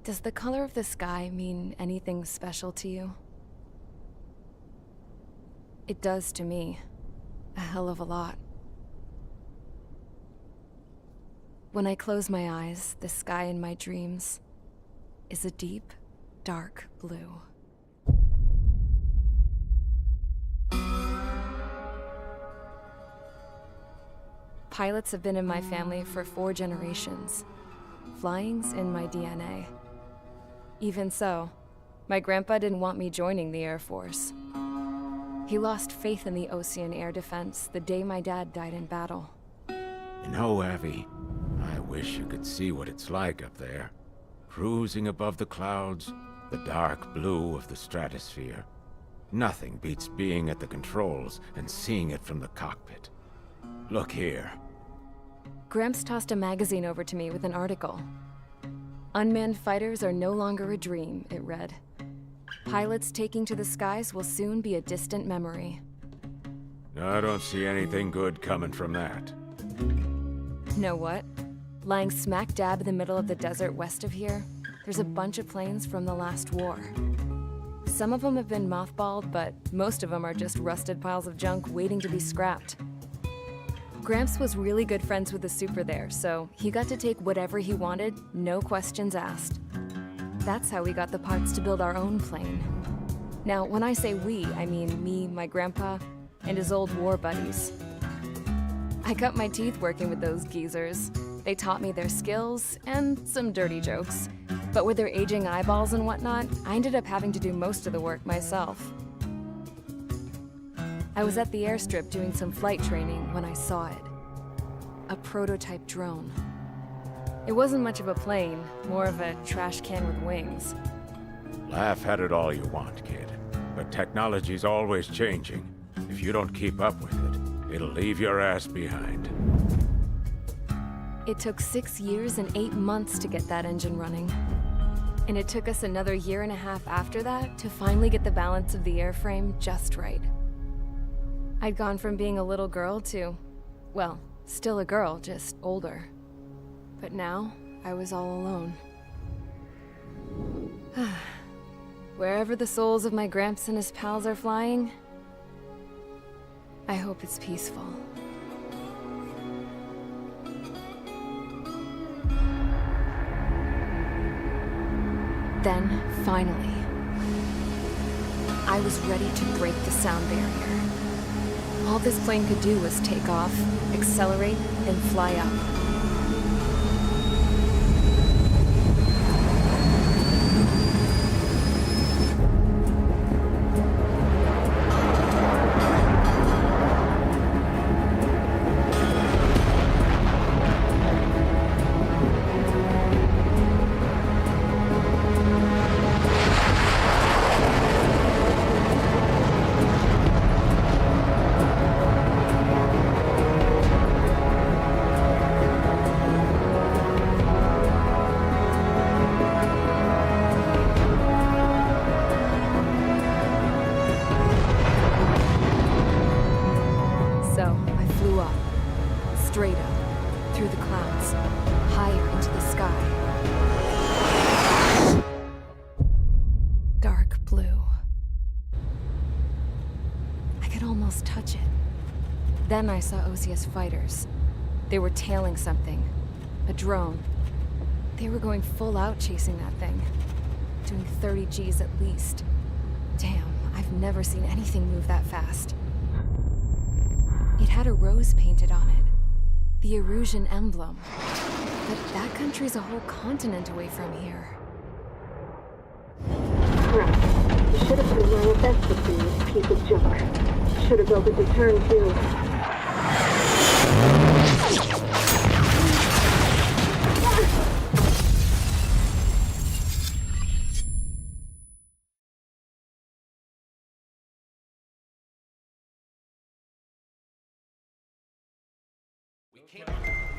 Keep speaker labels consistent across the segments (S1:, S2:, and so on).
S1: Does the color of the sky mean anything special to you? It does to me. A hell of a lot. When I close my eyes, the sky in my dreams is a deep, dark blue. Pilots have been in my family for 4 generations. Flying's in my DNA. Even so, my grandpa didn't want me joining the Air Force. He lost faith in the Ocean Air Defense the day my dad died in battle.
S2: You know, Abby, I wish you could see what it's like up there. Cruising above the clouds, the dark blue of the stratosphere. Nothing beats being at the controls and seeing it from the cockpit. Look here.
S1: Gramps tossed a magazine over to me with an article. Unmanned fighters are no longer a dream, it read. Pilots taking to the skies will soon be a distant memory.
S2: I don't see anything good coming from that.
S1: Know what? Lying smack dab in the middle of the desert west of here, there's a bunch of planes from the last war. Some of them have been mothballed, but most of them are just rusted piles of junk waiting to be scrapped. Gramps was really good friends with the super there, so he got to take whatever he wanted, no questions asked. That's how we got the parts to build our own plane. Now, when I say we, I mean me, my grandpa, and his old war buddies. I cut my teeth working with those geezers. They taught me their skills, and some dirty jokes. But with their aging eyeballs and whatnot, I ended up having to do most of the work myself. I was at the airstrip doing some flight training when I saw it. A prototype drone. It wasn't much of a plane, more of a trash can with wings.
S2: Laugh at it all you want, kid. But technology's always changing. If you don't keep up with it, it'll leave your ass behind.
S1: It took 6 years and 8 months to get that engine running. And it took us another 1.5 years after that to finally get the balance of the airframe just right. I'd gone from being a little girl to, well, still a girl, just older. But now, I was all alone. Wherever the souls of my Gramps and his pals are flying, I hope it's peaceful. Then, finally, I was ready to break the sound barrier. All this plane could do was take off, accelerate, and fly up. So, I flew up, straight up, through the clouds, higher into the sky. Dark blue. I could almost touch it. Then I saw OCS fighters. They were tailing something. A drone. They were going full out chasing that thing. Doing 30 Gs at least. Damn, I've never seen anything move that fast. It had a rose painted on it. The Erusian emblem. But that country's a whole continent away from here.
S3: Crap. You should have put my investment in this piece of junk. Should have built a deterrent too.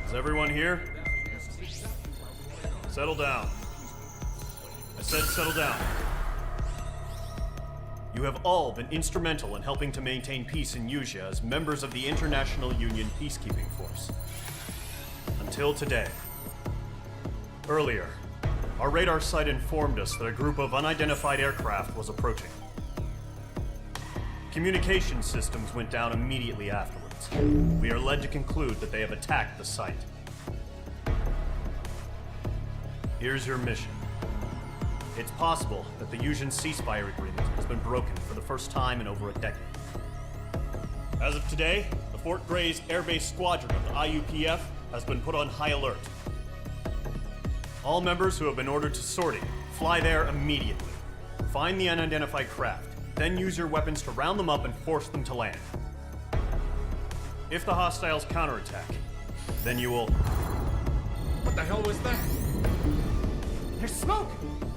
S4: Is everyone here? Settle down. I said settle down. You have all been instrumental in helping to maintain peace in Usea as members of the International Union Peacekeeping Force. Until today. Earlier, Our radar site informed us that a group of unidentified aircraft was approaching. Communication systems went down immediately afterwards. We are led to conclude that they have attacked the site. Here's your mission. It's possible that the Yuuzhan ceasefire agreement has been broken for the first time in over a decade. As of today, the Fort Grays Air Base Squadron of the IUPF has been put on high alert. All members who have been ordered to sortie, fly there immediately. Find the unidentified craft, then use your weapons to round them up and force them to land. If the hostiles counterattack, then you will...
S5: What the hell was that? There's smoke!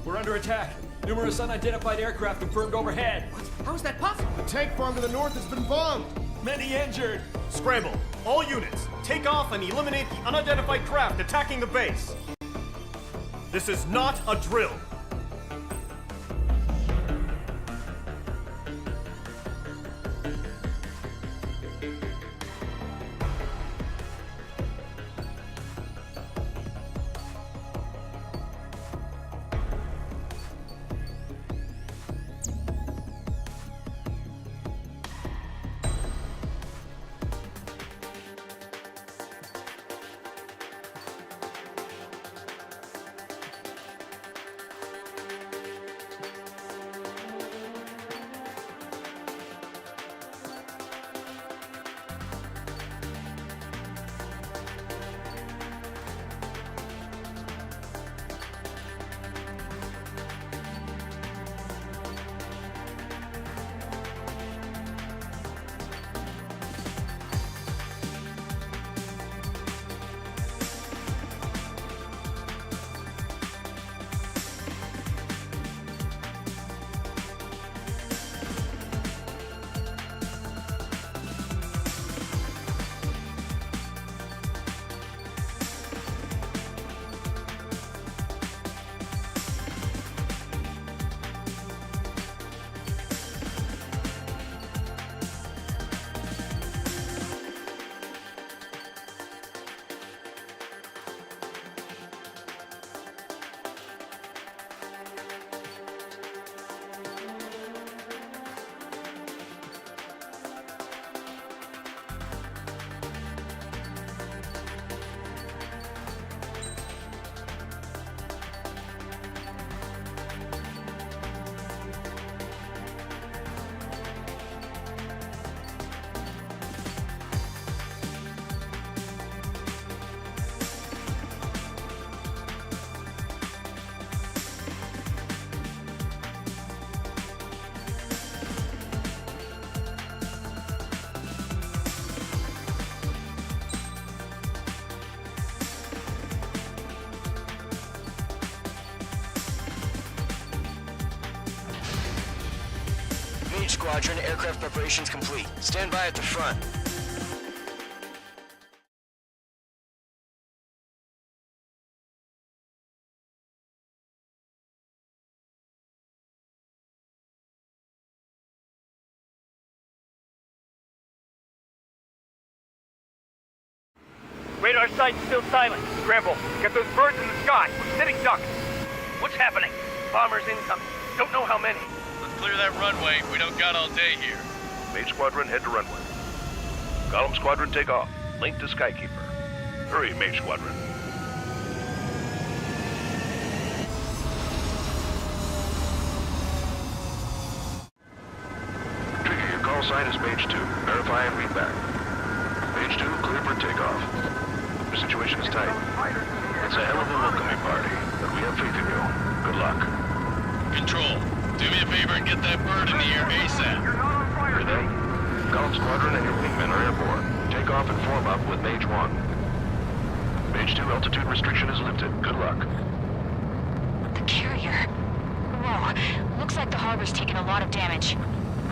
S5: We're under attack. Numerous unidentified aircraft confirmed overhead. What? How is that possible?
S6: The tank farm to the north has been bombed!
S5: Many injured.
S4: Scramble! All units, take off and eliminate the unidentified craft attacking the base! This is not a drill!
S7: Squadron, aircraft preparations complete. Stand by at the front.
S8: Radar site's still silent. Scramble. Get those birds in the sky. We're sitting ducks. What's happening? Bombers incoming. Don't know how many.
S9: Let's clear that runway. We don't got all day here.
S10: Mage Squadron, head to runway. Column Squadron, take off. Link to Skykeeper. Hurry, Mage Squadron. Trigger, your call sign is Mage 2. Verify and read back. Mage 2, clear for takeoff. The situation is tight. It's a hell of a welcoming party, but we have faith in you. Good luck.
S9: Control, do me a favor and get that bird in the air ASAP.
S10: Hear that? Column Squadron and your wingmen are airborne. Take off and form up with Mage 1. Mage 2, altitude restriction is lifted. Good luck.
S11: The carrier. Whoa. Looks like the harbor's taken a lot of damage.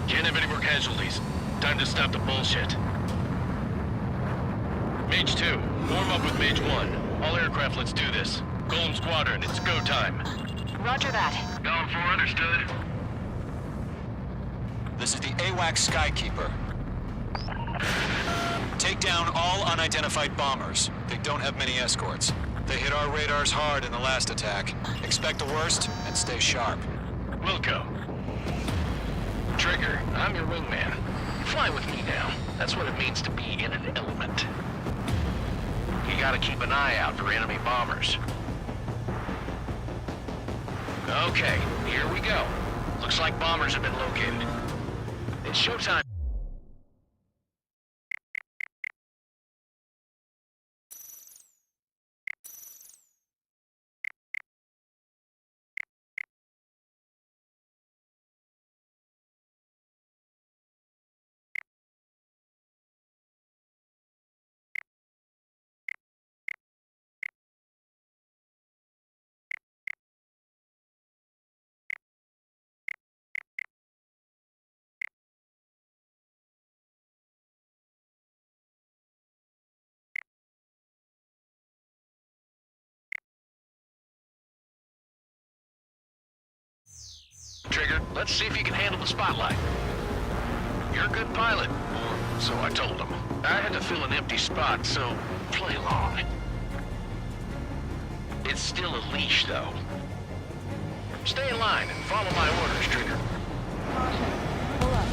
S9: Can't have any more casualties. Time to stop the bullshit. Mage 2, form up with Mage 1. All aircraft, let's do this. Column Squadron, it's go time.
S11: Roger that.
S9: Column 4, understood.
S7: This is the AWAC Skykeeper. Take down all unidentified bombers. They don't have many escorts. They hit our radars hard in the last attack. Expect the worst and stay sharp.
S9: Wilco. Trigger, I'm your wingman. Fly with me now. That's what it means to be in an element. You gotta keep an eye out for enemy bombers. Okay, here we go. Looks like bombers have been located. It's showtime. Trigger, let's see if you can handle the spotlight. You're a good pilot, or so I told him. I had to fill an empty spot, so play along. It's still a leash, though. Stay in line and follow my orders, Trigger.
S3: Caution. Pull up.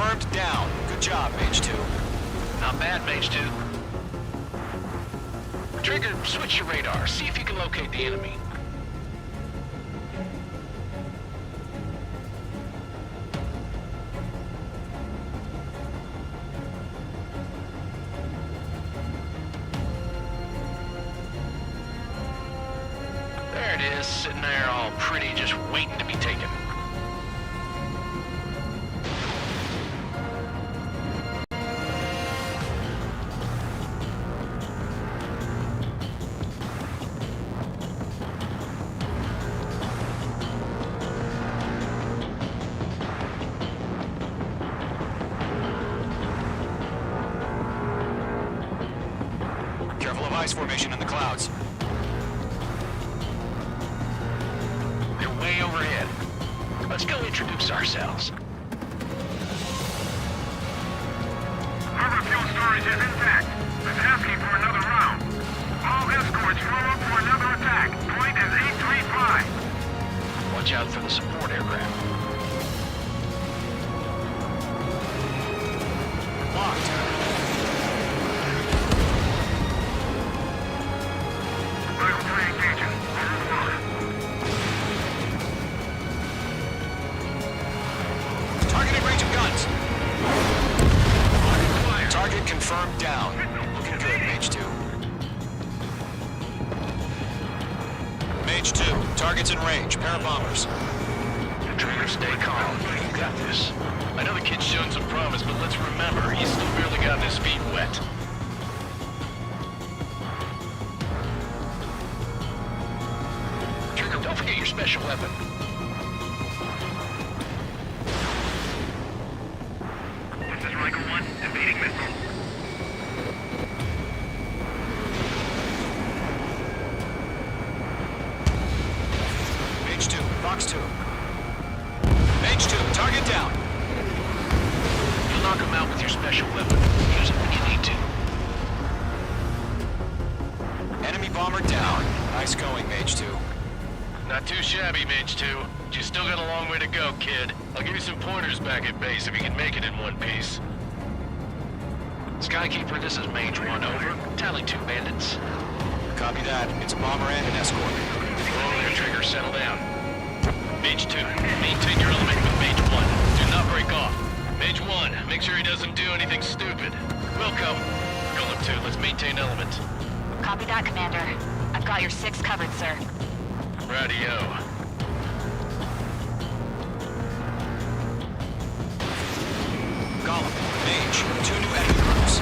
S7: confirmed down. Good job, Mage 2.
S9: Not bad, Mage 2. Trigger, switch your radar. See if you can locate the enemy. There it is, sitting there all pretty, just waiting to be taken.
S7: Careful of ice formation in the clouds.
S9: They're way overhead. Let's go introduce ourselves.
S8: Harbor fuel storage is intact. It's asking for another round. All escorts roll up for another attack. Point is 835.
S9: Watch out for the support aircraft.
S7: Locked.
S8: Rifle 3 engaging.
S7: Targeting range of guns. Target confirmed down. Looking good, Mage 2. Mage 2, target's in range. Pair of bombers.
S9: Trigger, stay calm. You got this. I know the kid's shown some promise, but let's remember, he's still barely gotten his feet wet. Trigger, don't forget your special weapon.
S8: This is Riker 1, evading missile.
S7: Mage 2, Fox 2. Mage 2, target down.
S9: You'll knock him out with your special weapon. Use it when you need to.
S7: Enemy bomber down. Nice going, Mage 2.
S9: Not too shabby, Mage 2. But you still got a long way to go, kid. I'll give you some pointers back at base if you can make it in one piece. Skykeeper, this is Mage 1, over. Tally 2 bandits.
S7: Copy that. It's a bomber and an escort.
S9: Whoa there, Trigger, settle down. Mage 2, maintain your element with Mage 1. Do not break off. Mage 1, make sure he doesn't do anything stupid. Wilco, Golem 2, let's maintain element.
S11: Copy that, Commander. I've got your 6 covered, sir.
S9: Radio.
S7: Golem, Mage, 2 new enemy groups.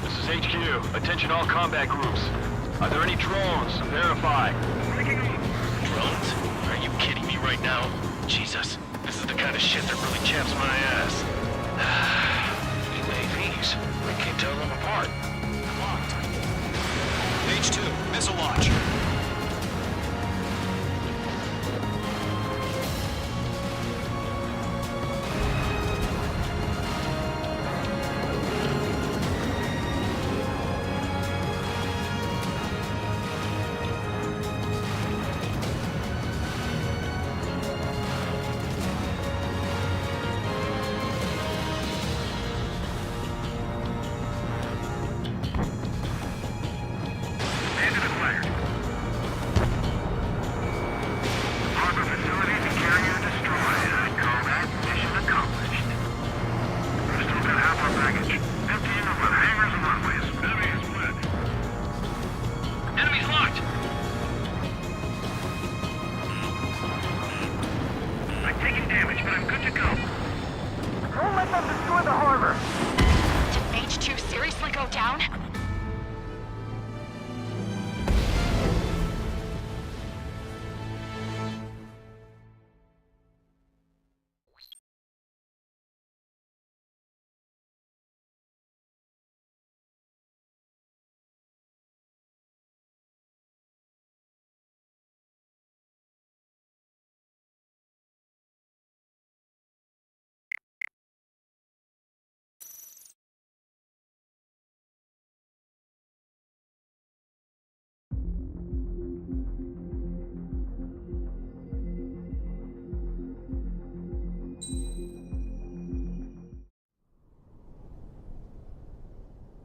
S8: This is HQ. Attention all combat groups. Are there any drones? Verify.
S9: Drones? Are you kidding me right now? Jesus, this is the kind of shit that really chaps my ass. UAVs. We can't tell them apart.
S7: Locked. Mage 2, missile launch.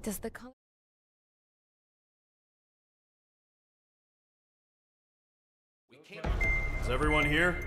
S1: Does the color...
S4: Is everyone here?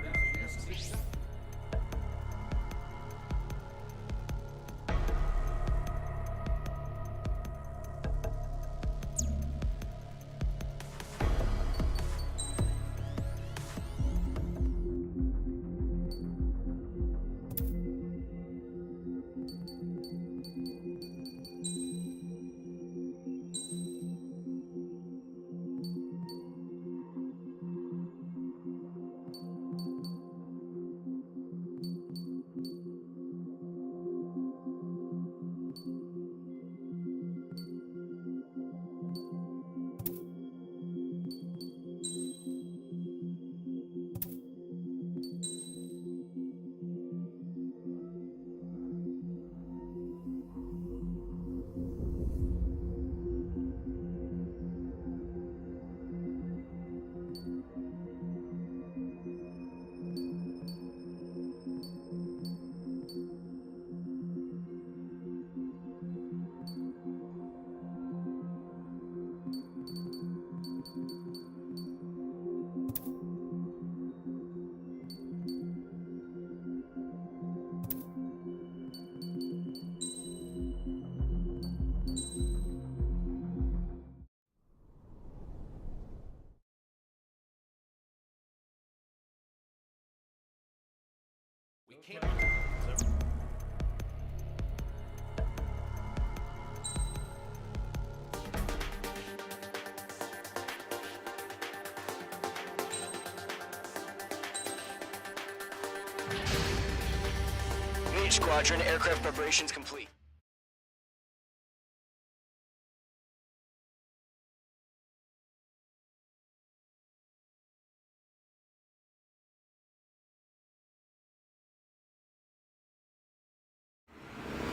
S7: Mage Squadron, aircraft preparations complete.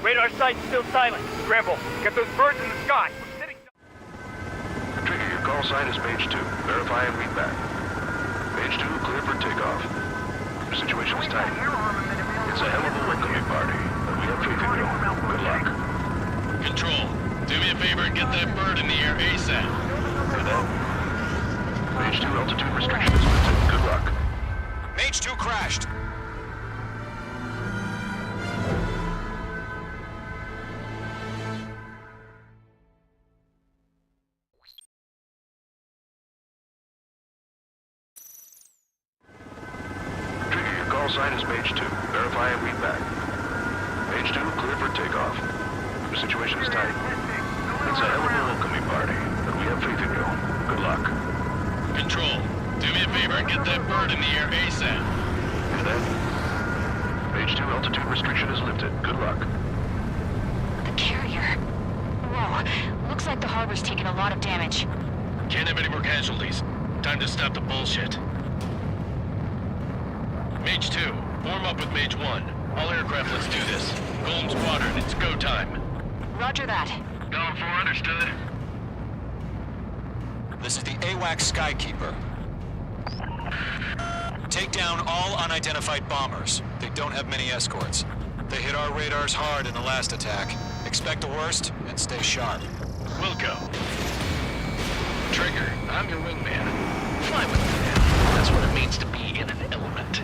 S8: Radar site's still silent. Scramble. Get those birds in the sky. We're sitting...
S10: Trigger, your call sign is Mage 2. Verify and read back. Mage 2, clear for takeoff. Your situation is tight. It's a hell of a welcoming party, but we have faith in you. Good luck.
S9: Control, do me a favor and get that bird in the air ASAP.
S10: Hear that? Mage 2, altitude restriction is lifted. Good luck.
S7: Mage 2 crashed.
S10: Trigger, your call sign is Mage 2. Verify and read back. Mage 2, clear for takeoff. Your situation is tight. It's a hell of a welcoming party, but we have faith in you. Good luck.
S9: Control, do me a favor and get that bird in the air ASAP.
S10: Hear that? Mage 2, altitude restriction is lifted. Good luck.
S11: The carrier. Whoa. Looks like the harbor's taken a lot of damage.
S9: Can't have any more casualties. Time to stop the bullshit. Mage 2, form up with Mage 1. All aircraft, let's do this. Golem Squadron, it's go time.
S11: Roger that.
S8: Going for understood.
S7: This is the AWAC Skykeeper. Take down all unidentified bombers. They don't have many escorts. They hit our radars hard in the last attack. Expect the worst and stay sharp.
S9: Wilco. Trigger, I'm your wingman. Fly with me now. That's what it means to be in an element.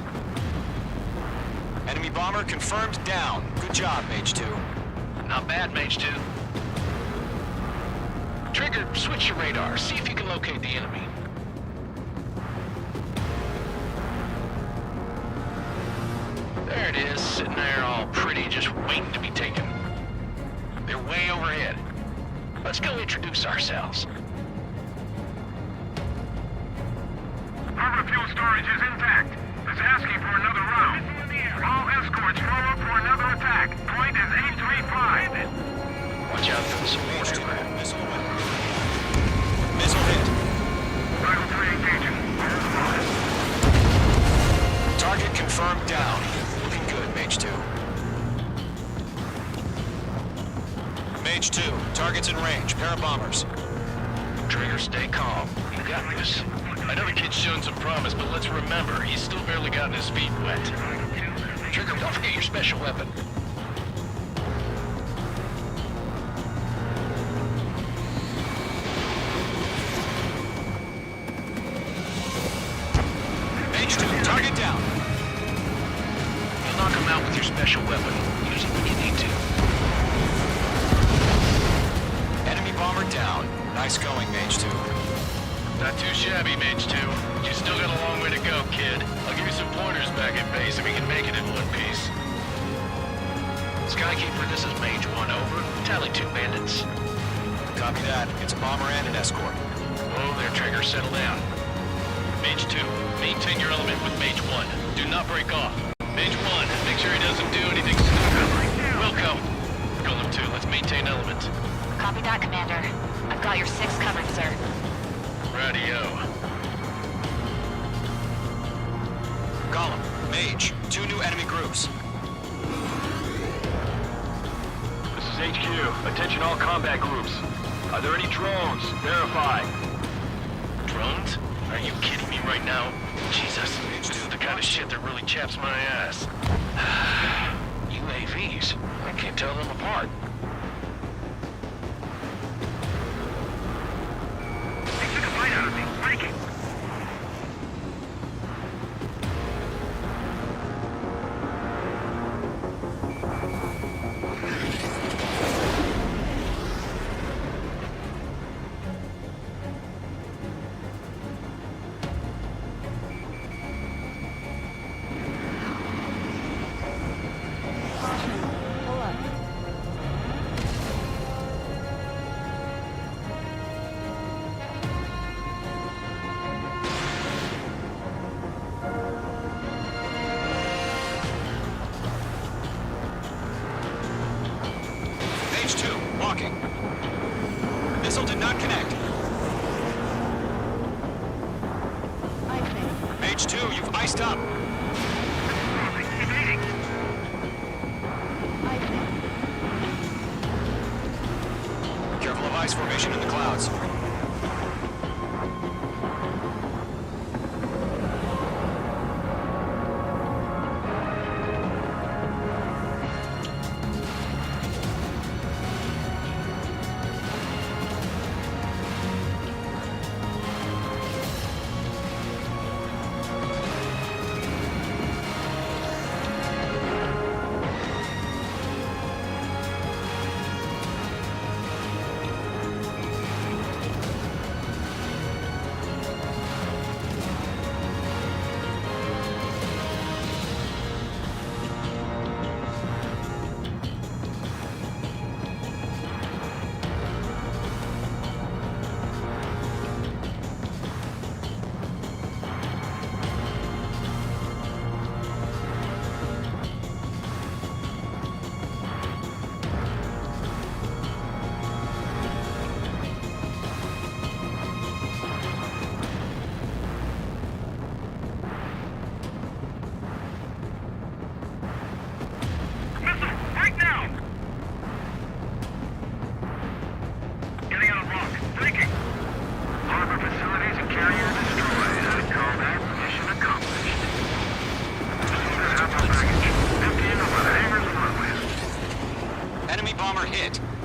S7: Enemy bomber confirmed down. Good job, Mage 2.
S9: Not bad, Mage 2. Trigger, switch your radar. See if you can locate the enemy. There it is, sitting there all pretty, just waiting to be taken. They're way overhead. Let's go introduce ourselves.
S8: Harbor fuel storage is intact. It's asking for another round. All escorts follow up for another attack. Point is 835.
S9: Watch out for the support aircraft.
S7: Missile hit.
S8: Rifle 3 engaging.
S7: Target confirmed down. Looking good, Mage 2. Mage 2, target's in range. Pair of bombers.
S9: Trigger, stay calm. You got this. I know the kid's shown some promise, but let's remember, he's still barely gotten his feet wet. Trigger, don't forget your special weapon. special weapon. Use it when you need to.
S7: Enemy bomber down. Nice going, Mage 2.
S9: Not too shabby, Mage 2. You still got a long way to go, kid. I'll give you some pointers back at base if we can make it in one piece. Skykeeper, this is Mage 1, over. Tally 2 bandits.
S7: Copy that. It's a bomber and an escort.
S9: Whoa there, Trigger, settle down. Mage 2, maintain your element with Mage 1. Do not break off. Mage 1, make sure he doesn't do anything stupid. Welcome. Golem 2, let's maintain element.
S11: Copy that, Commander. I've got your 6 covered, sir.
S9: Radio.
S7: Golem, Mage, 2 new enemy groups.
S10: This is HQ. Attention all combat groups. Are there any drones? Verify.
S9: Drones? Are you kidding me right now? Jesus, this is the kind of shit that really chaps my ass. UAVs? I can't tell them apart.
S8: They took a bite out of me. Breaking.
S7: Mage 2, walking. Missile did not connect. Mage 2, you've iced up.
S8: Evading.
S7: Careful of ice formation in the clouds.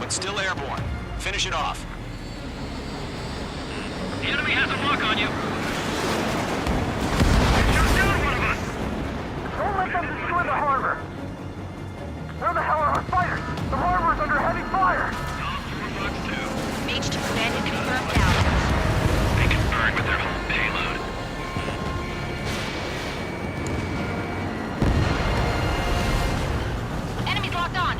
S7: Still airborne. Finish it off.
S9: The enemy has a lock on you.
S8: Shoot down one of us.
S6: Don't let them destroy the harbor! Where the hell are our fighters? The harbor's under heavy fire!
S11: Mage 2 bandit confirmed down.
S9: They can burn with their whole payload.
S11: Enemies locked on.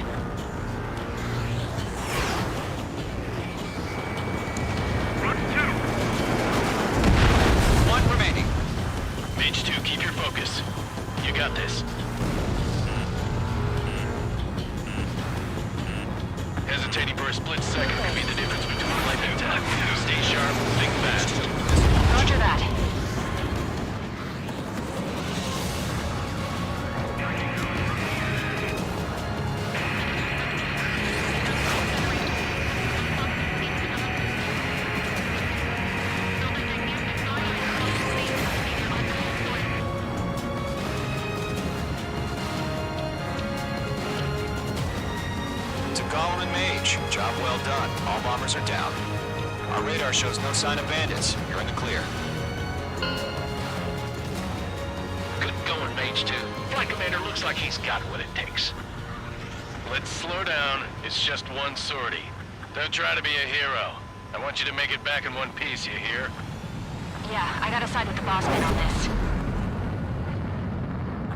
S7: One remaining.
S9: Mage 2, keep your focus. You got this. Hesitating for a split second could be the difference between life and death. Stay sharp, think fast.
S11: Roger that.
S7: Golem and Mage, job well done. All bombers are down. Our radar shows no sign of bandits. You're in the clear.
S9: Good going, Mage 2. Flight commander looks like he's got what it takes. Let's slow down. It's just one sortie. Don't try to be a hero. I want you to make it back in one piece, you hear?
S11: Yeah, I gotta side with the boss man on this.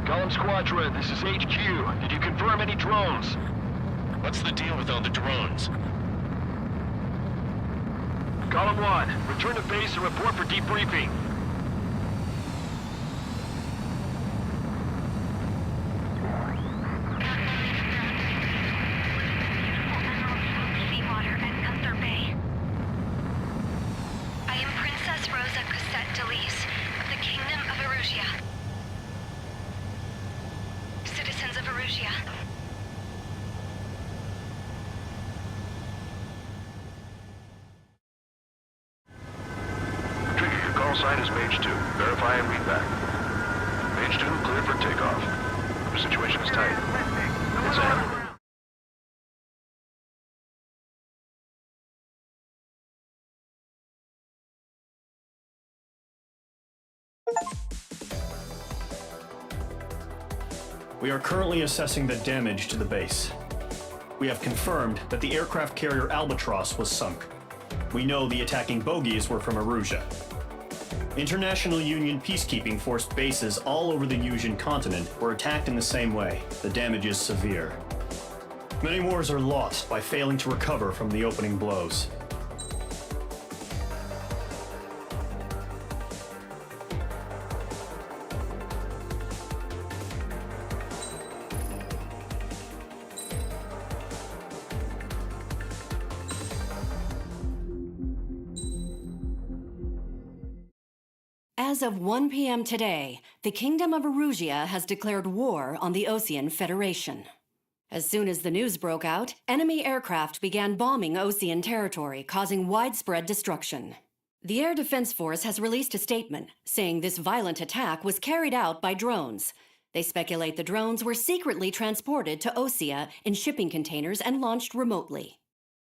S10: Column Squadron, this is HQ. Did you confirm any drones?
S9: What's the deal with all the drones?
S10: Column 1, return to base and report for debriefing.
S11: Seawater at Gunther Bay. I am Princess Rosa Cosette Delise of the Kingdom of Erusia. Citizens of Erusia.
S10: Trigger, your call sign is Mage 2. Verify and read back. Mage 2, clear for takeoff. The situation is tight. It's a
S4: We are currently assessing the damage to the base. We have confirmed that the aircraft carrier Albatross was sunk. We know the attacking bogies were from Erusia. International Union peacekeeping force bases all over the Yusian continent were attacked in the same way. The damage is severe. Many wars are lost by failing to recover from the opening blows.
S12: As of 1 p.m. today, the Kingdom of Erusia has declared war on the Osean Federation. As soon as the news broke out, enemy aircraft began bombing Osean territory, causing widespread destruction. The Air Defense Force has released a statement saying this violent attack was carried out by drones. They speculate the drones were secretly transported to Osea in shipping containers and launched remotely.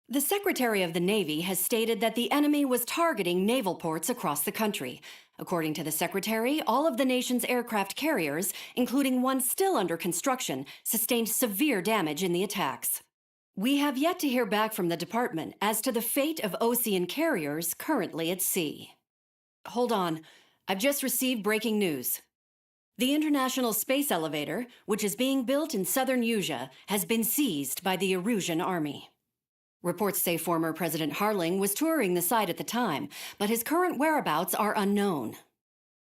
S12: The Secretary of the Navy has stated that the enemy was targeting naval ports across the country. According to the Secretary, all of the nation's aircraft carriers, including one still under construction, sustained severe damage in the attacks. We have yet to hear back from the department as to the fate of Osean carriers currently at sea. Hold on, I've just received breaking news. The International Space Elevator, which is being built in southern Yusia, has been seized by the Erusian army. Reports say former President Harling was touring the site at the time, but his current whereabouts are unknown.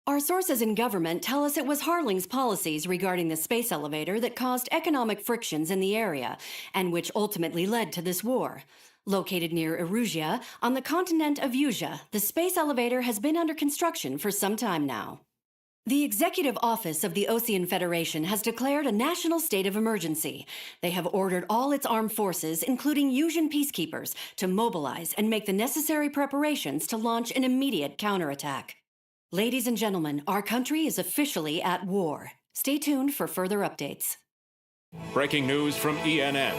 S12: Our sources in government tell us it was Harling's policies regarding the space elevator that caused economic frictions in the area, and which ultimately led to this war. Located near Erusia, on the continent of Yusia, the space elevator has been under construction for some time now. The Executive Office of the Osean Federation has declared a national state of emergency. They have ordered all its armed forces, including Yusian peacekeepers, to mobilize and make the necessary preparations to launch an immediate counterattack. Ladies and gentlemen, our country is officially at war. Stay tuned for further updates.
S2: Breaking news from ENN.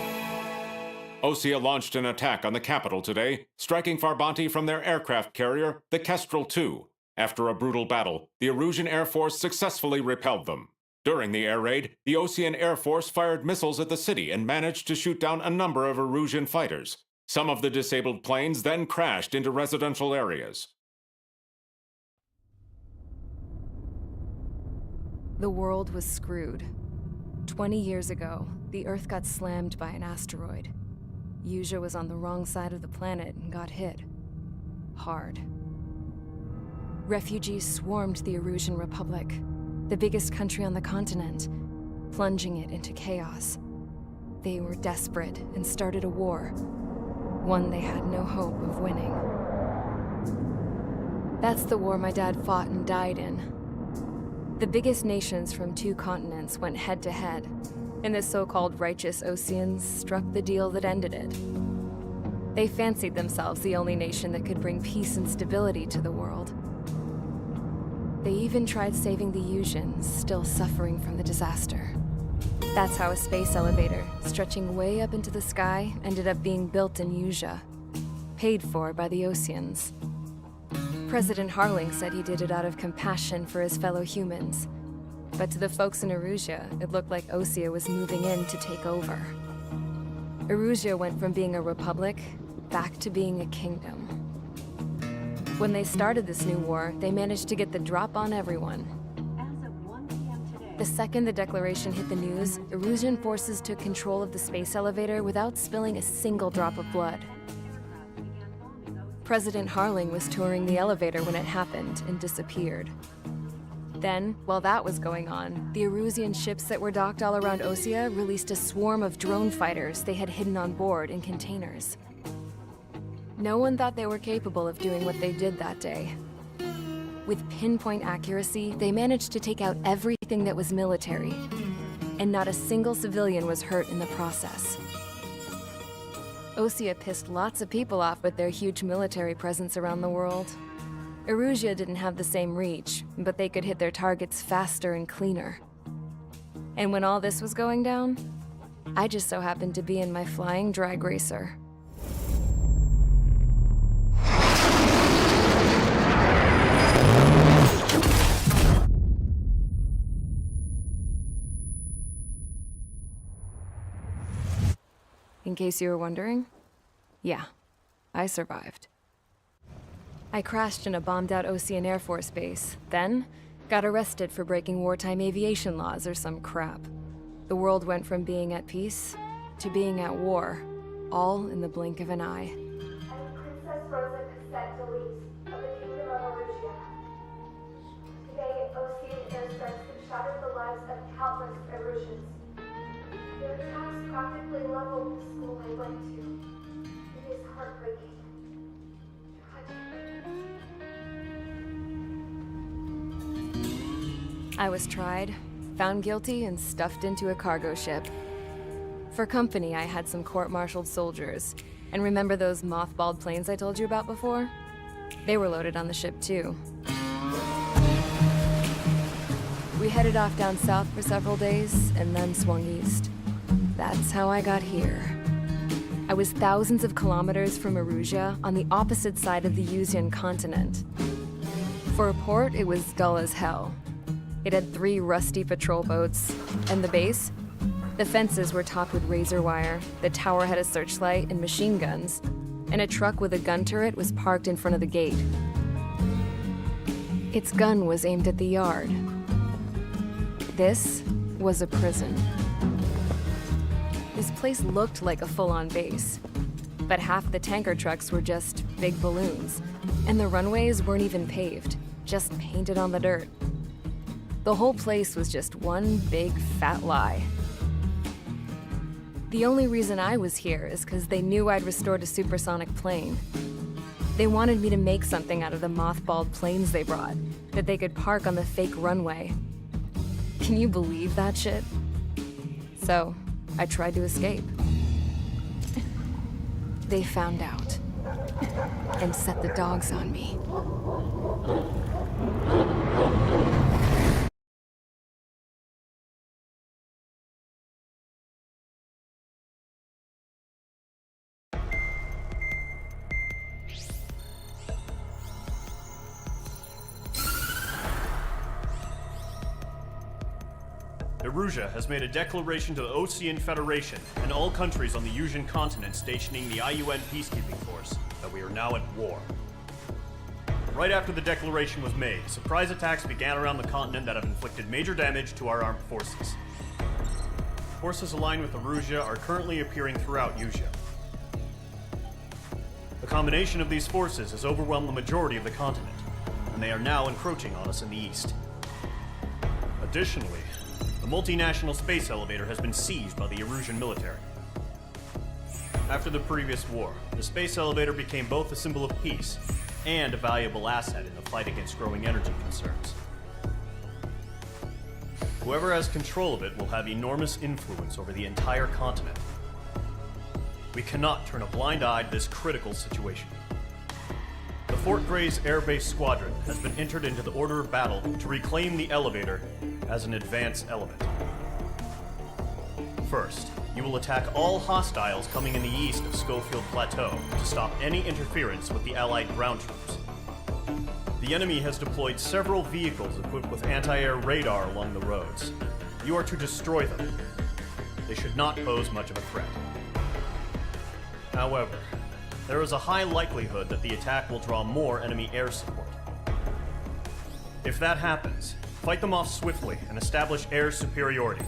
S2: Osea launched an attack on the capital today, striking Farbanti from their aircraft carrier, the Kestrel II. After a brutal battle, the Erusian Air Force successfully repelled them. During the air raid, the Osean Air Force fired missiles at the city and managed to shoot down a number of Erusian fighters. Some of the disabled planes then crashed into residential areas.
S1: The world was screwed. 20 years ago, the Earth got slammed by an asteroid. Yusia was on the wrong side of the planet and got hit. Hard. Refugees swarmed the Erusian Republic, the biggest country on the continent, plunging it into chaos. They were desperate and started a war, one they had no hope of winning. That's the war my dad fought and died in. The biggest nations from 2 continents went head-to-head, and the so-called righteous Oseans struck the deal that ended it. They fancied themselves the only nation that could bring peace and stability to the world. They even tried saving the Yusians, still suffering from the disaster. That's how a space elevator, stretching way up into the sky, ended up being built in Yusia, paid for by the Oseans. President Harling said he did it out of compassion for his fellow humans, But to the folks in Erusia, it looked like Osea was moving in to take over. Erusia went from being a republic back to being a kingdom. When they started this new war, they managed to get the drop on everyone. The second the declaration hit the news, Erusian forces took control of the space elevator without spilling a single drop of blood. President Harling was touring the elevator when it happened and disappeared. Then, while that was going on, the Erusian ships that were docked all around Osea released a swarm of drone fighters they had hidden on board in containers. No one thought they were capable of doing what they did that day. With pinpoint accuracy, they managed to take out everything that was military, and not a single civilian was hurt in the process. Osea pissed lots of people off with their huge military presence around the world. Erusia didn't have the same reach, but they could hit their targets faster and cleaner. And when all this was going down, I just so happened to be in my flying drag racer. In case you were wondering, yeah, I survived. I crashed in a bombed-out Osean Air Force base, then got arrested for breaking wartime aviation laws or some crap. The world went from being at peace to being at war, all in the blink of an eye.
S3: I'm Princess Rosa Cassette Delise of the Kingdom of Erusia. Today, Osean airstrikes have shattered the lives of countless Erusians. Their attacks practically leveled the school I went to. It is heartbreaking.
S1: I was tried, found guilty, and stuffed into a cargo ship. For company, I had some court-martialed soldiers. And remember those mothballed planes I told you about before? They were loaded on the ship, too. We headed off down south for several days, and then swung east. That's how I got here. I was thousands of kilometers from Erusia, on the opposite side of the Usian continent. For a port, it was dull as hell. It had 3 rusty patrol boats, and the base? The fences were topped with razor wire, the tower had a searchlight and machine guns, and a truck with a gun turret was parked in front of the gate. Its gun was aimed at the yard. This was a prison. This place looked like a full-on base, but half the tanker trucks were just big balloons, and the runways weren't even paved, just painted on the dirt. The whole place was just one big fat lie. The only reason I was here is because they knew I'd restored a supersonic plane. They wanted me to make something out of the mothballed planes they brought, that they could park on the fake runway. Can you believe that shit? So, I tried to escape. They found out, and set the dogs on me.
S4: Erusia has made a declaration to the Osean Federation and all countries on the Usian continent stationing the IUN peacekeeping force that we are now at war. Right after the declaration was made, surprise attacks began around the continent that have inflicted major damage to our armed forces. Forces aligned with Erusia are currently appearing throughout Usia. The combination of these forces has overwhelmed the majority of the continent, and they are now encroaching on us in the east. Additionally, the multinational space elevator has been seized by the Erusian military. After the previous war, the space elevator became both a symbol of peace and a valuable asset in the fight against growing energy concerns. Whoever has control of it will have enormous influence over the entire continent. We cannot turn a blind eye to this critical situation. The Fort Gray's Air Base Squadron has been entered into the order of battle to reclaim the elevator as an advance element. First, you will attack all hostiles coming in the east of Schofield Plateau to stop any interference with the Allied ground troops. The The enemy has deployed several vehicles equipped with anti-air radar along the roads. You are to destroy them. They should not pose much of a threat. However, there is a high likelihood that the attack will draw more enemy air support. If that happens, fight them off swiftly and establish air superiority.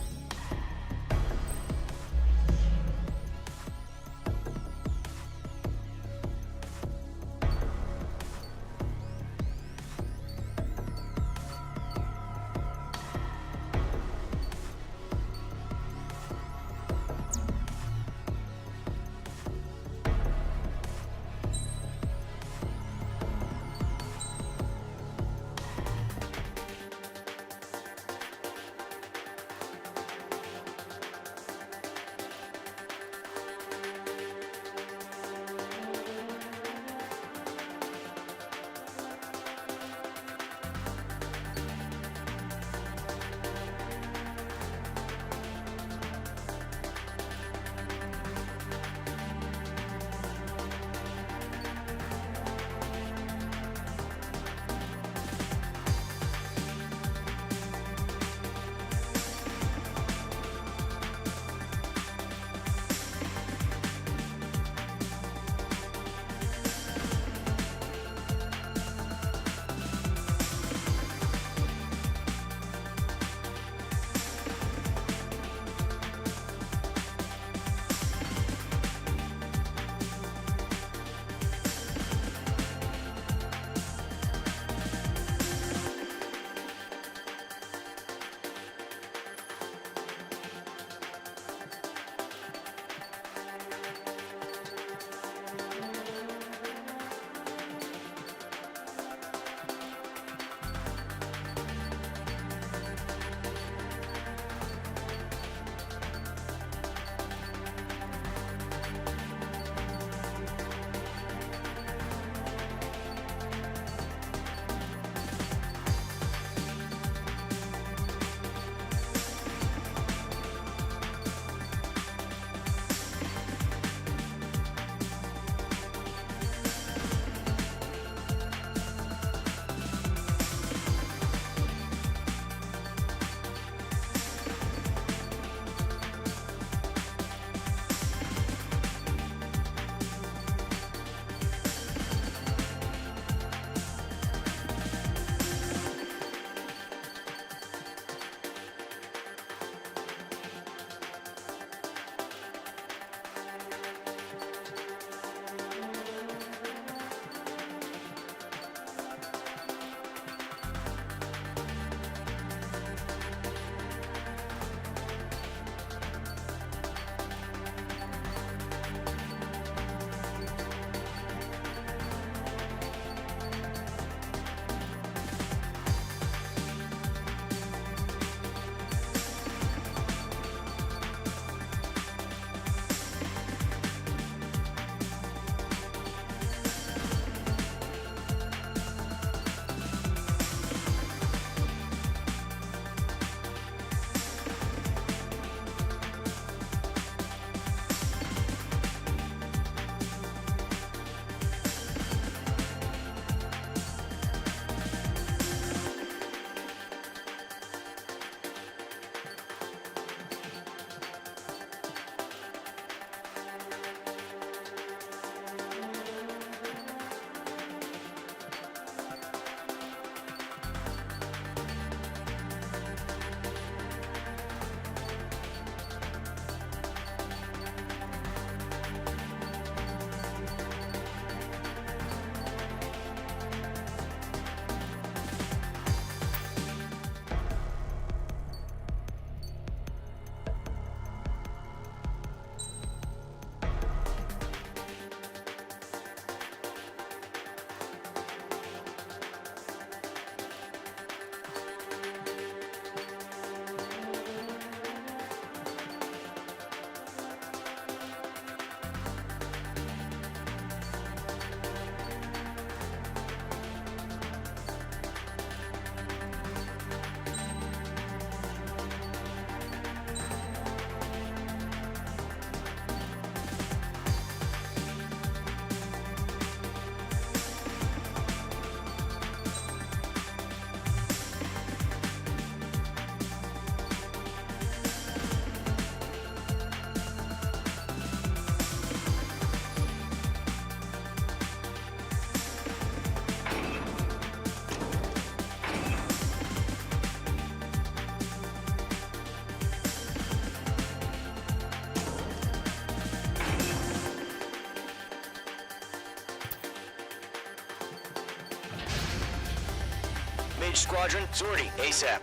S13: Engage squadron. Sortie, ASAP.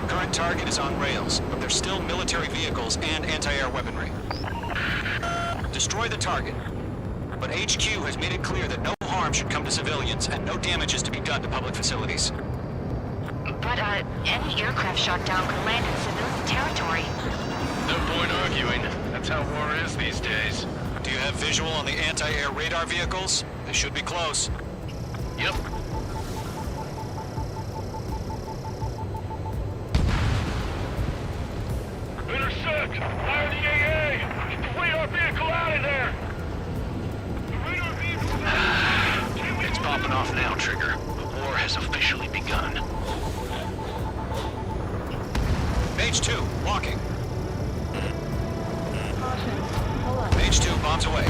S7: Current target is on rails, but there's still military vehicles and anti-air weaponry. Destroy the target. But HQ has made it clear that no harm should come to civilians and no damage is to be done to public facilities.
S11: But, any aircraft shot down could land in civilian territory.
S9: No point arguing. That's how war is these days.
S7: Do you have visual on the anti-air radar vehicles? They should be close.
S9: Yep.
S8: Intercept! Fire the AA! Get the radar vehicle out of there! The radar vehicle's out!
S9: It's popping off now, Trigger. The war has officially begun.
S7: Mage 2, walking. Mage 2, bombs away.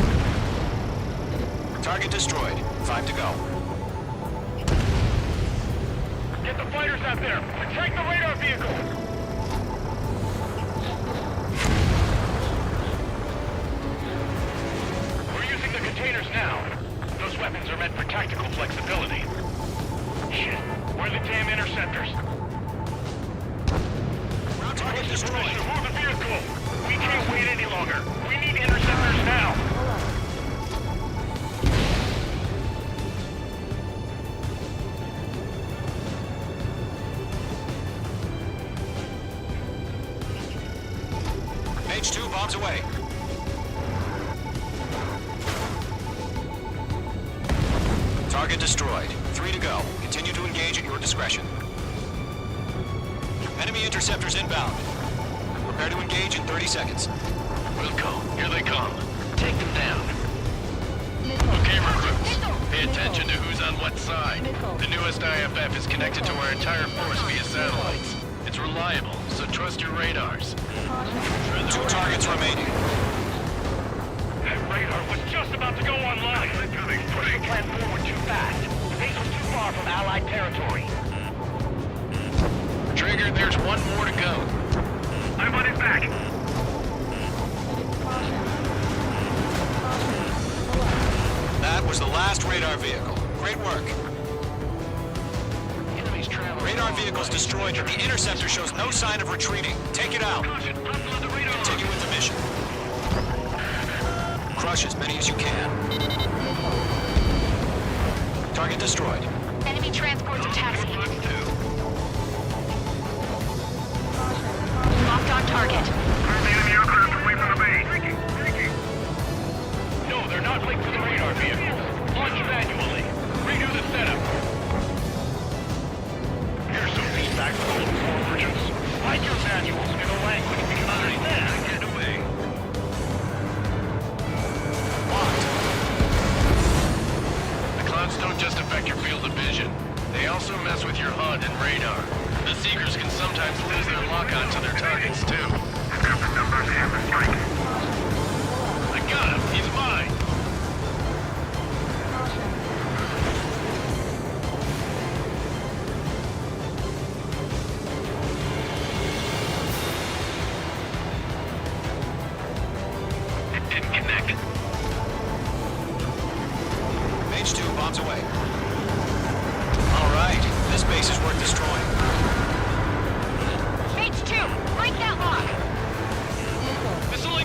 S7: Target destroyed. 5 to go.
S8: Get the fighters out there! Protect the radar vehicle! Containers now. Those weapons are meant for tactical flexibility. Shit. Where are the damn interceptors?
S7: Target destroyed.
S8: Move the vehicle. We can't wait any longer. We need interceptors now.
S7: Mage 2, bombs away. Target destroyed. 3 to go. Continue to engage at your discretion. Enemy interceptors inbound. Prepare to engage in 30 seconds.
S9: Wilco, here they come. Take them down. Okay, recruits. Pay attention to who's on what side. The newest IFF is connected to our entire force via satellites. It's reliable, so trust your radars.
S7: 2 targets remaining.
S8: That radar was just about to go online. Push the plan forward too fast. The base was too far from Allied territory.
S9: Trigger, there's one more to go.
S8: I'm on it back.
S7: That was the last radar vehicle. Great work. Radar vehicle's destroyed, but the interceptor shows no sign of retreating. Take it out. Continue with the mission. Crush as many as you can. Target destroyed.
S11: Enemy transports are taxiing. Locked on target.
S8: The enemy aircraft away from the base. No, they're not linked to the radar vehicles. Launch manually. Redo the setup. Here's some feedback from the core merchants. Write your manuals in a language we can understand. Get away.
S9: The clouds don't just affect your field of vision. They also mess with your HUD and radar. The Seekers can sometimes lose their lock-on to their targets, too.
S8: Got the numbers and the strike.
S9: I got him. He's mine. It didn't connect.
S7: Mage 2, bombs away. All right, this base is worth destroying.
S11: Mage 2, break that lock.
S9: Missile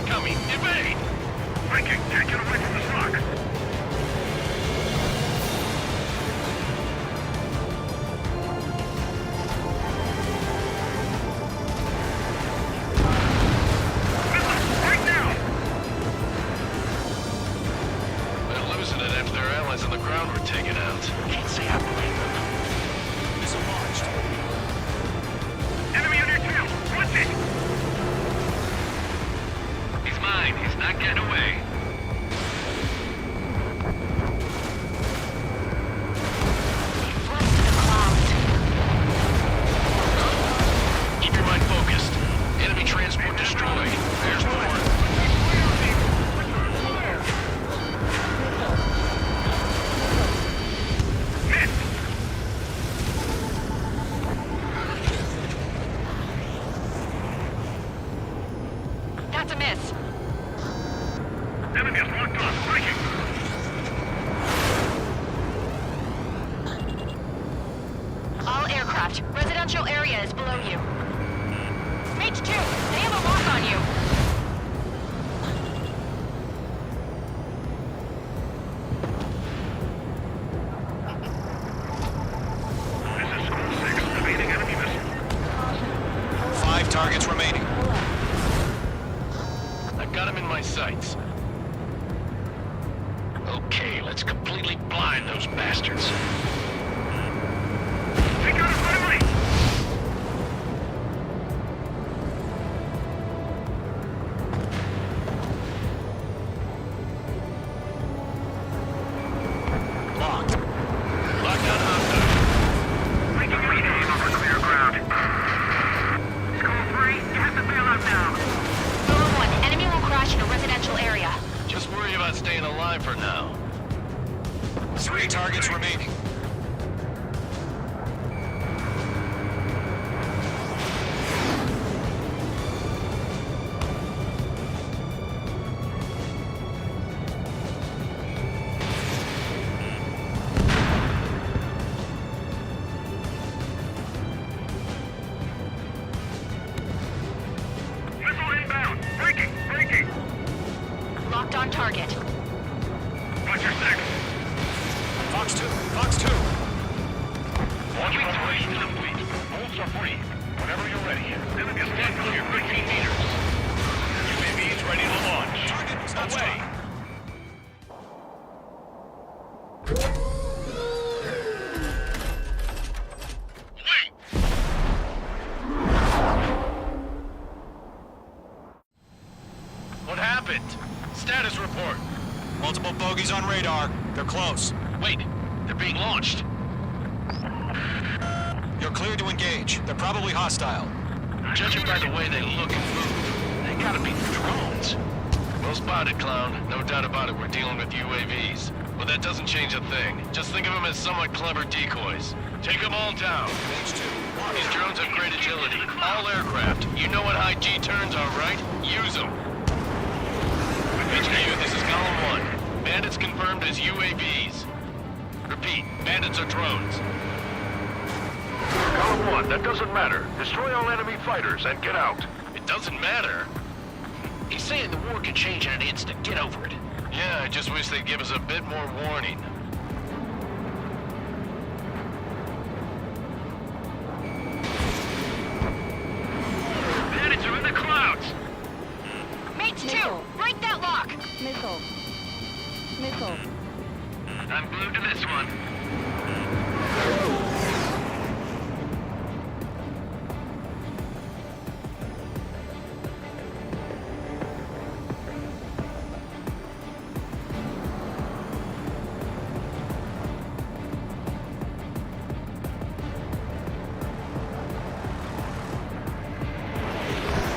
S11: to miss.
S8: Enemy is locked on. Breaking.
S11: All aircraft, residential area is below you. Mage 2, they have a lock on you.
S8: This is School 6. Evading enemy missile.
S7: 5 targets remaining.
S9: I got him in my sights. Okay, let's completely blind those bastards.
S8: Take out his friendly!
S7: Locked.
S9: Lockdown hostile.
S8: Making a aim over clear ground. School 3, you have to bail out now.
S11: Zone 1, enemy will crash in a residential area.
S9: Just worry about staying alive for now.
S7: 3 targets remaining.
S8: Missile inbound. Breaking. Breaking.
S11: Locked on target.
S8: Watch your 6.
S7: Fox 2. Fox 2.
S8: Launch operation complete. Bolts are free. Whenever you're ready. Enemy is locked on your 15 meters. UAV is ready to launch.
S7: Target not
S8: Away.
S7: strong.
S9: What happened? Status report.
S7: Multiple bogeys on radar. They're close.
S9: Wait, they're being launched.
S7: You're cleared to engage. They're probably hostile.
S9: Judging by the way they look and move, they gotta be drones. Well spotted, clown. No doubt about it, we're dealing with UAVs. But that doesn't change a thing. Just think of them as somewhat clever decoys. Take them all down.
S7: Page 2.
S9: These drones have great agility. All aircraft. You know what high G turns are, right? Use them. HQ, this is column 1. Bandits confirmed as UAVs. Repeat, bandits are drones.
S10: Column 1, that doesn't matter. Destroy all enemy fighters and get out.
S9: It doesn't matter.
S13: He's saying the war could change in an instant. Get over it.
S9: Yeah, I just wish they'd give us a bit more warning.
S8: Bandits are in the clouds.
S11: Mates 2, break that lock.
S1: Missile. Missile.
S8: I'm glued to this one.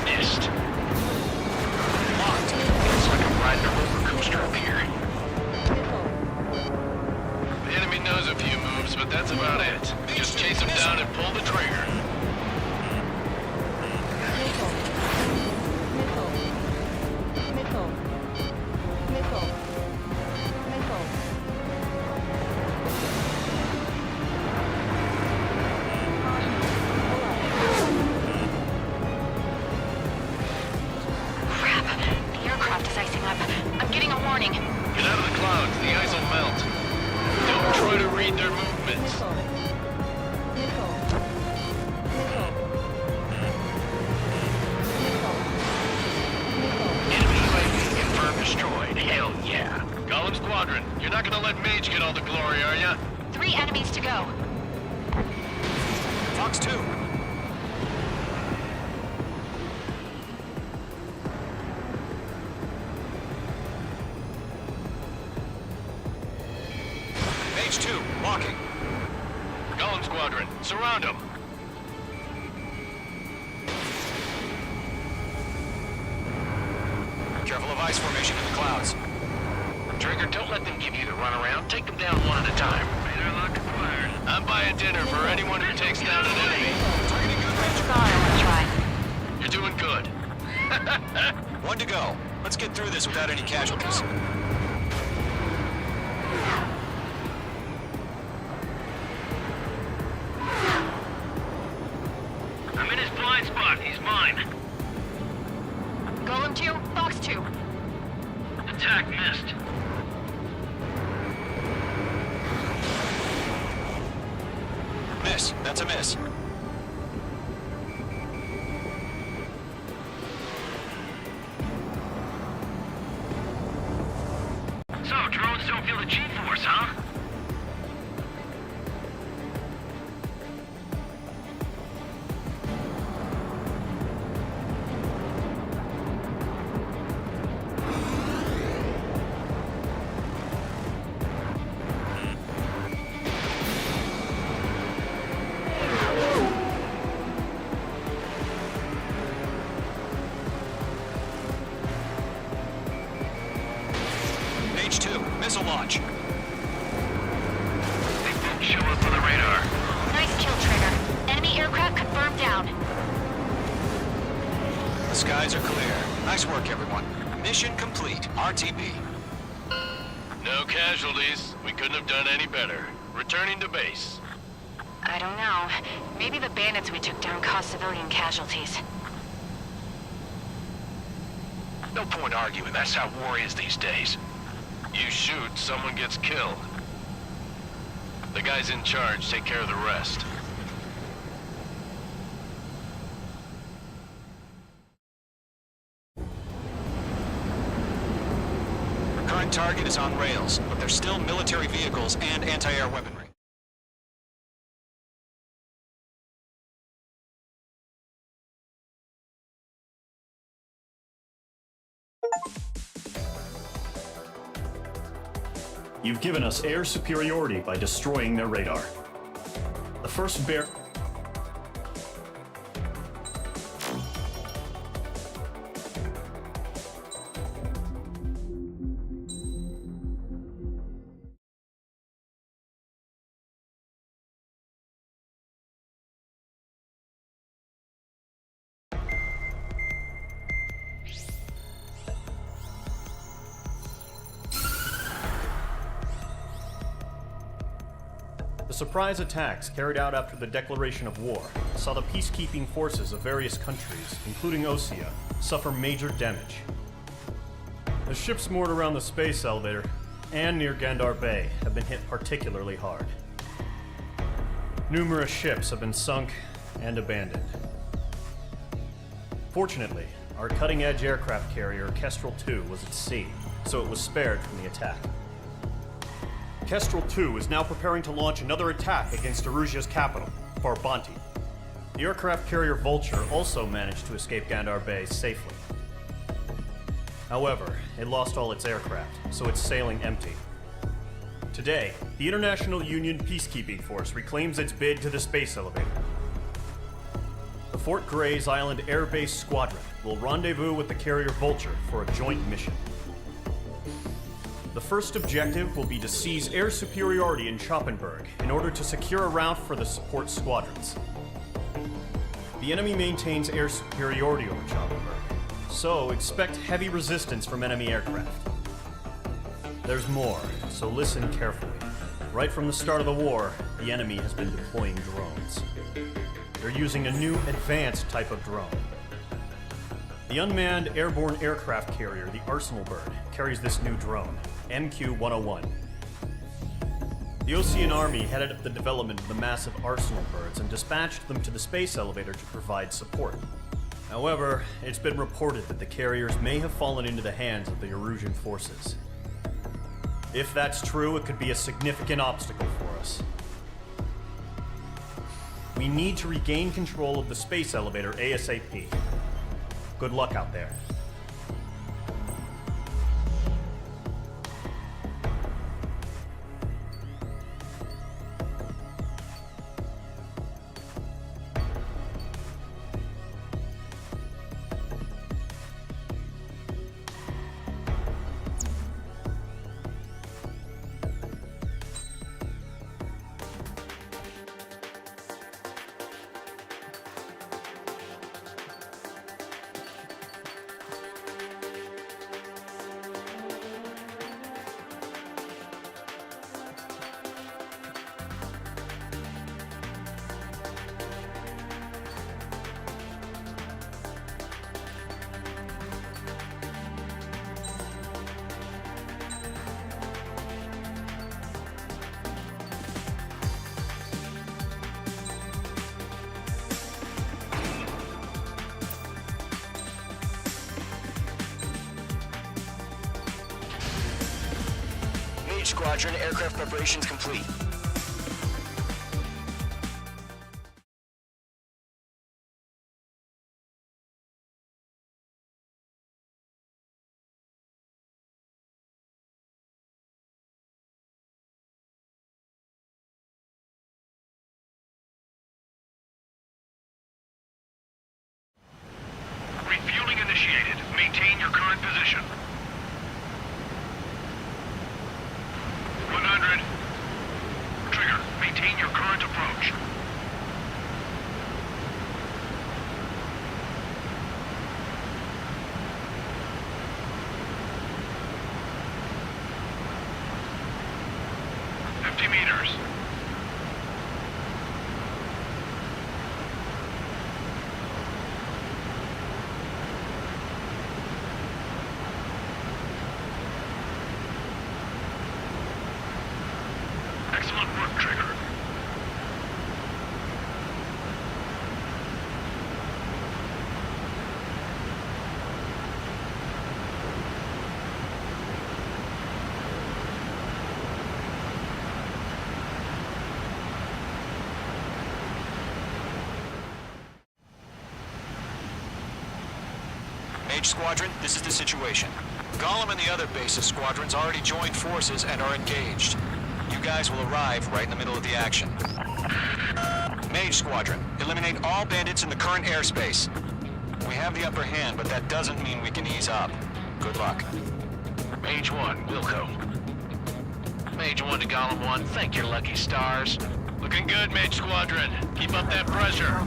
S9: Missed.
S7: Locked.
S13: It's like I'm riding a roller coaster up here.
S9: The enemy knows a few moves, but that's about it. Just chase them down and pull the trigger.
S1: Missile. Missile. Missile. Missile. Missile.
S11: Crap, the aircraft is icing up. I'm getting a warning.
S9: Get out of the clouds, the ice will melt. Don't try to read their movements.
S1: Missile. Missile. Missile. Missile. Missile.
S9: Enemy UAV
S13: Confirmed destroyed. Hell yeah.
S9: Column Squadron, you're not gonna let Mage get all the glory, are ya?
S11: 3 enemies to go.
S2: Fox 2. Page 2, walking.
S9: Column Squadron, surround them.
S2: Careful of ice formation in the clouds.
S13: Trigger, don't let them give you the runaround. Take them down one at a time.
S8: Radar lock acquired.
S9: I'm buying dinner for anyone who takes down an enemy.
S2: Targeting good range.
S11: That's all I want to try.
S9: You're doing good.
S7: One to go. Let's get through this without any casualties.
S8: I'm in his blind spot. He's mine.
S11: Golem 2, Fox 2.
S8: Attack missed.
S7: Miss. That's a miss.
S8: So, drones don't feel the G-force, huh?
S7: H2, missile launch.
S8: They won't show up on the radar.
S11: Nice kill, Trigger. Enemy aircraft confirmed down.
S7: The skies are clear. Nice work, everyone. Mission complete. RTB.
S9: No casualties. We couldn't have done any better. Returning to base.
S11: I don't know. Maybe the bandits we took down caused civilian casualties.
S9: No point arguing. That's how war is these days. You shoot, someone gets killed. The guys in charge take care of the rest.
S7: Current target is on rails, but there's still military vehicles and anti-air weaponry.
S4: You've given us air superiority by destroying their radar. The first bear... The surprise attacks carried out after the declaration of war saw the peacekeeping forces of various countries, including Osea, suffer major damage. The ships moored around the space elevator and near Gandar Bay have been hit particularly hard. Numerous ships have been sunk and abandoned. Fortunately, our cutting-edge aircraft carrier Kestrel 2 was at sea, so it was spared from the attack. Kestrel 2 is now preparing to launch another attack against Erusia's capital, Farbanti. The aircraft carrier Vulture also managed to escape Gandar Bay safely. However, it lost all its aircraft, so it's sailing empty. Today, the International Union Peacekeeping Force reclaims its bid to the space elevator. The Fort Gray's Island Air Base Squadron will rendezvous with the carrier Vulture for a joint mission. The first objective will be to seize air superiority in Schoppenberg in order to secure a route for the support squadrons. The enemy maintains air superiority over Schoppenberg, so expect heavy resistance from enemy aircraft. There's more, so listen carefully. Right from the start of the war, the enemy has been deploying drones. They're using a new advanced type of drone. The unmanned airborne aircraft carrier, the Arsenal Bird, carries this new drone, MQ-101. The Osean Army headed up the development of the massive Arsenal Birds and dispatched them to the space elevator to provide support. However, it's been reported that the carriers may have fallen into the hands of the Erusian forces. If that's true, it could be a significant obstacle for us. We need to regain control of the space elevator ASAP. Good luck out there.
S7: Mage Squadron, aircraft preparations complete.
S8: Refueling initiated. Maintain your current position. 100. Trigger, maintain your current approach. Meters. Excellent work, Trigger.
S7: Mage Squadron, this is the situation. Gollum and the other bases squadrons already joined forces and are engaged. You guys will arrive right in the middle of the action. Mage Squadron, eliminate all bandits in the current airspace. We have the upper hand, but that doesn't mean we can ease up. Good luck.
S9: Mage 1, Wilco. Mage 1 to Gollum 1, thank your lucky stars. Looking good, Mage Squadron. Keep up that pressure.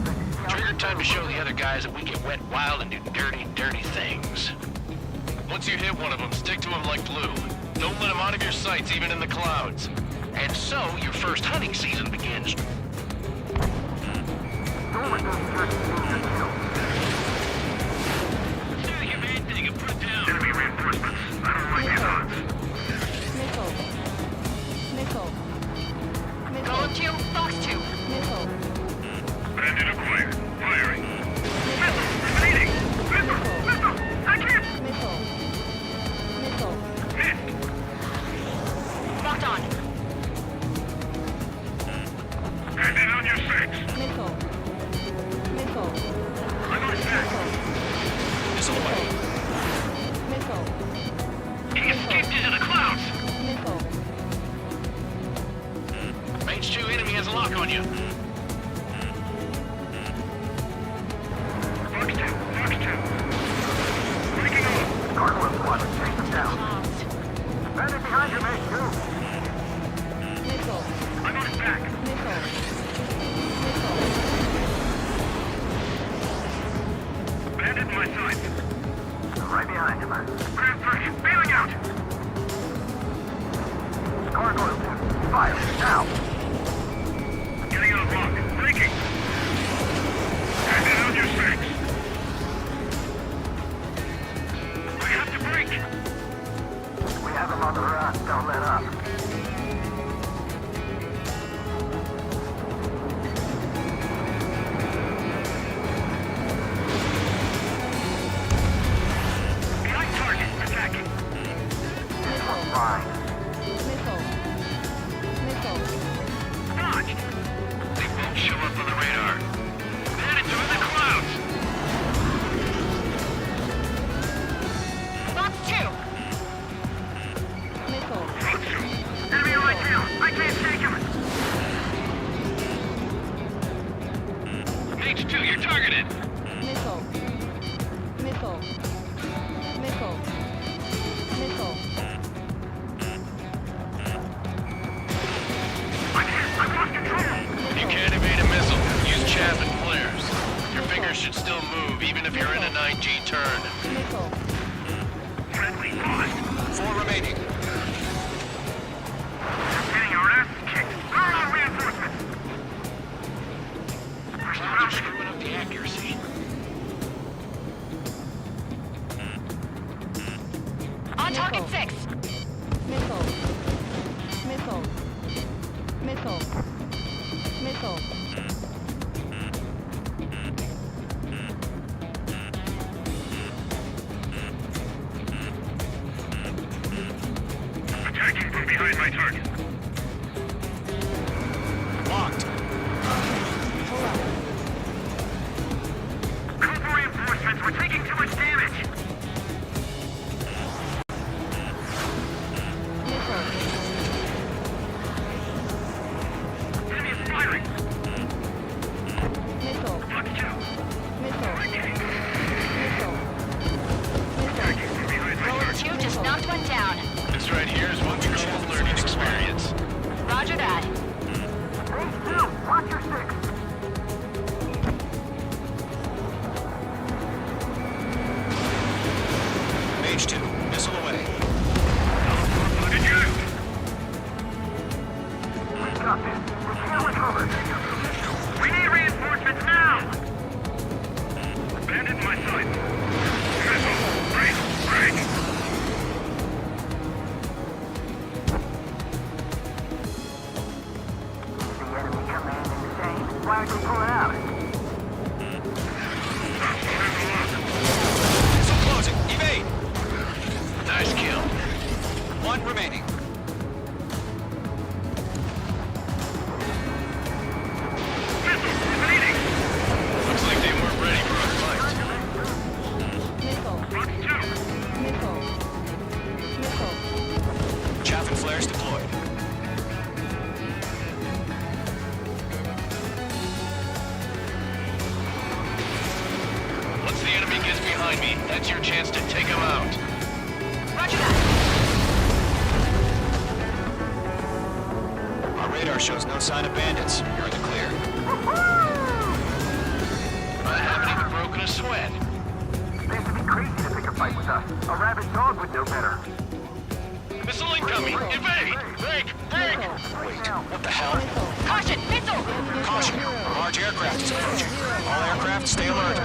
S9: Trigger, time to show the other guys that we get wet wild and do dirty, dirty things. Once you hit one of them, stick to him like glue. Don't let him out of your sights, even in the clouds. And so, your first hunting season begins.
S6: Do
S8: your main thing and put down. Enemy reinforcements. I don't like these odds.
S3: Nickel.
S11: Gollum 2, Fox 2.
S3: Nickel.
S8: Bandit acquired. Firing. Missile! Grenading! Missile! I can't!
S3: Nickel.
S8: Hit!
S11: Locked on.
S8: Bandit on your 6.
S3: Nickel.
S8: I'm on attack.
S7: Missile away.
S8: He escaped into the clouds!
S9: Mage 2, enemy has a lock on you.
S8: Fox 2. Breaking off.
S6: Gargoyle squad, chase them down. Bandit behind you, mate, too.
S8: I'm on his back. Bandit in my sight.
S6: Right behind you, man.
S8: Grand 3, bailing out!
S6: Gargoyle 2, fire, now.
S8: Getting out of lock. Breaking. Bandit on your 6. I have to break.
S6: We have him on the run, don't let up.
S8: Behind target. Attacking.
S6: Fine.
S8: Dodged. They won't show up on the radar. Bandits are in the clouds.
S11: Fox 2.
S8: Fox 2. Enemy on my tail. I can't take him. Mage 2, you're targeted. I've lost control.
S9: You can't evade a missile. Use chaff and flares. Your fingers should still move, even if you're in a 9G turn.
S8: Friendly lost.
S7: 4 remaining.
S8: Getting our ass kicked. Throwing on reinforcements.
S9: Clouds are screwing up the accuracy.
S11: On target 6.
S8: Attacking from behind my my target.
S7: Locked.
S8: Call for reinforcements. We're taking too much damage. Enemy is firing. Fox 2.
S11: Two just knocked one down.
S9: This right here is one true learning experience.
S11: Roger that.
S6: Phase 2, watch your six.
S7: Mage 2, missile away.
S8: Did you?
S6: We got this. We can't recover.
S8: We need reinforcements now. Bandit in my sight. Missile. Break.
S6: The enemy command insane. Why aren't you pulling out?
S7: Missile closing. Evade.
S9: Nice kill.
S7: One remaining.
S9: Looks like they weren't ready for a fight.
S7: Chaff and flares deployed.
S9: Once the enemy gets behind me, that's your chance to take him out.
S11: Roger that.
S7: Our radar shows no sign of bandits. You're in the clear.
S9: I haven't even broken a sweat.
S6: Seems to be crazy to pick a fight with us. A rabid dog would know better.
S9: Missile incoming! Evade! Break! Break!
S7: Wait, what the hell?
S11: Caution! Missile!
S7: Caution! A large aircraft is approaching. All aircraft, stay alert.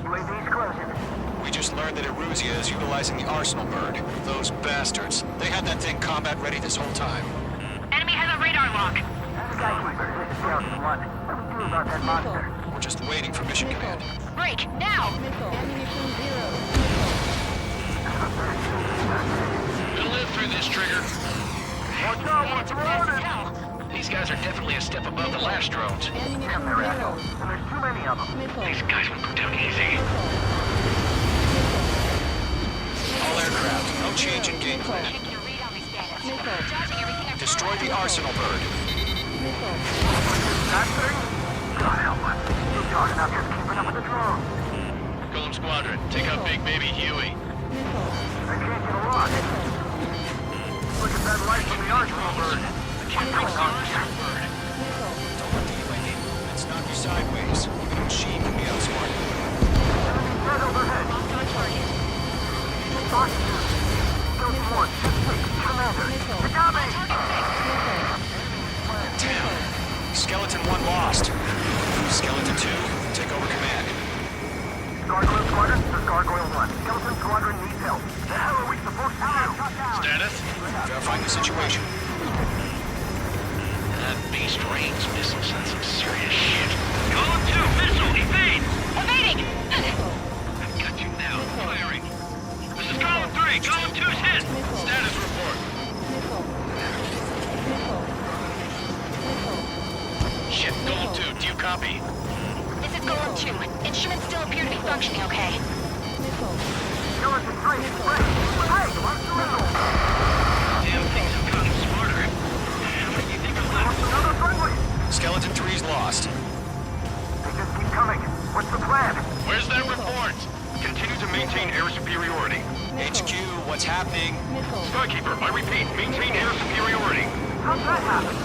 S6: UAV's closing.
S7: We just learned that Eruzia is utilizing the Arsenal bird. Those bastards. They had that thing combat ready this whole time.
S11: Enemy has a radar lock.
S6: Skykeeper, this is Scout 1. What do we do about that monster?
S7: We're just waiting for mission command.
S11: Break! Now!
S9: We'll live through this, Trigger.
S6: Watch out,
S11: Bandits
S6: what's
S11: are fast as
S6: running?
S11: hell.
S9: These guys are definitely a step above the last drones.
S6: Damn, they're assholes. And there's too many of them.
S9: These guys will go down easy.
S7: All aircraft, no change in game plan.
S11: Can't get a read on these bandits. Dodging everything I
S7: Destroy the Arsenal bird.
S6: That thing? God help us. You're talking about just keeping up with the drone.
S9: Golem Squadron, take out Big Baby Huey.
S6: They can't get a lock. Look at that light from the Arsenal bird.
S7: Don't let the UAV movements knock you sideways. Even a machine can be outsmarted.
S6: Enemy dead overhead.
S11: locked on target.
S6: Fox 2. Scout 1. Commander. They got me.
S7: Damn. Skeleton 1 lost. Skeleton 2, take over command.
S6: Gargoyle Squadron, this is Gargoyle 1. Skeleton Squadron needs help. The hell are we supposed to do?
S9: Status?
S7: Verifying the situation.
S9: That beast range missile sent some serious shit.
S8: Column 2, missile, evade!
S11: Evading!
S8: I've got you now, firing. This is column 3, column 2's hit!
S9: Status report. Shit, Golem 2, do you copy?
S11: This is Golem 2. Instruments still appear to be functioning okay.
S6: Skeleton 3, wait! Hey, what's the missile?
S8: Damn things have gotten smarter. How many do you think are left?
S6: Another friendly!
S7: Skeleton 3's lost.
S6: They just keep coming. What's the plan?
S9: Where's that report?
S8: Continue to maintain air superiority.
S7: HQ, what's happening?
S8: Skykeeper, I repeat, maintain air superiority.
S6: How'd that happen?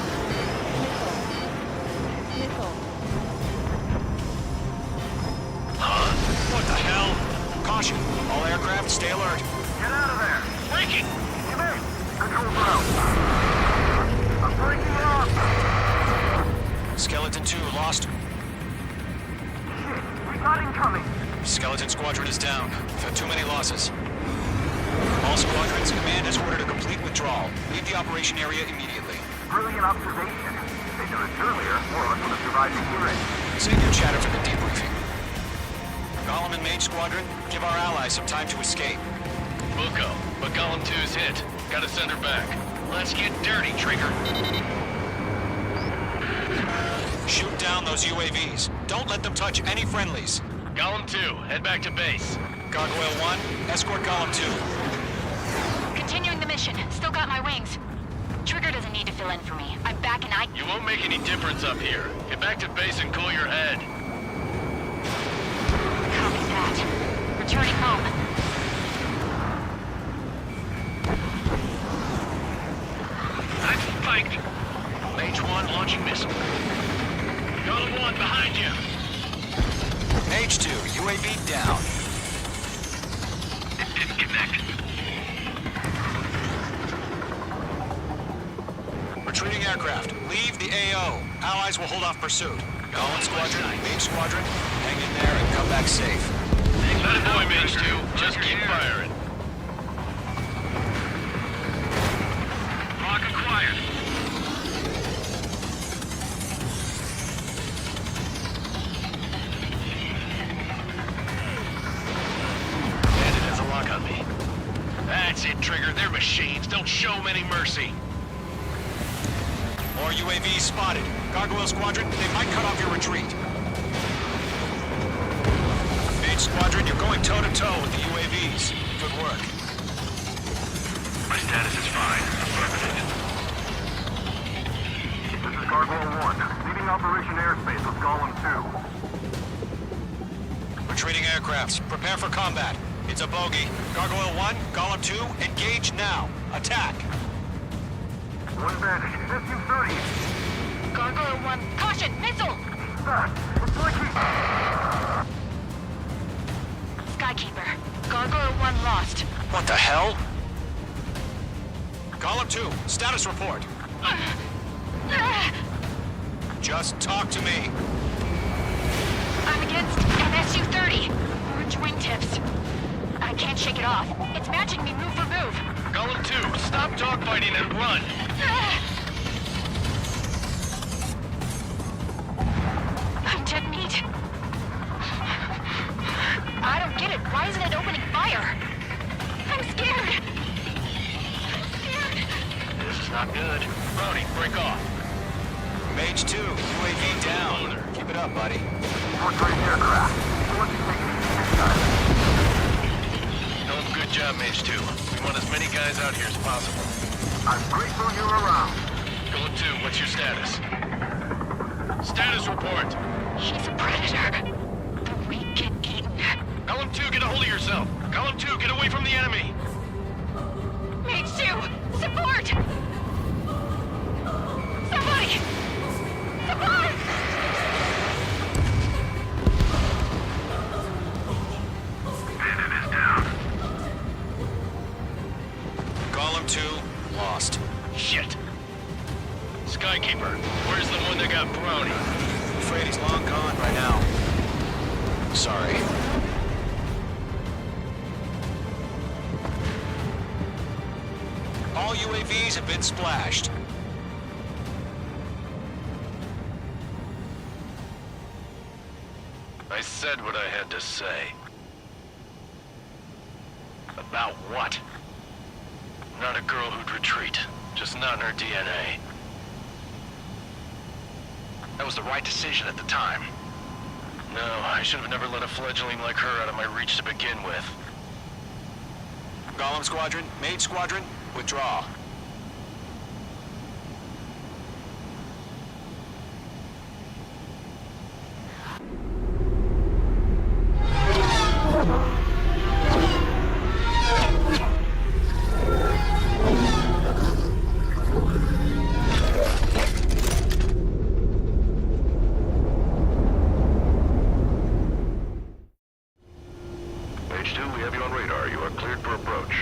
S7: What the hell? Caution, all aircraft stay alert.
S6: Get out of there!
S8: Breaking!
S6: Come in! Control ground. I'm breaking it off!
S7: Skeleton 2 lost.
S6: We got incoming.
S7: Skeleton Squadron is down. We've had too many losses. All squadrons, command has ordered a complete withdrawal. Leave the operation area immediately.
S6: Brilliant observation. They did this earlier, more of us would have survived to hear it.
S7: Save your chatter for the debriefing. Golem and Mage Squadron, give our allies some time to escape.
S9: We'll go, but Golem 2's hit. Gotta send her back. Let's get dirty, Trigger.
S7: Shoot down those UAVs. Don't let them touch any friendlies.
S9: Golem 2, head back to base.
S7: Gargoyle 1, escort Golem 2.
S11: Continuing the mission. Still got my wings. Trigger doesn't need to fill in for me. I'm back and I...
S9: You won't make any difference up here. Get back to base and cool your head.
S11: Copy that. Returning home.
S9: I'm spiked. Mage 1 launching missile. Golem 1 behind you.
S7: Mage 2, UAV down.
S9: Disconnect.
S7: Retreating aircraft, leave the AO. Allies will hold off pursuit. Golem Squadron, Mage Squadron, hang in there and come back safe.
S9: Let it boy, Mage 2. Just keep firing.
S8: Lock acquired.
S9: Bandit has a lock on me. That's it, Trigger. They're machines. Don't show them any mercy.
S7: More UAVs spotted. Gargoyle Squadron, they might cut off your retreat. Mage Squadron, you're going toe-to-toe with the UAVs. Good work.
S8: My status is fine. Affirmative.
S6: This is Gargoyle 1, leading Operation Airspace with Golem 2.
S7: Retreating aircrafts, prepare for combat. It's a bogey. Gargoyle 1, Golem 2, engage now. Attack.
S6: One bandit, SU-30.
S11: Gargoyle 1. Caution! Missile!
S6: It's leaking.
S11: Skykeeper. Gargoyle 1 lost.
S7: What the hell? Golem 2, status report. Just talk to me.
S11: I'm against an SU-30. Orange wingtips. I can't shake it off. It's matching me move for move.
S9: Golem 2, stop dogfighting and run.
S11: I'm dead meat. I don't get it. Why isn't it opening fire? I'm scared.
S9: This is not good. Brody, break off.
S7: Mage 2, UAV down. Keep it up, buddy.
S6: Portrait aircraft. What's it taking this time?
S9: Tell them good job, Mage 2. We want as many guys out here as possible.
S6: I'm grateful you're around.
S9: Golem 2, what's your status? Status report.
S11: He's a predator. The weak get eaten.
S9: Golem 2, get a hold of yourself. Golem 2, get away from the enemy.
S11: Mage 2, support! Somebody! Support!
S8: Bandit is down.
S7: Golem 2, lost.
S9: Shit. Skykeeper, where's the one that got Brownie?
S7: I'm afraid he's long gone by now. Sorry. All UAVs have been splashed.
S9: I said what I had to say. About what? Not a girl who'd retreat. Just not in her DNA. That was the right decision at the time. No, I should have never let a fledgling like her out of my reach to begin with.
S7: Golem Squadron, Mage Squadron, withdraw.
S10: Mage 2, we have you on radar. You are cleared for approach.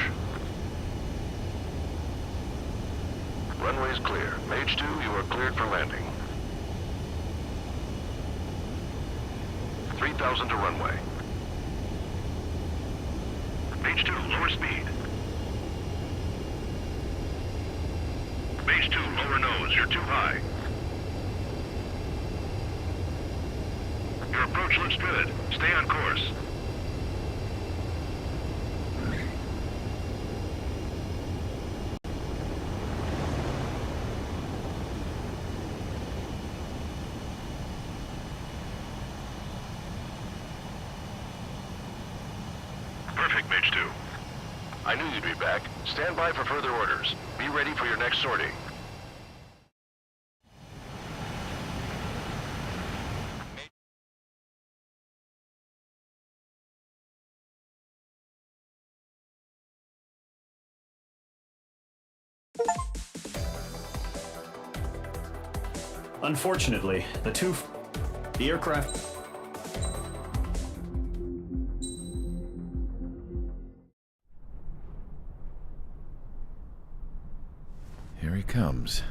S10: Runway's clear. Mage 2, you are cleared for landing. 3000 to runway. H2, lower speed. H2, lower nose, you're too high. Your approach looks good. Stay on course. Perfect, Mage 2. I knew you'd be back. Stand by for further orders. Be ready for your next sortie.
S4: Unfortunately, the aircraft...
S14: Here he comes.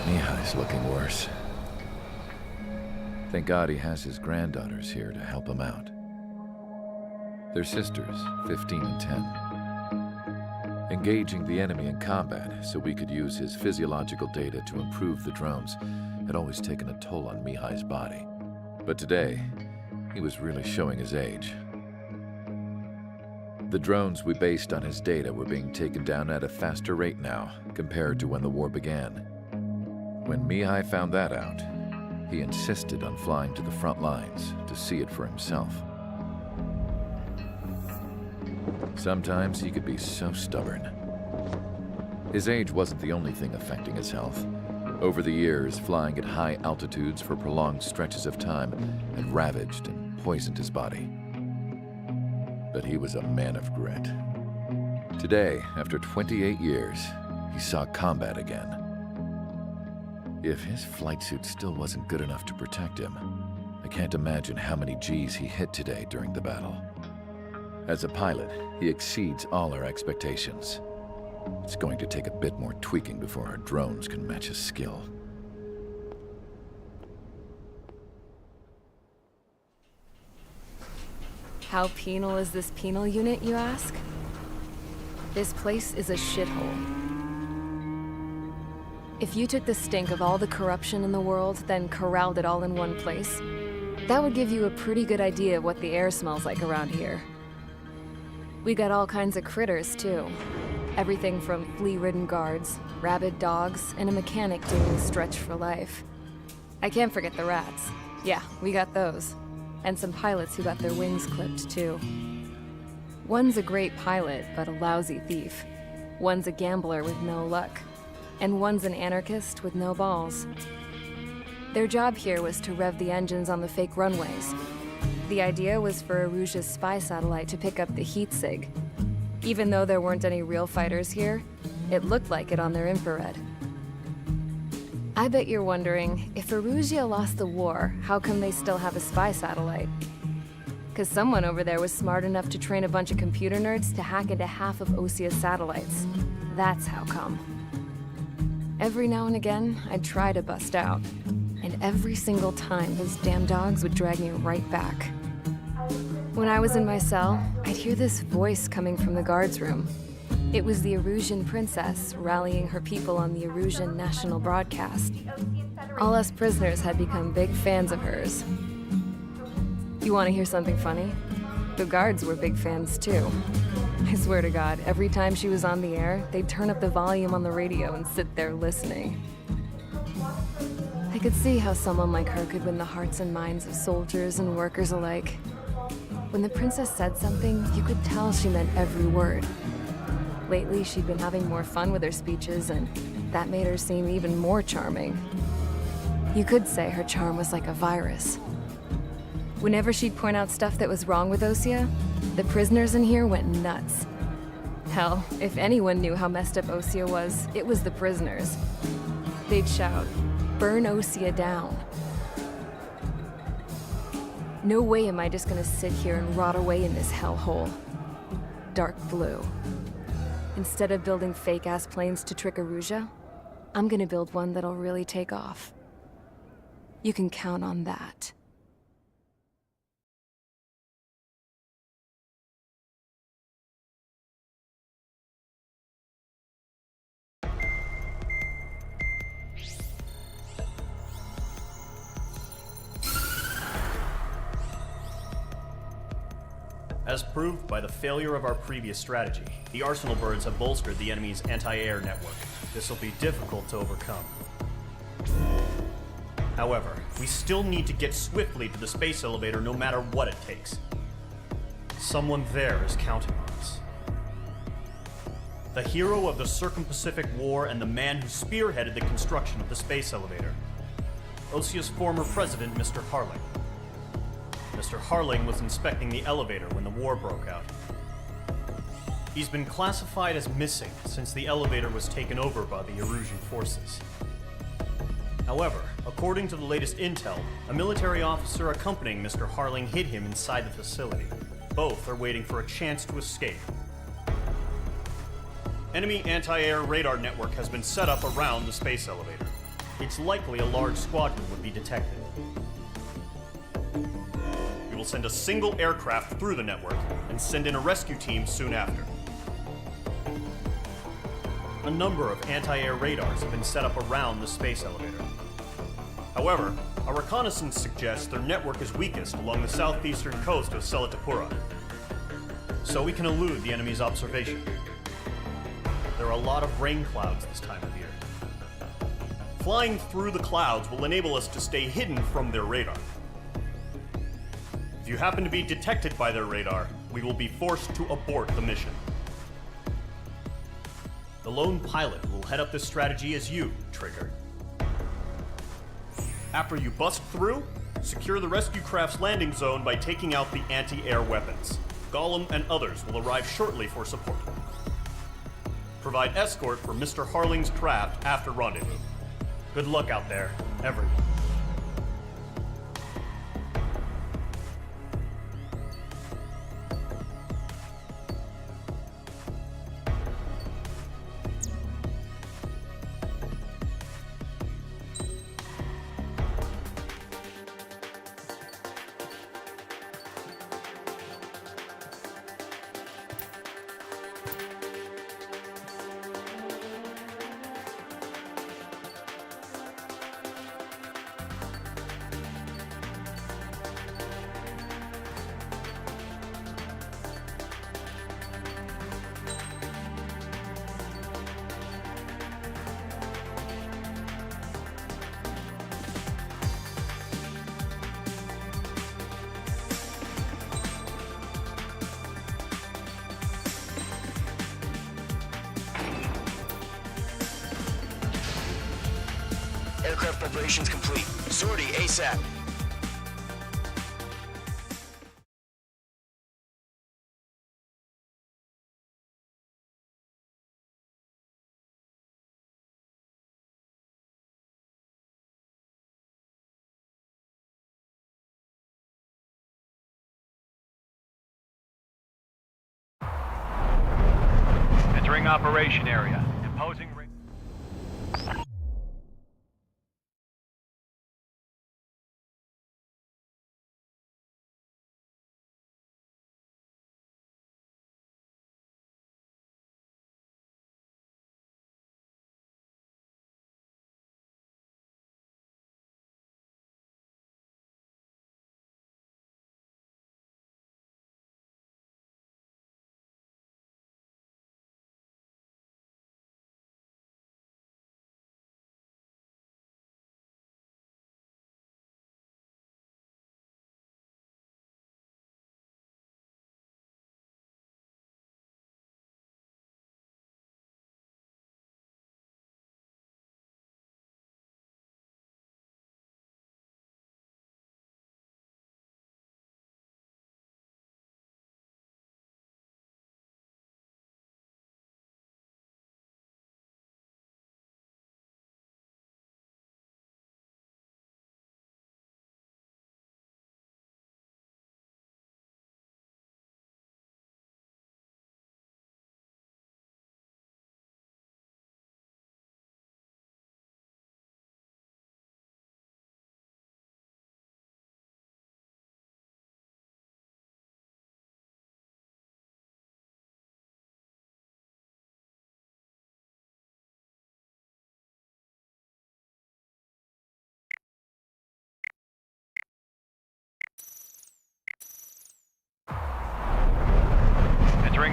S14: Mihai's looking worse. Thank God he has his granddaughters here to help him out. They're sisters, 15 and 10. Engaging the enemy in combat so we could use his physiological data to improve the drones had always taken a toll on Mihai's body. But today, he was really showing his age. The drones we based on his data were being taken down at a faster rate now compared to when the war began. When Mihai found that out, he insisted on flying to the front lines to see it for himself. Sometimes he could be so stubborn. His age wasn't the only thing affecting his health. Over the years, flying at high altitudes for prolonged stretches of time had ravaged and poisoned his body. But he was a man of grit. Today, after 28 years, he saw combat again. If his flight suit still wasn't good enough to protect him, I can't imagine how many G's he hit today during the battle. As a pilot, he exceeds all our expectations. It's going to take a bit more tweaking before our drones can match his skill.
S1: How penal is this penal unit, you ask? This place is a shithole. If you took the stink of all the corruption in the world, then corralled it all in one place, that would give you a pretty good idea of what the air smells like around here. We got all kinds of critters, too. Everything from flea-ridden guards, rabid dogs, and a mechanic doing stretch for life. I can't forget the rats. Yeah, we got those. And some pilots who got their wings clipped, too. One's a great pilot, but a lousy thief. One's a gambler with no luck. And one's an anarchist with no balls. Their job here was to rev the engines on the fake runways. The idea was for Aruja's spy satellite to pick up the heat sig. Even though there weren't any real fighters here, it looked like it on their infrared. I bet you're wondering, if Aruja lost the war, how come they still have a spy satellite? 'Cause someone over there was smart enough to train a bunch of computer nerds to hack into half of Osia's satellites. That's how come. Every now and again, I'd try to bust out. And every single time, those damn dogs would drag me right back. When I was in my cell, I'd hear this voice coming from the guards room. It was the Arusian princess rallying her people on the Arusian national broadcast. All us prisoners had become big fans of hers. You want to hear something funny? The guards were big fans too. I swear to God, every time she was on the air, they'd turn up the volume on the radio and sit there listening. I could see how someone like her could win the hearts and minds of soldiers and workers alike. When the princess said something, you could tell she meant every word. Lately, she'd been having more fun with her speeches, and that made her seem even more charming. You could say her charm was like a virus. Whenever she'd point out stuff that was wrong with Osia, the prisoners in here went nuts. Hell, if anyone knew how messed up Osia was, it was the prisoners. They'd shout, "Burn Osia down." No way am I just gonna sit here and rot away in this hellhole. Dark blue. Instead of building fake-ass planes to trick Aruja, I'm gonna build one that'll really take off. You can count on that.
S4: As proved by the failure of our previous strategy, the Arsenal birds have bolstered the enemy's anti-air network. This will be difficult to overcome. However, we still need to get swiftly to the space elevator no matter what it takes. Someone there is counting on us. The hero of the Circum-Pacific War and the man who spearheaded the construction of the space elevator. Osia's former president, Mr. Harling. Mr. Harling was inspecting the elevator when the war broke out. He's been classified as missing since the elevator was taken over by the Erusian forces. However, according to the latest intel, a military officer accompanying Mr. Harling hid him inside the facility. Both are waiting for a chance to escape. Enemy anti-air radar network has been set up around the space elevator. It's likely a large squadron would be detected. We will send a single aircraft through the network and send in a rescue team soon after. A number of anti-air radars have been set up around the space elevator. However, our reconnaissance suggests their network is weakest along the southeastern coast of Selatapura, so we can elude the enemy's observation. There are a lot of rain clouds this time of year. Flying through the clouds will enable us to stay hidden from their radar. If you happen to be detected by their radar, we will be forced to abort the mission. The lone pilot who will head up this strategy is you, Trigger. After you bust through, secure the rescue craft's landing zone by taking out the anti-air weapons. Gollum and others will arrive shortly for support. Provide escort for Mr. Harling's craft after rendezvous. Good luck out there, everyone.
S7: Aircraft preparations complete. Sortie ASAP.
S6: Entering operation area. Imposing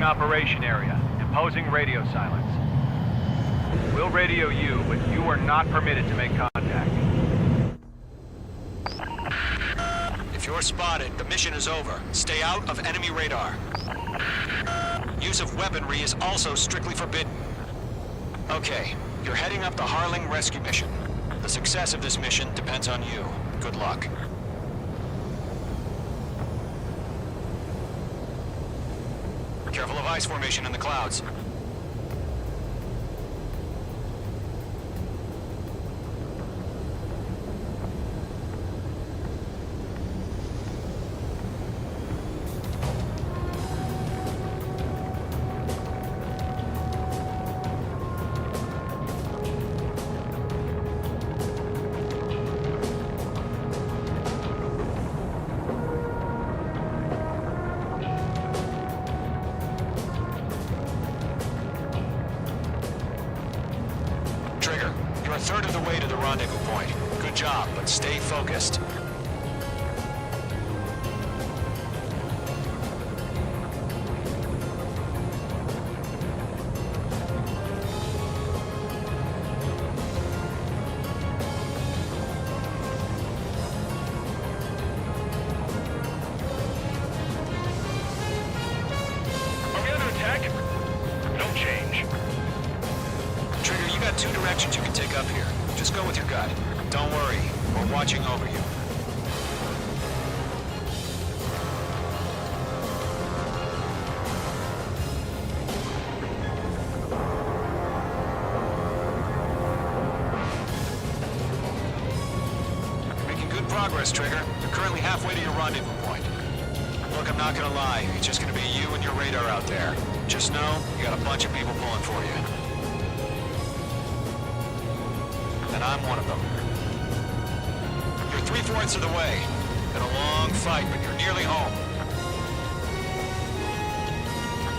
S6: Entering operation area. Imposing radio silence. We'll radio you, but you are not permitted to make contact.
S7: If you're spotted, the mission is over. Stay out of enemy radar. Use of weaponry is also strictly forbidden. Okay, you're heading up the Harling rescue mission. The success of this mission depends on you. Good luck. Careful of ice formation in the clouds. You're a third of the way to the rendezvous point. Good job, but stay focused.
S8: Are we under attack? Don't change.
S7: Trigger, you got two directions you can take up here. Just go with your gut. Don't worry, we're watching over you. Making good progress, Trigger. You're currently halfway to your rendezvous point. Look, I'm not gonna lie. It's just gonna be you and your radar out there. Just know, you got a bunch of people pulling for you. And I'm one of them. You're 3/4 of the way. Been a long fight, but you're nearly home.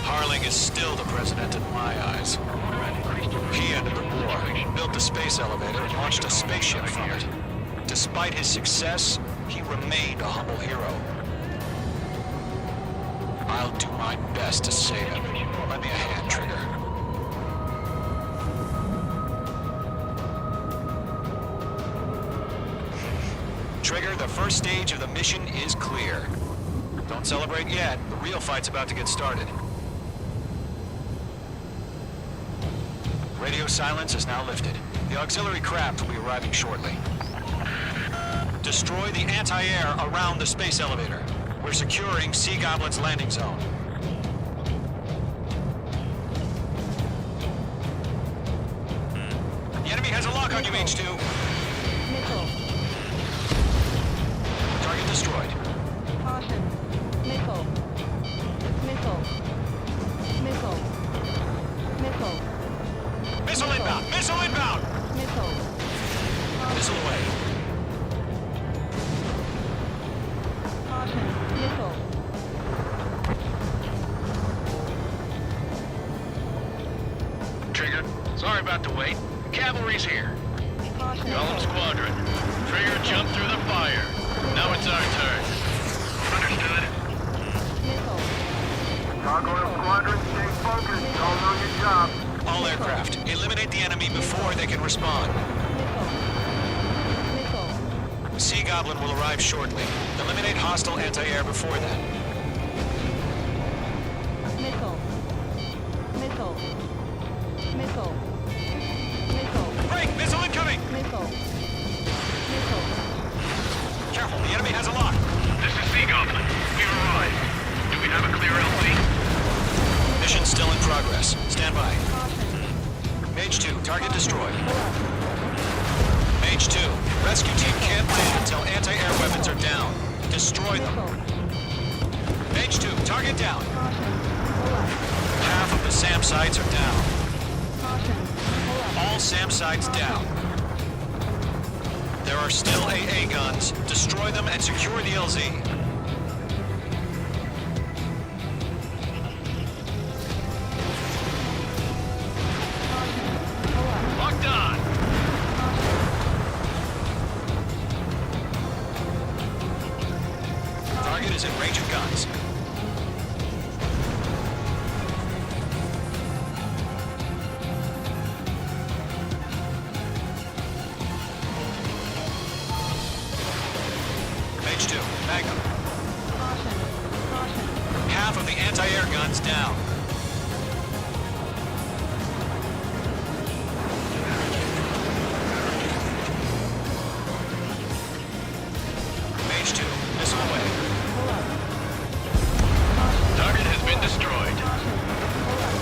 S7: Harling is still the president in my eyes. He ended the war, built the space elevator, and launched a spaceship from it. Despite his success, he remained a humble hero. I'll do my best to save him. Lend me a hand, Trigger. Trigger, the first stage of the mission is clear. Don't celebrate yet. The real fight's about to get started. Radio silence is now lifted. The auxiliary craft will be arriving shortly. Destroy the anti-air around the space elevator. We're securing Sea Goblin's landing zone. The enemy has a lock on you, H2.
S15: Missile.
S7: Target destroyed.
S15: Caution. Missile. Missile. Missile. Missile.
S7: Missile inbound! Missile inbound!
S15: Missile.
S7: Missile away.
S15: Caution. Missile.
S9: Trigger, sorry about the wait. Cavalry's here.
S15: Caution.
S9: Golem Squadron. Trigger jumped through the fire. Now it's our turn.
S8: Understood.
S15: Missile.
S6: Gargoyle Squadron, stay focused. Y'all know your job.
S7: All aircraft, eliminate the enemy before they can respond.
S15: Missile.
S7: Sea Goblin will arrive shortly. Eliminate hostile anti-air before then.
S15: Missile. Missile. Missile. Missile.
S7: Break! Missile incoming!
S15: Missile. Missile.
S7: Careful, the enemy has a lock.
S8: This is Sea Goblin. We arrived. Do we have a clear LZ?
S7: Mission still in progress. Stand by.
S15: Caution.
S7: Mage 2, target destroyed. Mage 2, rescue team can't land until anti-air weapons are down. Destroy them.
S15: Missile.
S7: Mage 2, target down.
S15: Caution. Pull up.
S7: Half of the SAM sites are down.
S15: Caution. Pull up.
S7: All SAM sites down. There are still AA guns. Destroy them and secure the LZ.
S9: Locked on.
S7: Target is in range of guns. Mage 2, Magnum.
S15: Caution. Caution.
S7: Half of the anti-air guns down. Mage 2, missile away.
S15: Pull up.
S9: Target has been destroyed.
S15: Caution. Pull up.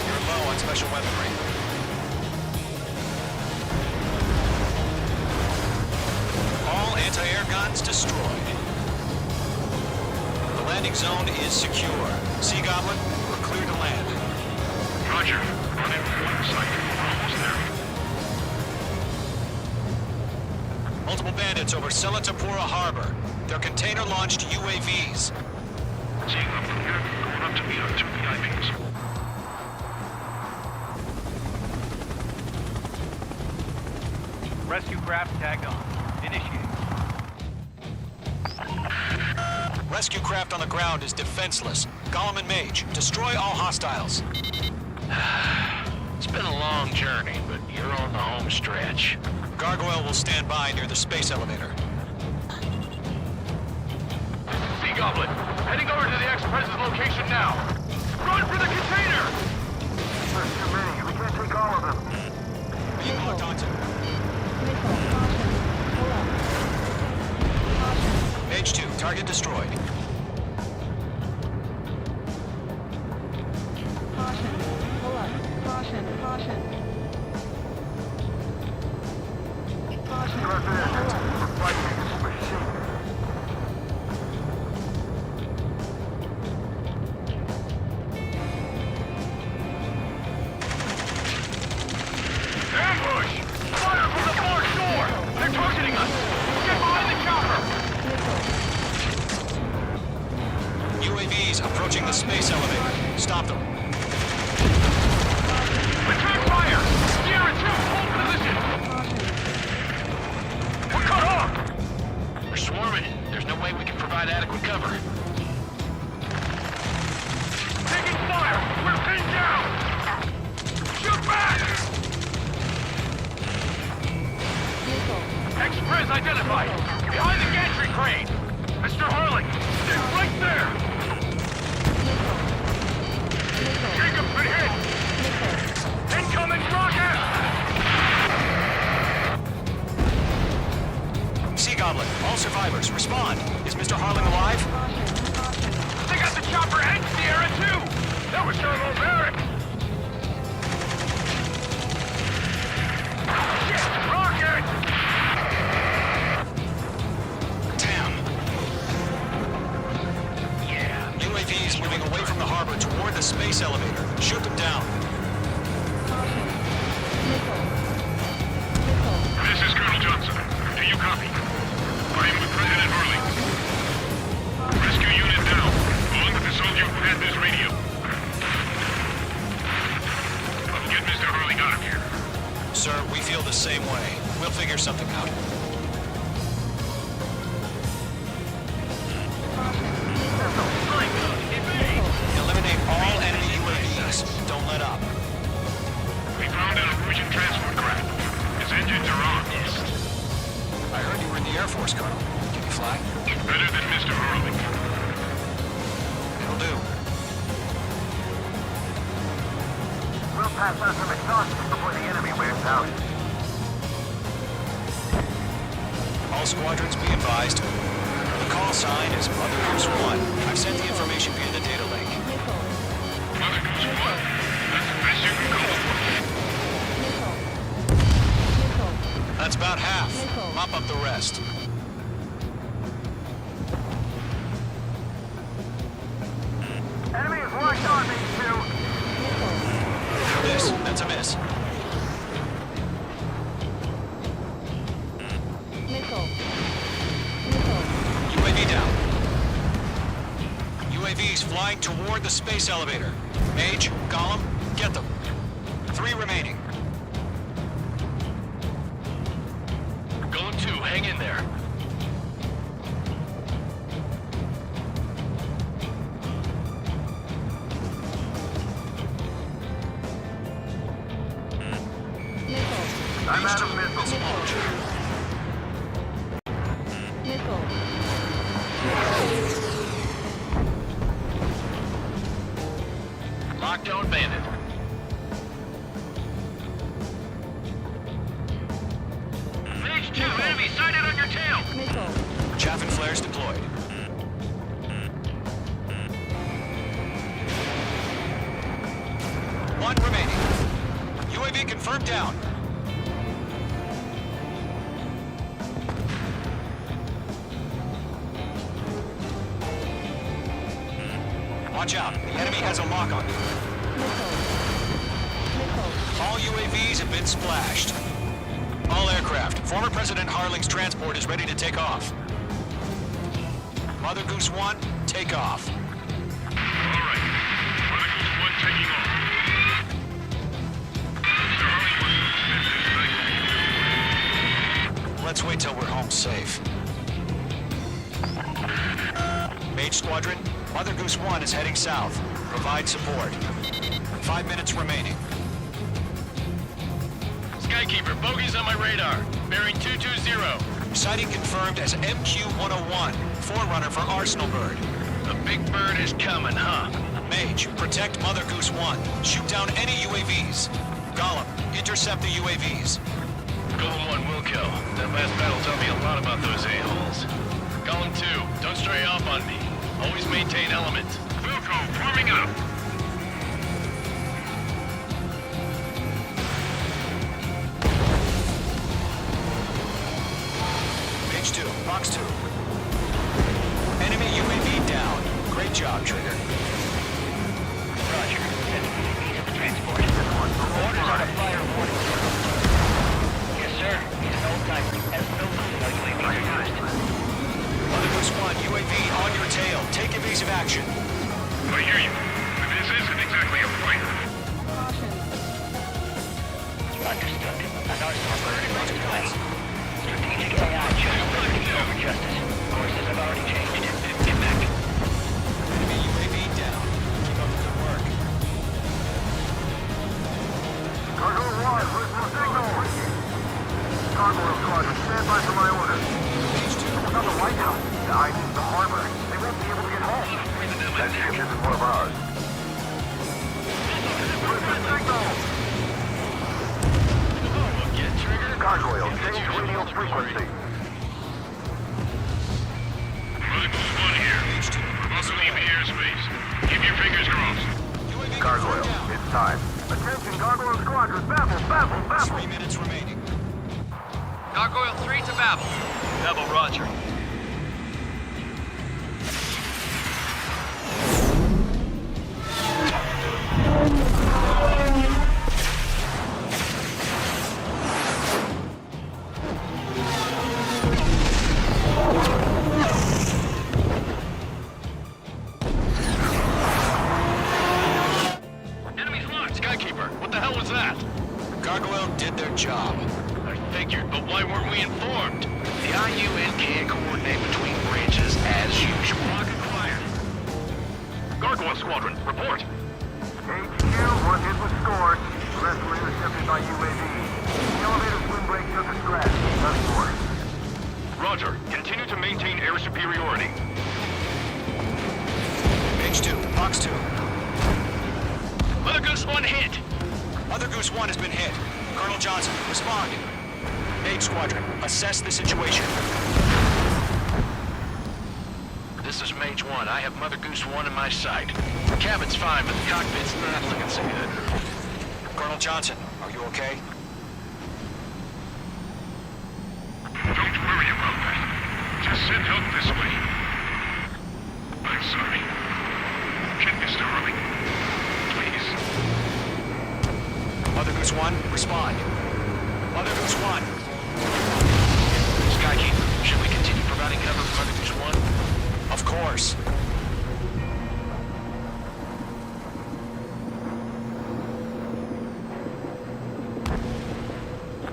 S7: You're low on special weaponry. All anti-air guns destroyed. The landing zone is secure. Sea Goblin, we're clear to land.
S8: Roger. Running point sight. Almost there.
S7: Multiple bandits over Selatapura Harbor. They're container-launched UAVs.
S8: Seeing them from here, going up to meet our 2 VIPs.
S6: Rescue craft tagged on. Initiate.
S7: Rescue craft on the ground is defenseless. Gollum and Mage, destroy all hostiles.
S9: It's been a long journey, but you're on the home stretch.
S7: Gargoyle will stand by near the space elevator.
S8: Sea Goblin, heading over to the Express's location now. Run for the container! There's too many. We can't take all of them.
S7: Being locked onto.
S15: Missile. Caution. Pull up. Caution.
S7: Mage 2, target destroyed.
S15: Caution. Pull up. Caution. Caution. Caution. Pull up.
S8: Ambush! Fire from the far shore! They're targeting us! Get behind the chopper!
S7: UAVs approaching the space elevator. Stop them.
S8: Attack fire! Sierra 2, hold position! We're cut off!
S9: We're swarming. There's no way we can provide adequate cover.
S8: Taking fire! We're pinned down! Shoot back! Express identified! Behind the gantry crane! Mr. Harling! It's right there! Jacob's been hit! Incoming rocket!
S7: Sea Goblin, all survivors, respond. Is Mr. Harling alive?
S8: They got the chopper and Sierra too! That was Sherlock Barracks! Shit! Rocket!
S7: Damn. Yeah. UAVs moving away from the harbor toward the space elevator. Shoot them down.
S8: This is Colonel Johnson. Do you copy? I am with President Harling. Rescue unit down, along with the soldier who had this radio. I'll get Mr. Harling out of here.
S7: Sir, we feel the same way. We'll figure something out. Eliminate all enemy UAVs. Don't let up.
S8: We found an Norwegian transport craft. Its engines are on.
S7: I heard you were in the Air Force, Colonel. Can you fly?
S8: Better than Mr. Harling.
S7: It'll do.
S8: We'll pass on some exhaustion before the enemy wears out.
S7: All squadrons be advised. The call sign is Mother Goose 1. I've sent the information via the data link.
S8: Mother Goose 1? That's the best you can go.
S7: That's about half. Mop up the rest.
S8: Enemy is locked on, these two.
S7: Miss. That's a miss. UAV down. UAVs flying toward the space elevator. Mage, Gollum, get them. 3 remaining.
S9: Golem 2, hang in there.
S8: I'm out of missiles.
S15: Missile.
S9: Lockdown bandit.
S8: Page 2, enemy sighted on your tail.
S15: Missile.
S7: Chaff and flares deployed. One remaining. UAV confirmed down. Watch out. The enemy has a lock on you. All UAVs have been splashed. All aircraft. Former President Harling's transport is ready to take off. Mother Goose 1, take off.
S8: All right. Mother Goose 1 taking off. Mr. Harling wants to
S7: Let's wait till we're home safe. Mage Squadron, Mother Goose 1 is heading south. Provide support. 5 minutes remaining.
S9: Skykeeper, bogey's on my radar. Bearing 220.
S7: Sighting confirmed as MQ-101, forerunner for Arsenal Bird.
S9: The big bird is coming, huh?
S7: Mage, protect Mother Goose 1. Shoot down any UAVs. Gollum, intercept the UAVs.
S9: Golem 1 will kill. That last battle taught me a lot about those a-holes. Golem 2, don't stray off on me. Always maintain element.
S8: Wilco, forming up.
S7: Mage 2, Box 2. Enemy UAV down. Great job, Trigger.
S13: Roger. That's UAVs at the transport. Orders on a fire warning. Yes, sir. He's an old-timer. Has no clue how UAVs are used.
S7: Mother Goose 1, UAV on your tail. Take evasive action.
S8: I hear you. But this isn't exactly a fight.
S13: Understood. An Arsenal Bird is on its way. Strategic AI just liberty over justice. Courses have already changed. Get back.
S7: Enemy UAV down. Keep up the good work.
S8: Cargo 1, where's the signal? Cargo Squadron, stand by for my orders.
S7: Mage 2.
S8: It's not the White House. The ID is the harbor. They won't be able to get home. That ship isn't one of ours. Where's the signal?
S9: Get trigger.
S8: Gargoyle, change radio frequency. Mother Goose 1 here. We're about to leave the airspace. Keep your fingers crossed.
S7: UAV
S8: Gargoyle,
S7: confirmed down.
S8: it's time. Attention, Gargoyle Squadron. Babel.
S7: 3 minutes remaining.
S5: Gargoyle 3 to Babel. Babel, roger.
S8: Enemy's launched.
S9: Skykeeper, what the hell was that?
S7: Gargoyle did their job.
S9: I figured, but why weren't we informed?
S13: The IUN can't coordinate between branches as usual.
S8: Rocket fire. Gargoyle Squadron, report. HQ, one hit was scored. The rest were intercepted by UAV. The elevator's windbreak took a scratch. Nothing more. Roger. Continue to maintain air superiority.
S7: Mage 2, Box 2.
S9: Mother Goose 1 hit.
S7: Mother Goose 1 has been hit. Colonel Johnson, respond. Mage Squadron, assess the situation.
S9: This is Mage 1. I have Mother Goose 1 in my sight. The cabin's fine, but the cockpit's not looking so good.
S7: Colonel Johnson, are you okay?
S8: Don't worry about that. Just send help this way. I'm sorry. Get Mr. Harling. Please.
S7: Mother Goose 1, respond. Mother Goose 1.
S9: Skykeeper, should we continue providing cover for Mother Goose 1?
S7: Of course.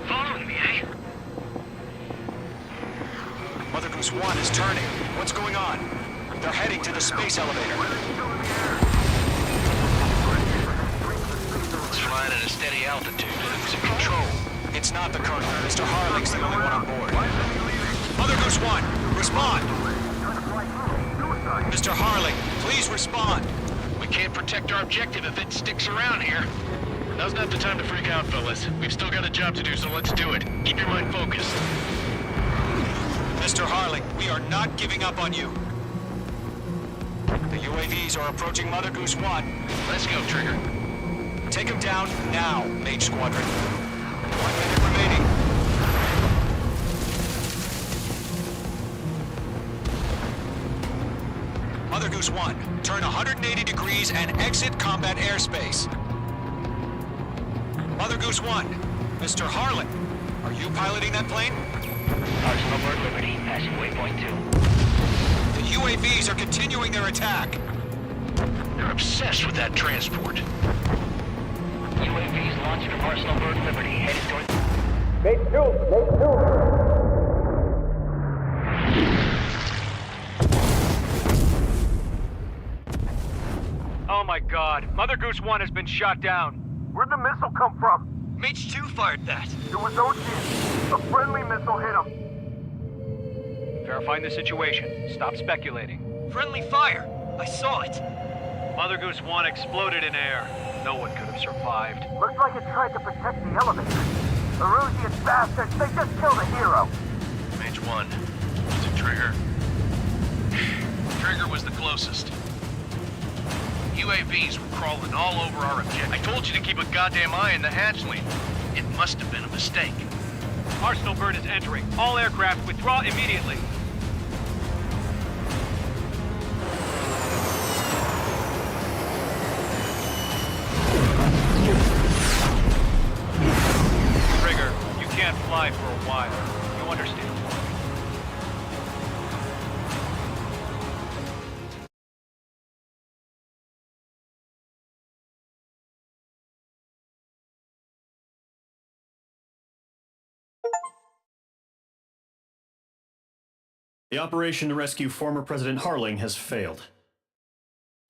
S8: Following me, eh?
S7: Mother Goose 1 is turning. What's going on? They're heading to the space elevator.
S9: It's flying at a steady altitude. Losing control.
S7: It's not the Colonel. Mr. Harling's the only one on board. Mother Goose 1, respond! Mr. Harling, please respond!
S9: We can't protect our objective if it sticks around here. Now's not the time to freak out, fellas. We've still got a job to do, so let's do it. Keep your mind focused.
S7: Mr. Harling, we are not giving up on you. The UAVs are approaching Mother Goose 1.
S9: Let's go, Trigger.
S7: Take him down now, Mage Squadron. 1 minute remaining. Mother Goose 1, turn 180 degrees and exit combat airspace. Mother Goose 1, Mr. Harlan, are you piloting that plane?
S13: Arsenal Bird Liberty, passing waypoint 2.
S7: The UAVs are continuing their attack.
S9: They're obsessed with that transport.
S13: UAVs launched from Arsenal Bird Liberty, headed toward...
S8: Base 2! Base 2!
S6: Oh my god, Mother Goose 1 has been shot down.
S8: Where'd the missile come from?
S7: Mage 2 fired that.
S8: It was Ocean. A friendly missile hit him.
S6: Verifying the situation. Stop speculating.
S7: Friendly fire. I saw it.
S6: Mother Goose 1 exploded in air. No one could have survived.
S8: Looks like it tried to protect the elevator. The Erusian bastards, they just killed a hero.
S9: Mage 1. Was it Trigger? Trigger was the closest. UAVs were crawling all over our objective. I told you to keep a goddamn eye on the hatchling. It must have been a mistake.
S6: Arsenal Bird is entering. All aircraft withdraw immediately. Trigger, you can't fly for a while. You understand?
S4: The operation to rescue former President Harling has failed.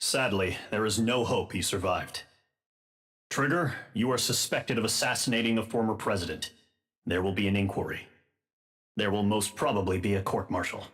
S4: Sadly, there is no hope he survived. Trigger, you are suspected of assassinating the former president. There will be an inquiry. There will most probably be a court-martial.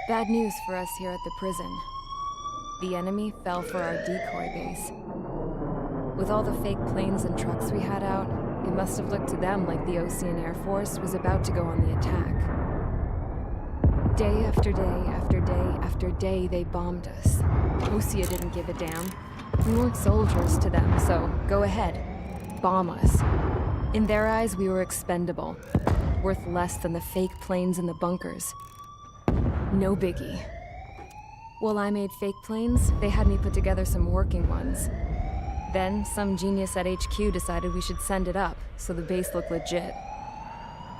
S1: Bad news for us here at the prison. The enemy fell for our decoy base. With all the fake planes and trucks we had out, it must have looked to them like the Ocean Air Force was about to go on the attack. Day after day after day after day, they bombed us. Osea didn't give a damn. We weren't soldiers to them, so go ahead. Bomb us. In their eyes, we were expendable. Worth less than the fake planes in the bunkers. No biggie. While I made fake planes, they had me put together some working ones. Then, some genius at HQ decided we should send it up, so the base looked legit.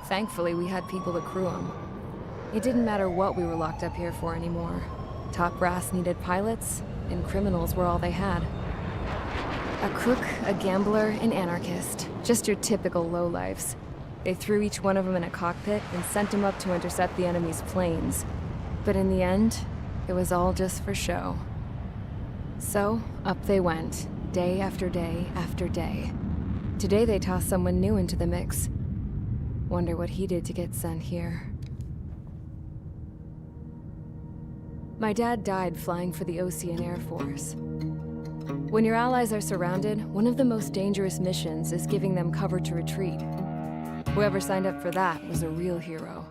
S1: Thankfully, we had people to crew them. It didn't matter what we were locked up here for anymore. Top brass needed pilots, and criminals were all they had. A crook, a gambler, an anarchist. Just your typical lowlifes. They threw each one of them in a cockpit and sent them up to intercept the enemy's planes. But in the end, it was all just for show. So, up they went, day after day after day. Today they tossed someone new into the mix. Wonder what he did to get sent here. My dad died flying for the Ocean Air Force. When your allies are surrounded, one of the most dangerous missions is giving them cover to retreat. Whoever signed up for that was a real hero.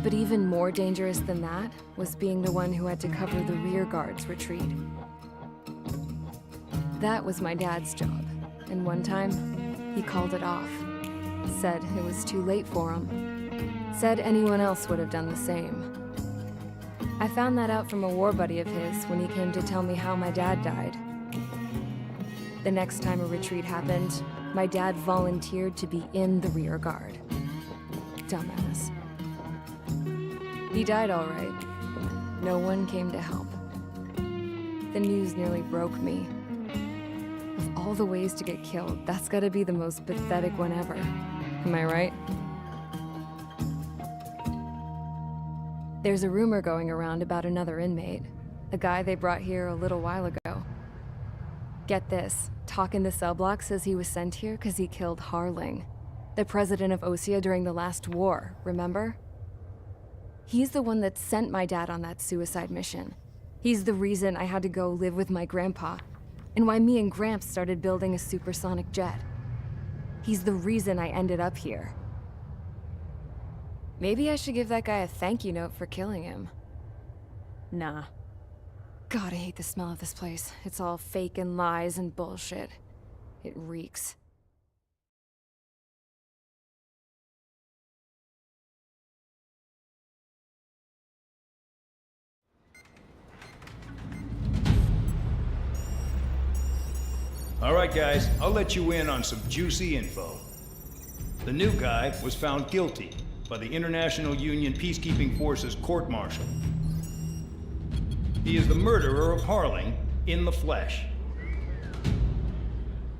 S1: But even more dangerous than that was being the one who had to cover the rear guard's retreat. That was my dad's job, and one time, he called it off. Said it was too late for him. Said anyone else would have done the same. I found that out from a war buddy of his when he came to tell me how my dad died. The next time a retreat happened, my dad volunteered to be in the rear guard. Dumbass. He died all right, no one came to help. The news nearly broke me. Of all the ways to get killed, that's gotta be the most pathetic one ever. Am I right? There's a rumor going around about another inmate, a guy they brought here a little while ago. Get this, talk in the cell block says he was sent here because he killed Harling, the president of Osea during the last war, remember? He's the one that sent my dad on that suicide mission. He's the reason I had to go live with my grandpa, and why me and Gramps started building a supersonic jet. He's the reason I ended up here. Maybe I should give that guy a thank you note for killing him.
S15: Nah.
S1: God, I hate the smell of this place. It's all fake and lies and bullshit. It reeks.
S16: All right, guys, I'll let you in on some juicy info. The new guy was found guilty by the International Union Peacekeeping Forces court-martial. He is the murderer of Harling in the flesh.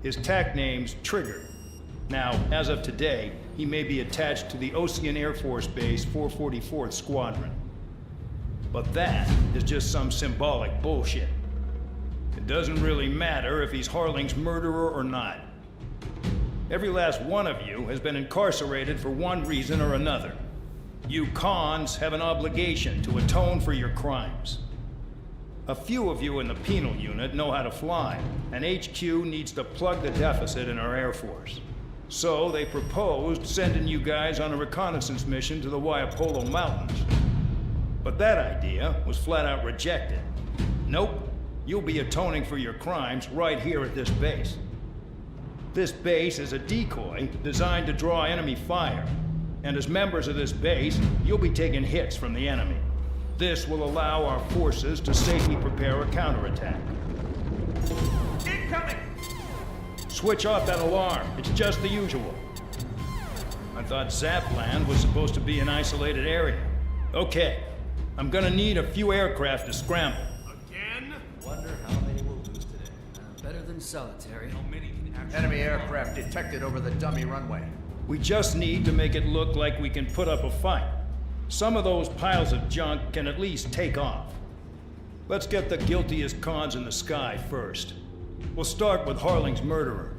S16: His tack name's Trigger. Now, as of today, he may be attached to the Ocean Air Force Base 444th Squadron. But that is just some symbolic bullshit. It doesn't really matter if he's Harling's murderer or not. Every last one of you has been incarcerated for one reason or another. You cons have an obligation to atone for your crimes. A few of you in the penal unit know how to fly, and HQ needs to plug the deficit in our Air Force. So they proposed sending you guys on a reconnaissance mission to the Waiapolo Mountains. But that idea was flat out rejected. Nope. You'll be atoning for your crimes right here at this base. This base is a decoy designed to draw enemy fire. And as members of this base, you'll be taking hits from the enemy. This will allow our forces to safely prepare a counterattack.
S8: Incoming!
S16: Switch off that alarm. It's just the usual. I thought Zapland was supposed to be an isolated area. Okay, I'm gonna need a few aircraft to scramble.
S17: Wonder how many will lose today. Better than solitary. How many can actually...
S18: Enemy aircraft detected over the dummy runway.
S16: We just need to make it look like we can put up a fight. Some of those piles of junk can at least take off. Let's get the guiltiest cons in the sky first. We'll start with Harling's murderer.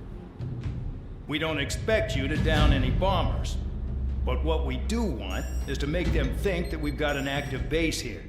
S16: We don't expect you to down any bombers. But what we do want is to make them think that we've got an active base here.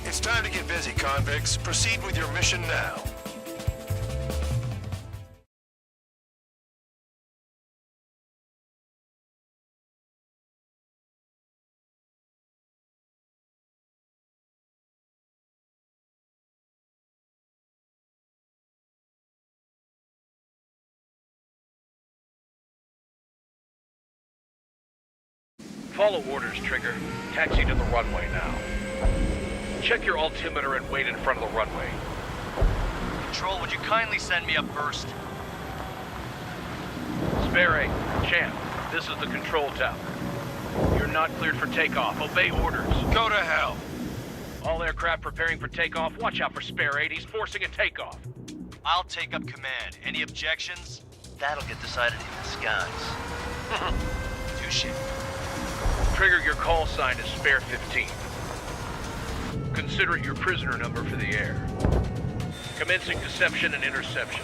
S10: It's time to get busy, convicts. Proceed with your mission now.
S9: Follow orders, Trigger. Taxi to the runway now. Check your altimeter and wait in front of the runway.
S4: Control, would you kindly send me up first?
S9: Spare 8, Champ, this is the control tower. You're not cleared for takeoff. Obey orders.
S10: Go to hell.
S9: All aircraft preparing for takeoff. Watch out for Spare 8. He's forcing a takeoff.
S4: I'll take up command. Any objections?
S9: that'll get decided in the skies.
S7: Touche.
S10: Trigger, your call sign is Spare 15. Consider it your prisoner number for the air. Commencing deception and interception.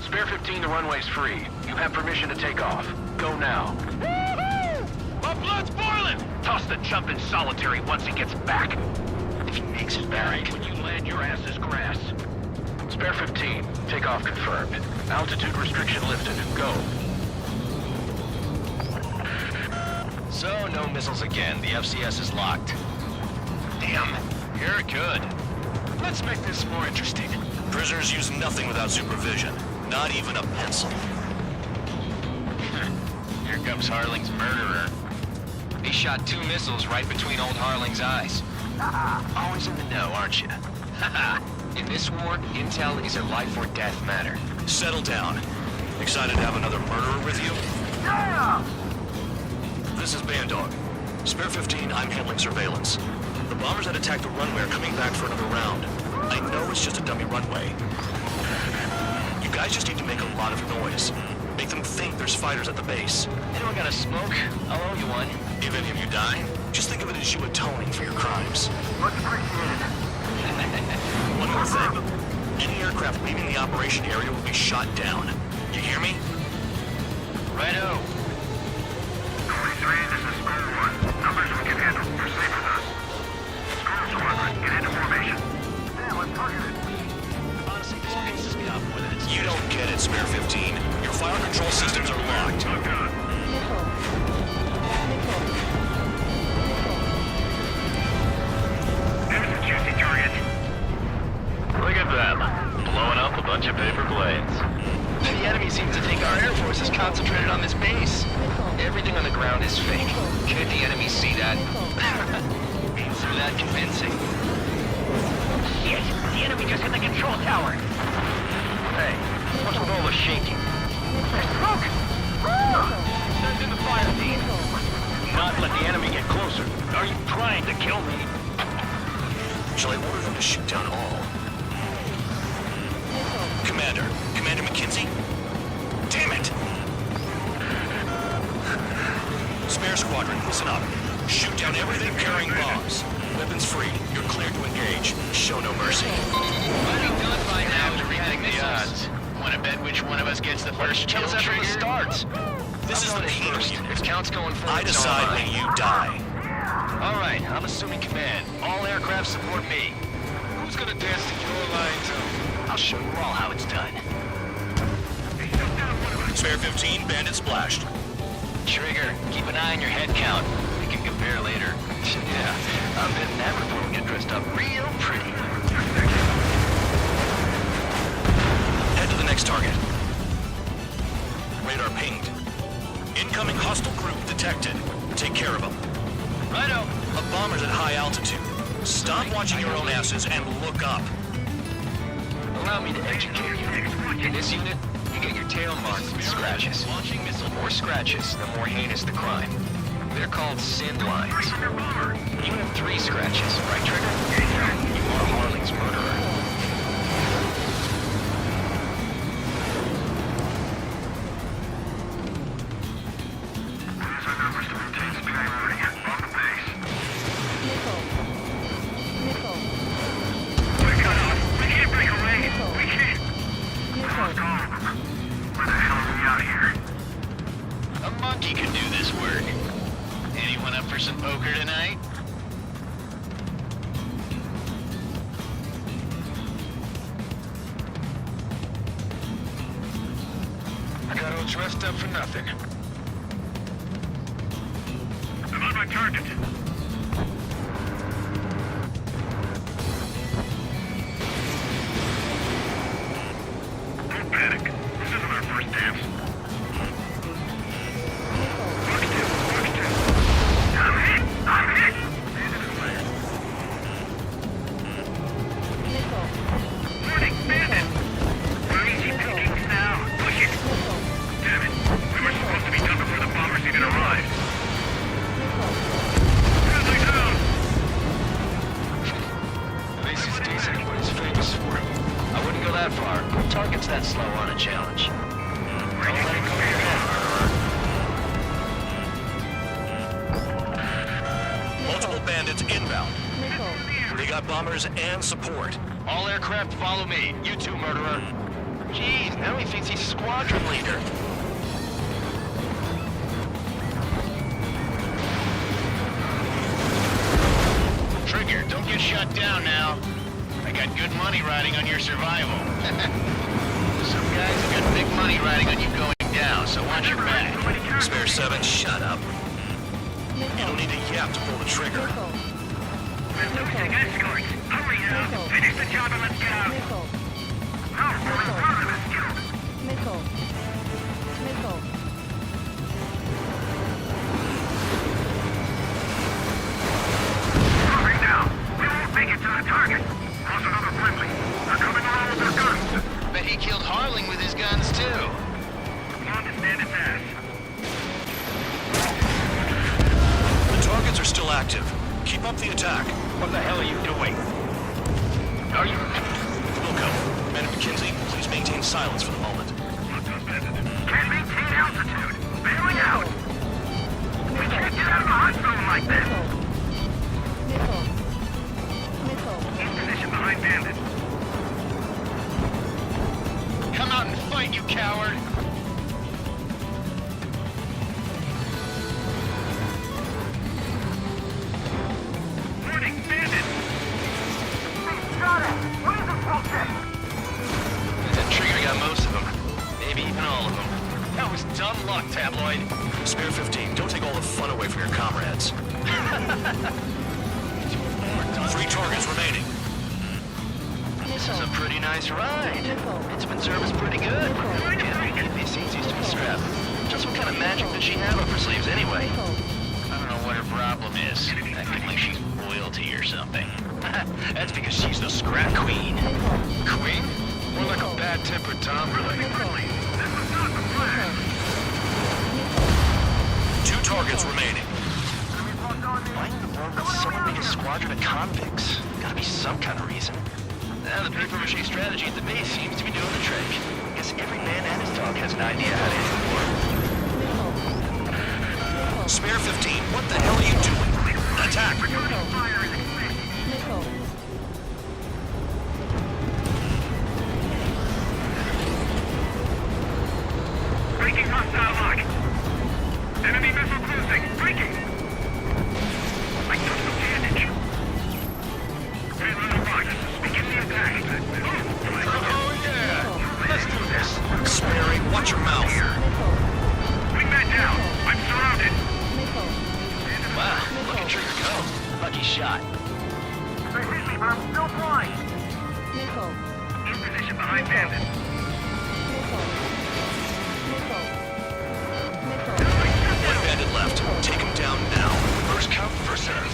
S7: Spare 15, the runway's free. You have permission to take off. Go now.
S9: Woohoo! My blood's boiling!
S7: Toss the jump in solitary once he gets back. If he makes it back, when you land, your ass is grass. Spare 15, takeoff confirmed. Altitude restriction lifted. Go. So, no missiles again. The FCS is locked. Damn, you're good. Let's make this more interesting. Prisoners use nothing without supervision. Not even a pencil. Here comes Harling's murderer. He shot 2 missiles right between old Harling's eyes. Always in the know, aren't you? In this war, intel is a life or death matter. Settle down. Excited to have another murderer with you? Yeah! This is Bandog. Spare 15, I'm handling surveillance. The bombers that attacked the runway are coming back for another round. I know it's just a dummy runway. You guys just need to make a lot of noise. Make them think there's fighters at the base. Anyone got a smoke? I'll owe you one. If any of you die, just think of it as you atoning for your crimes.
S8: Much appreciated.
S7: One more thing. Any aircraft leaving the operation area will be shot down. You hear me? Righto.
S8: 23, this is School 1. Numbers we can handle. Proceed with us. School Squadron, get into formation. Damn, I'm targeted.
S7: Honestly, this pisses me off more than it's... You don't get it, Spare 15. Your fire control systems are locked.
S8: There's a juicy target.
S9: Look at them, blowing up a bunch of paper planes.
S7: The enemy seems to think our Air Force is concentrated on this base. Everything on the ground is fake. Can't the enemy see that? Through that convincing.
S13: Shit! The enemy just hit the control tower!
S7: Hey, what's with all the shaking?
S13: There's smoke! Send in the fire team!
S7: Not let the enemy get closer.
S13: Are you trying to kill me?
S7: Shall I order them to shoot down all? Commander McKenzie? Damn it! Spare Squadron, listen up. Shoot down everything carrying bombs. Weapons free. You're cleared to engage. Show no mercy.
S9: Might be done by now to rethink the odds. Want to bet which one of us gets the first kill
S7: Kills after the
S9: trigger?
S7: starts. This is the penal unit.
S9: If count's going for
S7: I
S9: it's
S7: decide
S9: on
S7: when
S9: mine.
S7: you die. All right, I'm assuming command. All aircraft support me.
S9: Who's gonna dance to your line too?
S7: I'll show you all how it's done. Spare 15, bandit splashed.
S9: Trigger, keep an eye on your head count. We can compare later.
S7: Yeah, I bet that report will get dressed up real pretty. Head to the next target. Radar pinged. Incoming hostile group detected. Take care of them.
S9: Righto.
S7: A bomber's at high altitude. Stop watching your own asses and look up.
S9: Allow me to educate you. In this unit, you get your tail marked with scratches. The more scratches, the more heinous the crime. They're called sin lines. You have 3 scratches, right, Trigger? You are Harling's murderer.
S8: These are numbers to maintain superiority on the base. We got off. We can't break away. We can't. Close call. Where the hell are we out of here?
S9: A monkey could do this work. Anyone up for some poker tonight?
S8: I got all dressed up for nothing. I'm on my target. Don't panic. This isn't our first dance. I'm hit! Warning, bandit! We're easy pickings now. Push it! Damn it! We were supposed to be done before the bombers even arrived.
S9: slow on a challenge. Don't let it go to your head,
S7: Multiple bandits inbound. They got bombers and support.
S9: All aircraft follow me. You too, murderer. Jeez, now he thinks he's squadron leader. Trigger, don't get shut down now. I got good money riding on your survival. Some guys have got big money riding on you going down, so watch your back.
S7: Spare 7, shut up. You don't need a yap to pull the trigger.
S8: We're losing escorts. Hurry now. Finish the job and let's get out. No, we're in front of us. Hurry now. We won't make it to the target. Cross another friendly. They're coming around with their guns.
S9: Bet he killed Harling with his guns, too.
S8: We understand its ass.
S7: The targets are still active. Keep up the attack.
S9: What the hell are you doing? Are you...
S7: Wilco, Man McKinsey, please maintain silence for the moment.
S8: Can't maintain altitude. Bailing out. We can't get out of the hot zone like this. In position behind bandits.
S9: Come out and fight, you coward!
S8: Warning, bandits! We shot it! What is the bullshit?
S9: That Trigger got most of them. Maybe even all of them. That was dumb luck, Tabloid.
S7: Spare 15, don't take all the fun away from your comrades. 3 targets remaining.
S9: This is a pretty nice ride. It's been serviced pretty good. Yeah, these things used to be strapped. Just what kind of magic does she have up her sleeves anyway? I don't know what her problem is. Acting like she's royalty or something. That's because she's the scrap queen. Queen? More like a bad-tempered tomboy.
S7: 2 targets remaining.
S9: Why in the world would someone make a squadron of convicts? Gotta be some kind of reason. Now, the paper-mache strategy at the base seems to be doing the trick. Guess every man and his dog has an idea how to end the war.
S7: Spare 15, what the hell are you doing? Attack!
S8: Breaking hostile lock. Enemy missile cruising. Breaking. I took some damage. Payload locked. Begin the attack.
S9: Oh, yeah! Let's do this!
S7: Sparing, watch your mouth.
S8: Bring that down. I'm surrounded.
S9: Wow, look at Trigger go. Lucky shot.
S8: They hit me, but I'm still flying. In position behind bandits.
S7: One bandit left. Take him down now.
S9: First come, first serve.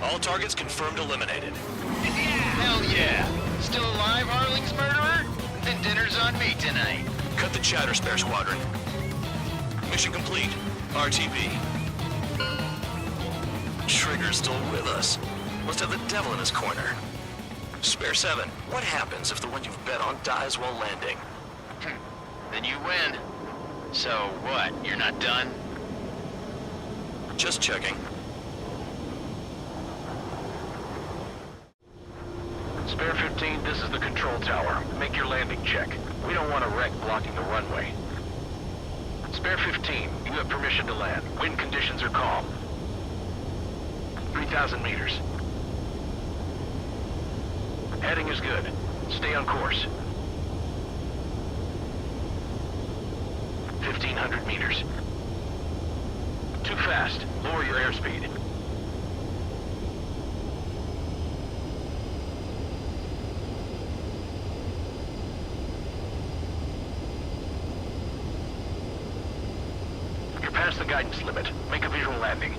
S7: All targets confirmed eliminated.
S9: Hell yeah! Still alive, Harling's murderer? Then dinner's on me tonight.
S7: Cut the chatter, Spare Squadron. Mission complete. RTB. Trigger's still with us. Must have the devil in his corner. Spare 7, what happens if the one you've bet on dies while landing?
S9: Then you win. So what, you're not done?
S7: Just checking.
S10: Spare 15, this is the control tower. Make your landing check. We don't want a wreck blocking the runway. Spare 15, you have permission to land. Wind conditions are calm. 3,000 meters. Heading is good. Stay on course. 1,500 meters. Too fast. Lower your airspeed. You're past the guidance limit. Make a visual landing.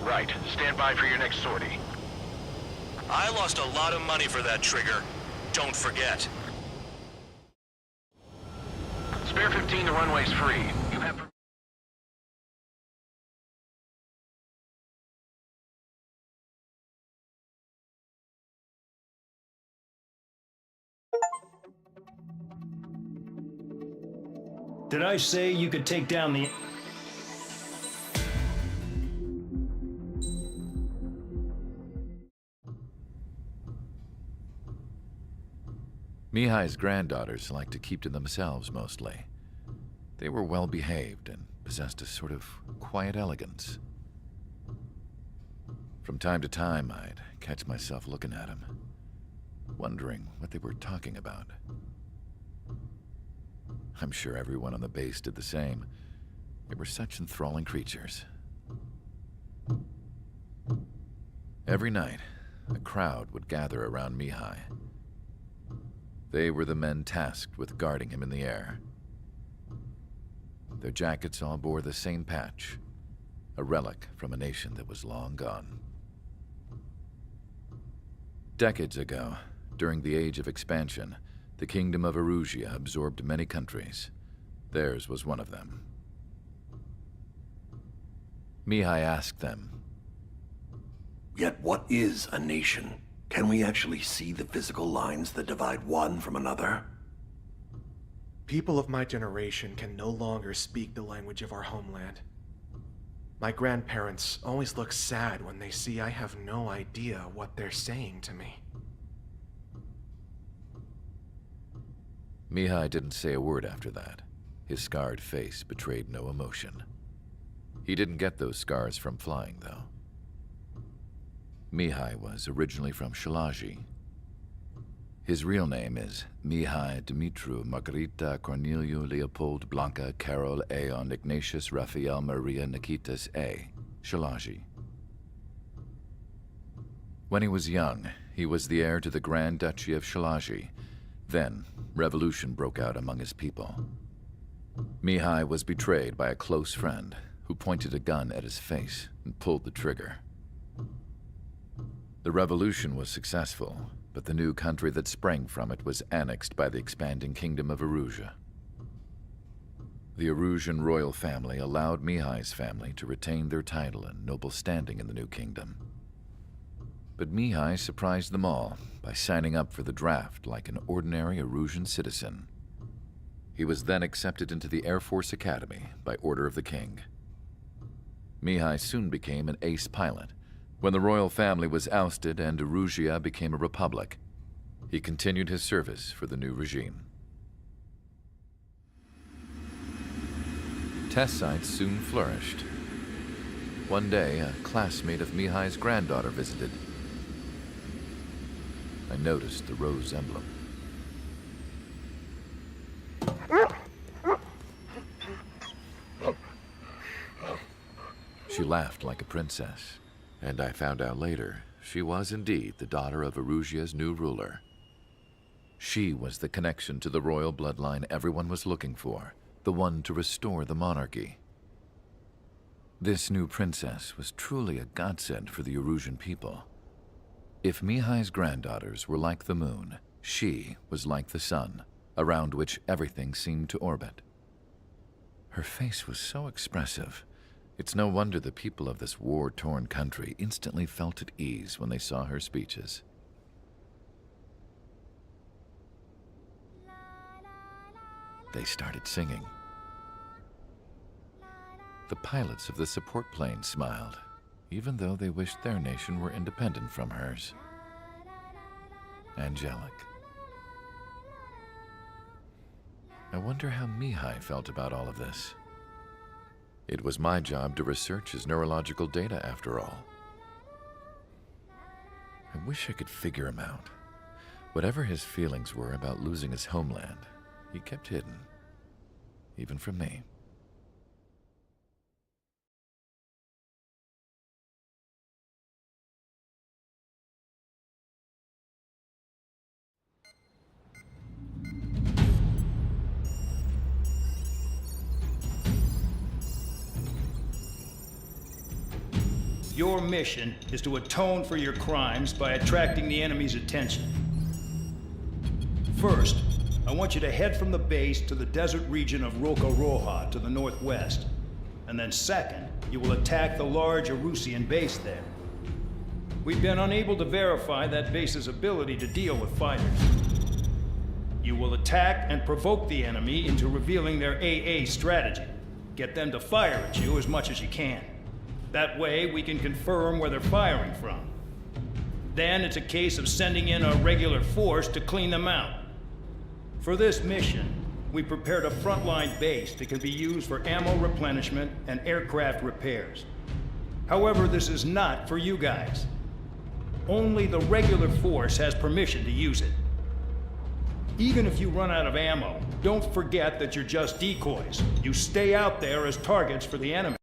S10: Right. Stand by for your next sortie.
S7: I lost a lot of money for that Trigger. Don't forget.
S10: Spare 15, the runway's free. You have
S16: Did I say you could take down the...
S14: Mihai's granddaughters liked to keep to themselves mostly. They were well behaved and possessed a sort of quiet elegance. From time to time, I'd catch myself looking at them, wondering what they were talking about. I'm sure everyone on the base did the same. They were such enthralling creatures. Every night, a crowd would gather around Mihai. They were the men tasked with guarding him in the air. Their jackets all bore the same patch, a relic from a nation that was long gone. Decades ago, during the Age of Expansion, the Kingdom of Erusia absorbed many countries. Theirs was one of them. Mihai asked them,
S19: "Yet what is a nation? Can we actually see the physical lines that divide one from another?"
S20: People of my generation can no longer speak the language of our homeland. My grandparents always look sad when they see I have no idea what they're saying to me.
S14: Mihai didn't say a word after that. His scarred face betrayed no emotion. He didn't get those scars from flying, though. Mihai was originally from Shalaji. His real name is Mihai Dumitru Margarita Corneliu Leopold Blanca Carol Aeon Ignatius Raphael Maria Nikitas A. Shalaji. When he was young, he was the heir to the Grand Duchy of Shalaji. Then, revolution broke out among his people. Mihai was betrayed by a close friend who pointed a gun at his face and pulled the trigger. The revolution was successful, but the new country that sprang from it was annexed by the expanding Kingdom of Erusia. The Erusian royal family allowed Mihai's family to retain their title and noble standing in the new kingdom. But Mihai surprised them all by signing up for the draft like an ordinary Erusian citizen. He was then accepted into the Air Force Academy by order of the king. Mihai soon became an ace pilot. When the royal family was ousted and Erusia became a republic, he continued his service for the new regime. Test sites soon flourished. One day, a classmate of Mihai's granddaughter visited. I noticed the rose emblem. She laughed like a princess. And I found out later, she was indeed the daughter of Erusia's new ruler. She was the connection to the royal bloodline everyone was looking for, the one to restore the monarchy. This new princess was truly a godsend for the Erusian people. If Mihai's granddaughters were like the moon, she was like the sun, around which everything seemed to orbit. Her face was so expressive. It's no wonder the people of this war-torn country instantly felt at ease when they saw her speeches. They started singing. The pilots of the support plane smiled, even though they wished their nation were independent from hers. Angelic. I wonder how Mihai felt about all of this. It was my job to research his neurological data, after all. I wish I could figure him out. Whatever his feelings were about losing his homeland, he kept hidden, even from me.
S16: Your mission is to atone for your crimes by attracting the enemy's attention. First, I want you to head from the base to the desert region of Roca-Roja to the northwest. And then second, you will attack the large Erusian base there. We've been unable to verify that base's ability to deal with fighters. You will attack and provoke the enemy into revealing their AA strategy. Get them to fire at you as much as you can. That way, we can confirm where they're firing from. Then it's a case of sending in a regular force to clean them out. For this mission, we prepared a frontline base that can be used for ammo replenishment and aircraft repairs. However, this is not for you guys. Only the regular force has permission to use it. Even if you run out of ammo, don't forget that you're just decoys. You stay out there as targets for the enemy.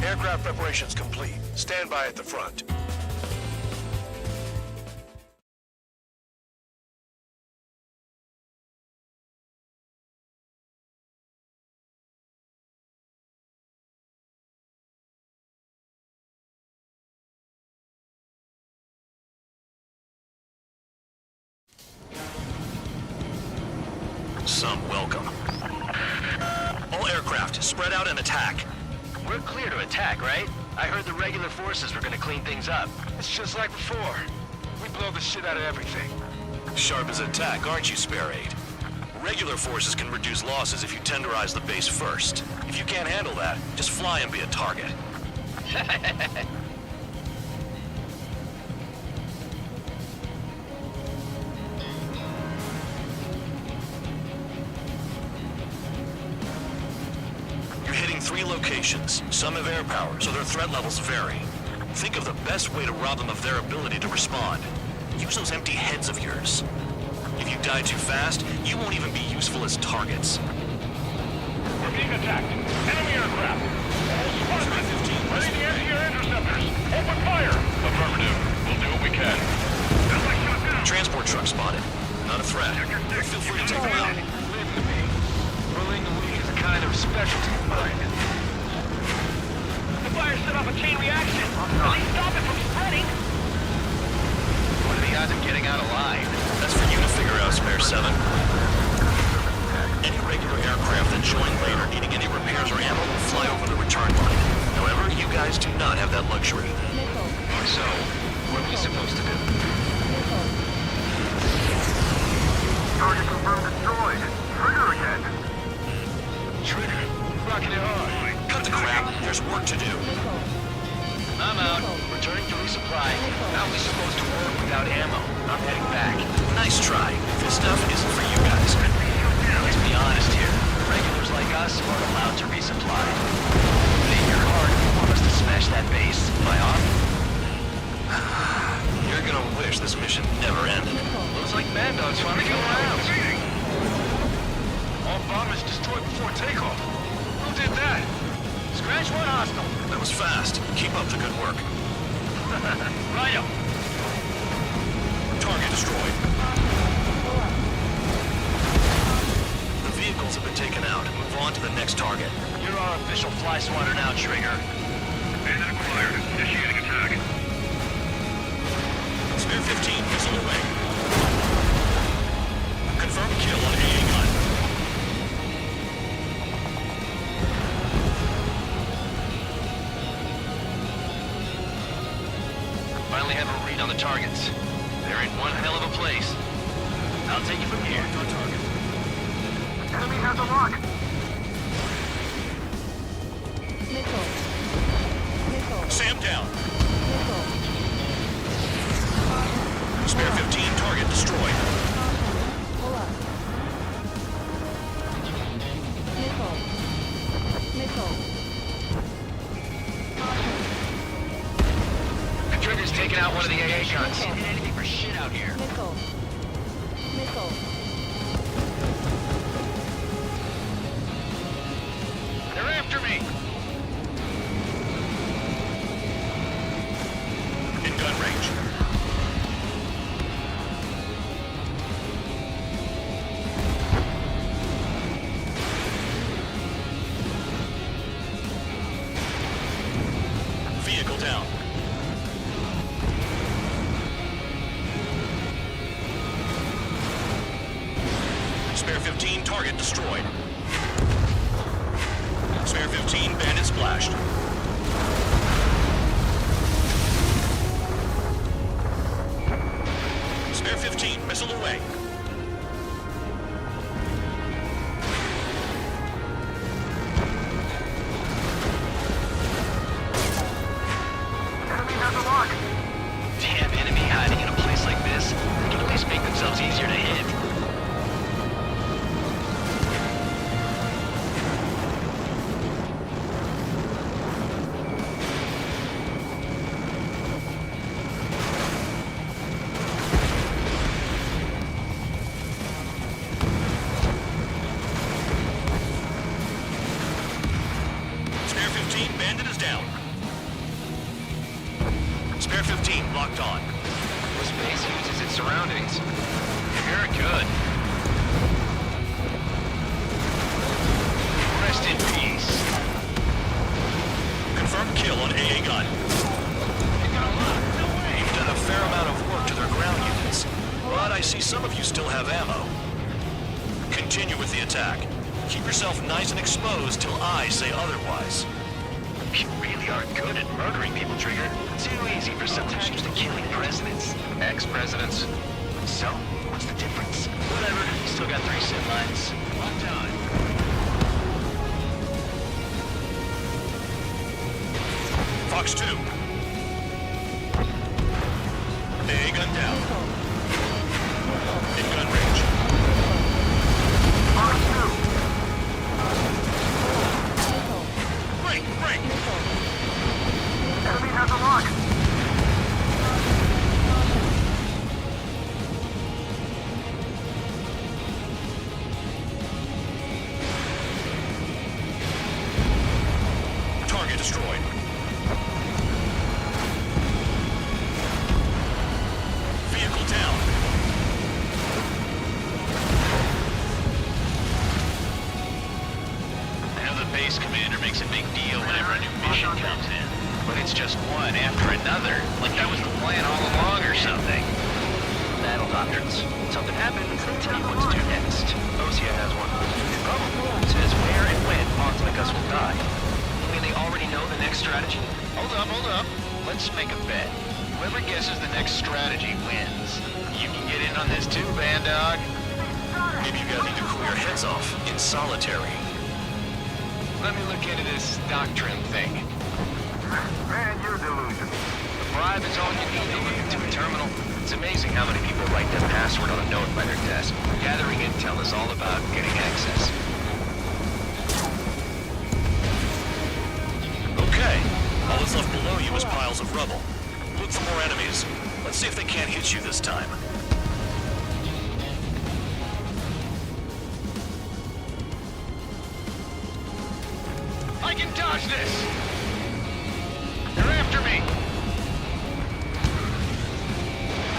S19: Aircraft preparations complete. Stand by at the front.
S7: Some welcome. All aircraft, spread out and attack.
S9: We're clear to attack, right? I heard the regular forces were gonna clean things up.
S8: It's just like before. We blow the shit out of everything.
S7: Sharp as attack, aren't you, Spare Aid? Regular forces can reduce losses if you tenderize the base first. If you can't handle that, just fly and be a target. You're hitting 3 locations. Some have air power, so their threat levels vary. Think of the best way to rob them of their ability to respond. Use those empty heads of yours. If you die too fast, you won't even be useful as targets.
S8: We're being attacked. Enemy aircraft. All squadrons. Ready the anti-air interceptors. Open fire.
S9: Affirmative. We'll do what we can.
S7: Transport truck spotted. Not a threat. Feel free to take them out.
S8: Leave to me. Pulling the weak is a kind of specialty of mine.
S13: The fire set off a chain reaction. At least stop it from spreading.
S9: What are the odds of getting out alive?
S7: That's for you to figure out, Spare 7. Any regular aircraft that join later needing any repairs or ammo will fly over the return line. However, you guys do not have that luxury.
S9: So, what are we supposed to do?
S8: Target confirmed destroyed. Trigger again.
S9: Trigger. Rocking it hard.
S7: Cut the crap. There's work to do.
S9: I'm out. Returning to resupply. How are we supposed to work without ammo? I'm heading back.
S7: Nice try. This stuff isn't for you guys.
S9: Let's be honest here. Regulars like us aren't allowed to resupply. But in your heart, you want us to smash that base. Am I on?
S7: You're gonna wish this mission never ended.
S9: Looks like Mad Dog's finally come around.
S8: All bombers destroyed before takeoff. Who did that?
S13: Scratch one hostile.
S7: That was fast. Keep up the good work.
S13: Right up.
S7: Target destroyed. The vehicles have been taken out. Move on to the next target.
S9: You're our official fly swatter now, Trigger.
S8: Bandit acquired. Initiating attack.
S7: Spare 15, missile away. Confirm kill on AA gun.
S9: Finally have a read on the targets. They're in one hell of a place. I'll take it from here.
S8: Enemy has a lock.
S7: Sam down. Spare 15, target destroyed.
S9: The Trigger's taking out one of the AA guns. Can't hit anything for shit out here.
S13: They're after me.
S7: In gun range. Vehicle down. Spare 15, target destroyed. Spare 15, bandit splashed. Spare 15, missile away.
S8: Enemy has a lock.
S9: Damn enemy hiding in a place like this. They can at least make themselves easier to hit.
S7: Spare 15, bandit is down. Spare 15, locked on.
S9: This base uses its surroundings. You're good. Rest in peace.
S7: Confirmed kill on AA gun. You've done a fair amount of work to their ground units, but I see some of you still have ammo. Continue with the attack. Keep yourself nice and exposed till I say otherwise.
S9: You really are good at murdering people, Trigger. Too easy for some used to killing presidents. Ex-presidents. So, what's the difference? Whatever, still got 3 sit lines. Locked on.
S7: Fox 2. AA gun down. In gun range.
S8: Fox 2.
S7: Break!
S8: Enemy has a lock.
S7: Target destroyed. Vehicle down.
S9: I know the base commander makes a big deal whenever a new mission comes in. But it's just one after another. Like that was the plan all along or something. Battle doctrines. Something happens, they tell you what to do next. Osea has one. It says where and when pawns like us will die. I mean, they already know the next strategy? Hold up. Let's make a bet. Whoever guesses the next strategy wins. You can get in on this too, Band Dog.
S7: Maybe you guys need to cool your heads off in solitary.
S9: Let me look into this doctrine thing.
S8: Man, you're delusional.
S9: The bribe is all you need to look into a terminal. It's amazing how many people write their password on a note by their desk. Gathering intel is all about getting access.
S7: Okay. All that's left below you is piles of rubble. Look for more enemies. Let's see if they can't hit you this time.
S9: I can dodge this! They're after me!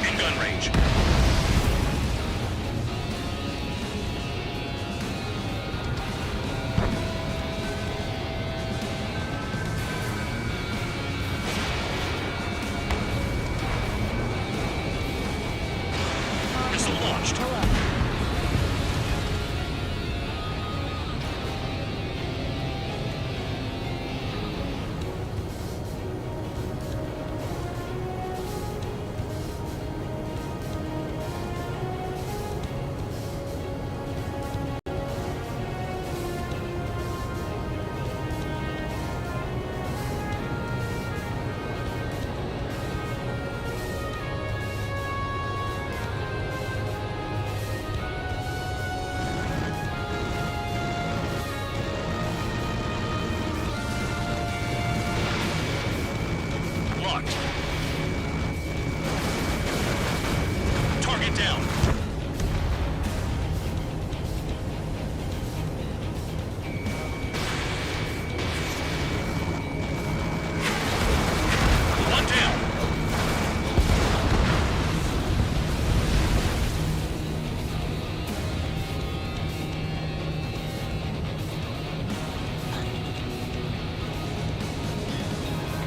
S7: In gun range. Missile launched. Locked. Target down. One down.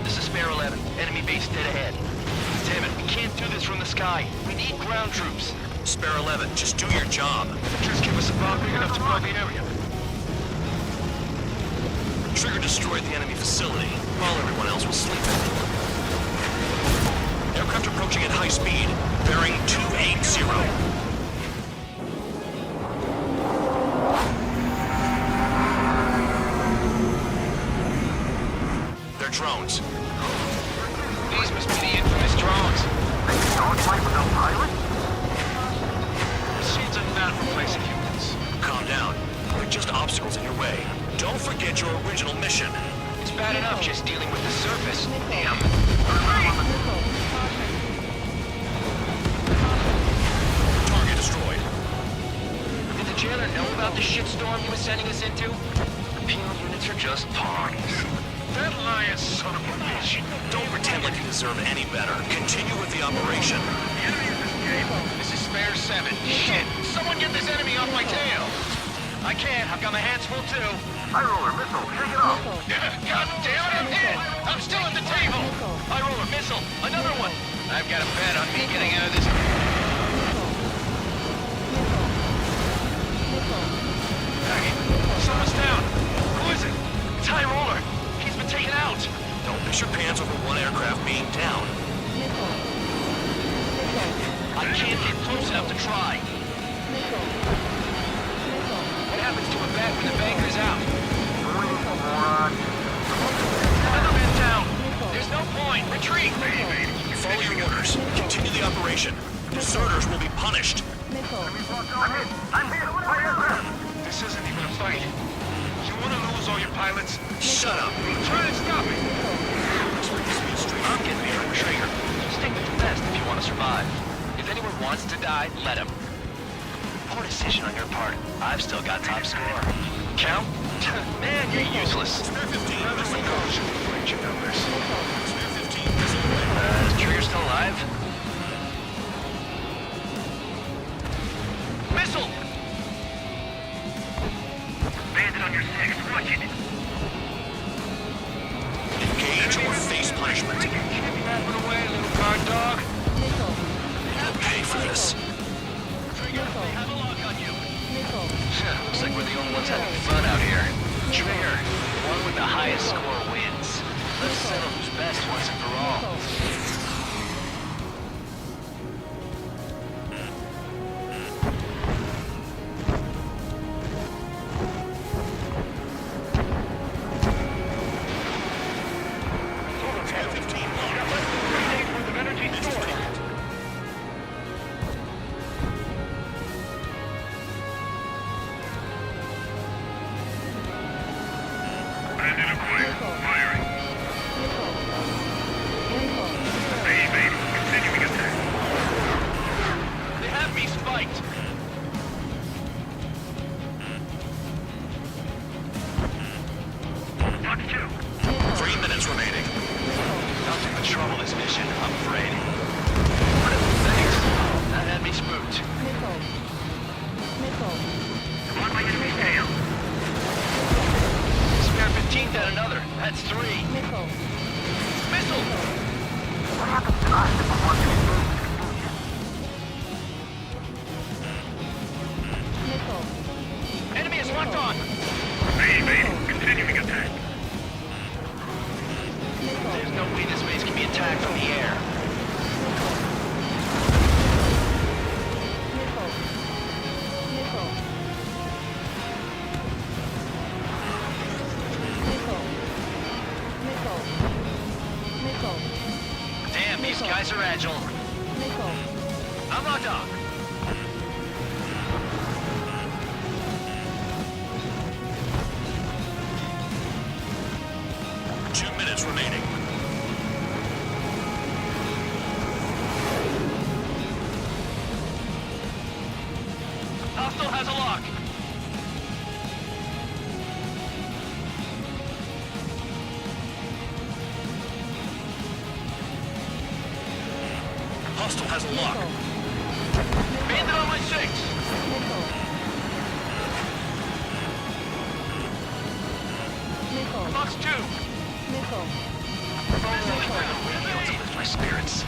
S9: This is Spare 11. Enemy base dead ahead. Damn it, we can't do this from the sky. We need ground troops.
S7: Spare 11, just do your job.
S9: Just give us a bomb big enough to blow the area.
S7: Trigger destroyed the enemy facility, while everyone else was sleeping. Aircraft approaching at high speed, bearing 280. They're drones.
S9: These must be the infamous drones.
S8: They can dogfight without pilots?
S9: Machines are not replacing humans.
S7: Calm down. They're just obstacles in your way. Don't forget your original mission.
S9: It's bad enough just dealing with the surface. Damn.
S7: Target destroyed.
S9: Did the jailer know about the shitstorm he was sending us into? Penal units are just pawns.
S7: deserve any better. Continue with the operation.
S9: The enemy has escaped. This is Spare 7. Shit! Someone get this enemy off my tail! I can't. I've got my hands full too.
S8: High roller, missile, shake it off.
S9: God damn it, I'm hit! I'm still at the table! High roller, missile, another one! I've got a bet on me getting out of this. Hey, someone's down! Who is it? It's High roller! He's been taken out!
S7: Don't piss your pants over one aircraft being down.
S9: I can't get close enough to try. What happens to a bat when the banker's out? Another man down! There's no point! Retreat!
S7: Follow your orders. Continue the operation. Deserters will be punished.
S8: I'm hit! My aircraft!
S9: This isn't even a fight. You want to lose all your pilots?
S7: Shut up!
S9: Try and stop me! I'm getting the trigger. Stick with the best if you want to survive. If anyone wants to die, let him. Poor decision on your part. I've still got top score. Count? Man, you're useless.
S7: Spare 15.
S9: Break your numbers.
S7: Spare 15. Is
S9: Trigger still alive? Missile!
S8: Bandit on your 6, watch it.
S7: Engage or face punishment.
S9: Put away, little guard dog.
S7: You'll pay for this.
S9: Trigger, they have a lock on you. Looks like we're the only ones having fun out here. Trigger, the one with the highest score wins. Let's settle who's best once and for all. Damn, these guys are agile. I'm locked on.
S7: Remaining.
S9: Hostile has a lock.
S7: Hostile has a lock.
S9: Bandit on my 6. Box 2.
S7: To lift my spirits.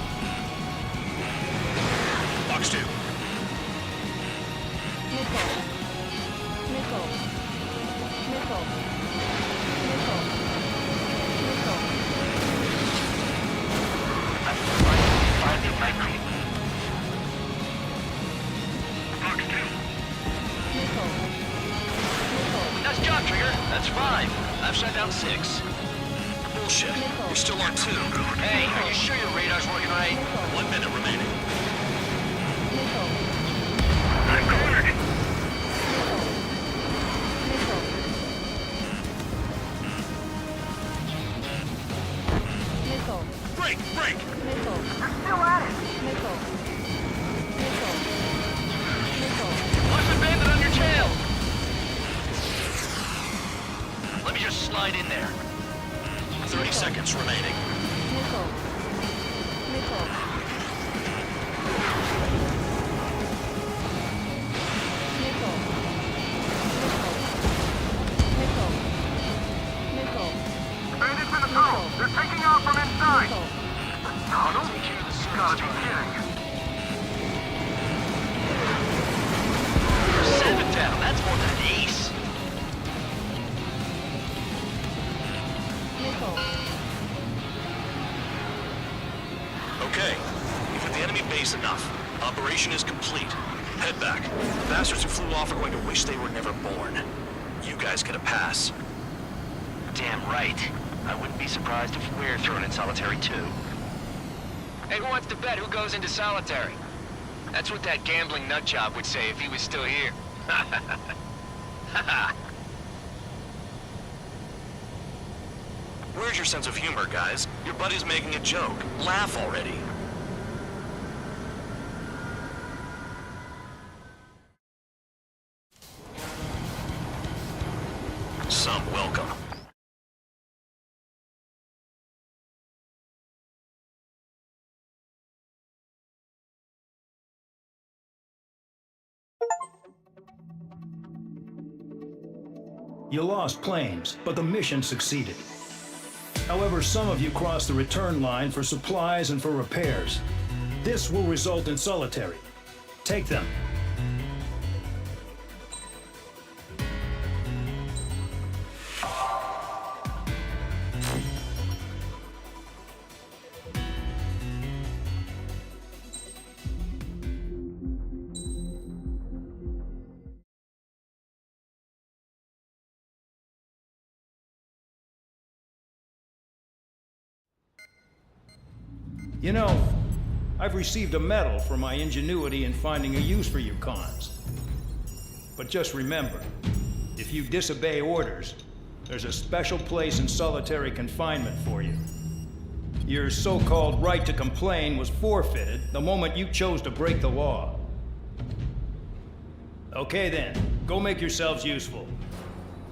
S7: Box 2.
S9: Nice job, Trigger. That's 5. I've shut down 6.
S7: Bullshit. You're still on 2.
S9: Hey, are you sure your radar's working right?
S7: 1 minute remaining.
S8: I'm cornered.
S7: Break! Break!
S8: I'm still at it.
S9: Watch the bandit on your tail! Let me just slide in there.
S7: 30 seconds remaining.
S8: Bandits in the tunnel! They're taking off from inside! The tunnel? You gotta be kidding.
S13: 7 down, that's more than an ace.
S7: Okay, you've hit the enemy base enough. Operation is complete. Head back. The bastards who flew off are going to wish they were never born. You guys get a pass.
S13: Damn right. I wouldn't be surprised if we're thrown in solitary too. Hey, who wants to bet who goes into solitary? That's what that gambling nutjob would say if he was still here.
S7: Where's your sense of humor, guys? Your buddy's making a joke. Laugh already. Some welcome.
S16: You lost planes, but the mission succeeded. However, some of you crossed the return line for supplies and for repairs. This will result in solitary. Take them. You know, I've received a medal for my ingenuity in finding a use for you cons. But just remember, if you disobey orders, there's a special place in solitary confinement for you. Your so-called right to complain was forfeited the moment you chose to break the law. Okay then, go make yourselves useful.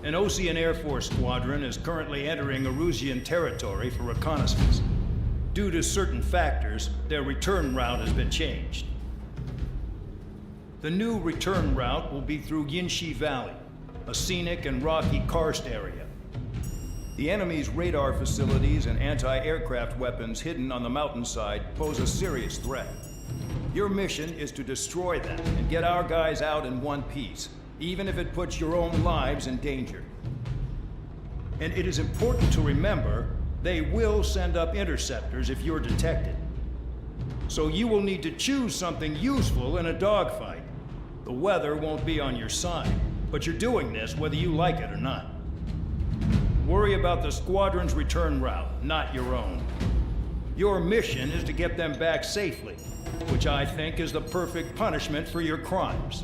S16: An Osean Air Force squadron is currently entering Erusian territory for reconnaissance. Due to certain factors, their return route has been changed. The new return route will be through Yinshi Valley, a scenic and rocky karst area. The enemy's radar facilities and anti-aircraft weapons hidden on the mountainside pose a serious threat. Your mission is to destroy them and get our guys out in one piece, even if it puts your own lives in danger. And it is important to remember, they will send up interceptors if you're detected. So you will need to choose something useful in a dogfight. The weather won't be on your side, but you're doing this whether you like it or not. Worry about the squadron's return route, not your own. Your mission is to get them back safely, which I think is the perfect punishment for your crimes.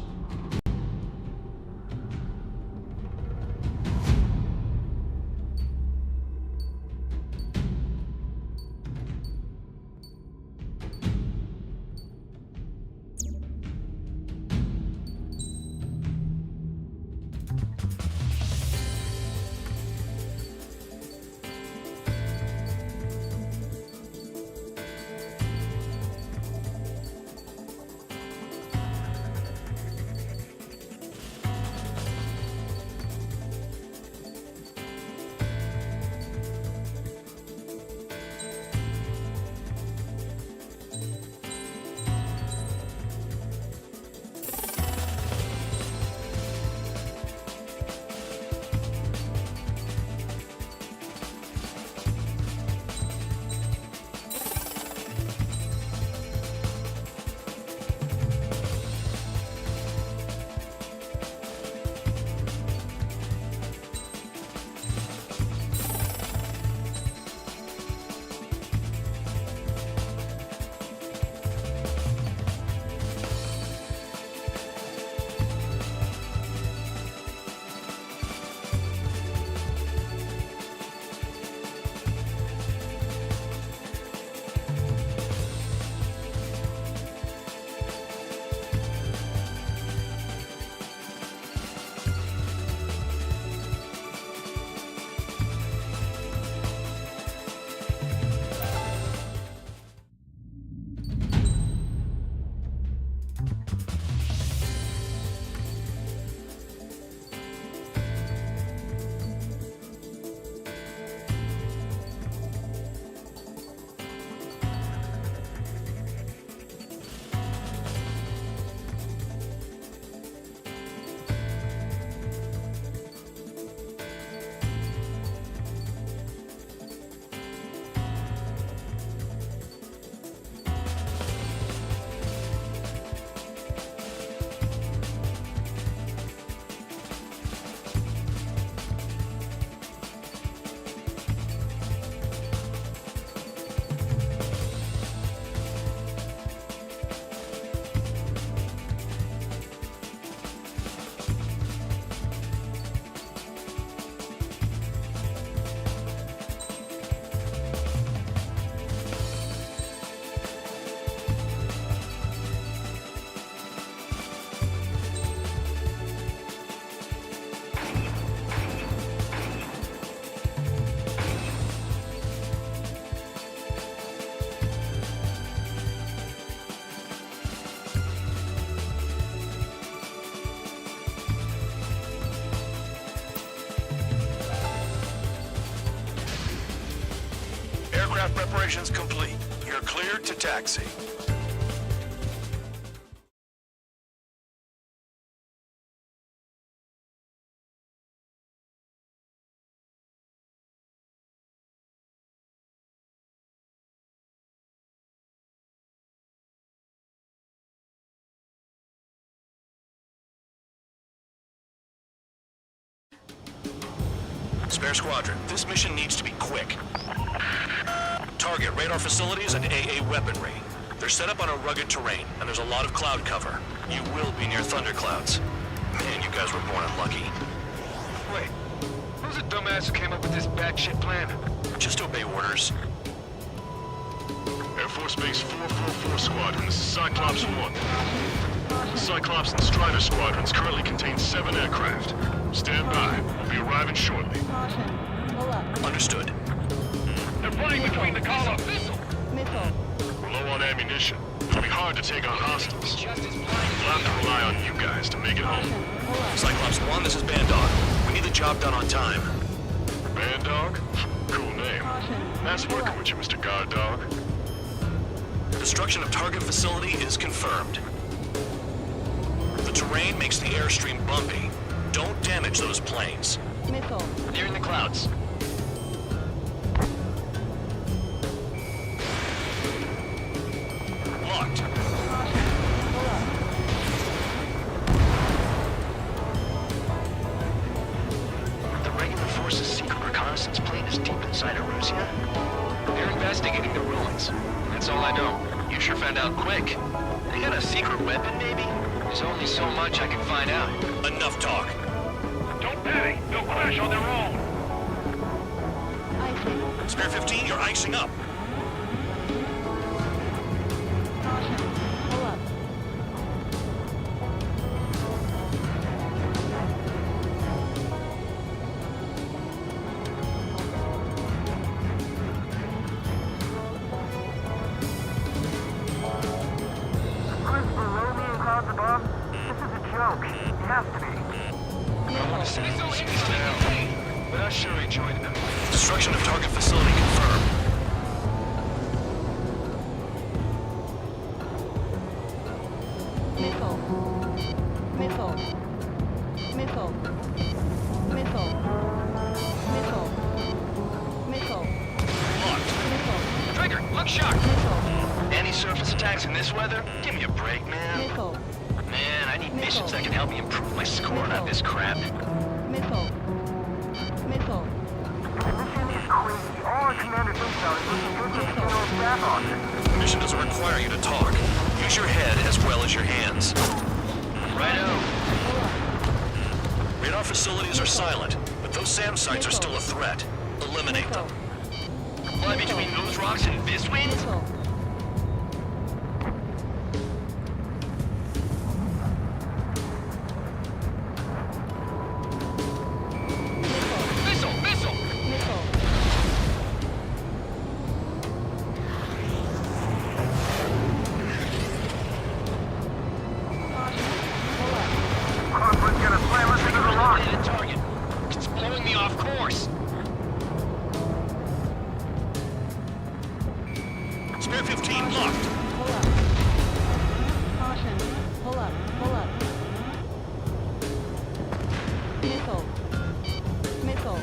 S10: Aircraft preparations complete. You're cleared to taxi. Spare Squadron, this mission needs to be quick. Target radar facilities and AA weaponry. They're set up on a rugged terrain, and there's a lot of cloud cover. You will be near thunderclouds. Man, you guys were born unlucky.
S13: Wait, who's the dumbass who came up with this batshit plan?
S10: Just obey orders. Air Force Base 444 Squadron, this is Cyclops 1. The Cyclops and Strider Squadrons currently contain 7 aircraft. Stand by. We'll be arriving shortly. Understood.
S9: They're flying between the columns.
S10: We're low on ammunition. It'll be hard to take on hostiles. We'll have to rely on you guys to make it home.
S7: Cyclops 1, this is Bandog. We need the job done on time.
S10: Bandog? Cool name. Nice working with you, Mr. Guard Dog.
S7: Destruction of target facility is confirmed. The terrain makes the airstream bumpy. Don't damage those planes.
S13: They're in the clouds.
S7: Locked.
S13: The regular force's secret reconnaissance plane is deep inside Erusia. They're investigating the ruins. That's all I know. You sure found out quick. They got a secret weapon, maybe? There's only so much I can find out.
S7: Enough talk.
S9: Don't panic. They'll crash on their own.
S7: Spare 15, you're icing up.
S13: But I sure enjoyed them.
S7: Destruction of target facility confirmed.
S13: Trigger, look sharp. Any surface attacks in this weather? Give me a break, man. Man, I need missions that can help me improve my score, not this crap.
S7: Mission doesn't require you to talk. Use your head as well as your hands.
S13: Righto.
S7: Radar facilities are silent, but those SAM sites are still a threat. Eliminate them.
S13: Fly between those rocks and this wind?
S9: Target. It's blowing me off course.
S7: Spare 15 locked.
S21: Caution. Pull up. Pull up. Missile. Missile.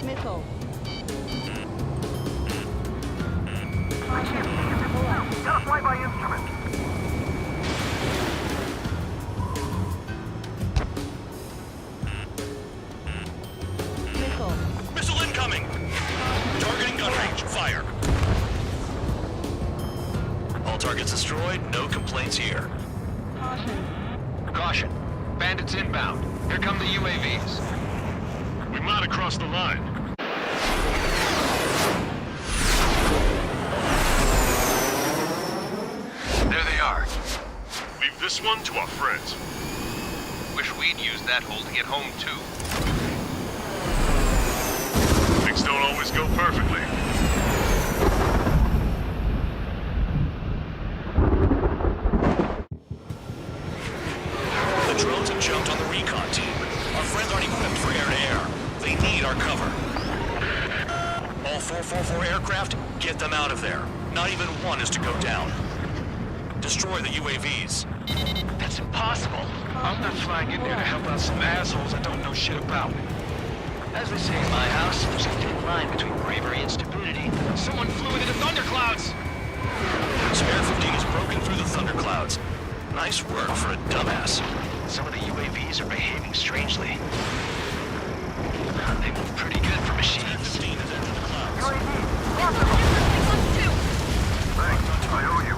S21: Missile. Caution. Pull up.
S8: Gotta fly by instrument.
S21: Missile.
S7: Missile incoming! Targeting gun range. Fire. All targets destroyed. No complaints here.
S21: Caution.
S13: Caution. Bandits inbound. Here come the UAVs.
S10: We might have crossed the line.
S9: There they are.
S10: Leave this one to our friends.
S9: Wish we'd used that hole to get home, too.
S10: Things don't always go perfectly.
S7: The drones have jumped on the recon team. Our friends aren't equipped for air-to-air. They need our cover. All 444 444 aircraft, get them out of there. Not even one is to go down. Destroy the UAVs.
S13: That's impossible. I'm not flying in there to help out some assholes I don't know shit about. As we say in my house, there's a thin line between bravery and stupidity. Someone flew into the thunderclouds!
S7: Spare 15 has broken through the thunderclouds. Nice work for a dumbass.
S13: Some of the UAVs are behaving strangely. They move pretty good for machines.
S7: Spare 15 has entered the clouds.
S8: Thanks. I owe you.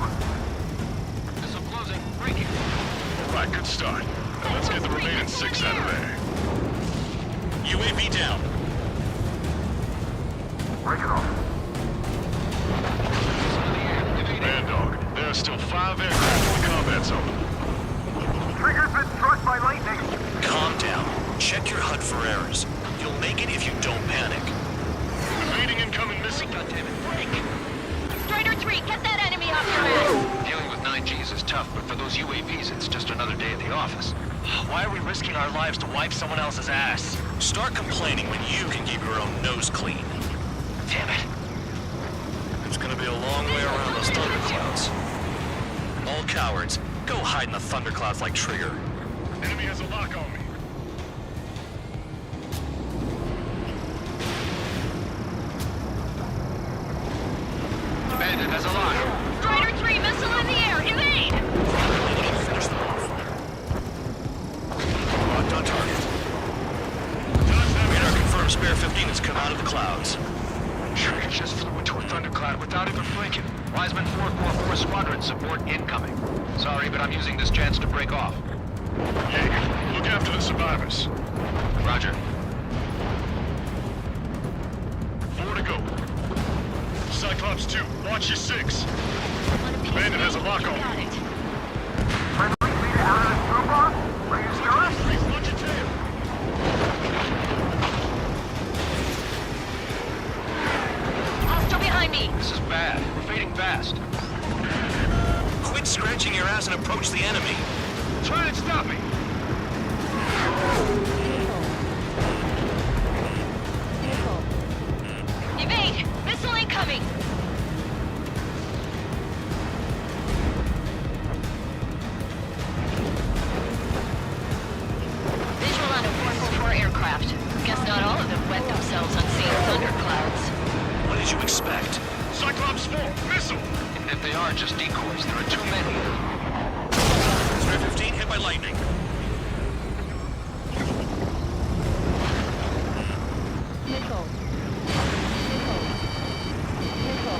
S13: Missile closing. Breaking.
S10: All right, good start. Now let's get the remaining 6 out of there.
S7: UAV down.
S8: Break it off.
S10: Man, dog, there are still 5 aircraft in the combat zone.
S8: Trigger's been struck by lightning.
S7: Calm down. Check your HUD for errors. You'll make it if you don't panic.
S10: Evading incoming missile.
S13: Goddammit, break!
S11: Strider 3, get that enemy off your ass!
S13: Dealing with 9Gs is tough, but for those UAVs, it's just another day at the office. Why are we risking our lives to wipe someone else's ass?
S7: Start complaining when you can keep your own nose clean.
S13: Damn it.
S7: It's gonna be a long way around those thunderclouds. All cowards, go hide in the thunderclouds like Trigger.
S10: Enemy has a lock on me.
S13: Bandit has a lock.
S11: Strider 3, missile in the air, evade!
S7: Finish them off. Locked on target. Radar confirms Spare 15 has come out of the clouds.
S13: Trigger just flew into a thundercloud without even blinking. Wiseman 444 Squadron support incoming. Sorry, but I'm using this chance to break off.
S10: Yeah, look after the survivors.
S13: Roger.
S10: 4 to go. Cyclops 2, watch your 6. Bandit has a lock on me.
S8: Friendly lead out of this group box? Are you sure?
S10: Watch your tail.
S11: Hostile behind me!
S13: This is bad. We're fading fast.
S7: Quit scratching your ass and approach the enemy.
S13: Try and stop me.
S11: Evade! Missile incoming! Visual on a 444 aircraft. Guess not all of them wet themselves on seeing thunderclouds.
S7: What did you expect?
S10: Cyclops 4, missile.
S13: If they are just decoys, there are too many.
S7: Spare 15 hit by lightning.
S21: Missile.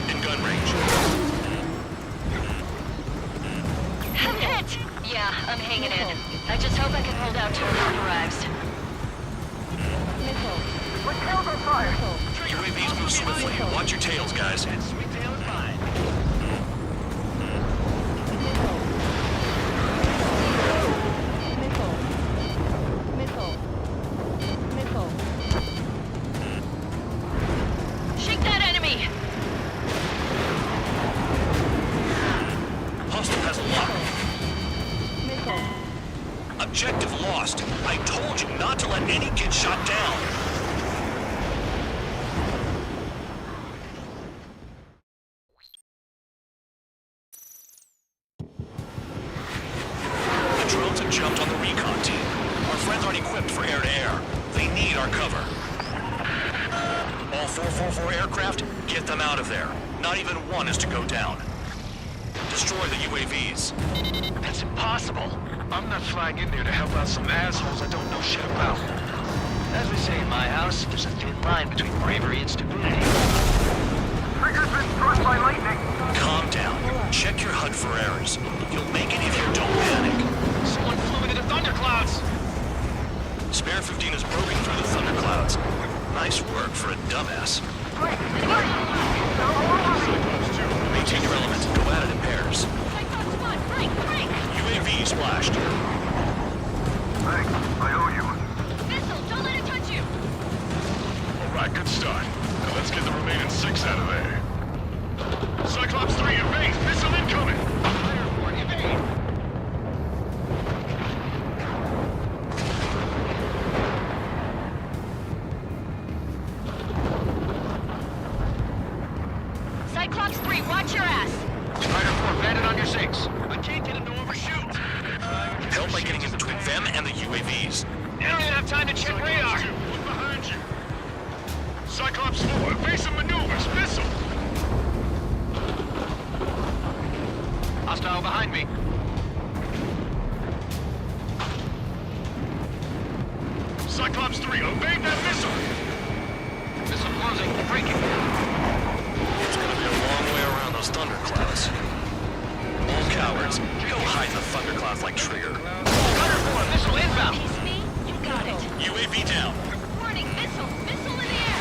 S7: In gun range.
S11: I'm hit! Yeah, I'm hanging in. I just hope I can hold out till help arrives.
S8: What tails on fire?
S7: UAVs move swiftly. Watch your tails, guys.
S13: Sweet tail is mine.
S11: Shake that enemy!
S7: Hostile has a lock. Objective lost. I told you not to let any get shot down. The drones have jumped on the recon team. Our friends aren't equipped for air-to-air. They need our cover. All 444 aircraft, get them out of there. Not even one is to go down. Destroy the UAVs.
S13: That's impossible. I'm not flying in there to help out some assholes I don't know shit about. As we say in my house, there's a thin line between bravery and stupidity.
S8: Trigger's been struck by lightning.
S7: Calm down. Check your HUD for errors. You'll make it if you don't panic.
S13: Someone flew into the thunderclouds!
S7: Spare 15 has broken through the thunderclouds. Nice work for a dumbass. Maintain your element. Go at it in pairs. UAV splashed.
S8: Thanks. I owe you.
S11: Missile, don't let it touch you!
S10: All right, good start. Now let's get the remaining 6 out of there. Cyclops 3, evade! Missile incoming!
S13: Airport, evade!
S11: Cyclops 3, watch your ass!
S7: Spider 4, bandit on your 6.
S9: I can't get him to overshoot.
S7: Help by getting in between them and the UAVs.
S9: You don't even have time to check radar. Look behind you. Cyclops 4, evasive maneuvers, missile.
S7: Hostile behind me.
S9: Cyclops 3, evade that missile.
S7: Missile closing, breaking. It's gonna be a long way around those thunderclouds. All cowards, go hide in the thunderclouds like Trigger.
S11: Spider 4, missile inbound! Piece me? You got it.
S7: UAV down.
S11: Warning, missile! Missile in the air!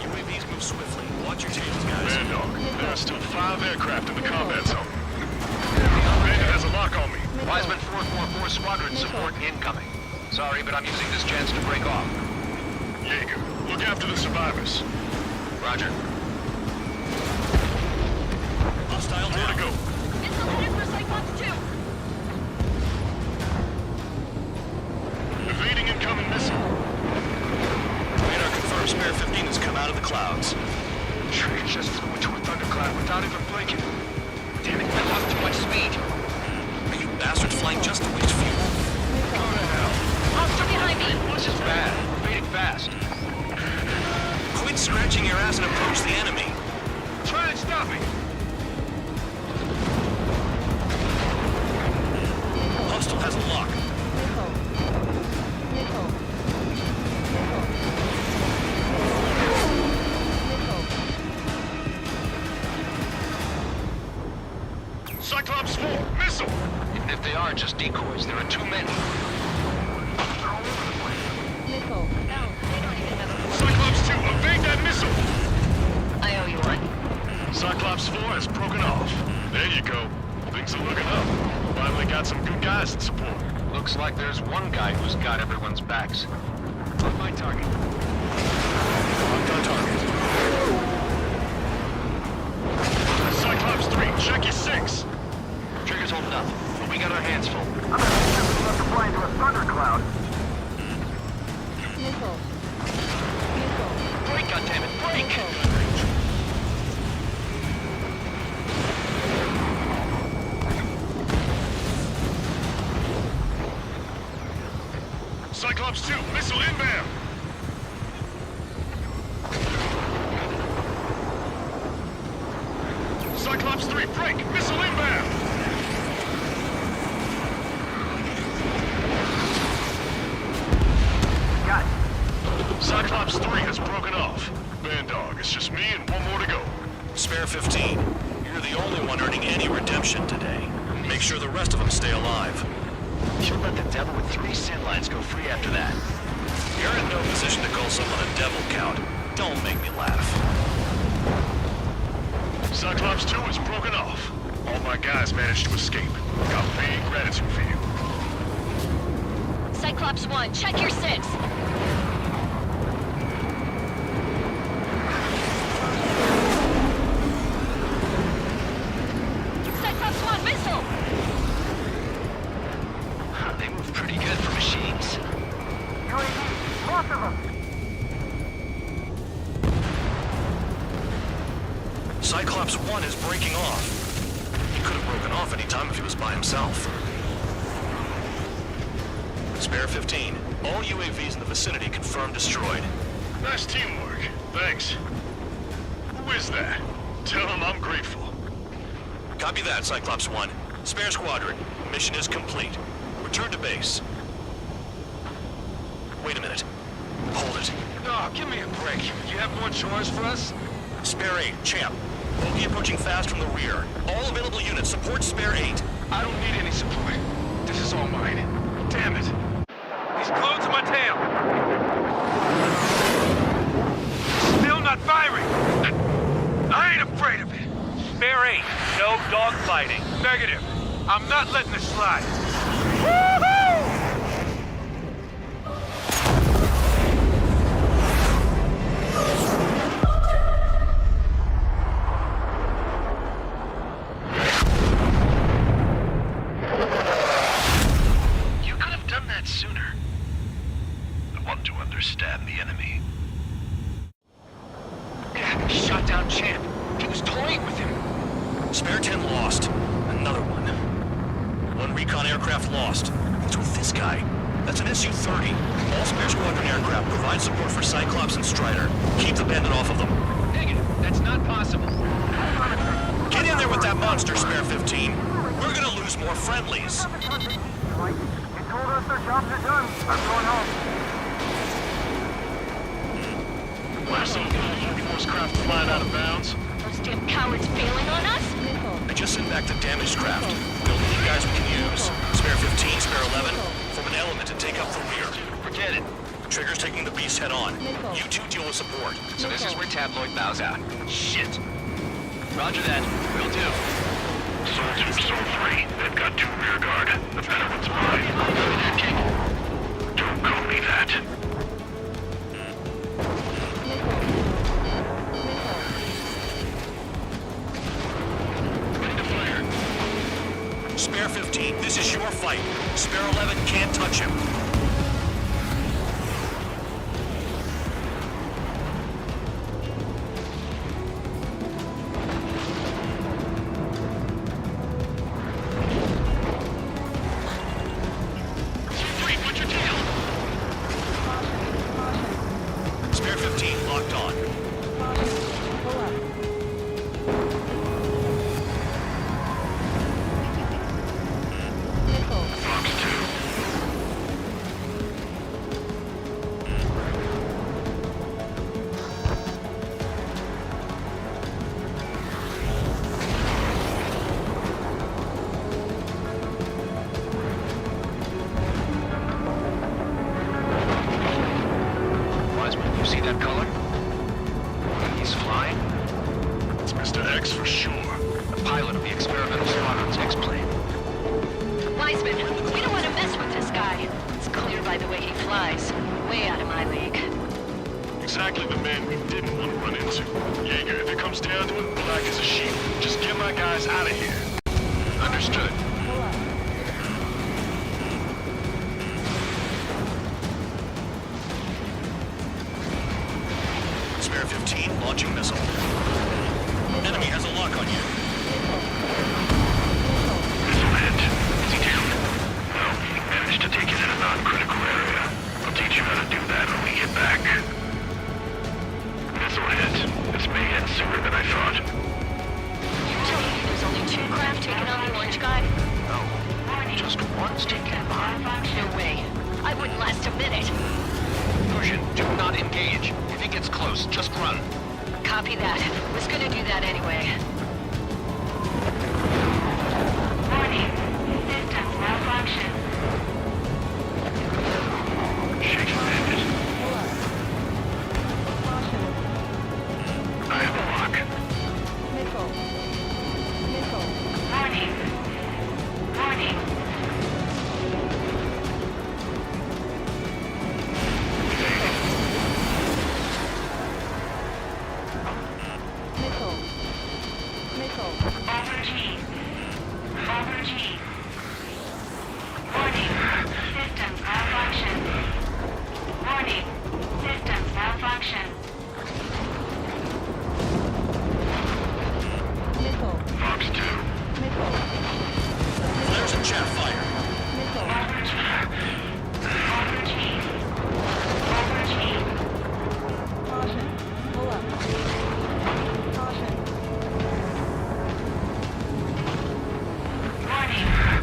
S7: UAVs move swiftly. Watch your tails, guys.
S9: Man dog, there are still 5 aircraft in the combat zone. Bandit has a lock on me.
S7: Wiseman 444 squadron support incoming. Sorry, but I'm using this chance to break off.
S9: Jaeger, look after the survivors.
S7: Roger. Hostile
S9: Where to go?
S11: Missile headed for Cyclops 2!
S9: Evading incoming missile.
S7: Radar confirms Spare 15 has come out of the clouds.
S8: Trigger just flew into a thundercloud without even blinking.
S7: Damn it, I lost too much speed. Are you bastards flying just to waste fuel?
S9: Go to hell.
S11: Monster behind me!
S7: This is bad. Fading fast. Quit scratching your ass and approach the enemy.
S9: Try and stop me.
S7: Hostile has a lock.
S9: Cyclops 4, missile.
S7: Even if they are just decoys, there are too many.
S9: Cyclops 2, evade that missile.
S11: I owe you one.
S9: Cyclops 4 has broken off. There you go. Things are looking up. Finally got some good guys in support.
S7: Looks like there's one guy who's got everyone's backs. On my target.
S9: Locked on target. Cyclops 3, check your 6.
S7: Trigger's holding up, but we got our hands full.
S8: I'm about to fly into a thundercloud.
S7: Break, goddammit, break!
S9: Cyclops 2, missile inbound. Cyclops 3, break, missile inbound.
S8: Got it.
S9: Cyclops 3 has broken off. Man dog, it's just me and one more to go.
S7: Spare 15, you're the only one earning any redemption today. Make sure the rest of them stay alive. You'll let the devil with 3 sin lines go free after that. You're in no position to call someone a devil, Count. Don't make me laugh.
S9: Cyclops 2 has broken off. All my guys managed to escape. Got big gratitude for you.
S11: Cyclops 1, check your 6! Cyclops 1, missile!
S7: They move pretty good for machines.
S8: UAV, lots of them.
S7: Cyclops 1 is breaking off. He could have broken off any time if he was by himself. Spare 15. All UAVs in the vicinity confirmed destroyed.
S9: Nice teamwork. Thanks. Who is that? Tell him I'm grateful.
S7: Copy that, Cyclops 1. Spare squadron. Mission is complete. Return to base. Wait a minute. Hold it.
S9: Oh, give me a break. You have more chores for us?
S7: Spare 8, champ. Bogey approaching fast from the rear. All available units support Spare 8.
S9: I don't need any support. This is all mine. Damn it. He's glued to my tail. Still not firing. I ain't afraid of it. Spare 8, no dogfighting. Negative. I'm not letting this slide. Woohoo!
S10: You could have done that sooner. I want to understand the enemy.
S13: shot down Champ. He was toying with him.
S7: Spare 10 lost. Another one. One recon aircraft lost. What's with this guy? That's an Su-30. All spare squadron aircraft provide support for Cyclops and Strider. Keep the bandit off of them.
S13: Negative. That's not possible.
S7: Get in there with that monster, Spare 15. We're gonna lose more friendlies.
S8: He told us their jobs are done. I'm going home.
S9: Why some Force craft flying out of bounds?
S11: Those damn cowards bailing on us?
S7: I just sent back the damaged craft. The only guys we can use. Spare 15, Spare 11. Form an element and take up the rear.
S13: Forget it.
S7: Trigger's taking the beast head on. You two deal with support.
S13: So this is where Tabloid bows out. Shit. Roger that. Will do.
S10: Soul 2, Soul 3. They've got 2 rear guard. The better one's mine. Don't call me that.
S7: Ready to fire. Spare 15, this is your fight. Spare 11 can't touch him. Spare 15 locked on.
S10: Fox 2.
S13: Wiseman, you see that color? He's flying?
S10: It's Mr. X for sure.
S13: The pilot of the experimental squadron's X-plane.
S11: Wiseman, we don't want to mess with this guy. It's clear by the way he flies. Way out of my league.
S10: Exactly the man we didn't want to run into. Jaeger, if it comes down to it, black as a sheep. Just get my guys out of here.
S13: Understood.
S7: Spare 15 launching missile. Enemy has a lock on you.
S10: Missile hit. Is he down? No, he managed to take it in a non-critical area. I'll teach you how to do that when we get back. Missile hit. This may end sooner than I thought.
S11: You're telling me there's only 2 craft taking on the orange guy?
S13: No. Just one's taking him on.
S11: No way. I wouldn't last a minute.
S13: Persian, do not engage. If he gets close, just run.
S11: Copy that. Was gonna do that anyway.
S3: Warning. Systems malfunction.
S10: Shaking bandit. I have a lock.
S3: Warning. Warning. Over G. Over G. Warning. Systems malfunction. Warning. Systems malfunction.
S10: Fox 2.
S7: Flares and chaff fire.
S3: Over G. Over G. Over G. Warning.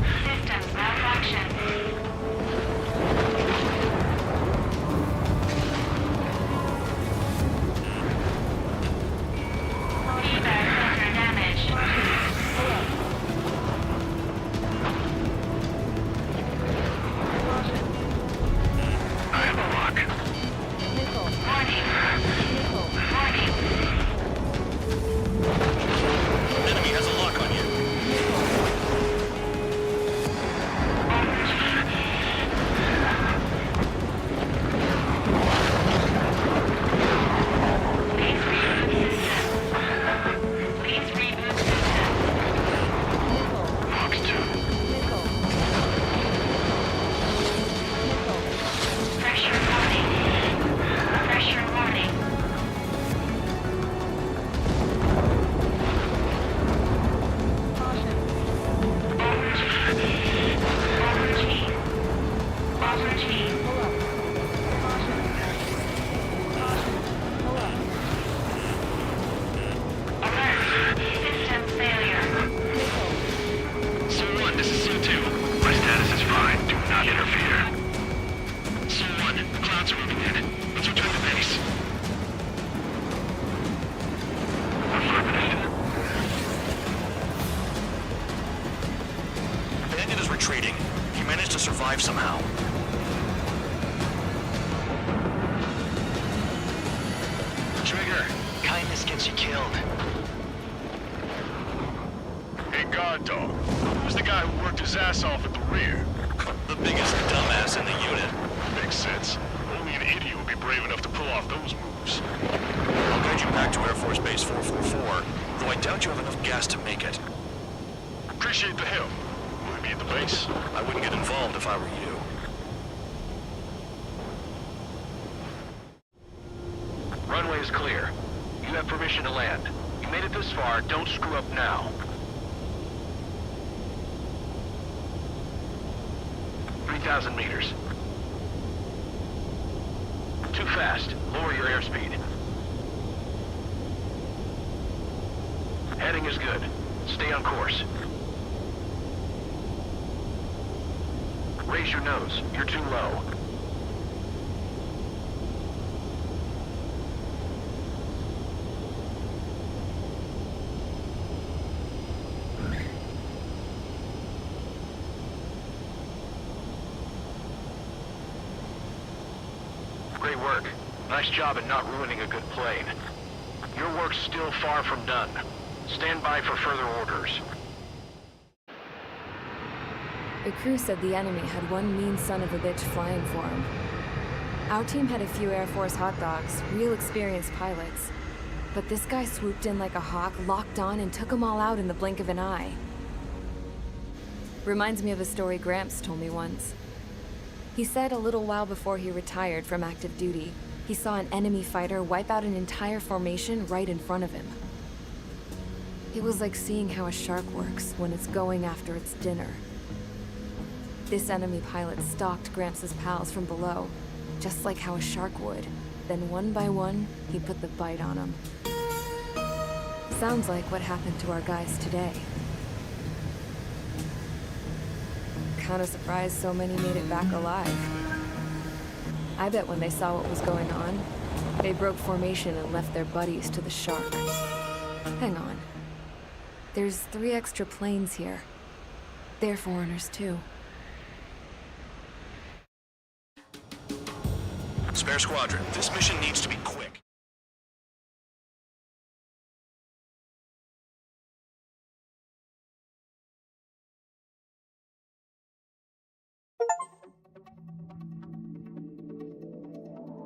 S7: survive somehow. Trigger, kindness gets you killed.
S10: Hey, guard dog. Who's the guy who worked his ass off at the rear?
S7: The biggest dumbass in the unit.
S10: Makes sense. Only an idiot would be brave enough to pull off those moves.
S7: I'll guide you back to Air Force Base 444, though I doubt you have enough gas to make it.
S10: Appreciate the help. Will he be at the base?
S7: I wouldn't get involved if I were you.
S10: Runway is clear. You have permission to land. You made it this far, don't screw up now. 3,000 meters. Too fast. Lower your airspeed. Heading is good. Stay on course. Raise your nose. You're too low. Great work. Nice job at not ruining a good plane. Your work's still far from done. Stand by for further orders.
S1: The crew said the enemy had one mean son of a bitch flying for him. Our team had a few Air Force hot dogs, real experienced pilots. But this guy swooped in like a hawk, locked on, and took them all out in the blink of an eye. Reminds me of a story Gramps told me once. He said a little while before he retired from active duty, he saw an enemy fighter wipe out an entire formation right in front of him. It was like seeing how a shark works when it's going after its dinner. This enemy pilot stalked Gramps' pals from below, just like how a shark would. Then one by one, he put the bite on them. Sounds like what happened to our guys today. Kinda surprised so many made it back alive. I bet when they saw what was going on, they broke formation and left their buddies to the shark. Hang on. There's 3 extra planes here. They're foreigners too.
S7: Spare squadron, this mission needs to be quick.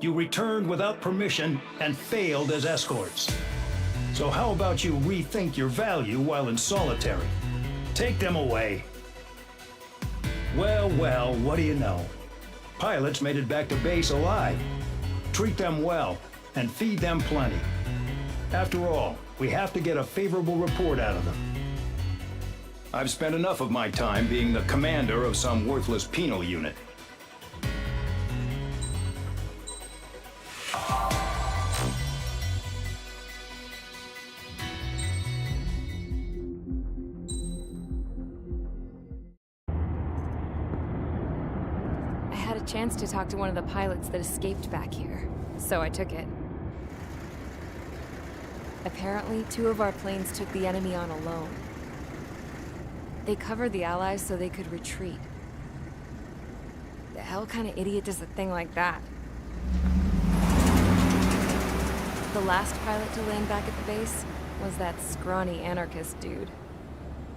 S16: You returned without permission and failed as escorts. So how about you rethink your value while in solitary? Take them away. Well, well, what do you know? Pilots made it back to base alive. Treat them well and feed them plenty. After all, we have to get a favorable report out of them. I've spent enough of my time being the commander of some worthless penal unit.
S1: Chance to talk to one of the pilots that escaped back here, so I took it. Apparently, 2 of our planes took the enemy on alone. They covered the Allies so they could retreat. The hell kind of idiot does a thing like that? The last pilot to land back at the base was that scrawny anarchist dude.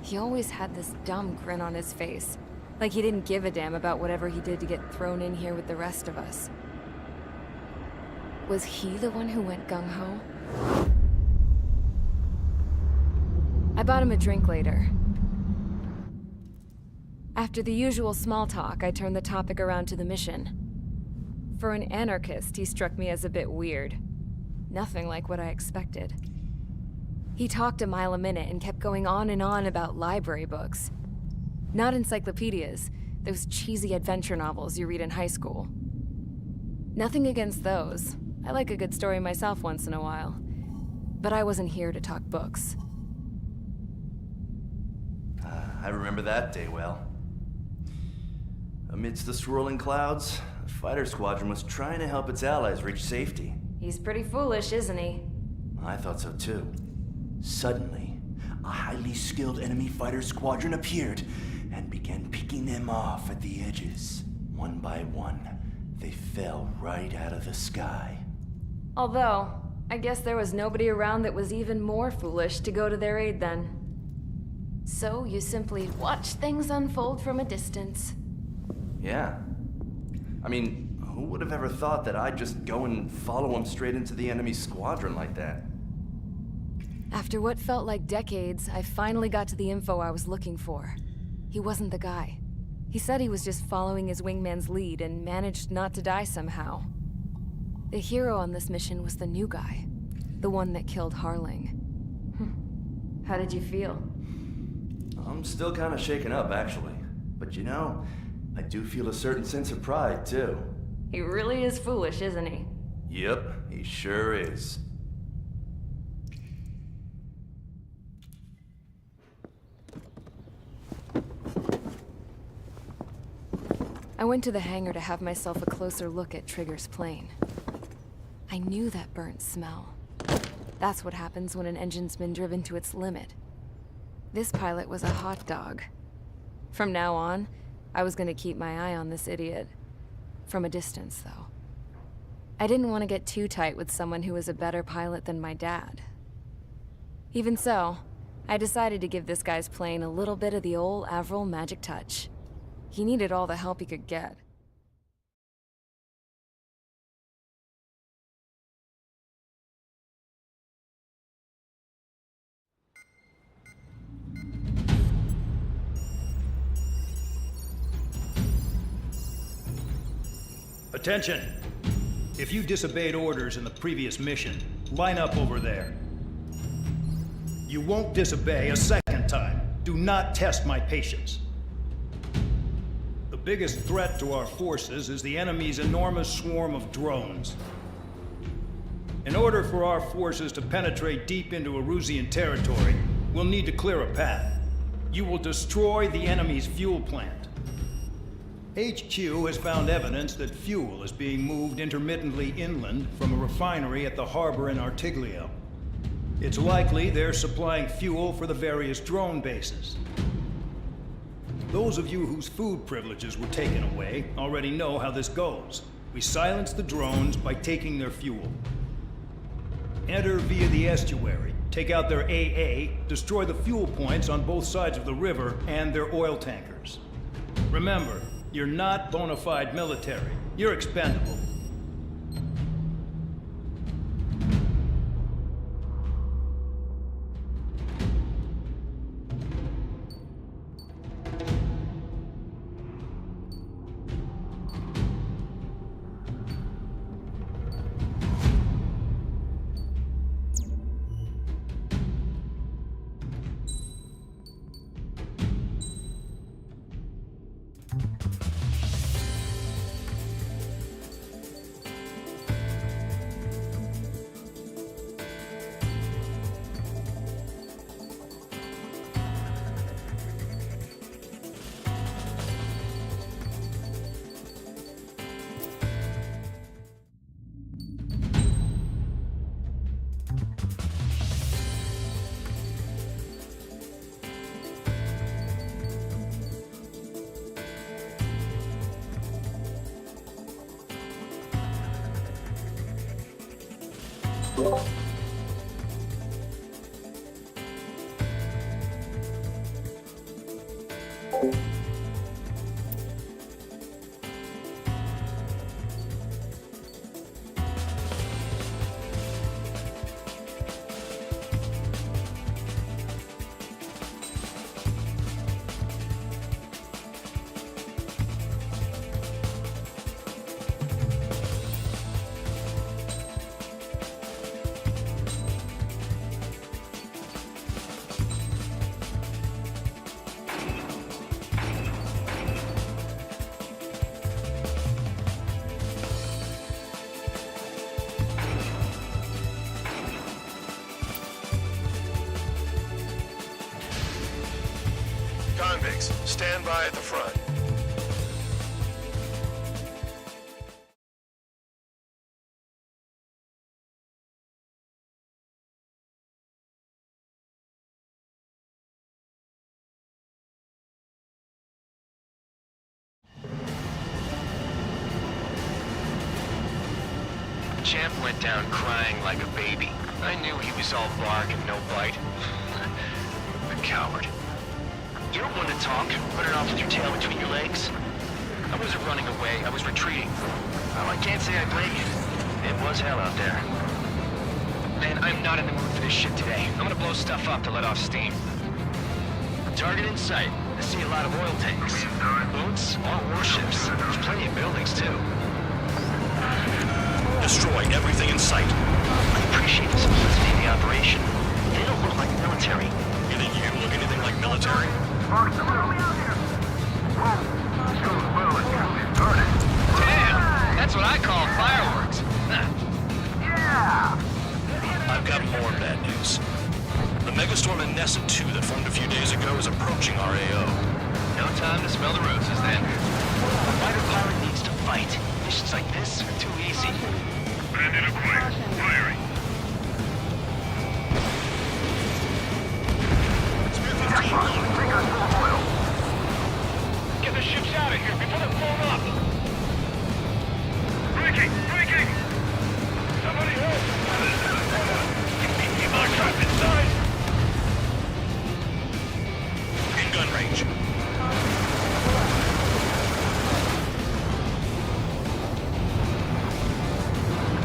S1: He always had this dumb grin on his face. Like he didn't give a damn about whatever he did to get thrown in here with the rest of us. Was he the one who went gung-ho? I bought him a drink later. After the usual small talk, I turned the topic around to the mission. For an anarchist, he struck me as a bit weird. Nothing like what I expected. He talked a mile a minute and kept going on and on about library books. Not encyclopedias, those cheesy adventure novels you read in high school. Nothing against those. I like a good story myself once in a while. But I wasn't here to talk books.
S17: I remember that day well. Amidst the swirling clouds, the fighter squadron was trying to help its allies reach safety.
S1: He's pretty foolish, isn't he?
S17: I thought so too. Suddenly, a highly skilled enemy fighter squadron appeared.
S12: and began picking them off at the edges. One by one, they fell right out of the sky.
S1: Although, I guess there was nobody around that was even more foolish to go to their aid then. So you simply watch things unfold from a distance.
S12: Yeah. I mean, who would have ever thought that I'd just go and follow him straight into the enemy squadron like that?
S1: After what felt like decades, I finally got to the info I was looking for. He wasn't the guy. He said he was just following his wingman's lead and managed not to die somehow. The hero on this mission was the new guy. The one that killed Harling. How did you feel?
S12: I'm still kind of shaken up, actually. But you know, I do feel a certain sense of pride, too.
S1: He really is foolish, isn't he?
S12: Yep, he sure is.
S1: I went to the hangar to have myself a closer look at Trigger's plane. I knew that burnt smell. That's what happens when an engine's been driven to its limit. This pilot was a hot dog. From now on, I was gonna keep my eye on this idiot. From a distance, though. I didn't want to get too tight with someone who was a better pilot than my dad. Even so, I decided to give this guy's plane a little bit of the old Avril magic touch. He needed all the help he could get.
S16: Attention! If you disobeyed orders in the previous mission, line up over there. You won't disobey a second time. Do not test my patience. The biggest threat to our forces is the enemy's enormous swarm of drones. In order for our forces to penetrate deep into Erusian territory, we'll need to clear a path. You will destroy the enemy's fuel plant. HQ has found evidence that fuel is being moved intermittently inland from a refinery at the harbor in Artiglio. It's likely they're supplying fuel for the various drone bases. Those of you whose food privileges were taken away already know how this goes. We silence the drones by taking their fuel. Enter via the estuary, take out their AA, destroy the fuel points on both sides of the river and their oil tankers. Remember, you're not bona fide military. You're expendable.
S10: Convicts, stand by at the front.
S13: Champ went down crying like a baby. I knew he was all bark and no bite. A coward. You don't want to talk, running off with your tail between your legs. I wasn't running away, I was retreating. Well, I can't say I blame you. It was hell out there. Man, I'm not in the mood for this shit today. I'm gonna blow stuff up to let off steam. Target in sight. I see a lot of oil tanks. Boats, all warships. There's plenty of buildings, too.
S10: Destroy everything in sight.
S13: I appreciate the simplicity of the operation. They don't look like military.
S10: You think you look anything like military?
S8: Mark, somewhere we out here. Whoa. Goes well and truly started.
S13: Damn! That's what I call fireworks.
S8: Yeah!
S10: I've got more bad news. The megastorm in Nessa 2 that formed a few days ago is approaching our AO.
S13: No time to smell the roses, then. A fighter pilot needs to fight. Missions like this are too easy.
S8: Bandit acquired. Firing. Jackpot. Take us full of oil.
S9: Get the ships out of here before they're blown up!
S8: Breaking! Breaking!
S9: Somebody help! Keep our trap inside!
S10: In gun range.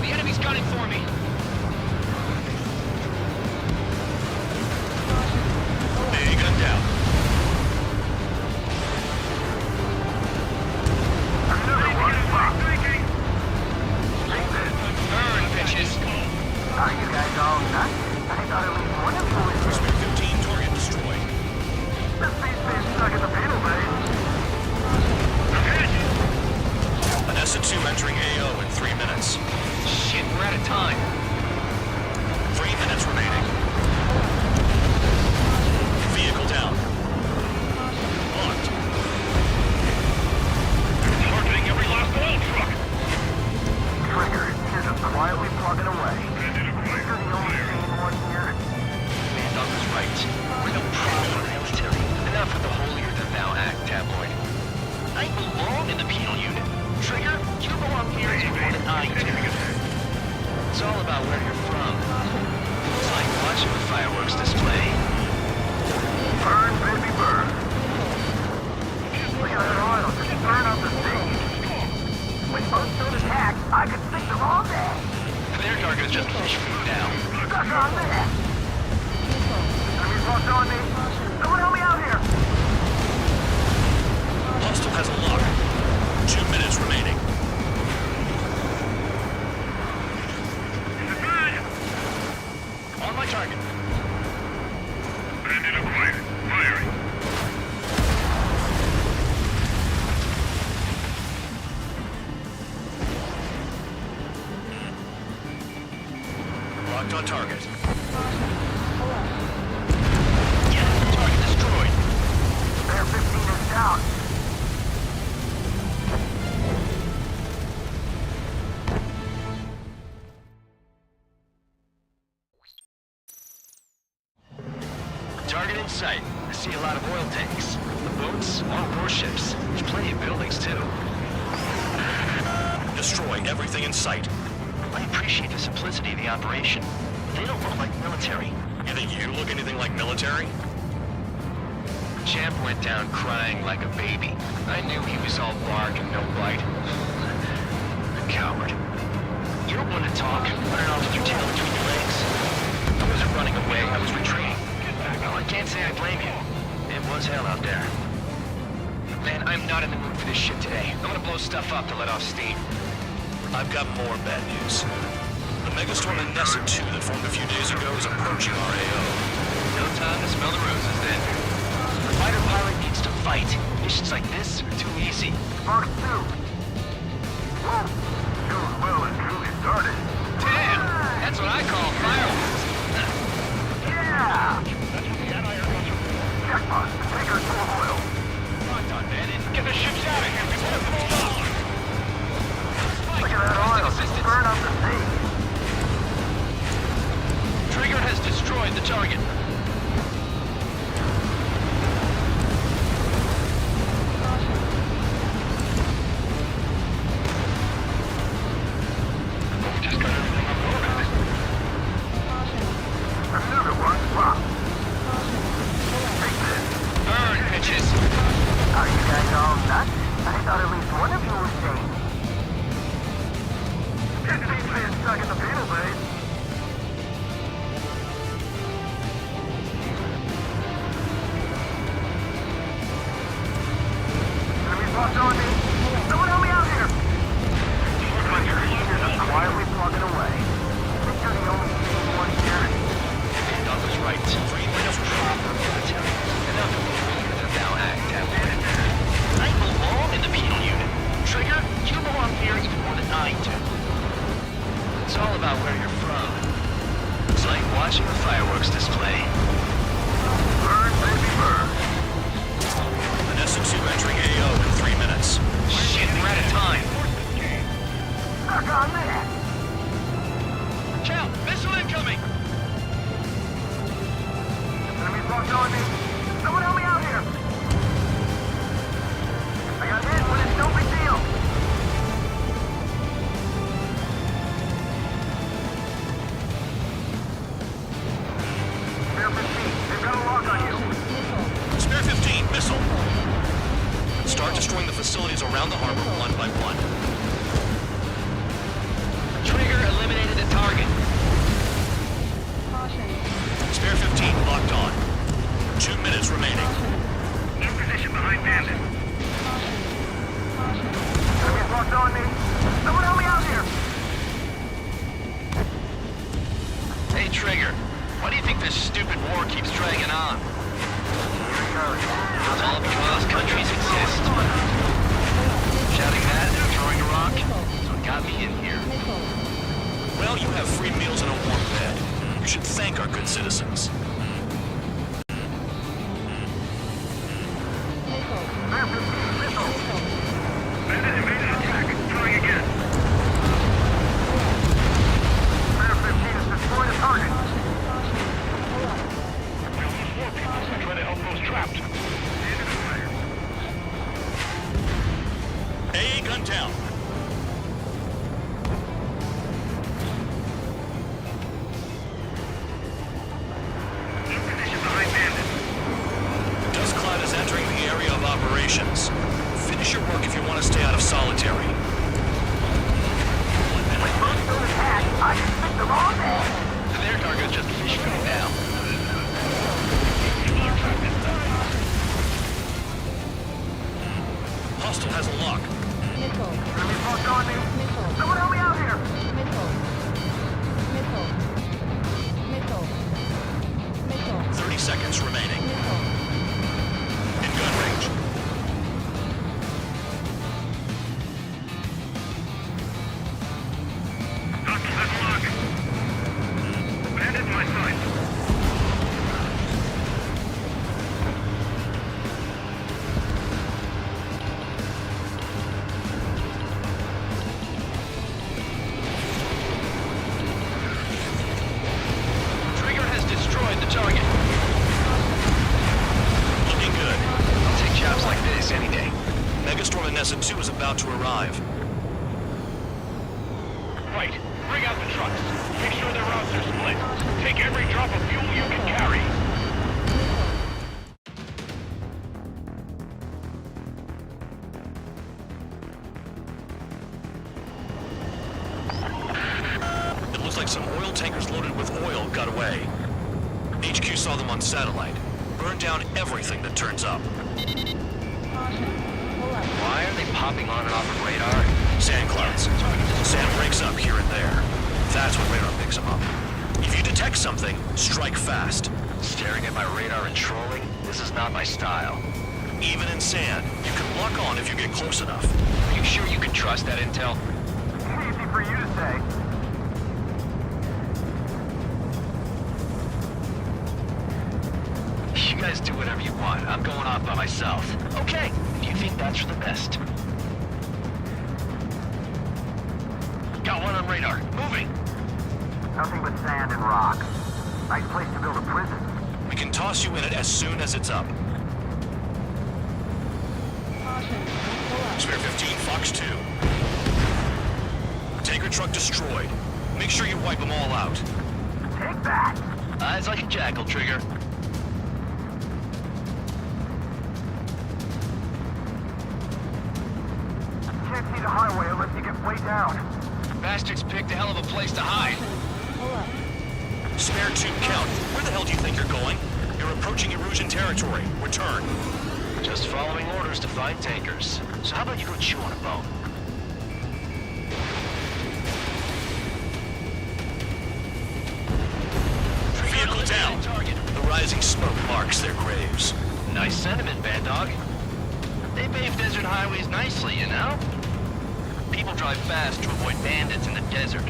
S13: The enemy's gunning for me.
S10: A gun down.
S13: Burn, bitches.
S8: Are you guys all nuts? I thought at least one of you was
S10: Speed 15 target destroyed.
S8: the space base stuck in the panel bay.
S10: An SA-2 entering AO in 3 minutes.
S13: Shit, we're out of time.
S10: 3 minutes remaining. Vehicle down. Locked.
S9: Targeting every last oil truck!
S8: Trigger, you're just quietly plugging away. You're the only sane one here.
S13: Man, Doug was right. We're no proper military. Enough with the holier-than-thou act, tabloid. I belong in the penal unit. Trigger, you belong here more than I do. It's all about where you're from. It's like watching a fireworks display.
S8: Burn, baby, burn. Look at that oil. Just burn up the stage. When boats don't attack, I could sink them all day.
S13: Their cargo's just fish food now.
S8: Stuck on there. Enemies locked on me. Someone help me out here.
S10: Hostile has a lock. 2 minutes remaining.
S13: On my target.
S8: Bandit acquired. Firing.
S10: Locked on target.
S13: Yeah, target destroyed.
S8: Bear 15 is down.
S13: Target in sight. I see a lot of oil tanks. The boats, all warships. There's plenty of buildings, too.
S10: Destroy everything in sight.
S13: I appreciate the simplicity of the operation. They don't look like military.
S10: You think you look anything like military?
S13: Champ went down crying like a baby. I knew he was all bark and no bite. A coward. You don't want to talk, running off with your tail between your legs. I wasn't running away, I was retreating. Well, I can't say I blame you. It was hell out there. Man, I'm not in the mood for this shit today. I'm gonna blow stuff up to let off steam.
S10: I've got more bad news. The megastorm in Nessa 2 that formed a few days ago is approaching our AO.
S13: No time to smell the roses, then. A fighter pilot needs to fight. Missions like this are too easy.
S8: Mark 2. Whoa. Goes well and truly started.
S13: Damn! That's what I call fireworks.
S8: Yeah! Jackpot. Take us full of oil.
S13: Locked on, Bandit. Get the ships out of here before they're blown up!
S8: Look at that oil. Just burn up the stage.
S13: Trigger has destroyed the target.
S8: Just got Are you guys all nuts? I thought at least one of you was sane. Can't be playing stuck in the penal base. Enemies locked on me. Someone help me out here. Looks like your engineers are quietly plugging away. I think you're the only sane one here.
S13: Doug was right. Three minutes proper military. Enough of the that thou act that way. I belong in the penal unit. Trigger, you belong here even more than I do. It's all about where you're from. It's like watching a fireworks display.
S8: Burn, baby, burn.
S4: Vanessa 2 entering AO in 3 minutes.
S13: Shit, we're out of time.
S8: Suck on that.
S13: Chow, missile incoming!
S8: Enemies locked on me. Someone help me out here. I got hit, but it's no big deal. Spare 15, they've got a lock on you.
S4: Spare 15, missile. Start destroying the facilities around the harbor one by one.
S13: Trigger eliminated the target.
S4: Spare 15 locked on. 2 minutes remaining.
S8: In position behind bandit. Enemies locked on me. Someone help me out here.
S13: Hey, Trigger. Why do you think this stupid war keeps dragging on? It's all because countries exist. Shouting that and throwing a rock? That's what got me in here.
S4: Well, you have free meals and a warm bed. You should thank our good citizens.
S8: Bandit evaded attack. Trying again. Spare 15 is destroying a target. We almost more people. Try to help those trapped.
S4: AA gun down.
S8: In position behind bandit.
S4: Dust cloud is entering the area of operations. Finish your work if you want to stay out of solitary.
S8: When most don't attack, I can pick them all there.
S13: Their target's just fish food now.
S4: Hostile has a lock.
S8: Enemies locked on me. Someone help me out here.
S4: 30 seconds remaining. In gun range.
S8: Hostile has a lock. Bandit in my sight.
S13: Trigger has destroyed the target.
S4: Looking good.
S13: I'll take jobs like this any day.
S4: Megastorm Vanessa 2 is about to arrive.
S9: Right. Bring out the trucks. Make sure their routes are split. Take every drop of fuel you can carry.
S4: It looks like some oil tankers loaded with oil got away. HQ saw them on satellite. Burned down everything that turns up.
S13: Why are they popping on and off of radar?
S4: Sand clouds. Sand breaks up here and there. That's when radar picks them up. If you detect something, strike fast.
S13: Staring at my radar and trolling? This is not my style.
S4: Even in sand, you can lock on if you get close enough.
S13: Are you sure you can trust that intel?
S8: Easy for you to say.
S13: You guys do whatever you want. I'm going off by myself. Okay, if you think that's for the best. Got one on radar. Moving.
S8: Nothing but sand and rock. Nice place to build a prison.
S4: We can toss you in it as soon as it's up. Spare 15, Fox 2. Tanker truck destroyed. Make sure you wipe them all out.
S8: Take that!
S13: Eyes like a jackal, Trigger.
S8: a highway unless you get way down.
S13: Bastards picked a hell of a place to hide.
S7: Spare tube count. Where the hell do you think you're going? You're approaching Erusian territory. Return.
S13: Just following orders to find tankers. So how about you go chew on a bone?
S7: Vehicle down. The rising smoke marks their graves.
S13: Nice sentiment, Bad Dog. They pave desert highways nicely, you know? People drive fast to avoid bandits in the desert.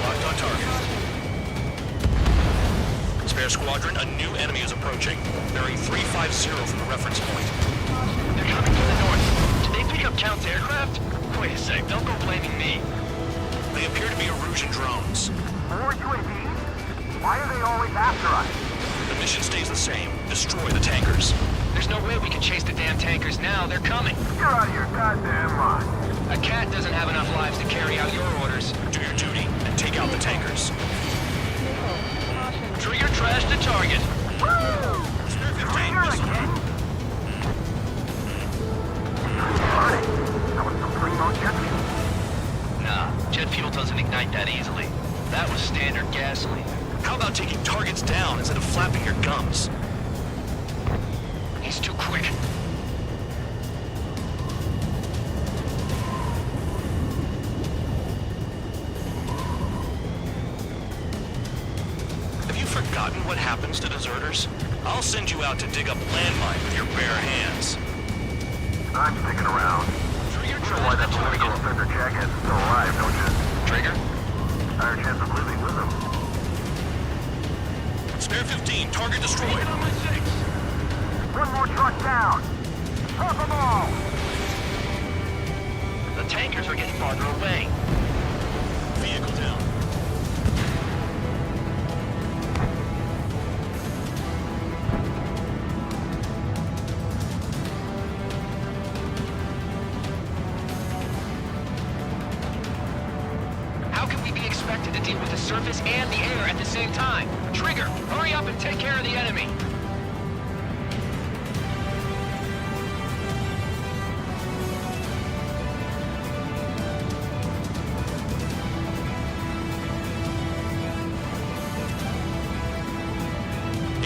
S7: Locked on target. Spare squadron, a new enemy is approaching. Bearing 350 from the reference point.
S13: They're coming from the north. Did they pick up Count's aircraft? Wait a sec, don't go blaming me.
S7: They appear to be Erusian drones.
S8: More UAVs? Why are they always after us?
S7: The mission stays the same. Destroy the tankers.
S13: There's no way we can chase the damn tankers now. They're coming.
S8: You're out of your goddamn mind.
S13: A cat doesn't have enough lives to carry out your orders.
S7: Do your duty and take out the tankers.
S13: Trigger trash to target.
S8: Woo! Trigger again? Funny. That was some primo jet fuel.
S13: Nah, jet fuel doesn't ignite that easily. That was standard gasoline.
S7: How about taking targets down instead of flapping your gums?
S13: He's too quick.
S7: Have you forgotten what happens to deserters? I'll send you out to dig up landmine with your bare hands.
S8: I'm sticking around.
S13: Trigger
S8: You know why that political offender jackass is still alive, don't you?
S13: Trigger?
S8: Higher chance of living with him.
S7: Spare 15, target destroyed.
S13: On my six.
S8: One more truck down. Pop them all.
S13: The tankers are getting farther away.
S7: Vehicle down.
S13: How can we be expected to deal with the surface and the air at the same time? Trigger, hurry up and take care of the enemy.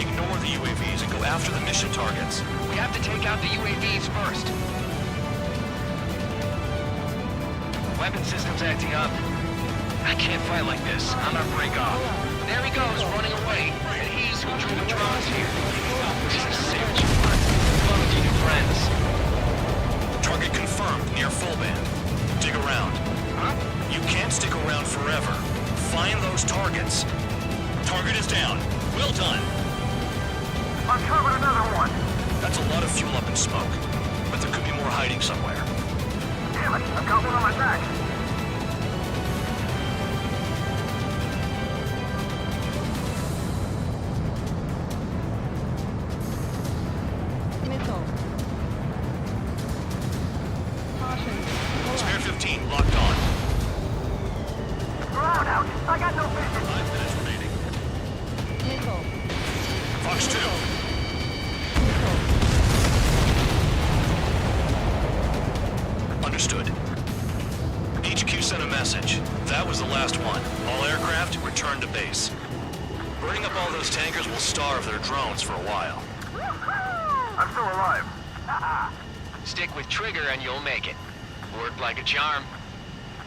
S7: Ignore the UAVs and go after the mission targets.
S13: We have to take out the UAVs first. Weapon system's acting up. I can't fight like this. I'm gonna break off. There he goes, running away. And he's who drew the drones here. This is savage fun. Fun with your new friends.
S7: Target confirmed near full band. Dig around.
S13: Huh?
S7: You can't stick around forever. Find those targets. Target is down. Well done.
S8: Uncovered another one.
S7: That's a lot of fuel up in smoke. But there could be more hiding somewhere.
S8: Damn it, I've got one on my back.
S7: Spare 15, locked on.
S8: Ground out. I got no vision.
S7: 5 minutes remaining. Fox 2. Understood. HQ sent a message. That was the last one. All aircraft, return to base. Burning up all those tankers will starve their drones for a while.
S8: I'm still alive.
S13: Stick with Trigger and you'll make it. Worked like a charm.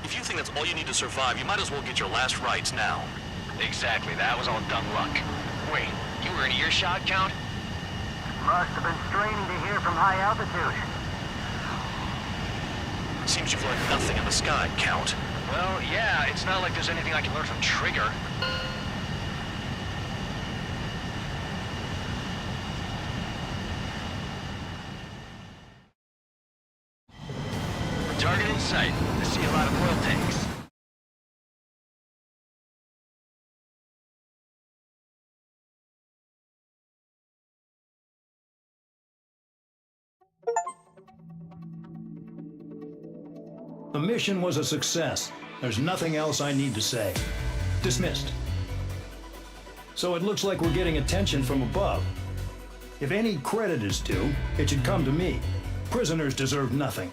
S7: If you think that's all you need to survive, you might as well get your last rites now.
S13: Exactly, that was all dumb luck. Wait, you were in earshot, Count?
S8: Must have been straining to hear from high altitude.
S7: Seems you've learned nothing in the sky, Count.
S13: Well, yeah, it's not like there's anything I can learn from Trigger. Target in sight. I see a lot of oil tanks.
S16: The mission was a success. There's nothing else I need to say. Dismissed. So it looks like we're getting attention from above. If any credit is due, it should come to me. Prisoners deserve nothing.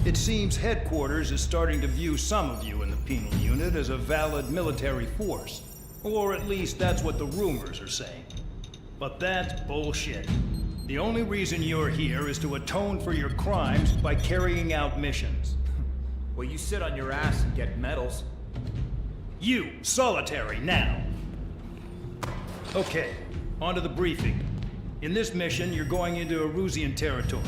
S16: It seems headquarters is starting to view some of you in the penal unit as a valid military force. Or at least that's what the rumors are saying. But that's bullshit. The only reason you're here is to atone for your crimes by carrying out missions.
S5: Well, you sit on your ass and get medals.
S16: You, solitary, now. Okay, on to the briefing. In this mission, you're going into Erusian territory.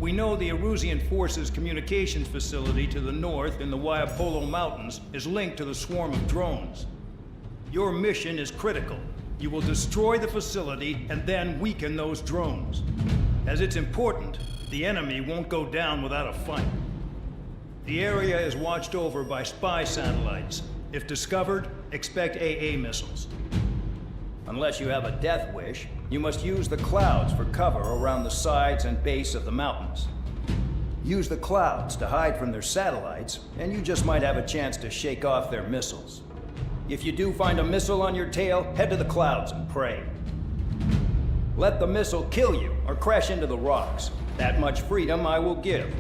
S16: We know the Erusian Forces communications facility to the north in the Waiapolo Mountains is linked to the swarm of drones. Your mission is critical. You will destroy the facility and then weaken those drones. As it's important, the enemy won't go down without a fight. The area is watched over by spy satellites. If discovered, expect AA missiles. Unless you have a death wish, you must use the clouds for cover around the sides and base of the mountains. Use the clouds to hide from their satellites, and you just might have a chance to shake off their missiles. If you do find a missile on your tail, head to the clouds and pray. Let the missile kill you or crash into the rocks. That much freedom I will give.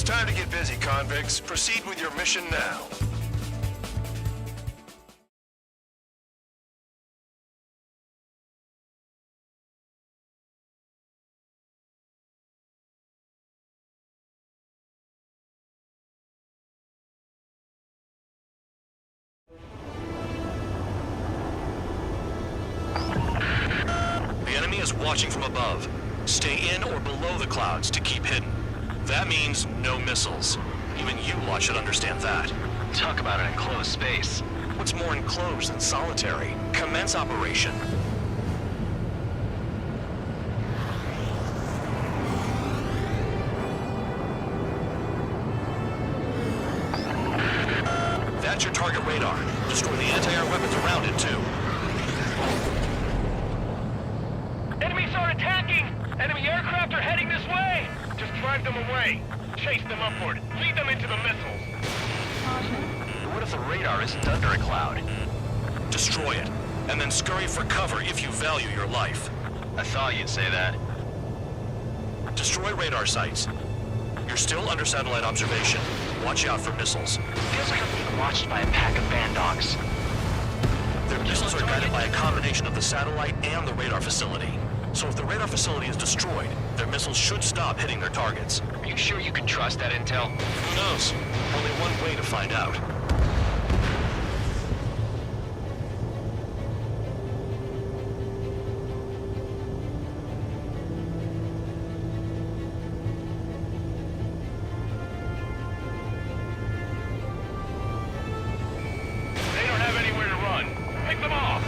S10: It's time to get busy, convicts. Proceed with your mission now.
S7: The enemy is watching from above. Stay in or below the clouds to keep hidden. That means no missiles. Even you lot should understand that. Talk about an enclosed space. What's more enclosed than solitary? Commence operation. That's your target radar. Destroy the anti-air weapons around it, too.
S9: Enemies are attacking! Enemy aircraft are heading this way! Just drive them away. Chase them upward. Lead them into the missiles.
S7: What if the radar isn't under a cloud? Destroy it, and then scurry for cover if you value your life. I thought you'd say that. Destroy radar sites. You're still under satellite observation. Watch out for missiles.
S13: Feels like I'm being watched by a pack of bandogs.
S7: Their missiles are guided by a combination of the satellite and the radar facility. So if the radar facility is destroyed, their missiles should stop hitting their targets.
S13: Are you sure you can trust that intel?
S7: Who knows? Only one way to find out.
S9: They don't have anywhere to run. Pick them off!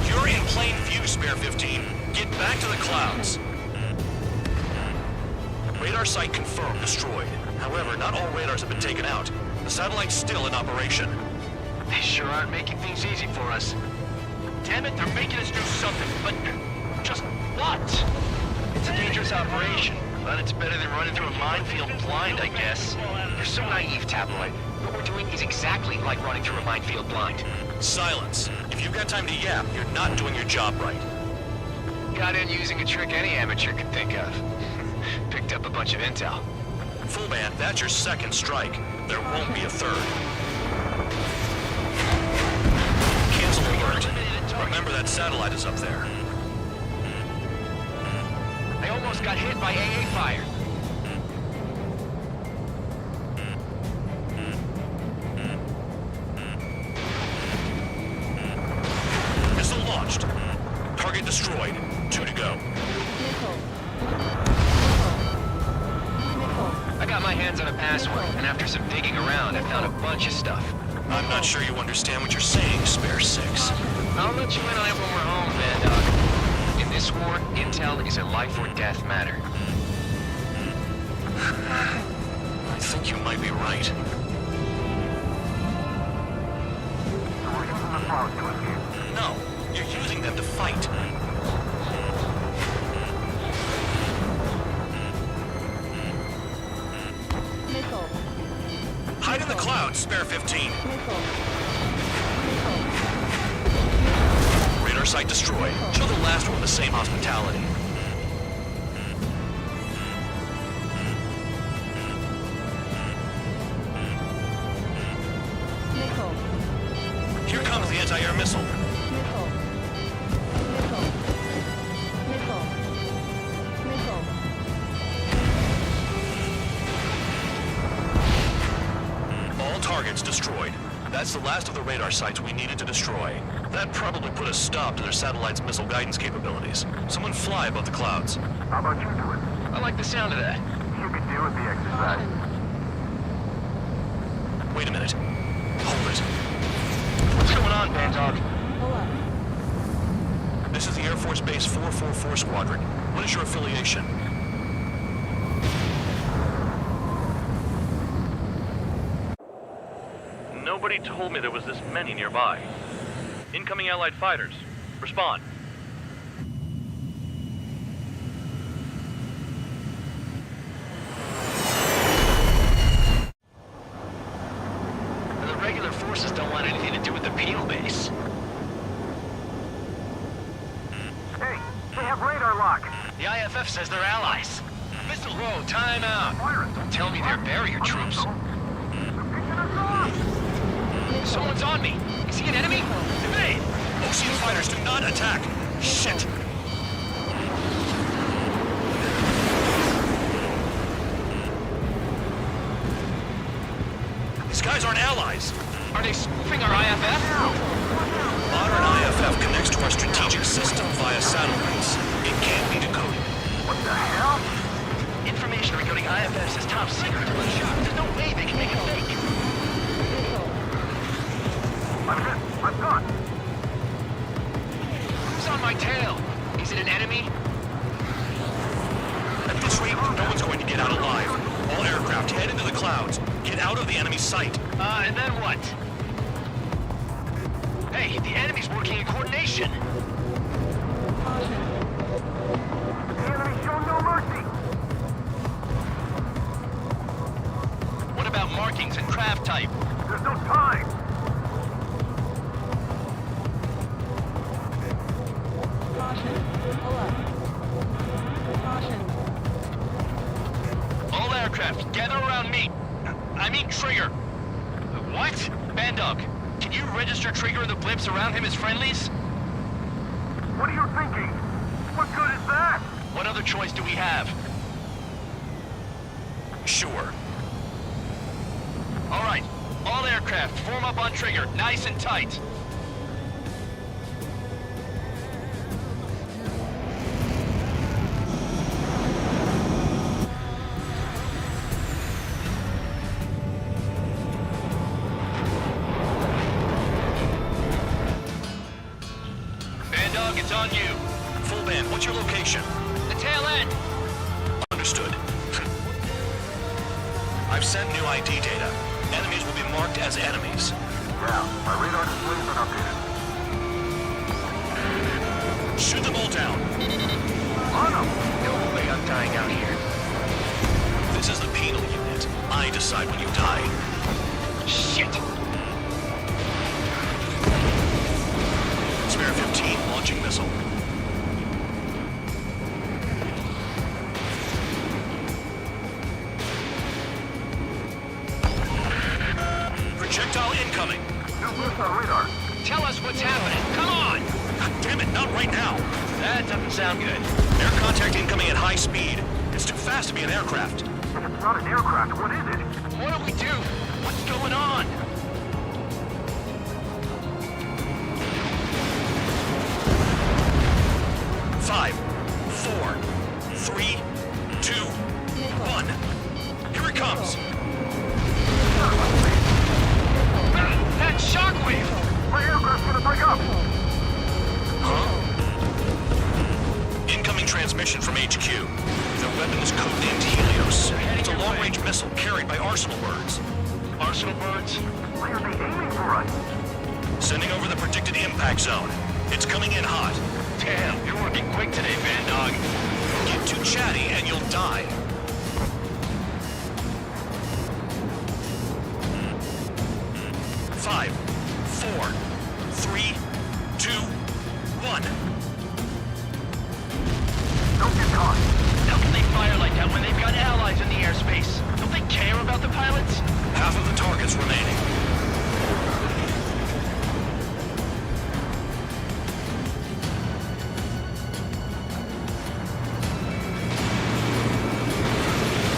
S7: You're in plain view, Spare 15. Get back to the clouds. Radar site confirmed destroyed. However, not all radars have been taken out. The satellite's still in operation.
S13: They sure aren't making things easy for us. Damn it, they're making us do something, but just what? It's a dangerous operation, but it's better than running through a minefield blind, I guess. You're so naive, Tabloid. What we're doing is exactly like running through a minefield blind.
S7: Silence. If you've got time to yap, you're not doing your job right.
S13: Got in using a trick any amateur could think of. Picked up a bunch of intel.
S7: Full band, that's your second strike. There won't be a third. Cancel alert. Remember that satellite is up there.
S13: They almost got hit by AA fire.
S7: Missile launched. Target destroyed. 2 to go. I got my hands on a password, and after some digging around, I found a bunch of stuff. I'm not sure you understand what you're saying, Spare 6.
S13: I'll let you in on it when we're home, Bandog. In this war, intel is a life or death matter.
S7: I think you might be right. No, you're using them to fight. Hide in the clouds, Spare 15. Radar site destroyed. Show the last one the same hospitality. Here comes the anti-air missile. All targets destroyed. That's the last of the radar sites we needed to destroy. That probably put a stop to their satellite's missile guidance capabilities. Someone fly above the clouds.
S8: How about you do it?
S13: I like the sound of that.
S8: You could do with the exercise.
S7: Wait a minute. Hold it.
S13: What's going on, Bandog?
S7: This is the Air Force Base 444 Squadron. What is your affiliation?
S6: Nobody told me there was this many nearby. Incoming Allied fighters. Respond.
S13: The regular forces don't want anything to do with the penal base. IFF says they're allies. Missile low, time out. Don't tell me they're barrier troops. Someone's on me. Is he an enemy? Evade!
S7: Ocean fighters do not attack. Shit. These guys aren't allies.
S13: Are they spoofing our IFF?
S7: Modern IFF connects to our strategic system via satellites. It can't be decoded.
S8: What the hell?
S13: Information regarding IFF is top secret. There's no way they can make it fake.
S8: I'm hit. I'm gone.
S13: Who's on my tail? Is it an enemy?
S7: At this rate, no one's going to get out alive. All aircraft head into the clouds. Get out of the enemy sight.
S13: And then what? Hey, the enemy's working in coordination.
S8: The enemy show no mercy.
S13: What about markings and craft type?
S8: There's no time.
S13: All aircraft, gather around me. I mean Trigger. What? Bandog, can you register Trigger and the blips around him as friendlies?
S8: What are you thinking? What good is that?
S13: What other choice do we have?
S7: Sure.
S13: All right, all aircraft, form up on Trigger, nice and tight. Bandog, it's on you.
S7: Full band, what's your location?
S13: The tail end.
S7: Understood. I've sent new ID data. Enemies will be marked as enemies.
S8: Yeah, my radar display's been updated.
S7: Shoot them all down.
S8: On them!
S13: No way I'm dying out here.
S7: This is the penal unit. I decide when you die.
S13: Shit!
S7: Spare 15, launching missile. Projectile incoming.
S8: New boost on radar.
S13: Tell us what's happening. Come on!
S7: God damn it, not right now.
S13: That doesn't sound good.
S7: Air contact incoming at high speed. It's too fast to be an aircraft.
S8: If it's not an aircraft, what is it?
S13: What do we do? What's going on?
S7: Five, four, three, two, one. Here it comes.
S13: That shockwave!
S8: My aircraft's gonna break up!
S7: Huh? Incoming transmission from HQ. Their weapon is codenamed Helios. It's a long-range missile carried by Arsenal birds.
S13: Arsenal birds?
S8: Why are they aiming for us?
S7: Sending over the predicted impact zone. It's coming in hot.
S13: Damn, you're working quick today, Bandog.
S7: Get too chatty and you'll die. Five, four, three, two, one.
S8: Don't get caught.
S13: How can they fire like that when they've got allies in the airspace? Don't they care about the pilots?
S7: Half of the targets remaining.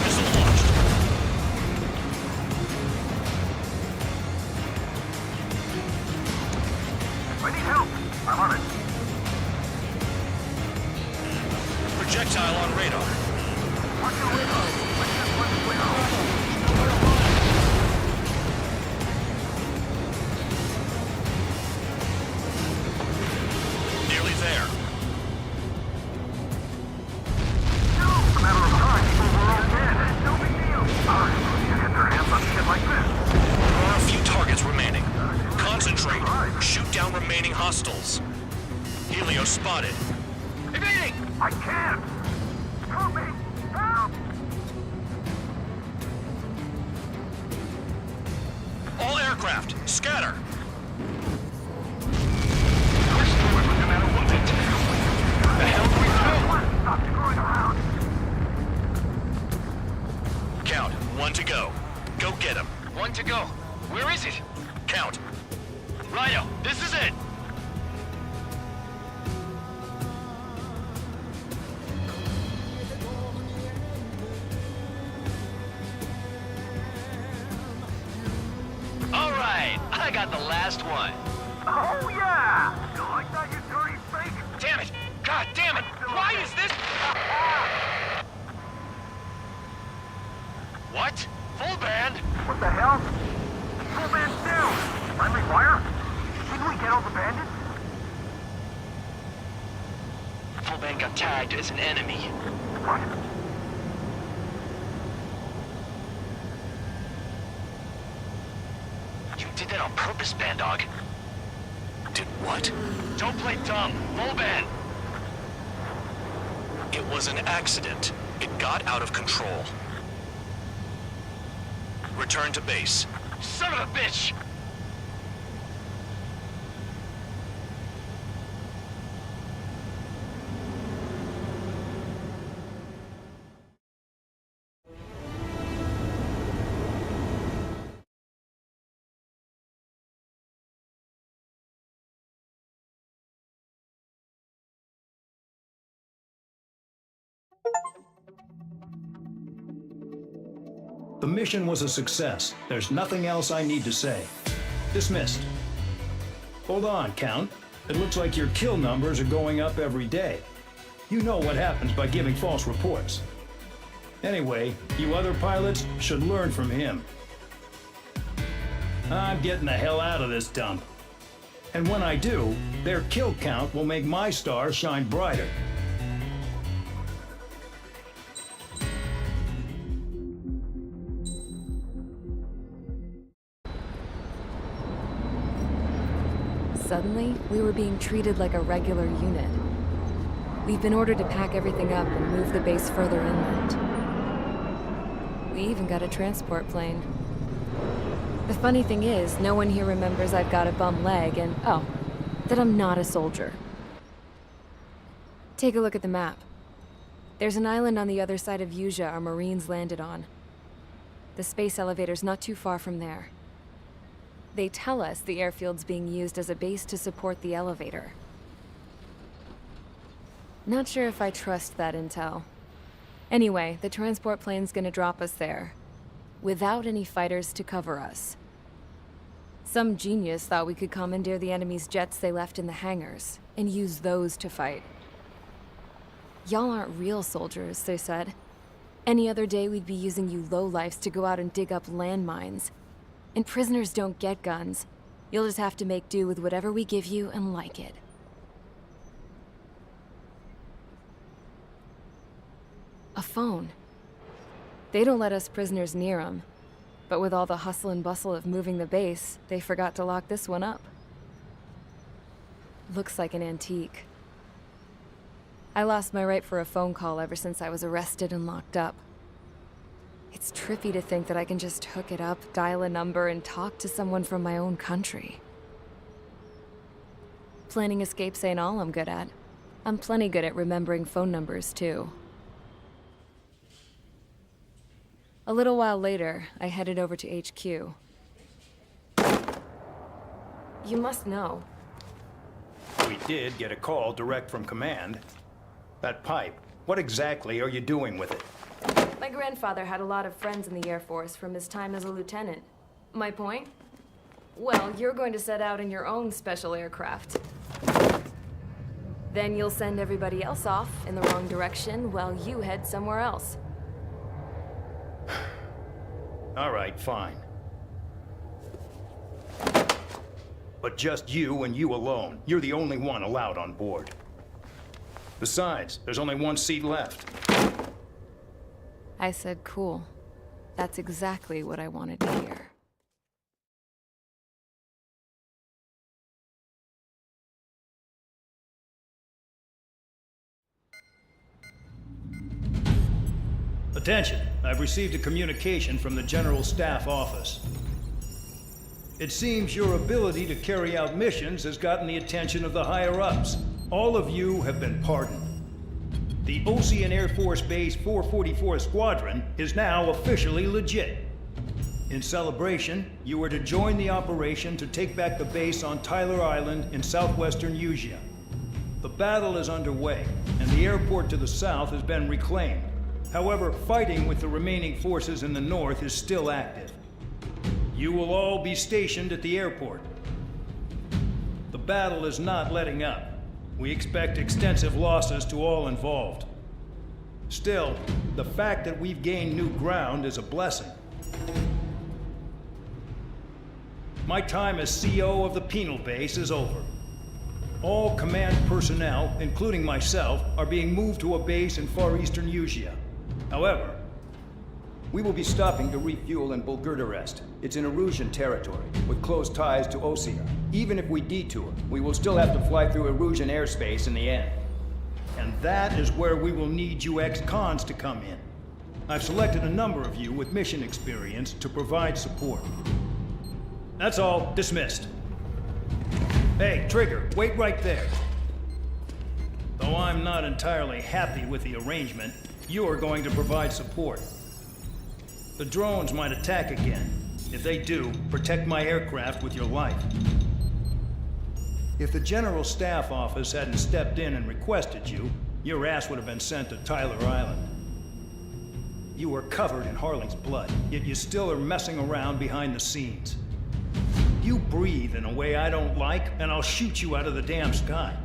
S7: Missile launched.
S8: I need help. I'm on it.
S7: Projectile on radar.
S8: Watch your radar. Let's just one way out.
S7: Nearly there.
S8: No, it's a matter of time before we're all dead. No big deal. Our enemies should get their hands on shit like this.
S7: There are a few targets remaining. Concentrate. Shoot down remaining hostiles. Helios spotted.
S13: Evading!
S8: I can't. Help me. Help.
S7: All aircraft, scatter.
S13: We're screwed no matter what they do. The hell do we do?
S8: Stop screwing around.
S10: One to go. Go get him.
S13: One to go. Where is it?
S10: Count.
S9: Rhino, this is it!
S13: All right, I got the last one.
S8: Oh, yeah! You like that, you dirty fake?
S13: Damn it! God damn it! Why is this?
S9: What? Full band?
S8: What the hell? Full band's down! Friendly fire? Didn't we get all the bandits?
S13: Full band got tagged as an enemy.
S8: What?
S13: You did that on purpose, Band Dog.
S10: Did what?
S9: Don't play dumb. Full band.
S10: It was an accident. It got out of control. Return to base.
S9: Son of a bitch!
S16: The mission was a success. There's nothing else I need to say. Dismissed. Hold on, Count. It looks like your kill numbers are going up every day. You know what happens by giving false reports. Anyway, you other pilots should learn from him. I'm getting the hell out of this dump. And when I do, their kill count will make my star shine brighter.
S1: Suddenly, we were being treated like a regular unit. We've been ordered to pack everything up and move the base further inland. We even got a transport plane. The funny thing is, no one here remembers I've got a bum leg and, oh, that I'm not a soldier. Take a look at the map. There's an island on the other side of Yuja our Marines landed on. The space elevator's not too far from there. They tell us the airfield's being used as a base to support the elevator. Not sure if I trust that intel. Anyway, the transport plane's gonna drop us there, without any fighters to cover us. Some genius thought we could commandeer the enemy's jets they left in the hangars, and use those to fight. Y'all aren't real soldiers, they said. Any other day we'd be using you lowlifes to go out and dig up landmines. And prisoners don't get guns. You'll just have to make do with whatever we give you and like it. A phone. They don't let us prisoners near them. But with all the hustle and bustle of moving the base, they forgot to lock this one up. Looks like an antique. I lost my right for a phone call ever since I was arrested and locked up. It's trippy to think that I can just hook it up, dial a number, and talk to someone from my own country. Planning escapes ain't all I'm good at. I'm plenty good at remembering phone numbers, too. A little while later, I headed over to HQ. You must know.
S16: We did get a call direct from command. That pipe, what exactly are you doing with it?
S1: My grandfather had a lot of friends in the Air Force from his time as a lieutenant. My point? Well, you're going to set out in your own special aircraft. Then you'll send everybody else off in the wrong direction while you head somewhere else.
S16: All right, fine. But just you and you alone. You're the only one allowed on board. Besides, there's only one seat left.
S1: I said, cool. That's exactly what I wanted to hear.
S16: Attention, I've received a communication from the General Staff Office. It seems your ability to carry out missions has gotten the attention of the higher-ups. All of you have been pardoned. The Ocean Air Force Base 444th Squadron is now officially legit. In celebration, you are to join the operation to take back the base on Tyler Island in southwestern Usea. The battle is underway, and the airport to the south has been reclaimed. However, fighting with the remaining forces in the north is still active. You will all be stationed at the airport. The battle is not letting up. We expect extensive losses to all involved. Still, the fact that we've gained new ground is a blessing. My time as CO of the penal base is over. All command personnel, including myself, are being moved to a base in far eastern Usea. However, we will be stopping to refuel in Bulgurdarest. It's in Erusian territory, with close ties to Osea. Even if we detour, we will still have to fly through Erusian airspace in the end. And that is where we will need you ex-cons to come in. I've selected a number of you with mission experience to provide support. That's all. Dismissed. Hey, Trigger, wait right there. Though I'm not entirely happy with the arrangement, you are going to provide support. The drones might attack again. If they do, protect my aircraft with your life. If the General Staff Office hadn't stepped in and requested you, your ass would have been sent to Tyler Island. You were covered in Harling's blood, yet you still are messing around behind the scenes. You breathe in a way I don't like, and I'll shoot you out of the damn sky.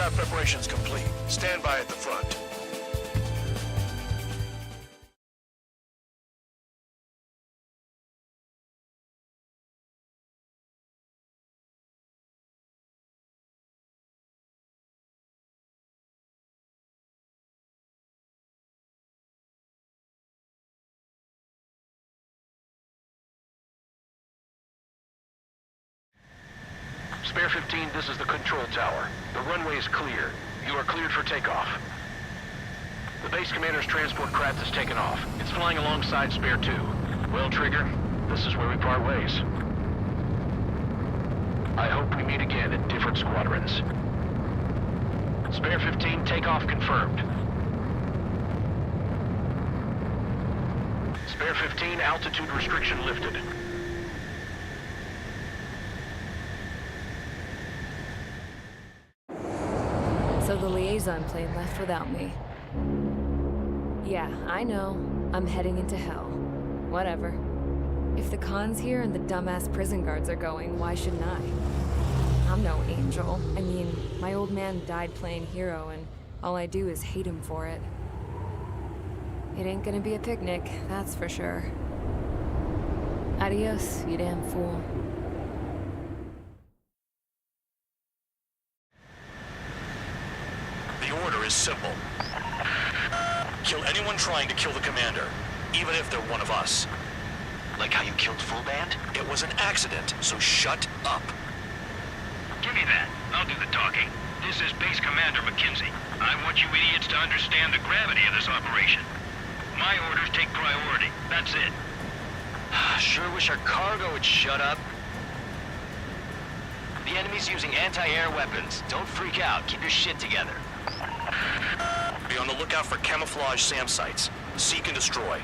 S19: Aircraft preparations complete. Stand by at the front.
S10: Spare 15, this is the control tower. The runway is clear. You are cleared for takeoff. The base commander's transport craft has taken off. It's flying alongside Spare 2. Well, Trigger, this is where we part ways. I hope we meet again in different squadrons. Spare 15, takeoff confirmed. Spare 15, altitude restriction lifted.
S1: So the liaison plane left without me. Yeah, I know. I'm heading into hell. Whatever. If the Khan's here and the dumbass prison guards are going, why shouldn't I? I'm no angel. I mean, my old man died playing hero, and all I do is hate him for it. It ain't gonna be a picnic, that's for sure. Adios, you damn fool.
S19: The order is simple. Kill anyone trying to kill the commander, even if they're one of us.
S7: Like how you killed Full Band?
S19: It was an accident, so shut up.
S9: Give me that. I'll do the talking. This is Base Commander McKenzie. I want you idiots to understand the gravity of this operation. My orders take priority. That's it.
S13: Sure wish our cargo would shut up. The enemy's using anti-air weapons. Don't freak out. Keep your shit together.
S19: Be on the lookout for camouflage SAM sites. Seek and destroy.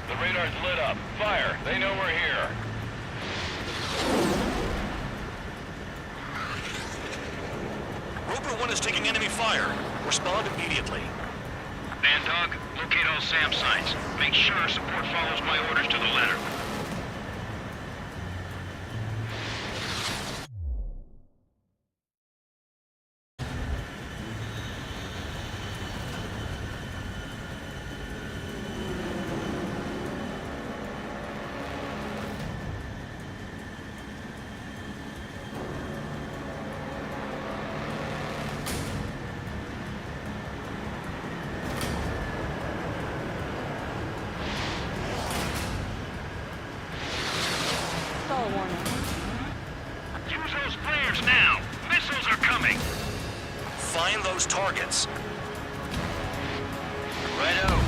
S9: The radar's lit up. Fire. They know we're here.
S19: Roper 1 is taking enemy fire. Respond immediately.
S9: Band Dog, locate all SAM sites. Make sure support follows my orders to the letter. Use those flares now! Missiles are coming!
S19: Find those targets.
S13: Righto.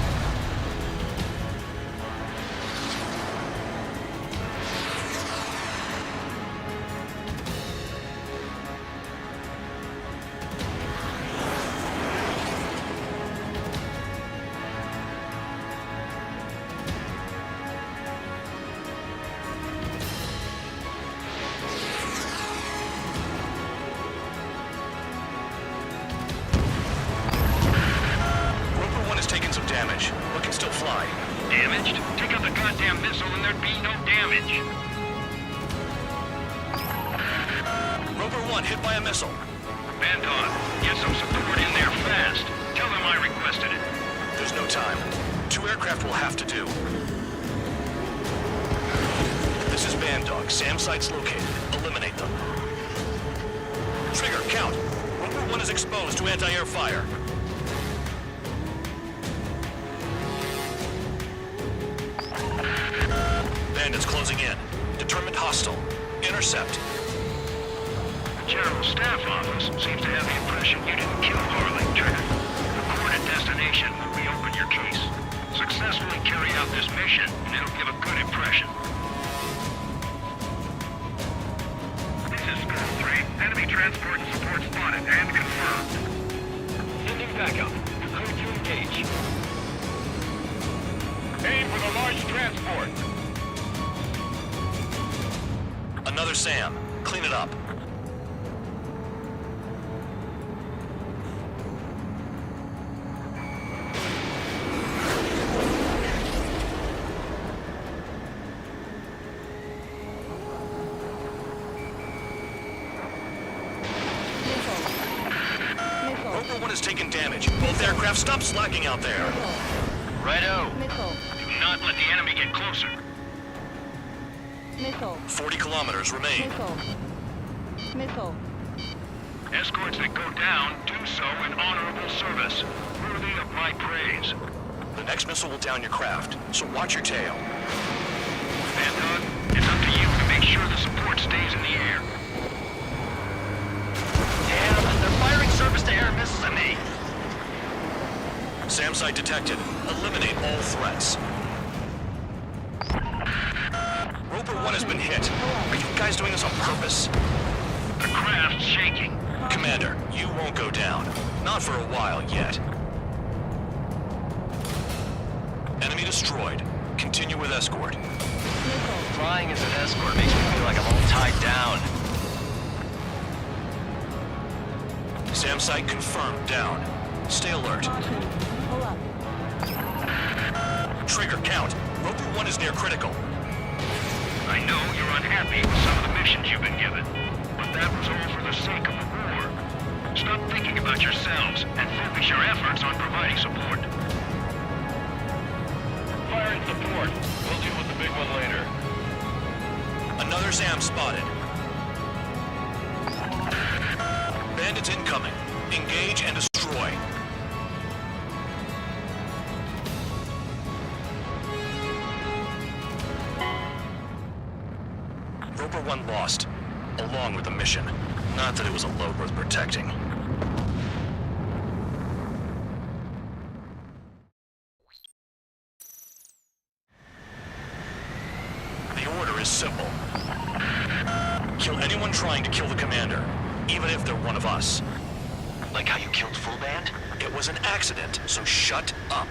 S19: Damage, but can still fly.
S9: Damaged? Take out the goddamn missile and there'd be no damage.
S19: Roper 1 hit by a missile.
S9: Band Dog, get some support in there fast. Tell them I requested it.
S19: There's no time. 2 aircraft will have to do. This is Band Dog. SAM sites located. Eliminate them. Trigger, count. Roper 1 is exposed to anti-air fire. Bandits closing in. Determined hostile. Intercept.
S9: The General Staff Office seems to have the impression you didn't kill Harley, Trigger. Report at destination when we open your case. Successfully carry out this mission, and it'll give a good impression. This is Skull 3. Enemy transport and support spotted and confirmed. Sending backup. Clear to engage. Aim for the large transport.
S19: Another SAM. Clean it up. taken damage. Both aircraft, stop slacking out there.
S9: Righto.
S21: Missile.
S9: Do not let the enemy get closer.
S21: Missile.
S19: 40 kilometers remain.
S21: Missile. Missile.
S9: Escorts that go down do so in honorable service, worthy of my praise.
S19: The next missile will down your craft, so watch your tail.
S9: Bandog, it's up to you to make sure the support stays in the air.
S19: Damn, they're firing surface-to-air missiles at me. SAM site detected. Eliminate all threats. Roper 1 has been hit. Are you guys doing this on purpose?
S9: The craft's shaking.
S19: Commander, you won't go down. Not for a while yet. Enemy destroyed. Continue with escort.
S13: Flying as an escort makes me feel like I'm all tied down.
S19: SAM site confirmed down. Stay alert.
S21: Pull up.
S19: Trigger, count. Roper 1 is near critical.
S9: I know you're unhappy with some of the missions you've been given, but that was all for the sake of the war. Stop thinking about yourselves and focus your efforts on providing support.
S10: Firing support. We'll deal with the big one later.
S19: Another SAM spotted. Bandits incoming. Engage and destroy. Roper 1 lost, along with the mission. Not that it was a load worth protecting. The order is simple. Kill anyone trying to kill the commander, even if they're one of us.
S13: Like how you killed Full Band?
S19: It was an accident, so shut up.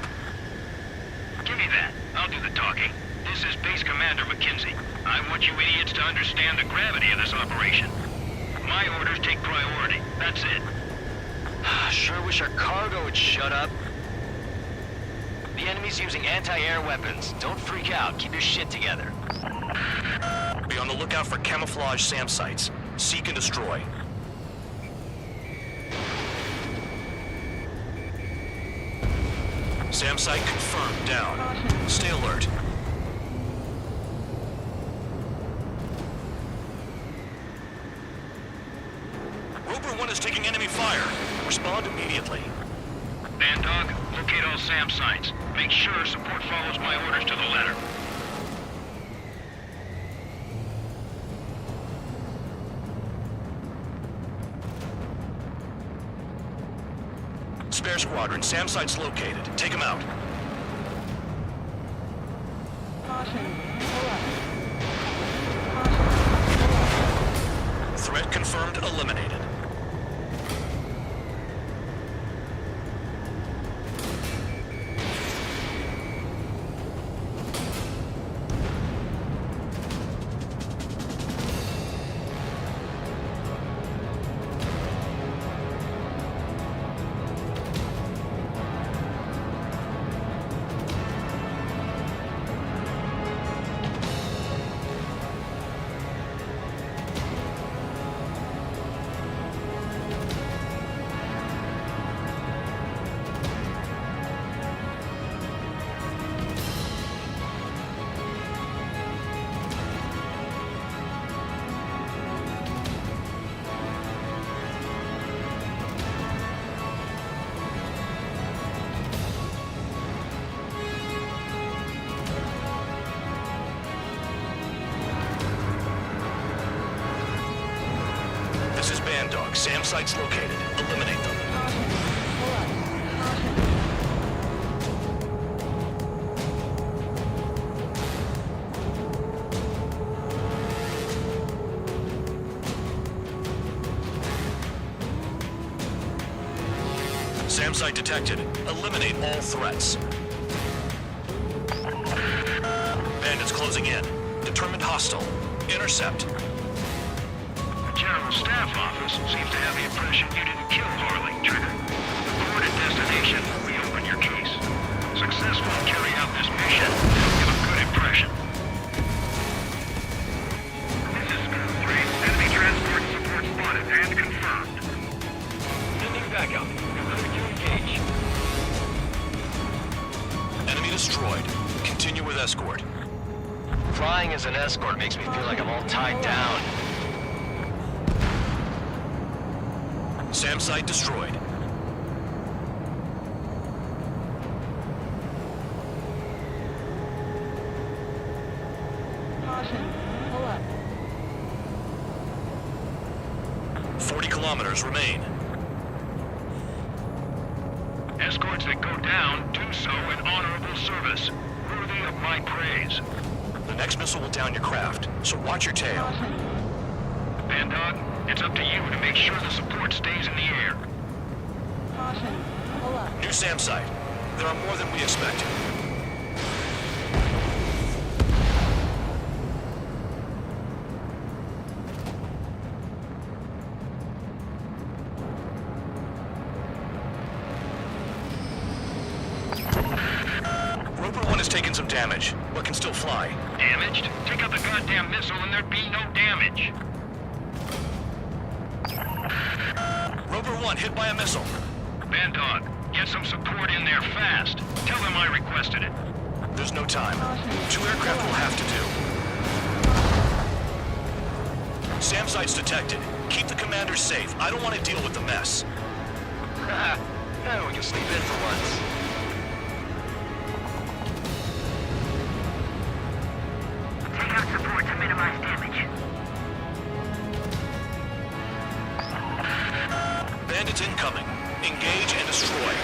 S9: Give me that. I'll do the talking. This is Base Commander McKinsey. I want you idiots to understand the gravity of this operation. My orders take priority. That's it.
S13: Sure wish our cargo would shut up. The enemy's using anti-air weapons. Don't freak out. Keep your shit together.
S19: Be on the lookout for camouflage SAM sites. Seek and destroy. SAM site confirmed down. Stay alert. Roper 1 is taking enemy fire. Respond immediately.
S9: Bandog, locate all SAM sites. Make sure support follows my orders to the letter.
S19: Spare squadron, SAM site's located. Take him out.
S21: Caution. Pull up.
S19: Threat confirmed, eliminated. This is Bandog. SAM site's located. Eliminate them. SAM site detected. Eliminate all threats. Bandits closing in. Determined hostile. Intercept.
S9: The General Staff Office seems to have the impression you didn't kill Harley, Trigger. Report at destination. Reopen your case. Successful in carrying out this mission. Give a good impression. This is Scout 3. Enemy transport support spotted and confirmed.
S10: Sending backup. You're going to kill
S19: Continue with escort.
S13: Flying as an escort makes me feel like I'm all tied down.
S19: SAM site destroyed.
S21: Caution. Pull up.
S19: 40 kilometers remain.
S10: Escorts that go down do so in honorable service, worthy of my praise.
S19: The next missile will down your craft, so watch your tail.
S10: Bandog, it's up to you to make sure the support stays in the air.
S21: Caution. Pull up.
S19: New SAM site. There are more than we expected. Roper 1 has taken some damage, but can still fly.
S10: Damaged? Take out the goddamn missile and there'd be no damage.
S19: Roper 1 hit by a missile.
S10: Bandog, get some support in there fast. Tell them I requested it.
S19: There's no time. 2 aircraft will have to do. SAM site's detected. Keep the commanders safe. I don't want to deal with the mess.
S13: We can sleep in for once.
S10: Take out support to minimize damage.
S19: Bandits incoming. Engage and destroy.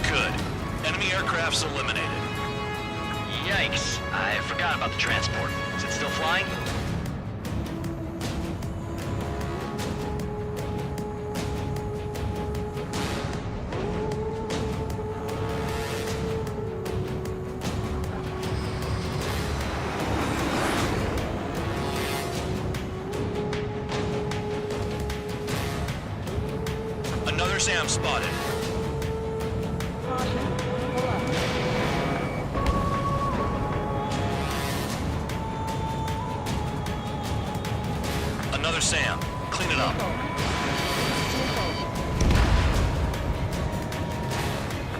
S19: Good. Enemy aircraft's eliminated.
S13: Yikes. I forgot about the transport. Is it still flying?
S19: Another SAM spotted.
S21: Caution. Pull up.
S19: Another SAM. Clean it up.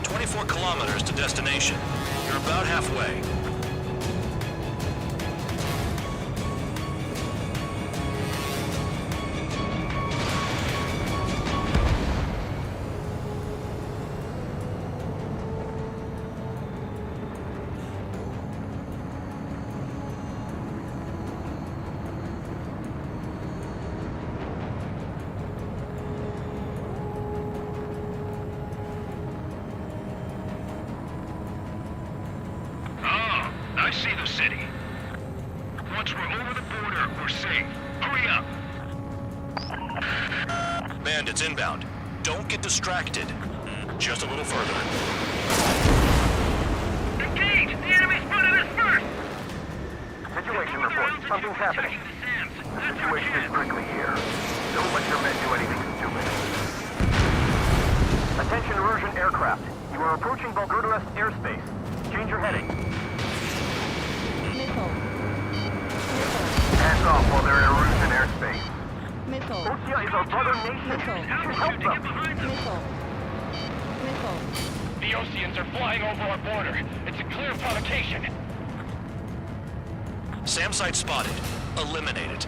S19: 24 kilometers to destination. You're about halfway.
S10: I see the city. Once we're over the border, we're safe. Hurry up!
S19: Bandits inbound. Don't get distracted. Just a little further.
S10: Engage! The enemy spotted us first!
S8: Situation report. Something's happening. The situation is strictly here. Don't let your men do anything stupid. Attention Erusian aircraft. You are approaching Bulgurdarest airspace. Change your heading. Hands off while they're in Erusian airspace.
S21: Missile.
S8: Ostia is our brother nation.
S21: Missile.
S8: You should help them.
S21: Missile. Missile.
S9: The Oceans are flying over our border. It's a clear provocation.
S19: SAM site spotted. Eliminate it.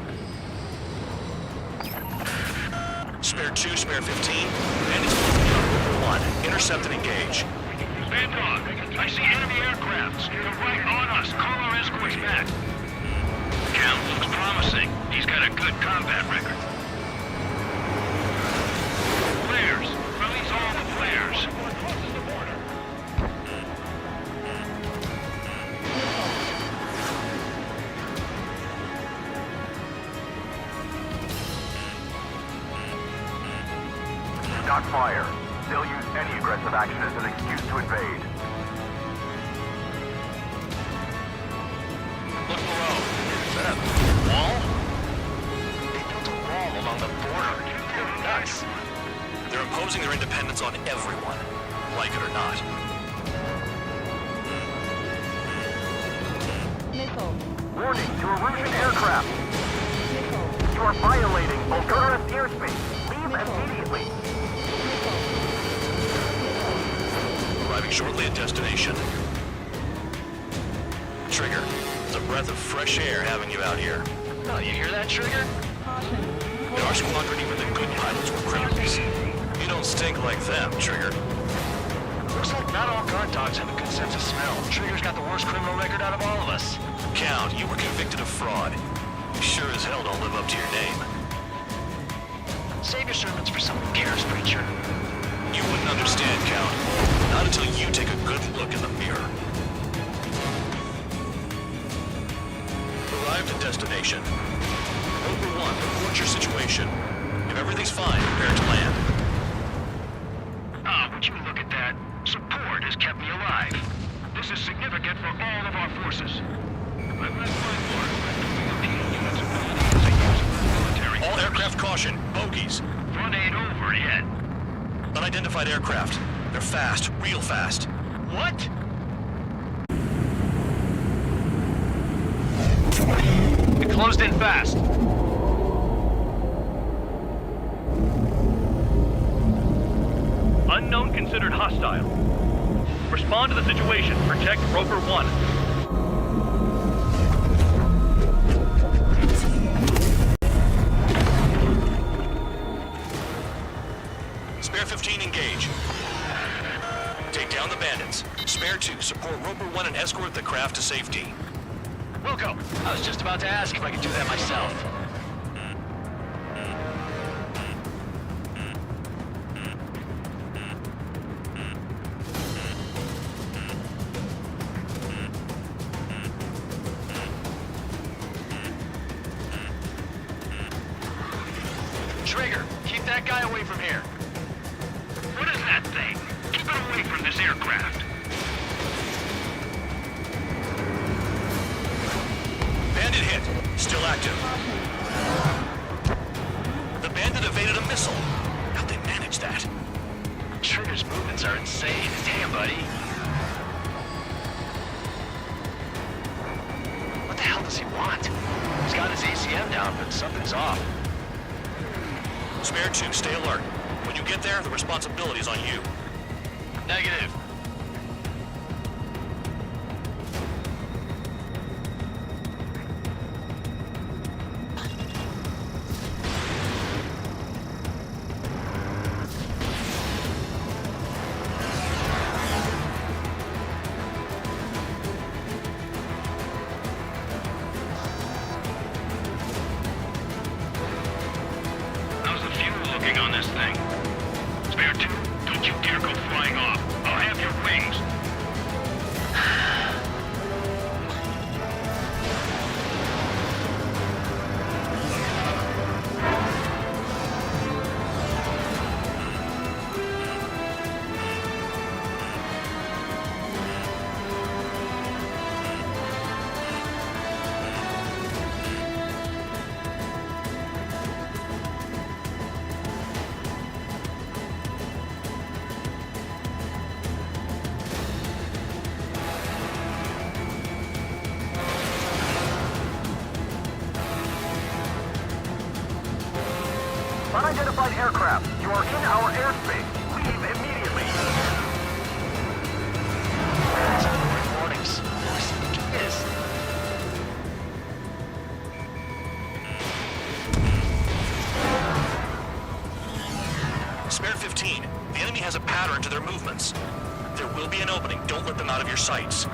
S19: Spare 2, spare 15. Bandits moving on Roper 1. Intercept and engage.
S10: Bandog, I see enemy aircrafts. They're right on us. Call our escorts back. Count looks promising. He's got a good combat record. Flares. Release all the flares.
S8: Not fire. They'll use any aggressive action as an excuse to invade.
S19: Look below. Is that a wall? They built a wall along the border. They're nuts. They're imposing their independence on everyone. like it or not.
S21: Missile.
S8: Warning to Erusian aircraft. You are violating Bulgarian airspace. Leave immediately.
S19: Arriving shortly at destination. Trigger, it's a breath of fresh air having you out here.
S13: Oh, you hear that, Trigger?
S19: In our squadron, even the good pilots were criminals. You don't stink like them, Trigger.
S13: Looks like not all guard dogs have a good sense of smell. Trigger's got the worst criminal record out of all of us.
S19: Count, you were convicted of fraud. You sure as hell don't live up to your name.
S13: Save your sermons for someone who cares, preacher.
S19: You wouldn't understand, Count. Not until you take a good look in the mirror. Arrived at destination. Roper 1, report your situation. If everything's fine, prepare to land.
S8: Ah, would you look at that? Support has kept me alive. This is significant for all of our forces. I've left my mark by moving appeal units ability as a user of military.
S19: All aircraft caution, bogies.
S8: Front ain't over yet.
S19: Unidentified aircraft. They're fast, real fast.
S8: What?
S6: It closed in fast. Unknown considered hostile. Respond to the situation. Protect Roper 1.
S19: Spare 15, engage. Take down the bandits. Spare 2, support Roper 1 and escort the craft to safety.
S13: Wilco, I was just about to ask if I could do that myself. Trigger, keep that guy away from here.
S8: What is that thing? Keep it away from this aircraft.
S19: Bandit hit. Still active. The bandit evaded a missile. How'd they manage that?
S13: Trigger's movements are insane. Damn, buddy. What the hell does he want? He's got his ACM down, but something's off.
S19: Spare 2, stay alert. When you get there, the responsibility is on you.
S13: Negative.
S8: How's the fuel looking on this thing? Spare 2, don't you dare go flying off. I'll have your wings. Unidentified aircraft, you are in our airspace. Leave immediately.
S13: Warnings. Yes.
S19: Spare 15. The enemy has a pattern to their movements. There will be an opening. Don't let them out of your sights.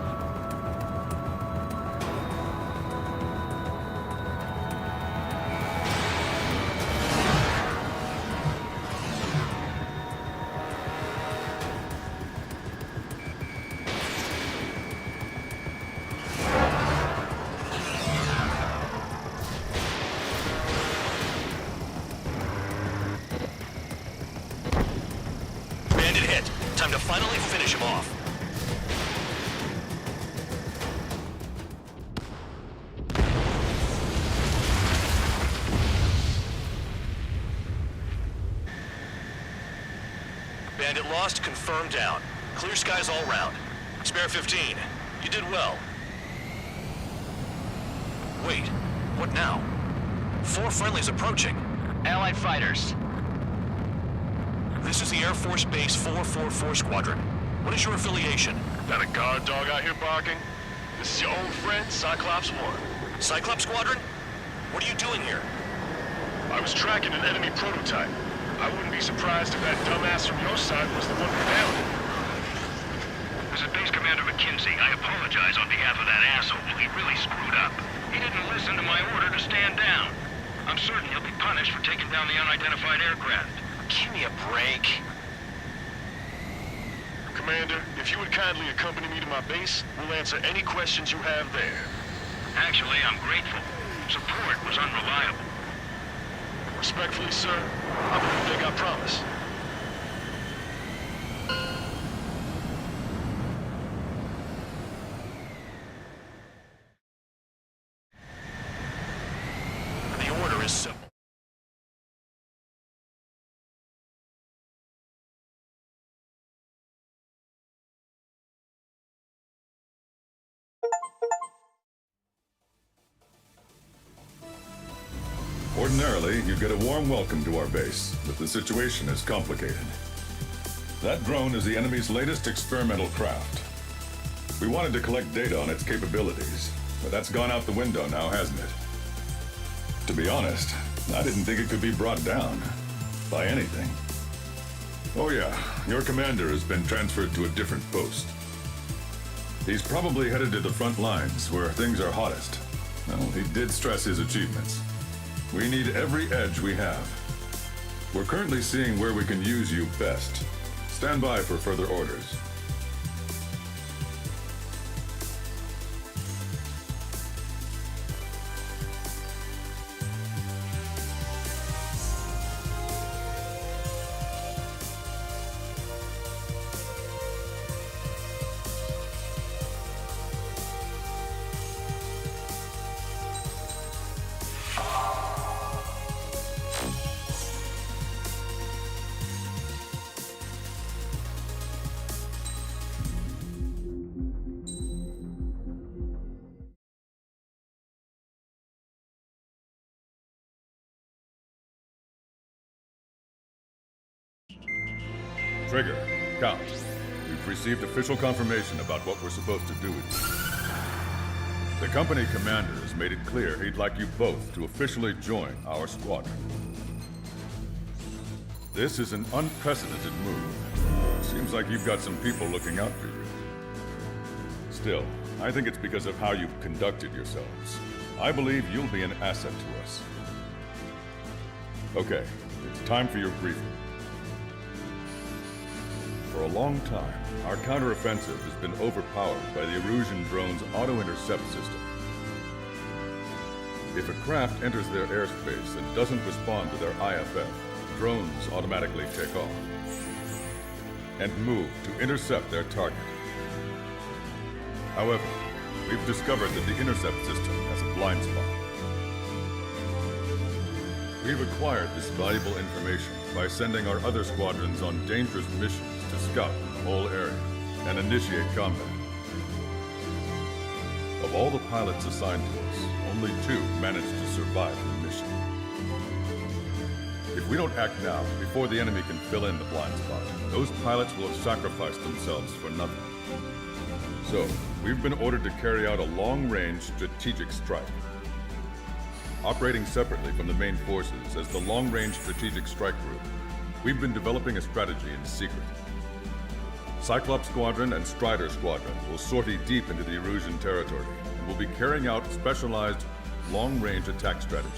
S19: Bandit hit. Time to finally finish him off. Bandit lost, confirmed down. Clear skies all round. Spare 15. You did well. Wait, what now? 4 friendlies approaching.
S13: Allied fighters.
S19: This is the Air Force Base 444 Squadron. What is your affiliation?
S10: That a guard dog out here barking? This is your old friend, Cyclops 1.
S19: Cyclops Squadron? What are you doing here?
S10: I was tracking an enemy prototype. I wouldn't be surprised if that dumbass from your side was the one who found it.
S9: This is Base Commander McKinsey. I apologize on behalf of that asshole. He really screwed up. He didn't listen to my order to stand down. I'm certain he'll be punished for taking down the unidentified aircraft.
S13: Give me a break.
S10: Commander, if you would kindly accompany me to my base, we'll answer any questions you have there.
S9: Actually, I'm grateful. Support was unreliable.
S10: Respectfully, sir, I believe they got promise.
S19: The order is simple.
S2: Ordinarily, you'd get a warm welcome to our base, but the situation is complicated. That drone is the enemy's latest experimental craft. We wanted to collect data on its capabilities, but that's gone out the window now, hasn't it? To be honest, I didn't think it could be brought down by anything. Oh yeah, your commander has been transferred to a different post. He's probably headed to the front lines, where things are hottest. Well, he did stress his achievements. We need every edge we have. We're currently seeing where we can use you best. Stand by for further orders. Trigger, Count. We've received official confirmation about what we're supposed to do with you. The company commander has made it clear he'd like you both to officially join our squadron. This is an unprecedented move. Seems like you've got some people looking out for you. Still, I think it's because of how you've conducted yourselves. I believe you'll be an asset to us. Okay, it's time for your briefing. For a long time, our counteroffensive has been overpowered by the Erusian drone's auto-intercept system. If a craft enters their airspace and doesn't respond to their IFF, drones automatically take off and move to intercept their target. However, we've discovered that the intercept system has a blind spot. We've acquired this valuable information by sending our other squadrons on dangerous missions to scout the whole area and initiate combat. Of all the pilots assigned to us, only 2 managed to survive the mission. If we don't act now, before the enemy can fill in the blind spot, those pilots will have sacrificed themselves for nothing. So, we've been ordered to carry out a long-range strategic strike. Operating separately from the main forces as the Long-Range Strategic Strike Group, we've been developing a strategy in secret. Cyclops Squadron and Strider Squadron will sortie deep into the Erusian territory and will be carrying out specialized long-range attack strategies.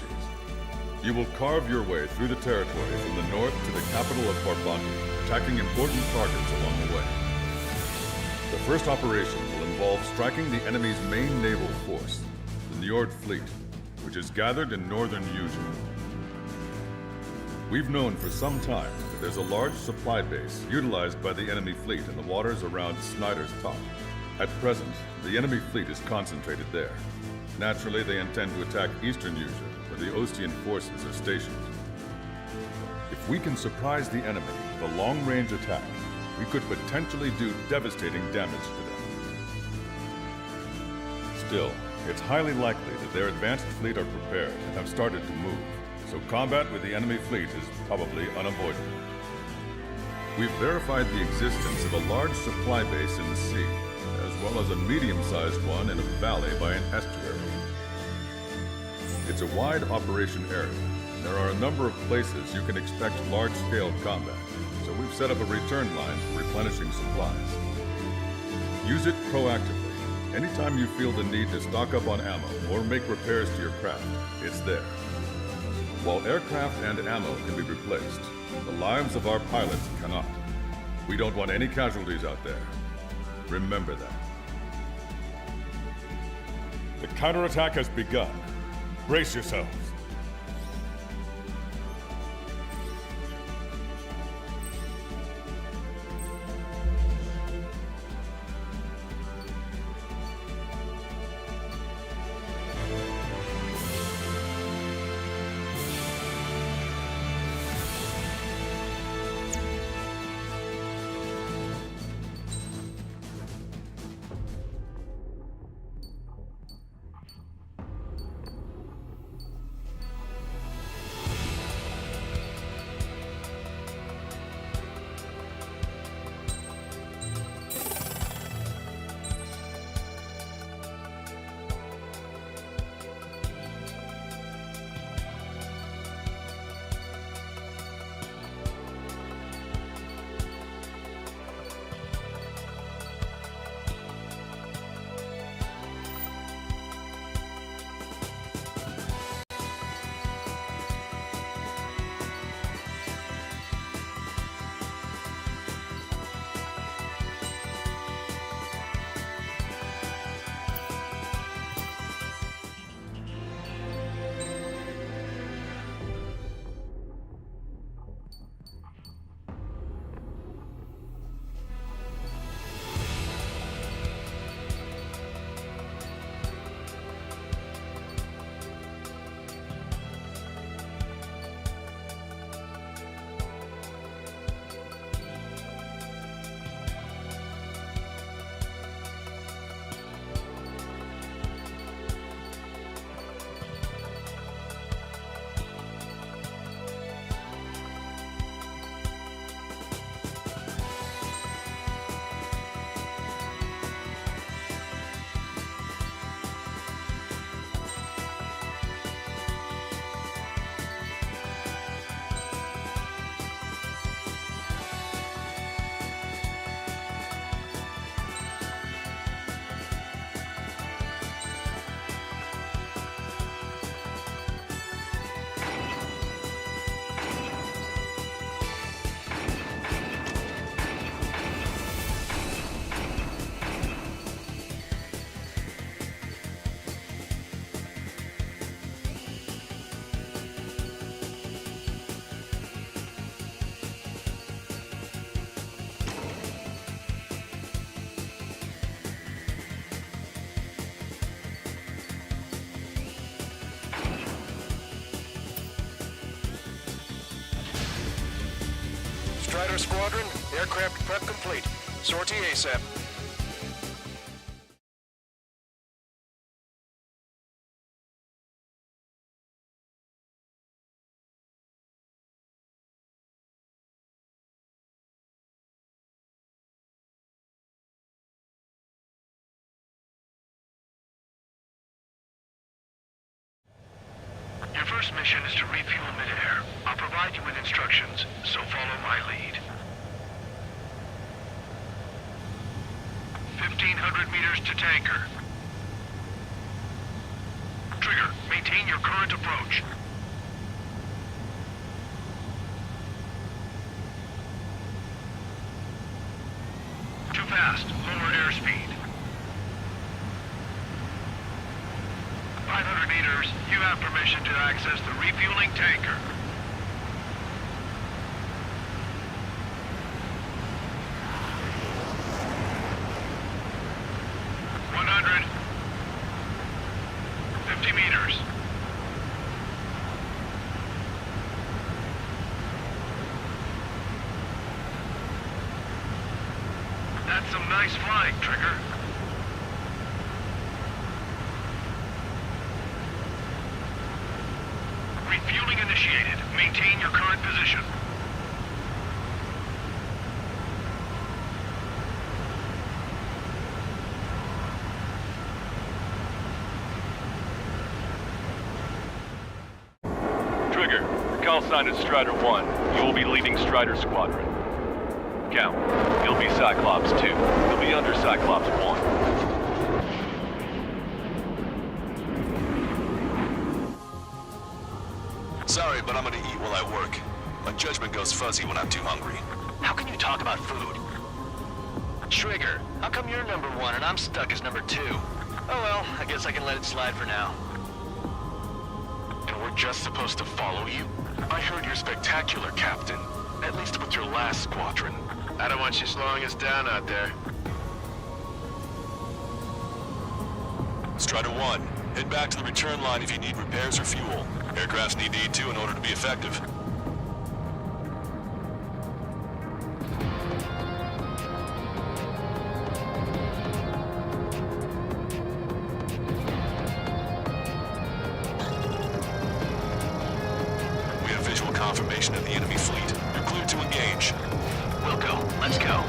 S2: You will carve your way through the territory from the north to the capital of Farbanti, attacking important targets along the way. The first operation will involve striking the enemy's main naval force, the Njord Fleet, which is gathered in northern Eugene. We've known for some time that there's a large supply base utilized by the enemy fleet in the waters around Snyder's Top. At present, the enemy fleet is concentrated there. Naturally, they intend to attack eastern Eugene, where the Ostian forces are stationed. If we can surprise the enemy with a long-range attack, we could potentially do devastating damage to them. Still, it's highly likely that their advanced fleet are prepared and have started to move, so combat with the enemy fleet is probably unavoidable. We've verified the existence of a large supply base in the sea, as well as a medium-sized one in a valley by an estuary. It's a wide operation area. There are a number of places you can expect large-scale combat, so we've set up a return line for replenishing supplies. Use it proactively. Anytime you feel the need to stock up on ammo or make repairs to your craft, it's there. While aircraft and ammo can be replaced, the lives of our pilots cannot. We don't want any casualties out there. Remember that. The counterattack has begun. Brace yourselves.
S10: Strider Squadron, aircraft prep complete. Sortie ASAP.
S9: Your first mission is to refuel midair. I'll provide you with instructions, so follow my lead. 1,500 meters to tanker. Trigger, maintain your current approach. Too fast. Lower airspeed. 500 meters. You have permission to access the refueling tanker. 100. 50 meters.
S10: Nice flying, Trigger. Refueling initiated. Maintain your current position.
S6: Trigger, your call sign is Strider 1. You will be leading Strider Squadron. Count, you'll be Cyclops 2. You'll be under Cyclops 1.
S19: Sorry, but I'm gonna eat while I work. My judgment goes fuzzy when I'm too hungry.
S13: How can you talk about food? Trigger, how come you're number 1 and I'm stuck as number 2? Oh well, I guess I can let it slide for now.
S10: And we're just supposed to follow you? I heard you're spectacular, Captain. At least with your last squadron. I don't want you slowing us down out there.
S19: Strider 1, head back to the return line if you need repairs or fuel. Aircrafts need E2 in order to be effective. We have visual confirmation of the enemy fleet. You're cleared to engage.
S13: We'll go. Let's go.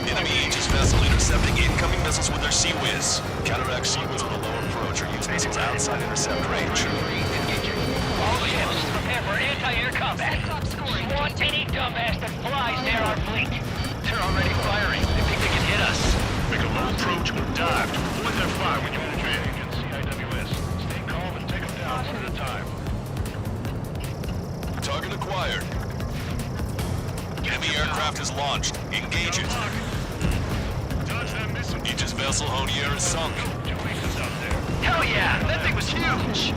S19: Enemy Aegis vessel intercepting incoming missiles with their Sea Whiz. Counteract Sea Whiz with a low approach or use missiles outside intercept range.
S13: All ships, prepare for anti-air combat. Want any dumbass that flies near our fleet. They're already firing. They think they can hit us.
S10: Make a low approach or dive to avoid their fire when you engage. CIWS. Stay calm and take them down one at a time.
S19: Target acquired. Enemy aircraft is launched. Engage it.
S10: Dodge that missile.
S19: Aegis vessel Honier is sunk.
S13: Hell yeah! That thing was huge!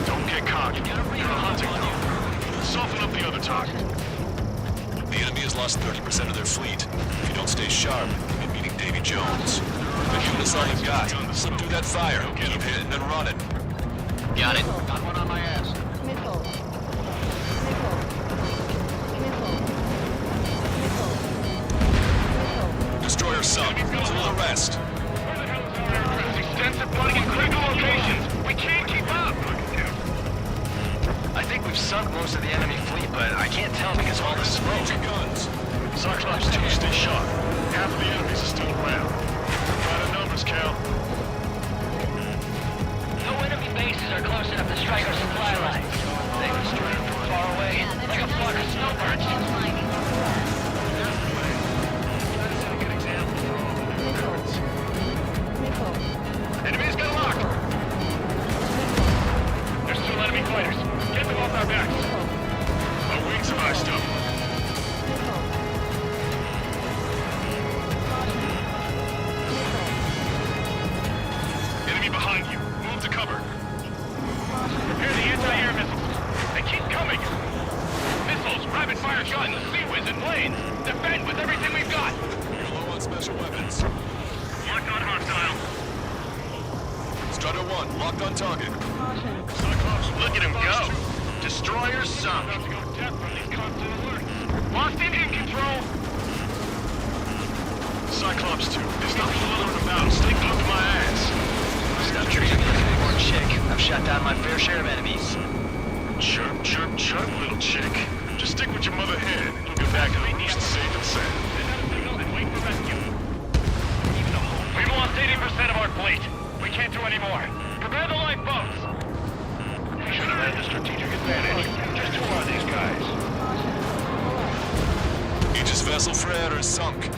S10: Don't get cocky. You're a hunting dog. Soften up the other target.
S19: The enemy has lost 30% of their fleet. If you don't stay sharp, you'll be meeting Davy Jones. Give us all you've got. Slip through that fire. Keep hitting and running.
S13: Got it.
S10: Got one on my ass.
S21: Missile.
S19: Destroyer sunk. Full arrest.
S10: Extensive flooding in critical locations. We can't keep up.
S13: I think we've sunk most of the enemy fleet, but I can't tell because of all the smoke.
S19: Guns.
S10: Cyclops 2, stay sharp. Half of the enemies are still around. Try the numbers, Cal.
S13: No enemy bases are close enough to strike our supply lines. They were straight from far away, like a flock of snowbirds.
S10: Enemies got locked! There's 2 enemy fighters. Get them off our backs. Our wings have iced up. Enemy behind you. Move to cover. Prepare the anti-air missiles. They keep coming. Missiles, rapid-fire guns, Sea-Whiz, and planes. Defend with everything we've got.
S19: You're low on special weapons.
S10: Locked on hostile.
S19: Strider 1, locked on target.
S10: Cyclops,
S13: Look at him go. Destroyer sunk.
S10: about to go deaf from these constant alert.
S13: Lost engine control.
S10: Cyclops 2, there's nothing to learn about. Stay glued to my ass.
S13: Stop treating me like a newborn chick. I've shot down my fair share of enemies.
S10: Chirp, chirp, chirp, little chick. Just stick with your mother hen. You'll get back to the roost safe and sound. Wait for rescue. We've lost 80% of our fleet. We can't do any more. Prepare the lifeboats. We should have had the strategic advantage. Just who are these guys?
S19: Aegis vessel Freire is sunk.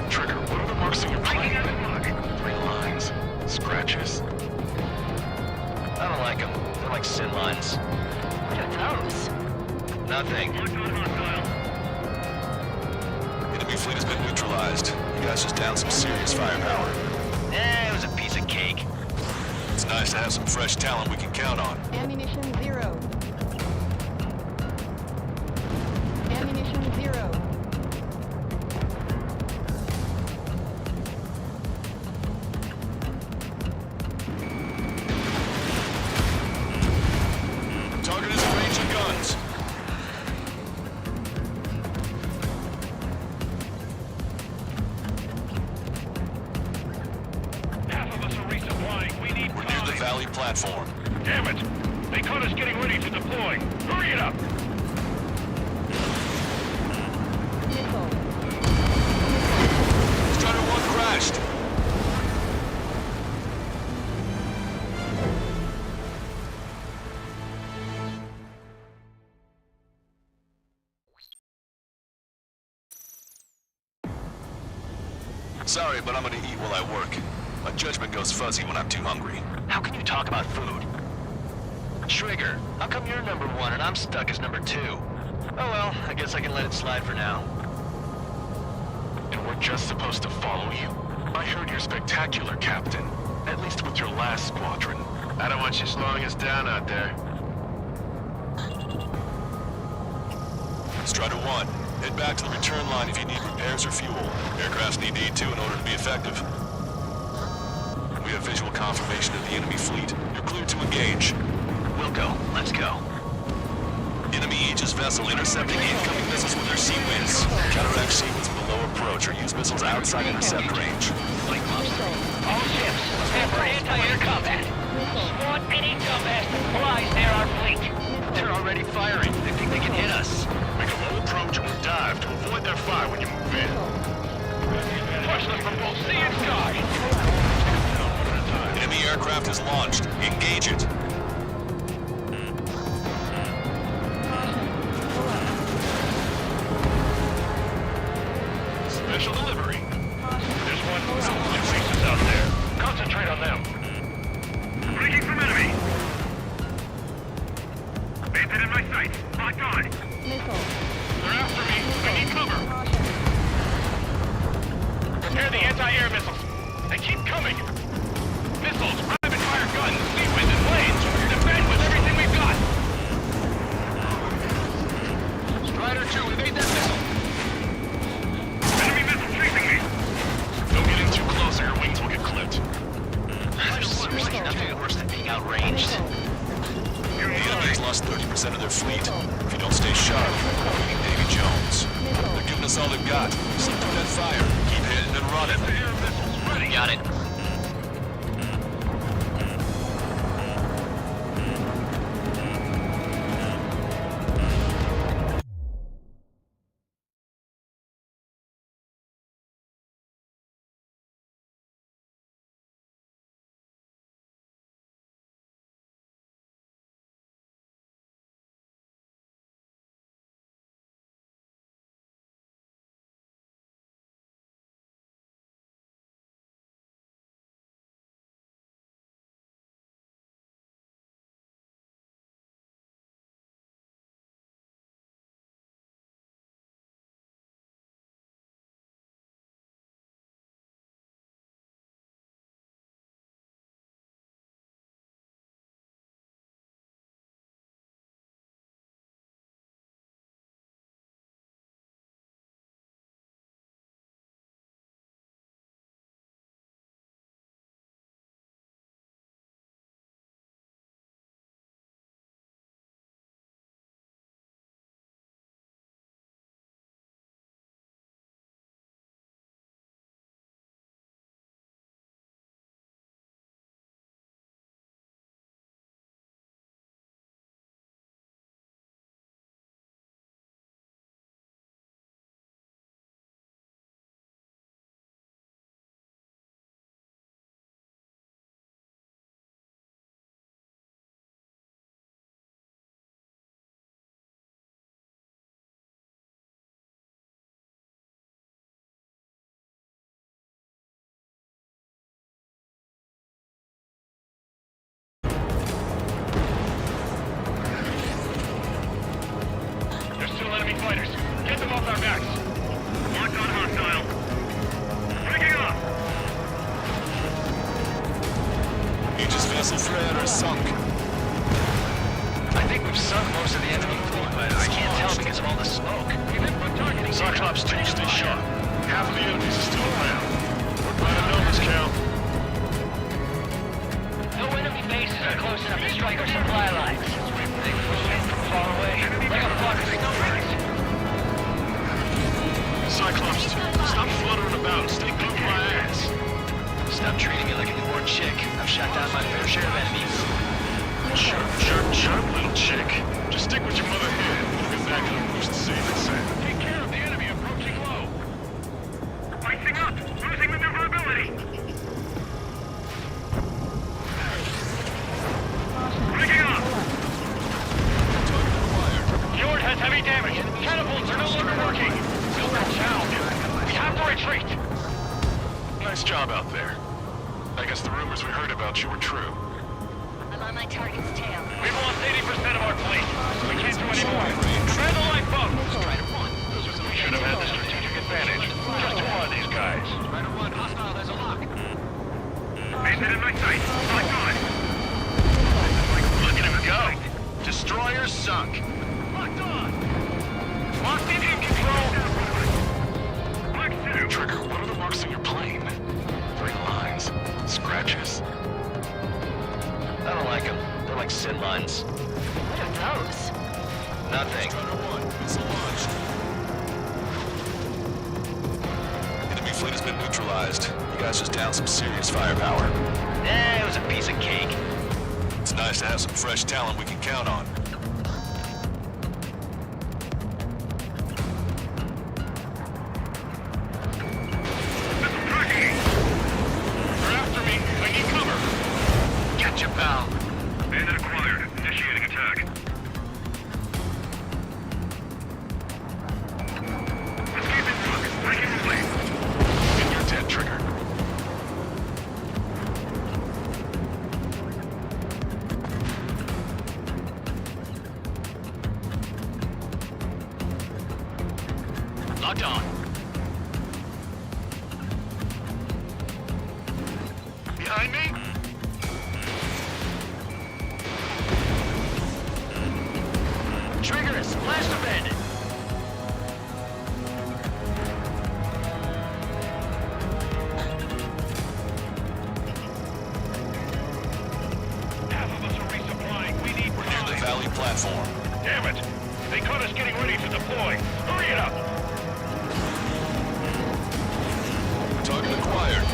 S10: Trigger, what are the marks on your plane? 3 lines. Scratches.
S13: I don't like them. They're like sin lines. What are those? Nothing.
S19: Enemy fleet has been neutralized. You guys just downed some serious firepower.
S13: It was a piece of cake.
S19: It's nice to have some fresh talent we can count on.
S21: Ammunition 0. Ammunition 0.
S19: Target is in range of guns. rally platform.
S8: Damn it! They caught us getting ready to deploy. Hurry it up!
S19: Strider 1 crashed. Sorry, but I'm gonna eat while I work. My judgment goes fuzzy when I'm too hungry.
S13: How can you talk about food? Trigger, how come you're number 1 and I'm stuck as number 2? Oh well, I guess I can let it slide for now.
S19: And we're just supposed to follow you? I heard you're spectacular, Captain. At least with your last squadron.
S10: I don't want you slowing us down out there.
S19: Strider 1, head back to the return line if you need repairs or fuel. Aircrafts need E2 in order to be effective. We have visual confirmation of the enemy fleet. You're cleared to engage.
S13: We'll go. Let's go.
S19: Enemy Aegis vessel intercepting incoming missiles with their sea winds. Counteract sea winds below approach or use missiles outside intercept range.
S13: All ships, prepare for anti-air combat. Squad any dumbass that flies near our fleet. They're already firing. They think they can hit us.
S10: Make a low approach or dive to avoid their fire when you move in.
S8: Push them from both sea and sky!
S19: Enemy aircraft is launched. Engage it.
S10: Special delivery. There's one soldier faces out there. Concentrate on them. Breaking from enemy. Bandit in my sights. Locked on. They're after me. I need cover. Prepare the anti-air missiles. They keep coming. Missiles, rapid-fire guns, sea wind, and planes. Defend with everything we've got. Strider 2, evade that missile. Enemy missile chasing me.
S19: Don't get in too close or your wings will get clipped.
S13: There's seriously nothing worse than being outranged.
S19: The enemy has lost 30% of their fleet. If you don't stay sharp, you'll be Davy Jones. They're giving us all they've got. Slip through that fire. Keep hitting and running.
S13: Got it.
S8: fighters. Get them off our backs. Locked on hostile. Breaking up.
S19: Aegis vessel threat or sunk.
S13: I think we've sunk most of the enemy fleet, but I can't tell because of all the smoke.
S10: Cyclops 2, stay sharp. Half of the enemies is still around. We're glad to know this, Cal.
S13: No enemy bases are close enough to strike our supply lines. They flew in from far away, like a flock of snowflakes.
S10: Cyclops 2, stop fluttering about and stay glued to my ass.
S13: Stop treating me like a newborn chick. I've shot down my fair share of enemies.
S19: Nice job out there. I guess the rumors we heard about you were true.
S11: I'm on my target's tail.
S9: We've lost 80% of our fleet. We can't do any more. Command the lifeboat!
S11: Strider 1.
S9: We should have had the strategic advantage. Just one of these guys.
S13: Strider 1, hostile, there's a lock.
S9: Maintain in my sight. Locked on. Look at him go.
S7: Destroyer sunk.
S9: Locked on. Locked engine control. Locked 2.
S19: Trigger, what are the marks on your plane? 3 lines. Scratches.
S13: I don't like them. They're like sin lines.
S11: What are those?
S13: Nothing.
S19: Strider 1, missile launched. Enemy fleet has been neutralized. You guys just downed some serious firepower.
S13: It was a piece of cake.
S19: It's nice to have some fresh talent we can count on.
S9: They're after me. I need cover.
S13: Gotcha, pal.
S9: Bandit acquired. Initiating attack. Escaping rock. Breaking away.
S19: And you're dead, Trigger.
S9: Locked on. Behind me?
S13: Trigger is blast the bandit.
S9: Half of us are resupplying. We need
S19: We're near the Valley platform.
S9: Damn it! They caught us getting ready to deploy. Hurry it up!
S19: Target acquired.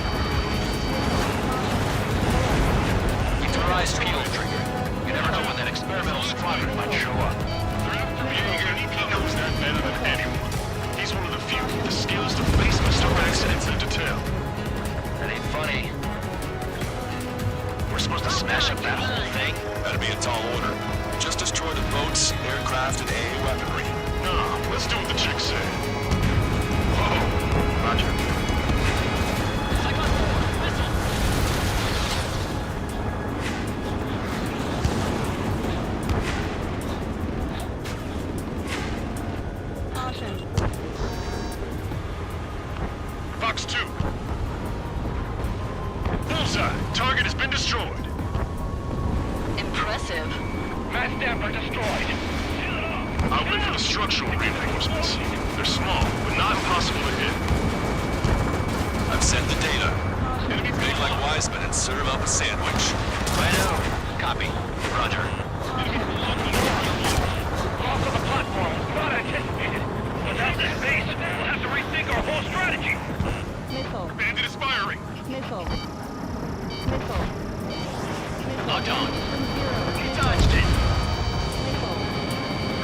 S13: Keep your eyes peeled, Trigger. You never know when that experimental squadron might show up.
S9: They're after me.
S19: He knows that better than anyone. He's one of the few with the skills to face Mr. accidents in detail.
S13: That ain't funny. We're supposed to smash up that whole thing?
S19: That'd be a tall order. Just destroy the boats, aircraft, and AA weaponry. Nah, let's do what the chicks say. Whoa.
S13: Roger.
S9: Fox 2. Bullseye. Target has been destroyed.
S11: Impressive.
S9: Mass damper destroyed.
S19: I'll wait for the structural reinforcements. They're small, but not impossible to hit. I've sent the data. Enemy make like Wiseman and serve up a sandwich.
S13: Righto. Copy. Roger.
S9: Off of the platform. Not anticipated. Without this base, we'll have to rethink our whole strategy.
S21: Missile.
S9: Bandit is firing.
S21: Missile. Missile.
S13: Locked on.
S21: Zero.
S13: He dodged it.
S21: Missile.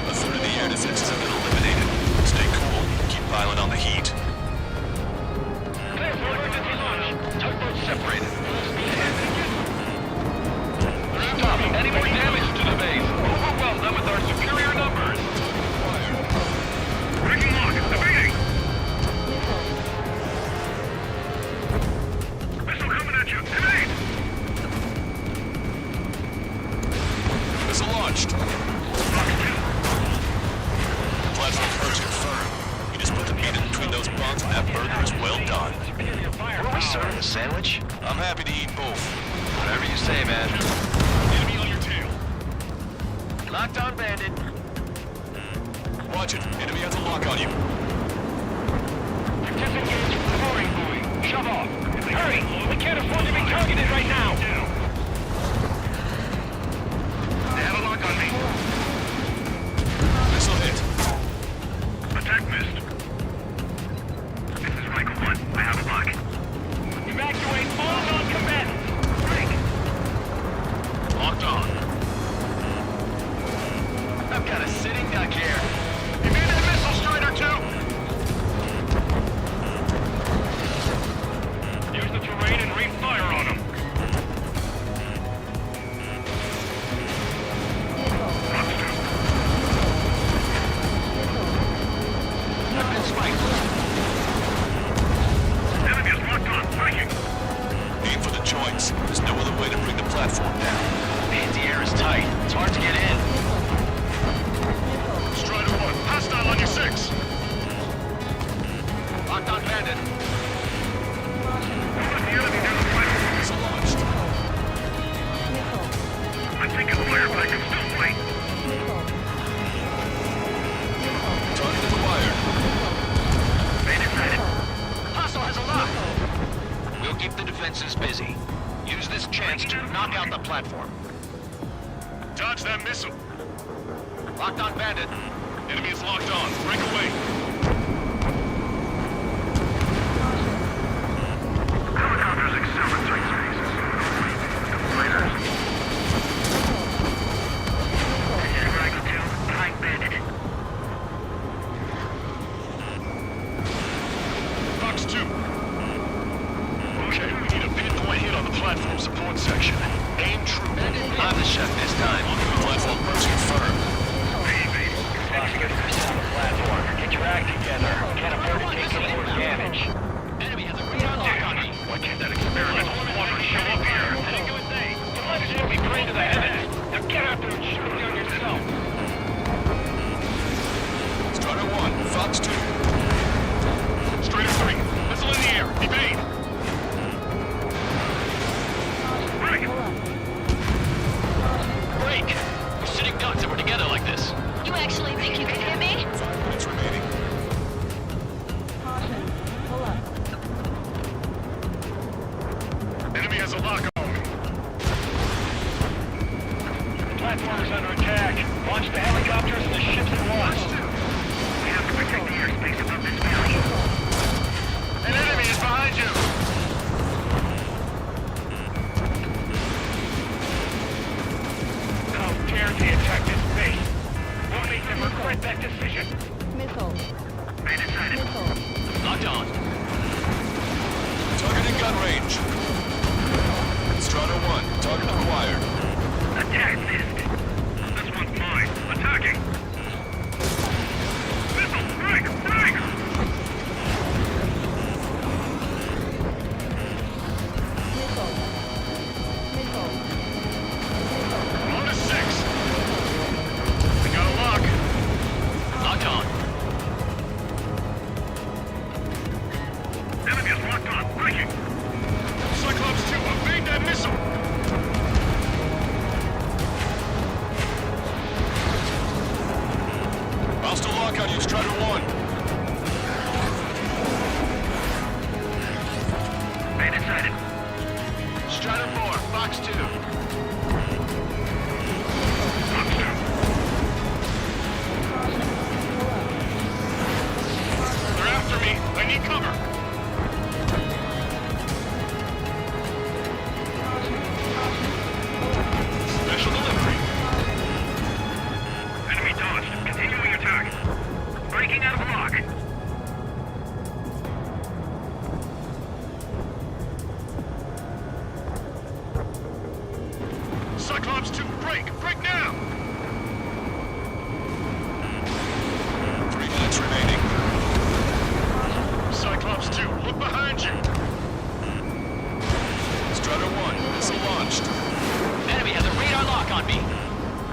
S19: A third of the air defenses have been eliminated. Stay cool. Keep piling on the heat.
S9: Clear for emergency launch. Tugboats separated. Stop. Any more damage to the base? Overwhelm them with our superior numbers. Breaking lock. Evading. Missile coming at you. Evade.
S19: Missile launched. Platform approach confirmed. You just put the meat in between those buns and that burger is well done.
S13: Were we serving a sandwich?
S19: I'm happy to eat both.
S13: Whatever you say, man.
S9: Enemy on your tail.
S13: Locked on, bandit.
S19: Watch it. Enemy has a lock on you.
S9: Disengage from the mooring buoy. Shove off. Hurry! We can't afford to be targeted right now. They have a lock on me.
S19: Missile hit.
S9: Attack missed. This is Michael 1. I have a lock. Evacuate all non-combatants. Break.
S19: Locked on.
S13: I've got a sitting duck here.
S9: Evade that missile, Strider 2.
S7: platform down.
S9: Man, the air is tight. It's hard to get in.
S19: Strider 1, hostile on your 6.
S13: Locked on bandit.
S19: It's launched.
S8: I'm taking fire, but I can still fight.
S19: Target acquired.
S8: Bandit sighted.
S13: Hostile has a lock. We'll keep the defenses busy. Use this chance to knock out the platform.
S19: Dodge that missile.
S13: Locked on bandit.
S19: Enemy is locked on. Break away.
S8: Helicopters excel in tight spaces. Fighters. Where I go to? Behind bandit.
S19: Fox 2. Okay, we need a pinpoint hit on the platform support section. Aim true.
S13: I'm the chef this time.
S19: Platform approach confirmed.
S8: Lost good percent on the platform. Get your act together. Can't afford to take some more damage.
S13: Enemy has a radar lock on me.
S8: Why can't that experimental squadron show up here?
S13: I didn't do a thing.
S8: Television will be trained to the heavens. Now get out there and shoot me on yourself.
S19: Strider 1, Fox 2. Strider 3, missile in the air. Evade.
S9: Break! We're sitting ducks if we're together like this.
S11: You actually think you can hit me?
S19: 5 minutes remaining. Enemy has a lock on me.
S8: The platform is under attack. Launch the helicopters and the ships at once. We have to protect the airspace above this valley.
S19: An enemy is behind you.
S8: How dare they attack this base? We'll make them regret that decision.
S1: Missile.
S8: Bandit sighted.
S9: Locked on.
S19: Target in gun range. Strider 1, target acquired.
S8: Attack missed. This one's mine. Attacking. Missile, strike, strike!
S19: On to 6. We got a lock.
S9: Locked on.
S8: Enemy is locked on. Breaking.
S19: Cyclops 2, evade that missile. Hostile lock on you, Strider 1.
S8: Bandit sighted.
S13: Strider 4, Fox 2.
S8: Fox 2.
S19: They're after me. I need cover. Special delivery.
S8: Enemy dodged. Continuing attack. Breaking out of lock.
S19: Cyclops 2, break! Break now! 3 minutes remaining. Cyclops 2, look behind you! Strider 1, missile launched.
S9: Enemy has a radar lock on me.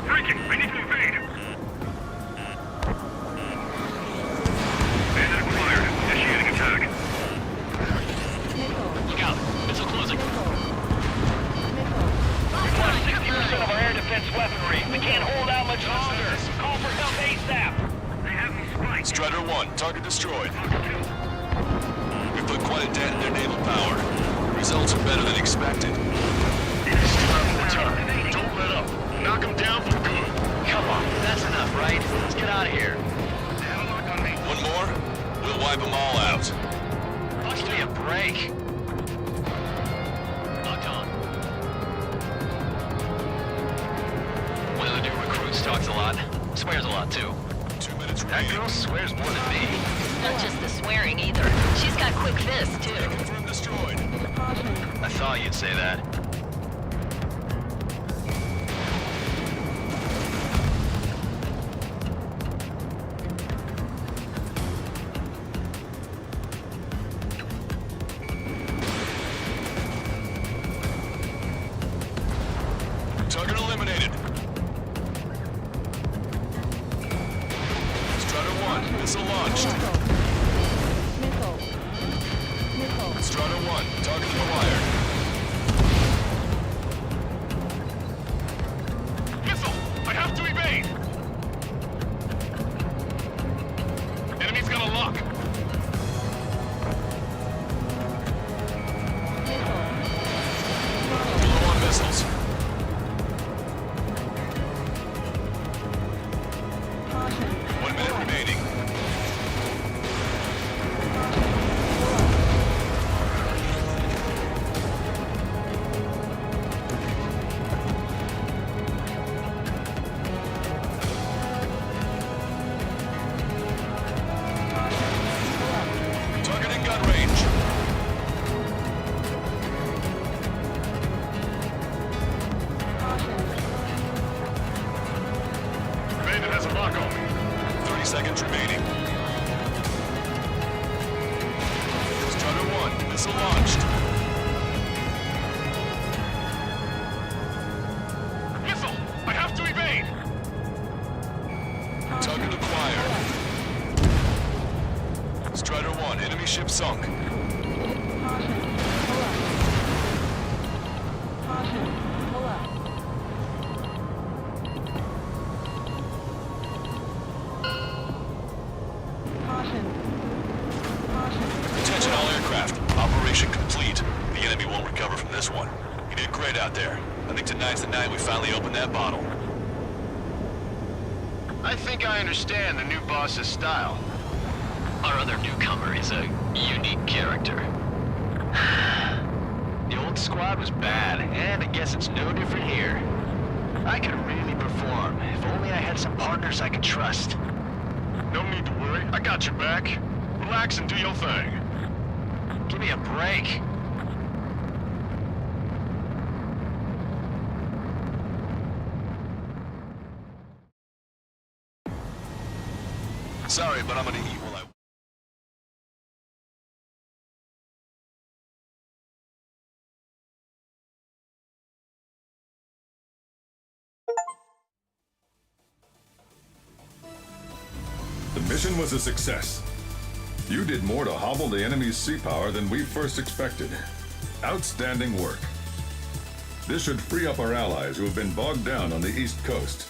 S8: Breaking. I need to evade. Bandit acquired. Initiating attack.
S9: Look out. Missile closing.
S8: We've lost 60% of our air defense weaponry. We can't hold out much longer. Call for help ASAP. They have me spiked.
S19: Strider 1, target destroyed. We put quite a dent in their naval power. The results are better than expected. Return. Don't let up. Knock them down for good.
S9: Come on. That's enough, right? Let's get out of here.
S19: One more, we'll wipe them all out.
S9: Give me a break. Locked on. One of the new recruits talks a lot. Swears a lot, too.
S19: 2 minutes
S9: That
S19: remaining.
S9: girl swears more than me.
S11: Not just the swearing either. She's got quick fists, too.
S19: Confirm destroyed.
S9: I thought you'd say that.
S19: Missile launched.
S1: Missile. Missile.
S19: Strider 1, target acquired.
S9: Missile! I have to evade! Enemy's got a lock.
S19: Low on missiles.
S1: Caution.
S19: 1 minute remaining. Target in gun range.
S9: Bandit has a lock on me.
S19: 30 seconds remaining. Strider 1, missile launched.
S9: Missile! I have to evade!
S19: Target acquired. Strider 1, enemy ship sunk.
S1: Caution. Pull up. Caution. Pull up. Caution. Caution.
S19: Attention all aircraft. Operation complete. The enemy won't recover from this one. You did great out there. I think tonight's the night we finally open that bottle.
S13: I think I understand the new boss's style. Our other newcomer is a unique character. The old squad was bad, and I guess it's no different here. I could really perform, if only I had some partners I could trust.
S9: No need to worry. I got your back. Relax and do your thing.
S13: Give me a break.
S19: Sorry, but I'm gonna eat while I...
S2: The mission was a success. You did more to hobble the enemy's sea power than we first expected. Outstanding work. This should free up our allies who have been bogged down on the East Coast.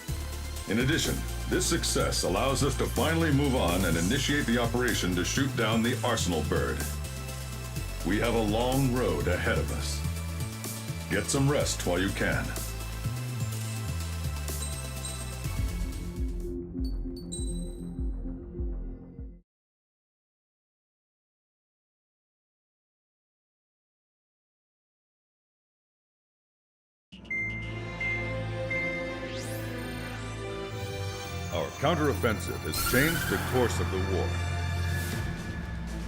S2: In addition, this success allows us to finally move on and initiate the operation to shoot down the Arsenal bird. We have a long road ahead of us. Get some rest while you can. Our counteroffensive has changed the course of the war.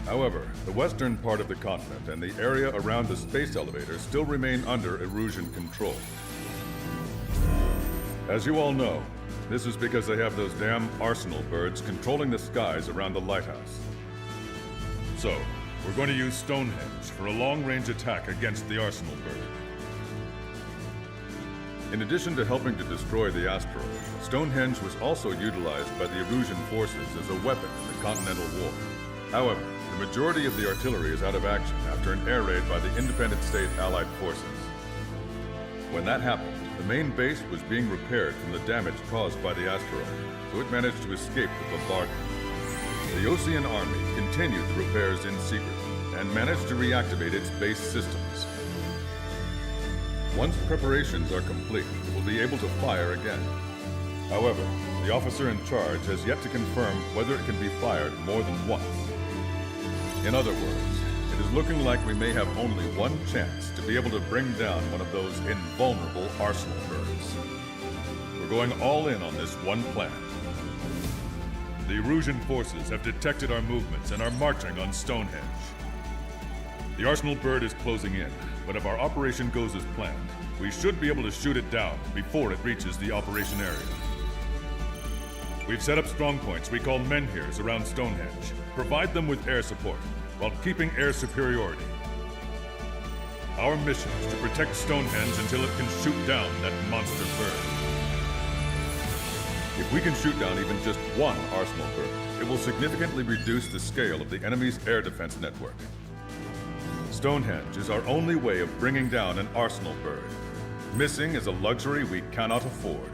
S2: However, the western part of the continent and the area around the space elevator still remain under Erusian control. As you all know, this is because they have those damn Arsenal birds controlling the skies around the lighthouse. So, we're going to use Stonehenge for a long-range attack against the Arsenal bird. In addition to helping to destroy the asteroid, Stonehenge was also utilized by the Erusian forces as a weapon in the Continental War. However, the majority of the artillery is out of action after an air raid by the independent state Allied forces. When that happened, the main base was being repaired from the damage caused by the asteroid, so it managed to escape the bombardment. The Osean Army continued the repairs in secret and managed to reactivate its base systems. Once preparations are complete, we'll be able to fire again. However, the officer in charge has yet to confirm whether it can be fired more than once. In other words, it is looking like we may have only one chance to be able to bring down one of those invulnerable Arsenal birds. We're going all in on this one plan. The Erusian forces have detected our movements and are marching on Stonehenge. The Arsenal bird is closing in, but if our operation goes as planned, we should be able to shoot it down before it reaches the operation area. We've set up strong points we call menhirs around Stonehenge. Provide them with air support while keeping air superiority. Our mission is to protect Stonehenge until it can shoot down that monster bird. If If we can shoot down even just one arsenal bird, it will significantly reduce the scale of the enemy's air defense network. Stonehenge is our only way of bringing down an arsenal bird. Missing is a luxury we cannot afford.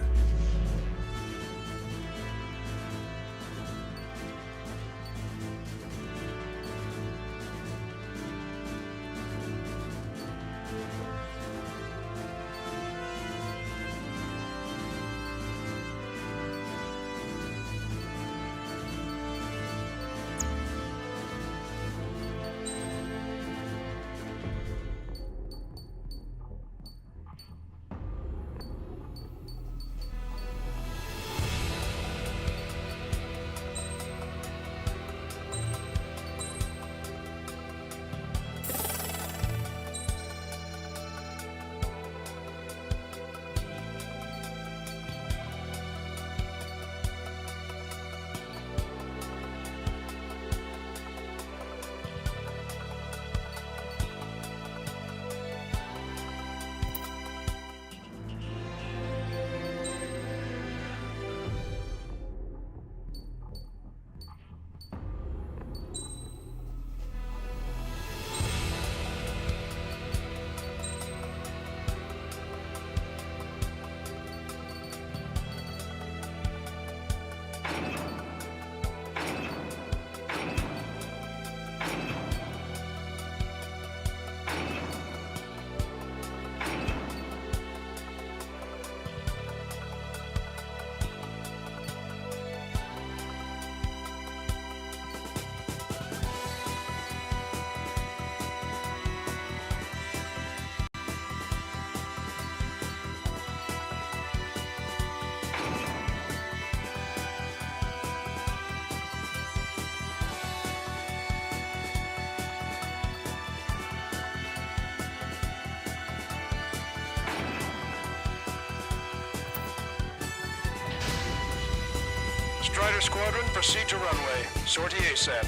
S10: Strider Squadron, proceed to runway. Sortie ASAP.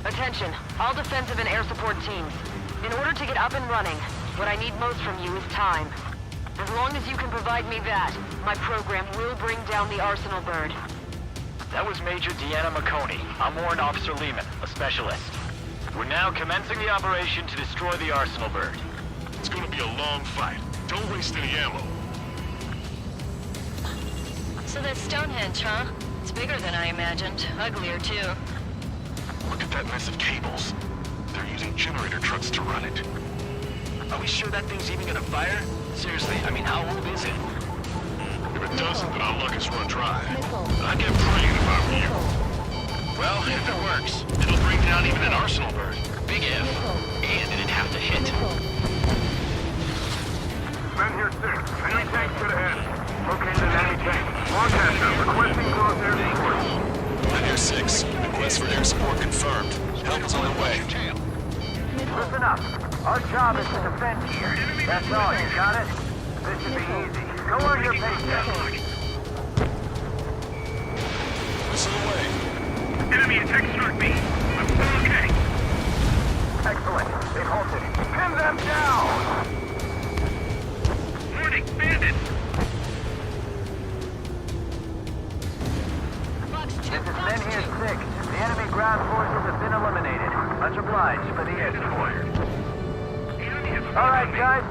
S15: Attention, all defensive and air support teams. In order to get up and running, what I need most from you is time. As long as you can provide me that, my program will bring down the Arsenal bird.
S22: That was Major Deanna McConey. I'm Warrant Officer Lehman, a specialist. We're now commencing the operation to destroy the Arsenal bird.
S10: It's gonna be a long fight. Don't waste any ammo.
S11: So that's Stonehenge, huh? It's bigger than I imagined. Uglier, too.
S10: Look at that mess of cables. They're using generator trucks to run it.
S22: Are we sure that thing's even gonna fire? Seriously, I mean, how old is it?
S10: If it doesn't, then our luck is run dry. I'd get praying if I were you.
S22: Well, if it works, it'll bring down even an Arsenal bird. Big if. And it'd have to hit.
S8: Men here 6. Enemy tank to the head. Located an enemy tank. Broadcaster, requesting close air support.
S19: Men here 6. Request for air support confirmed. Help is on the way.
S8: Listen up. Our job is to defend here. That's all, you got it? This should be easy. Go on your paycheck.
S19: Whistle away.
S8: Enemy attack struck me. I'm still okay. Excellent. They halted. Pin them down! Warning, bandits! This is Men here 6. The enemy ground forces have been eliminated. Much obliged for the air support. All right, guys.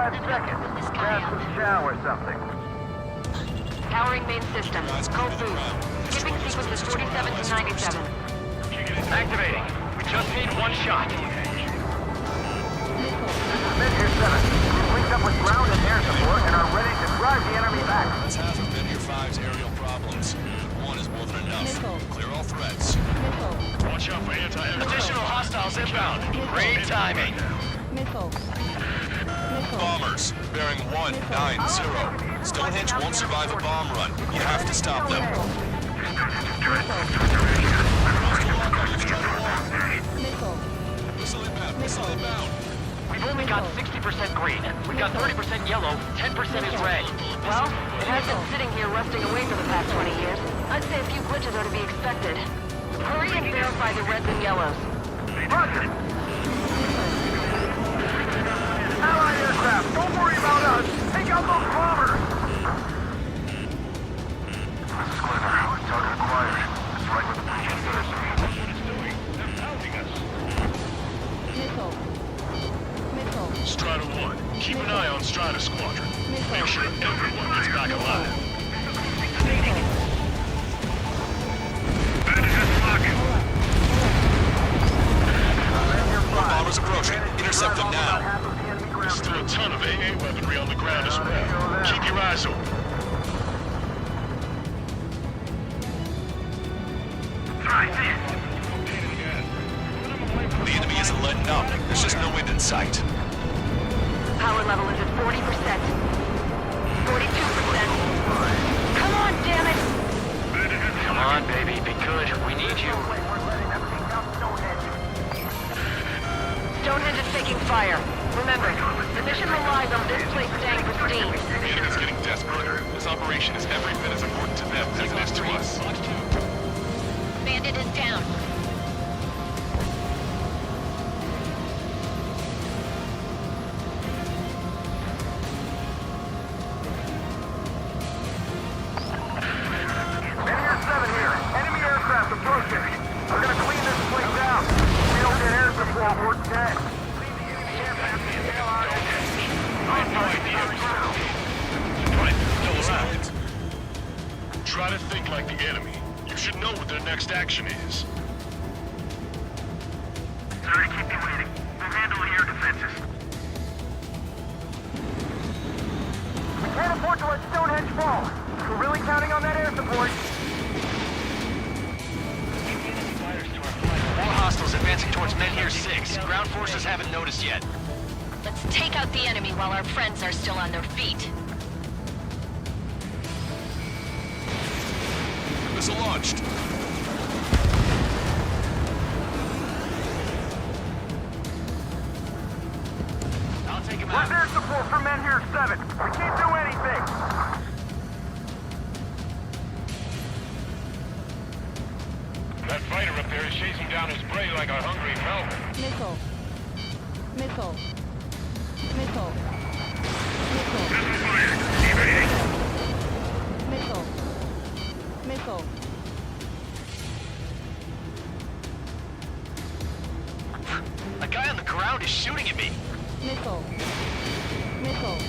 S8: 5 seconds. Grab some chow or something.
S15: Powering main system. Cold boost. Skipping sequences 47 to 97.
S22: Activating. We just need one shot.
S8: Mid here 7. We've linked up with ground and air support and are ready to drive the enemy back.
S19: That's half of Meteor 5's aerial problems. One is more than enough. Clear all threats.
S9: Watch out for anti-aircraft.
S22: Additional hostiles inbound. Great timing.
S21: Missile.
S19: Bombers, bearing 190. Stonehenge won't survive a bomb run. You have to stop them. Missile inbound. Missile inbound.
S22: We've only got 60% green. We've got 30% yellow, 10% is red.
S15: Well, it has been sitting here rusting away for the past 20 years. I'd say a few glitches are to be expected. Hurry and verify the reds and yellows.
S8: Roger. Allied aircraft, don't worry about us. Take out those bombers. This is Clever. Target acquired. It's right with the Legion first.
S9: What it's doing? They're pounding us.
S21: Missile. Missile.
S9: Strider 1, keep an eye on Strider Squadron. Make sure everyone gets back alive.
S19: More bombers approaching. Intercept them now.
S9: There's still a ton of AA weaponry on the ground as well. Keep your eyes open.
S19: The enemy isn't letting up. There's just no wind in sight.
S15: Power level is at 40%. 42%. Come on, damn it!
S22: Come on, baby. Be good. We need you.
S15: Stonehenge is taking fire. Remember, the mission relies on this place staying pristine.
S19: The enemy's getting desperate. This operation is every bit as important to them as it is to us.
S11: Bandit is down.
S8: Meteor 7 here. Enemy aircraft approaching. We're gonna clean this place out. If we don't get air support, we're dead.
S9: Try to think like the enemy. You should know what their next action is.
S8: Sorry to keep you waiting. We'll handle air defenses. We can't afford to let Stonehenge fall. We're really counting on that air support.
S22: More hostiles advancing towards Menhir 6. Ground forces haven't noticed yet.
S11: Let's take out the enemy while our friends are still on their feet.
S19: Missile launched.
S22: I'll take him
S8: Where's air support for Menhir 7? We can't do anything.
S9: That fighter up there is chasing down his prey like a hungry velvet.
S21: Missile. Missile. Missile. Missile. Missile. Missile.
S22: A guy on the ground is shooting at me.
S21: Missile. Missile.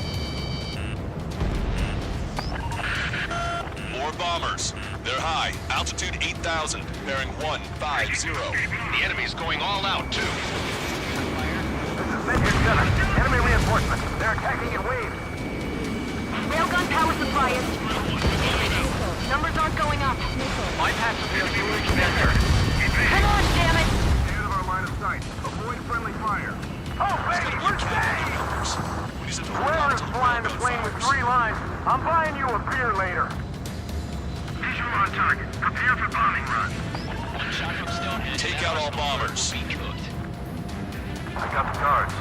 S19: More bombers. They're high. Altitude 8,000. Bearing 150.
S22: The enemy's going all out, too.
S8: Menhir 7. Enemy reinforcements. They're attacking in waves.
S15: Railgun power supply is... Numbers aren't going up.
S22: Bypass appears to be leaking there.
S15: Come on, damn it!
S8: Out of our line of sight. Avoid friendly fire. Oh, baby, we're saved! Whoever's flying the plane with 3 lines, I'm buying you a beer later. Visual on target. Prepare for bombing run.
S22: Shot from Stonehenge.
S19: Take out all bombers.
S8: I got the cards.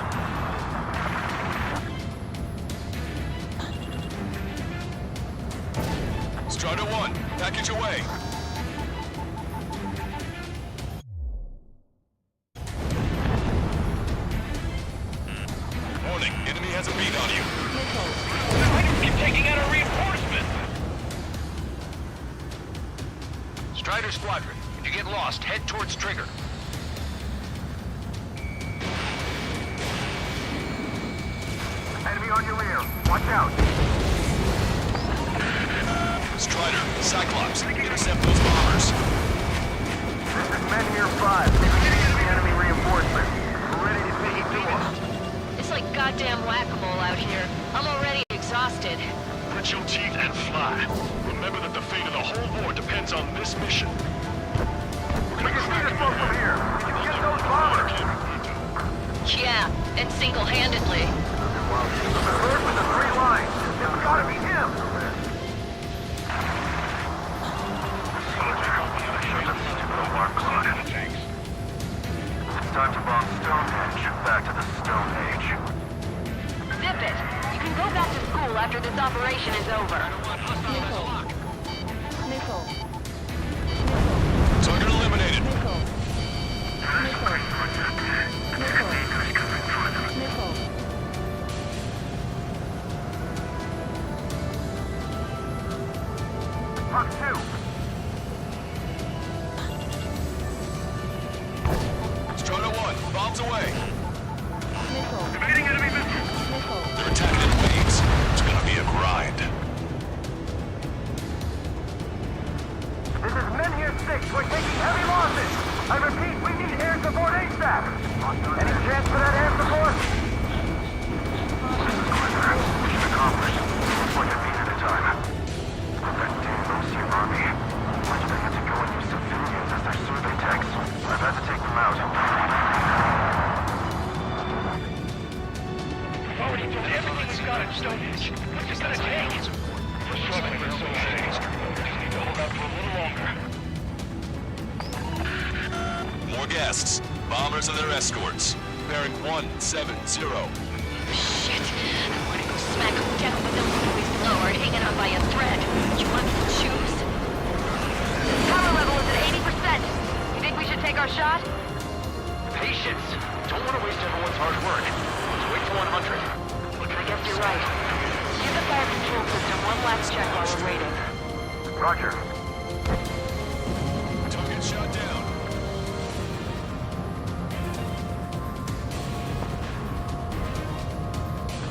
S19: Strider 1, package away. Warning, enemy has a beat on you.
S22: Keep taking out a reinforcement! Strider Squadron, if you get lost, head towards Trigger.
S8: Enemy on your out!
S19: Strider, Cyclops, intercept those bombers.
S8: This is Men here 5. The enemy reinforcements. We're ready to take it to them.
S15: It's like goddamn whack-a-mole out here. I'm already exhausted.
S10: Grit your teeth and fly. Remember that the fate of the whole war depends on this mission.
S8: We can see the smoke from here. We can get those bombers.
S15: Yeah, and single-handedly.
S8: The bird with the 3 lines. It's gotta be him.
S10: It's time to bomb Stonehenge. Back to the Stone Age.
S15: Zip it! You can go back to school after this operation is over.
S21: Nickel.
S19: Target eliminated.
S21: Nickel.
S8: Mark 2.
S19: Strider 1, bombs away.
S8: Evading enemy missiles.
S19: They're attacking in waves. It's gonna be a grind.
S8: This is Men here 6. We're taking heavy losses. I repeat, we need air support ASAP. Any chance for that air support?
S10: Mission accomplished. Looks like a beat at a time. That damn Ocean army. Why'd they have to go and use civilians as their survey techs? I've had to take them out.
S9: We've already done everything we've got at Stonehenge. What's it gonna take? We're struggling with so many. Just need to hold out for a little longer.
S19: More guests. Bombers and their escorts. Bearing 170.
S15: Shit. I want to go smack him down with them always lowered, hanging on by a thread. You want me to choose? Power level is at 80%. You think we should take our shot?
S22: Patience. Don't want to waste everyone's hard work. Let's wait to 100.
S15: I guess you're right. Give the fire control system one last check while we're waiting.
S8: Roger.
S19: Target shot down.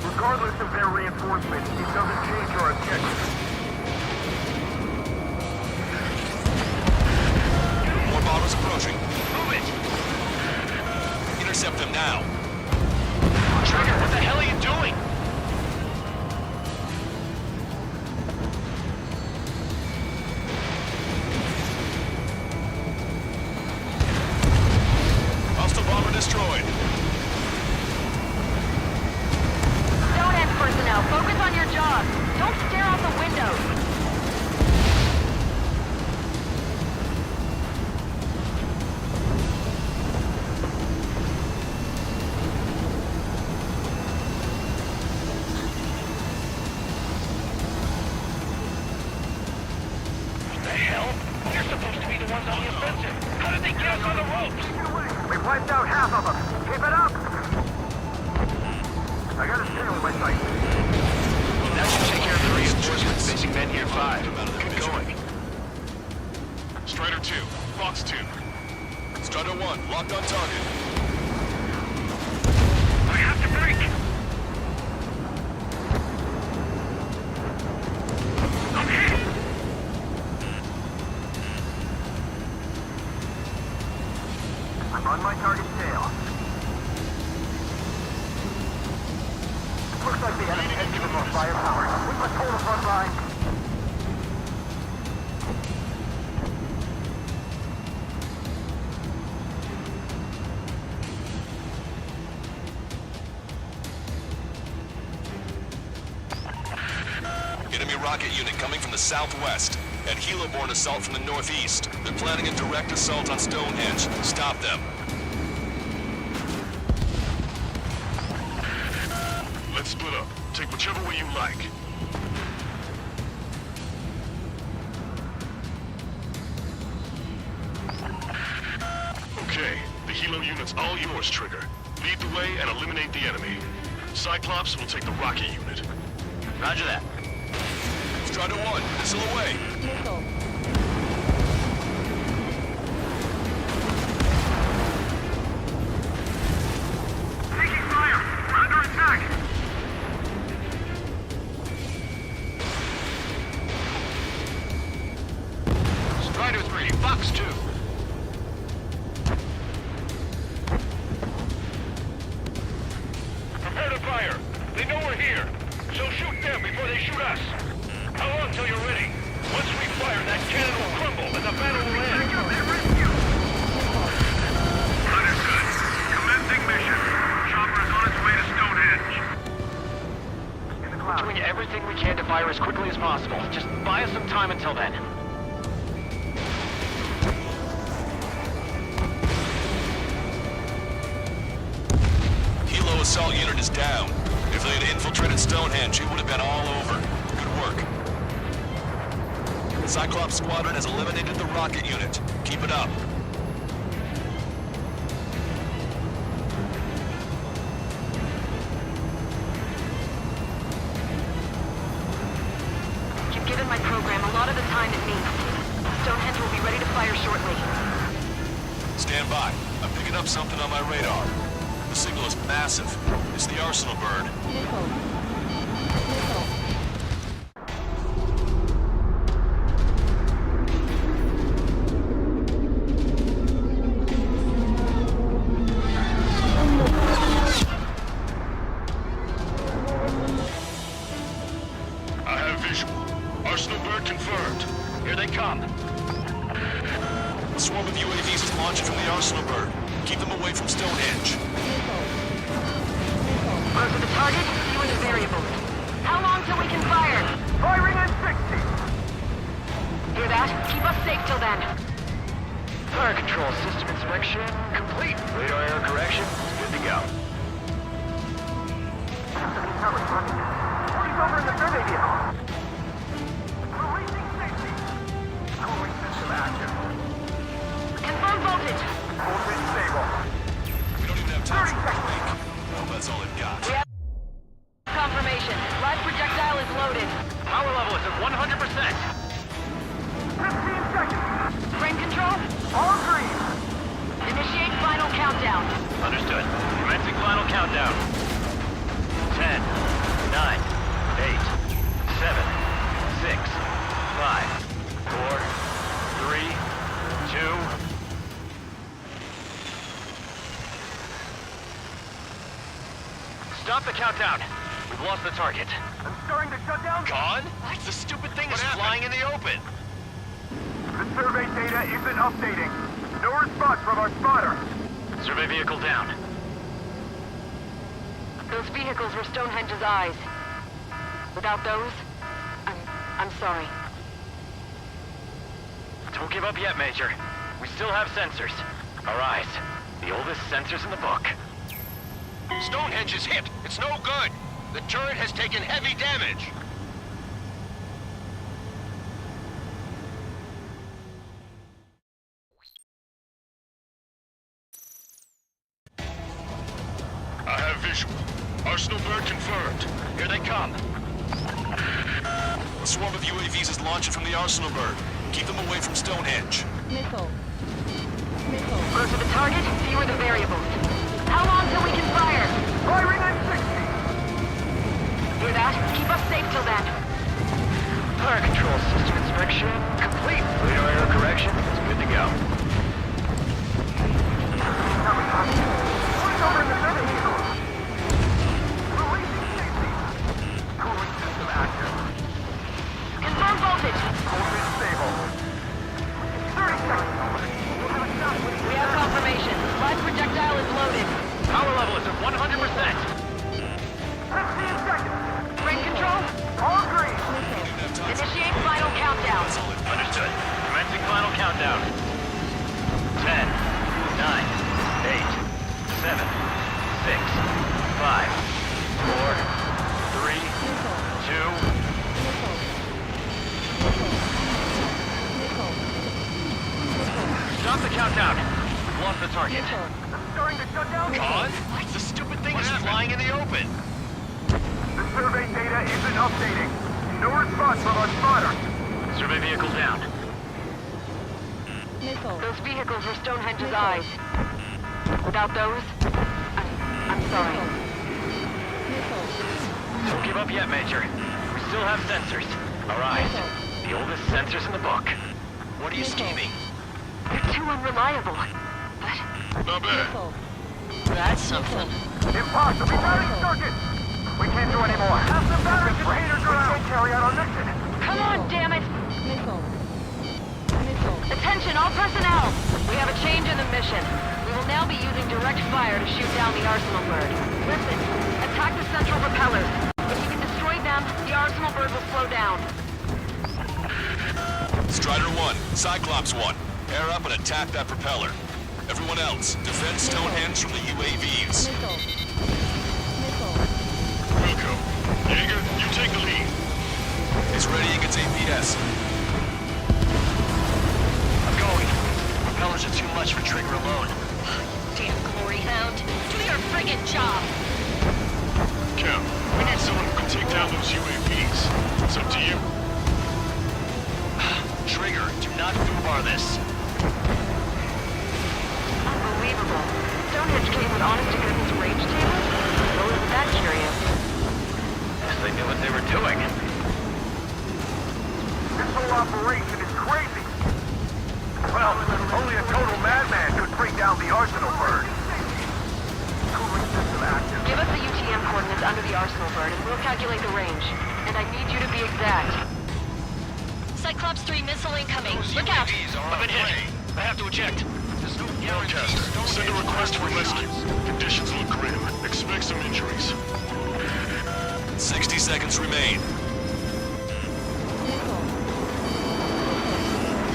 S8: Regardless of their reinforcements, it doesn't change our objective.
S19: More bombers approaching.
S9: Move it!
S19: Intercept them now.
S9: Trigger, what the hell are you doing?
S19: Hostile bomber destroyed.
S15: Stonehenge personnel, focus on your job. Don't stare out the windows.
S9: What the hell? They're supposed to be the ones on the offensive. How did they get us on the ropes?
S8: We've wiped out half of them. Keep it up! I got a tail in my sight.
S22: That should take care of the reinforcements facing Men here 5. Good going.
S19: Strider 2, Fox 2. Strider 1, locked on target.
S9: I have to break! I'm hit!
S8: I'm on my target tail. Looks like the enemy has given more firepower. We must hold the front line.
S19: Enemy rocket unit coming from the southwest. And helo-borne assault from the northeast. They're planning a direct assault on Stonehenge. Stop them.
S10: Let's split up. Take whichever way you like. Okay, the helo unit's all yours, Trigger. Lead the way and eliminate the enemy. Cyclops will take the rocket unit.
S22: Roger that.
S19: Strider 1, missile away.
S21: Nickel.
S8: Taking fire! We're under attack!
S9: Strider 3, Fox 2.
S10: Prepare to fire. They know we're here, so shoot them before they shoot us. How long till you're ready? Once we fire, that cannon will crumble and the battle will end. Understood. Commencing mission. Chopper is on its way to Stonehenge.
S22: We're doing everything we can to fire as quickly as possible. Just buy us some time until then.
S19: Hilo assault unit is down. If they had infiltrated Stonehenge, it would have been all over. Good work. The Cyclops Squadron has eliminated the rocket unit. Keep it up.
S15: You've given my program a lot of the time it needs. Stonehenge will be ready to fire shortly.
S19: Stand by. I'm picking up something on my radar. The signal is massive. It's the Arsenal bird.
S10: I have visual. Arsenal bird confirmed. Here they come.
S19: A swarm of UAVs is launching from the Arsenal bird. Keep them away from Stonehenge.
S15: Close to the target, view the variables. How long till we can fire?
S22: Firing at 60!
S15: Hear that? Keep us safe till then.
S22: Fire control system inspection complete. Radar error correction good to go. Party's over in the survey vehicle. Releasing safety. Cooling system active.
S15: Confirm voltage.
S22: Voltage stable.
S19: We don't even have time for a break. Well, that's all they've got.
S15: We have confirmation. Live projectile is loaded.
S22: Power level is at 100%. 15 seconds.
S15: Frame control?
S22: All green.
S15: Initiate final countdown.
S22: Understood. Commencing final countdown. 10, 9, 8, 7, 6, 5, 4, 3, 2. Stop the countdown. We've lost the target. I'm starting to shut down.
S9: Gone? The stupid thing is flying in the open.
S22: The survey data isn't updating. No response from our spotter. Survey vehicle down.
S15: Those vehicles were Stonehenge's eyes. Without those, I'm sorry.
S22: Don't give up yet, Major. We still have sensors. Our eyes. The oldest sensors in the book.
S9: Stonehenge is hit. It's no good. The turret has taken heavy damage.
S10: I have visual. Arsenal bird confirmed. Here they come.
S19: A swarm of UAVs is launching from the Arsenal bird. Keep them away from Stonehenge.
S21: Missile.
S15: Close to the target, view the variables. How long till we can fire?
S22: Firing at 60!
S15: Hear that? Keep us safe till then.
S22: Fire control system inspection complete. Radar error correction is good to go. What's over in the survey vehicle? Releasing safety. Cooling system active.
S15: Confirm voltage.
S22: Voltage stable. 30 seconds.
S15: We have confirmation. Live projectile is loaded.
S22: Power level is at 100%. 15 seconds.
S15: Frame control?
S22: All green.
S15: Initiate final countdown.
S22: Understood. Commencing final countdown. 10, 9, 8, 7, 6, 5, 4, 3, 2. Stop the countdown. We've lost the target. I'm starting to shut down.
S9: Gone? The stupid thing is flying in the open.
S22: The survey data isn't updating. No response from our spotter. Survey vehicle down.
S15: Those vehicles were Stonehenge's eyes. Without those, I'm sorry.
S22: Don't give up yet, Major. We still have sensors. Our eyes. The oldest sensors in the book.
S13: What are you scheming?
S15: You're too unreliable.
S10: Not bad.
S15: That's something.
S8: Impossible! Rerouting circuit! We can't do any more. Have the battery containers around! We can't carry out our mission!
S15: Come on, damn it! Attention, all personnel! We have a change in the mission. We will now be using direct fire to shoot down the Arsenal bird. Listen, attack the central propellers. If you can destroy them, the Arsenal bird will slow down.
S19: Strider 1, Cyclops 1. Air up and attack that propeller. Everyone else, defend Stonehenge from the UAVs.
S10: Wilco. Jaeger, you take the lead.
S19: It's readying its APS.
S13: I'm going. Propellers are too much for Trigger alone.
S11: Damn glory hound. Do your friggin' job.
S10: Cap, we need someone who can take down those UAVs. It's up to you.
S13: Trigger, do not foobar this.
S15: Unbelievable. Stonehenge came with honest-to-goodness range tables? I wasn't that curious.
S13: Guess they knew what they were doing.
S8: This whole operation is crazy! Well, only a total madman could bring down the Arsenal bird. Cooling system active.
S15: Give us the UTM coordinates under the Arsenal bird and we'll calculate the range. And I need you to be exact.
S11: Cyclops 3 missile incoming. Look out!
S13: I've been hit. I have to eject.
S10: Broadcaster, send a request for rescue. Conditions look grim. Expect some injuries.
S19: 60 seconds remain.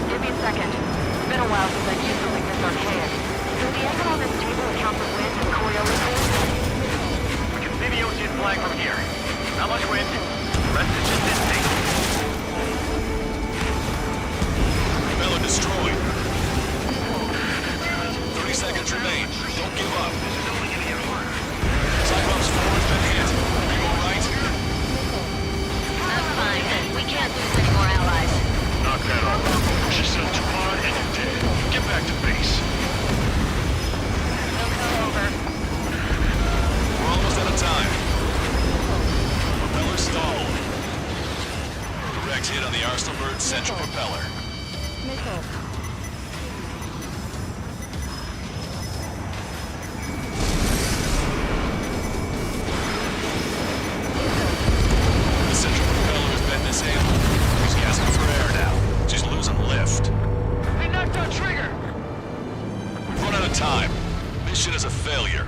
S15: Give me a second. It's been a while since I've used something this archaic. Does the angle on this table account for wind and Coriolis?
S22: We can see the ocean flag from here. Not much wind. Rest is just instinct.
S19: Propeller destroyed. 30 seconds remain. Don't give up. Cyclops 4 has been hit. Are you alright?
S11: I'm fine. We can't lose any more allies.
S10: Knock that off. Push yourself too hard and you're dead. Get back to base.
S11: Over.
S19: We're almost out of time. Propeller stalled. Direct hit on the Arsenal bird's central propeller. The central propeller has been disabled. She's gasping for air now. She's losing lift.
S13: They knocked out Trigger!
S19: We've run out of time. Mission is a failure.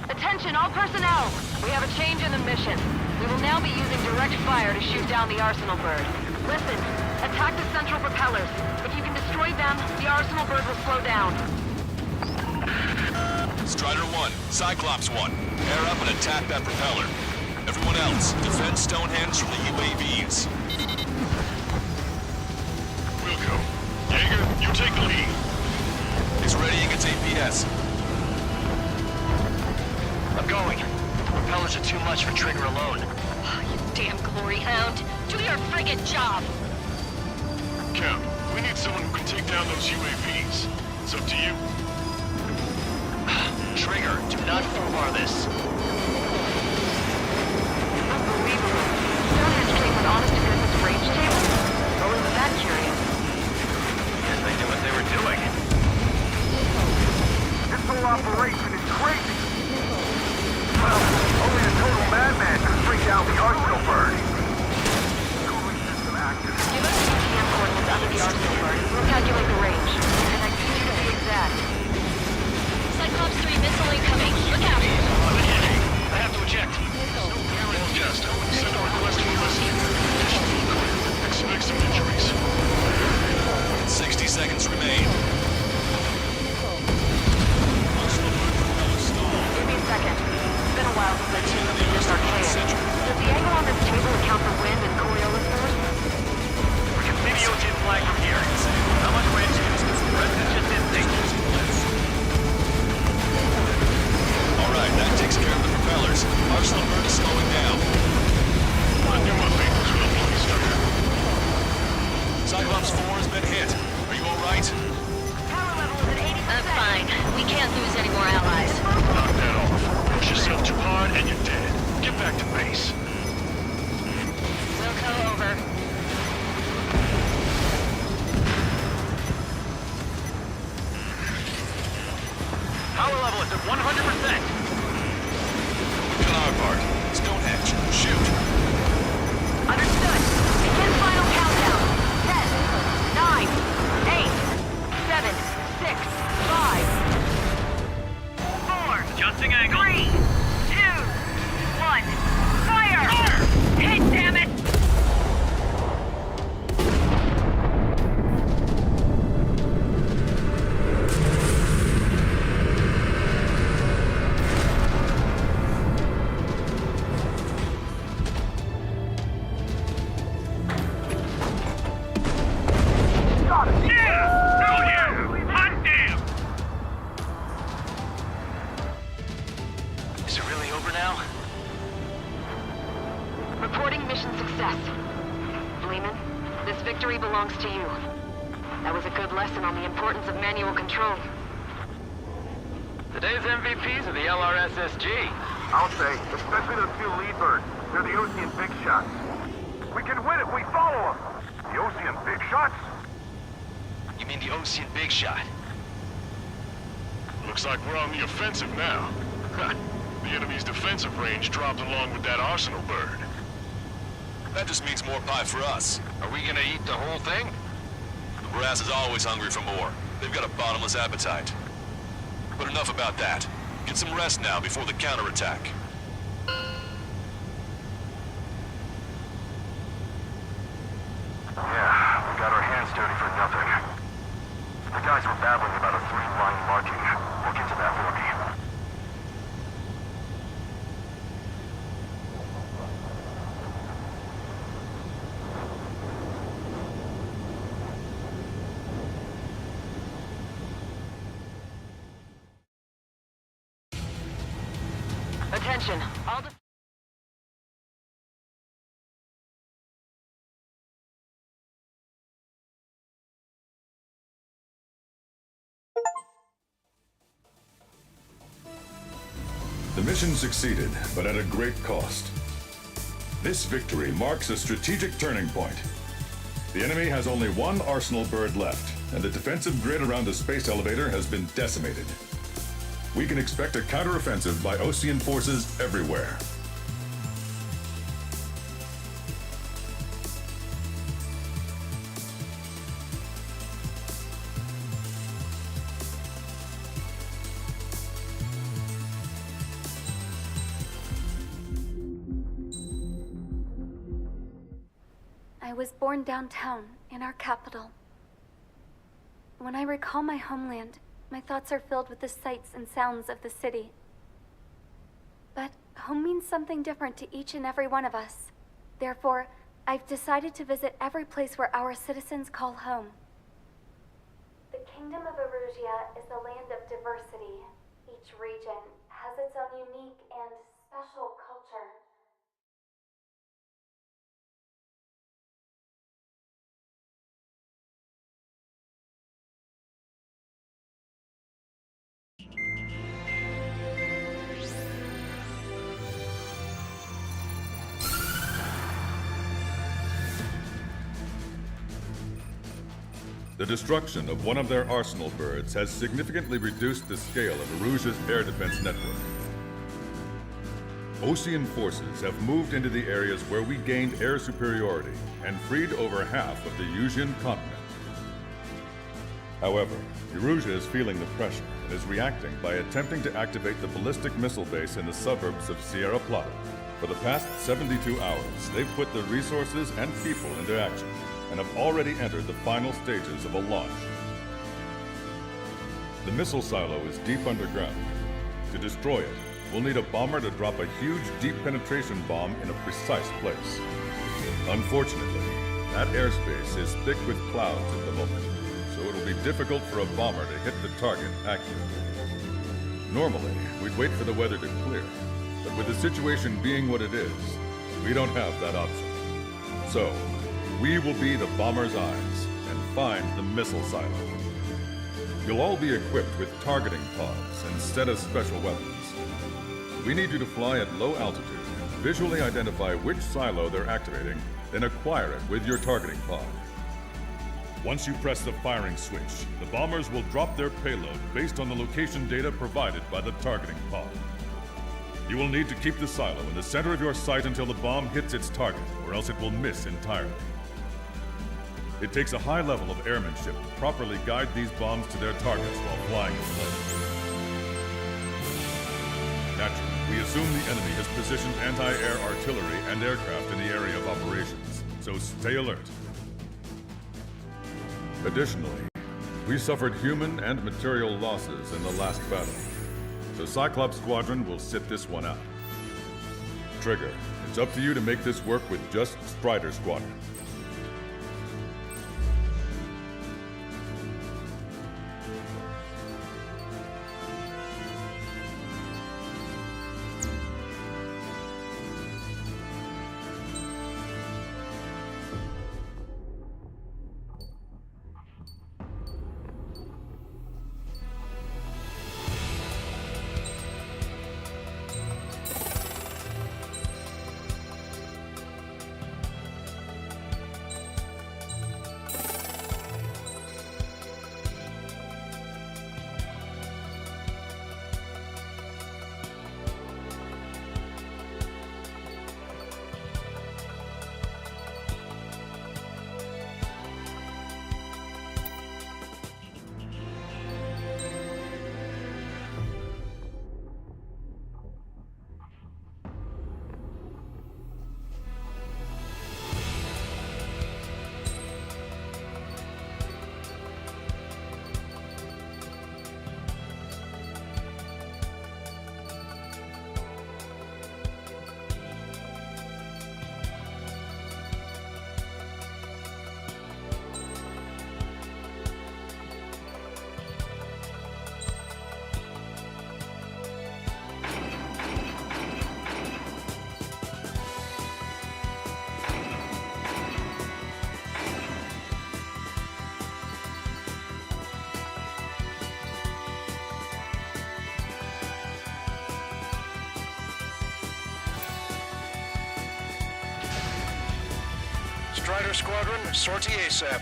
S15: Attention, all personnel! We have a change in the mission. We will now be using direct fire to shoot down the Arsenal bird. Listen, attack the central propellers. If you can destroy them, the Arsenal bird will slow down.
S19: Strider 1, Cyclops 1. Air up and attack that propeller. Everyone else, defend Stonehenge from the UAVs.
S10: Wilco. Jaeger, you take the lead.
S19: It's readying its APS.
S13: I'm going. Propellers are too much for Trigger alone.
S11: You damn glory hound. Do your friggin' job.
S10: Cap, we need someone who can take down those UAVs. It's up to you.
S13: Trigger, do not foobar this.
S15: Unbelievable. Stonehenge came with honest-to-goodness range tables? I wasn't that curious.
S22: Guess they knew what they were doing.
S8: This whole operation is crazy! Well, only a total madman could bring down the Arsenal bird. Cooling system active.
S15: Give us the UTM coordinates under the Arsenal bird and we'll calculate the range. And I need you to be exact.
S11: Cyclops 3 missile incoming. Look out!
S13: I've been hit. I have to eject.
S10: Broadcaster, send a request for rescue. Conditions look grim. Expect some injuries.
S19: 60 seconds remain.
S15: Give me a second. It's been a while since I've seen something this archaic. Does the angle on this table account for wind and Coriolis force?
S22: We can see the ocean flag from here. Not much wind. Rest is just instinct.
S19: Alright, that takes care of the propellers. Arsenal bird is slowing down.
S10: I knew my fate was well placed.
S19: Cyclops 4 has been hit. Are you alright?
S15: Power level is at 80%.
S11: I'm fine. We can't lose any more allies.
S10: Knock that off. Push yourself too hard back to base.
S15: Wilco, over.
S22: Power level is at 100%.
S19: On our part, Stonehenge, shoot.
S15: Understood. Begin final countdown. 10, 9, 8, 7, 6, 5, 4,
S22: Adjusting angle.
S15: 3, 2, 1. Fire! Hit, damn it!
S22: Is it really over now?
S15: Reporting mission success. Lehman, this victory belongs to you. That was a good lesson on the importance of manual control.
S22: Today's MVPs are the LRSSG.
S8: I'll say, especially those two lead birds. They're the Ocean big shots. We can win if we follow them. The Ocean big shots?
S7: You mean the Ocean Big Shot?
S10: Looks like we're on the offensive now. The enemy's defensive range dropped along with that arsenal bird.
S19: That just means more pie for us.
S13: Are we gonna eat the whole thing?
S19: The brass is always hungry for more. They've got a bottomless appetite. But enough about that. Get some rest now before the counterattack.
S8: Yeah, we got our hands dirty for nothing. The guys were babbling about a three-line marking. Look into that for me.
S15: Attention, all
S2: The mission succeeded, but at a great cost. This victory marks a strategic turning point. The enemy has only one arsenal bird left, and the defensive grid around the space elevator has been decimated. We can expect a counteroffensive by Ocean forces everywhere.
S3: I was born downtown, in our capital. When I recall my homeland, my thoughts are filled with the sights and sounds of the city. But home means something different to each and every one of us. Therefore, I've decided to visit every place where our citizens call home. The Kingdom of Erusia is a land of diversity. Each region has its own unique and special culture.
S2: The destruction of one of their arsenal birds has significantly reduced the scale of Erusia's air defense network. Ocean forces have moved into the areas where we gained air superiority and freed over half of the Eusian continent. However, Erusia is feeling the pressure and is reacting by attempting to activate the ballistic missile base in the suburbs of Sierra Plata. For the past 72 hours, they've put the resources and people into action and have already entered the final stages of a launch. The missile silo is deep underground. To destroy it, we'll need a bomber to drop a huge deep penetration bomb in a precise place. Unfortunately, that airspace is thick with clouds at the moment, so it'll be difficult for a bomber to hit the target accurately. Normally, we'd wait for the weather to clear, but with the situation being what it is, we don't have that option. So, we will be the bomber's eyes and find the missile silo. You'll all be equipped with targeting pods instead of special weapons. We need you to fly at low altitude visually identify which silo they're activating, then acquire it with your targeting pod. Once you press the firing switch, the bombers will drop their payload based on the location data provided by the targeting pod. You will need to keep the silo in the center of your sight until the bomb hits its target, or else it will miss entirely. It takes a high level of airmanship to properly guide these bombs to their targets while flying in place. Naturally, we assume the enemy has positioned anti-air artillery and aircraft in the area of operations, so stay alert. Additionally, we suffered human and material losses in the last battle, so Cyclops Squadron will sit this one out. Trigger, it's up to you to make this work with just Strider Squadron.
S10: Strider Squadron, sortie ASAP.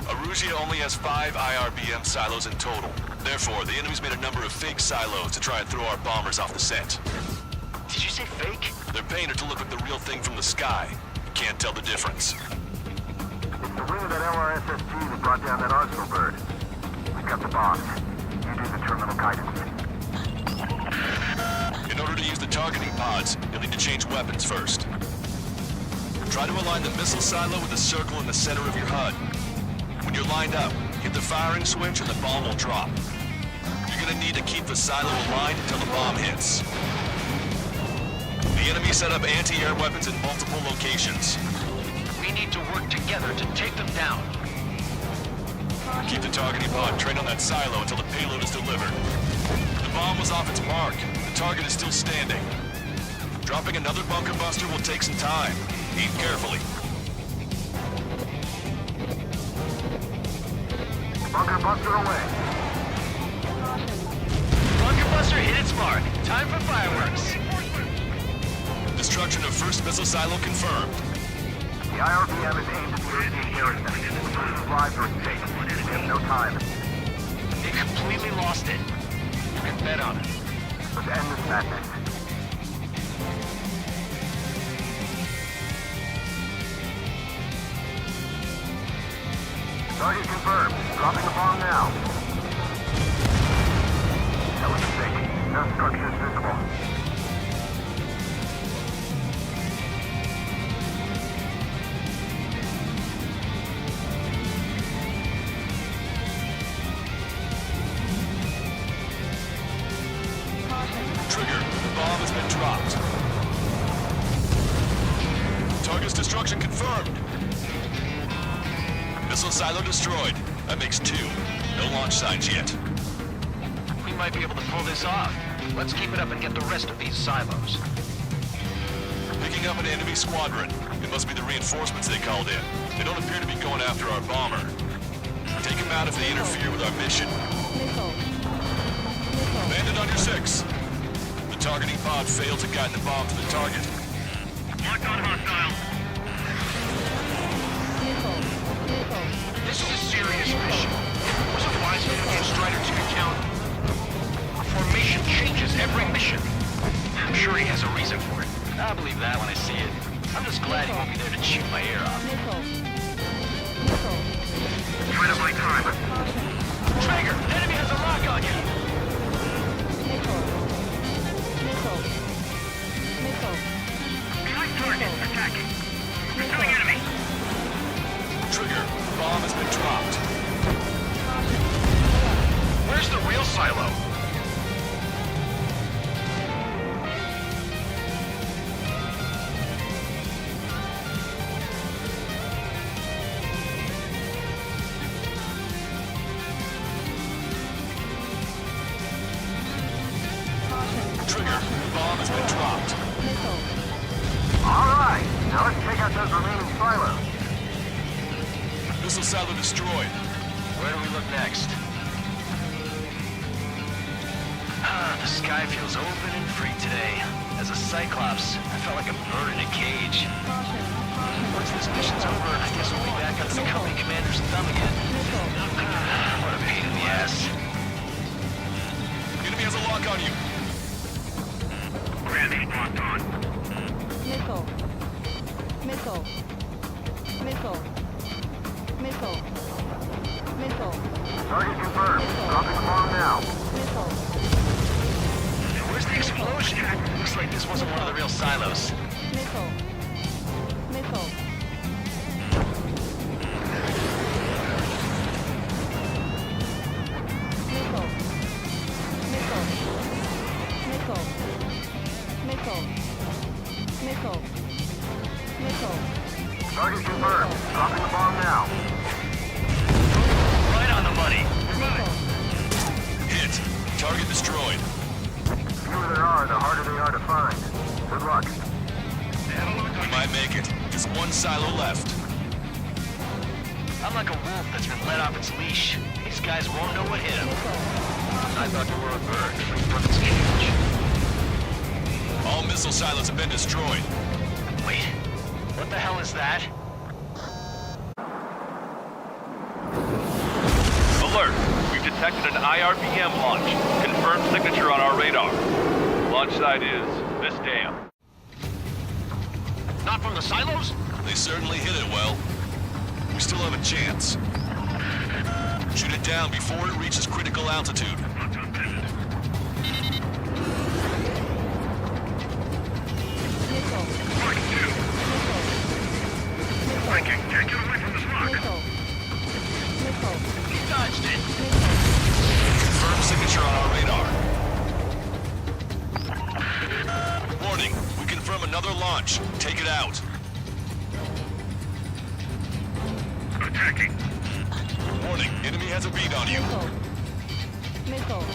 S19: Arusia only has 5 IRBM silos in total. Therefore, the enemy's made a number of fake silos to try and throw our bombers off the scent.
S13: Did you say fake?
S19: They're painted to look like the real thing from the sky. You can't tell the difference.
S8: It's the wing of that LRSSG that brought down that Arsenal bird. We got the bombs. You do the terminal guidance.
S19: In order to use the targeting pods, you'll need to change weapons first. Try to align the missile silo with the circle in the center of your HUD. When you're lined up, hit the firing switch and the bomb will drop. You're gonna need to keep the silo aligned until the bomb hits. The enemy set up anti-air weapons in multiple locations.
S13: We need to work together to take them down.
S19: Keep the targeting pod trained on that silo until the payload is delivered. The bomb was off its mark. The target is still standing. Dropping another bunker buster will take some time. Aim carefully.
S8: Bunker buster away.
S13: Bunker buster hit its mark. Time for fireworks.
S19: Destruction of first missile silo confirmed.
S8: The IRBM is aimed at the European garrison. The person's lives are at stake. We have no time.
S13: They completely lost it. You can bet on it.
S8: Let's end this madness. Target confirmed. Dropping the bomb now. That was sick. No structures visible.
S19: Trigger, the bomb has been dropped. Target's destruction confirmed. Missile silo destroyed. That makes 2. No launch signs yet.
S13: We might be able to pull this off.
S7: Let's keep it up and get the rest of these silos.
S19: Picking up an enemy squadron. It must be the reinforcements they called in. They don't appear to be going after our bomber. Take them out if they interfere with our mission. Bandit under 6. The targeting pod failed to guide the bomb to the target.
S8: Locked on hostile.
S13: This is a serious mission. Was it wise for me and Strider to account? A formation changes every mission. I'm sure he has a reason for it. I'll believe that when I see it. I'm just glad he won't be there to chew my ear off.
S8: Try to buy time.
S13: Traeger, the enemy has a lock on you!
S8: Behind target. Attacking. Pursuing enemy.
S19: Trigger, bomb has been dropped.
S13: Where's the real silo?
S19: Trigger, bomb has been dropped.
S8: Alright, now let's take out those remaining silos.
S19: Missile silo destroyed.
S13: Where do we look next? The sky feels open and free today. As a Cyclops, I felt like a bird in a cage. Once this mission's over, I guess we'll be back under the company commander's thumb again. What a pain in the ass.
S19: Enemy has a lock on you.
S8: Randy, locked on.
S21: Missile. Missile. Missile. Missile. Missile.
S8: Target confirmed. Dropping the bomb now.
S21: Missile.
S13: Where's the explosion? Looks like this wasn't one of the real silos.
S21: Missile. Missile. Missile. Missile. Missile. Missile. Missile. Missile.
S8: Target confirmed. Dropping the bomb now.
S13: Right on the money.
S19: Hit. Target destroyed.
S8: The fewer there are, the harder they are to find. Good luck.
S19: We might make it. Just one silo left.
S13: I'm like a wolf that's been let off its leash. These guys won't know what hit him. I thought you were a bird from its cage.
S19: All missile silos have been destroyed.
S13: Wait, what the hell is that?
S6: Alert! We've detected an IRBM launch. Confirmed signature on our radar. Launch site is this dam.
S13: Not from the silos?
S19: They certainly hit it well. We still have a chance. Shoot it down before it reaches critical altitude.
S8: Breaking. Can't get away from this lock.
S13: He dodged it.
S19: Confirmed signature on our radar. Warning, we confirm another launch. Take it out.
S8: Attacking.
S19: Warning, enemy has a bead on you.
S21: Missile.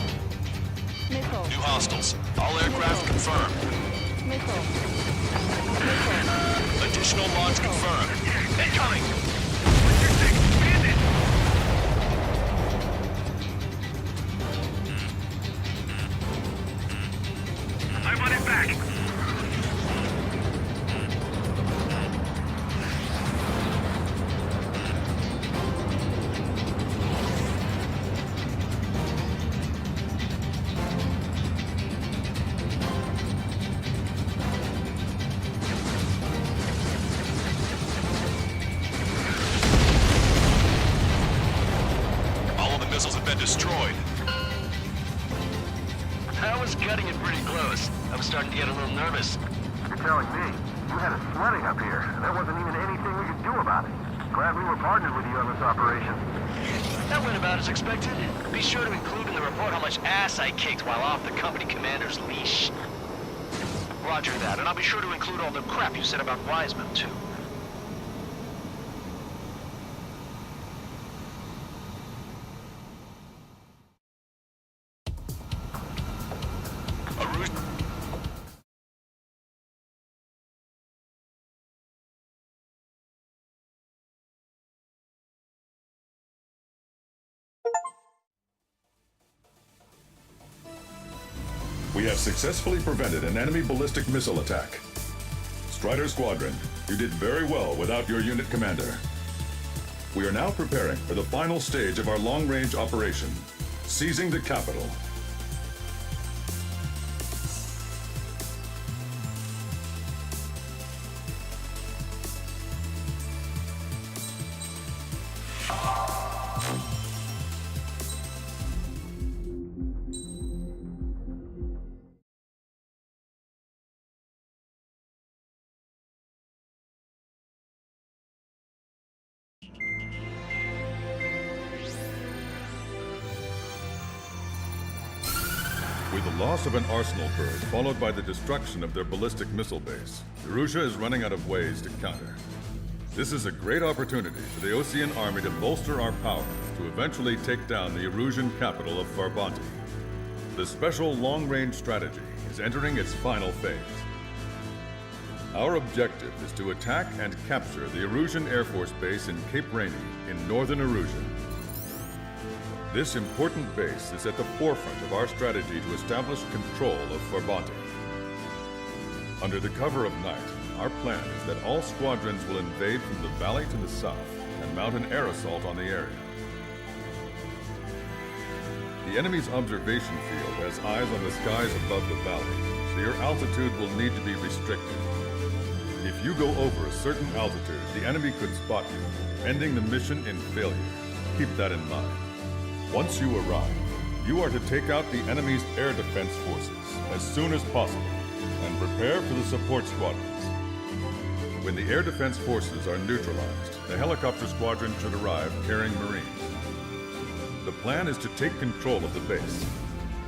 S21: Missile.
S19: New hostiles. All aircraft confirmed.
S21: Missile.
S19: Additional launch confirmed.
S13: Incoming!
S8: I want it back.
S19: All of the missiles have been destroyed.
S13: I was cutting it pretty close. I was starting to get a little nervous.
S8: You're telling me you had us sweating up here, and there wasn't even anything we could do about it. Glad we were partnered with you on this operation.
S13: That went about as expected. Be sure to include in the report how much ass I kicked while off the company commander's leash. Roger that, and I'll be sure to include all the crap you said about Wiseman, too.
S2: We have successfully prevented an enemy ballistic missile attack. Strider Squadron, you did very well without your unit commander. We are now preparing for the final stage of our long-range operation, seizing the capital. With the loss of an arsenal bird, followed by the destruction of their ballistic missile base, Erussia is running out of ways to counter. This is a great opportunity for the Osean army to bolster our power to eventually take down the Erusian capital of Farbanti. The special long-range strategy is entering its final phase. Our objective is to attack and capture the Erusian Air Force Base in Cape Rainy in northern Erusia. This important base is at the forefront of our strategy to establish control of Farbanti. Under the cover of night, our plan is that all squadrons will invade from the valley to the south and mount an air assault on the area. The enemy's observation field has eyes on the skies above the valley, so your altitude will need to be restricted. If you go over a certain altitude, the enemy could spot you, ending the mission in failure. Keep that in mind. Once you arrive, you are to take out the enemy's air defense forces as soon as possible and prepare for the support squadrons. When the air defense forces are neutralized, the helicopter squadron should arrive carrying Marines. The plan is to take control of the base.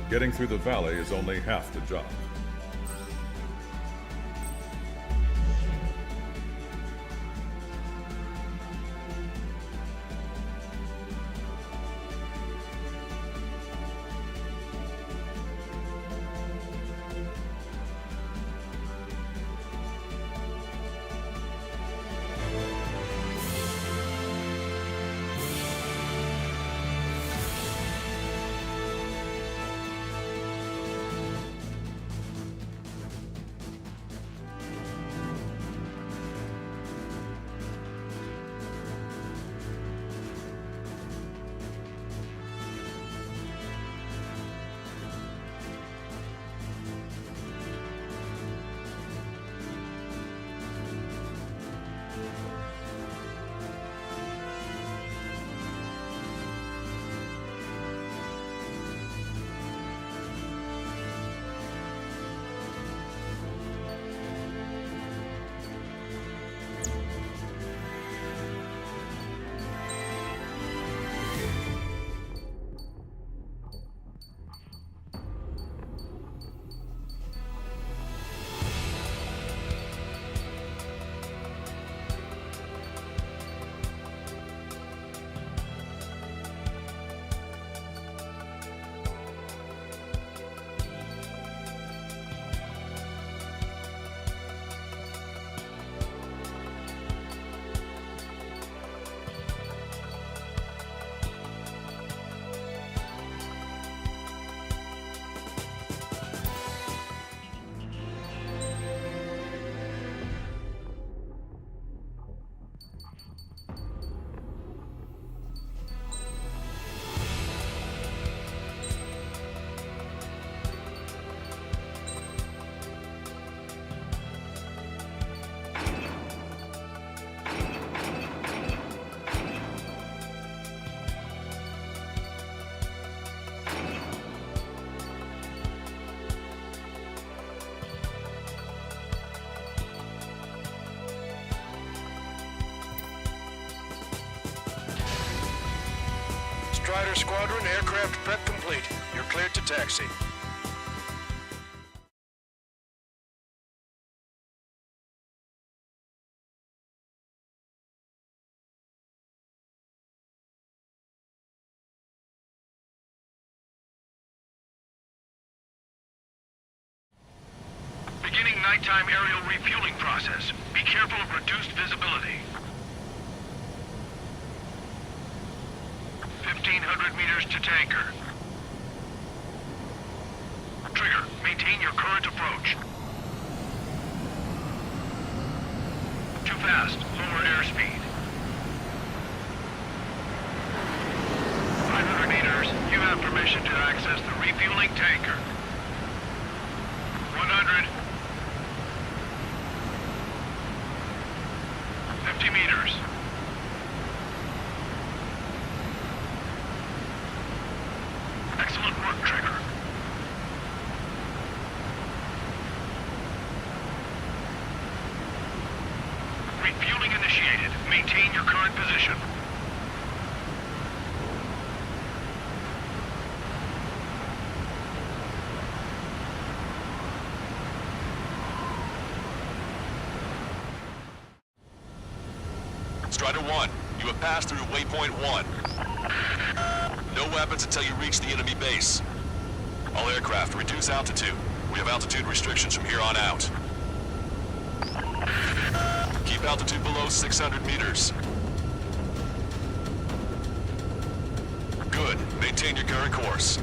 S2: Getting through the valley is only half the job.
S19: Strider Squadron, aircraft prep complete. You're cleared to taxi.
S9: Beginning nighttime aerial refueling process. Be careful of reduced visibility. 1,500 meters to tanker.
S8: Trigger, maintain your current approach. Too fast. Lower airspeed. 500 meters. You have permission to access the refueling tanker. 100. 50 meters. Excellent work, Trigger. Refueling initiated. Maintain your current position.
S19: Strider 1, you have passed through waypoint 1. No weapons until you reach the enemy base. All aircraft, reduce altitude. We have altitude restrictions from here on out. Keep altitude below 600 meters. Good. Maintain your current course.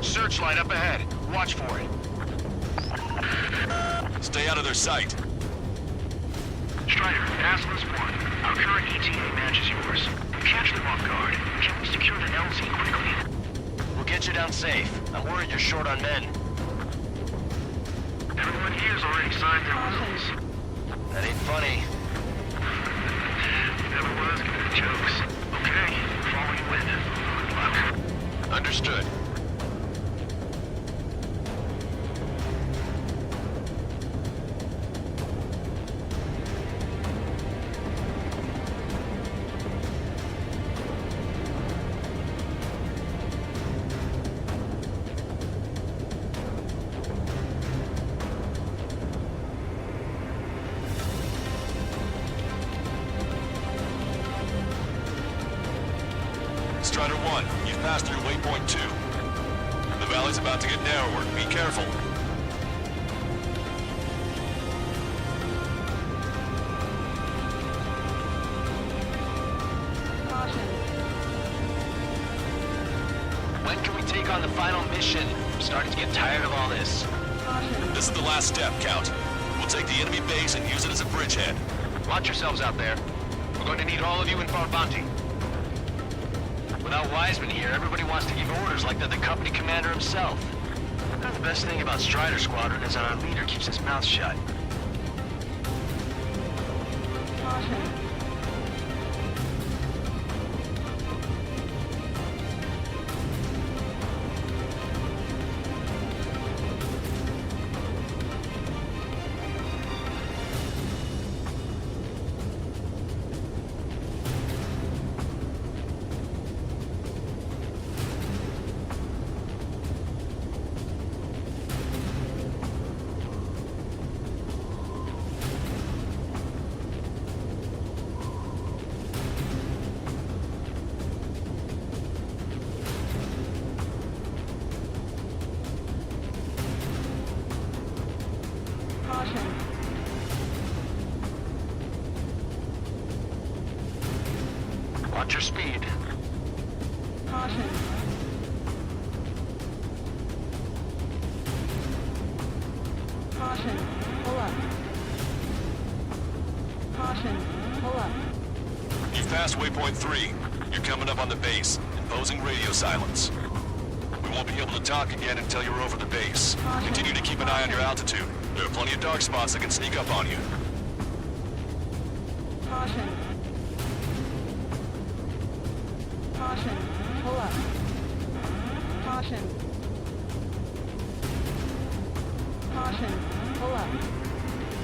S8: Searchlight up ahead. Watch for it.
S19: Stay out of their sight.
S8: Strider, Aslan's one. Our current ETA matches yours. Catch them off guard. Can we secure the LZ quickly?
S13: We'll get you down safe. I'm worried you're short on men.
S8: Everyone here's already signed their wills.
S13: That ain't funny.
S8: Never was good at jokes. Okay, follow you in. Good luck.
S13: Understood.
S19: Strider 1, you've passed through waypoint 2. The valley's about to get narrower. Be careful.
S13: When can we take on the final mission? I'm starting to get tired of all this.
S19: This is the last step, Count. We'll take the enemy base and use it as a bridgehead.
S13: Watch yourselves out there. We're going to need all of you in Farbanti. Without Wiseman here, everybody wants to give orders like they're the company commander himself. The best thing about Strider Squadron is that our leader keeps his mouth shut. Watch your speed.
S21: Caution. Caution. Pull up. Caution. Pull up.
S19: You've passed waypoint 3. You're coming up on the base, imposing radio silence. We won't be able to talk again until you're over the base. Continue to keep an eye on your altitude. There are plenty of dark spots that can sneak up on you.
S21: Caution. Caution. Pull up. Caution. Caution. Pull up.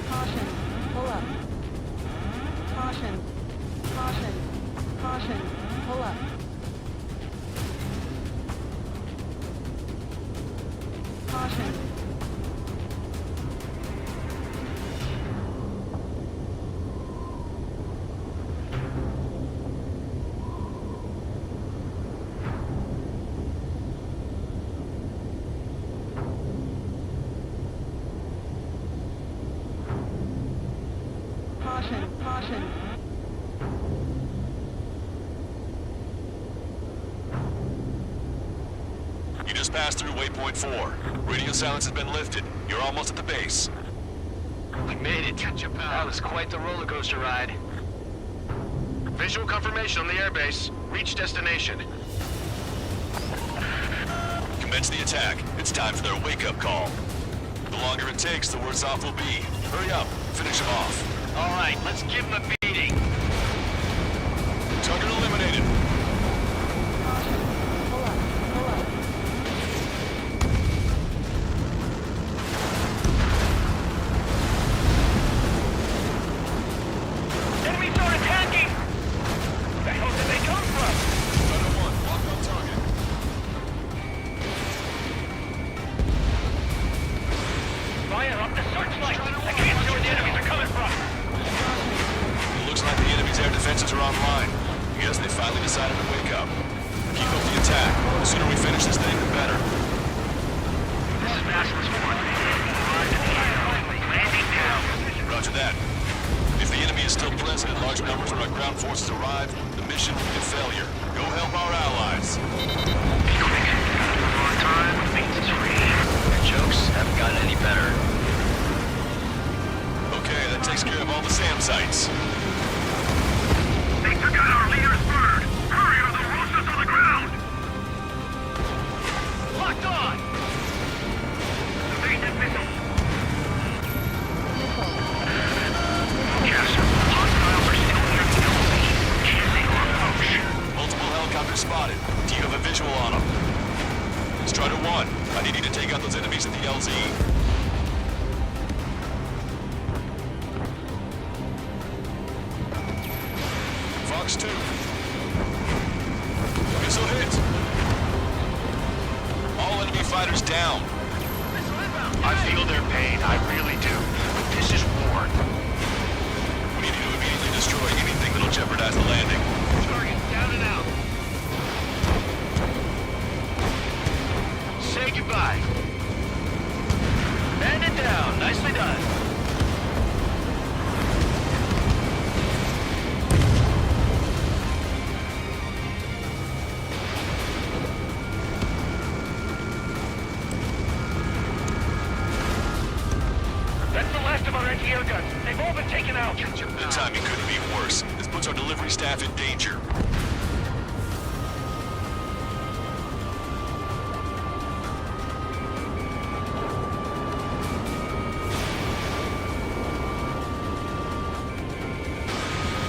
S21: Caution. Pull up. Caution. Caution. Caution. Pull up. Caution.
S19: You just passed through waypoint 4. Radio silence has been lifted. You're almost at the base.
S13: We made it. That was quite the roller coaster ride. Visual confirmation on the airbase. Reach destination.
S19: Commence the attack. It's time for their wake-up call. The longer it takes, the worse off we'll be. Hurry up. Finish them off.
S13: All right, let's give them a beating.
S19: Target eliminated.
S13: Enemies are attacking! Where the hell did they come from?
S19: Strider 1, lock on target.
S13: Fire up the searchlight! I can't see where the enemies are coming from!
S19: It looks like the enemy's air defenses are online. Yes, they finally decided to wake up. Keep up the attack. The sooner we finish this thing, the better.
S13: This is Basilisk 1. Landing down.
S19: Roger that. If the enemy is still present in large numbers when our ground forces arrive, the mission will be a failure. Go help our allies.
S13: Be quick. On time means it's free. Your jokes haven't gotten any better.
S19: Okay, that takes care of all the SAM sites.
S8: They took out our leader's bird! Hurry or they'll roast us on the ground!
S13: Locked on!
S8: Evasive missiles!
S13: Forecaster, hostiles are still near the LZ. Can't make our approach.
S19: Multiple helicopters spotted. Do you have a visual on them? Strider 1, I need you to take out those enemies at the LZ. Fox 2. Missile hit. All enemy fighters down.
S13: I feel their pain, I really do. But this is war.
S19: We need you to immediately destroy anything that'll jeopardize the landing.
S13: Target down and out. Say goodbye. Man it down. Nicely done. That's the last of our anti-air guns. They've all been taken out.
S19: The timing couldn't be worse. This puts our delivery staff in danger.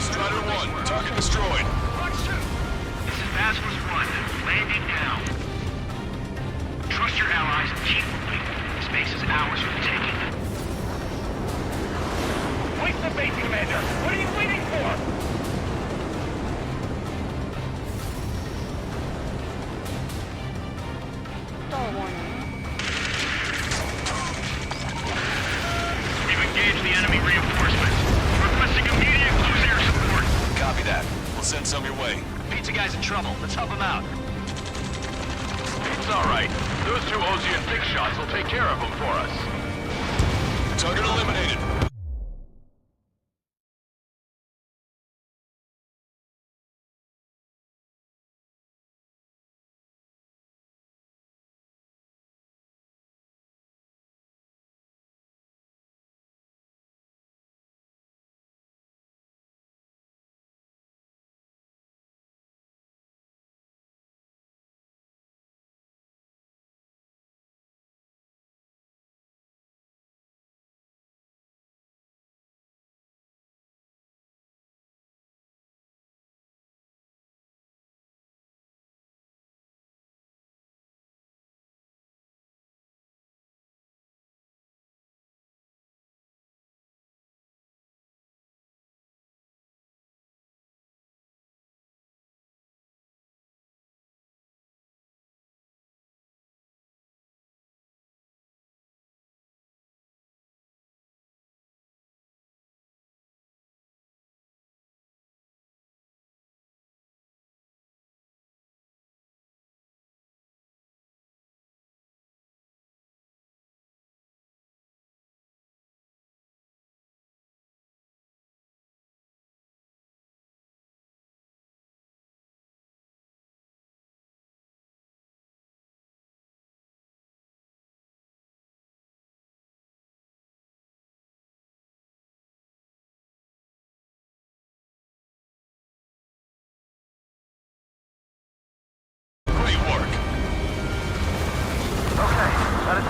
S19: Strider 1, target destroyed.
S8: This is Basilisk 1. Landing now. Trust your allies and keep moving. This base is ours for the taking.
S13: Wait the base, Commander! What are you waiting for?
S21: Stall warning.
S8: We've engaged the enemy reinforcements. Requesting immediate close air support.
S19: Copy that. We'll send some your way.
S13: Pizza guy's in trouble. Let's help him out.
S8: It's all right. Those two Osean big shots will take care of him for us.
S19: Target eliminated.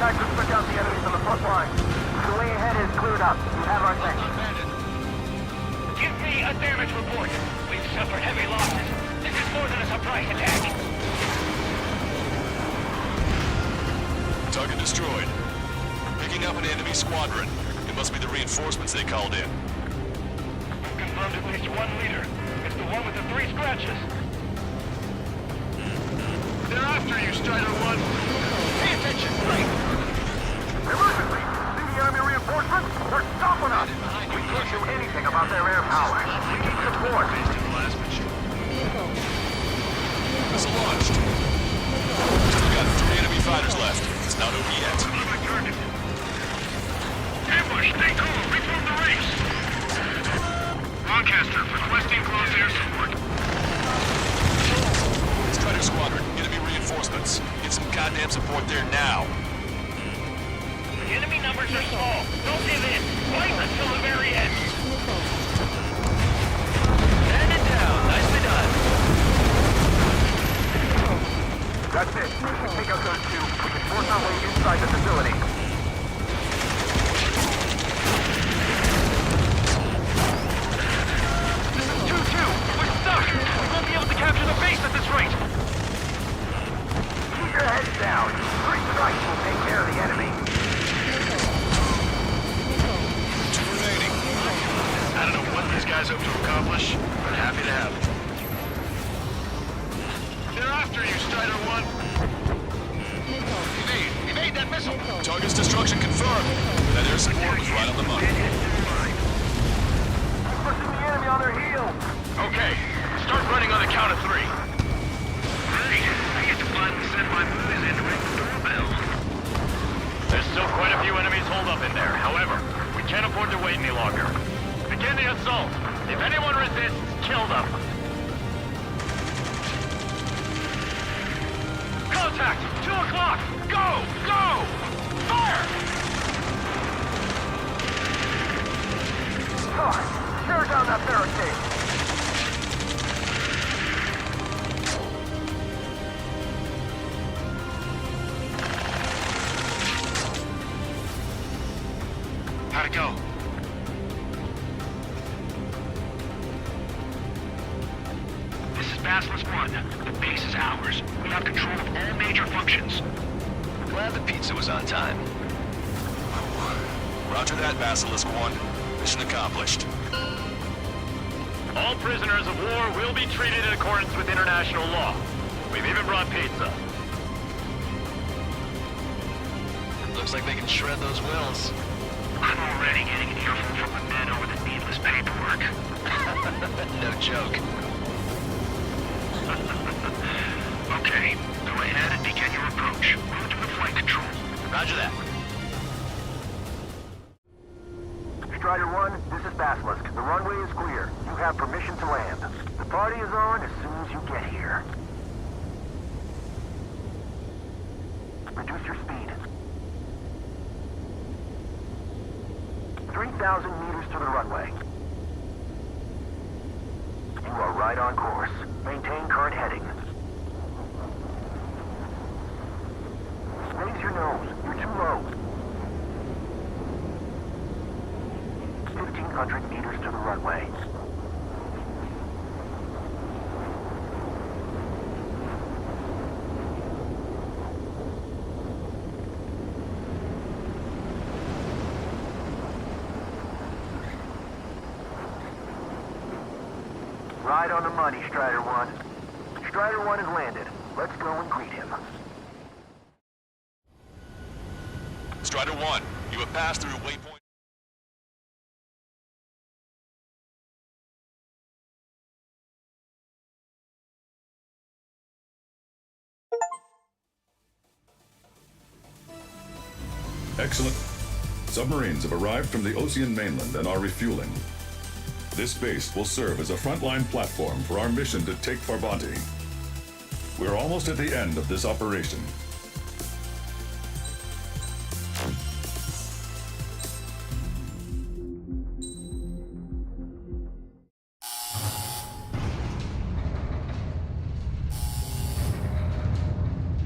S8: Contact has put down the enemies on the front line. The way ahead is cleared up. You have our thanks.
S9: Give me a damage report. We've suffered heavy losses. This is more than a surprise attack.
S19: Target destroyed. Picking up an enemy squadron. It must be the reinforcements they called in.
S9: Confirmed at least one leader. It's the one with the 3 scratches.
S10: They're after you, Strider 1.
S9: Pay attention, right!
S8: Emergency! See the enemy reinforcements? They're stopping us! We can't do anything about their air power. We need support.
S19: Missile launched. Still got 3 enemy fighters left. It's not over yet.
S10: Ambush, stay cool. Reform the race. Lancaster, requesting close air support.
S19: Strider Squadron, enemy reinforcements. Get some goddamn support there now.
S9: The enemy numbers are small. Don't give in. Fight until the very end. Stand it down. Nicely done.
S8: That's it. We can take out those 2. We can force our way inside the facility.
S9: This is 2-2. We're stuck. We won't be able to capture the base at this rate.
S8: Keep your heads down. 3 strikes will take care of the enemy.
S19: 2 remaining.
S10: I don't know what these guys hope to accomplish, but happy to have them. They're after you, Strider 1.
S19: Evade that missile. Target's destruction confirmed. That air support was right on the money.
S8: Pushing the enemy on their heels.
S9: Okay. Start running on the count of 3.
S10: Great. I get to finally send my movies in to ring the doorbell.
S9: There's still quite a few enemies holed up in there. However, we can't afford to wait any longer. Begin the assault. If anyone resists, kill them. Contact! 2 o'clock! Go! Go! Fire!
S8: Sorry. Tear down that barricade.
S10: How'd it go? This is Basilisk 1. The base is ours. We have control of all major functions.
S7: Glad the pizza was on time.
S19: Roger that, Basilisk 1. Mission accomplished.
S9: All prisoners of war will be treated in accordance with international law. We've even brought pizza.
S7: Looks like they can shred those wills.
S10: I'm already getting an earful from the men over the needless paperwork.
S7: No joke.
S10: Okay, go ahead and begin your approach. Move to the flight control.
S7: Roger that.
S8: Strider 1, this is Basilisk. The runway is clear. You have permission to land. The party is on as soon as you get here. Reduce your speed. 3,000 meters to the runway. You are right on course. Maintain current heading. Raise your nose. You're too low. 1,500 meters to the runway. Right on the money, Strider 1. Strider 1 has landed. Let's go and greet him.
S19: Strider 1, you have passed through waypoint.
S2: Excellent. Submarines have arrived from the Ocean mainland and are refueling. This base will serve as a frontline platform for our mission to take Farbanti. We're almost at the end of this operation.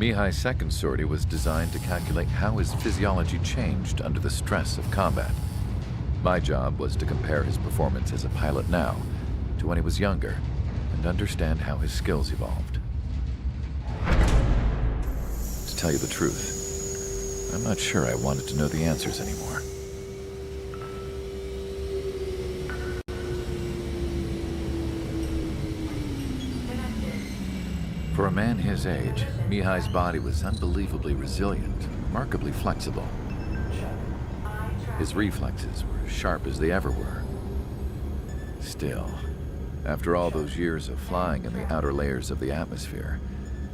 S14: Mihai's second sortie was designed to calculate how his physiology changed under the stress of combat. My job was to compare his performance as a pilot now to when he was younger and understand how his skills evolved. To tell you the truth, I'm not sure I wanted to know the answers anymore. For a man his age, Mihai's body was unbelievably resilient, remarkably flexible. His reflexes were as sharp as they ever were. Still, after all those years of flying in the outer layers of the atmosphere,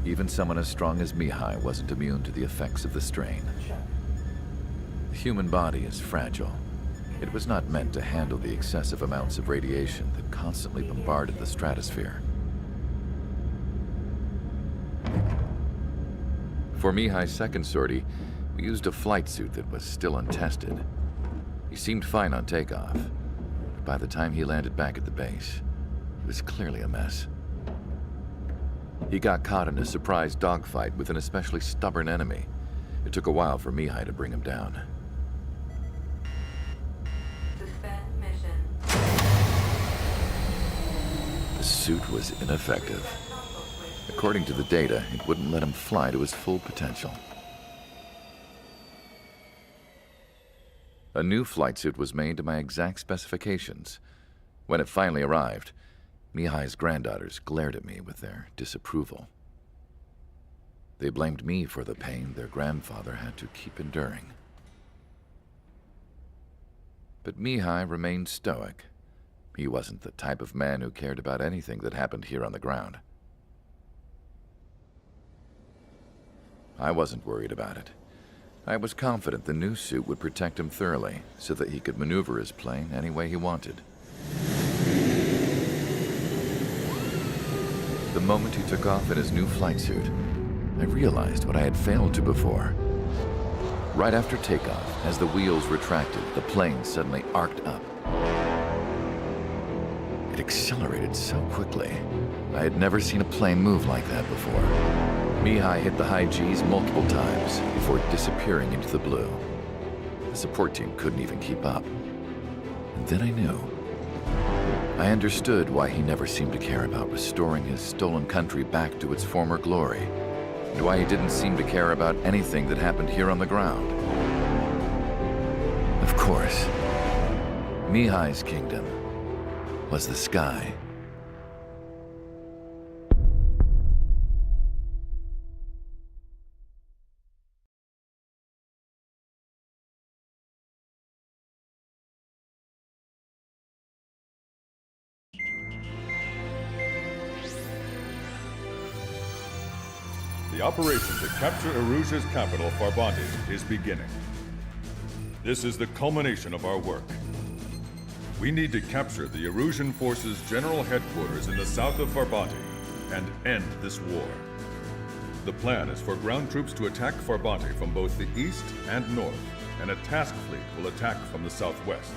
S14: even someone as strong as Mihai wasn't immune to the effects of the strain. The human body is fragile. It was not meant to handle the excessive amounts of radiation that constantly bombarded the stratosphere. For Mihai's second sortie, we used a flight suit that was still untested. He seemed fine on takeoff, but by the time he landed back at the base, it was clearly a mess. He got caught in a surprise dogfight with an especially stubborn enemy. It took a while for Mihai to bring him down.
S21: Suspend mission.
S14: The suit was ineffective. According to the data, it wouldn't let him fly to his full potential. A new flight suit was made to my exact specifications. When it finally arrived, Mihai's granddaughters glared at me with their disapproval. They blamed me for the pain their grandfather had to keep enduring. But Mihai remained stoic. He wasn't the type of man who cared about anything that happened here on the ground. I wasn't worried about it. I was confident the new suit would protect him thoroughly so that he could maneuver his plane any way he wanted. The moment he took off in his new flight suit, I realized what I had failed to before. Right after takeoff, as the wheels retracted, the plane suddenly arced up. It accelerated so quickly. I had never seen a plane move like that before. Mihai hit the high G's multiple times before disappearing into the blue. The support team couldn't even keep up. And then I knew. I understood why he never seemed to care about restoring his stolen country back to its former glory, and why he didn't seem to care about anything that happened here on the ground. Of course, Mihai's kingdom was the sky.
S2: The operation to capture Erusia's capital, Farbanti, is beginning. This is the culmination of our work. We need to capture the Erusian forces' general headquarters in the south of Farbanti and end this war. The plan is for ground troops to attack Farbanti from both the east and north, and a task fleet will attack from the southwest.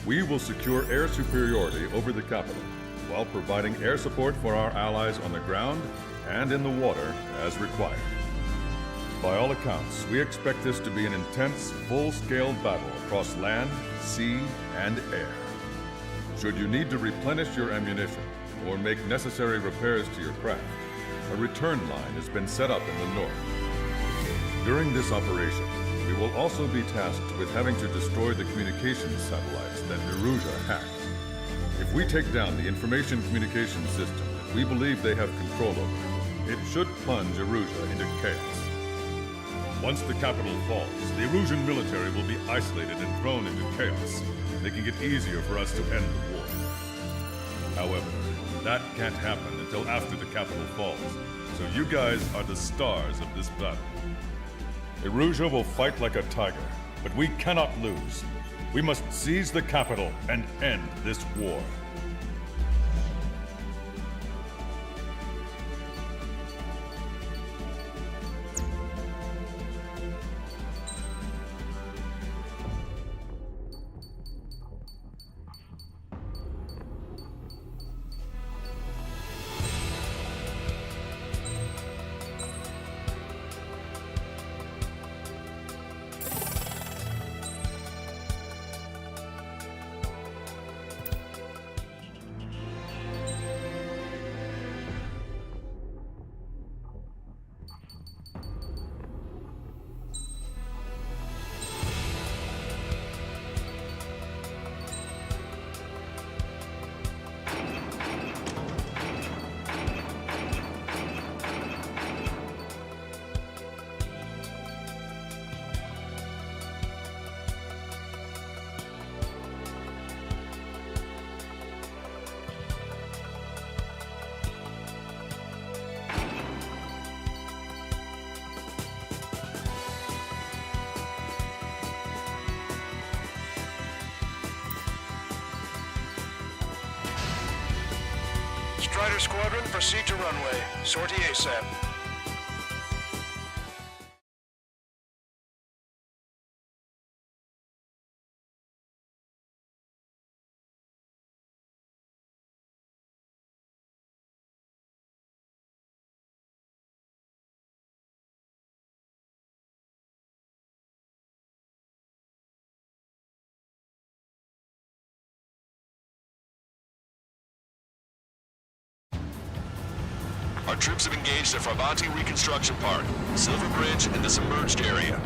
S2: We will secure air superiority over the capital, while providing air support for our allies on the ground and in the water as required. By all accounts, we expect this to be an intense, full-scale battle across land, sea, and air. Should you need to replenish your ammunition or make necessary repairs to your craft, a return line has been set up in the north. During this operation, we will also be tasked with having to destroy the communications satellites that Erusia hacked. If we take down the information communication system that we believe they have control over, it should plunge Erusia into chaos. Once the capital falls, the Erusian military will be isolated and thrown into chaos, making it easier for us to end the war. However, that can't happen until after the capital falls, so you guys are the stars of this battle. Erusia will fight like a tiger, but we cannot lose. We must seize the capital and end this war.
S8: Strider Squadron, proceed to runway. Sortie ASAP.
S19: Our troops have engaged at Farbanti Reconstruction Park, Silver Bridge, and the submerged area.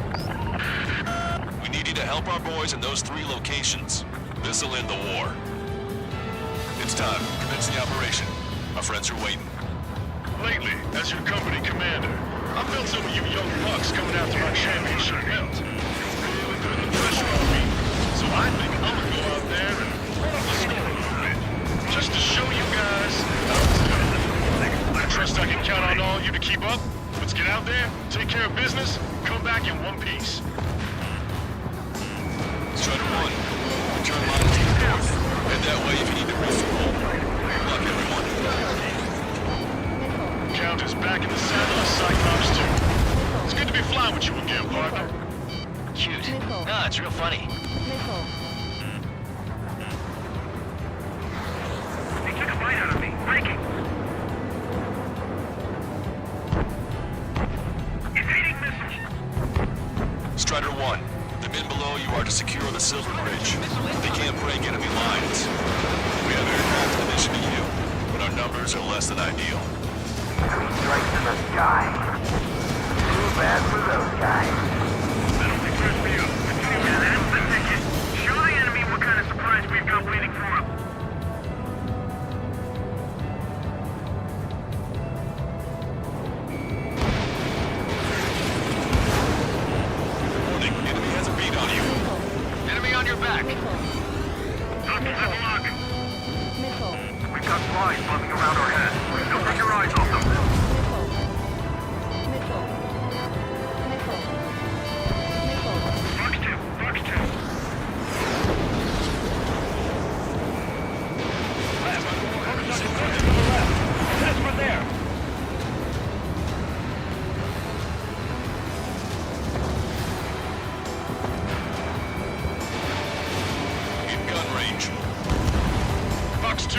S19: We need you to help our boys in those 3 locations. This'll end the war. It's time. Commence the operation. Our friends are waiting.
S10: Lately, as your company commander, I felt some of you young bucks coming after my championship belt. Really putting the pressure on me. So I think I'm gonna go out there and run up the score a little bit. Just to show you guys how it's done. I trust I can count on all you to keep up. Let's get out there, take care of business, come back in one piece.
S19: Strider 1, return line to the north. Head that way if you need to refuel. Good luck, everyone.
S10: Count is back in the saddle as Cyclops 2. It's good to be flying with you again, partner.
S13: Cute. No, it's real funny.
S8: They took a bite out of me. Breaking. Evading missile.
S19: Strider 1, the men below you are to secure the Silver Bridge. They can't break enemy lines. We have aircraft in addition to you, but our numbers are less than ideal.
S8: Enemy strikes in the sky. Too bad for those guys. That'll be good for you. Yeah, that's the ticket. Show the enemy what kind of surprise we've got waiting for them.
S19: Warning, enemy has a beat on you.
S13: Enemy on your back.
S8: Level lock. We've got flies buzzing around our heads. Don't take your eyes off them. Fox 2, Fox 2.
S10: That's from there.
S19: In gun range.
S10: Fox 2.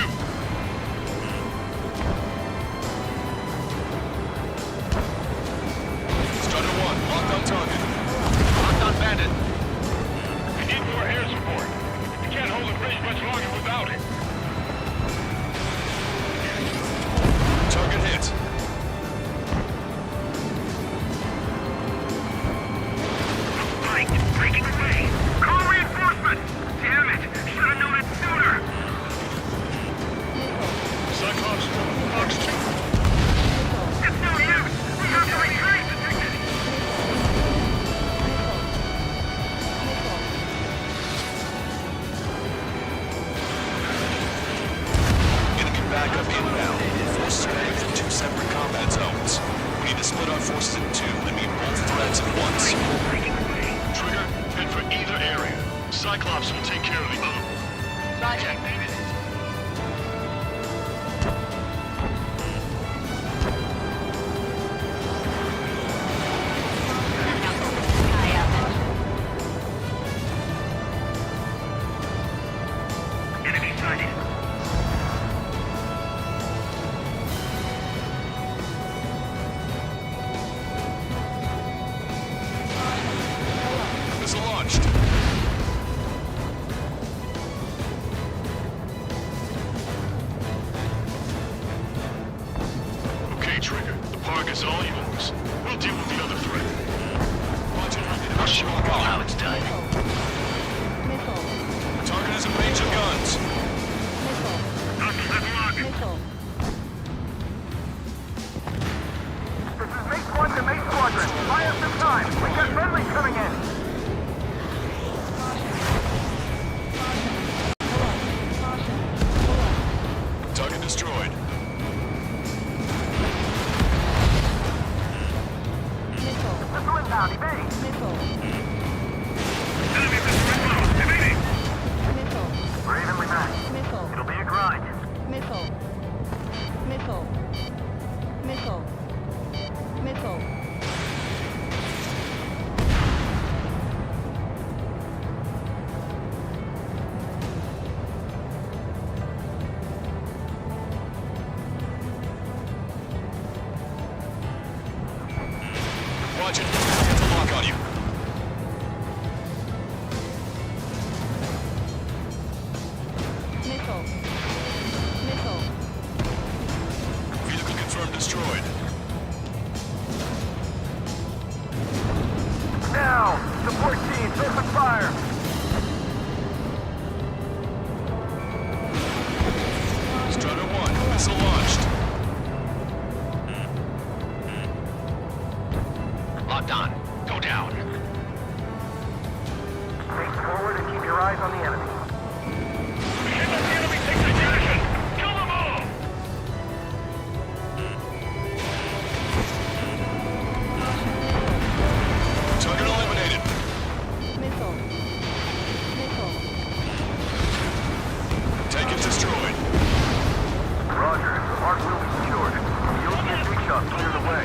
S19: Strider 1, locked on target.
S13: Locked on bandit.
S10: We need more air support. We can't hold the bridge much longer without it.
S19: Target hit.
S8: Mike, breaking away. Call reinforcements. Damn it. Should have known it sooner.
S10: Cyclops, Fox 2.
S8: It's no use. We have to retreat.
S19: Enemy backup inbound. Forces coming from 2 separate combat zones. We need to split our forces in 2 and meet both threats at once.
S10: Trigger, head for either area. Cyclops will take care of the other one.
S13: Roger.
S8: Enemy sighted.
S19: Missile launched.
S10: Okay, Trigger. The park is all yours. We'll deal with the other threat.
S13: I'll show them all how it's done.
S19: Target is in range of guns.
S8: Level lock. This is Mate 1 to Mate Squadron. Buy us some time. We got friendlies coming in.
S19: Target destroyed.
S8: Missile inbound. Evade. Enemy missile inbound. Evading. We're evenly matched. It'll be a grind.
S18: Missile. Missile. Missile.
S19: Watch it. Get the lock on you.
S18: Missile. Missile.
S19: Vehicle confirmed destroyed.
S8: Now! Support teams, open fire!
S19: Strider 1, missile launched.
S13: Locked on. Go down.
S8: Face forward and keep your eyes on the enemy.
S19: Target eliminated.
S18: Missile. Missile.
S19: Tank is destroyed.
S8: Roger, the mark will be secured. You'll get big shots cleared away.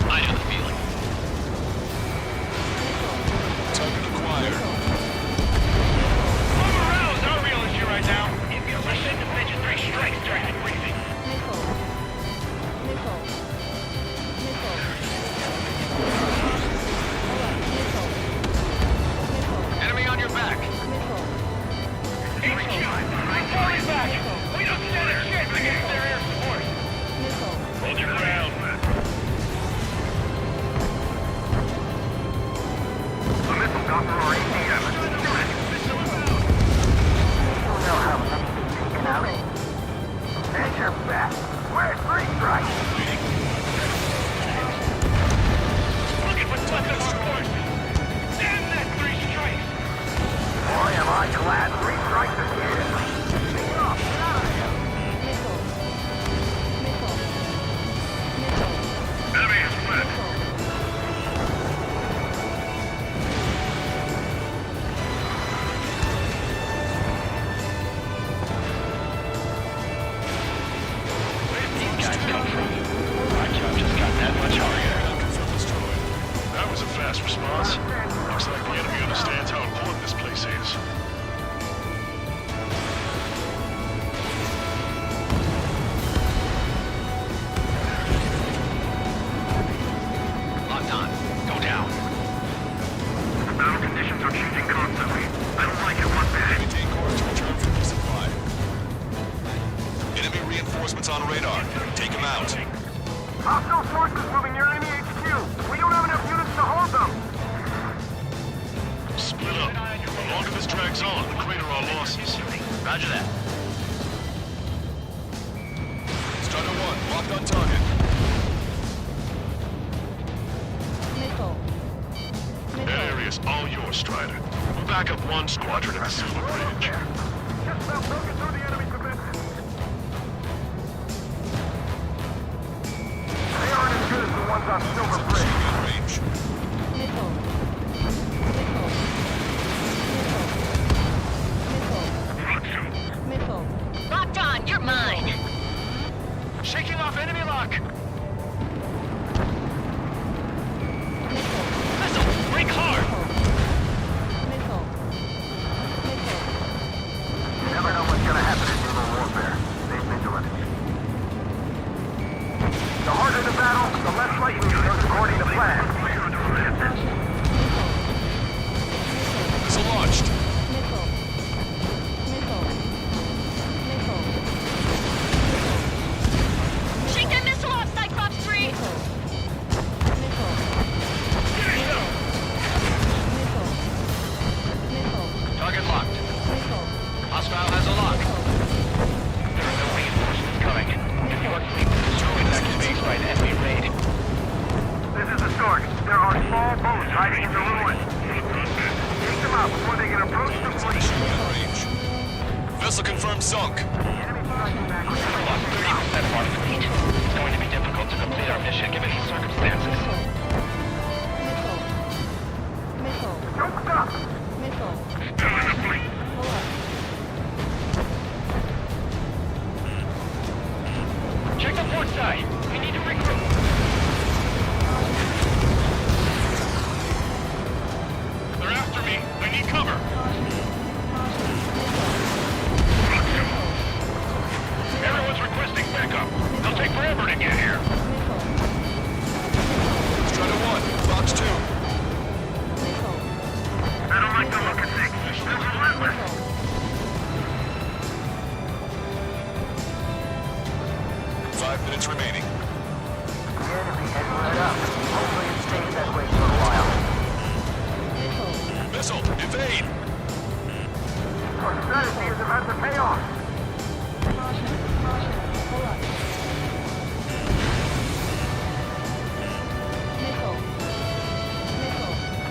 S13: I know the feeling.
S19: Target acquired.
S9: Morale's our real issue right now. It feels like they defended 3 strikes during the briefing.
S18: Missile. Missile. Missile.
S13: Enemy on your back.
S9: HQ, falling back. We don't stand a chance against their air support. Hold your ground.
S8: A missile got through our ATM. We'll now have everything taken out. And you're back. Where's 3 strikes?
S9: Looking for touch of our force. Damn that 3 strikes.
S8: Boy, am I glad 3 strikes is here. Take it off. Get out of here.
S9: Enemy is split.
S13: Where did these guys come from? Our job just got that much harder.
S19: Confirmed destroyed.
S10: That was a fast response. Looks like the enemy understands how important this place is.
S13: Locked on. Go down.
S8: Battle conditions are changing constantly. I don't like it one bit.
S19: Maintain course to return for resupply. Enemy reinforcements on radar. Take them out.
S8: Hostile forces moving near enemy HQ. We don't have enough units to hold them.
S10: Split up. The longer this drags on, the greater our losses.
S13: Roger that.
S19: Strider 1, locked on target.
S18: Missile.
S10: That area's all yours, Strider. We'll back up 1 squadron at the Silver Bridge.
S8: Just about broken through the enemy defenses. They aren't as good as the ones on Silver Bridge.
S19: Range.
S18: Missile. Missile. Missile. Missile.
S11: Locked on, you're mine.
S13: Shaking off enemy lock. Missile, break hard.
S18: Missile. Missile.
S8: You never know what's gonna happen in naval warfare. Stay vigilant. The harder the battle, the less likely it is according to plan.
S19: Missile launched.
S18: Missile. Missile. Missile.
S11: Shake that missile off, Cyclops 3!
S18: Missile. Missile. Missile. Missile.
S13: Target locked.
S18: Missile.
S13: Hostile has a lock. There are no reinforcements coming. If you are fleet was destroyed back in space by an enemy raid.
S8: This is the Stork. There are small boats hiding in the ruins. Take them out before they can approach the fleet.
S19: Range. Vessel confirmed sunk.
S13: We've lost 30% of our fleet. It's going to be difficult to complete our mission given these circumstances.
S18: Missile. Missile.
S8: Don't stop!
S18: Missile.
S8: Still in the fleet.
S18: Pull up.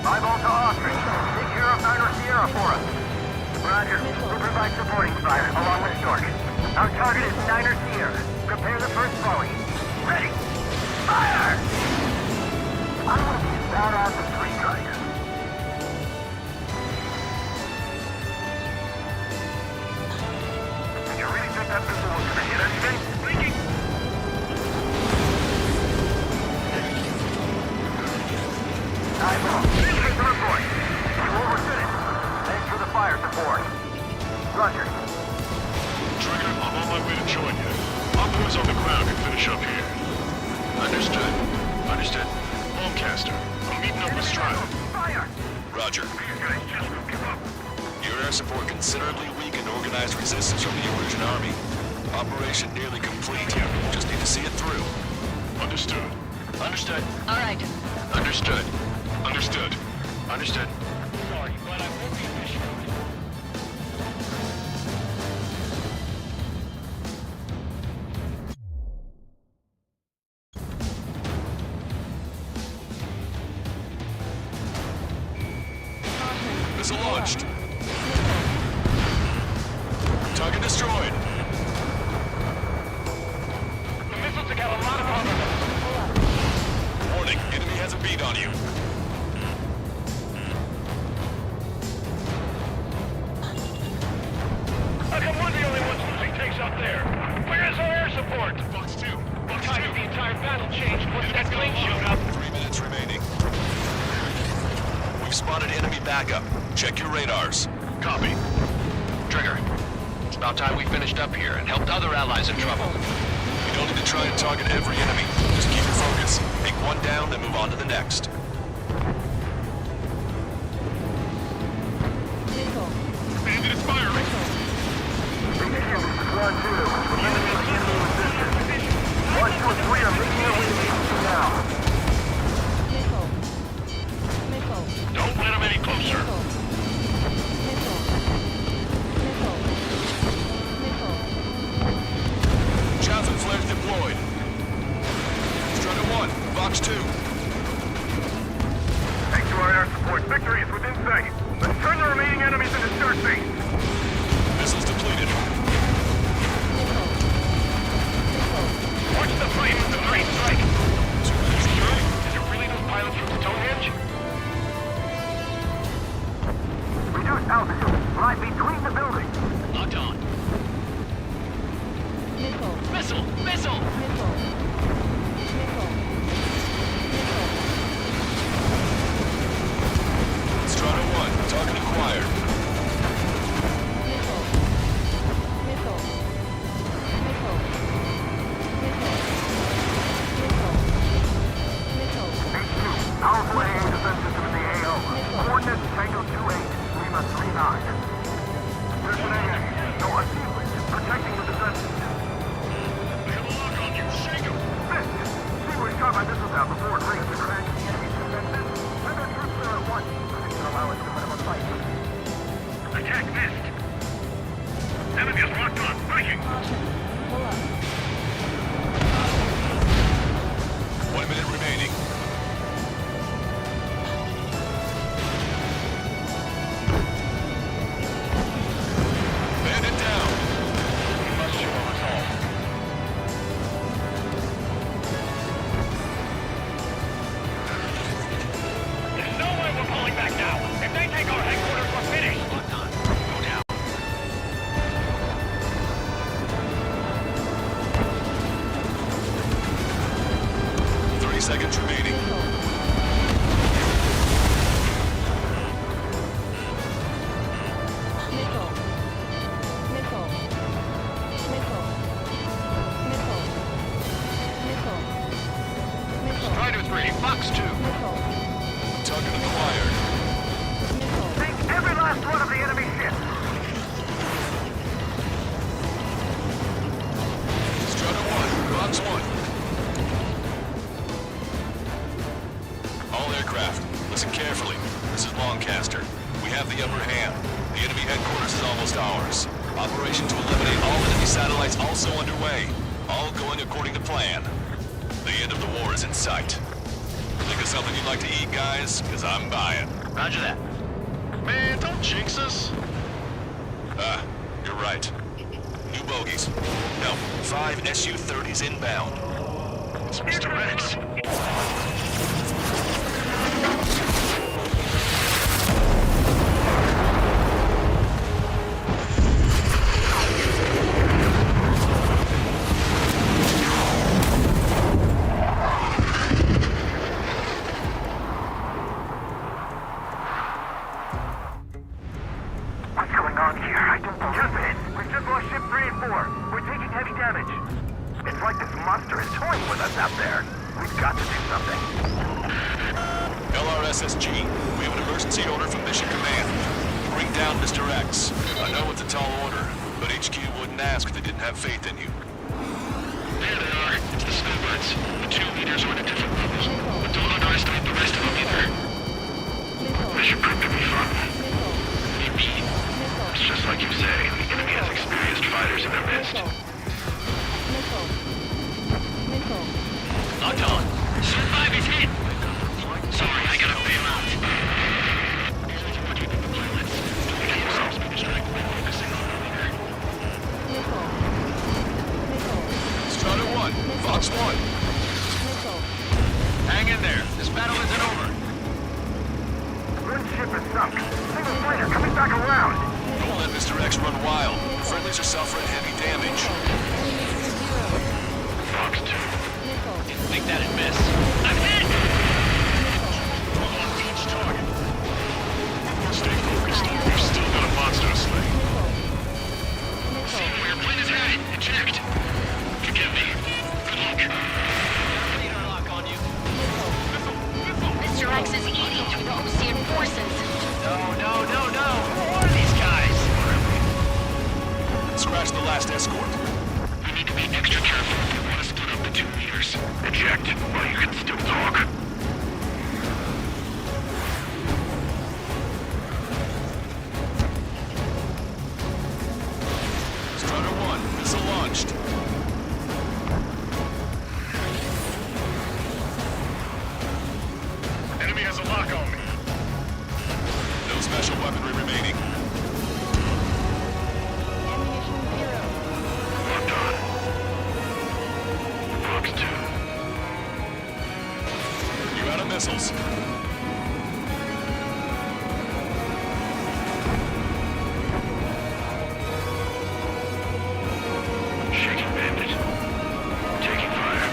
S8: Eyeball to Ostrich. Take care of Niner Sierra for us. Roger. We'll provide supporting fire along with Stork. Our target is Niner Sierra. Prepare the first volley. Ready! Fire! I want to be as badass as three strikes. Did you really think that missile was going to hit anything? Thinking. Eyeball. This is the report. You overstood it. Thanks for the fire support. Roger.
S10: Trigger, I'm on my way to join you. Our boys on the ground can finish up here. Understood. Understood. Lancaster, I'm meeting up with Strider.
S8: Fire!
S10: Roger.
S8: These guys just won't give up.
S10: Your air support considerably weakened organized resistance from the Erusian army. Operation nearly complete. Just need to see it through. Understood. Understood.
S11: All right.
S10: Understood. Understood. Understood.
S9: Sorry, but I won't be efficient.
S10: Missile launched. Target destroyed.
S9: The missiles have got a lot of armor.
S10: Warning, enemy has a bead on you.
S9: How come we're the only ones losing takes up there? Where is our air support?
S10: Box 2.
S9: What time did the entire battle change once that plane showed up?
S10: 3 minutes remaining. We've spotted enemy backup. Check your radars.
S9: Copy.
S13: Trigger, it's about time we finished up here and helped other allies in trouble.
S10: You don't need to try and target every enemy. Just keep your focus. Take one down, then move on to the next.
S9: Bandit is firing.
S8: Squad 2, eliminate the enemy resistance. 1, 2, and 3 are making their way to H2 now.
S9: Don't let them any closer.
S10: Chaff and flares deployed. Strider 1, Box 2.
S8: Thanks to our air support, victory is within sight. Let's turn the remaining enemies into start base.
S10: Missiles depleted.
S9: Watch the flame of the green strike. Sure? Is it really those pilots from Stonehenge?
S8: Reduce altitude. Right between the buildings.
S9: Locked on. Missile! Missile!
S10: Strider 1, target acquired.
S8: Powerful AA defense system in the AO. Coordinates Tango 28, Lima 39. There's an AA. No achievement. Protecting the defense system.
S9: They have a lock on you. Shake 'em.
S8: Fifth, we were shot by missiles out before it rings to crash the enemy's defenses. Send our troops there at once. This should allow us to win a fight.
S9: Attack missed. Enemy is locked on. Breaking.
S10: 1 minute remaining. Bandit down.
S9: We must show our resolve. There's no way we're pulling back now. If they take our headquarters, we're finished. Locked on. Go down.
S10: 30 seconds remaining.
S13: Strider 3, Fox 2.
S10: Target acquired.
S8: Take every last one of the enemy ships.
S10: Strider 1, Box 1. All aircraft, listen carefully. This is Lancaster. We have the upper hand. The enemy headquarters is almost ours. Operation to eliminate all enemy satellites also underway. All going according to plan. The end of the war is in sight. Think of
S19: This something you'd like to eat, guys? Because I'm buying.
S13: Roger that.
S19: Man, don't jinx us. You're right. New bogeys. No, 5 Su-30s inbound.
S10: It's Mr. Rex.
S8: What's going on here? I don't believe it. We've just lost ship 3 and 4. We're taking heavy damage. It's like this monster is toying with us out there. We've got to do something.
S19: LRSSG, we have an emergency order from Mission Command. Bring down Mr. X. I know it's a tall order, but HQ wouldn't ask if they didn't have faith in you.
S10: There they are. It's the snowbirds. The 2 leaders are at a different level. But don't underestimate the rest of them either. Mission proved to be fun. It's just like you say, the enemy has experienced fighters in their midst.
S13: Locked on. Suit 5 is hit. Sorry, I gotta bail out.
S19: Strider 1, Fox 1.
S13: Hang in there. This battle isn't over.
S8: One ship is sunk. Single flighter coming back around.
S19: Don't let Mr. X run wild. Friendlies are suffering heavy damage.
S10: Fox 2.
S13: Didn't think that'd miss. I'm hit!
S10: On each target. Stay focused. We've still got a monster to slay. See where your plane is headed. Eject. Forgive me. Good luck.
S13: Radar lock on you.
S11: Mr. X is eating through the Osean forces.
S13: No. Who are these guys?
S19: Scratch the last escort.
S10: We need to be extra careful if we want to split up the 2 leaders. Eject while you can still talk.
S19: Strider 1, missile launched.
S10: Enemy has a lock on me.
S19: No special weaponry remaining.
S10: Locked on. Fox 2.
S19: You out of missiles.
S10: Shaking bandit. Taking fire.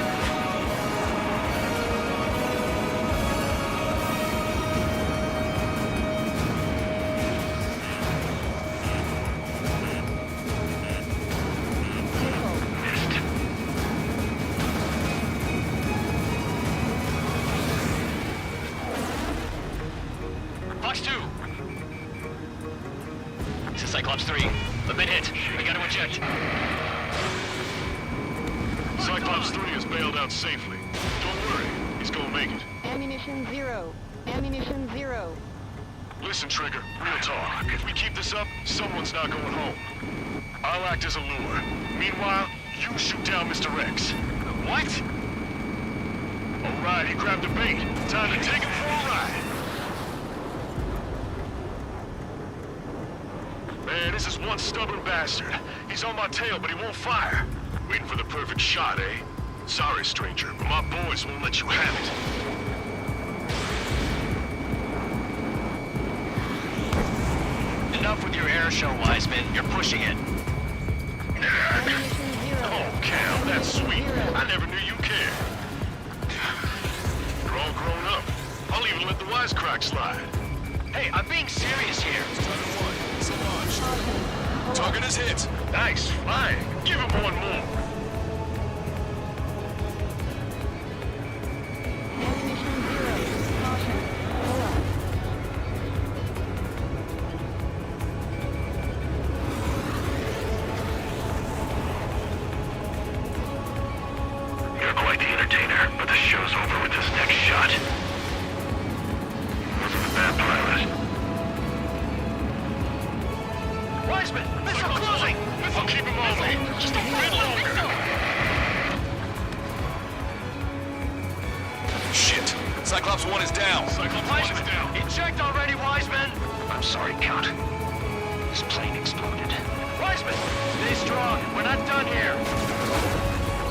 S10: Missed.
S13: Fox 2. This is Cyclops 3. I've been hit. We gotta eject.
S10: Cyclops 3 has bailed out safely. Don't worry, he's gonna make it.
S18: Ammunition 0. Ammunition 0.
S10: Listen, Trigger, real talk. If we keep this up, someone's not going home. I'll act as a lure. Meanwhile, you shoot down Mr. X.
S13: What?
S10: All right, he grabbed the bait. Time to take him for a ride. Man, this is one stubborn bastard. He's on my tail, but he won't fire. Waiting for the perfect shot, eh? Sorry, stranger, but my boys won't let you have it.
S13: Enough with your air show, Wiseman. You're pushing it.
S10: Oh, Cal, that's sweet. I never knew you cared. You're all grown up. I'll even let the wisecrack slide.
S13: Hey, I'm being serious here.
S19: Strider 1, missile launched. Target is hit.
S10: Nice, flying. Give him one more.
S18: Ammunition 0. Caution. Pull up.
S10: You're quite the entertainer, but the show's over with this next shot. Wasn't a bad pilot.
S13: Wiseman, missile closing!
S10: I'll keep him on me. Just a bit longer.
S19: 1 is down.
S9: Cyclops 1 is down.
S22: Eject already, Wiseman!
S10: I'm sorry, Count. This plane exploded.
S22: Wiseman! Stay strong. We're not done here.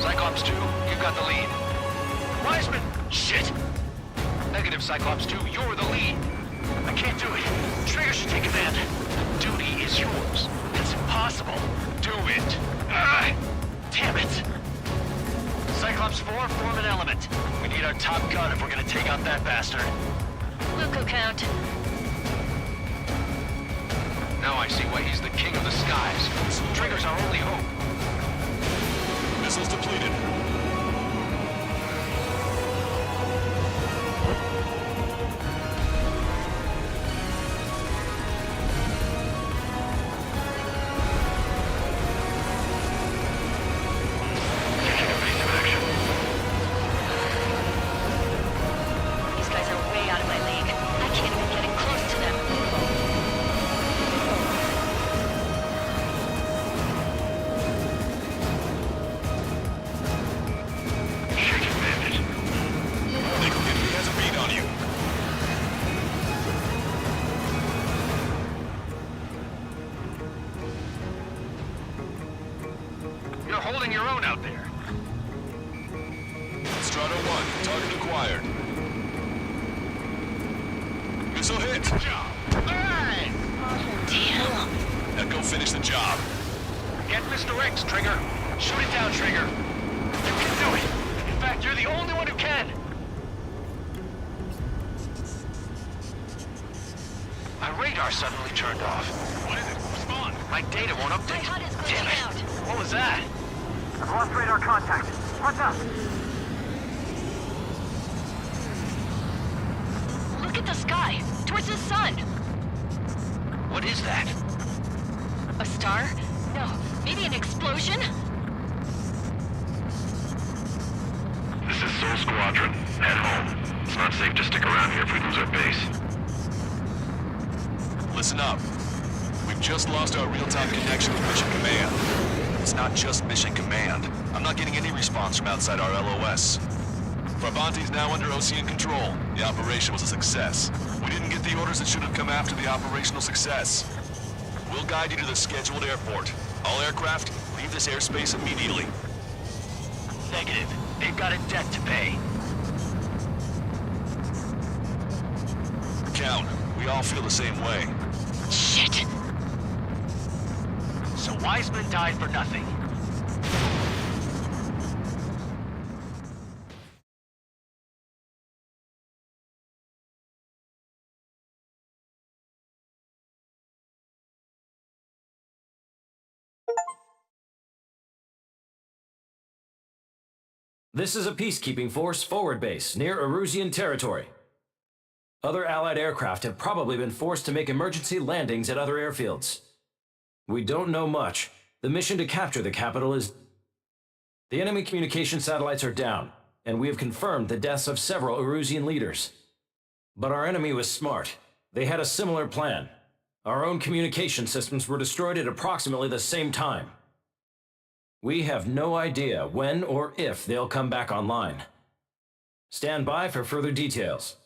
S13: Cyclops 2, you've got the lead.
S22: Wiseman!
S13: Shit! Negative, Cyclops 2, you're the lead.
S22: I can't do it. Trigger should take command.
S13: The duty is yours.
S22: That's impossible.
S13: Do it.
S22: Damn it. Cyclops 4, form an element. We need our top gun if we're gonna take out that bastard.
S11: Luco count.
S13: Now I see why he's the king of the skies. Trigger's our only hope.
S19: Missiles depleted.
S11: These guys are way out of my league. I can't even get in close to them.
S10: Shaking bandit.
S19: Think the enemy has a beat on you.
S13: You're holding your own out there.
S19: Strato 1, target acquired. Missile hit.
S11: Damn.
S19: Now go finish the job.
S13: Get Mr. X, Trigger.
S22: Shoot it down, Trigger. You can do it. In fact, you're the only one who can.
S13: My radar suddenly turned off.
S9: What is it? Respond.
S13: My data won't
S11: My
S13: update.
S11: HUD is
S13: Damn
S11: glitching
S13: it.
S11: out.
S22: What was that?
S8: I've lost radar contact. What's up?
S11: Look at the sky. Towards the sun.
S13: What is that?
S11: A star? No. Maybe an explosion?
S10: This is Soul Squadron. Head home. It's not safe to stick around here if we lose our base.
S19: Listen up. We've just lost our real-time connection with Mission Command. It's not just Mission Command. I'm not getting any response from outside our LOS. Brabante's now under Ocean control. The operation was a success. We didn't get the orders that should have come after the operational success. We'll guide you to the scheduled airport. All aircraft, leave this airspace immediately.
S22: Negative. They've got a debt to pay.
S19: Count, we all feel the same way.
S11: Shit.
S22: So Wiseman died for nothing.
S5: This is a peacekeeping force forward base near Erusian territory. Other Allied aircraft have probably been forced to make emergency landings at other airfields. We don't know much. The mission to capture the capital is... The enemy communication satellites are down, and we have confirmed the deaths of several Erusian leaders. But our enemy was smart. They had a similar plan. Our own communication systems were destroyed at approximately the same time. We have no idea when or if they'll come back online. Stand by for further details.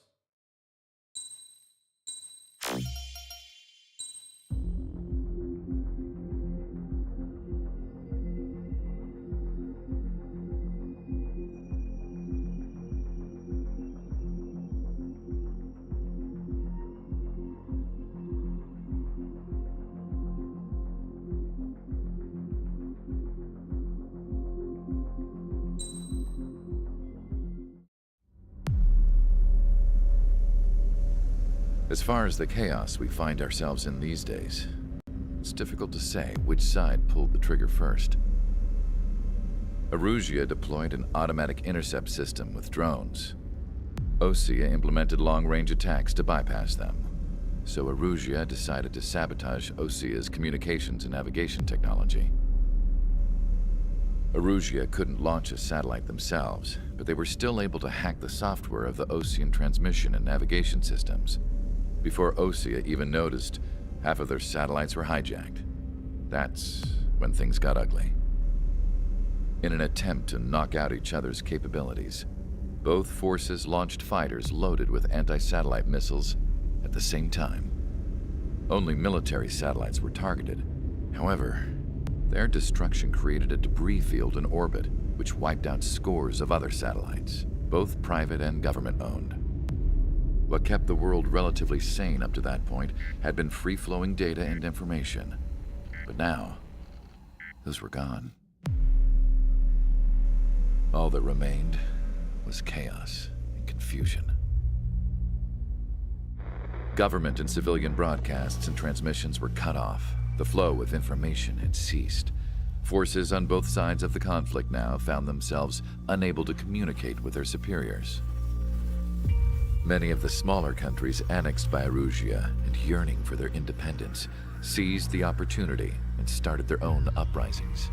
S14: As far as the chaos we find ourselves in these days, it's difficult to say which side pulled the trigger first. Erusia deployed an automatic intercept system with drones. Osea implemented long-range attacks to bypass them. So Erusia decided to sabotage Osea's communications and navigation technology. Erusia couldn't launch a satellite themselves, but they were still able to hack the software of the Osean transmission and navigation systems. Before Osea even noticed, half of their satellites were hijacked. That's when things got ugly. In an attempt to knock out each other's capabilities, Both forces launched fighters loaded with anti-satellite missiles at the same time. Only military satellites were targeted. However, their destruction created a debris field in orbit, which wiped out scores of other satellites, both private and government-owned. What kept the world relatively sane up to that point had been free-flowing data and information. But now, those were gone. All that remained was chaos and confusion. Government and civilian broadcasts and transmissions were cut off. The flow of information had ceased. Forces on both sides of the conflict now found themselves unable to communicate with their superiors. Many of the smaller countries annexed by Erusia and yearning for their independence seized the opportunity and started their own uprisings.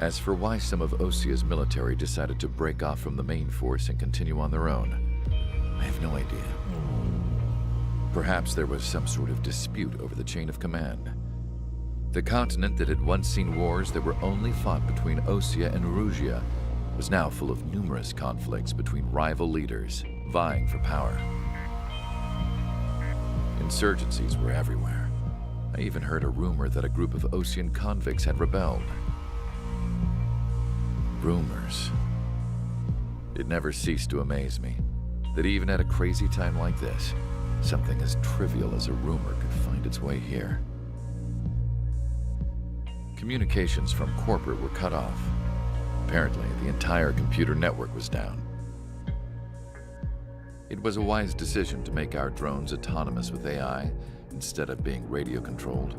S14: As for why some of Osia's military decided to break off from the main force and continue on their own, I have no idea. Perhaps there was some sort of dispute over the chain of command. The continent that had once seen wars that were only fought between Osia and Erusia was now full of numerous conflicts between rival leaders vying for power. Insurgencies were everywhere. I even heard a rumor that a group of Osian convicts had rebelled. Rumors. It never ceased to amaze me that even at a crazy time like this, something as trivial as a rumor could find its way here. Communications from corporate were cut off. Apparently, the entire computer network was down. It was a wise decision to make our drones autonomous with AI instead of being radio-controlled.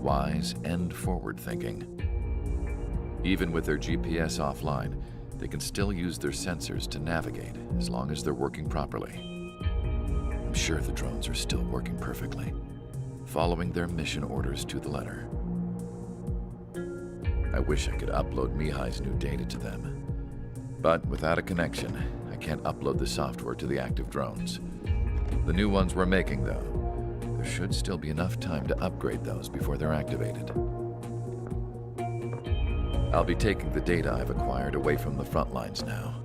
S14: Wise and forward-thinking. Even with their GPS offline, they can still use their sensors to navigate as long as they're working properly. I'm sure the drones are still working perfectly, following their mission orders to the letter. I wish I could upload Mihai's new data to them. But without a connection, I can't upload the software to the active drones. The new ones we're making, though, there should still be enough time to upgrade those before they're activated. I'll be taking the data I've acquired away from the front lines now.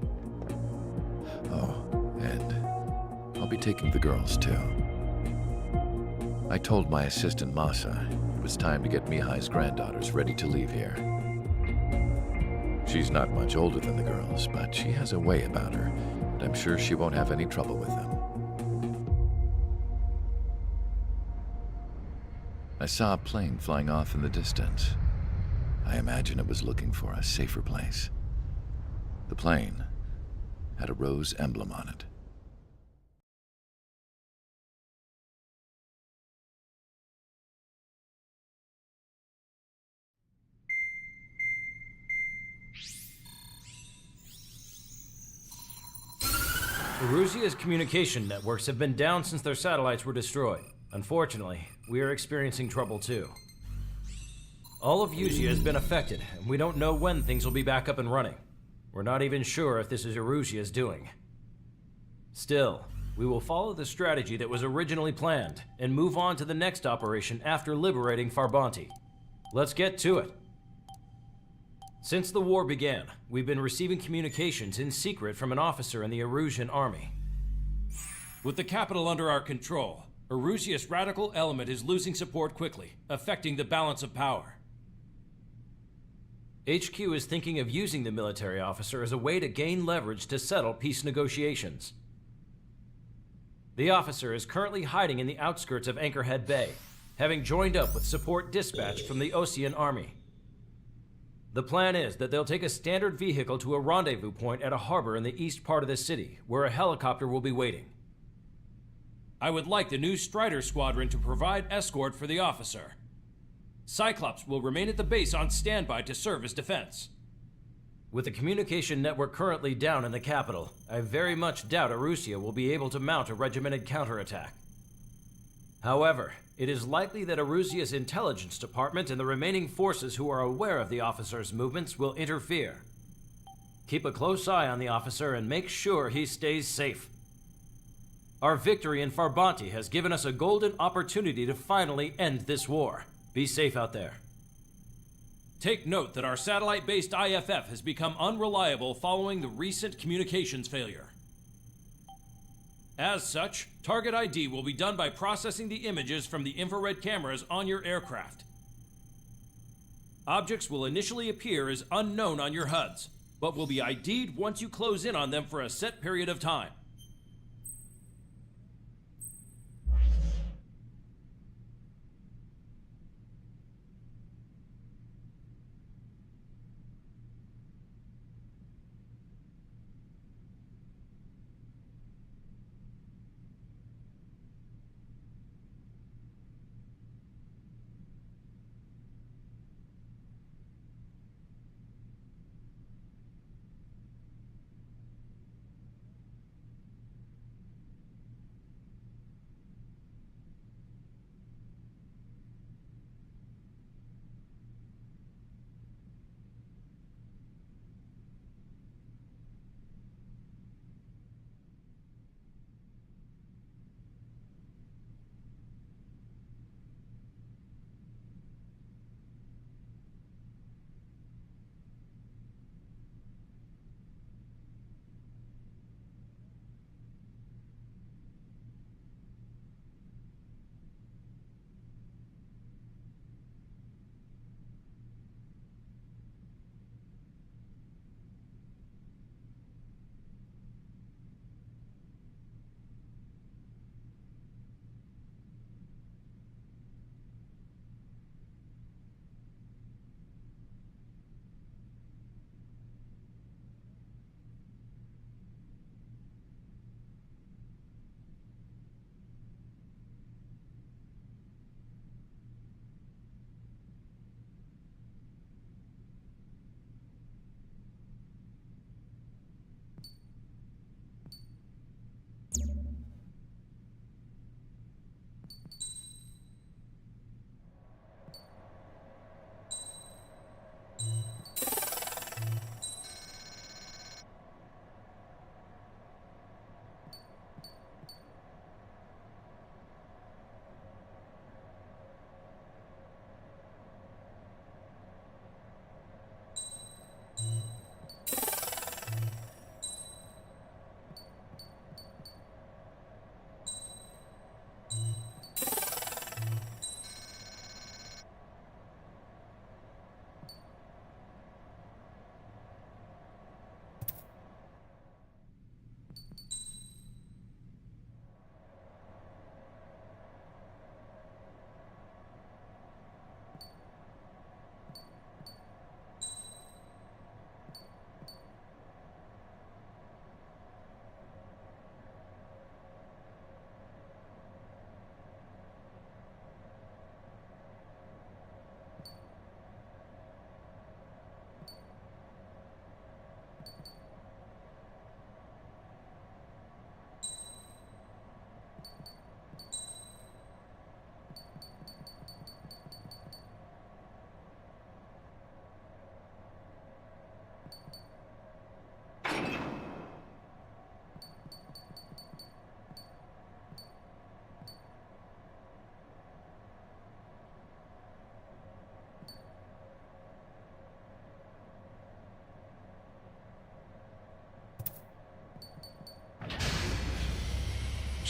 S14: Oh, and I'll be taking the girls, too. I told my assistant Masa it was time to get Mihai's granddaughters ready to leave here. She's not much older than the girls, but she has a way about her, and I'm sure she won't have any trouble with them. I saw a plane flying off in the distance. I imagine it was looking for a safer place. The plane had a rose emblem on it.
S5: Erusia's communication networks have been down since their satellites were destroyed. Unfortunately, we are experiencing trouble too. All of Erusia has been affected, and we don't know when things will be back up and running. We're not even sure if this is Erusia's doing. Still, we will follow the strategy that was originally planned, and move on to the next operation after liberating Farbanti. Let's get to it. Since the war began, we've been receiving communications in secret from an officer in the Erusian army.
S17: With the capital under our control, Erusia's radical element is losing support quickly, affecting the balance of power.
S5: HQ is thinking of using the military officer as a way to gain leverage to settle peace negotiations. The officer is currently hiding in the outskirts of Anchorhead Bay, having joined up with support dispatched from the Osean army. The plan is that they'll take a standard vehicle to a rendezvous point at a harbor in the east part of the city, where a helicopter will be waiting.
S17: I would like the new Strider Squadron to provide escort for the officer. Cyclops will remain at the base on standby to serve as defense.
S5: With the communication network currently down in the capital, I very much doubt Erusia will be able to mount a regimented counterattack. However, it is likely that Erusia's intelligence department and the remaining forces who are aware of the officer's movements will interfere. Keep a close eye on the officer and make sure he stays safe. Our victory in Farbanti has given us a golden opportunity to finally end this war. Be safe out there.
S17: Take note that our satellite-based IFF has become unreliable following the recent communications failure. As such, target ID will be done by processing the images from the infrared cameras on your aircraft. Objects will initially appear as unknown on your HUDs, but will be ID'd once you close in on them for a set period of time.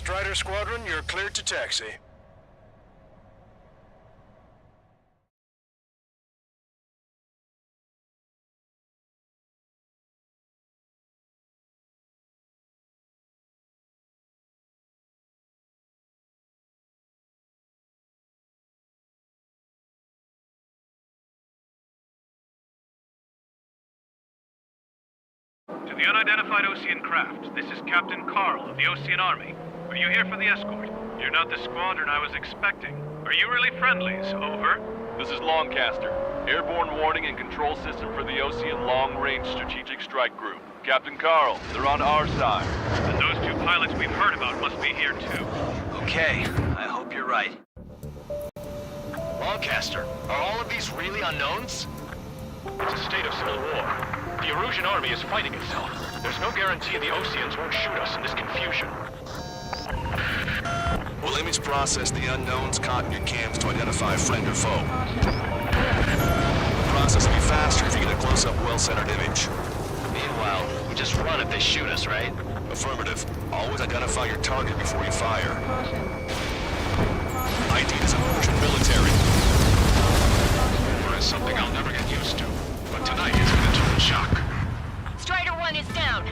S10: Strider Squadron, you're cleared to taxi.
S6: To the unidentified Osean craft, this is Captain Carl of the Osean Army. Are you here for the escort? You're not the squadron I was expecting. Are you really friendlies? Over.
S12: This is Longcaster. Airborne warning and control system for the Osean Long-Range Strategic Strike Group. Captain Carl, they're on our side.
S6: And those two pilots we've heard about must be here too.
S13: Okay, I hope you're right. Longcaster, are all of these really unknowns?
S9: It's a state of civil war. The Erusian army is fighting itself. There's no guarantee the Oseans won't shoot us in this confusion.
S19: We'll image process the unknowns caught in your cams to identify friend or foe. process will be faster if you get a close-up, well-centered image.
S9: Meanwhile, we just run if they shoot us, right?
S19: Affirmative. Always identify your target before you fire. ID is immersion military.
S9: There is something I'll never get used to. But tonight is an total shock.
S11: Strider 1 is down.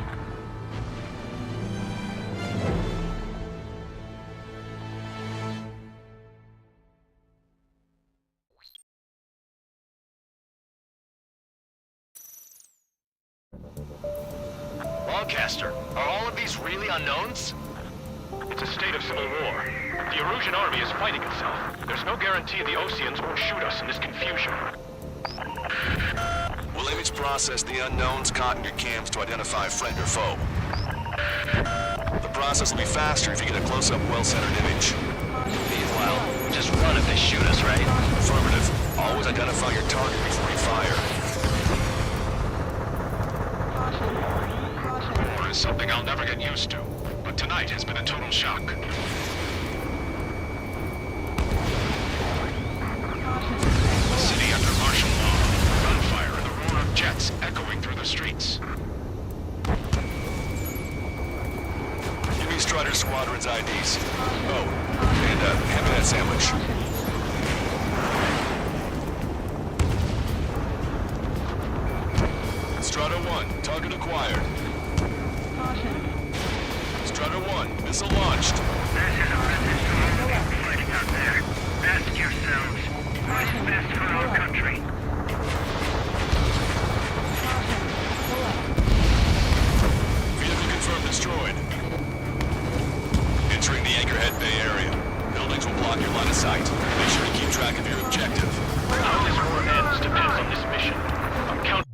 S9: Lancaster, are all of these really unknowns? It's a state of civil war. The Erusian army is fighting itself. There's no guarantee the Oseans won't shoot us in this confusion.
S19: We'll image process the unknowns caught in your cams to identify friend or foe. The process will be faster if you get a close-up, well-centered image.
S9: Meanwhile, we just run if they shoot us, right?
S19: Affirmative. Always identify your target before you fire.
S9: War is something I'll never get used to. But tonight has been a total shock. The city under martial law. Gunfire and the roar of jets echoing through the streets.
S19: Give me Strider Squadron's IDs. Oh, and hand me that sandwich. Strider 1, target acquired. Strider 1, missile launched.
S8: This is a message to all of you fighting out there. Ask yourselves, what is best for our country?
S19: Vehicle confirmed destroyed. Entering the Anchorhead Bay area. Buildings will block your line of sight. Make sure to keep track of your objective.
S9: How this war ends depends on this mission. I'm counting.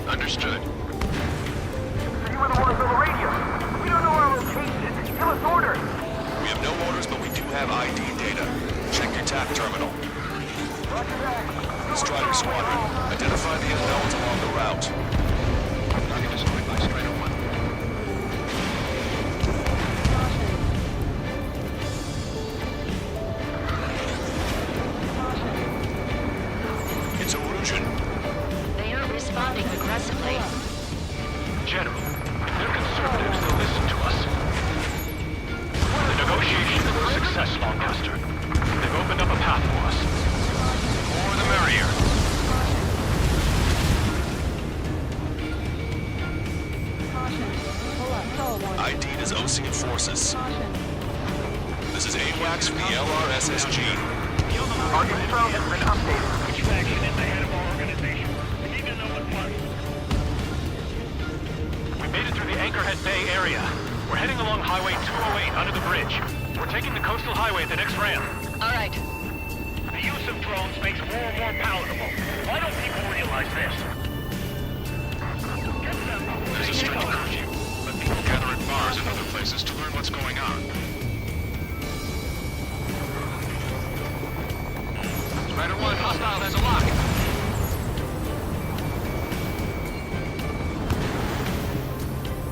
S9: Understood.
S8: You were the ones on the radio. We don't know our location. Give us orders.
S19: We have no orders, but we do have ID data. Check your TAP terminal. Strider Squadron, identify the unknowns along the route.
S9: Target destroyed by Strider 1.
S19: It's Erusian.
S11: They aren't responding aggressively.
S9: General, they're conservatives. They'll listen to us. The negotiation is a success, Lancaster. They've opened up a path for us. The more the merrier.
S18: Pull up, hold.
S19: Ocean forces. This is AWACS from the LRSSG.
S8: Our info has been updated.
S9: Which faction is the head of our organization? We need to know what party.
S22: We made it through the Anchorhead Bay area. We're heading along Highway 208 under the bridge. We're taking the coastal highway at the next ramp.
S11: All right.
S9: The use of drones makes war more palatable. Why don't people realize this?
S10: There's a strict curfew, but people gather at bars and other places to learn what's going on.
S13: Strider 1, hostile has a lock.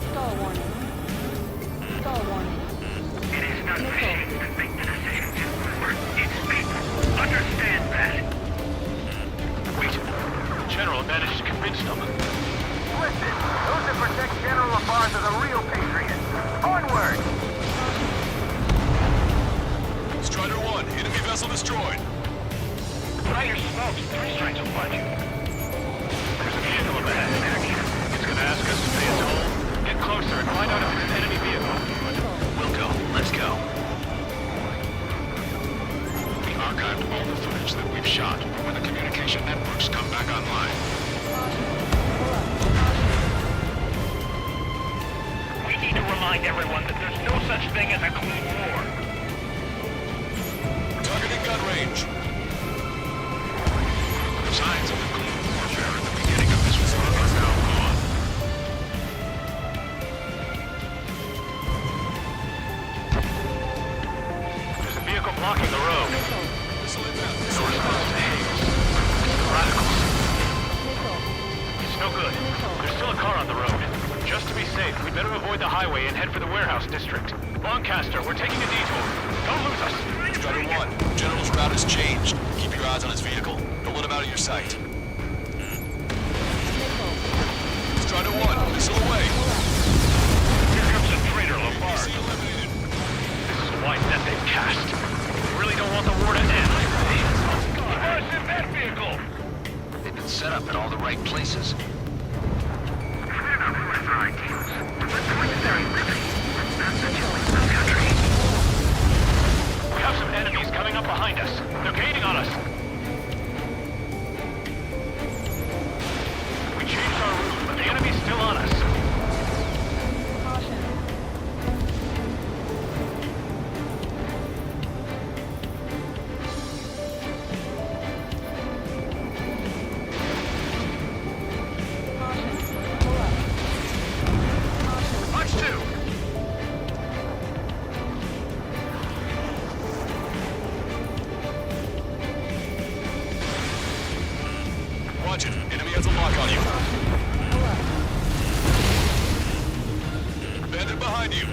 S18: Stall warning. Stall warning.
S9: It is not machines that make the decisions in war. It's people. Understand that.
S22: Wait. General managed to convince them.
S8: Listen, those that protect General LaBarge are the real patriots. Onward!
S19: Strider 1, enemy vessel destroyed.
S9: Strider smokes. 3 strikes will punch you.
S22: There's a vehicle up ahead in action. It's gonna ask us to pay a toll. Get closer and find out if it's an enemy vehicle.
S13: We'll go. Let's go.
S10: We archived all the footage that we've shot for when the communication networks come back online.
S9: We need to remind everyone that there's no such thing as a clean war.
S19: Targeting gun range.
S10: Signs of the clean warfare at the beginning of this war are now gone.
S22: There's a vehicle blocking the road.
S19: Missile inbound.
S22: No response to Hales. The radicals. It's no good. There's still a car on the road. Just to be safe, we better avoid the highway and head for the warehouse district. Lancaster, we're taking a detour. Don't lose us.
S19: Strider 1, General's route has changed. Keep your eyes on his vehicle. Don't let him out of your sight. Strider 1, missile away.
S9: Here comes the traitor, LaBarge.
S19: PC eliminated.
S22: This is a wide net they've cast. We really don't want the war to end.
S9: LaBarge's in that vehicle.
S13: They've been set up in all the right places.
S8: We're not forced for ideals. But necessary liberty. Not such a waste of country.
S22: We have some enemies coming up behind us. They're gaining on us. We changed our route, but the enemy's still on us.
S18: Caution. Caution. Pull up. Caution.
S22: Punch 2!
S19: Watch it. Enemy has a lock on you.
S18: Pull up.
S19: Bandit behind you.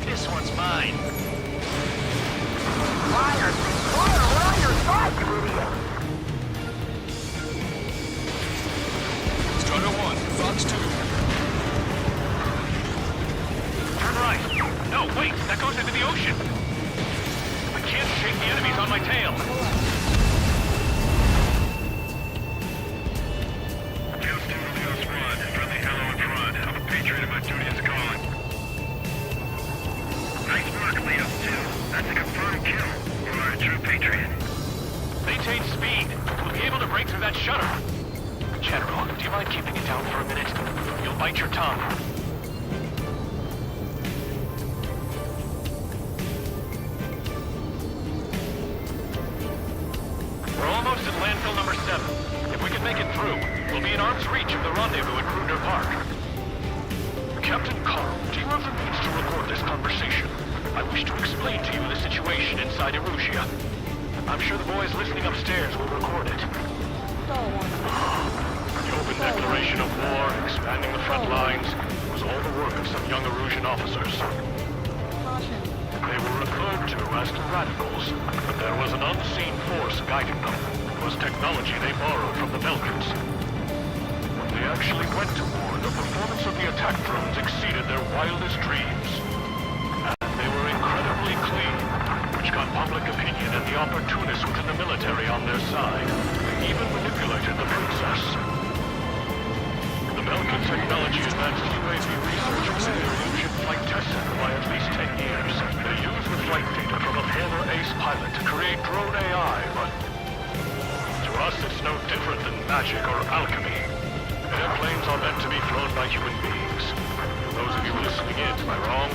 S22: This one's mine.
S8: Liars! We're on your side, you idiot!
S19: Strider 1, Fox 2.
S22: Turn right. No, wait, that goes into the ocean. I can't shake the enemies on my tail.
S10: Houston, Leo Squad. Friendly hello in front. I'm a patriot and my duty is calling. Nice work, Leo 2. That's a confirmed kill. You are a true patriot.
S22: Maintain speed. We'll be able to break through that shutter. General, do you mind keeping it down for a minute? You'll bite your tongue. We're almost at landfill number 7. If we can make it through, we'll be in arm's reach of the rendezvous at Kruger Park. Captain Carl, do you have the means to record this conversation? I wish to explain to you the situation inside Erusia. I'm sure the boys listening upstairs will record it.
S18: Stall warning.
S22: The open declaration of war, expanding the front lines, was all the work of some young Erusian officers.
S18: Caution.
S22: They were referred to as the radicals, but there was an unseen force guiding them. It was technology they borrowed from the Belgians. When they actually went to war, the performance of the attack drones exceeded their wildest dreams. And they were incredibly clean, which got public opinion and the operation opportunists within the military on their side. They even manipulated the princess. The Belkin technology advanced UAV research made their illusion flight test center by at least 10 years. They used the flight data from a former ace pilot to create drone AI, but to us it's no different than magic or alchemy. Airplanes are meant to be flown by human beings. For those of you listening in, am I wrong?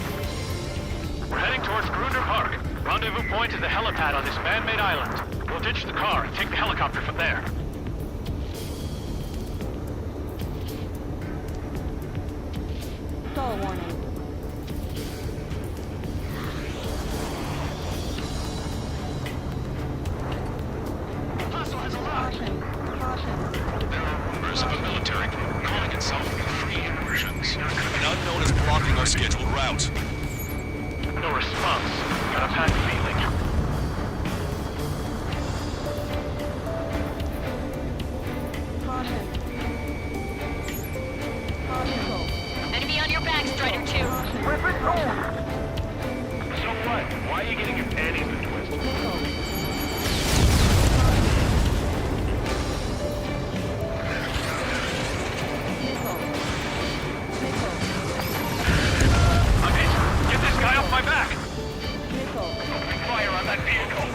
S22: We're heading towards Gruner Park. Rendezvous point is the helipad on this man-made island. We'll ditch the car and take the helicopter from there.
S18: Stall warning.
S22: Hostile has a lock.
S18: Caution.
S19: There are rumors of a military group calling itself Free Immersions. An unknown is blocking our scheduled route.
S22: No response. Got a bad feeling.
S18: Caution. Caution.
S11: Enemy on your back, Strider 2.
S22: Weapon home! So what? Why are you getting your panties in a twist? I'm hit! Get this guy off my back! Opening fire on that vehicle!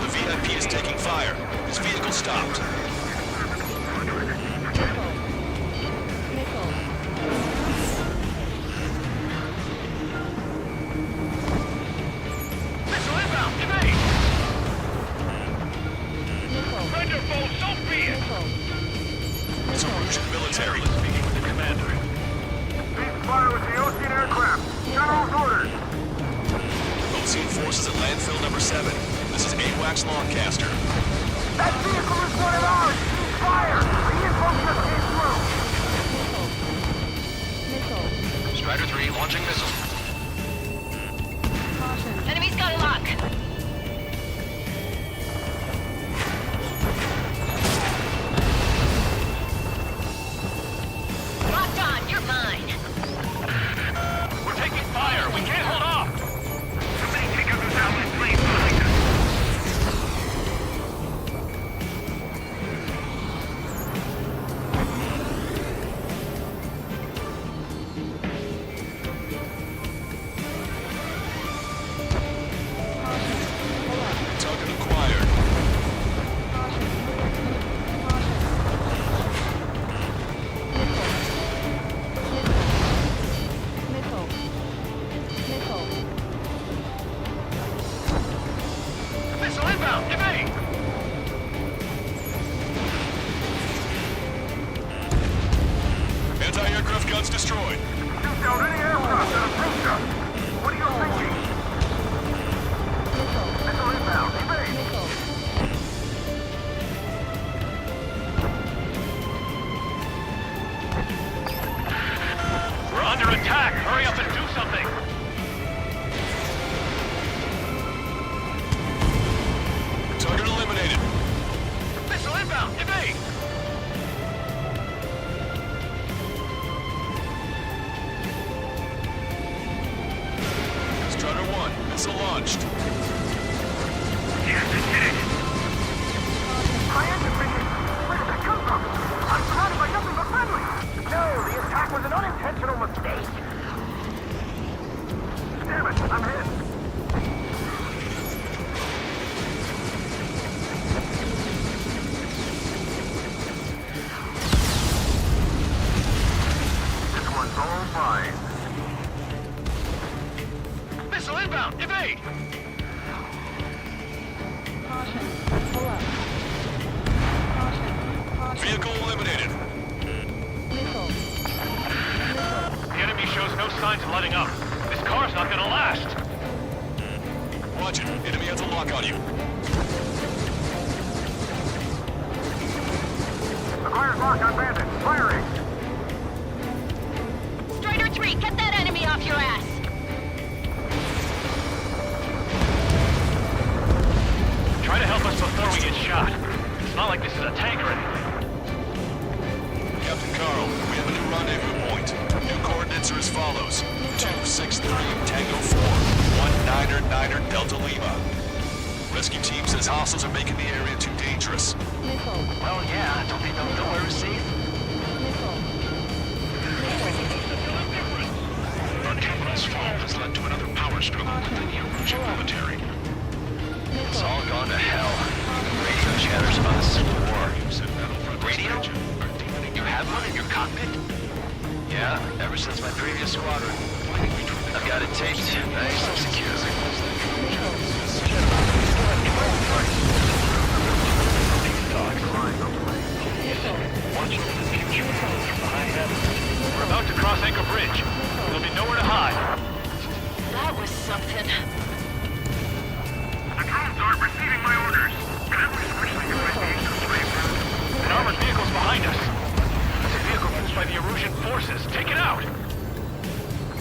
S19: The VIP is taking fire. His vehicle stopped.
S22: Missile inbound! Evade! Render foe, so be it!
S19: It's Erusian military.
S22: Speaking with the commander.
S8: Ceasefire with the Ocean aircraft. General's orders.
S19: Ocean forces at landfill number 7. This is AWACS Longcaster.
S8: That vehicle is one of ours. Ceasefire. The info just came through.
S7: Strider 3 launching missile.
S11: Enemy's got a lock. Locked on, you're mine.
S22: We're taking fire! We can't hold off!
S8: Somebody take out this outlet plane behind us.
S19: Target acquired.
S22: Missile inbound! Evade!
S19: Anti-aircraft guns destroyed.
S8: Shoot down any aircraft that approach us. What are you thinking? Missile inbound. Evade.
S22: We're under attack! Hurry up and do something!
S19: Target eliminated.
S22: Missile inbound! Evade!
S19: Strider 1, missile launched.
S8: Yes, it did it. High engine mission. Where did that come from? I'm surrounded by nothing but friendly. No, the attack was an unintentional mistake. Damn it, I'm hit. This one's all fine.
S22: Missile inbound! Evade!
S18: Caution. Pull up. Caution.
S19: Vehicle eliminated.
S18: Missile.
S22: The enemy shows no signs of letting up. This car's not gonna last!
S19: Watch it. Enemy has a lock on you.
S8: Acquired lock on bandit. Firing.
S11: Strider 3, get that enemy off your ass.
S22: Try to help us before we get shot. It's not like this is a tank or anything.
S19: Captain Carl, we have a new rendezvous point. New coordinates are as follows. 263 Tango 4, 19er Niner Delta Lima. Rescue team says hostiles are making the area too dangerous.
S13: Well, yeah, don't they know nowhere is safe?
S10: Our capital's fall has led to another power struggle within the Erusian military.
S13: It's all gone to hell. Radio chatters about the Civil War. Radio? You have one in your cockpit? Yeah, ever since my previous squadron. I've got it taped, nice and secure.
S22: We're about to cross Anchor Bridge. There'll be nowhere to hide.
S11: That was something.
S8: The drones aren't receiving my orders. Can we switch the UAVs to slave mode?
S22: An armored vehicle's behind us. It's a vehicle used by the Erusian forces. Take it out!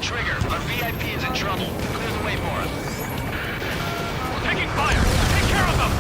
S13: Trigger, our VIP is in trouble. Clear the way for him.
S22: Taking fire! Take care of them!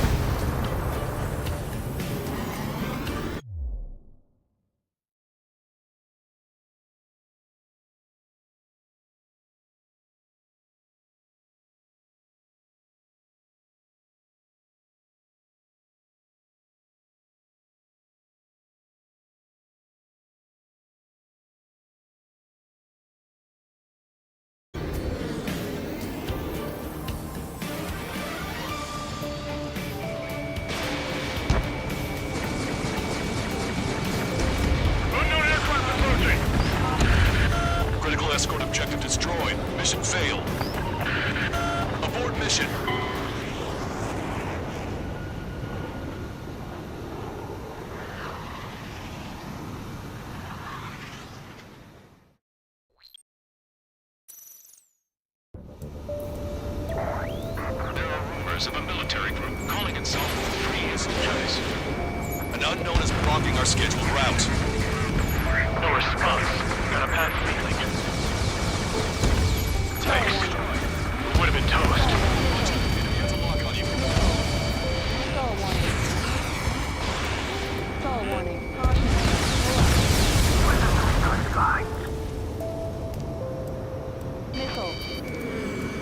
S19: Critical escort objective destroyed. Mission failed. Abort mission.
S10: There are rumors of a military group calling itself Free Soldiers.
S19: An unknown is blocking our scheduled route.
S22: No response. Got a bad feeling. Thanks. We would have been toast.
S18: Stall warning. Caution. Missile.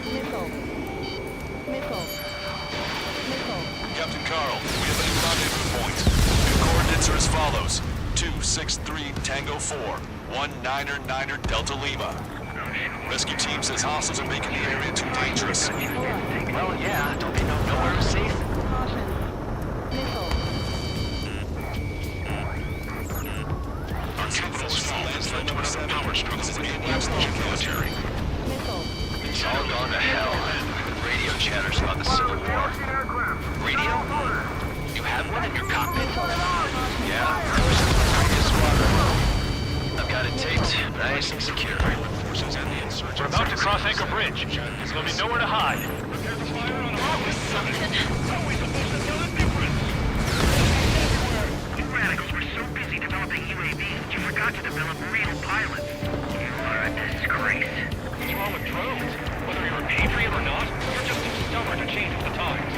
S18: Missile. Missile. Missile.
S19: Captain Carl, we have a new rendezvous point. New coordinates are as follows. 263 Tango 4, 199er Delta Lima. Rescue team says hostiles are making the area too dangerous.
S13: Well, yeah, don't they know nowhere is safe?
S18: Caution. Missile.
S10: Our capital's fall has led to another power struggle within the Erusian military.
S18: Missile.
S13: It's all gone to hell. Radio chatters about the Civil War. Radio? You have one in your cockpit? Yeah, ever since my previous squadron. I've got it taped, nice and secure.
S22: We're about to cross Anchor Bridge. There'll be nowhere to hide.
S11: That was something.
S8: You radicals were so busy developing UAVs that you forgot to develop real pilots. You are a disgrace.
S22: What's wrong with drones? Whether you're a patriot or not, you're just too stubborn to change with the times.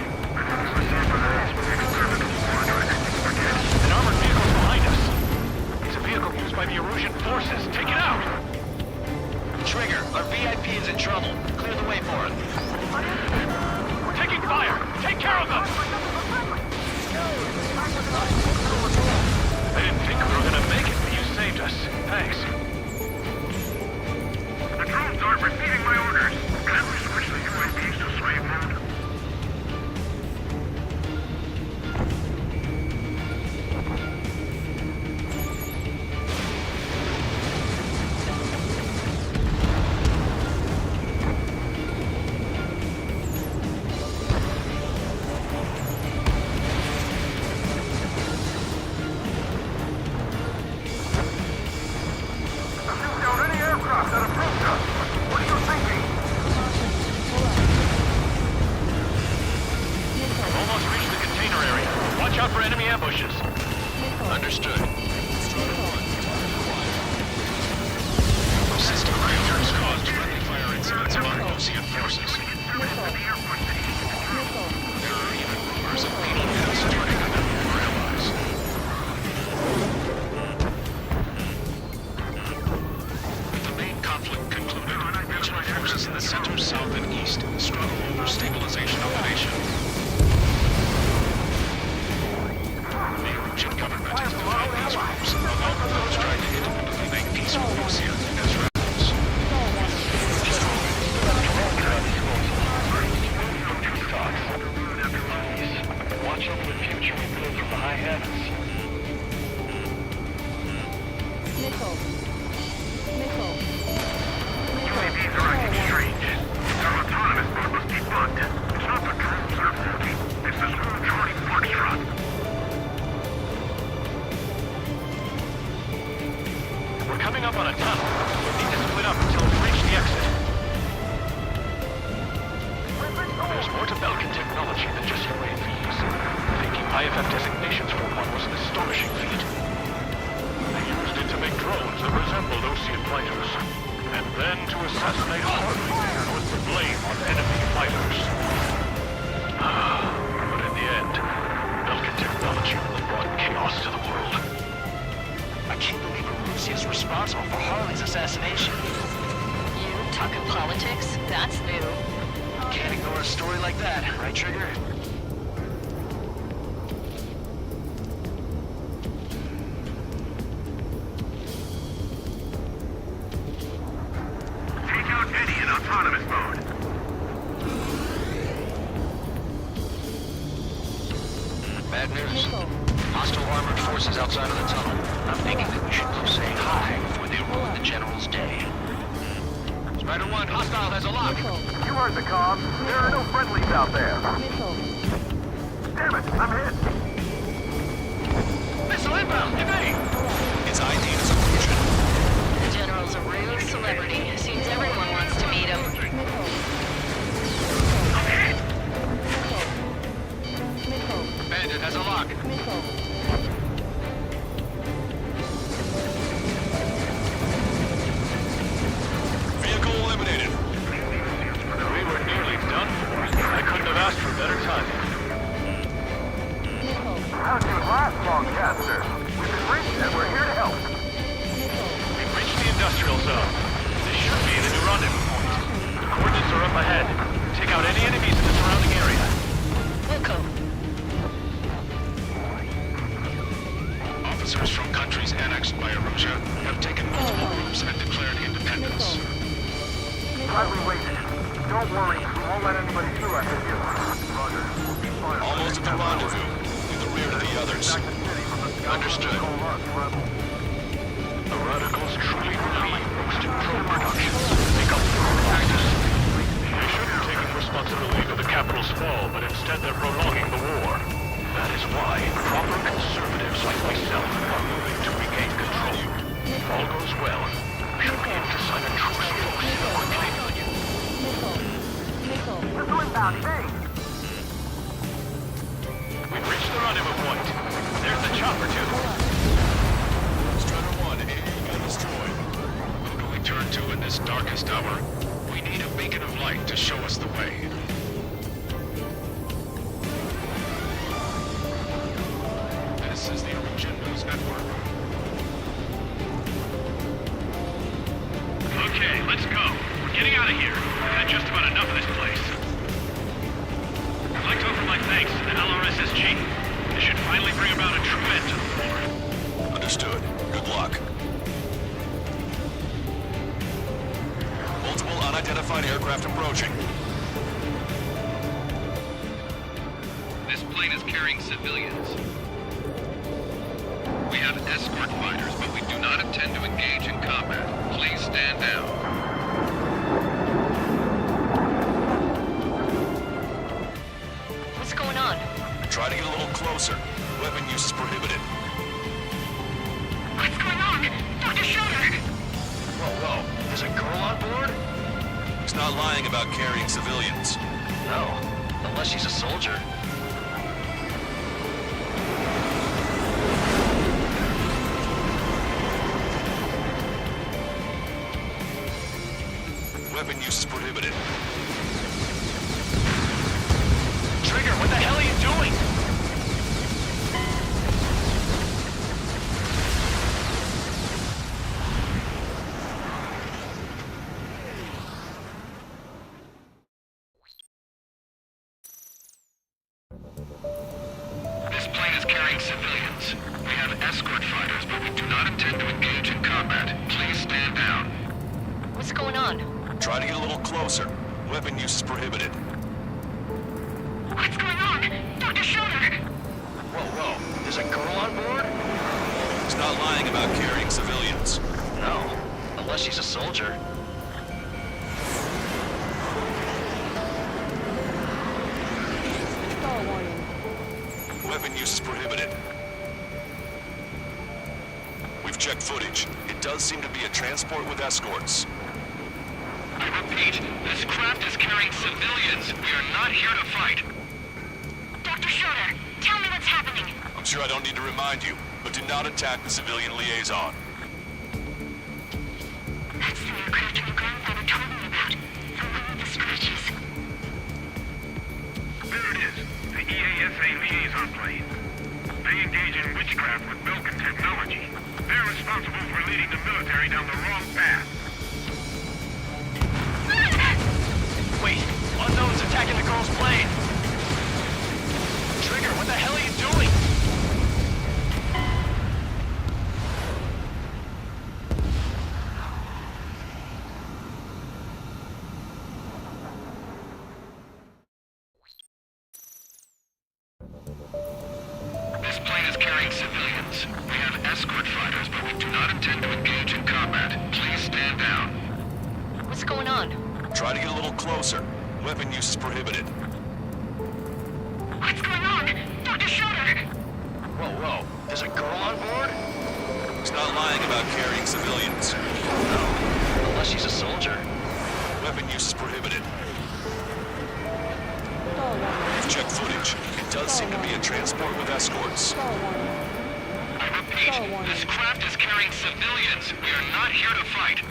S22: An armored vehicle's behind us. It's a vehicle used by the Erusian forces. Take it out!
S13: Trigger, our VIP is in trouble. Clear the way for it.
S22: We're taking fire! Take care of them! I didn't think we were gonna make it, but you saved us. Thanks.
S8: The drones aren't receiving my orders. Can we switch the UAVs to slave mode?
S22: Almost reached the container area. Watch out for enemy ambushes.
S13: Understood.
S10: System failures caused friendly fire incidents among Ocean forces. There are even rumors of penal gas turning on our allies. With the main conflict concluded, regional forces in the center, south, and east east. Struggle over stabilization operation. The Erusian government has defined these groups, along with those trying to independently make peace with Lucia as rebels.
S8: Watch over the future we build from the high heavens.
S18: Nickel.
S8: UAVs are acting strange. Their autonomous mode must be bugged. It's not the true observability. It's the school Charlie Foxtrot.
S22: We're coming up on a tunnel. We need to split up until we reach the exit. There's more to Belkin technology than just UAVs. Taking IFF designations for one was an astonishing feat. They used it to make drones that resembled Osean fighters. And then to assassinate Harley and put the blame on enemy fighters. But in the end, Belkin technology really brought chaos to the world.
S13: I can't believe Erusia is responsible for Harley's assassination.
S11: You talking politics? That's new.
S13: Can't ignore a story like that, right, Trigger?
S8: Take out Eddie in autonomous mode.
S7: Bad news. Hostile armored forces outside of the tunnel. I'm thinking that we should go say hi before they ruin the General's day.
S22: Spider 1, hostile has a lock.
S8: You heard the comm. There are no friendlies out there. Damn it, I'm hit.
S22: Missile inbound, evade!
S19: Its ID is illusion.
S11: The General's a real celebrity. Seems everyone wants to meet him.
S22: Bandit has a lock.
S19: Vehicle eliminated.
S22: We were nearly done for. I couldn't have asked for better timing.
S8: How'd you last, Longcaster? We've been reached and we're here to help.
S22: We've reached the industrial zone. This should be the new rendezvous point. The coordinates are up ahead. Take out any enemies in the surrounding area.
S11: Wilco.
S10: Officers from countries annexed by Erusia have taken multiple groups and declared independence.
S8: Highly weighted. Don't worry, we won't let anybody through after you. Roger. We'll be fine.
S19: Almost at the rendezvous, in the rear of the others.
S10: Understood.
S22: The radicals truly believe boosted drone productions make up for our practice. They shouldn't be taking responsibility for the capital's fall, but instead they're prolonging the war. That is why proper conservatives like myself are moving to regain control. If all goes well, we should be able to sign a truce with Osean quickly.
S8: Missile inbound, evade!
S22: We've reached the rendezvous point. There's the chopper, too.
S19: Strider 1, AA gun destroyed.
S10: Who do we turn to in this darkest hour? We need a beacon of light to show us the way. This is the Erusian News Network.
S22: Okay, let's go. We're getting out of here. We've had just about enough of this place. I'd like to offer my thanks to the LRSSG. This should finally bring about a true end to the war.
S19: Understood. Good luck. Multiple unidentified aircraft approaching.
S6: This plane is carrying civilians. We have escort fighters, but we do not intend to engage in combat. Please stand down.
S11: What's going on?
S19: Try to get a little closer. Weapon use is prohibited.
S11: What's going on? Dr. Schroeder!
S7: Whoa. There's a girl on board?
S19: He's not lying about carrying civilians.
S7: No. Unless she's a soldier.
S19: Weapon use is prohibited.
S22: Trigger, what the hell are you doing?
S10: carrying civilians. We have escort fighters, but we do not intend to engage in combat. Please stand down.
S11: What's going on?
S19: Try to get a little closer. Weapon use is prohibited.
S11: What's going on? Dr. Schroeder!
S13: Whoa. There's a girl on board?
S19: He's not lying about carrying civilians.
S13: No. Unless she's a soldier.
S18: Stall warning.
S19: Weapon use is prohibited. We've checked footage. It does seem to be a transport with escorts.
S10: I repeat, this craft is carrying civilians. We are not here to fight.
S11: Dr. Schroeder, tell me what's happening.
S19: I'm sure I don't need to remind you, but do not attack the civilian liaison.
S11: That's the aircraft your grandfather told me about. The one with the scratches.
S8: There it is. The EASA liaison plane. They engage in witchcraft with Belkin technology. They're responsible for leading the military down the wrong path.
S13: Wait, unknown's attacking the girl's plane. Trigger, what the hell are you doing?
S10: This plane is carrying civilians. We have escort fighters, but we do not intend to engage in combat. Please stand down.
S11: What's going on?
S19: Try to get a little closer. Weapon use is prohibited.
S11: What's going on? Dr. Schroeder!
S13: Whoa. There's a girl on board?
S19: He's not lying about carrying civilians.
S13: No. Unless she's a soldier.
S19: Weapon use is prohibited.
S18: Stall warning.
S19: We've checked footage. It does seem to be a transport with escorts.
S18: Stall warning.
S10: I repeat, this craft is carrying civilians. We are not here to fight.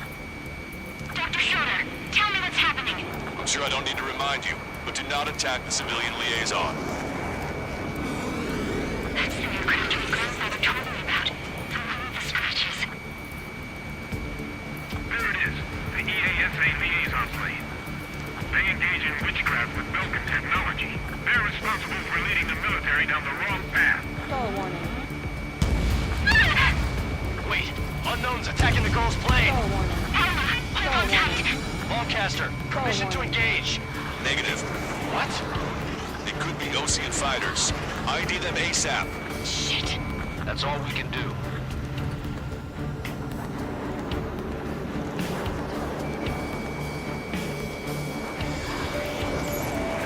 S11: Dr. Schroeder, tell me what's happening.
S19: I'm sure I don't need to remind you, but do not attack the civilian liaison.
S11: That's the aircraft your grandfather told me about. The one with the scratches.
S8: There it is. The EASA liaison plane. They engage in witchcraft with Belkin technology. They're responsible for leading the military down the wrong path.
S18: Stall warning.
S13: Wait, unknown's attacking the girl's plane.
S18: Stall warning.
S13: Lancaster, permission to engage.
S19: Negative.
S13: What?
S19: It could be Osean fighters. ID them ASAP.
S11: Shit.
S13: That's all we can do.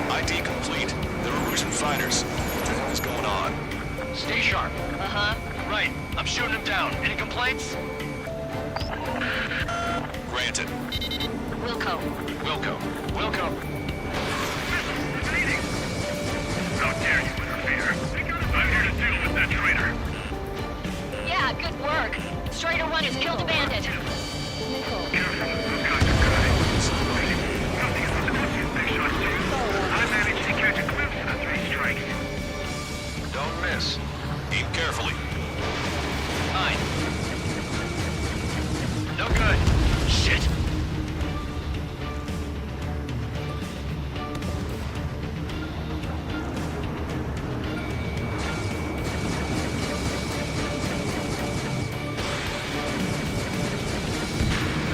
S19: ID complete. They're Erusian fighters. What the hell is going on?
S13: Stay sharp.
S11: Uh-huh.
S13: Right, I'm shooting him down. Any complaints?
S19: Granted.
S11: Wilco.
S13: Wilco.
S8: How dare you interfere? I'm here to deal with that traitor.
S11: Yeah, good work. Strider 1 has killed a bandit.
S8: Careful, those guys are good. Nothing is as close as they shot too. I managed to catch a glimpse of the 3 strikes.
S19: Don't miss. Aim carefully.
S13: Fine. No good. Shit.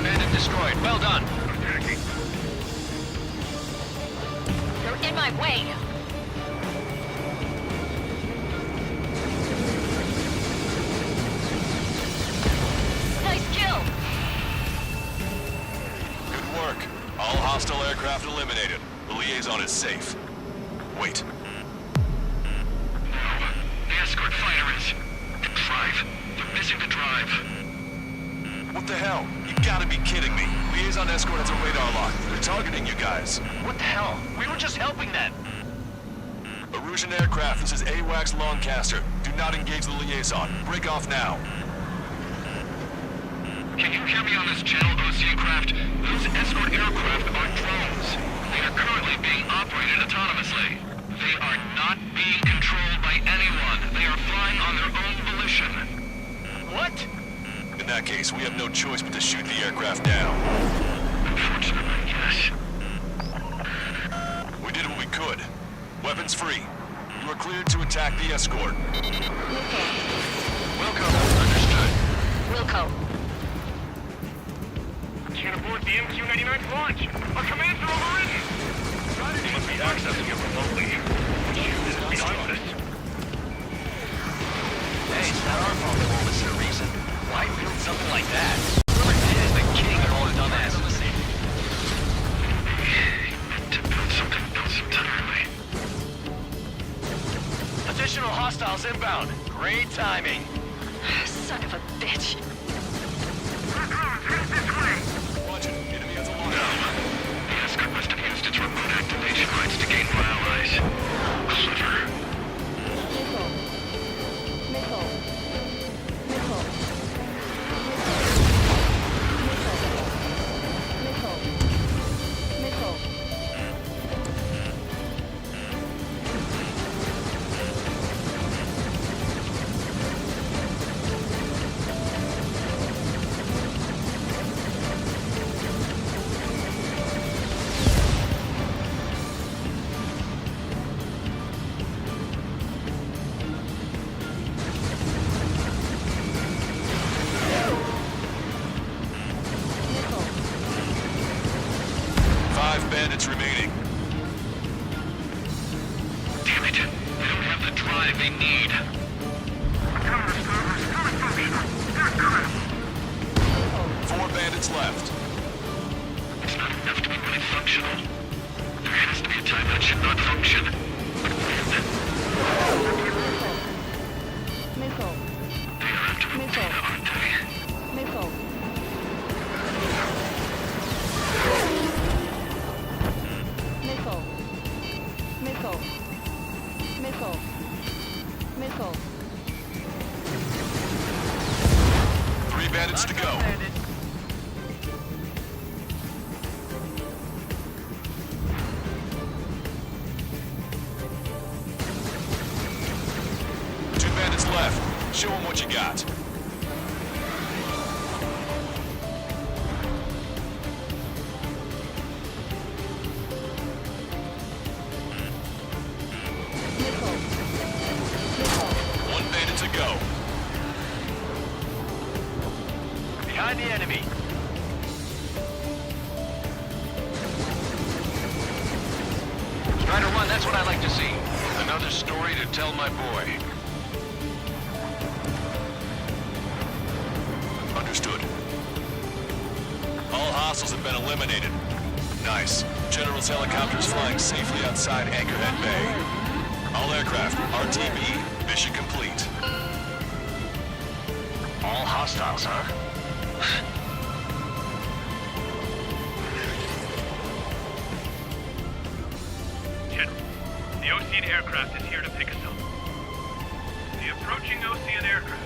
S13: Bandit destroyed. Well done.
S8: Attacking.
S11: They're in my way. Nice kill.
S19: Good work. All hostile aircraft eliminated. The liaison is safe. Wait.
S10: The escort fighter is... The drive. They're missing the drive.
S19: What the hell? You gotta be kidding me. Liaison escort has a radar lock. They're targeting you guys.
S13: What the hell? We were just helping them.
S19: Erusian aircraft, this is AWACS Lancaster. Do not engage the liaison. Break off now.
S10: Can you hear me on this channel, Osean craft? Those escort aircraft are drones. They are currently being operated autonomously. They are not being controlled by anyone. They are flying on their own volition.
S13: What?
S19: In that case, we have no choice but to shoot the aircraft down.
S10: Unfortunately, yes.
S19: We did what we could. Weapons free. You are cleared to attack the escort.
S11: Wilco.
S19: Understood.
S11: Wilco.
S8: Can't abort the MQ-99's launch! Our commands are overridden! He must be accessing it remotely. This is behind us.
S13: Hey, it's not our fault for all this a reason. Why build something like that? Whoever did is the king of all dumbasses.
S8: To build something entirely.
S13: Additional hostiles inbound. Great timing.
S11: Son of a bitch.
S19: Watch it. Enemy has a line.
S8: No. The escort must have used its remote activation rights to gain more allies. Clever.
S19: Bandits remaining.
S8: Damn it. They don't have the drive they need.
S19: Four bandits left.
S8: It's not enough to be really functional. There has to be a time that should not function. But when? They are after Medina, aren't they?
S19: Three bandits to go. Two bandits left. Show them what you got. One bandit to go.
S13: Behind the enemy. Strider 1, that's what I like to see. Another story to tell my boy.
S19: Understood. All hostiles have been eliminated. Nice. General's helicopters flying safely outside Anchorhead Bay. All aircraft, RTB, mission complete.
S13: All hostiles, huh?
S8: General, the Ocean aircraft is here to pick us up. The approaching Ocean aircraft.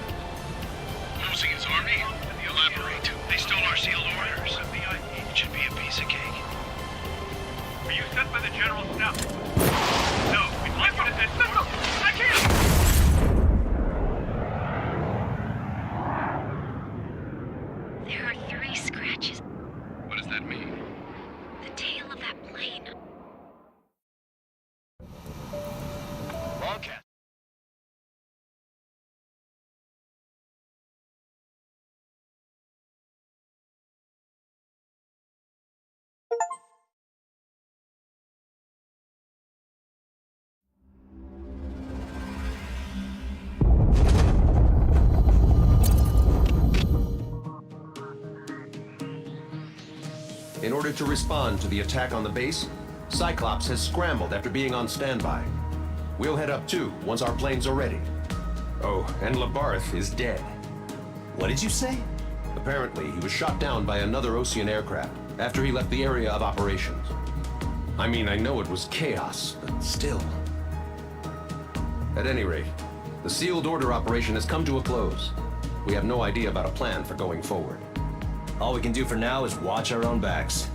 S9: Losing his army? Elaborate. They stole our sealed orders. It should be a piece of cake.
S8: Were you sent by the General's staff? No, we'd like you to send... I can't!
S11: There are 3 scratches.
S9: What does that mean?
S11: The tail of that plane.
S13: Longcat.
S4: In order to respond to the attack on the base, Cyclops has scrambled after being on standby. We'll head up too, once our planes are ready. Oh, and Labarth is dead.
S20: What did you say?
S4: Apparently, he was shot down by another Ocean aircraft after he left the area of operations. I mean, I know it was chaos, but still. At any rate, the sealed order operation has come to a close. We have no idea about a plan for going forward.
S20: All we can do for now is watch our own backs.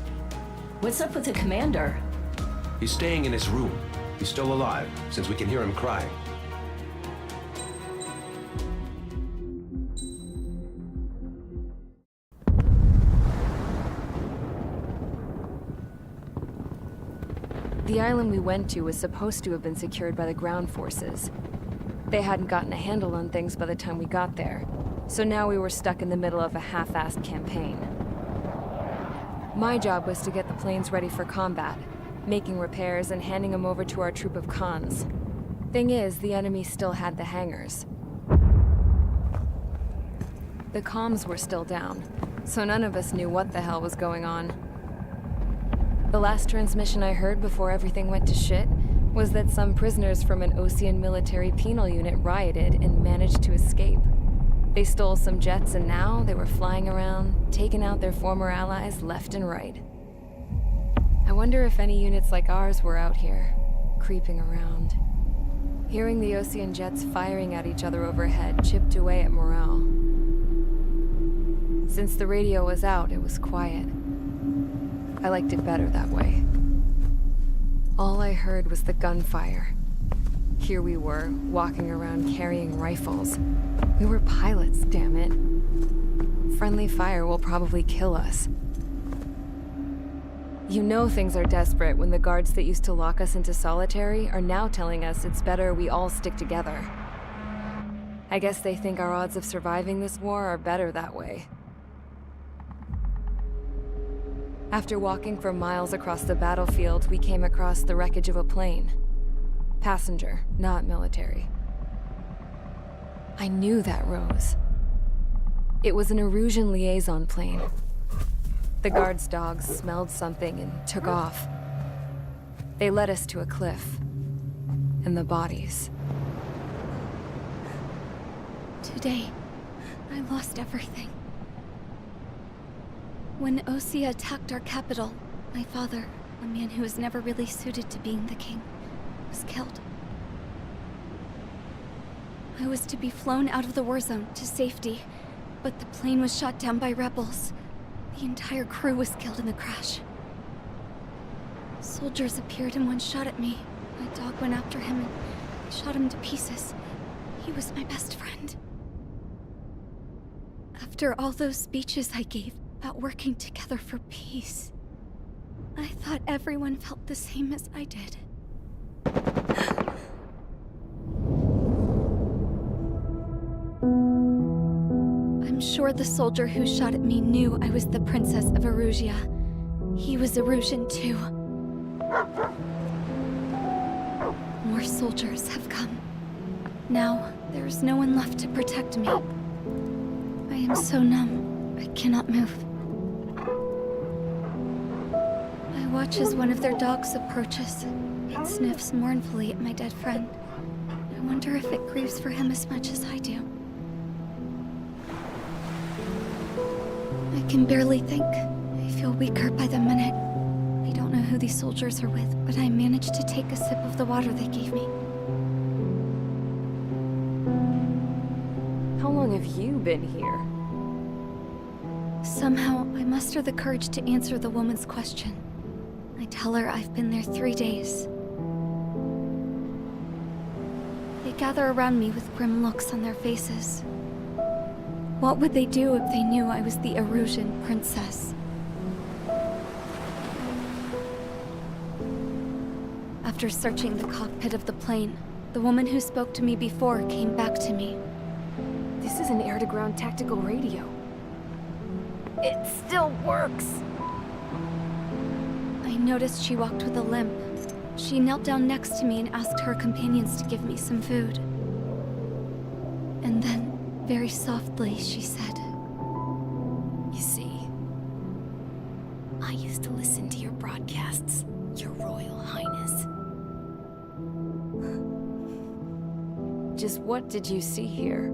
S23: What's up with the commander?
S4: He's staying in his room. He's still alive, since we can hear him crying.
S1: The island we went to was supposed to have been secured by the ground forces. They hadn't gotten a handle on things by the time we got there, so now we were stuck in the middle of a half-assed campaign. My job was to get the planes ready for combat, making repairs and handing them over to our troop of cons. Thing is, the enemy still had the hangars. The comms were still down, so none of us knew what the hell was going on. The last transmission I heard before everything went to shit was that some prisoners from an Osean military penal unit rioted and managed to escape. They stole some jets and now they were flying around, taking out their former allies left and right. I wonder if any units like ours were out here, creeping around. Hearing the Osean jets firing at each other overhead chipped away at morale. Since the radio was out, it was quiet. I liked it better that way. All I heard was the gunfire. Here we were, walking around carrying rifles. We were pilots, damn it. Friendly fire will probably kill us. You know things are desperate when the guards that used to lock us into solitary are now telling us it's better we all stick together. I guess they think our odds of surviving this war are better that way. After walking for miles across the battlefield, we came across the wreckage of a plane. Passenger, not military. I knew that rose. It was an Erusian liaison plane. The guard's dogs smelled something and took off. They led us to a cliff. And the bodies.
S3: Today, I lost everything. When Osea attacked our capital, my father, a man who was never really suited to being the king, was killed. I was to be flown out of the war zone to safety, but the plane was shot down by rebels. The entire crew was killed in the crash. Soldiers appeared and one shot at me. My dog went after him and shot him to pieces. He was my best friend. After all those speeches I gave about working together for peace, I thought everyone felt the same as I did. I'm sure the soldier who shot at me knew I was the Princess of Erusia. He was Erusian too. More soldiers have come. Now, there is no one left to protect me. I am so numb, I cannot move. I watch as one of their dogs approaches. It sniffs mournfully at my dead friend. I wonder if it grieves for him as much as I do. I can barely think. I feel weaker by the minute. I don't know who these soldiers are with, but I managed to take a sip of the water they gave me.
S1: How long have you been here?
S3: Somehow, I muster the courage to answer the woman's question. I tell her I've been there 3 days. They gather around me with grim looks on their faces. What would they do if they knew I was the Erusian princess? After searching the cockpit of the plane, the woman who spoke to me before came back to me.
S1: This is an air-to-ground tactical radio. It still works!
S3: I noticed she walked with a limp. She knelt down next to me and asked her companions to give me some food. And then, very softly, she said,
S1: "You see, I used to listen to your broadcasts, Your Royal Highness." Just what did you see here?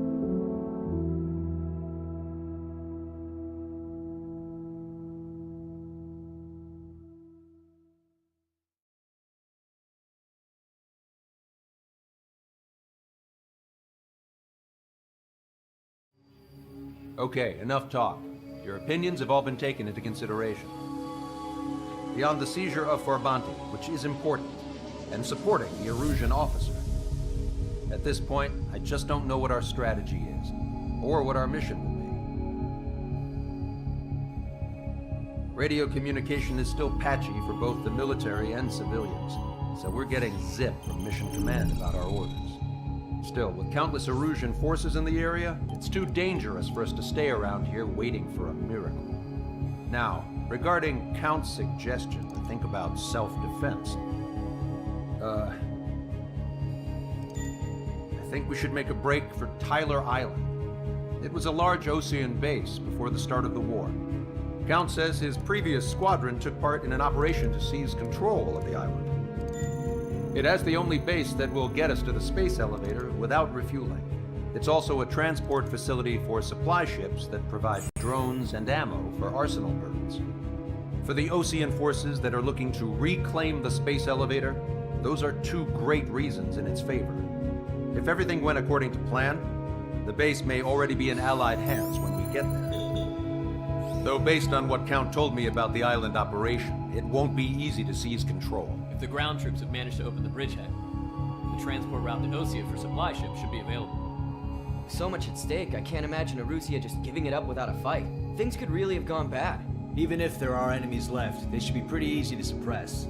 S4: Okay, enough talk. Your opinions have all been taken into consideration. Beyond the seizure of Forbanti, which is important, and supporting the Erusian officer. At this point, I just don't know what our strategy is, or what our mission will be. Radio communication is still patchy for both the military and civilians, so we're getting zip from Mission Command about our orders.
S15: Still, with countless Erusian forces in the area, it's too dangerous for us to stay around here waiting for a miracle. Now, regarding Count's suggestion to think about self-defense, I think we should make a break for Tyler Island. It was a large Osean base before the start of the war. Count says his previous squadron took part in an operation to seize control of the island. It has the only base that will get us to the space elevator without refueling. It's also a transport facility for supply ships that provide drones and ammo for arsenal birds. For the Osean forces that are looking to reclaim the space elevator, those are two great reasons in its favor. If everything went according to plan, the base may already be in Allied hands when we get there. Though based on what Count told me about the island operation, it won't be easy to seize control.
S16: If the ground troops have managed to open the bridgehead, the transport route to Osea for supply ships should be available.
S21: So much at stake, I can't imagine Erusia just giving it up without a fight. Things could really have gone bad.
S24: Even if there are enemies left, they should be pretty easy to suppress.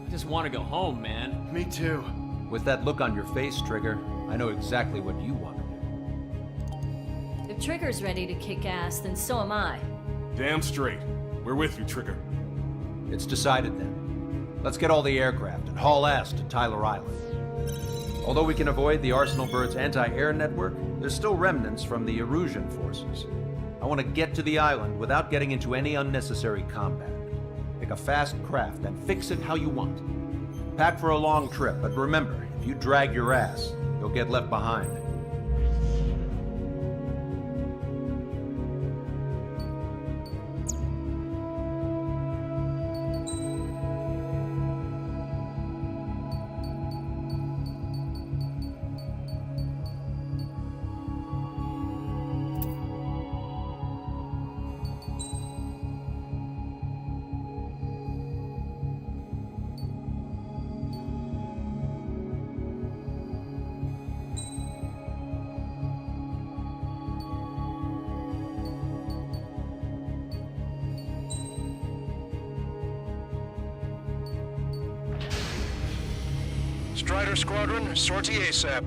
S16: I just want to go home, man.
S24: Me too.
S15: With that look on your face, Trigger, I know exactly what you want to do.
S18: If Trigger's ready to kick ass, then so am I.
S19: Damn straight. We're with you, Trigger.
S15: It's decided then. Let's get all the aircraft and haul ass to Tyler Island. Although we can avoid the Arsenal Bird's anti-air network, there's still remnants from the Erusian forces. I want to get to the island without getting into any unnecessary combat. Pick a fast craft and fix it how you want. Pack for a long trip, but remember, if you drag your ass, you'll get left behind.
S10: Strider Squadron, sortie ASAP.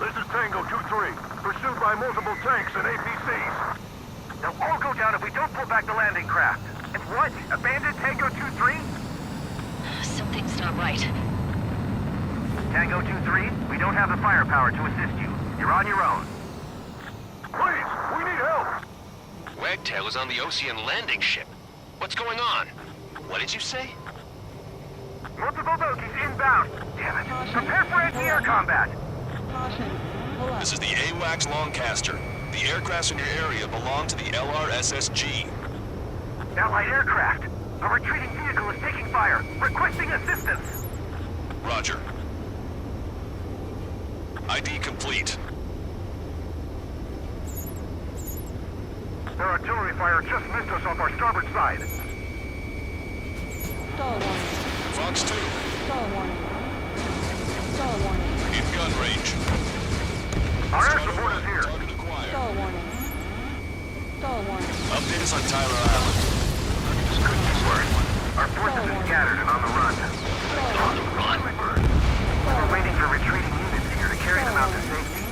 S8: This is Tango 2-3, pursued by multiple tanks and APCs. They'll all go down if we don't pull back the landing craft. And what? Abandon Tango 2-3?
S11: Something's not right.
S8: Tango 2-3, we don't have the firepower to assist you. You're on your own. Please, we need help!
S7: Wagtail is on the Osean landing ship. What's going on? What did you say?
S8: Multiple bogies inbound. Damn it. Prepare for anti-air combat.
S19: This is the AWACS Longcaster. The aircrafts in your area belong to the LRSSG.
S8: Allied aircraft. A retreating vehicle is taking fire. Requesting assistance.
S19: Roger. ID complete.
S8: Their artillery fire just missed us off our starboard side.
S19: Fox 2. In gun range.
S8: Our air support is here.
S19: Update us on Tyler Island.
S8: This couldn't be worse. Our forces are scattered and on the run. On the run? We're waiting for retreating units here to carry them out to safety.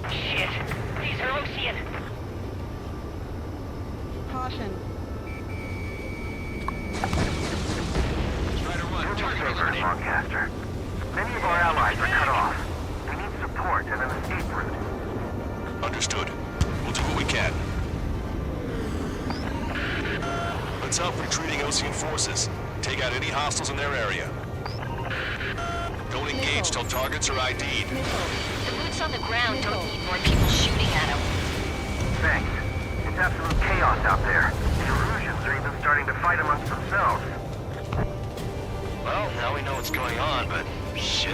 S11: Shit. These are Osean.
S18: Caution.
S8: Strider 1, target eliminated. Longcaster. Many of our allies are cut off. We need support and an escape route.
S19: Understood. We'll do what we can. Let's help retreating Osean forces. Take out any hostiles in their area. Don't engage till targets are ID'd.
S11: The boots on the ground don't need more people shooting at them.
S8: Thanks. It's absolute chaos out there. The Erusians are even starting to fight amongst themselves.
S7: Well, now we know what's going on, but shit.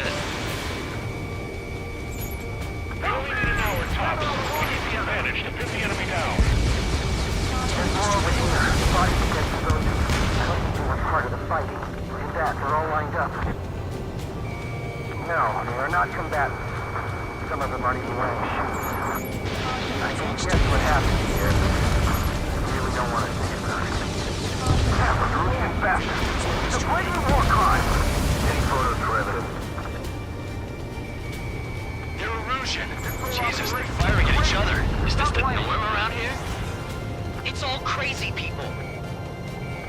S10: We only need an hour tops. We need the advantage to pin the enemy down.
S8: fighting. Look at that, they're all lined up. No, they are not combatants. Some of them aren't even wearing shoes. I can guess what happened here. I really don't want to think about it. Russian bastard! It's a blatant war crime! Any photos for evidence?
S13: They're Erusian. Jesus, they're firing at each other. Is this the norm around here? It's all crazy people.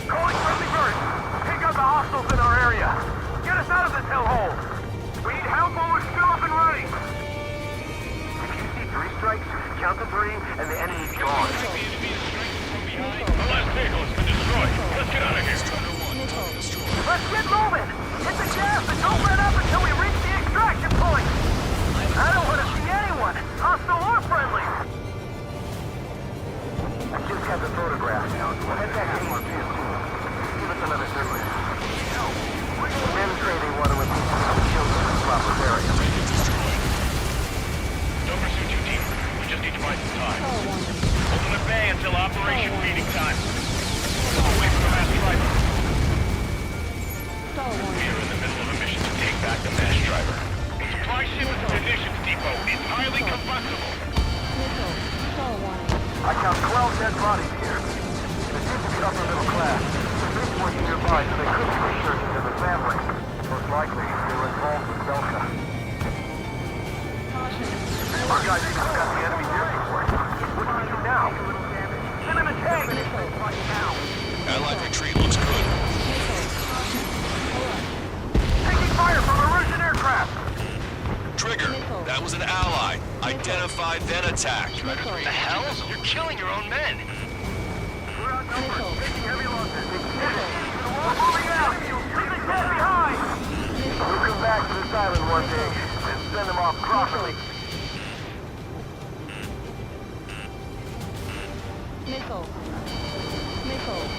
S8: Calling friendly birds! Take out the hostiles in our area! Get us out of this hellhole! We need help while we're still up and running! If you see 3 strikes, count to 3, and the enemy's gone.
S22: The last vehicle has been destroyed. Let's get out of here.
S8: Let's get moving! Hit the gas and don't let up until we reach the extraction point! I don't want to see anyone, hostile or friendly! I just got the photograph now. We'll head back to HQ. Give us another 30 minutes. Men say they want to remove some children in proper area.
S22: Don't pursue too deep. We just need to buy some time. Open the bay until operation feeding time. Wait for the mass driver. We are in the middle of a mission to take back the mass driver. The supply ship at the munitions depot is highly combustible.
S8: I count 12 dead bodies here. The kids are upper middle class. The base working nearby, so they could be researching to the family. Most likely, they were involved with Delta. Our guys even got the enemy air support. What do we do now? Send in a tank!
S19: Allied retreat looks good.
S8: Taking fire from a Russian aircraft!
S19: Trigger, that was an ally. Identified, then attacked.
S13: What the hell? You're killing your own men.
S8: We're outnumbered, taking heavy losses. We're moving out! Leave the dead behind! We'll come back to this island one day and send them off properly.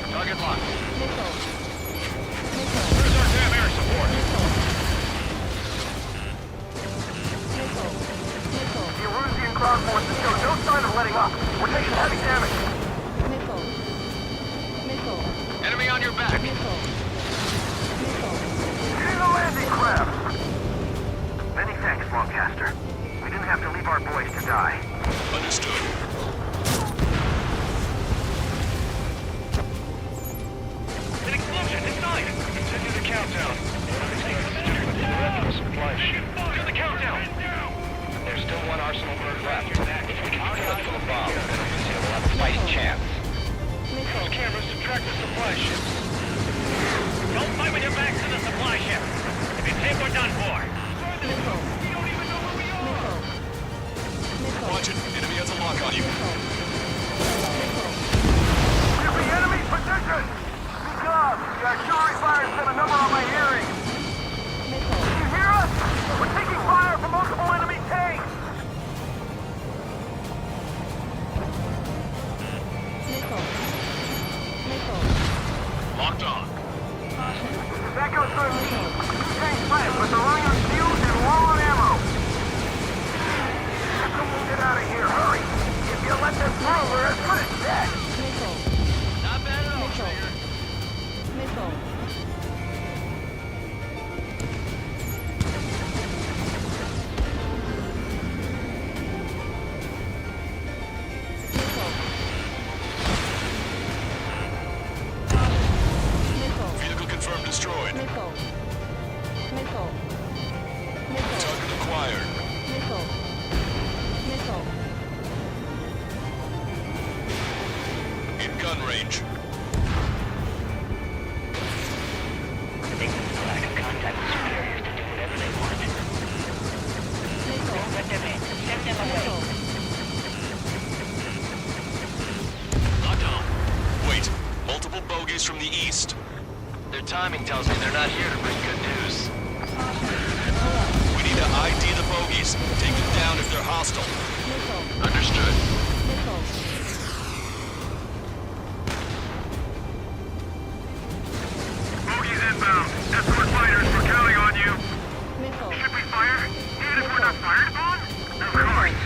S22: Target locked. Where's our damn air support?
S8: The Erusian ground forces show no sign of letting up. We're taking heavy damage.
S22: Enemy on your back.
S8: Getting the landing craft. Many thanks, Lancaster. We didn't have to leave our boys to die.
S19: Understood.
S22: An explosion inside. Continue the countdown. Supply ship. Do the countdown.
S13: There's still one arsenal bird left. If we can kill it full of bombs, then Erusia will have a fighting chance.
S22: Those cameras subtract the supply ships. Don't fight with your backs to the supply ship. If you take, we're done for.
S19: Watch it. Enemy has a lock on you.
S8: Enemy, enemy position! Speak up! The artillery fire sent a number on my hearing. Can you hear us? We're taking fire from multiple enemy tanks!
S22: Locked on.
S8: That goes for me. Tanks flat, but they're running on fuels and low on ammo. Someone get out of here, hurry! If you let them through, we're as good as dead!
S22: Not bad at all, Trigger.
S19: Vehicle confirmed destroyed. Target acquired. In gun range.
S13: They can still have contact with superiors to do whatever they want. Don't let them in. Send them away.
S19: Locked on. Wait. Multiple bogeys from the east.
S13: Their timing tells me they're not here to bring good news.
S19: We need to ID the bogeys. Take them down if they're hostile.
S13: Understood.
S8: Bogies inbound. Escort fighters, we're counting on you. Should we fire? Even if we're not fired upon? Of course.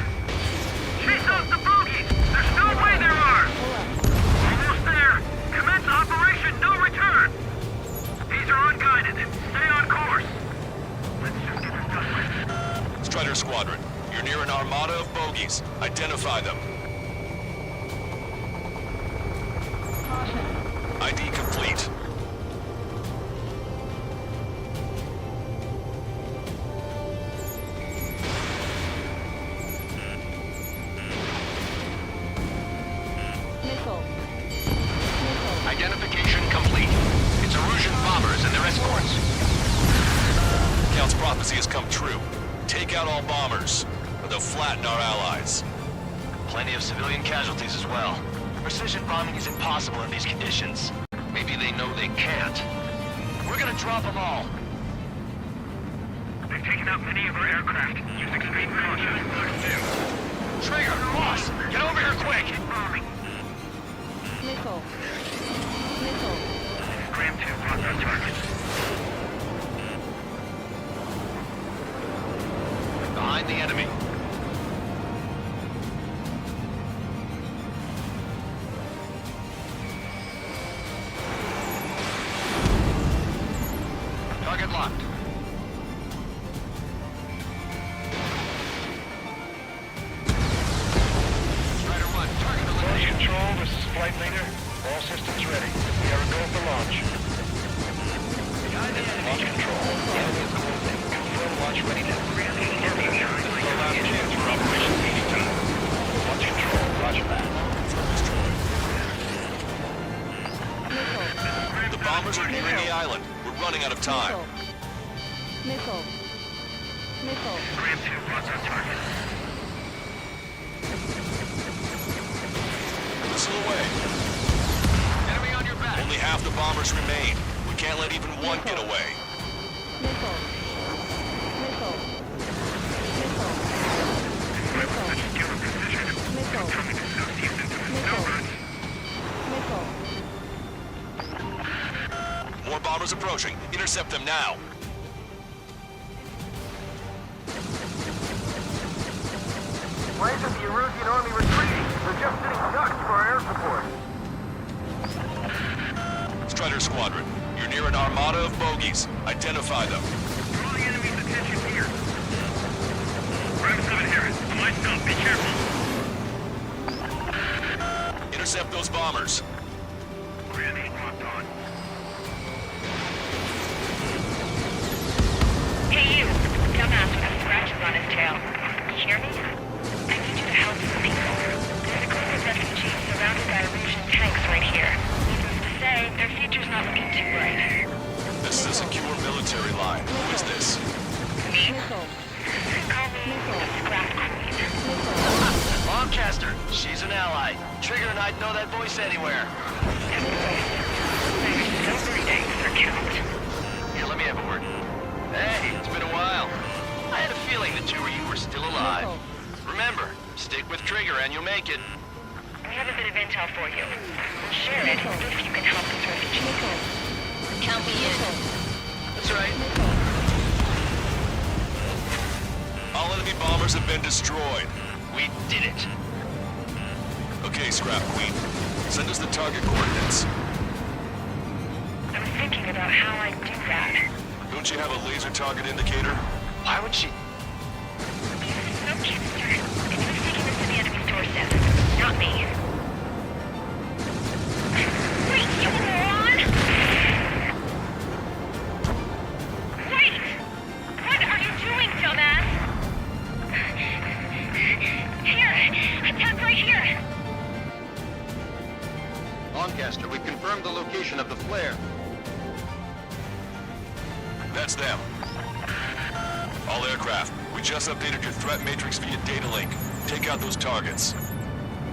S8: Chase off the bogies! There's no way there are! Almost there! Commence operation no return!
S19: Strider Squadron, you're near an armada of bogies. Identify them. ID complete.
S7: Identification complete. It's Erusian bombers and their escorts.
S19: Count's prophecy has come true. Take out all bombers, or they'll flatten our allies.
S7: Plenty of civilian casualties as well. Precision bombing is impossible in these conditions. Maybe they know they can't. We're gonna drop them all.
S8: They've taken out many of our aircraft. Use extreme caution.
S7: Trigger, boss, get over here quick!
S18: Missile. Missile.
S8: Scram 2, lock on target.
S7: Behind the enemy. Target locked. Strider 1, target eliminated.
S8: Control, this is Flight Leader. All systems ready. We are a go for launch.
S7: Behind the enemy.
S8: Launch control. The enemy is closing. Confirm launch readiness. Perfect. This is the last chance for Operation Speedy Time. Launch control. Roger that.
S19: The bombers are nearing the island. We're running out of time.
S18: Missile. Missile.
S8: Scram 2, lock on target.
S19: Missile away.
S7: Enemy on your back.
S19: Only half the bombers remain. We can't let even one get away.
S18: Missile. Missile. Missile. Missile. Missile. Missile. Missile.
S19: More bombers approaching. Intercept them now.
S8: Why isn't the Erusian army retreating? They're just sitting ducks for our air support.
S19: Strider Squadron, you're near an armada of bogies. Identify them.
S8: Draw the enemy's attention here. Ram 7 Harris, lights up, be careful.
S19: Intercept those bombers.
S8: Grenade locked on.
S11: Hey you, dumbass with the scratches on his tail. You hear me? I need you to help some people. There's a group of refugees surrounded by Erusian tanks right here. Needless to say, their future's not looking too bright.
S19: This is a secure military line. Who is this?
S11: Me? Call me the Scrap Queen.
S7: Longcaster, she's an ally. Trigger and I'd know that voice anywhere. Here, let me have a word. Hey, it's been a while. I had a feeling the two of you were still alive. Remember, stick with Trigger and you'll make it.
S11: We have a bit of intel for you. We'll share it if you can help this refugee. Count me in.
S7: That's right.
S19: All enemy bombers have been destroyed.
S7: We did it.
S19: Okay, Scrap Queen. Send us the target coordinates.
S11: I was thinking about how I'd do that.
S19: Don't you have a laser target indicator?
S7: Why would she?
S11: No, Kipster. It was taking us to the enemy's doorstep. Not me. Wait, you moron! Wait! What are you doing, dumbass? Here! Attack right here!
S7: Longcaster, we've confirmed the location of the flare.
S19: That's them. All aircraft, we just updated your threat matrix via data link. Take out those targets.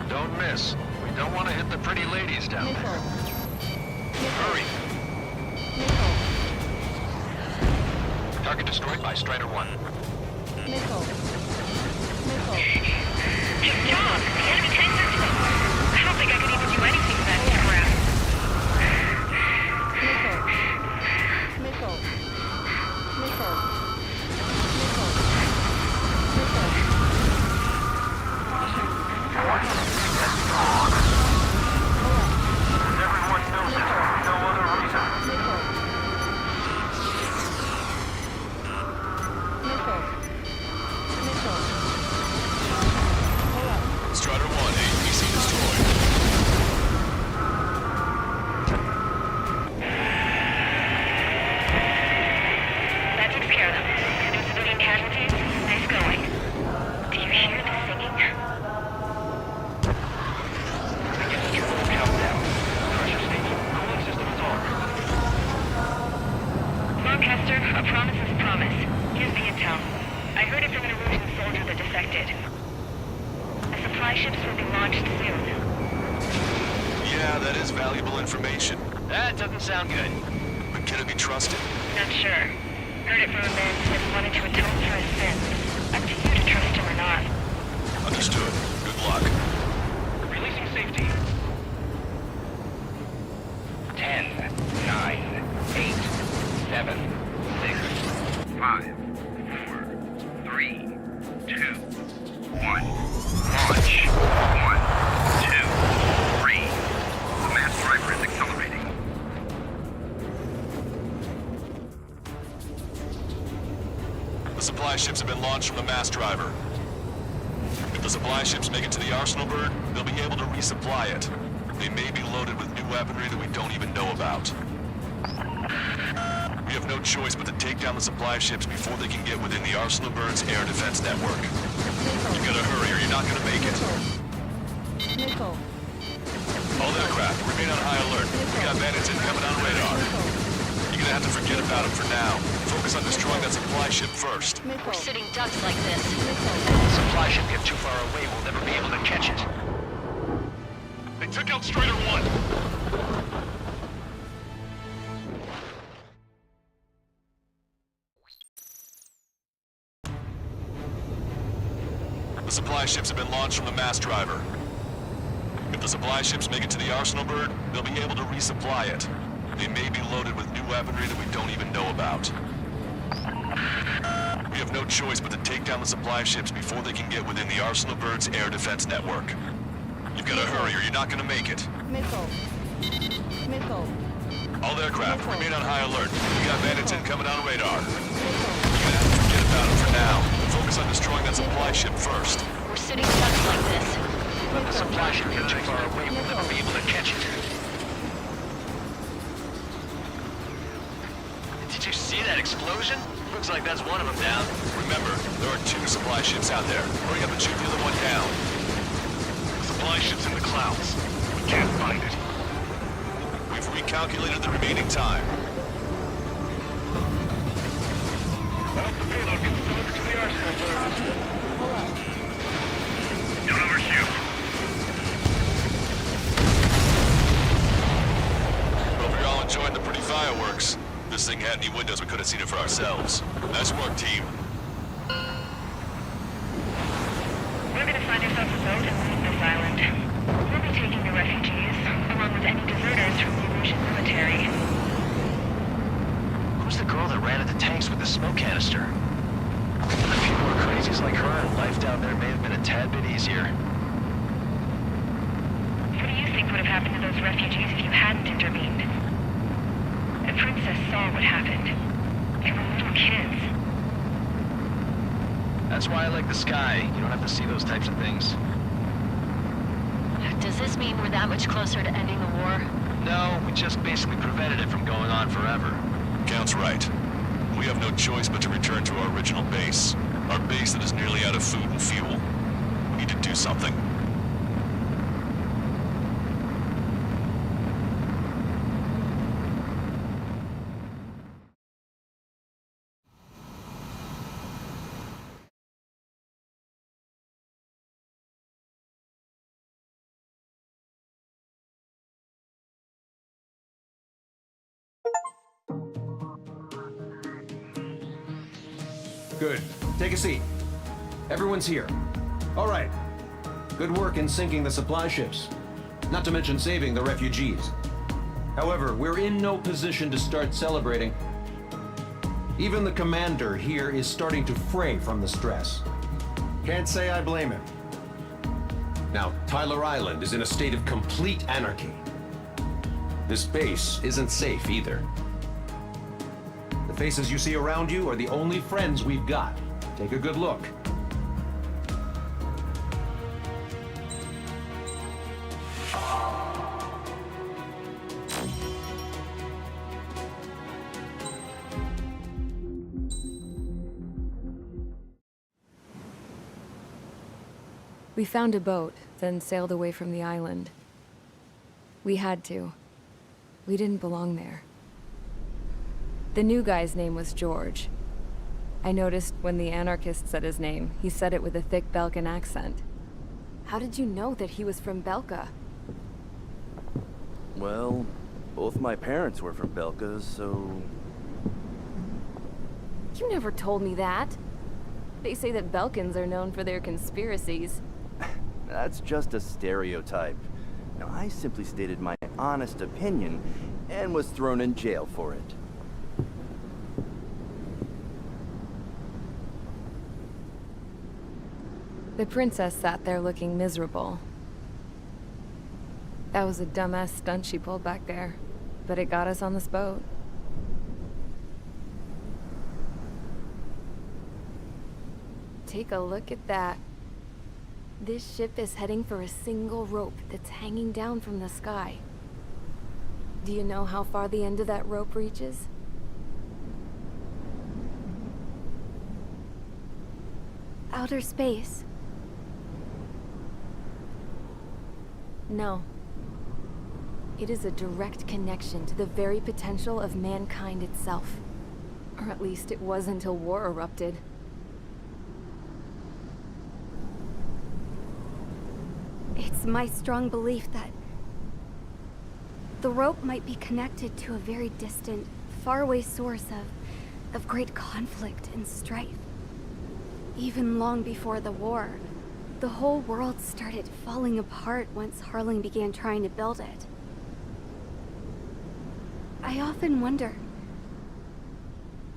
S7: Don't miss. We don't want to hit the pretty ladies down there. Hurry. Target destroyed by Strider 1.
S18: Missile. Missile.
S11: Good job! The enemy tanks are too. I don't think I could even do anything with that crap.
S18: Missile. Missile. Missile.
S8: Everyone knows it. No other reason.
S18: Missile.
S19: valuable information.
S13: That doesn't sound good.
S19: But can it be trusted?
S11: Not sure. Heard it from a man Smith wanted to atone for his sins. Up to you to trust him or not.
S19: Understood. Good luck.
S22: Releasing safety.
S8: 10, 9, 8, 7, 6, 5, 4, 3, 2, 1. Launch. 1, 2, 3. The mass driver is accelerating.
S19: The supply ships have been launched from the mass driver. If the supply ships make it to the Arsenal bird, they'll be able to resupply it. They may be loaded with new weaponry that we don't even know about. We have no choice but to take down the supply ships before they can get within the Arsenal bird's air defense network. You gotta hurry or you're not gonna make it.
S18: Nickel.
S19: All aircraft, remain on high alert. We got bandits incoming on radar. You're gonna have to forget about them for now. Focus on destroying that supply ship first.
S11: We're sitting ducks like this.
S13: If the supply ship gets too far away, we'll never be able to catch it.
S22: They took out Strider 1.
S19: The supply ships have been launched from the mass driver. If the supply ships make it to the Arsenal bird, they'll be able to resupply it. They may be loaded with new weaponry that we don't even know about. We have no choice but to take down the supply ships before they can get within the Arsenal bird's air defense network. You've got to hurry or you're not going to make it.
S18: Missile. Missile.
S19: All aircraft, remain on high alert. We got bandits incoming on radar. You're gonna have to forget about them for now. Focus on destroying that supply ship first.
S11: We're sitting ducks like this.
S13: If the supply ship gets too far away, we'll never be able to catch it. Did you see that explosion? Looks like that's one of them down.
S19: Remember, there are 2 supply ships out there. Hurry up and shoot the other one down.
S22: The supply ship's in the clouds. We can't find it.
S19: We've recalculated the remaining time.
S22: Well, the payload gets delivered to the Arsenal bird. Don't overshoot.
S19: Hope you're all enjoying the pretty fireworks. This thing had any windows, we could have seen it for ourselves. Nice work, team.
S11: We're gonna find ourselves a boat and leave this island. We'll be taking the refugees, along with any deserters from the Rouge military.
S13: Who's the girl that ran at the tanks with the smoke canister? A few more crazies like her, and life down there may have been a tad bit easier.
S11: What do you think would have happened to those refugees if you hadn't intervened? The princess saw what happened. They were little kids.
S13: That's why I like the sky. You don't have to see those types of things.
S11: Does this mean we're that much closer to ending the war?
S13: No, we just basically prevented it from going on forever.
S19: Count's right. We have no choice but to return to our original base. Our base that is nearly out of food and fuel. We need to do something.
S4: Good. Take a seat. Everyone's here. All right. Good work in sinking the supply ships. Not to mention saving the refugees. However, we're in no position to start celebrating. Even the commander here is starting to fray from the stress. Can't say I blame him. Now, Tyler Island is in a state of complete anarchy. This base isn't safe either. The faces you see around you are the only friends we've got. Take a good look.
S1: We found a boat, then sailed away from the island. We had to. We didn't belong there. The new guy's name was George. I noticed when the anarchist said his name, he said it with a thick Belkan accent. How did you know that he was from Belka?
S2: Well, both my parents were from Belka, so...
S1: You never told me that. They say that Belkans are known for their conspiracies.
S2: That's just a stereotype. Now, I simply stated my honest opinion and was thrown in jail for it.
S1: The princess sat there looking miserable. That was a dumbass stunt she pulled back there, but it got us on this boat. Take a look at that. This ship is heading for a single rope that's hanging down from the sky. Do you know how far the end of that rope reaches?
S3: Outer space.
S1: No. It is a direct connection to the very potential of mankind itself. Or at least it was until war erupted.
S3: It's my strong belief that the rope might be connected to a very distant, faraway source of great conflict and strife. Even long before the war, the whole world started falling apart once Harling began trying to build it. I often wonder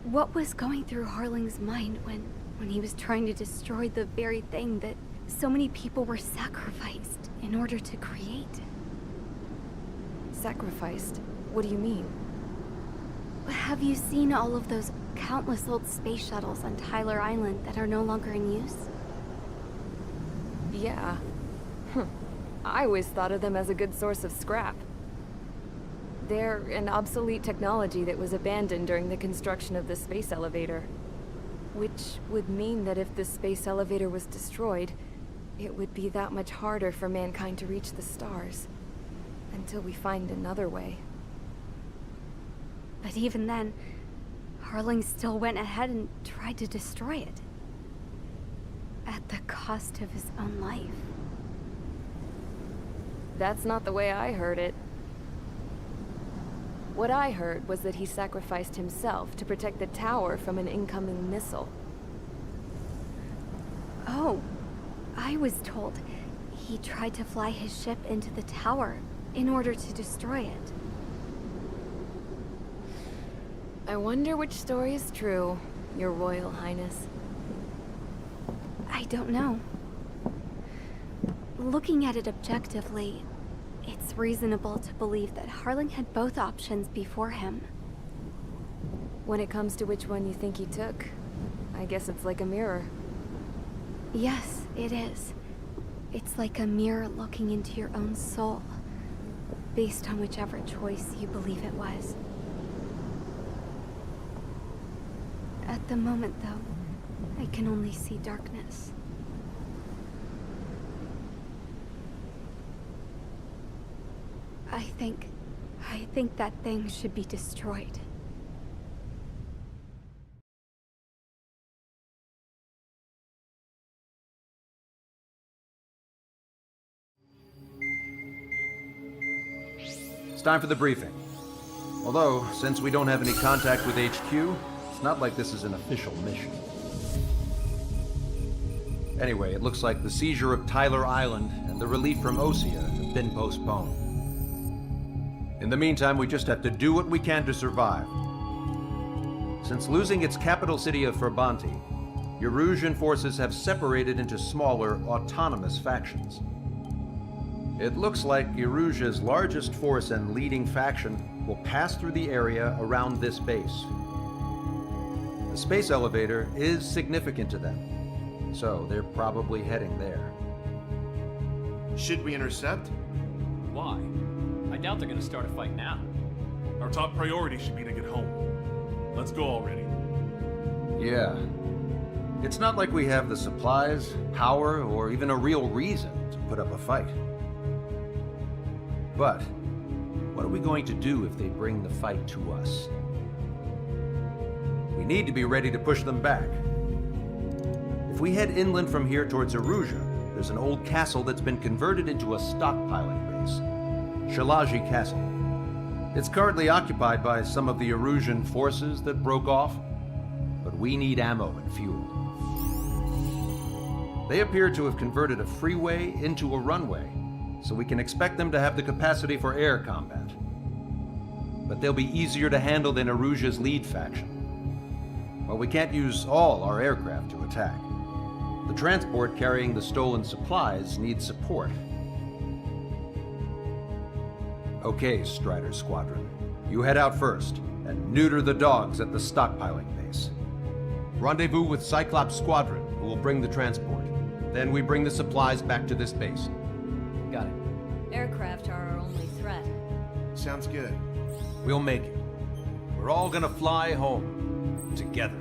S3: what was going through Harling's mind when he was trying to destroy the very thing that so many people were sacrificed in order to create.
S1: Sacrificed? What do you mean?
S3: Have you seen all of those countless old space shuttles on Tyler Island that are no longer in use?
S1: Yeah. I always thought of them as a good source of scrap. They're an obsolete technology that was abandoned during the construction of the space elevator. Which would mean that if the space elevator was destroyed, it would be that much harder for mankind to reach the stars. Until we find another way.
S3: But even then, Harling still went ahead and tried to destroy it. At the cost of his own life.
S1: That's not the way I heard it. What I heard was that he sacrificed himself to protect the tower from an incoming missile.
S3: Oh, I was told he tried to fly his ship into the tower in order to destroy it.
S1: I wonder which story is true, Your Royal Highness.
S3: I don't know. Looking at it objectively, it's reasonable to believe that Harling had both options before him.
S1: When it comes to which one you think he took, I guess it's like a mirror.
S3: Yes, it is. It's like a mirror looking into your own soul, based on whichever choice you believe it was. At the moment, though, I can only see darkness. I think that thing should be destroyed.
S15: It's time for the briefing. Although, since we don't have any contact with HQ, it's not like this is an official mission. Anyway, it looks like the seizure of Tyler Island and the relief from Osea have been postponed. In the meantime, we just have to do what we can to survive. Since losing its capital city of Ferbanti, Erusian forces have separated into smaller, autonomous factions. It looks like Erusia's largest force and leading faction will pass through the area around this base. The space elevator is significant to them, so they're probably heading there.
S5: Should we intercept?
S16: Why? I doubt they're gonna start a fight now.
S14: Our top priority should be to get home. Let's go already.
S15: Yeah. It's not like we have the supplies, power, or even a real reason to put up a fight. But, what are we going to do if they bring the fight to us? We need to be ready to push them back. If we head inland from here towards Erusia, there's an old castle that's been converted into a stockpiling base. Shalaji Castle. It's currently occupied by some of the Erusian forces that broke off, but we need ammo and fuel. They appear to have converted a freeway into a runway, so we can expect them to have the capacity for air combat. But they'll be easier to handle than Erusia's lead faction. Well, we can't use all our aircraft to attack. The transport carrying the stolen supplies needs support. Okay, Strider Squadron. You head out first, and neuter the dogs at the stockpiling base. Rendezvous with Cyclops Squadron, who will bring the transport. Then we bring the supplies back to this base.
S21: Got it.
S18: Aircraft are our only threat.
S5: Sounds good.
S15: We'll make it. We're all gonna fly home. Together.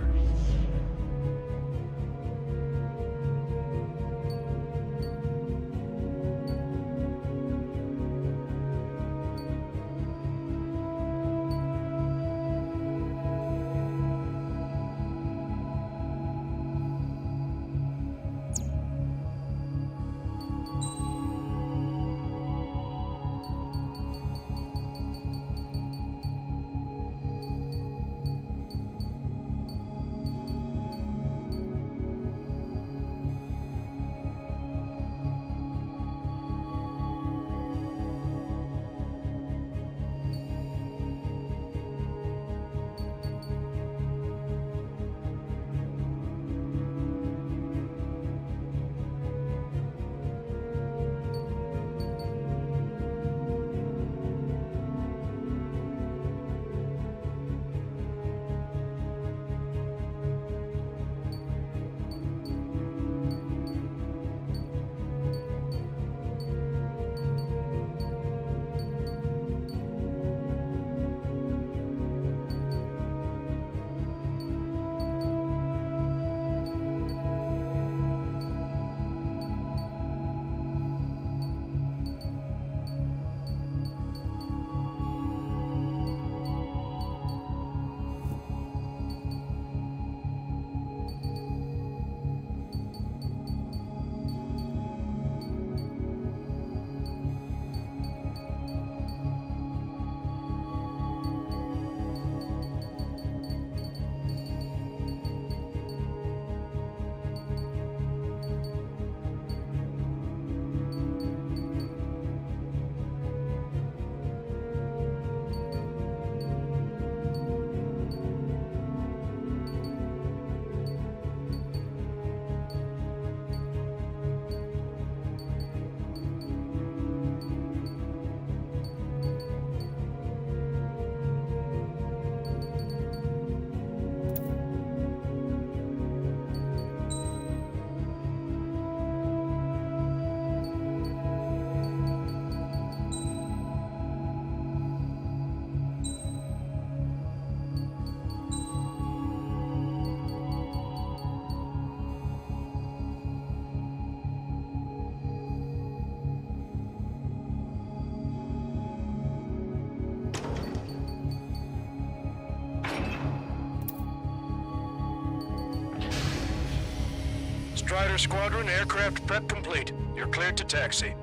S10: Strider Squadron, aircraft prep complete. You're cleared to taxi.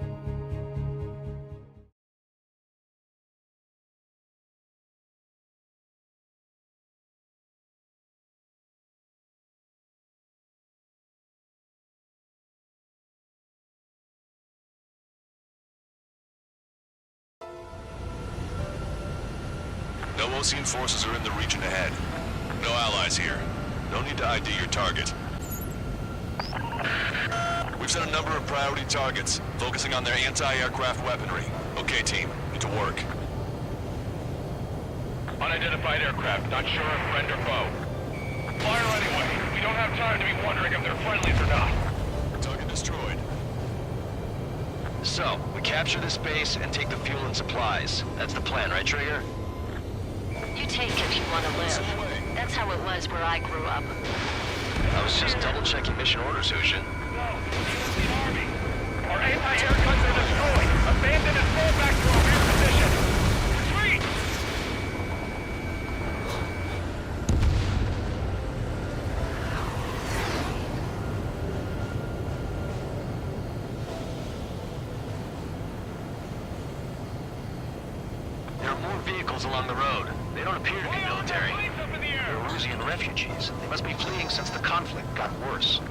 S19: No Osean forces are in the region ahead. No allies here. No need to ID your target. We've set a number of priority targets, focusing on their anti-aircraft weaponry. Okay, team, get to work.
S22: Unidentified aircraft, not sure if friend or foe. Fire anyway. We don't have time to be wondering if they're friendlies or not.
S19: Target destroyed.
S13: So, we capture this base and take the fuel and supplies. That's the plan, right, Trigger?
S11: You take if you want to live. That's how it was where I grew up.
S13: I was just double-checking mission orders, Hushin.
S22: Our anti-air guns are destroyed. Abandon and fall back to our rear position. Retreat!
S13: vehicles along the road. They don't appear to be military. They're Rusian refugees. They must be fleeing since the conflict got worse.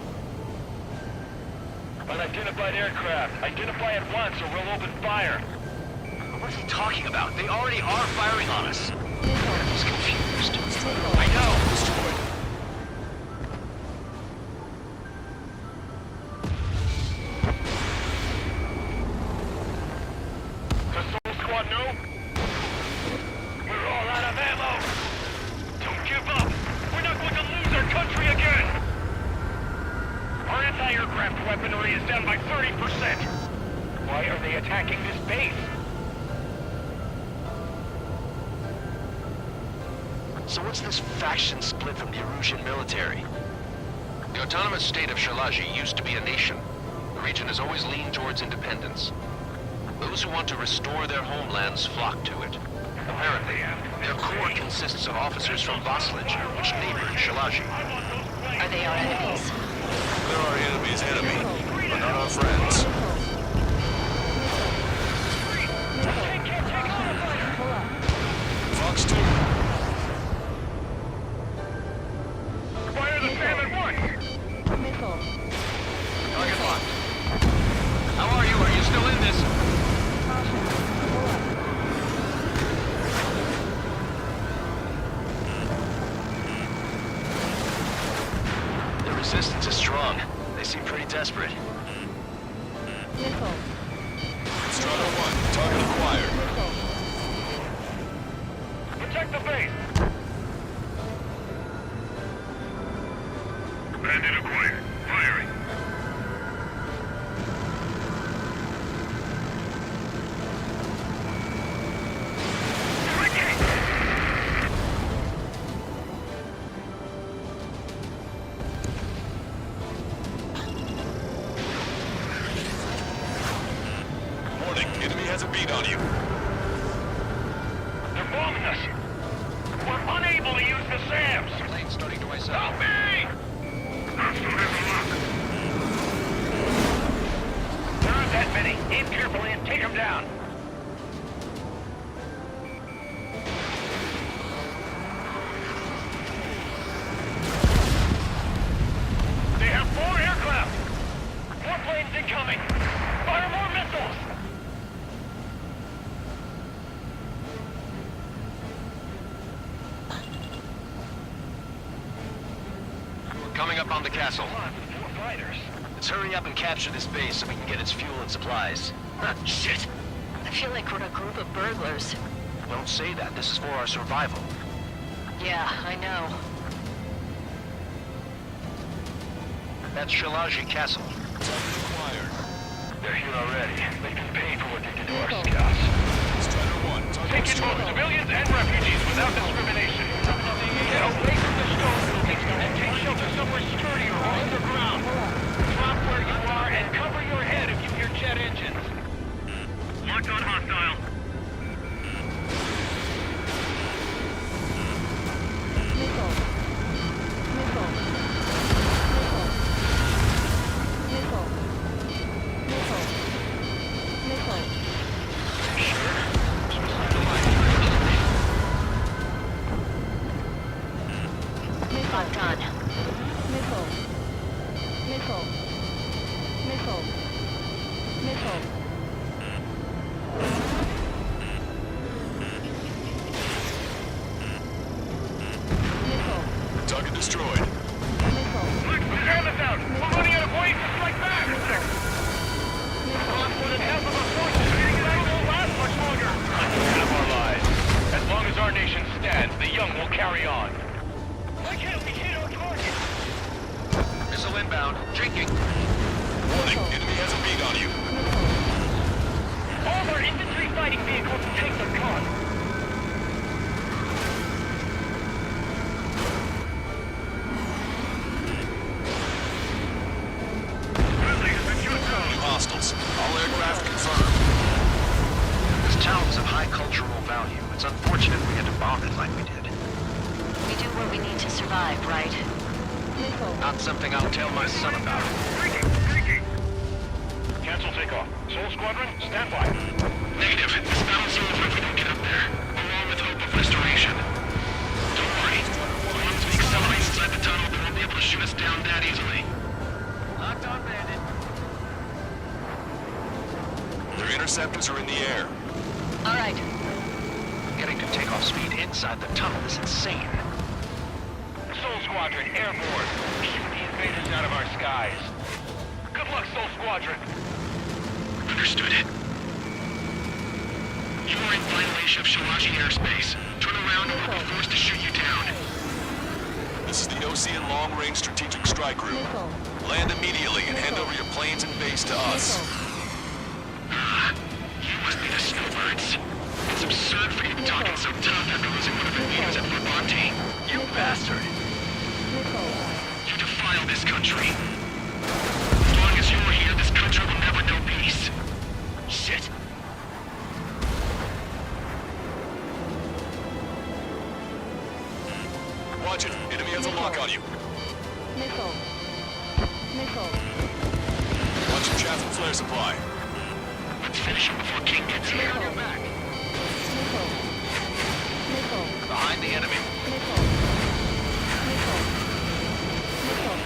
S22: Unidentified aircraft. Identify at once or we'll open fire.
S13: What is he talking about? They already are firing on us. He's confused. I know. Destroyed.
S22: Does Soul Squad know? We're all out of ammo. Don't give up. We're not going to lose our country again. Our anti-aircraft weaponry is down by 30%. Why are they attacking this base?
S13: So what's this faction split from the Erusian military? The autonomous state of Shalaji used to be a nation. The region has always leaned towards independence. Those who want to restore their homelands flock to it. Apparently, their core consists of officers from Vaslij, which neighbor Shalaji.
S11: Are they our enemies?
S19: They're our enemy's enemy, but not our friends. Fox 2.
S22: Fire the SAM at once!
S18: Missile.
S13: Target locked. How are you? Are you still in this?
S18: Caution. Pull up.
S13: The resistance is strong. They seem pretty desperate.
S18: Missile.
S19: Strider 1, target acquired.
S18: Missile.
S22: Protect the base!
S8: Bandit acquired. Firing.
S19: Warning, enemy has a beat on you.
S22: They're bombing us! We're unable to use the SAMs!
S13: Plane starting to ice
S22: Help
S13: out.
S22: me! There aren't that many. Aim carefully and take them down. They have 4 aircraft! 4 planes incoming! Fire more missiles!
S13: We're coming up on the castle.
S22: Come on, 4 fighters.
S13: Let's hurry up and capture this base so we can get its fuel and supplies. Shit!
S11: I feel like we're a group of burglars.
S13: Don't say that. This is for our survival.
S11: Yeah, I know.
S13: That's Shalaji Castle.
S19: Target acquired.
S22: They're here already. They can pay for what they did to our scouts.
S19: Strider 1, target
S22: Take in both
S19: destroyed.
S22: civilians and refugees without discrimination. Get away from the stone buildings and take shelter somewhere sturdier or underground. Drop where you are and cover your head if you hear jet engines.
S8: Locked on hostile.
S18: Missile. Missile. Missile. Missile. Missile.
S11: I'm done.
S18: Missile. Missile. Missile. Missile. Missile.
S19: Target destroyed.
S18: Missile.
S22: Jam us out! We're running out of ways to strike back! Lost more than half of our forces. That won't last much longer. Hundreds of our lives. As long as our nation stands, the young will carry on. Why can't we hit our target?
S13: Missile inbound. Drinking.
S19: Warning, enemy has a beat on you.
S22: All of our infantry fighting vehicles and tanks are gone.
S19: New hostiles. All aircraft confirmed.
S13: This town is of high cultural value. It's unfortunate we had to bomb it like we did.
S11: We do what we need to survive, right?
S18: Missile.
S13: Not something I'll tell my son about.
S22: Cancel takeoff. Soul Squadron, stand by.
S8: Negative. This bounce seems like we don't get up there. Along with
S19: interceptors are in the air.
S13: All right. Getting to takeoff speed inside the tunnel is insane.
S22: Soul Squadron, airborne. Keep the invaders out of our skies. Good luck, Soul Squadron.
S10: Understood. You are in violation of Shalaji airspace. Turn around or we'll be forced to shoot you down.
S19: This is the Ocean Long Range Strategic Strike Group. Land immediately and hand over your planes and base to us.
S10: You must be the snowbirds. It's absurd for you talking so tough after losing one of your leaders at Levante. You bastard! You defile this country. As long as you're here, this country will never know peace. Shit.
S19: Watch it. Enemy has a lock on you.
S18: Missile. Missile.
S19: Watch your chaff and flare supply.
S10: Let's finish him before King gets here.
S18: Missile. Missile. Missile.
S13: Behind the enemy.
S18: Missile. Missile. Missile.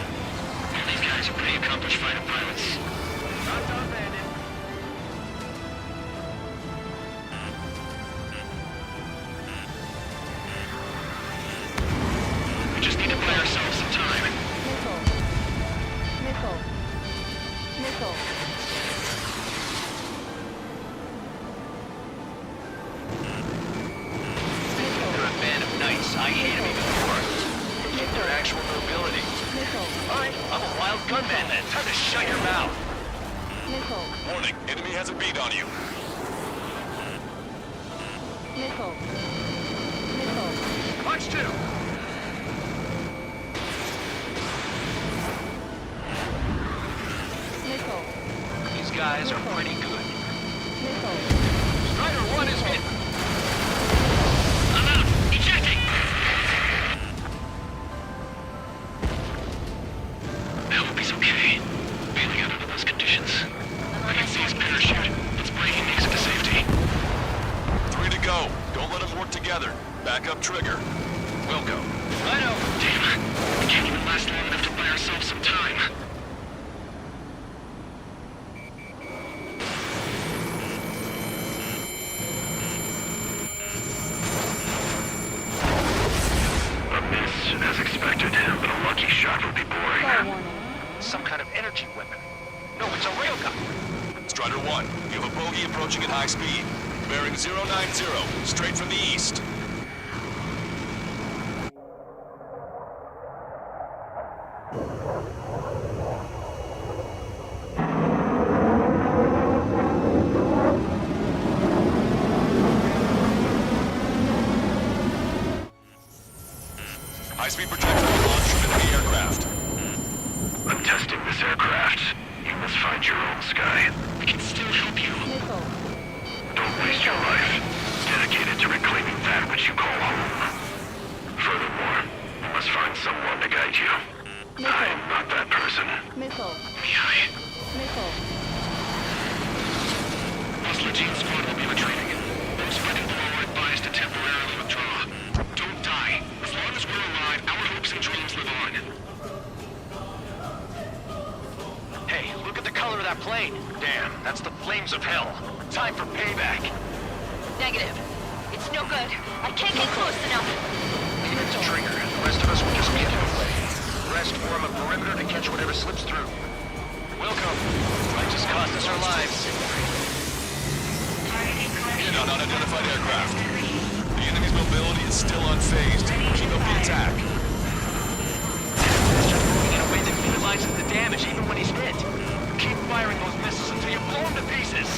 S10: These guys are pretty accomplished fighter pilots.
S22: Not done, Bandit.
S10: We just need to buy ourselves some time.
S18: Missile. Missile. Missile.
S13: They're a band of knights. I hate them even more. Forget their actual nobility.
S18: Missile.
S13: Alright, I'm a wild gunman then. Time to shut your mouth.
S18: Missile.
S19: Warning, enemy has a beat on you.
S18: Missile. Missile.
S13: Punch two.
S18: Missile.
S13: These guys are pretty good.
S18: Missile.
S13: Strider 1 is hit.
S10: I'm out! Ejecting! I hope he's okay. Bailing out under those conditions. I can see his parachute. Let's break and exit to safety.
S19: 3 to go. Don't let them work together. Back up trigger. We'll go.
S13: Righto.
S10: Damn. We can't even last long enough to buy ourselves some time. A miss, as expected, but a lucky shot would be boring.
S18: Fire warning.
S13: Some kind of energy weapon. No, it's a railgun.
S19: Strider 1, you have a bogey approaching at high speed. Bearing 090, straight from the east. High-speed projectile launched from enemy aircraft.
S10: I'm testing this aircraft. You must find your own sky. We can still help you.
S18: Missile.
S10: Don't waste your life. Dedicated to reclaiming that which you call home. Furthermore, you must find someone to guide you. I am not that person.
S18: Missile.
S10: Mihai.
S18: Missile.
S10: Mussolini's squad will be retreating. Those fighting below are advised to temporarily withdraw. Don't die. As long as we're alive, our hopes and dreams live on.
S13: Hey, look at the color of that plane. Damn, that's the flames of hell. Time for payback.
S11: Negative. It's no good. I can't get close enough.
S13: Keep it to trigger. The rest of us will just get in the way. The rest form a perimeter to catch whatever slips through. Welcome. Might just cost us our lives.
S19: Hit on unidentified aircraft. The enemy's mobility is still unfazed. Keep up the attack.
S13: It's just moving in a way that minimizes the damage even when he's hit. Keep firing those missiles until you blow him to pieces.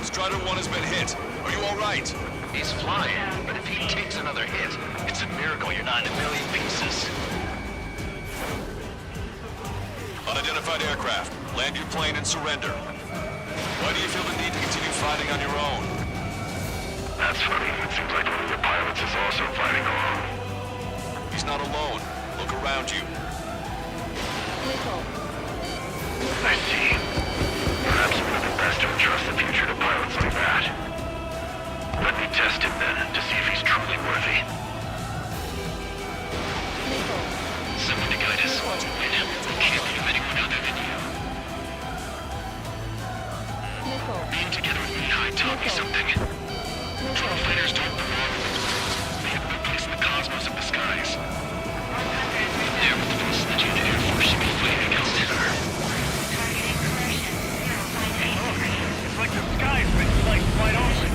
S19: Strider 1 has been hit. Are you all right?
S13: He's flying, but if he takes another hit, it's a miracle you're not in a million pieces.
S19: Unidentified aircraft. Land your plane and surrender. Why do you feel the need to continue fighting on your own?
S10: That's funny. It seems like one of your pilots is also fighting alone.
S19: He's not alone. Look around you.
S18: Missile.
S10: I see. Perhaps it would be best to entrust the future to pilots like that. Let me test him then, to see if he's truly worthy.
S18: Missile.
S10: Someone to guide us. We can't think of anyone other than you.
S18: Missile.
S10: Be taught me something. Drone fighters don't belong. They have no place in the cosmos of the skies. They're the force that the Air Force should be fighting against her.
S22: It's like the sky's been sliced wide open.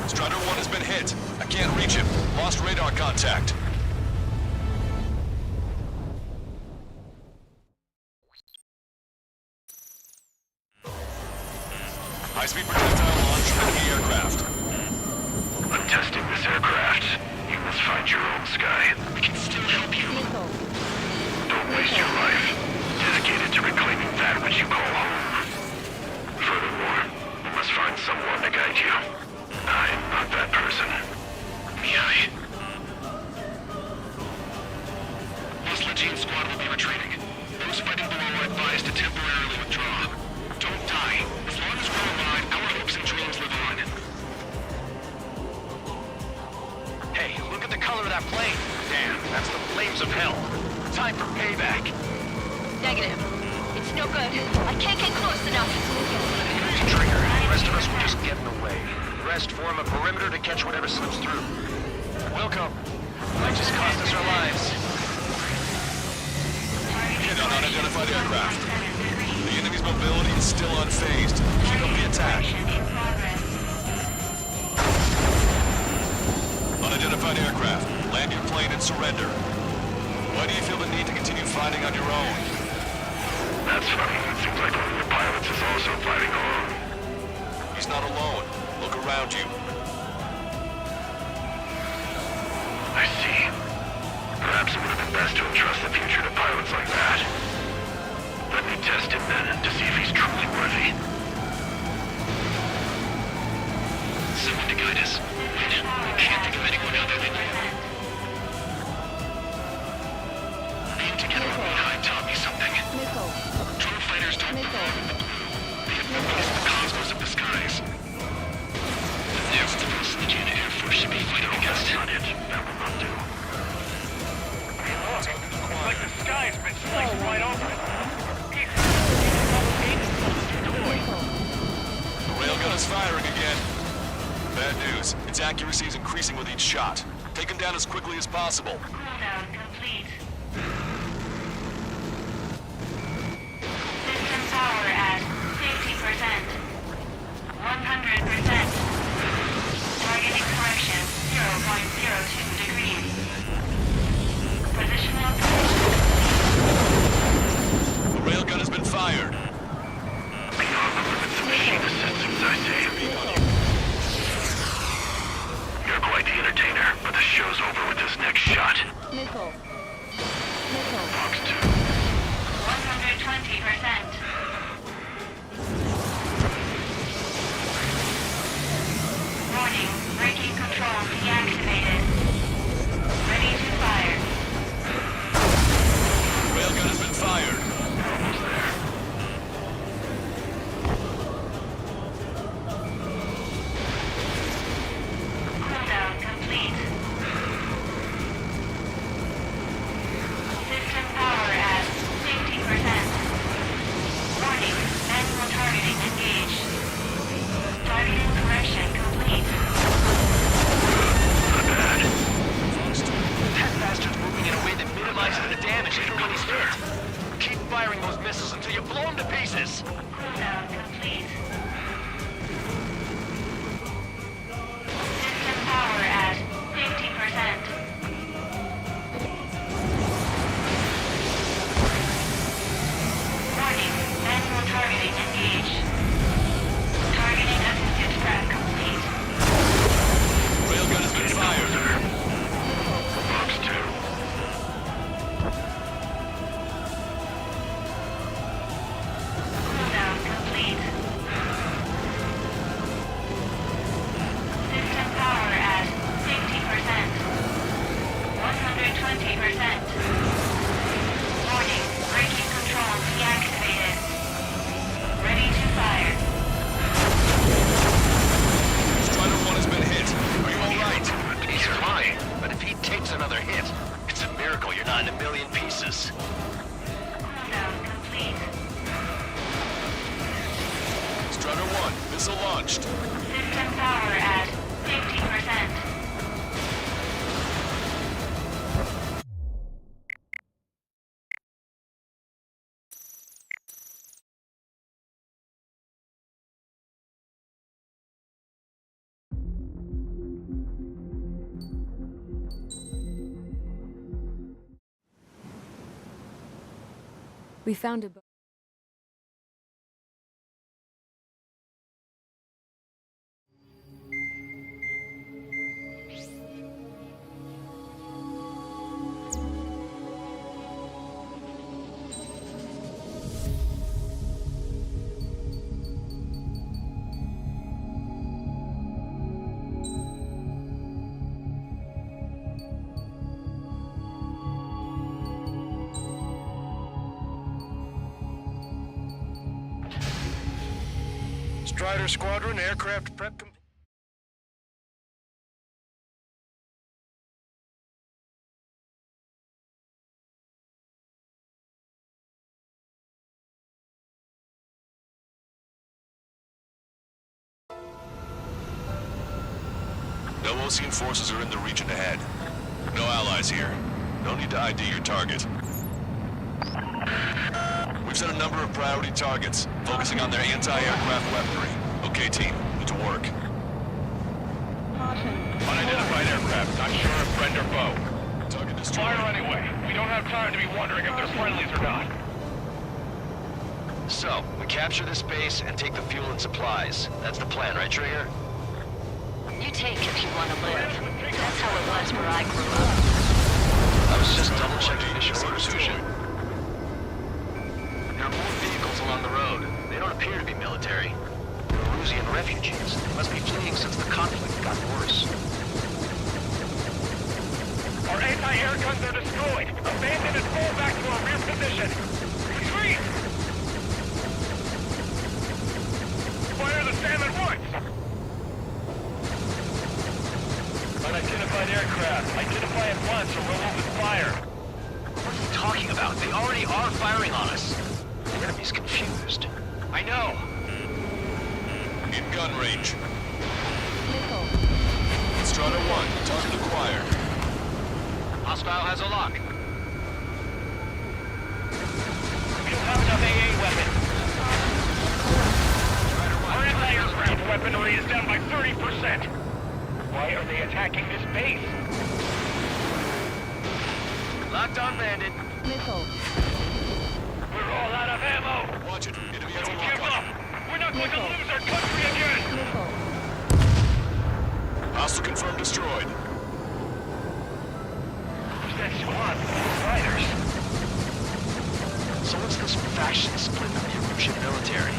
S19: Strider 1 has been hit. I can't reach him. Lost radar contact. High-speed projectile launch from the aircraft.
S10: I'm testing this aircraft. You must find your own sky. We can still help you. Don't waste your life. Dedicate it to reclaiming that which you call home. Furthermore, you must find someone to guide you. I'm not that person. I. This Legion squad will be retreating. Those fighting below are advised to temporarily withdraw. Don't die. As long as we're alive, our hopes and dreams live on.
S7: Hey, look at the color of that plane. Damn, that's the flames of hell. Time for payback.
S11: Negative. It's no good. I can't get close enough.
S7: Trigger. The rest of us will just get in the way. The rest form a perimeter to catch whatever slips through. Welcome. Might just cost us our lives.
S19: Hit on unidentified aircraft. The enemy's mobility is still unfazed. Keep up the attack. Unidentified aircraft. Land your plane and surrender. Why do you feel the need to continue fighting on your own?
S10: That's funny. It seems like one of your pilots is also fighting alone.
S19: He's not alone. Look around you.
S10: I see. Perhaps it would have been best to entrust the future to pilots like that. Let me test him then, to see if he's truly worthy. Someone to guide us. Wait, I can't think of anyone other than you. Being together with Mihai taught me something. Drone fighters don't belong in the blue. They have no place in the cosmos of the skies. There's the force the Air Force should be fighting against. Not it. That will not do.
S22: It's like the sky's been sliced wide open.
S19: The railgun is firing again. Bad news. Its accuracy is increasing with each shot. Take him down as quickly as possible.
S11: Cooldown complete. System power at 50%. 100%. Targeting correction 0.02 degrees. Positional
S19: The railgun has been fired.
S10: Beyond the limits of machine systems, I say. You're quite the entertainer, but the show's over with this next shot. Box 2.
S11: 120%. Warning, braking control deactivated. Ready to fire.
S19: Railgun has been fired.
S10: Almost there.
S11: Cooldown complete. System power at 50%. Warning, manual targeting engaged. Targeting correction complete.
S10: Not bad.
S7: That bastard's moving in a way that minimizes the damage even when he's hit. Keep firing those missiles until you blow him to pieces.
S11: Cooldown complete. System power at 50%. Warning, manual targeting engaged. Targeting assisted frag complete.
S19: Railgun has been fired.
S10: Box 2.
S11: Cooldown complete. System power at 50%. 120%. Warning, braking control deactivated. Ready to fire.
S19: Strider 1 has been hit. Are you alright?
S7: He's fine, but if he takes another hit, it's a miracle you're not in a million pieces.
S11: Cooldown complete.
S19: Missile launched.
S11: System power at 50%.
S1: We found a boat.
S19: Strider Squadron, aircraft prep complete. No Osean forces are in the region ahead. No allies here. No need to ID your target. We've set a number of priority targets, focusing on their anti-aircraft weaponry. Okay, team, get to work.
S22: Unidentified aircraft, not sure if friend or foe.
S19: Target destroyed.
S22: Fire anyway. We don't have time to be wondering if they're friendlies or not.
S13: So, we capture this base and take the fuel and supplies. That's the plan, right, Trigger?
S11: You take if you want to live. That's how it was where I grew up.
S13: I was just double-checking mission orders, Husha. There are more vehicles along the road. They don't appear to be military. They're Erusian refugees. They must be fleeing since the conflict got worse.
S22: Our anti-air guns are destroyed. Abandon and fall back to our rear position. Retreat! Fire the SAM at once! Unidentified aircraft. Identify at once or we'll open fire.
S13: What are you talking about? They already are firing on us. The enemy's confused.
S22: I know.
S19: In gun range. Strider 1, target acquired.
S13: Hostile has a lock.
S22: We don't have enough AA weapons. Our anti-aircraft weaponry is down by 30%. Why are they attacking this base?
S13: Locked on bandit.
S18: Missile.
S22: We're all out of ammo.
S19: Watch it. Enemy has a
S22: Don't
S19: lock
S22: give
S19: on
S22: up. We're not going to lose our country again.
S18: Missile.
S19: Hostile confirmed destroyed.
S22: Who's that squad? Fighters.
S13: So what's this faction split in the Erusian military?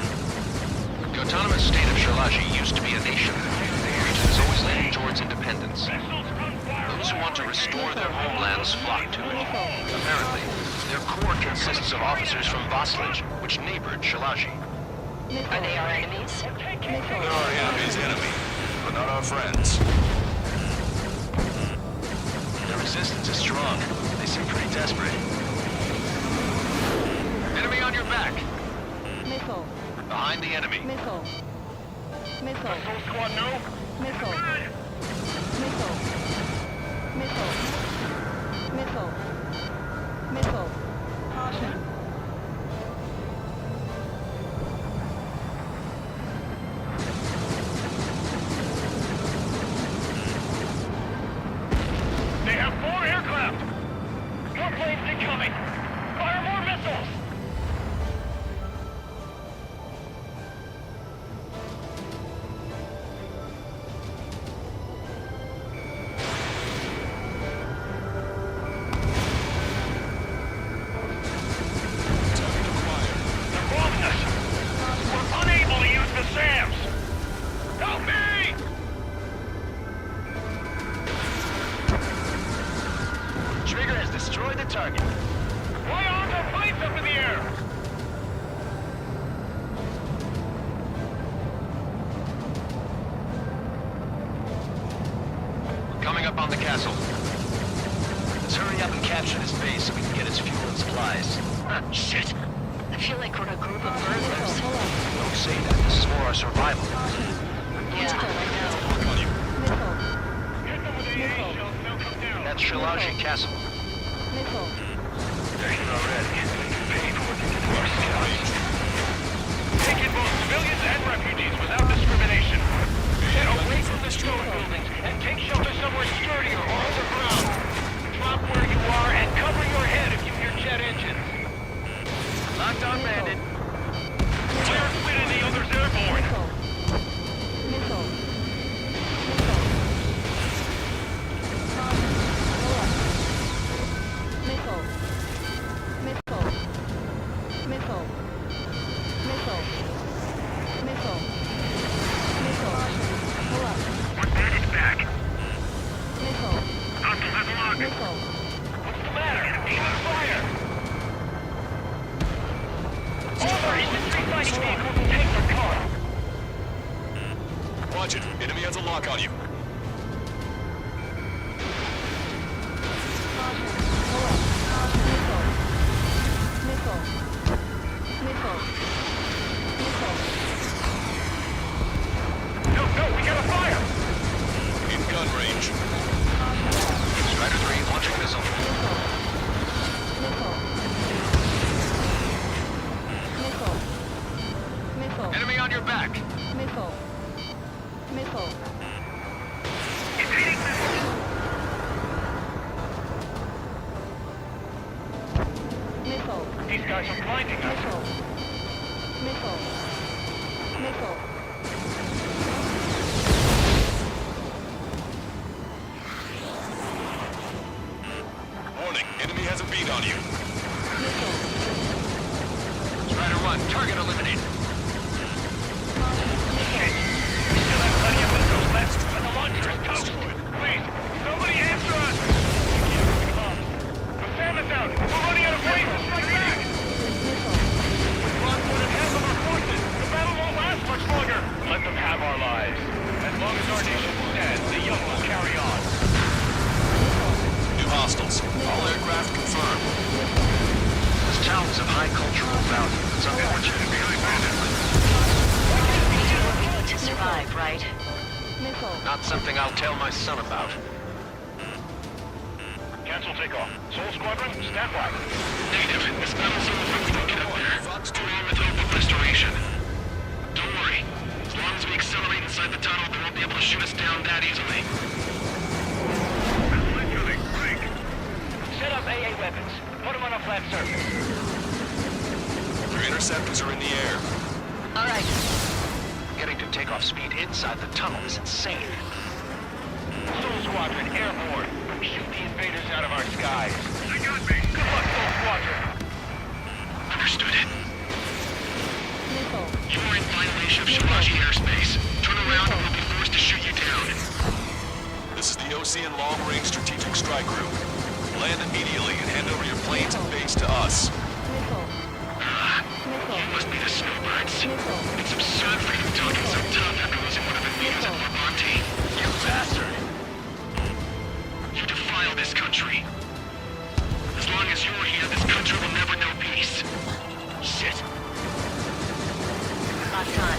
S13: The autonomous state of Shalashi used to be a nation. The region is always leaning towards independence. Those who want to restore their homelands flock to it. Apparently, their core consists of officers from Vaslij, which neighbored Shalashi.
S11: Are they our enemies?
S19: They're our enemy's enemy, but not our friends.
S13: The resistance is strong. They seem pretty desperate. Enemy on your back.
S18: Missile.
S13: Behind the enemy.
S18: Missile. Missile.
S22: Assault squad, no?
S18: Missile. Missile. Missile. Missile. Missile. Caution.
S22: They have 4 aircraft. More planes incoming. Fire more missiles. They're bombing us. We're unable to use the SAMs. Help me!
S13: Trigger has destroyed the target.
S22: Why aren't our planes up in the air?
S13: Coming up on the castle. Let's hurry up and capture this base so we can get its fuel and supplies. Ah, shit!
S11: I feel like we're a group of burglars.
S13: Don't say that. This is for our survival.
S11: Yeah, I know.
S13: That's Shilaji Castle.
S8: They're here already. Pay for what they did to our scouts. Take in both civilians and refugees without discrimination. Get away from the show buildings and take shelter somewhere sturdier or underground. Drop where you are and cover your head if you hear jet engines. Locked on, bandit. Clear Quinn and the others airborne.
S19: Watch it. Enemy has a lock on you.
S8: No, we got a fire!
S19: In gun range.
S13: Strider 3 launching missile. Enemy on your back.
S8: These guys are blinding us.
S19: Warning. Enemy has a beat on you.
S13: Strider 1, target eliminated.
S8: We still have plenty of missiles left, but the launcher is toast. Please, somebody answer us! The salmon's out! We're running out of ways to strike back! We've lost more than half of our forces! The battle won't last much longer! Let them have our lives. As long as our nation stands, the young will carry on.
S19: New hostiles. All aircraft confirmed.
S13: This town is of high cultural value. It's unfortunate to be abandoned.
S11: We need to survive, right?
S13: Not something I'll tell my son about.
S8: Cancel takeoff. Soul Squadron, stand by.
S10: Negative. This battle's over if we don't get up there. We're on with hope of restoration. Don't worry. As long as we accelerate inside the tunnel, they won't be able to shoot us down that easily.
S8: Set up AA weapons. Put them on a flat surface.
S19: Your interceptors are in the air.
S11: All right.
S13: Getting to takeoff speed inside the tunnel is insane.
S8: Soul Squadron, airborne. Shoot the invaders out of our skies. They got me. Good luck, Soul Squadron.
S10: Understood. You are in violation of Shilaji airspace. Turn around and we'll be forced to shoot you down.
S19: This is the Ocean Long Range Strategic Strike Group. Land immediately and hand over your planes and base to us.
S10: You must be the snowbirds. It's absurd for you talking so tough after losing one of the leaders of Levante. You bastard! You defile this country. As long as you're here, this country will never know peace. Shit.
S11: Locked on.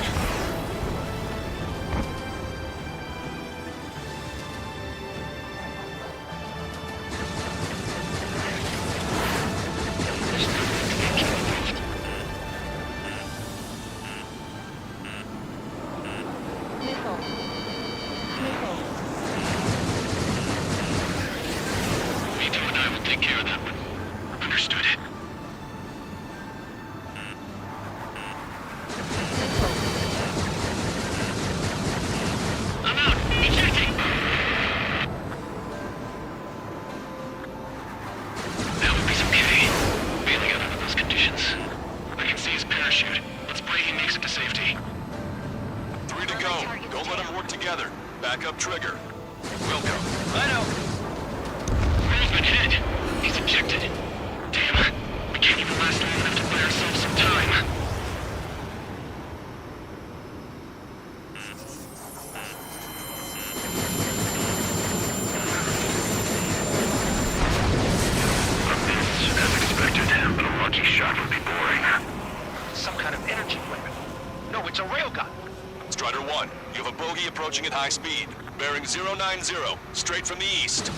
S10: Vito and I will take care of that one. Understood. I'm out. Ejecting. That would be okay. Bailing out under those conditions. I can see his parachute. Let's pray he makes it to safety.
S19: 3 to go. Don't let them work together. Back up trigger.
S13: We'll go. I know.
S10: Roseman hit. He's ejected. Damn.
S19: approaching at high speed. Bearing 090, straight from the east.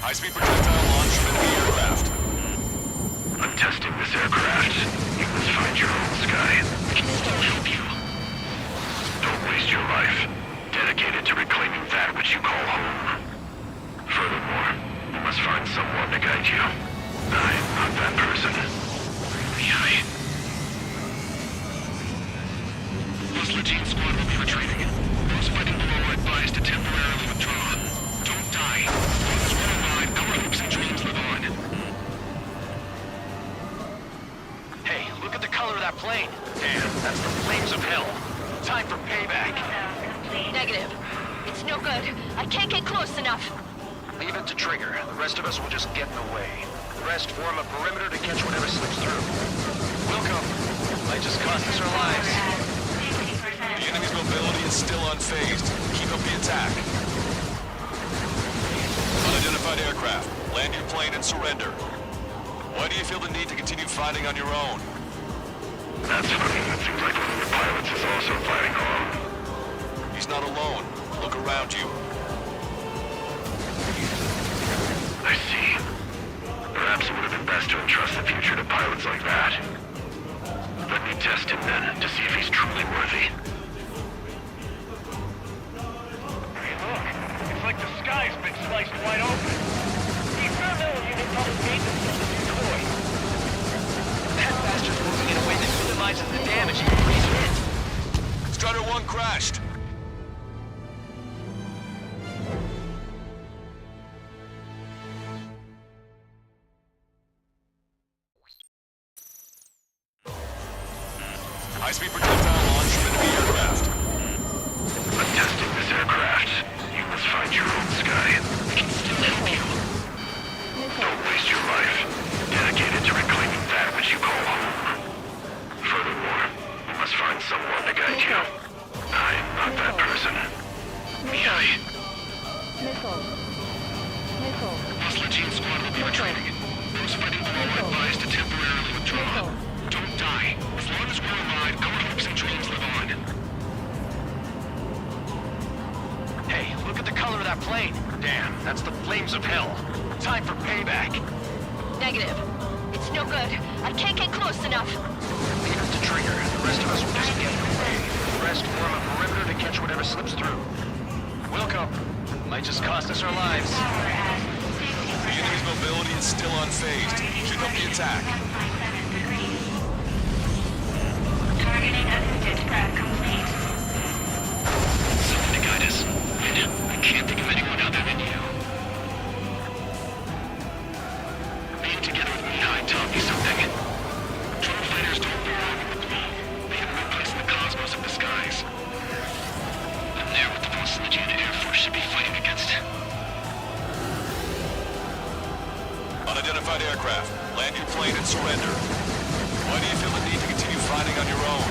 S19: High-speed projectile launch from enemy aircraft.
S10: I'm testing this aircraft. You must find your own sky. We can still help you. Don't waste your life. Dedicated to reclaiming that which you call home. Furthermore, you must find someone to guide you. I am not that person. Muscle Team Squad will be retreating. Those fighting below are advised to temporarily withdraw. Don't die. As long as we're alive, our hopes and dreams live on.
S13: Hey, look at the color of that plane. Damn, that's the flames of hell. Time for payback.
S11: Negative. It's no good. I can't get close enough.
S13: Leave it to Trigger. The rest of us will just get in the way. The rest form a perimeter to catch whatever slips through. Welcome. Might just cost us our lives.
S19: The enemy's mobility is still unfazed. Keep up the attack. Unidentified aircraft. Land your plane and surrender. Why do you feel the need to continue fighting on your own?
S10: That's funny. It seems like one of the pilots is also fighting alone.
S19: He's not alone. Look around you.
S10: I see. Perhaps it would have been best to entrust the future to pilots like that. Let me test him then, to see if he's truly worthy.
S22: Hey, look. It's like the sky's been sliced wide open. The experimental unit probably made themselves a new toy.
S13: That bastard's moving in a way that minimizes the damage even when he's hit.
S19: Strider 1 crashed. High-speed projectile launch from enemy aircraft.
S10: I'm testing this aircraft. You must find your own sky. We can still help you. Don't waste your life. Dedicated to reclaiming that which you call home. Furthermore, you must find someone to guide you. I am not that person. Muscle Team Squad will be retreating. Those fighting below are advised to temporarily withdraw. Don't die. As long as we're alive, our hopes and dreams live on.
S13: Hey, look at the color of that plane. Damn, that's the flames of hell. Time for payback.
S11: Negative. It's no good. I can't get close enough.
S13: Leave it to Trigger. The rest of us will just get in the way. The rest form a perimeter to catch whatever slips through. Welcome. Might just cost us our lives.
S19: The enemy's mobility is still unfazed. Keep up the attack.
S11: Targeting assisted prep complete.
S10: Someone to guide us. I can't think of anyone other than you. Being together with Mihai taught me something. Drone fighters don't belong in the fleet. They have no place in the cosmos of the skies. I'm there with the most legit Air Force should be fighting against.
S19: Unidentified aircraft. Land your plane and surrender. Why do you feel the need to continue fighting on your own?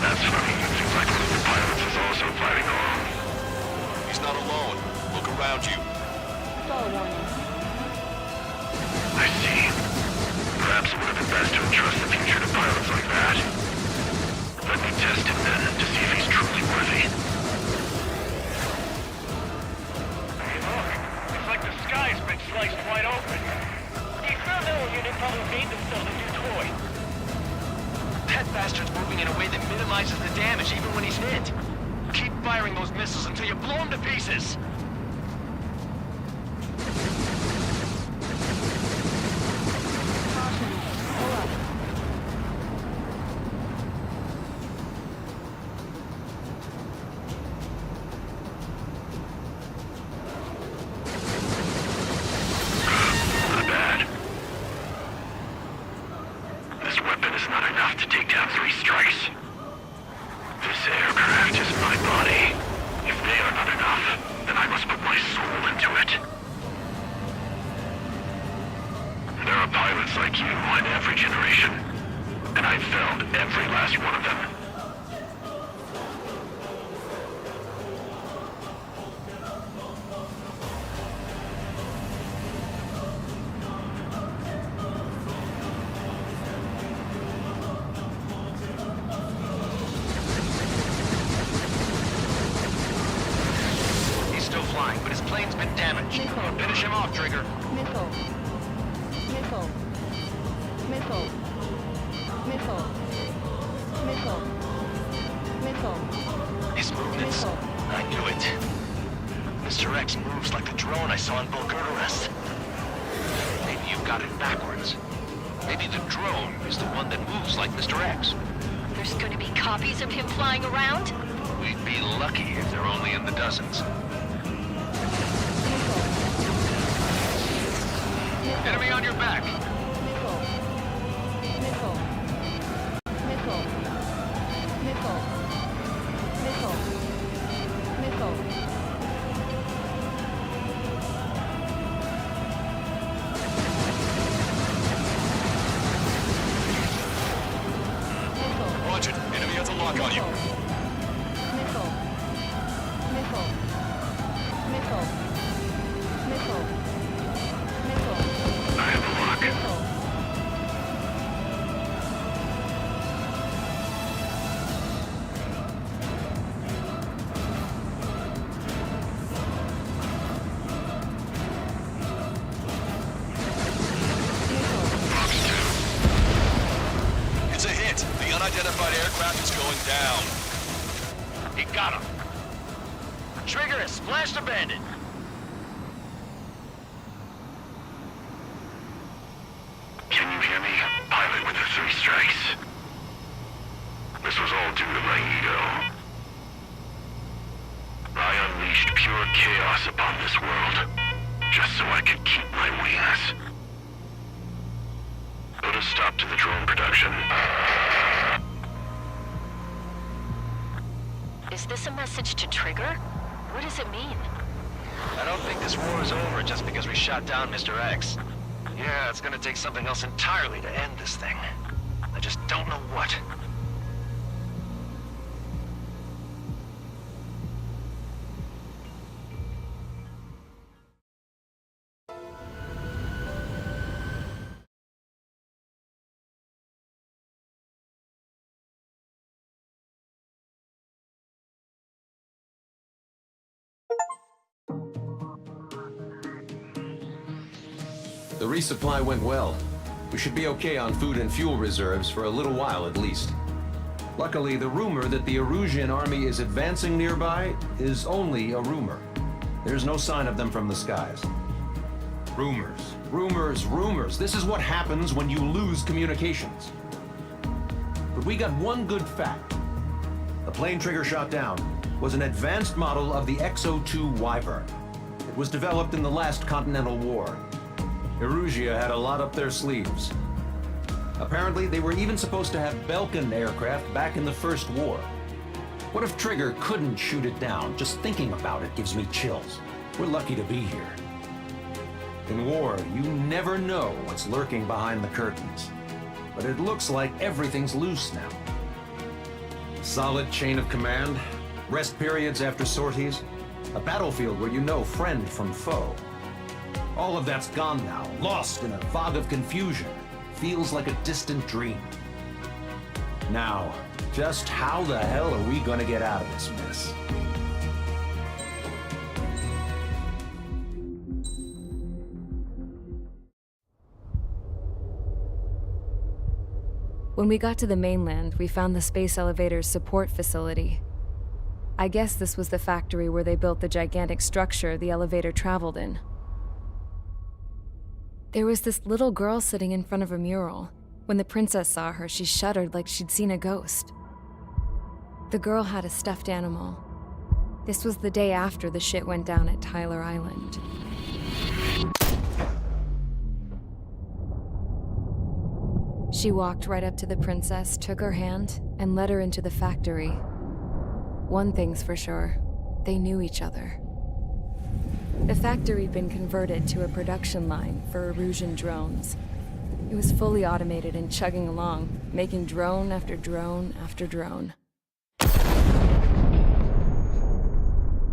S10: That's funny. It seems like one of the pilots is also fighting alone.
S19: He's not alone. Look around you.
S10: I see. Perhaps it would have been best to entrust the future to pilots like that. Let me test him then, to see if he's truly worthy.
S22: Hey, look. It's like the sky's been sliced wide open. The experimental unit probably made themselves a new toy.
S13: That bastard's moving in a way that minimizes the damage even when he's hit. Keep firing those missiles until you blow him to pieces.
S10: Not bad. This weapon is not enough to take down 3 strikes. This aircraft is my body. If they are not enough, then I'm
S7: damage. Finish him off, Trigger.
S18: Missile. Missile. Missile. Missile. Missile. Missile.
S13: His movements.
S18: Missile.
S13: I knew it. Mr. X moves like the drone I saw in Bulgararest.
S7: Maybe you've got it backwards. Maybe the drone is the one that moves like Mr. X.
S11: There's gonna be copies of him flying around?
S7: We'd be lucky if they're only in the dozens. Enemy on your back.
S18: Missile. Missile. Missile. Missile. Missile. Missile.
S19: Roger. Enemy has a lock on you.
S18: Missile. Missile. Missile. Missile. Missile.
S10: I have a lock.
S18: Missile.
S19: It's a hit. The unidentified aircraft is going down.
S7: He got him. Trigger has splashed a bandit.
S10: Can you hear me? Pilot with the 3 strikes. This was all due to my ego. I unleashed pure chaos upon this world, just so I could keep my wings. Put a stop to the drone production.
S11: Is this a message to Trigger? What does it mean?
S13: I don't think this war is over just because we shot down Mr. X. Yeah, it's gonna take something else entirely to end this thing. I just don't know what.
S15: The resupply went well. We should be okay on food and fuel reserves for a little while at least. Luckily, the rumor that the Erusian army is advancing nearby is only a rumor. There's no sign of them from the skies. Rumors, rumors, rumors. This is what happens when you lose communications. But we got one good fact. The plane Trigger shot down was an advanced model of the X-02 Wyvern. It was developed in the last Continental War. Erusia had a lot up their sleeves. Apparently, they were even supposed to have Belkin aircraft back in the First War. What if Trigger couldn't shoot it down? Just thinking about it gives me chills. We're lucky to be here. In war, you never know what's lurking behind the curtains. But it looks like everything's loose now. Solid chain of command, rest periods after sorties, a battlefield where you know friend from foe. All of that's gone now, lost in a fog of confusion. Feels like a distant dream. Now, just how the hell are we gonna get out of this mess?
S1: When we got to the mainland, we found the space elevator's support facility. I guess this was the factory where they built the gigantic structure the elevator traveled in. There was this little girl sitting in front of a mural. When the princess saw her, she shuddered like she'd seen a ghost. The girl had a stuffed animal. This was the day after the shit went down at Tyler Island. She walked right up to the princess, took her hand, and led her into the factory. One thing's for sure, they knew each other. The factory'd been converted to a production line for Erusian drones. It was fully automated and chugging along, making drone after drone after drone.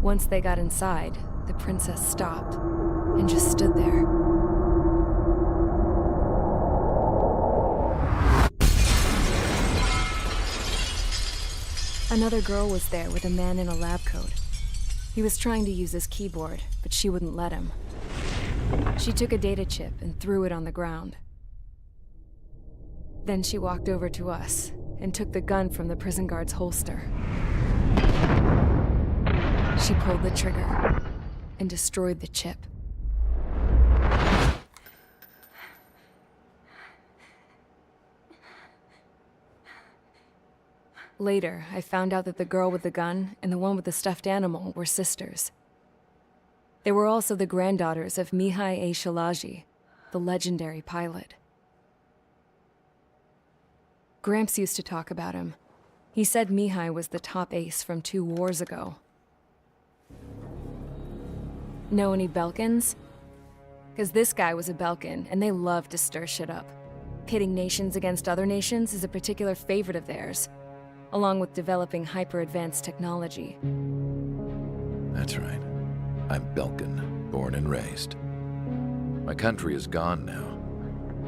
S1: Once they got inside, the princess stopped and just stood there. Another girl was there with a man in a lab coat. He was trying to use his keyboard, but she wouldn't let him. She took a data chip and threw it on the ground. Then she walked over to us and took the gun from the prison guard's holster. She pulled the trigger and destroyed the chip. Later, I found out that the girl with the gun and the one with the stuffed animal were sisters. They were also the granddaughters of Mihai A. Shalaji, the legendary pilot. Gramps used to talk about him. He said Mihai was the top ace from 2 wars ago. Know any Belkans? Because this guy was a Belkan, and they love to stir shit up. Pitting nations against other nations is a particular favorite of theirs, along with developing hyper-advanced technology.
S6: That's right. I'm Belkan, born and raised. My country is gone now.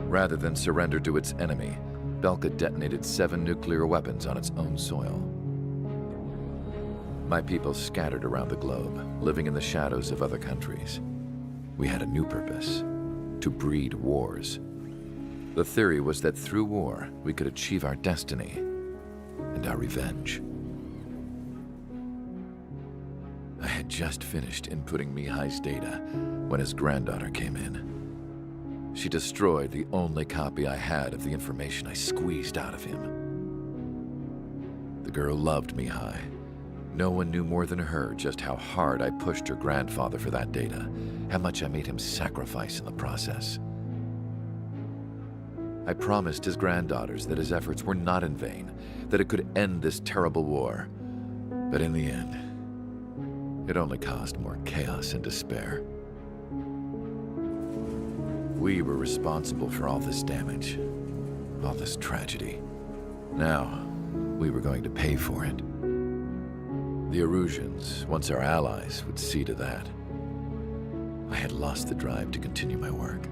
S6: Rather than surrender to its enemy, Belka detonated 7 nuclear weapons on its own soil. My people scattered around the globe, living in the shadows of other countries. We had a new purpose: to breed wars. The theory was that through war, we could achieve our destiny and our revenge. I had just finished inputting Mihai's data when his granddaughter came in. She destroyed the only copy I had of the information I squeezed out of him. The girl loved Mihai. No one knew more than her just how hard I pushed her grandfather for that data, how much I made him sacrifice in the process. I promised his granddaughters that his efforts were not in vain, that it could end this terrible war. But in the end, it only caused more chaos and despair. We were responsible for all this damage, all this tragedy. Now, we were going to pay for it. The Erusians, once our allies, would see to that. I had lost the drive to continue my work,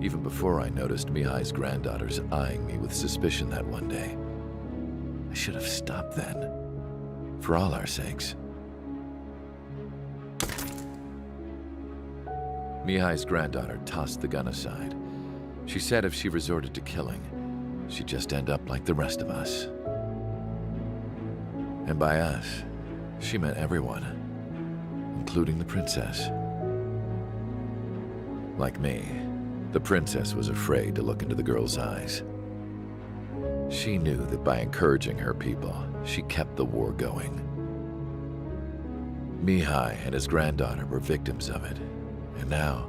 S6: even before I noticed Mihai's granddaughters eyeing me with suspicion that one day. I should have stopped then, for all our sakes. Mihai's granddaughter tossed the gun aside. She said if she resorted to killing, she'd just end up like the rest of us. And by us, she meant everyone, including the princess. Like me, the princess was afraid to look into the girl's eyes. She knew that by encouraging her people, she kept the war going. Mihai and his granddaughter were victims of it, and now,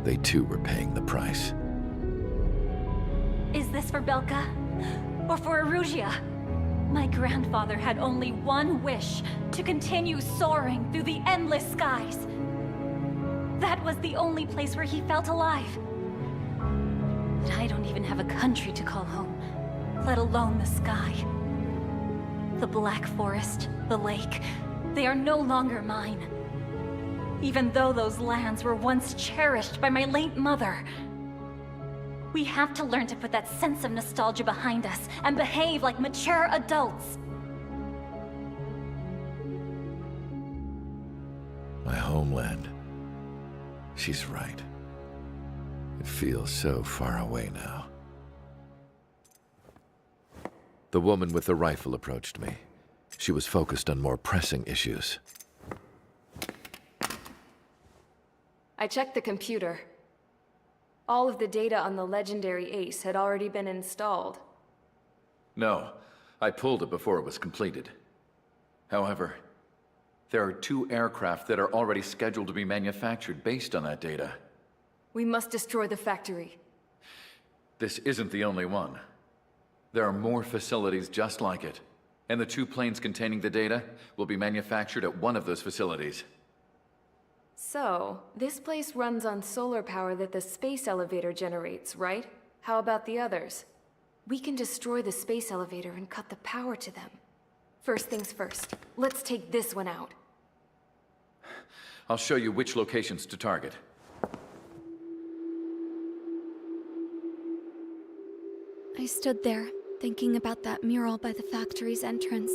S6: they too were paying the price.
S11: Is this for Belka? Or for Erusia? My grandfather had only one wish: to continue soaring through the endless skies. That was the only place where he felt alive. But I don't even have a country to call home, let alone the sky. The Black Forest, the lake, they are no longer mine. Even though those lands were once cherished by my late mother. We have to learn to put that sense of nostalgia behind us and behave like mature adults.
S6: My homeland. She's right. It feels so far away now. The woman with the rifle approached me. She was focused on more pressing issues.
S1: I checked the computer. All of the data on the legendary ace had already been installed.
S6: No, I pulled it before it was completed. However, there are 2 aircraft that are already scheduled to be manufactured based on that data.
S1: We must destroy the factory.
S6: This isn't the only one. There are more facilities just like it, and the 2 planes containing the data will be manufactured at one of those facilities.
S1: So, this place runs on solar power that the space elevator generates, right? How about the others? We can destroy the space elevator and cut the power to them. First things first, let's take this one out.
S6: I'll show you which locations to target.
S3: I stood there, thinking about that mural by the factory's entrance.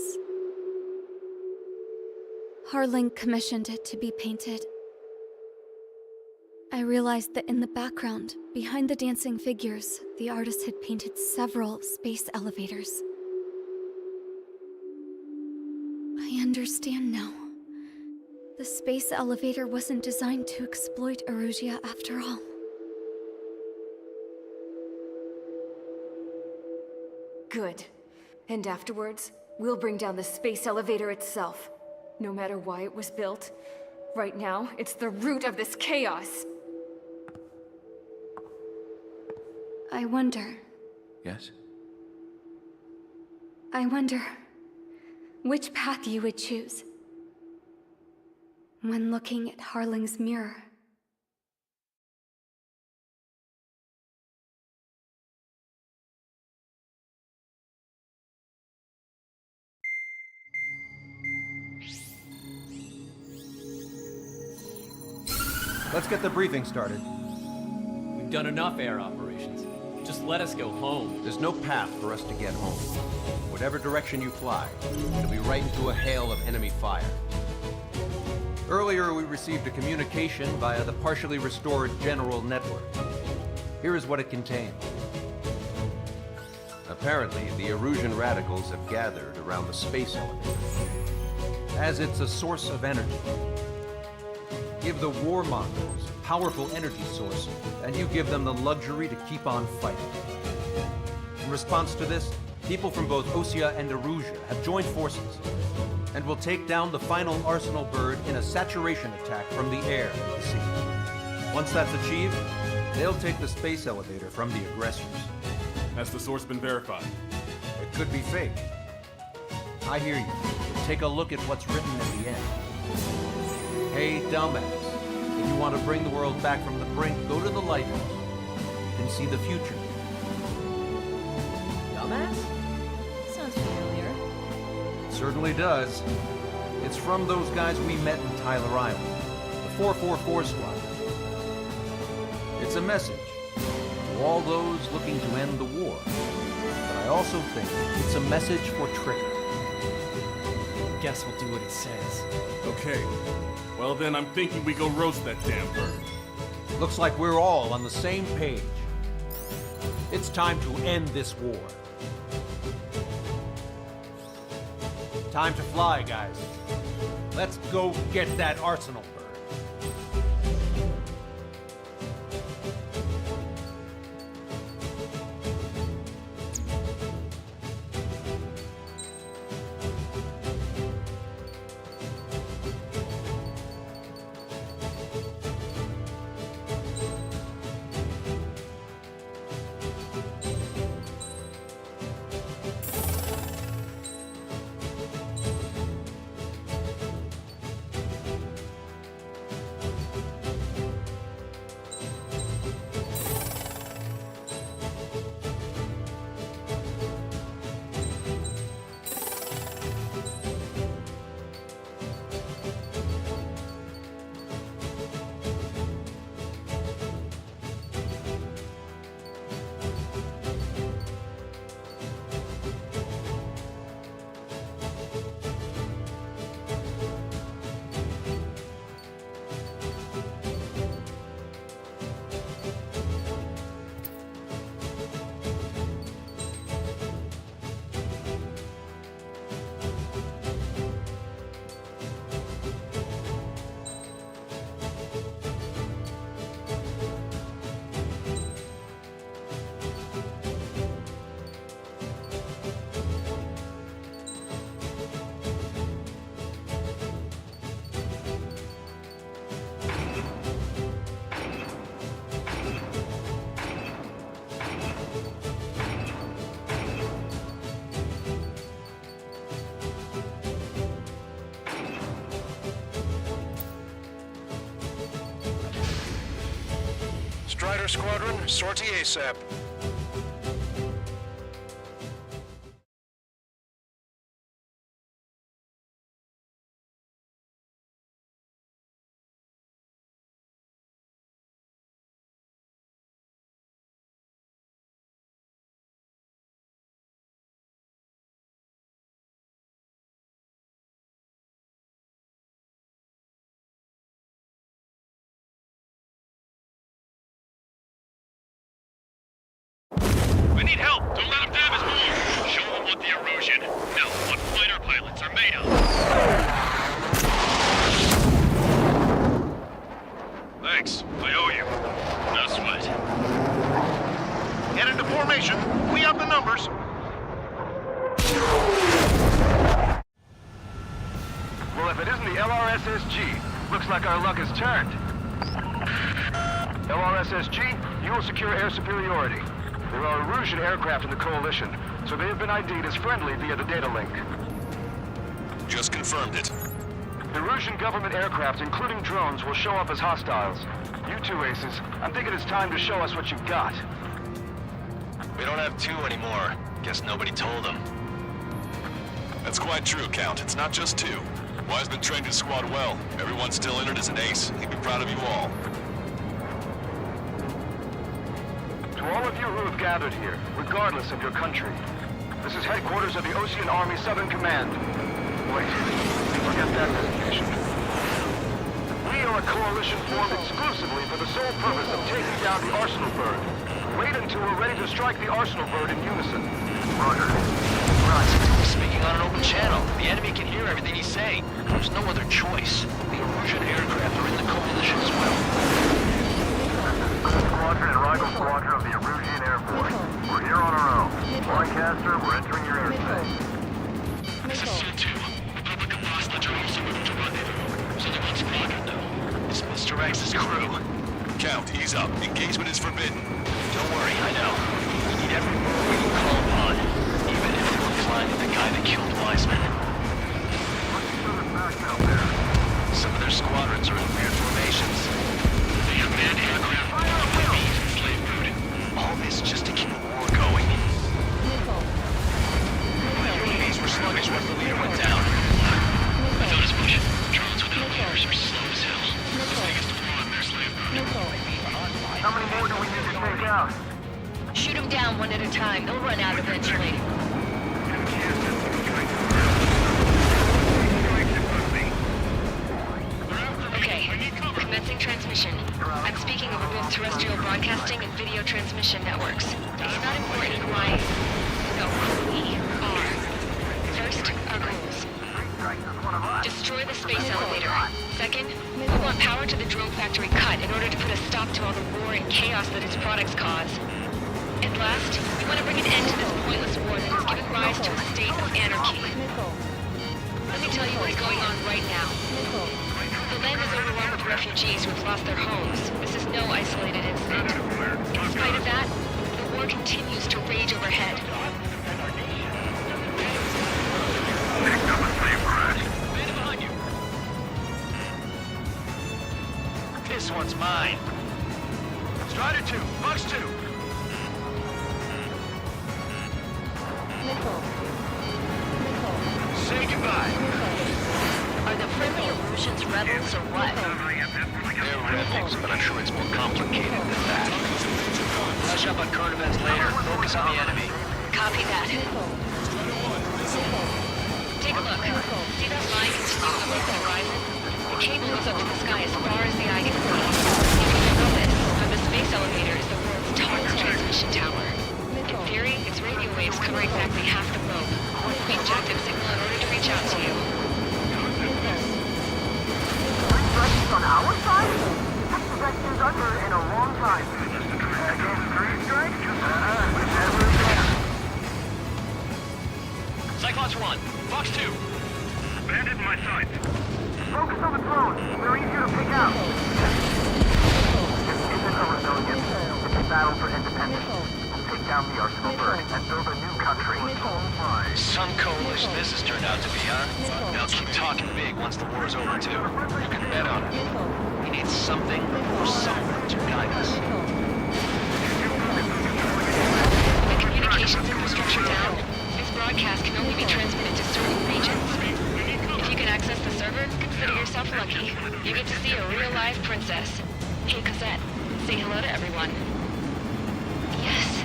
S3: Harling commissioned it to be painted. I realized that in the background, behind the dancing figures, the artist had painted several space elevators. I understand now. The space elevator wasn't designed to exploit Erusia after all.
S1: Good. And afterwards, we'll bring down the space elevator itself. No matter why it was built, right now, it's the root of this chaos.
S3: I wonder
S6: Yes?
S3: which path you would choose when looking at Harling's mirror.
S15: Let's get the briefing started.
S16: We've done enough air operations. Just let us go home.
S15: There's no path for us to get home. Whatever direction you fly, it'll be right into a hail of enemy fire. Earlier, we received a communication via the partially restored general network. Here is what it contained. Apparently, the Erusian radicals have gathered around the space elevator, as it's a source of energy. Give the warmongers a powerful energy source, and you give them the luxury to keep on fighting. In response to this, people from both Osea and Erusia have joined forces, and will take down the final Arsenal bird in a saturation attack from the air and the sea. Once that's achieved, they'll take the space elevator from the aggressors.
S14: Has the source been verified?
S15: It could be fake. I hear you. Take a look at what's written at the end. Hey, dumbass. If you want to bring the world back from the brink, go to the lighthouse. You can see the future.
S18: Dumbass? Sounds familiar.
S15: It certainly does. It's from those guys we met in Tyler Island, the 444 squad. It's a message to all those looking to end the war. But I also think it's a message for Trigger.
S16: Guess we'll do what he says.
S14: Okay. Well then, I'm thinking we go roast that damn bird.
S15: Looks like we're all on the same page. It's time to end this war. Time to fly, guys. Let's go get that Arsenal bird.
S10: Strider Squadron, sortie ASAP.
S22: Don't let him damage more. Show him what the erosion, no, what fighter pilots are made of.
S19: Thanks. I owe you. No sweat.
S8: Get into formation. We have the numbers.
S10: Well, if it isn't the LRSSG, looks like our luck has turned. LRSSG, you will secure air superiority. There are Erusian aircraft in the Coalition, so they have been ID'd as friendly via the data link.
S19: Just confirmed it.
S10: Erusian government aircraft, including drones, will show up as hostiles. You two aces, I'm thinking it's time to show us what you've got.
S13: We don't have two anymore. Guess nobody told them.
S19: That's quite true, Count. It's not just two. Wiseman trained his squad well. Everyone's still in it as an ace. He'd be proud of you all.
S10: To all of you who have gathered here, regardless of your country, this is headquarters of the Ocean Army Southern Command. Wait, forget that designation. We are a coalition formed exclusively for the sole purpose of taking down the Arsenal Bird. Wait until we're ready to strike the Arsenal Bird in unison.
S8: Roger.
S13: Right, we're speaking on an open channel. The enemy can hear everything he's saying. There's no other choice. The Erusian aircraft are in the Coalition as well.
S8: Squadron and Rival Squadron of the Erusian Air Force. We're here on our own. Lancaster, we're entering your airspace.
S22: This is Sul-2. Republic of Hostage are also moving to rendezvous. So they want squadron, though.
S13: It's Mr. X's crew.
S19: Count, ease up. Engagement is forbidden.
S13: Don't worry, I know. We need every move we can call upon, even if we're flying with the guy that killed Wiseman. Some of their squadrons are in weird formations.
S22: They have manned aircraft, beef, and slave food.
S13: All this just to keep the war going. The UAVs were sluggish once the leader went down.
S22: I thought as much. Drones without leaders are slow as hell. The biggest flaw in their slave food.
S8: How many more do we need to take out?
S11: Shoot them down one at a time. They'll run out eventually. Okay, commencing transmission. I'm speaking over both terrestrial broadcasting and video transmission networks. It's not important who I... No, who we are. First, our goals. Destroy the space elevator. Second, we want power to the drone factory cut in order to put a stop to all the war and chaos that its products cause. And last, we want to bring an end to this pointless war that has given rise to a state of anarchy. Let me tell you what's going on right now. The land is overrun with refugees who have lost their homes. This is no isolated incident. In spite of that, the war continues to rage overhead.
S13: This one's mine. Strider 2, Bucks 2. Say goodbye.
S11: Are the friendly Erusians rebels or what?
S13: They're rebels, but I'm sure it's more complicated than that. Touch up on current events later. Focus on the enemy.
S11: Copy that. Take a look. See that line continuing above the horizon? The cable goes up to the sky as far as the eye can see. You can know this, but the space elevator is the world's tallest transmission tower. In theory, its radio waves cover exactly half the globe. We inject a signal in order to reach out to you.
S8: Strikes on our side? This projection's under in a long time. Against three strikes? Never again.
S22: Cyclops 1, Fox 2. Bandit in my sight.
S8: Focus on the drones. They're easier to pick out. This isn't a rebellion. It's a battle for independence. We'll take down the Arsenal Bird and build a new country.
S13: Some coalition this has turned out to be, huh? They'll keep talking big once the war's over, too. You can bet on it. We need something or someone to guide us.
S11: The communications infrastructure down. This broadcast can only be transmitted to certain regions. If you can access the server, consider yourself lucky. You get to see a real-life princess. Hey, Cosette, say hello to everyone. Yes.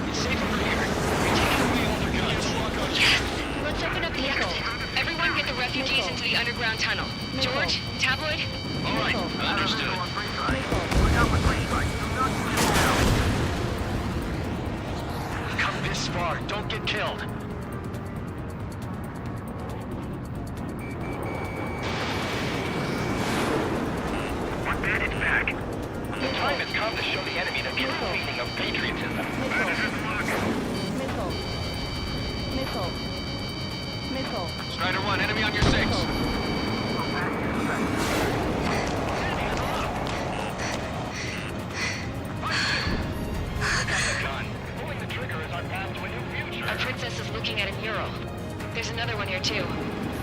S13: It's safe over here. You're taking the wheel for guns.
S11: Yes. Let's open up the exit. Everyone get the refugees into the underground tunnel. George, Tabloid?
S13: All right, understood.
S22: far. Don't get killed.
S8: One bandage back.
S22: The time has come to show the enemy the true meaning of patriotism.
S18: Missile. Missile. Missile.
S22: Strider 1, enemy on your 6.
S11: Our princess is looking at a mural. There's another one here too.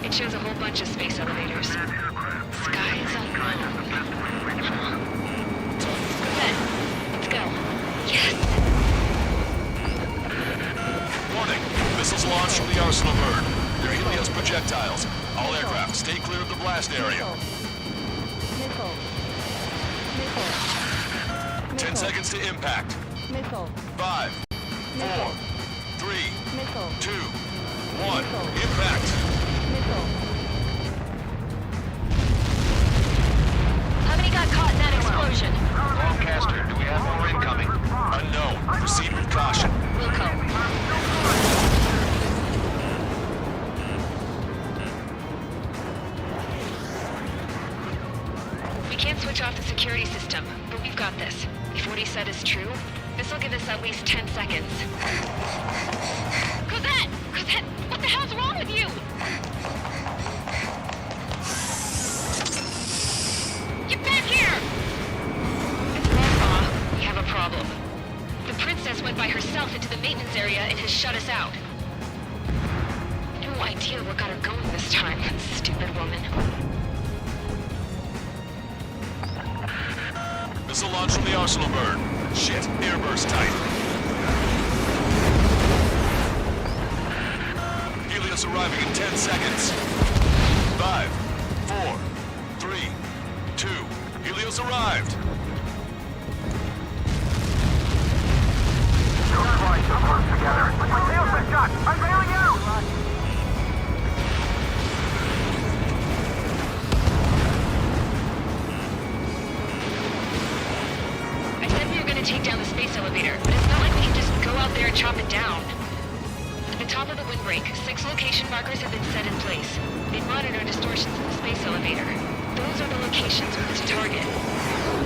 S11: It shows a whole bunch of space elevators. Sky is unknown. Then, let's go. Yes!
S19: Warning. Missiles launched from the Arsenal bird. They're Helios projectiles. All aircraft, stay clear of the blast area.
S18: Missile. Missile.
S19: 10 seconds to impact.
S18: Missile.
S19: 5, 4, 3,
S18: Missile.
S19: 2, 1. Impact.
S18: Missile.
S11: How many got caught in that explosion?
S22: Lancaster, do we have more incoming?
S19: Unknown. Proceed with caution.
S11: Wilco. We can't switch off the security system, but we've got this. If what he said is true, this will give us at least 10 seconds. Cosette! Cosette! What the hell's wrong with you? Get back here! It's Grandpa. We have a problem. The princess went by herself into the maintenance area and has shut us out. No idea what got her going this time. Stupid woman.
S19: Missile launch from the Arsenal bird. Shit, airburst tight. Helios arriving in 10 seconds. 5, 4, 3, 2. Helios arrived.
S8: Don't try to work together. My tail's been shot. I'm bailing out.
S11: I said we were going to take down the space elevator, but it's not like we can just go out there and chop it down. At the top of the windbreak, 6 location markers have been set in place. They monitor distortions in the space elevator. Those are the locations we need to target.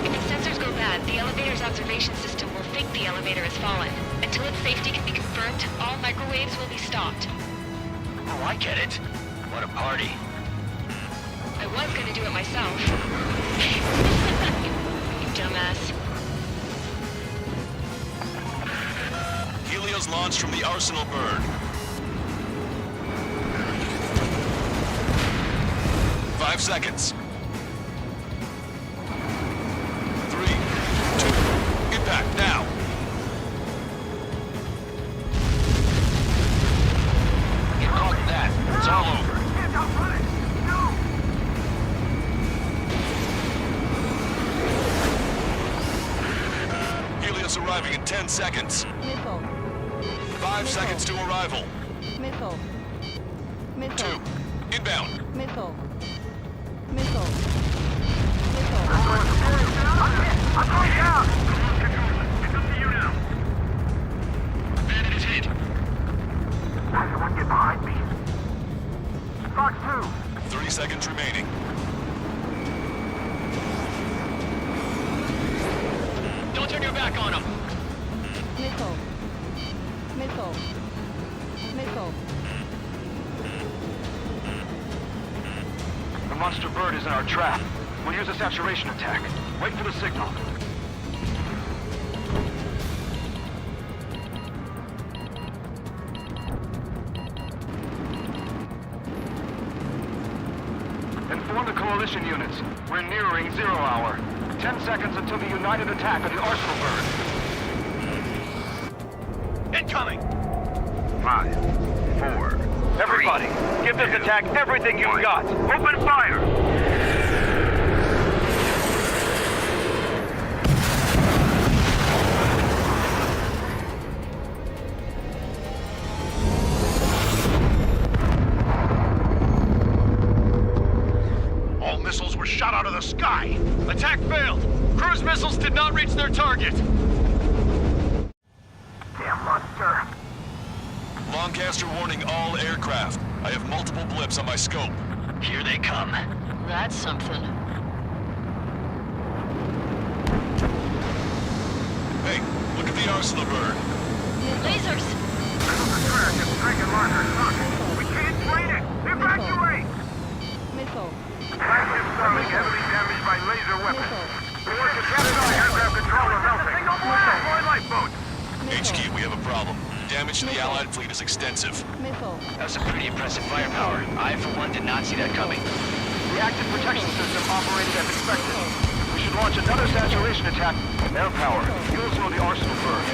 S11: If its sensors go bad, the elevator's observation system will think the elevator has fallen. Until its safety can be confirmed, all microwaves will be stopped.
S22: Oh, I get it. What a party.
S11: I was going to do it myself. You dumbass.
S19: Helios launched from the Arsenal bird. 5 seconds. 3, 2, impact now.
S22: Get caught in that. It's all over.
S19: Helios arriving in 10 seconds.
S18: Missile.
S19: 5 seconds to arrival.
S18: Missile.
S19: 2, inbound.
S18: Missile. Missile. Missile.
S8: I'm going down. It's up to you now.
S22: Bandit is hit.
S8: Everyone get behind me. Fox 2.
S19: 30 seconds remaining.
S22: Don't turn your back on him.
S18: Missile. Missile. Missile.
S22: The monster bird is in our trap. We'll use a saturation attack. Wait for the signal. Inform the coalition units. We're nearing 0 hour. 10 seconds until the united attack of the Arsenal bird. Incoming!
S8: 5, 4.
S22: Everybody, give this attack everything you've got.
S8: Open fire.
S22: All missiles were shot out of the sky. Attack failed. Cruise missiles did not reach their target.
S8: Damn monster.
S19: Longcaster warning all aircraft. I have multiple blips on my scope.
S13: Here they come.
S11: That's something.
S19: Hey, look at the arsenal burn.
S11: Lasers!
S8: We can't drain it! Evacuate!
S18: Missile.
S8: Flagship Starling heavily damaged by laser weapons. Report to Captain aircraft controller melting. Deploy lifeboats!
S19: HQ, we have a problem. Damage to the Allied fleet is extensive.
S18: Missile.
S13: That's some pretty impressive firepower. I, for one, did not see that coming.
S8: The active protection system operated as expected. We should launch another saturation attack. Air power. You'll slow the arsenal burn.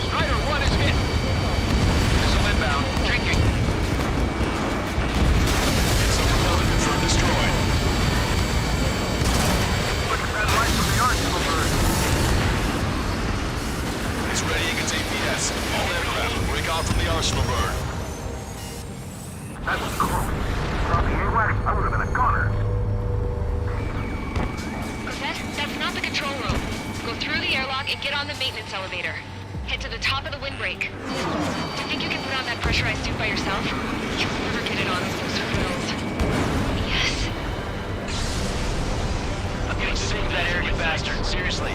S13: Strider 1 is hit. Missile inbound. Drinking.
S19: Some propeller confirmed destroyed.
S8: Look at that light from the arsenal burn.
S19: It's readying its APS. All aircraft will break off from the arsenal burn.
S8: That was close. Without the AWACS, I would have been a goner.
S11: That's not the control room. Go through the airlock and get on the maintenance elevator. Head to the top of the windbreak. Do you think you can put on that pressurized suit by yourself? You'll never get it on with those frills. Yes.
S13: I'm getting sick of that arrogant bastard. Seriously.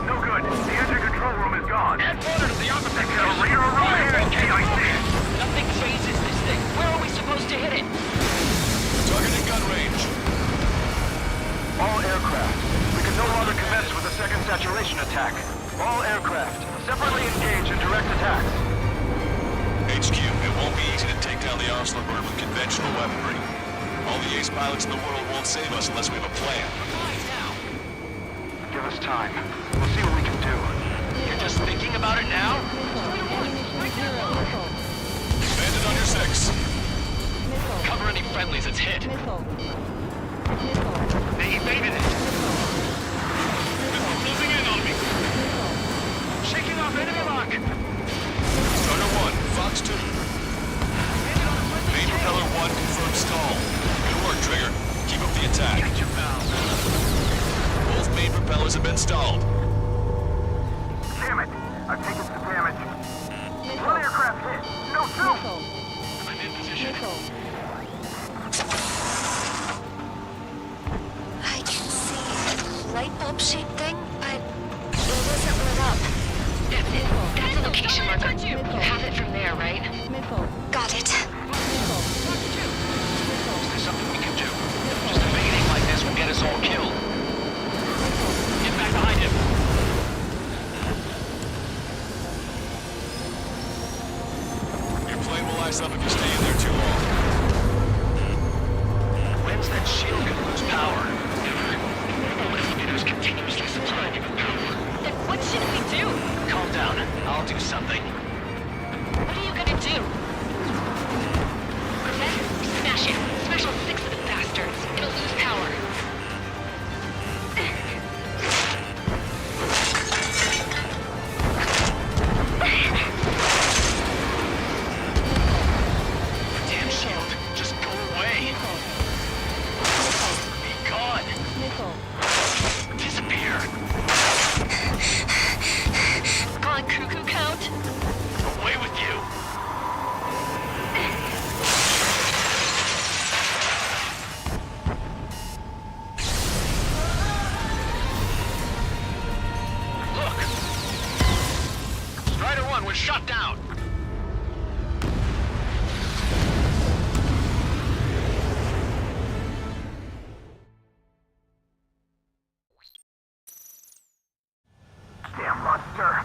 S8: No good. The engine control room is gone.
S13: Head forward to the opposite coast.
S8: Radar right here. I see it.
S13: Nothing phases this thing. Where are we supposed to hit it?
S19: Targeting gun range.
S8: All aircraft. We can no longer commence with a second saturation attack. All aircraft, separately engage in direct attacks.
S19: HQ, it won't be easy to take down the arsenal burn with conventional weaponry. All the ace pilots in the world won't save us unless we have a plan.
S8: Give us time. We'll see what we can do.
S13: You're just thinking about it now?
S19: Bandit on your 6.
S13: Cover any friendlies it's hit.
S8: They evaded it.
S19: Closing in on me.
S8: Shaking off enemy lock.
S19: Starter 1, Fox 2. Main propeller 1 confirmed stall. Good work, Trigger. Keep up the attack. Both main propellers have been stalled.
S8: Damn it. I've taken some damage. One aircraft hit. No, two.
S19: I'm in position.
S3: I can see a light bulb shaped thing, but it wasn't lit up.
S11: That's a location marker. You have it from there, right?
S3: Got it.
S13: There's something we can do. Just evading like this will get us all killed. Get back behind him.
S19: Your plane will ice up if you stay in there too long.
S13: When's that shield gonna lose power? Elevators continuously supplying you with power.
S11: Then what should we do?
S13: Calm down. I'll do something.
S11: What are you gonna do? Smash it. Smash all 6 of the bastards. It'll lose power.
S13: Damn shield. Just go away. Be gone. Disappear.
S11: On cuckoo count?
S13: Away with you. Look. Strider 1 was shot down.
S8: Damn monster.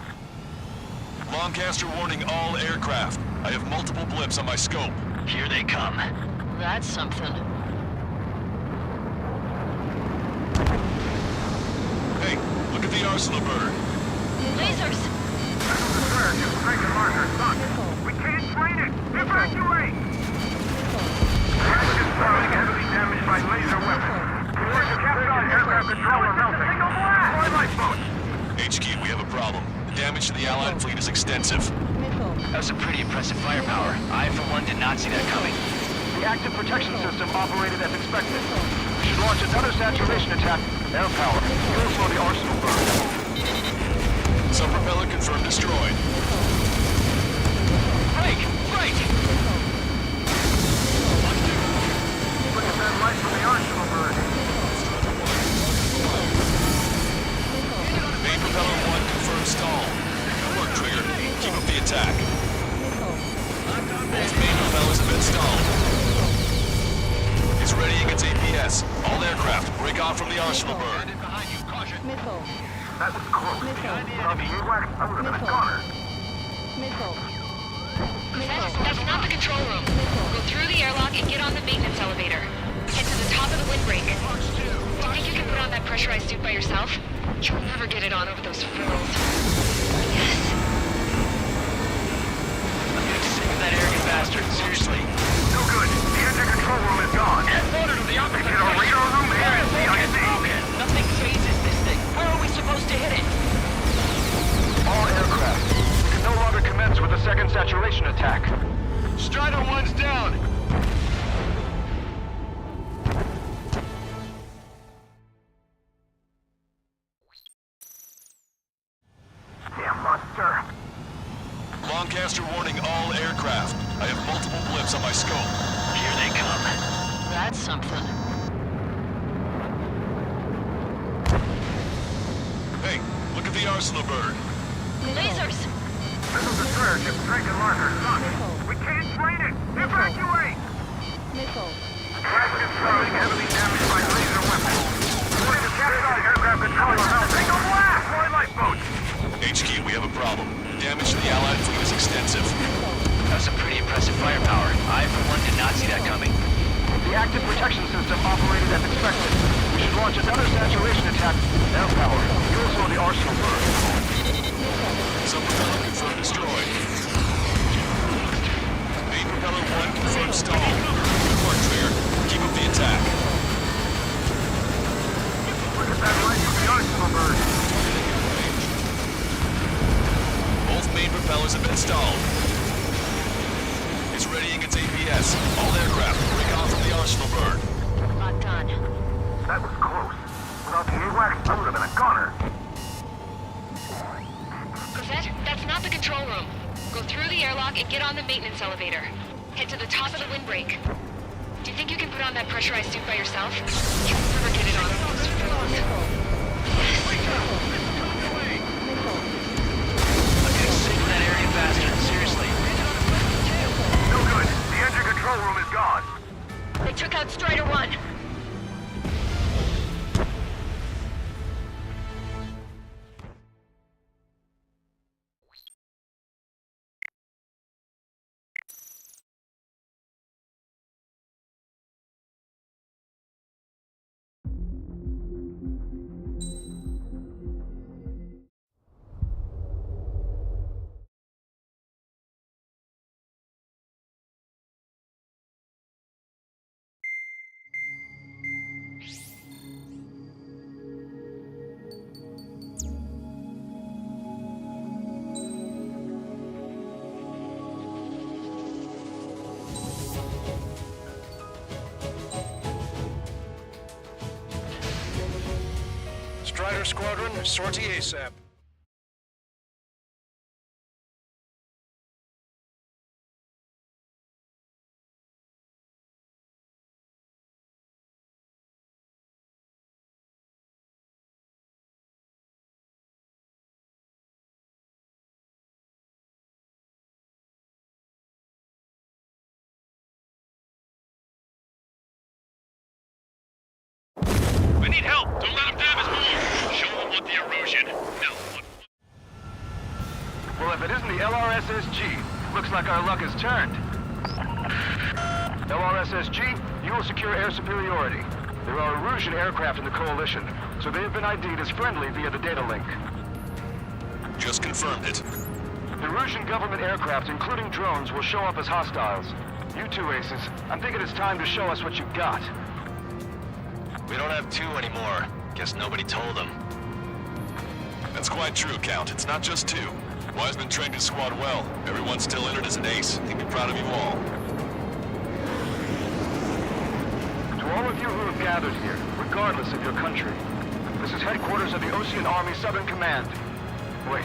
S19: Longcaster warning all aircraft. I have multiple blips on my scope.
S13: Here they come.
S11: That's something.
S19: Hey, look at the arsenal burn.
S11: Lasers!
S8: Sir, your strike and marker stuck. We can't drain it. Evacuate! Flagship Starling heavily damaged by laser weapons. Report to Captain aircraft controller melting. Signal blast! Deploy lifeboats!
S19: HQ, we have a problem. The damage to the Allied fleet is extensive.
S13: That was some pretty impressive firepower. I, for one, did not see that coming.
S8: The active protection system operated as expected. We should launch another saturation attack. Air power. You'll slow the arsenal burn.
S19: Some propeller confirmed destroyed.
S13: Right right.
S8: Look at that light from the arsenal bird.
S19: Main propeller 1 confirmed stall. Good work, Trigger. Keep up the attack. Both main propellers have been stalled. It's ready against APS. All aircraft, break off from the arsenal bird.
S18: Missile.
S8: That was close. On the AWACS, I would have been a goner.
S18: Missile.
S11: That's not the control room. Go through the airlock and get on the maintenance elevator. Get to the top of the windbreak. Do you think you can put on that pressurized suit by yourself? You'll never get it on over those frills. Yes.
S13: I'm getting sick of that arrogant bastard. Seriously.
S8: No good. The engine control room is gone.
S13: Order to the opposite.
S8: Get our radar room and CIC.
S13: Nothing phases this thing. Where are we supposed to hit it?
S8: All aircraft. We can no longer commence with the second saturation attack.
S22: Strider 1's down.
S8: Damn monster.
S19: Lancaster warning all aircraft. I have multiple blips on my scope.
S13: Here they come.
S11: That's something.
S19: Hey, look at the arsenal bird.
S11: Lasers!
S8: Missile destroyer ship strike and marker. We can't train it. Evacuate!
S18: Missile.
S8: Crash is starting, heavily damaged by laser weapons. According to capsize aircraft controller, take a blast! Deploy lifeboats!
S19: HQ, we have a problem. Damage to the Allied fleet is extensive.
S13: That's some pretty impressive firepower. I, for one, did not see that coming.
S8: The active protection system operated as expected. We should launch another saturation attack. Air power. You also the arsenal bird.
S19: Some propeller confirmed destroyed. Main propeller 1 confirmed stalled. Good work, Trigger. Keep up the attack.
S8: Look at that light from the arsenal bird.
S19: Both main propellers have been stalled. It's ready against APS. All aircraft, break off from the arsenal bird.
S11: Not done.
S8: That was close. Without the AWACS, I would have been a goner.
S11: Cosette, that's not the control room. Go through the airlock and get on the maintenance elevator. Head to the top of the windbreak. Do you think you can put on that pressurized suit by yourself? You'll never get it on over those frills.
S13: I'm getting sick of that arrogant bastard. Seriously.
S8: No good. The engine control room is gone.
S11: They took out Strider 1.
S22: Strider Squadron, sortie ASAP.
S19: We need help! Don't let them damage more! Show them what the erosion... No.
S8: Well, if it isn't the LRSSG, looks like our luck has turned. LRSSG, you will secure air superiority. There are Erusian aircraft in the Coalition, so they have been ID'd as friendly via the data link.
S19: Just confirmed it.
S8: The Erusian government aircraft, including drones, will show up as hostiles. You two aces, I'm thinking it's time to show us what you've got.
S13: We don't have two anymore. Guess nobody told them.
S19: That's quite true, Count. It's not just two. Wiseman trained his squad well. Everyone still entered as an ace. He'd be proud of you all.
S8: To all of you who have gathered here, regardless of your country, this is headquarters of the Ocean Army Southern Command. Wait,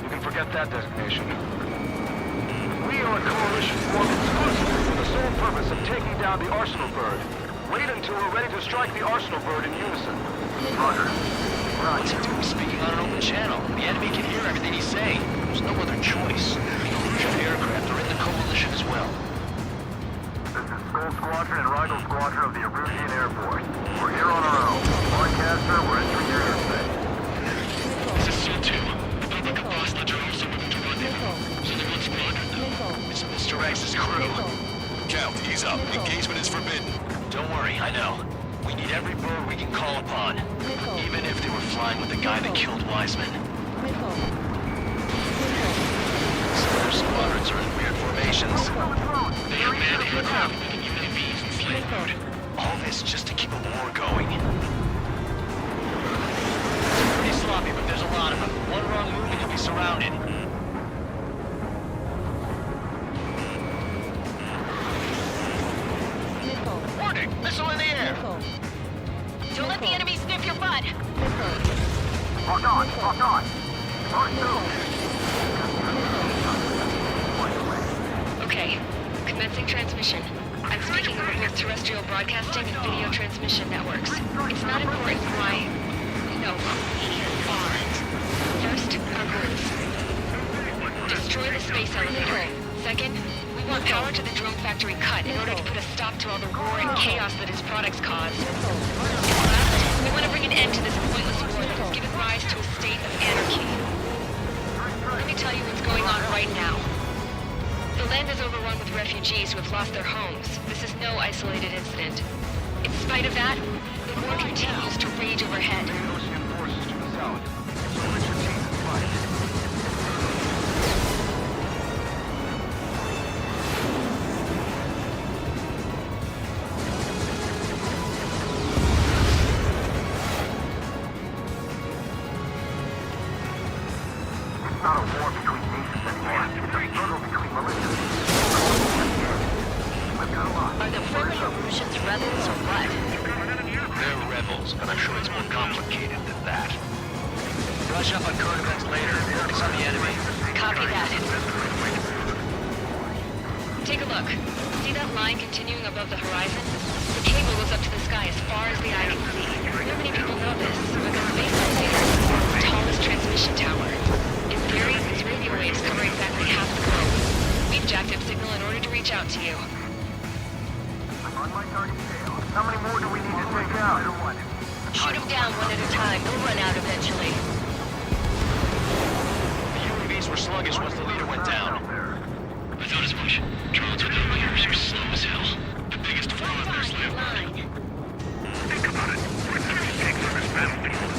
S8: you can forget that designation. We We are a coalition formed exclusively for the sole purpose of taking down the Arsenal Bird. Wait until we're ready to strike the Arsenal Bird in unison.
S13: Roger. What's he doing speaking on an open channel? The enemy can hear everything he's saying. There's no other choice. The illusion aircraft are in the coalition as well.
S8: This is Skull Squadron and Rigel Squadron of the Erusian Air Force. We're here on our own. Broadcaster, we're entering your airspace.
S19: This is Seal 2. The public of Boston are also moving to rendezvous. So they want squadron?
S13: It's Mr. X's crew.
S19: Count, ease up. Engagement is forbidden.
S13: Don't worry, I know. We need every bird we can call upon. Even if they were flying with the guy that killed Wiseman. Some of their squadrons are in weird formations.
S19: They are manned aircraft with UAVs and slave mode.
S13: All this just to keep a war going. It's pretty sloppy, but there's a lot of them. One wrong move and you'll be surrounded. Warning! Missile in the air!
S11: Don't let the enemy sniff your butt.
S8: Lock on! Lock on!
S11: Okay, commencing transmission. I'm speaking over both terrestrial broadcasting and video transmission networks. It's not important why... No, here are. First, our goals. Destroy the space elevator. Second, we want power to the drone factory cut in order to put a stop to all the war and chaos that its products cause. And last, we want to bring an end to this pointless war that has given rise to a state of anarchy. Let me tell you what's going on right now. The land is overrun with refugees who have lost their homes. This is no isolated incident. In spite of that, the war continues to rage overhead.
S8: It's not a war between nations anymore. It's a struggle between militias.
S11: Are the former Erusians rebels or what?
S13: They're rebels, but I'm sure it's more complicated than that. Brush up on current events later. Focus on the enemy.
S11: Copy that. Take a look. See that line continuing above the horizon? The cable goes up to the sky as far as the eye can see. Not many people know this, but the space elevator is the tallest transmission tower. In theory, its radio waves cover exactly half the globe. We've jacked up signal in order to reach out to you.
S8: I'm on my target scale. How many more do we need to take out?
S11: Shoot them down one at a time. They'll run out eventually.
S13: The UAVs were sluggish once the leader went down.
S19: I thought as much. Drones with no leaders are slow as hell. The biggest flaw in their slave world.
S8: Think about it. We're 36 on this battlefield.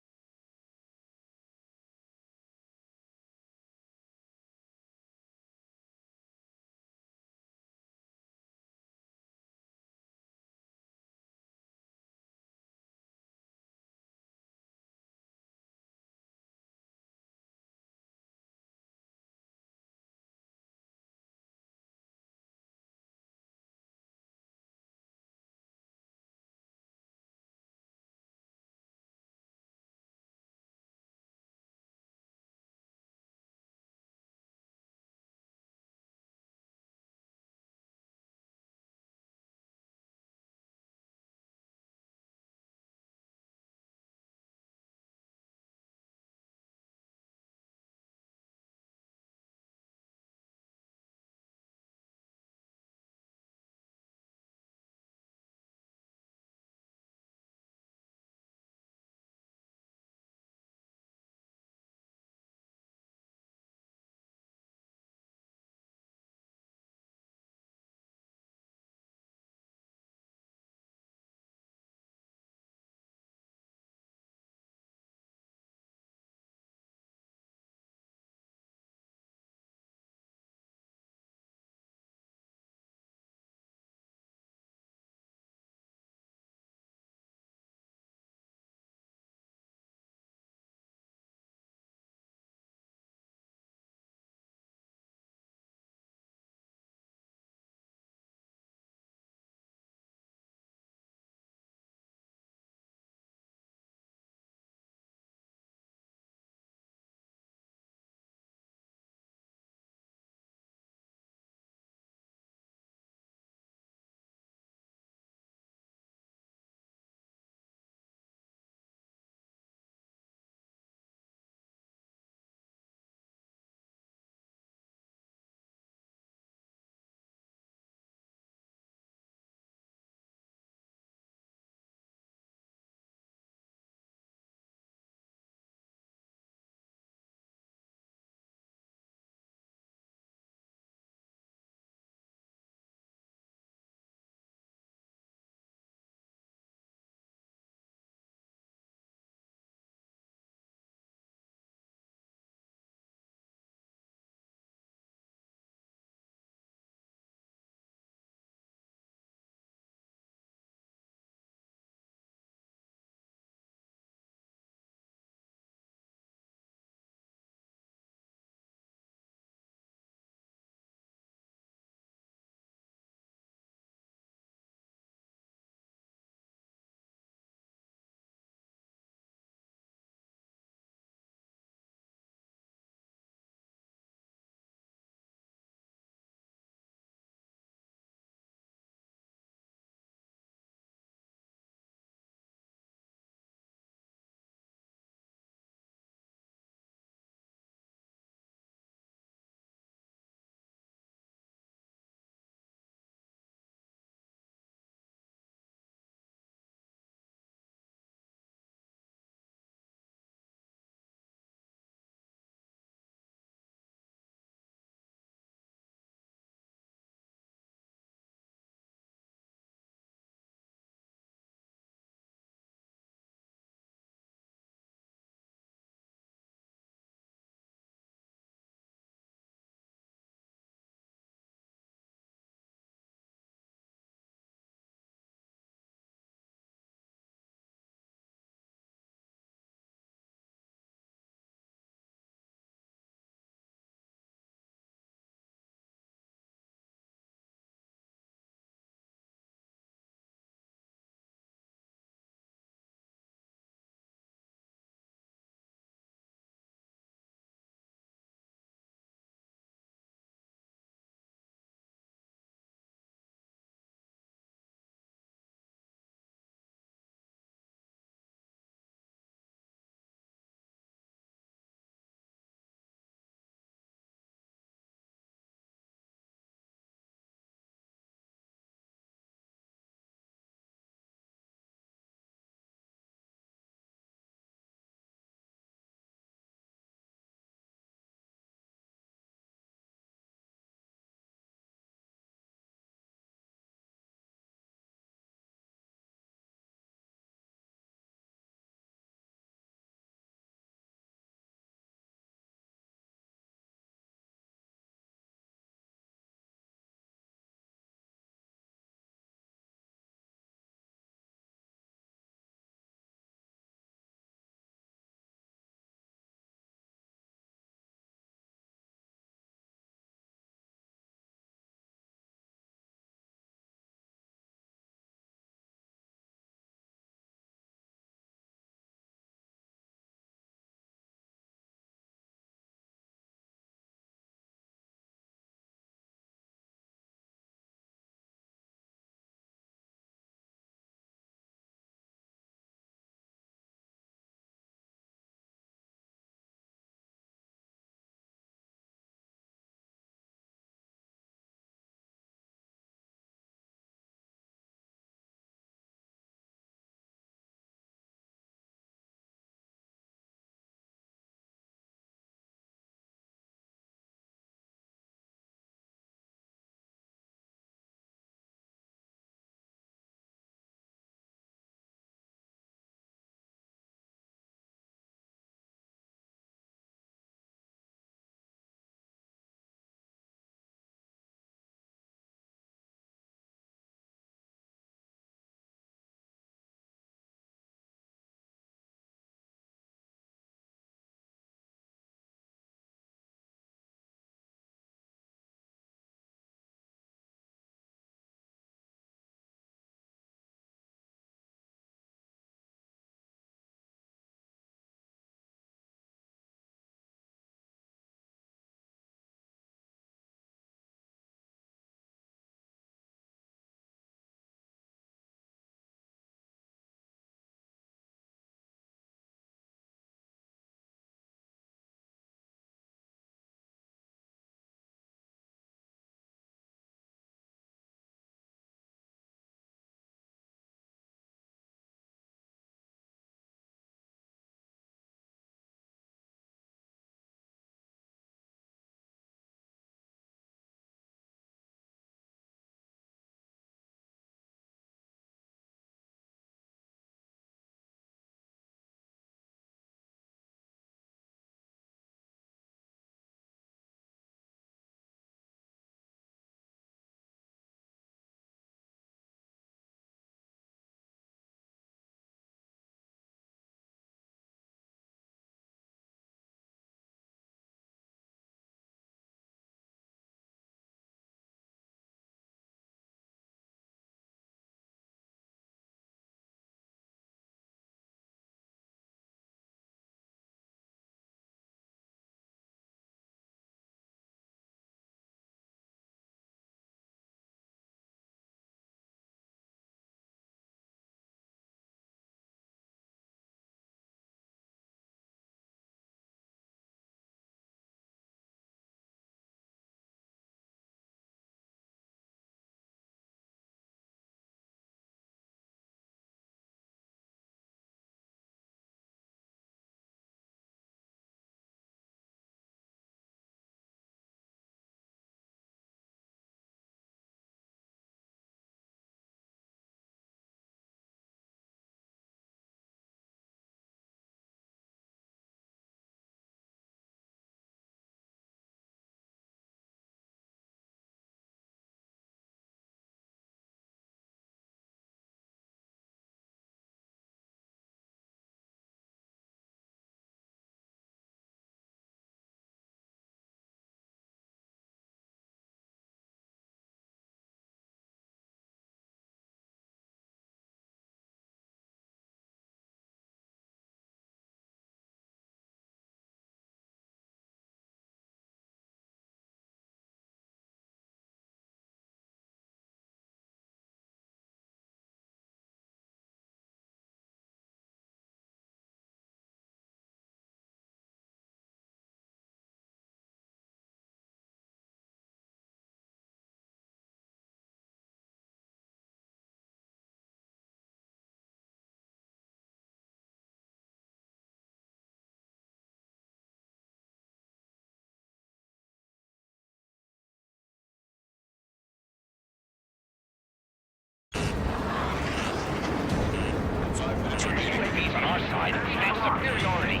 S11: side. We have superiority.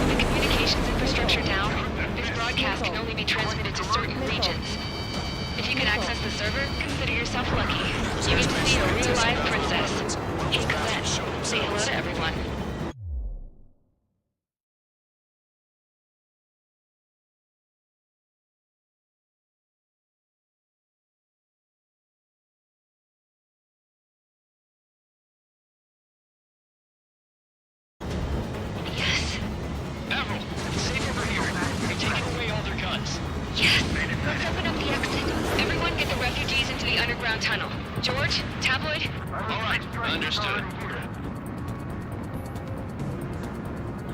S1: With the communications infrastructure down, this broadcast can only be transmitted to certain regions. If you can access the server, consider yourself lucky. You get to see a real-life princess. Hey, Cosette, say hello to everyone. Yes.
S22: Avril, it's safe over here. We've taken away all their guns.
S1: Yes! Let's open up the exit. Everyone get the refugees into the underground tunnel. George, Tabloid?
S22: All right, understood.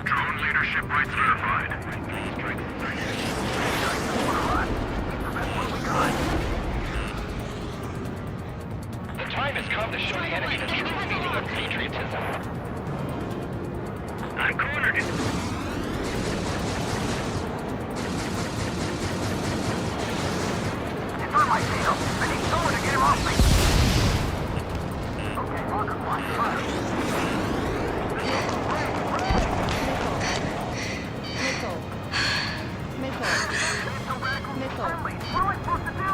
S8: Drone leadership rights verified.
S22: The time has come to show the enemy the true meaning of patriotism.
S8: I cornered it. It's on my tail. I need someone to get him off me. Okay, rocket launch. Fire.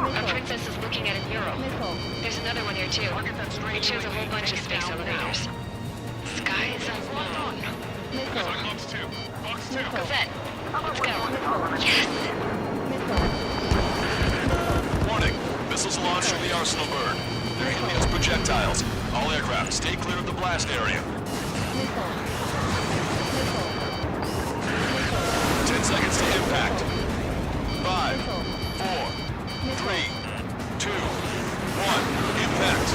S1: A princess is looking at a mural. There's another one here too. It shows a whole bunch of space elevators. Skies of moon.
S19: Box 2. Box 2.
S1: Cosette, let's go. Yes!
S19: Warning. Missiles launched from the Arsenal bird. They're aiming as projectiles. All aircraft, stay clear of the blast area. 10 seconds to impact. 5, 4, 3, 2, 1. Impact.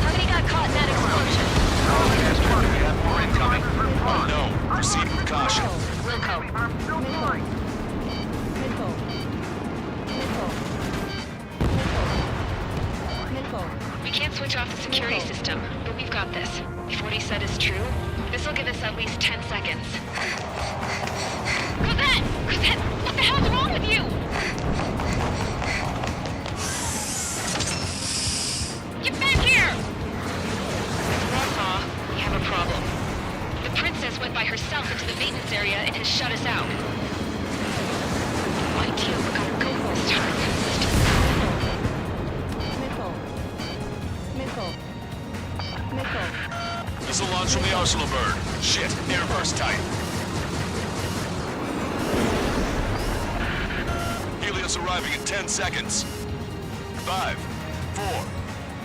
S1: How many got caught in that explosion?
S22: We have more incoming.
S19: No. Proceed with caution.
S1: Wilco. We can't switch off the security system, but we've got this. If what he said is true, this will give us at least 10 seconds. Cosette! Cosette! What the hell's wrong with you? Get back here! Grandma, we have a problem. The princess went by herself into the maintenance area and has shut us out. No idea where gotta go this time.
S19: Missile launch from the Arsenal bird. Shit. Airburst tight. Helios arriving in 10 seconds. 5, 4,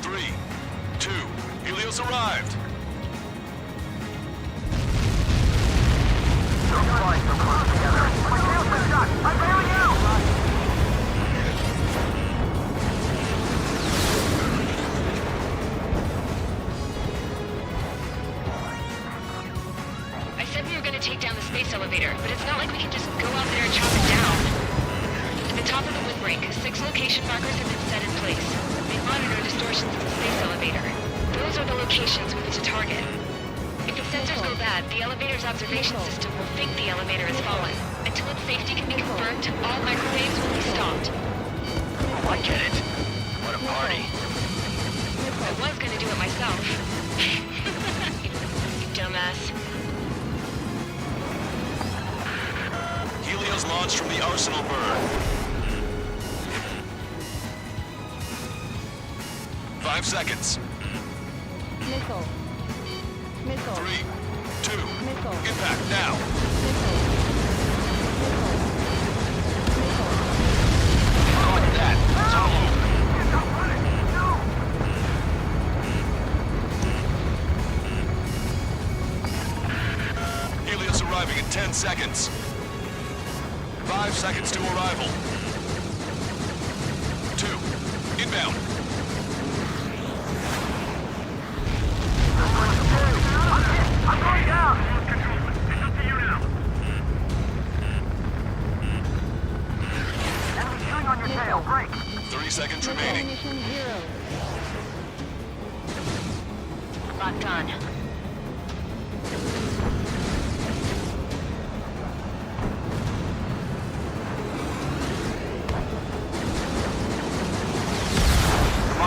S19: 3, 2. Helios arrived.
S8: Don't fly so close together. My tail's been shot. I'm bailing out.
S1: I said we were gonna take down the space elevator, but it's not like we can just go out there and chop it down. At the top of the windbreak, 6 location markers have been set in place. They monitor distortions in the space elevator. Those are the locations we need to target. If the sensors go bad, the elevator's observation system will think the elevator has fallen. Until its safety can be confirmed, all microwaves will be stopped.
S22: Oh, I get it. What a party.
S1: I was gonna do it myself. You dumbass.
S19: Helios launched from the Arsenal bird. 5 seconds. 3, 2, impact now.
S22: Like that. It's all over.
S19: Helios arriving in 10 seconds. 5 seconds to arrival. 2, inbound.
S8: I'm going down. It's up to you now. Enemy shooting on your tail. Break.
S19: 3 seconds remaining.
S1: Locked on.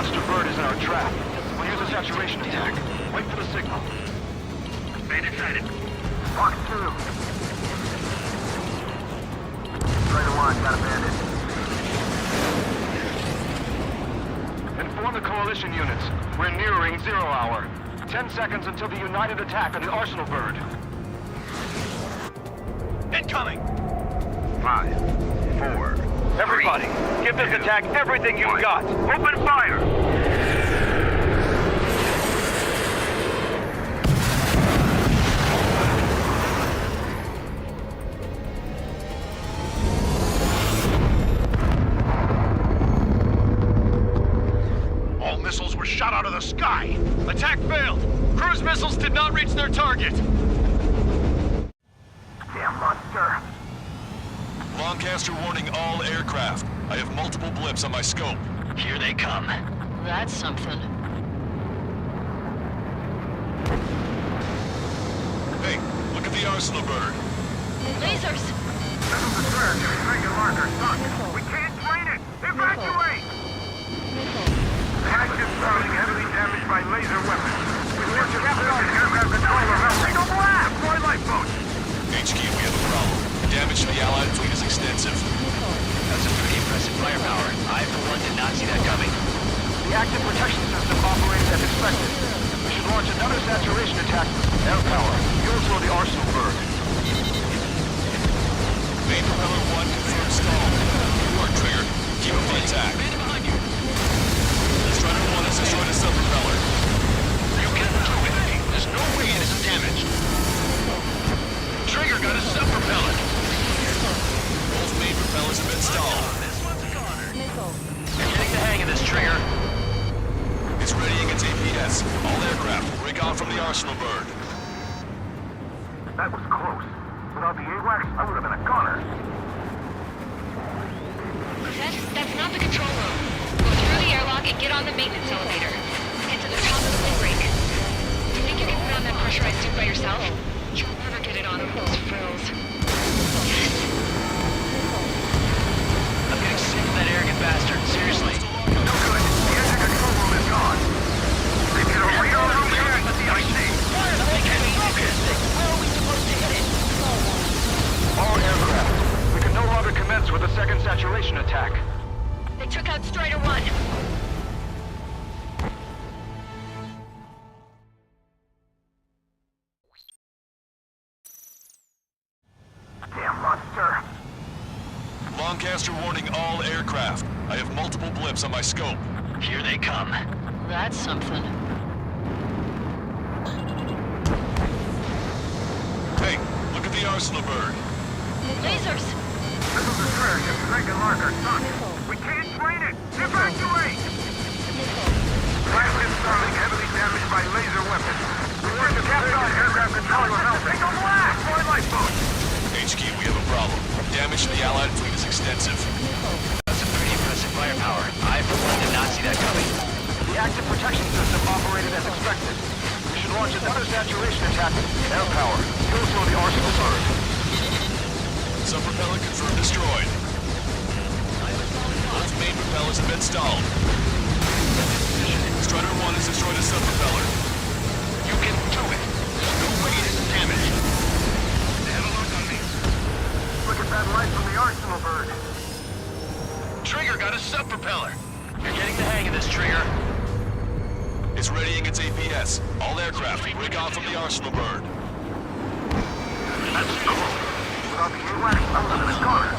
S22: monster bird is in our trap. We'll use a saturation attack. Wait for the signal.
S8: Bandit sighted. Fox 2. Traitor 1, got a bandit.
S22: Inform the coalition units. We're nearing 0 hour. 10 seconds until the united attack on the Arsenal bird.
S8: Incoming! 5, 4,
S22: Everybody, give this attack everything you've got.
S8: open fire!
S22: All missiles were shot out of the sky. Attack failed. Cruise missiles did not reach their target.
S8: Damn monster!
S19: Lancaster warning all aircraft. I have multiple blips on my scope.
S13: Here they come.
S11: That's something.
S19: Hey, look at the Arsenal bird.
S11: Lasers!
S8: This is the third. Trigger marker stuck. We can't train it! Evacuate! Action starting heavily damaged by laser weapons. We want your aircraft controller help. Signal blast! Deploy lifeboats!
S19: HQ, we have a problem. Damage to the Allied fleet is extensive.
S13: That's some pretty impressive firepower. I, for one, did not see that coming.
S22: The active protection system operates as expected. We should launch another saturation attack. Air power. You'll slow the Arsenal bird.
S19: Main propeller 1 confirmed stall. Good work, Trigger. Keep up the attack. Destroyer 1 has destroyed a sub-propeller.
S22: You can do it. There's no way it isn't damaged. Trigger got a sub-propeller.
S19: Both main propellers have been stalled.
S13: You're getting the hang of this, Trigger.
S19: It's readying its APS. All aircraft, break off from the Arsenal bird.
S8: That was close. Without the AWACS, I would have been a goner.
S11: That's not the control room. Go through the airlock and get on the maintenance elevator. Get to the top of the windbreak. Do you think you can put on that pressurized suit by yourself? You'll never get it on with those frills.
S13: I'm getting sick of that arrogant bastard. Seriously.
S8: No good. The engine control room is gone. They've hit a radar room here at the IC.
S13: Where are we supposed to hit it?
S22: All aircraft. We can no longer commence with a second saturation attack.
S11: They took out Strider 1.
S8: Damn monster.
S19: Lancaster warning all aircraft. I have multiple blips on my scope.
S13: Here they come.
S11: That's something.
S19: Hey, look at the Arsenal bird.
S11: Lasers!
S8: This is the third. Trigger marker stuck. We can't train it! Evacuate! Action starting heavily damaged by laser weapons. We want to capture aircraft controller help. Signal blast! Deploy lifeboats!
S19: HQ, we have a problem. Damage to the Allied fleet is extensive.
S13: That's some pretty impressive firepower. I, for one, did not see that coming.
S22: The active protection system operated as expected. We should launch another saturation attack. Air power. You'll slow the Arsenal bird.
S19: Sub-propeller confirmed destroyed. Both main propellers have been stalled. Strider 1 has destroyed a sub-propeller.
S22: You can do it. There's no way it isn't damaged.
S8: They have a lock on me. Look at that light from the Arsenal bird.
S22: Trigger got a sub-propeller.
S13: You're getting the hang of this, Trigger.
S19: It's readying its APS. All aircraft, break off from the Arsenal bird.
S8: That's cool. Without the AWACS, I would have been a goner.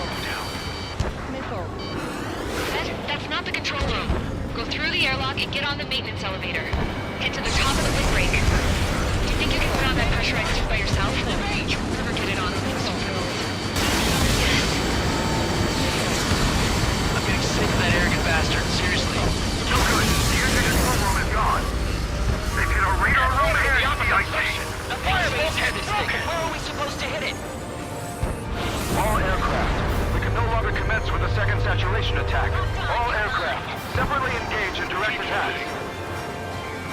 S11: That's not the control room. Go through the airlock and get on the maintenance elevator. Get to the top of the windbreak. Do you think you can put on that pressurized suit by yourself? You'll never get it on with those frills.
S13: I'm getting sick of that arrogant bastard. Seriously.
S8: No good. The engine control room is gone. They've hit a radar room here at the IC.
S13: The firebolt's had this thing. Where are we supposed to hit it?
S22: All aircraft. We can no longer commence with a second saturation attack. All aircraft. Separately engage in direct attack.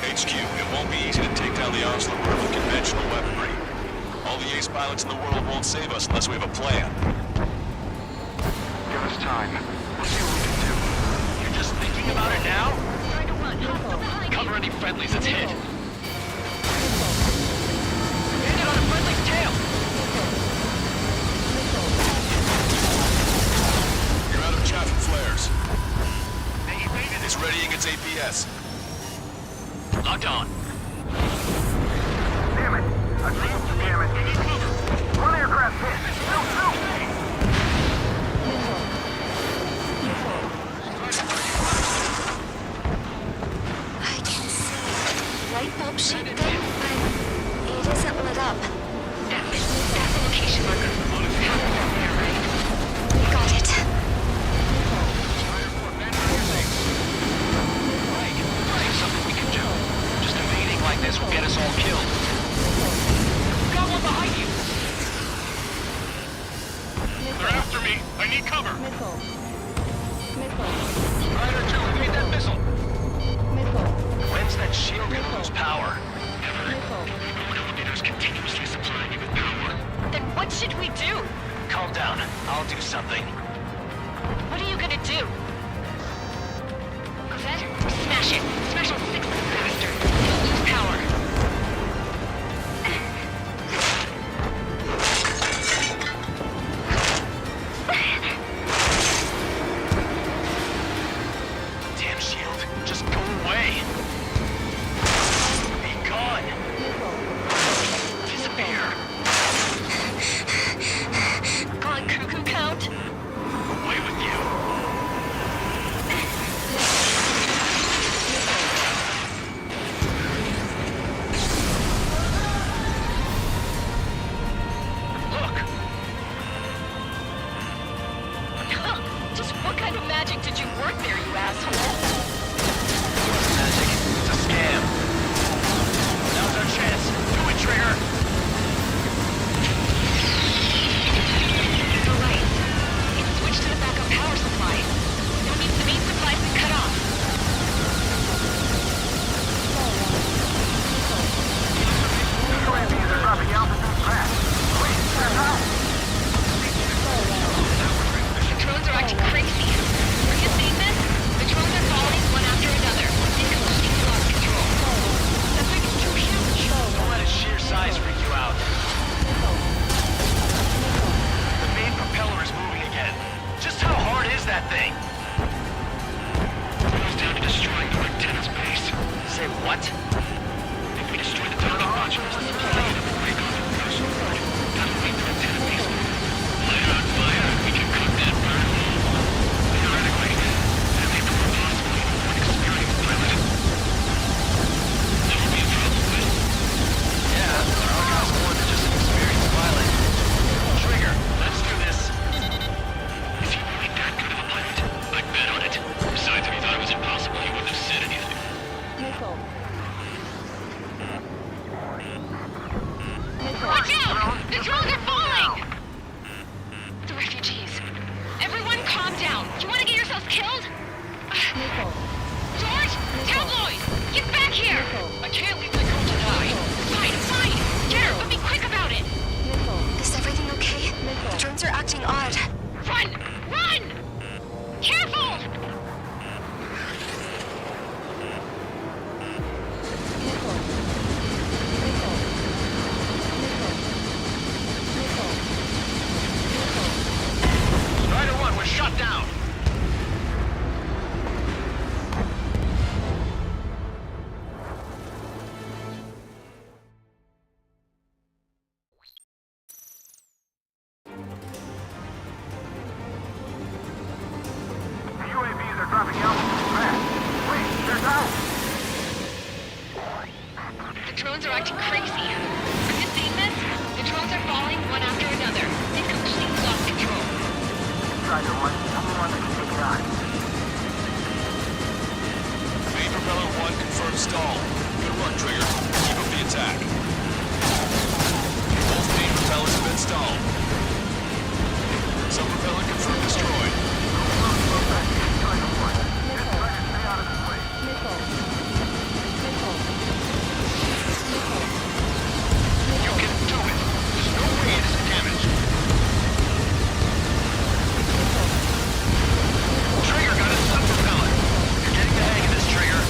S19: HQ, it won't be easy to take down the Arsenal bird with conventional weaponry. All the ace pilots in the world won't save us unless we have a plan.
S22: Give us time. We'll see what we can do.
S13: You're just thinking about it now?
S11: Strider 1,
S7: Cover any friendlies that's hit. Landed on a friendly's tail.
S19: You're out of chaff and flares. It's readying its APS.
S7: Locked on.
S8: Damn it! I've seen some damage. One aircraft hit. Shoot!
S11: I can see light bulb shaped thing, but it isn't lit up. That's the location marker. Half of it there, right? Got it.
S7: There's something we can do. Just invading like this will get us all killed. Got one behind you!
S22: They're after me. I need cover.
S7: Rider 2, we made that missile. When's that shield gonna lose power?
S22: Never. Coordinators continuously supply me with power.
S11: Then what should we do?
S7: Calm down. I'll do something.
S11: What are you gonna do? Cosette? Smash it. Smash those 6 bastard. He'll lose power.
S7: Damn shield. Just go away. Be gone. Disappear.
S11: Gone cuckoo count?
S7: Away with you. Look.
S11: Just what kind of magic did you work there, you asshole?
S7: Magic. It's a scam. Now's our chance. Do it, Trigger.
S11: You're right. It's switched to the backup power supply. That means the main supply's been cut off.
S8: UAVs are dropping altitude fast. Wait, they're out!
S11: The drones are acting crazy. Are you seeing this? The drones are falling one after another. They completely lost control. That thing is too huge.
S7: Don't let its sheer size freak you out. The main propeller is moving again. Just how hard is that thing?
S22: It goes down to destroying the antenna's base.
S7: Say what?
S22: If we destroy the target modules, the supply will break off and go so far. That'll make the antenna base. Light on fire, we can cook that bird whole. Theoretically, that may prove possible even for an experienced pilot. That would be a problem, but...
S7: Yeah, our guy's more than just an experienced pilot. Trigger, let's do this.
S22: Is he really that good of a pilot? I'd bet on it. Besides, if he thought it was impossible, he wouldn't have said anything.
S11: Watch out! The drones are falling! The refugees. Everyone calm down. You want to get yourselves killed? George! Tabloid! Get back here!
S7: I can't leave the crew to die.
S11: Fine! Garrett, but be quick about it! Is everything okay? The drones are acting odd. Run! Run! Careful!
S7: Strider 1, we're shut down.
S8: The UAVs are dropping altitude fast. Wait, they're out!
S11: The drones are acting crazy. Are you seeing this? The drones are falling one after another. They've completely lost control.
S8: Strider 1, only one that can take it on.
S19: Main propeller 1 confirmed stall. Good work, Trigger. Keep up the attack. Both main propellers have been stalled. Some propeller confirmed destroyed.
S7: You can do it. There's no way it isn't damaged. Trigger got a sub propeller. You're getting the hang of this, Trigger.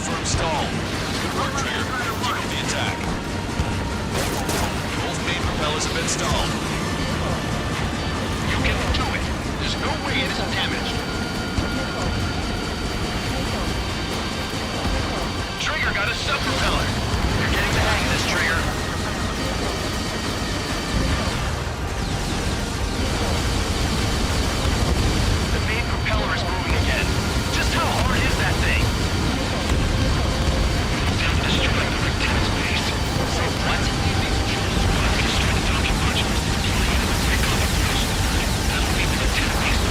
S19: confirmed stall. Good work, Trigger. Keep up the attack. Both main propellers have been stalled.
S22: You can do it. There's no way it isn't damaged. Trigger got a sub-propeller. You're getting the hang of this, Trigger. The main propeller is moving again. Just how hard is that thing? Down to destroy the lieutenant's base. So what? Destroy the docking modules. Take off the bridge. That'll leave the lieutenant base.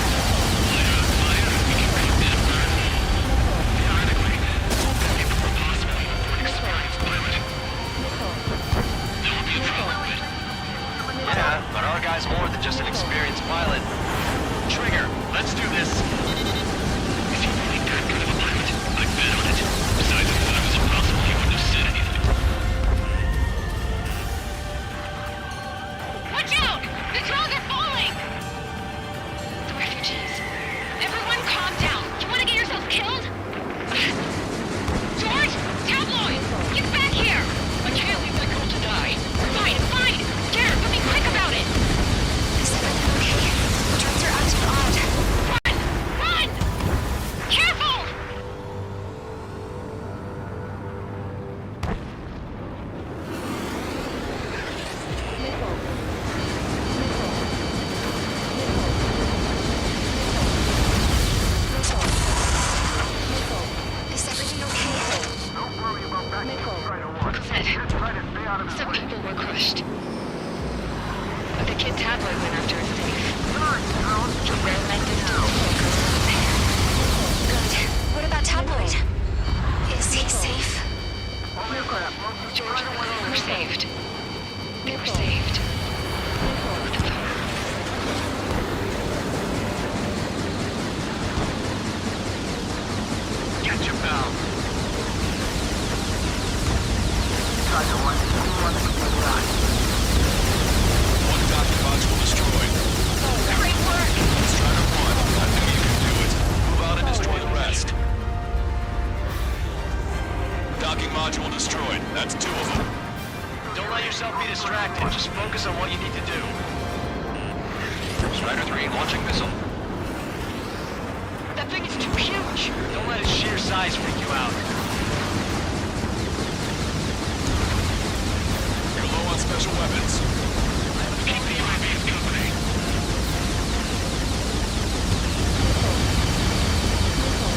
S22: Fire on fire. We can break that burn. Theoretically, if it were possible for an experienced pilot. There won't be a problem with it.
S13: Yeah, but our guy's more than just an experienced pilot.
S22: Trigger, let's do this. If you really that good of a pilot, I'd bet on it. Besides, if I was impossible, he wouldn't have said anything.
S11: Watch out! The trolls are falling! The refugees. Everyone calm down. You want to get yourself killed? George! Tabloid! Get back here! I can't leave that girl to die. Fine, fine! Garrett, but be quick about it! Is everything okay? The drones are acting odd. Run! Run! Careful! Is everything okay?
S8: Don't worry about backing up right away.
S11: Said, some people were crushed. But the kid Tabloid went after his safe. He relented to the Good. What about Tabloid? Is he safe? George and the girl were saved. They were saved. That's all.
S22: Get your bell.
S19: One docking module destroyed.
S11: Great work!
S19: Strider 1, I knew you could do it. Move out and destroy the rest. Docking module destroyed. That's 2 of them.
S22: Don't let yourself be distracted. Just focus on what you need to do.
S13: Strider 3, launching missile.
S11: That thing is too huge!
S22: Don't let its sheer size freak you out.
S19: You're low on special weapons.
S22: Keep the UAVs company.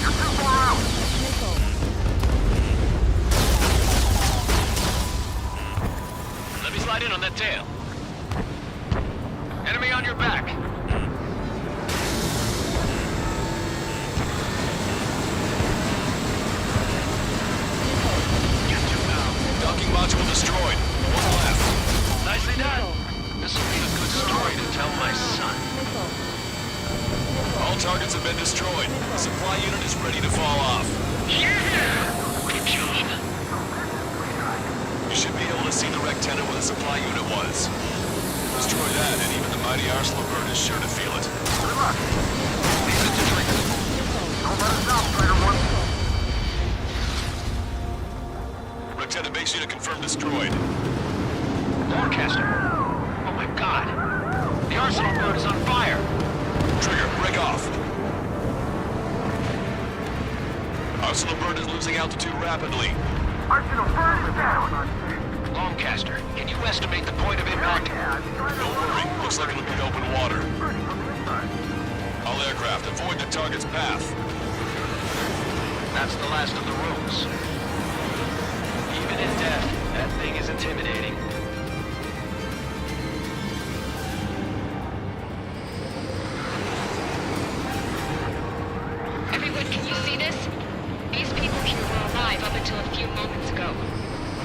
S8: You're too far out.
S22: Let me slide in on that tail. Enemy on your back.
S19: Docking module destroyed. 1 left.
S22: Nicely done.
S13: This will be a good story to tell my son.
S19: All targets have been destroyed. The supply unit is ready to fall off.
S22: Good job.
S19: You should be able to see the rectenna where the supply unit was. Destroy that, and even the mighty Arsenal bird is sure to feel it.
S8: Good luck.
S22: Leave it to Trigger.
S8: Don't let us down, Strider 1.
S19: Rectenna base unit confirmed destroyed.
S22: Lancaster. Oh my god. The Arsenal bird is on fire.
S19: Trigger, break off. Arsenal bird is losing altitude rapidly.
S8: Arsenal bird is down.
S22: Lancaster, can you estimate the point of impact?
S19: Don't worry, looks like it'll be open water. All aircraft, avoid the target's path.
S22: That's the last of the rules. Even in death, that thing is intimidating.
S11: Everyone, can you see this? These people here were alive up until a few moments ago.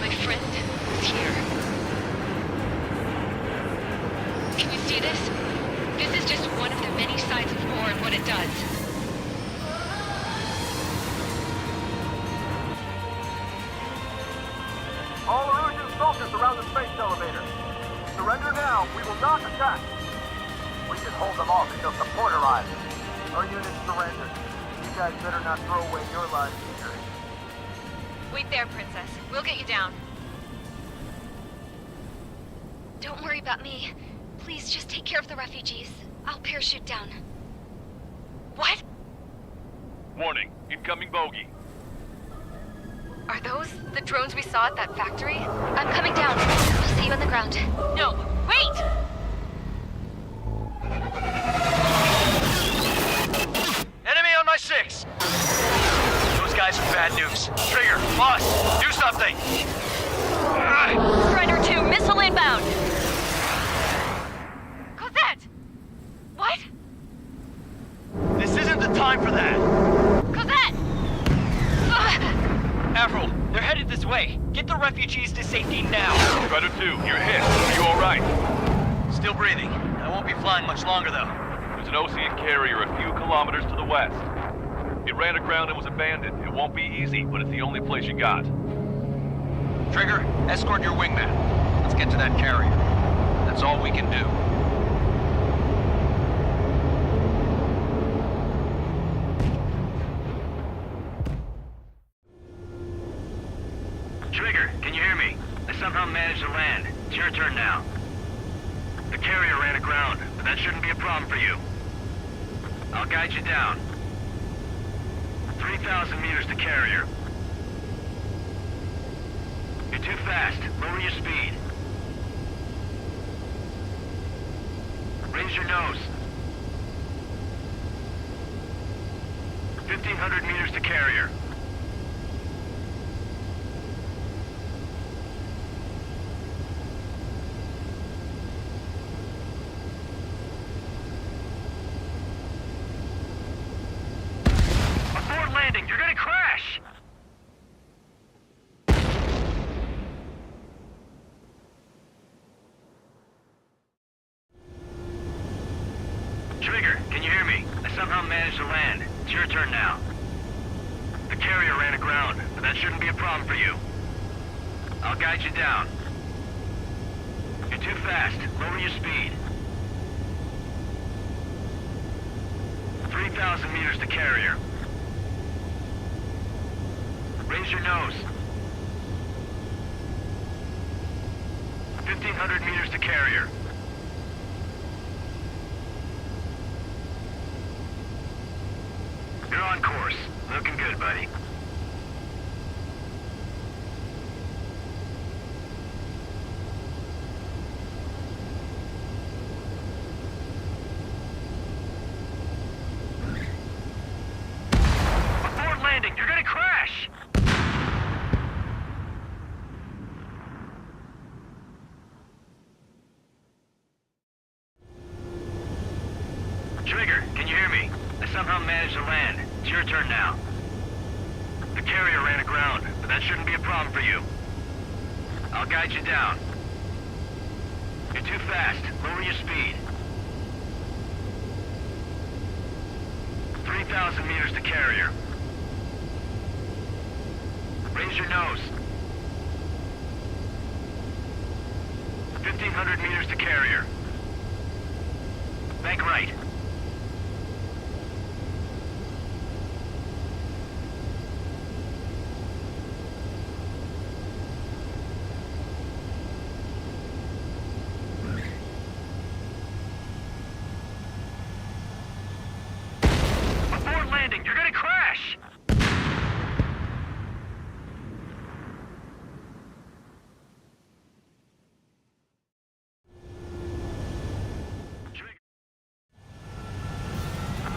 S11: My friend was here. Can you see this? This is just one of the many sides of war and what it does.
S8: All Erusian soldiers around the space elevator. Surrender now. We will not attack. We can hold them off until support arrives. Our unit surrendered. You guys better not throw away your lives either.
S1: Wait there, Princess. We'll get you down.
S3: Don't worry about me. Please just take care of the refugees. I'll parachute down. What?
S19: Warning, incoming bogey.
S1: Are those the drones we saw at that factory?
S3: I'm coming down. I'll see you on the ground.
S1: No, wait!
S22: Enemy on my 6! Those guys are bad news. Trigger, boss, do something!
S1: Strider 2, missile inbound! Cosette! What?
S22: This isn't the time for that!
S1: Cosette!
S22: Avril, they're headed this way. Get the refugees to safety now.
S19: Strider 2, you're hit. Are you alright?
S22: Still breathing. I won't be flying much longer, though.
S19: There's an Ocean carrier a few kilometers to the west. It ran aground and was abandoned. It won't be easy, but it's the only place you got.
S4: Trigger, escort your wingman. Let's get to that carrier. That's all we can do.
S8: Trigger, can you hear me? I somehow managed to land. It's your turn now. The carrier ran aground, but that shouldn't be a problem for you. I'll guide you down. 3,000 meters to carrier. You're too fast. Lower your speed. Raise your nose. 1,500 meters to carrier. Abort landing! You're gonna crash! Trigger, can you hear me? I somehow managed to land. It's your turn now. The carrier ran aground, but that shouldn't be a problem for you. I'll guide you down. You're too fast. Lower your speed. 3,000 meters to carrier. Raise your nose. 1,500 meters to carrier. You're on course. Looking good, buddy. Abort landing! You're gonna crash! Trigger, can you hear me? I somehow managed to land. It's your turn now. The carrier ran aground, but that shouldn't be a problem for you. I'll guide you down. You're too fast. Lower your speed. 3,000 meters to carrier. Raise your nose. 1,500 meters to carrier. Bank right. Abort landing! You're gonna crash!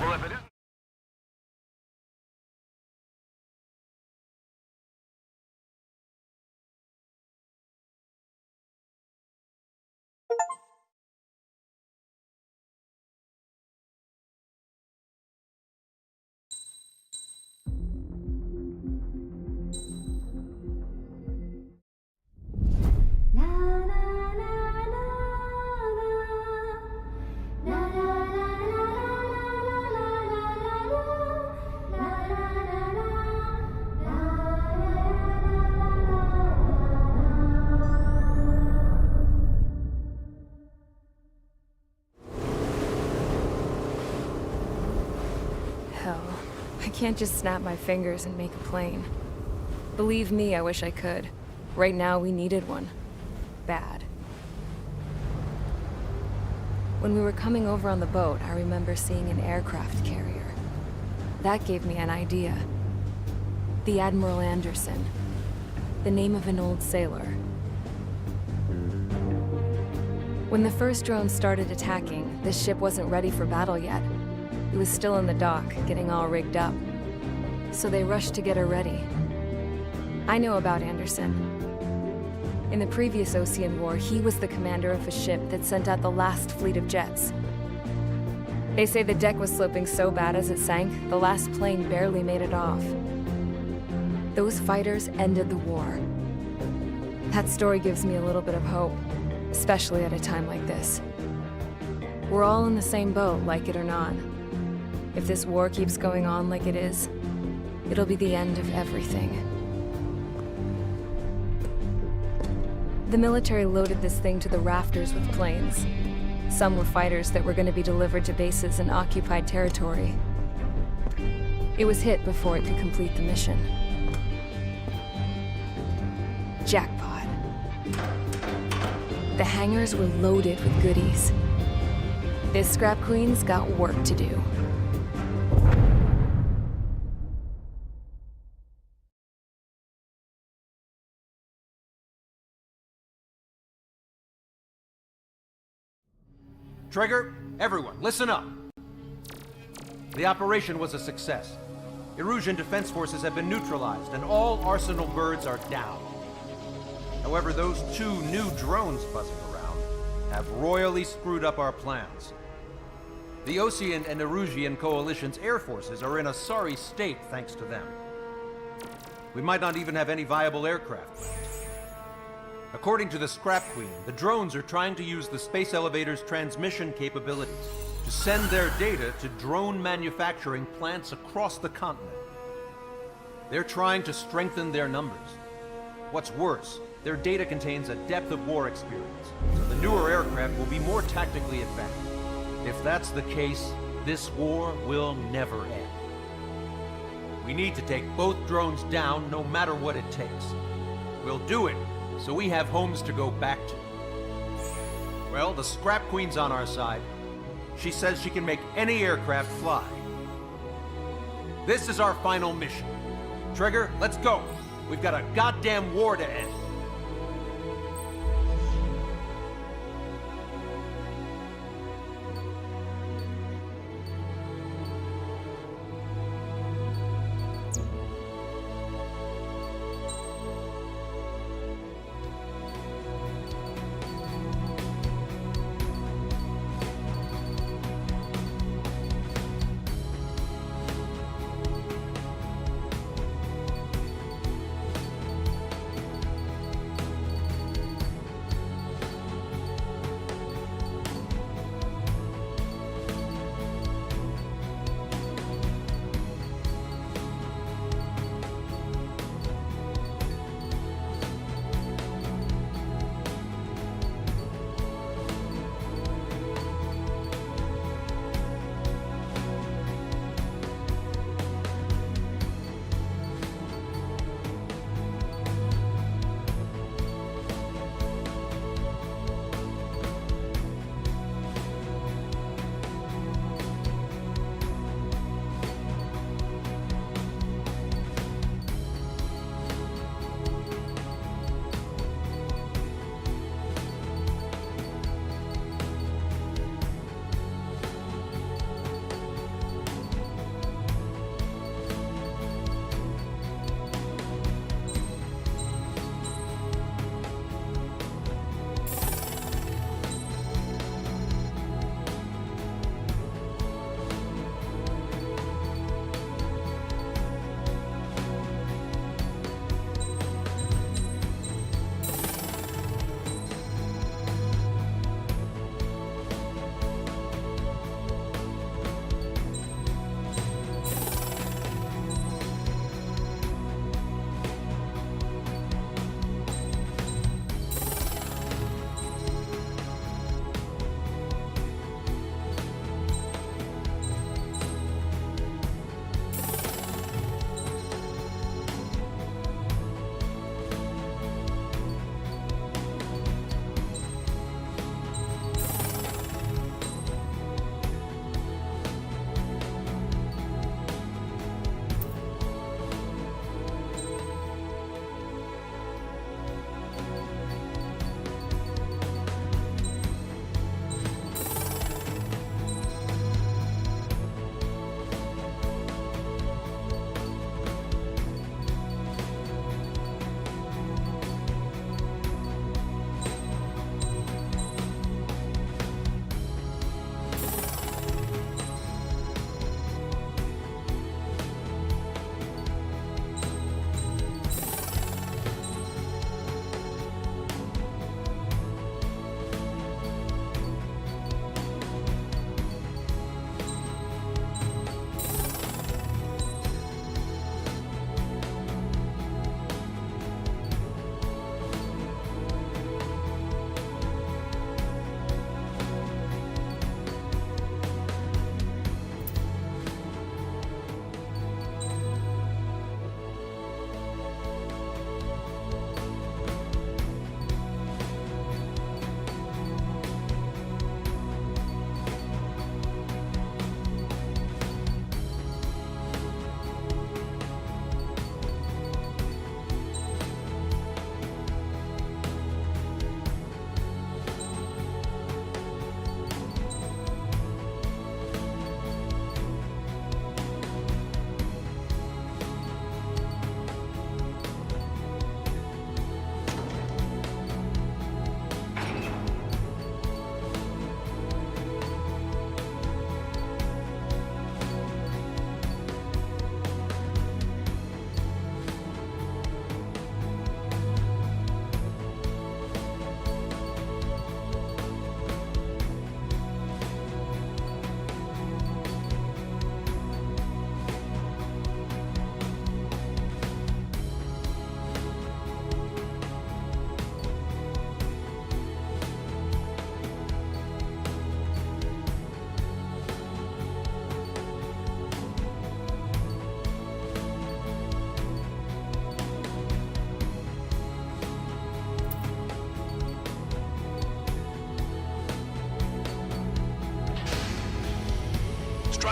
S8: Well, if it isn't...
S1: Hell, I can't just snap my fingers and make a plane. Believe me, I wish I could. Right now, we needed one. Bad. When we were coming over on the boat, I remember seeing an aircraft carrier. That gave me an idea. The Admiral Anderson. The name of an old sailor. When the first drone started attacking, the ship wasn't ready for battle yet. It was still in the dock, getting all rigged up. So they rushed to get her ready. I know about Anderson. In the previous Ocean War, he was the commander of a ship that sent out the last fleet of jets. They say the deck was sloping so bad as it sank, the last plane barely made it off. Those fighters ended the war. That story gives me a little bit of hope, especially at a time like this. We're all in the same boat, like it or not. If this war keeps going on like it is, it'll be the end of everything. The military loaded this thing to the rafters with planes. Some were fighters that were going to be delivered to bases in occupied territory. It was hit before it could complete the mission. Jackpot. The hangars were loaded with goodies. This Scrap Queen's got work to do.
S15: Trigger, everyone, listen up. The operation was a success. Erusian defense forces have been neutralized, and all Arsenal birds are down. However, those 2 new drones buzzing around have royally screwed up our plans. The Ocean and Erusian coalition's air forces are in a sorry state thanks to them. We might not even have any viable aircraft left. According to the Scrap Queen, the drones are trying to use the space elevator's transmission capabilities to send their data to drone manufacturing plants across the continent. They're trying to strengthen their numbers. What's worse, their data contains a depth of war experience, so the newer aircraft will be more tactically advanced. If that's the case, this war will never end. We need to take both drones down no matter what it takes. We'll do it so we have homes to go back to. Well, the Scrap Queen's on our side. She says she can make any aircraft fly. This is our final mission. Trigger, let's go. We've got a goddamn war to end.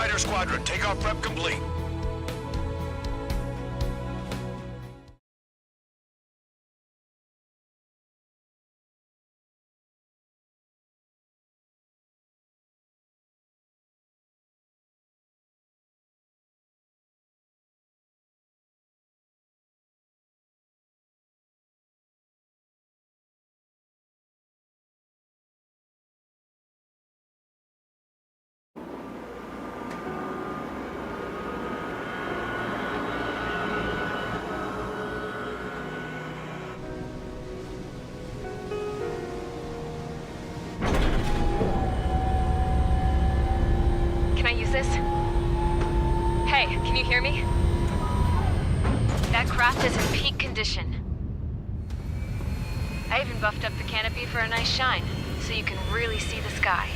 S19: Strider Squadron, takeoff prep complete.
S1: Can I use this? Hey, can you hear me? That craft is in peak condition. I even buffed up the canopy for a nice shine, so you can really see the sky.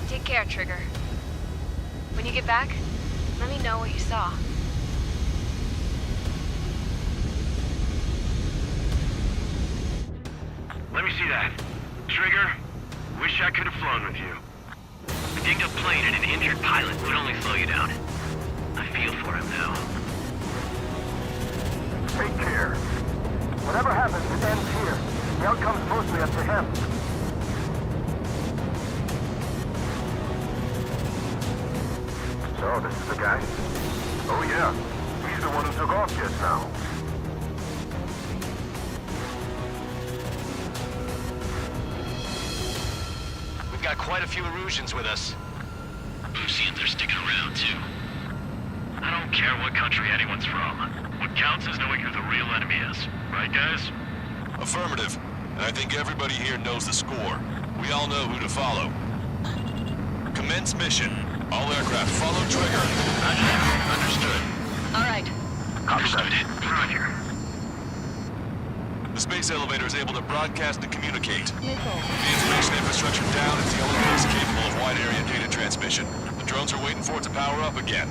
S1: Take care, Trigger. When you get back, let me know what you saw.
S8: Let me see that. Trigger, wish I could have flown with you. A dinged up plane and an injured pilot would only slow you down. I feel for him now.
S10: Take care. Whatever happens, it ends here. The outcome's mostly up to him. So, this is the guy? Oh yeah. He's the one who took off just now.
S13: We've got quite a few Erusians with us.
S8: Lucians are sticking around, too. I don't care what country anyone's from. What counts is knowing who the real enemy is. Right, guys?
S19: Affirmative. And I think everybody here knows the score. We all know who to follow. Commence mission. All aircraft follow trigger.
S8: Understood.
S1: All right.
S8: Understood. Roger.
S19: The space elevator is able to broadcast and communicate. The information infrastructure down is the only place capable of wide area data transmission. The drones are waiting for it to power up again.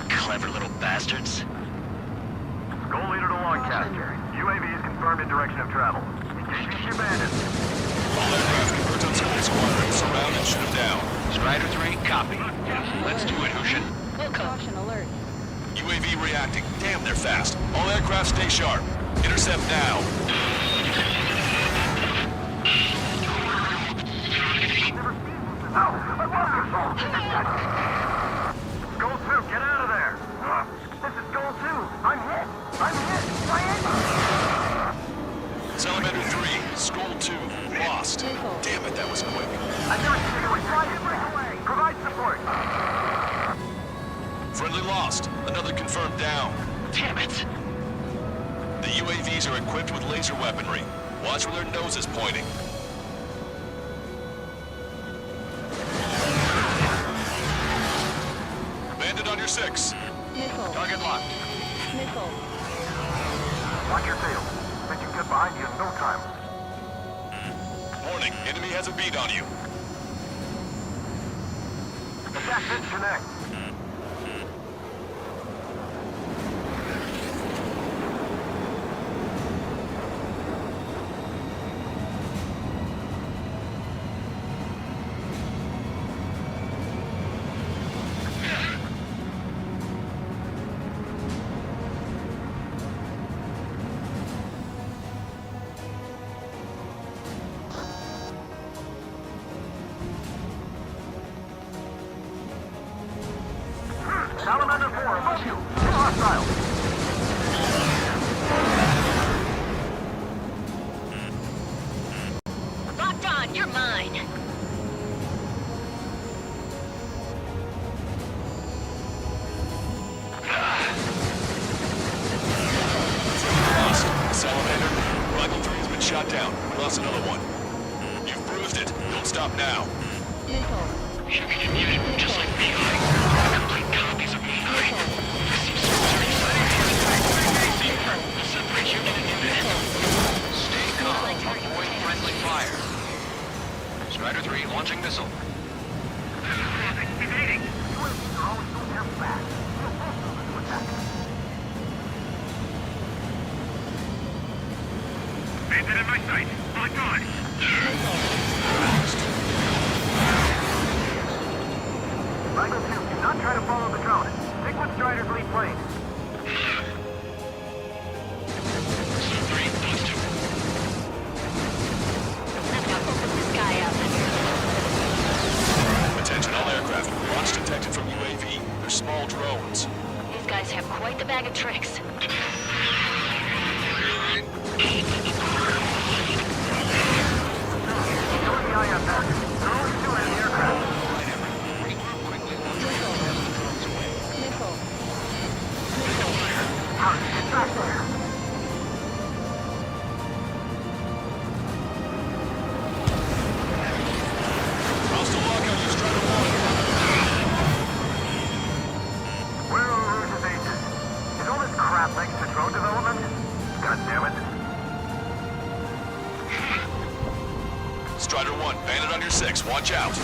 S8: Clever little bastards. Goal leader to Lancaster. UAV is confirmed in direction of travel. Engaging your bandits.
S19: All aircraft convert on school squadron. Surround and shoot them down.
S13: Strider 3, copy. Let's do it, Hushin.
S18: Caution alert.
S19: UAV reacting. Damn, they're fast. All aircraft stay sharp. Intercept now.
S10: Goal 2, get out of there! This is Goal 2! I'm hit! I'm hit!
S19: Salamander 3, Skull 2, lost. Damn it, that was quick.
S10: I've never seen anyone try to break away! Provide support!
S19: Friendly lost. Another confirmed down.
S13: Damn it.
S19: The UAVs are equipped with laser weaponry. Watch where their nose is pointing. Bandit on your 6.
S18: Missile.
S19: Target locked.
S18: Missile.
S10: Watch your tail. They can get behind you in no time.
S19: Warning, enemy has a bead on you.
S10: Attack didn't connect. Salamander 4, above you! Two hostile!
S1: Locked on, you're mine.
S19: Lost. Salamander, Rifle 3 has been shot down. We lost another one. You've bruised it. Don't stop now.
S18: Missile.
S8: You can use it just like me. Complete copies of me. This seems so very exciting. We'll separate you in a unit.
S13: Stay calm. Avoid friendly fire. Strider 3, launching missile.
S10: Evading! UAVs are always so damn fast. We'll force them to attack.
S8: Bandit in my sight. Locked on. not try to follow the drone. Stick with Strider's lead plane.
S19: Attention all aircraft. Launch detected from UAV. They're small drones.
S11: These guys have quite the bag of tricks.
S8: Doing the IFF. There are only 2 enemy aircraft. How did you get back there?
S19: Hostile lockout, you Strider 1.
S8: Where are Rouge's agents? Is all this crap linked to drone development? God damn it.
S19: Strider 1, bandit on your 6. Watch out.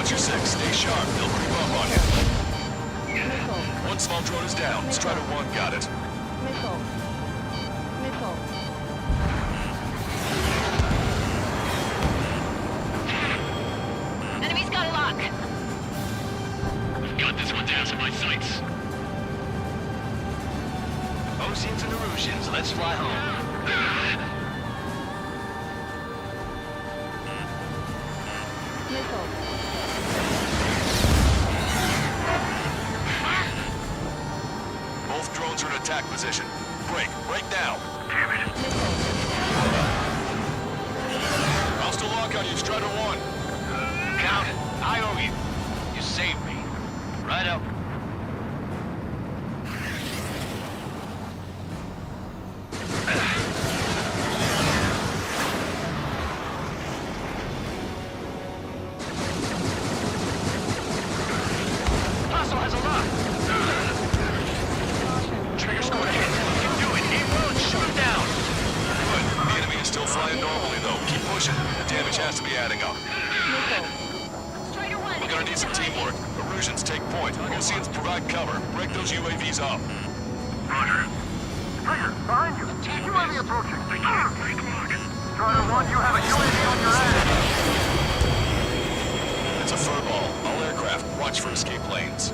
S19: Watch your six. Stay sharp. They'll creep up on you. One small drone is down. Strider 1 got it.
S18: Missile. Missile.
S11: Enemy's got a lock.
S22: Got this one down to my sights.
S13: Oceans and Erusians, let's fly home.
S18: Missile.
S19: Both drones are in attack position. Break. Break now.
S22: Damn it.
S19: I'll still lock on you, Strider 1.
S13: Count, I owe you. You saved me. Right up. Hostile has a lock.
S22: Trigger squad hit. You can do it. Aim well and shoot him down.
S19: Good. The enemy is still flying normally, though. Keep pushing. The damage has to be adding up.
S11: Strider 1.
S19: We're gonna need some teamwork. Erusians take point. Oceans provide cover. Break those UAVs up.
S8: Roger. Trigger, behind you. UAV approaching. Strider 1, you have a UAV on your ass.
S19: It's a furball. All aircraft, watch for escape lanes.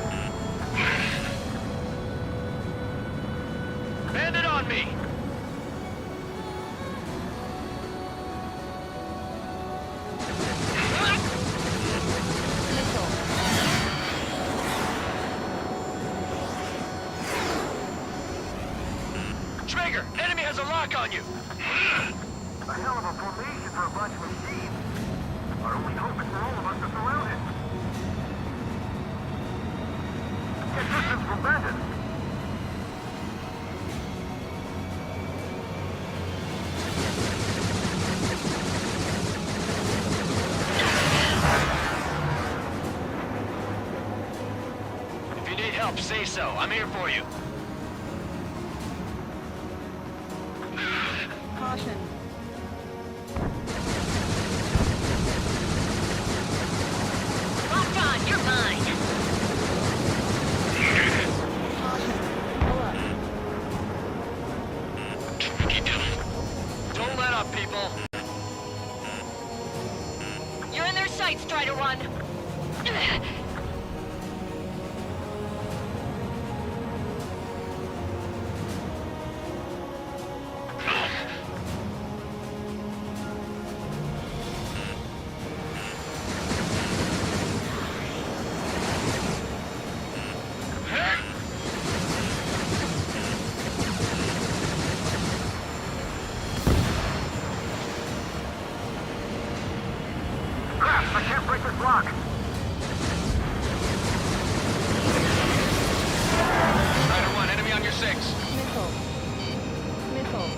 S22: Bandit on me.
S13: Trigger, enemy has a lock on you.
S8: A hell of a formation for a bunch of machines. Our only hope is for all of us to surround it. Get distance from bandits.
S13: If you need help, say so. I'm here for you.
S18: Caution.
S11: Locked on. You're mine.
S13: Don't let up, people.
S11: You're in their sights, Strider 1.
S8: Crap, I can't break this lock.
S13: Strider 1, enemy on your 6.
S18: Missile. Missile.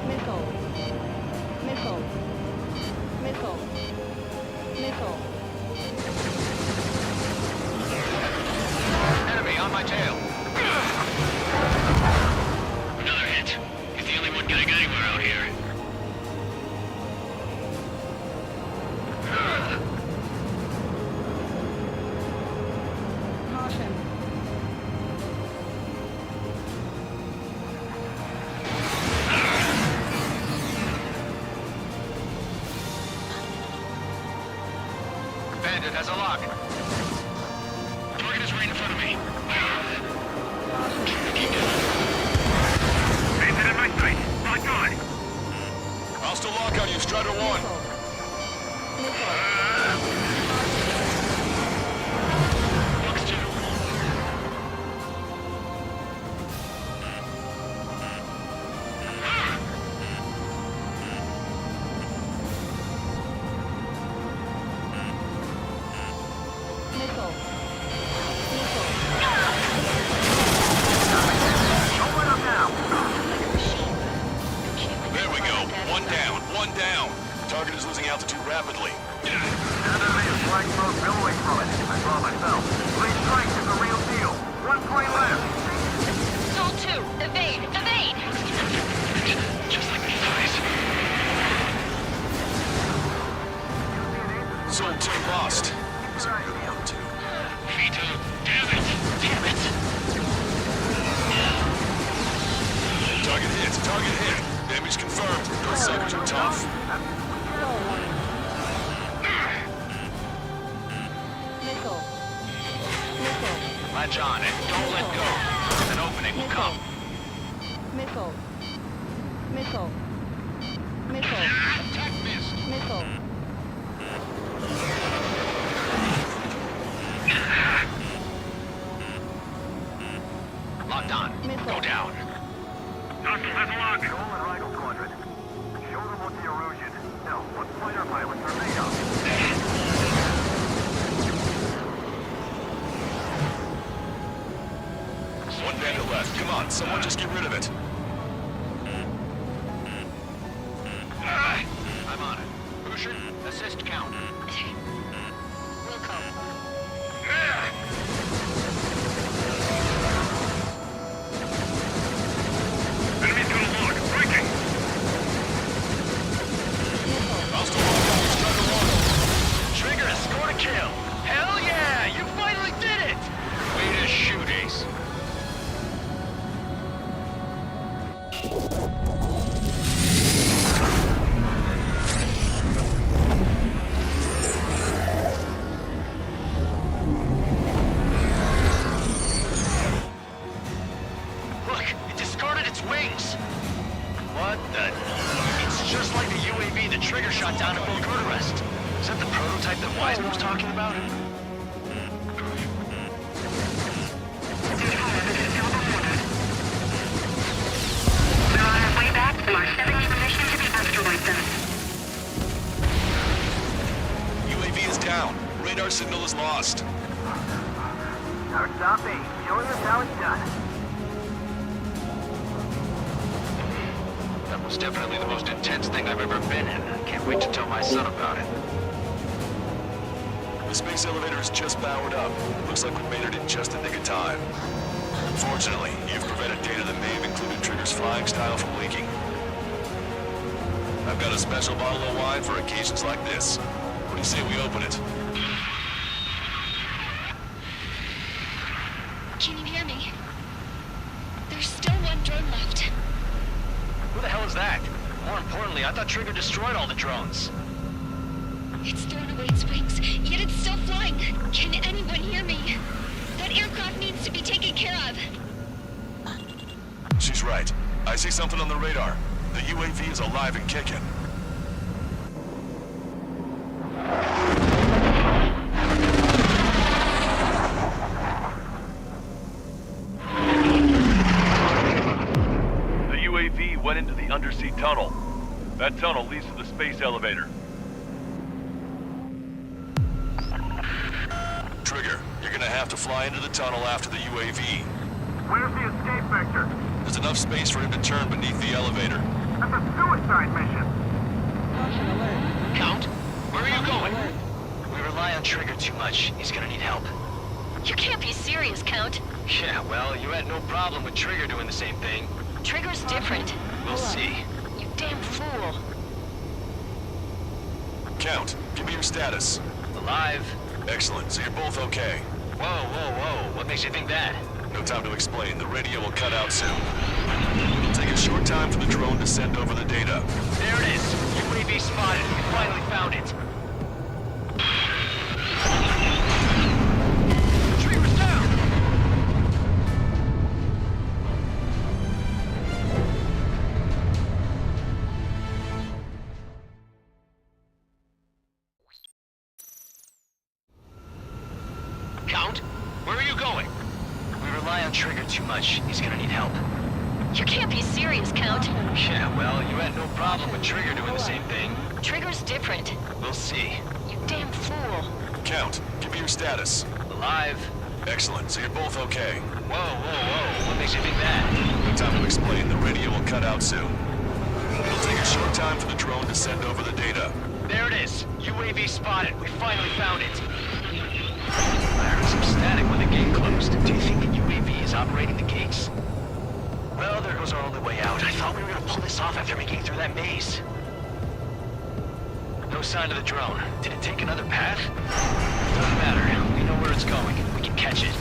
S18: Missile. Missile. Missile. Missile.
S13: Enemy on my tail.
S22: Another hit. He's the only one getting anywhere out here.
S18: Caution.
S13: Bandit has a lock.
S22: Target is right in front of me. Bandit in my sight. Locked on.
S19: I'll still lock on you, Strider 1.
S22: Looks to.
S18: Missile.
S8: Don't let up now.
S19: There we go. One down. One down. Target is losing altitude rapidly.
S8: Enemy is flying smoke billowing from it. I saw myself. Three strikes is the real deal. One point left.
S11: Soul 2. Evade. Evade.
S22: Just like the size.
S19: Zone 2 lost. was a good one, too.
S8: V2, damn it! Damn it!
S19: Target hit! Target hit! Damage confirmed. Those suckers are tough.
S18: Missile.
S13: Latch on and don't let go. An opening will come.
S18: Missile. Missile. Missile.
S13: Attack missed.
S18: Missile.
S13: Locked on. Go down.
S8: Hostile has a lock. Shoal and Rifle Squadron. Show them what the erosion. Now, what fighter pilots are made of.
S19: One bandit left. Come on, someone just get rid of it.
S13: I'm on it. Boucher, assist Count.
S11: Wilco.
S8: Enemy's got a lock. Breaking.
S13: Trigger has scored a kill. Hell yeah! You finally did it! Way to shoot, Ace. Look, it discarded its wings. What the? It's just like the UAV the Trigger shot down at Bukarest. Is that the prototype that Wiseman was talking about?
S11: We're on our way back from our 7-day mission to the asteroid belt.
S19: UAV is down. Radar signal is lost.
S8: Our stop A. Showing us how it's done.
S13: That was definitely the most intense thing I've ever been in. Can't wait to tell my son about it.
S19: The space elevator is just powered up. Looks like we made it in just the nick of time. Fortunately, you've prevented data that may have included Trigger's flying style from leaking. I've got a special bottle of wine for occasions like this. What do you say we open it?
S11: Can you hear me? There's still one drone left.
S13: Who the hell is that? More importantly, I thought Trigger destroyed all the drones.
S11: It's thrown away its wings, yet it's still flying. Can anyone hear me? That aircraft needs to be taken care of.
S19: She's right. I see something on the radar. The UAV is alive and kicking.
S22: The UAV went into the undersea tunnel. That tunnel leads to the space elevator.
S19: Trigger, you're gonna have to fly into the tunnel after the UAV.
S8: Where's the escape vector?
S19: There's enough space for him to turn beneath the elevator.
S8: That's a suicide mission.
S13: Count, where are you going? We rely on Trigger too much. He's gonna need help.
S11: You can't be serious, Count.
S13: Yeah, well, you had no problem with Trigger doing the same thing.
S11: Trigger's different.
S13: We'll see.
S11: You damn fool.
S19: Count, give me your status.
S13: Alive.
S19: Excellent, so you're both okay.
S13: Whoa, whoa, whoa. What makes you think that?
S19: No time to explain. The radio will cut out soon. It'll take a short time for the drone to send over the data.
S13: There it is. UAV spotted. We finally found it. Trigger's down! Count, where are you going? We rely on Trigger too much. He's gonna need help.
S11: You can't be serious, Count.
S13: Yeah, well, you had no problem with Trigger doing the same thing.
S11: Trigger's different.
S13: We'll see.
S11: You damn fool.
S19: Count, give me your status.
S13: Alive.
S19: Excellent, so you're both okay.
S13: Whoa, whoa, whoa. What makes you think that?
S19: No time to explain. The radio will cut out soon. It'll take a short time for the drone to send over the data.
S13: There it is. UAV spotted. We finally found it. I heard some static when the gate closed. Do you think the UAV is operating the gates? Well, there goes our only way out. I thought we were gonna pull this off after making it through that maze. No sign of the drone. Did it take another path? Doesn't matter. We know where it's going. We can catch it.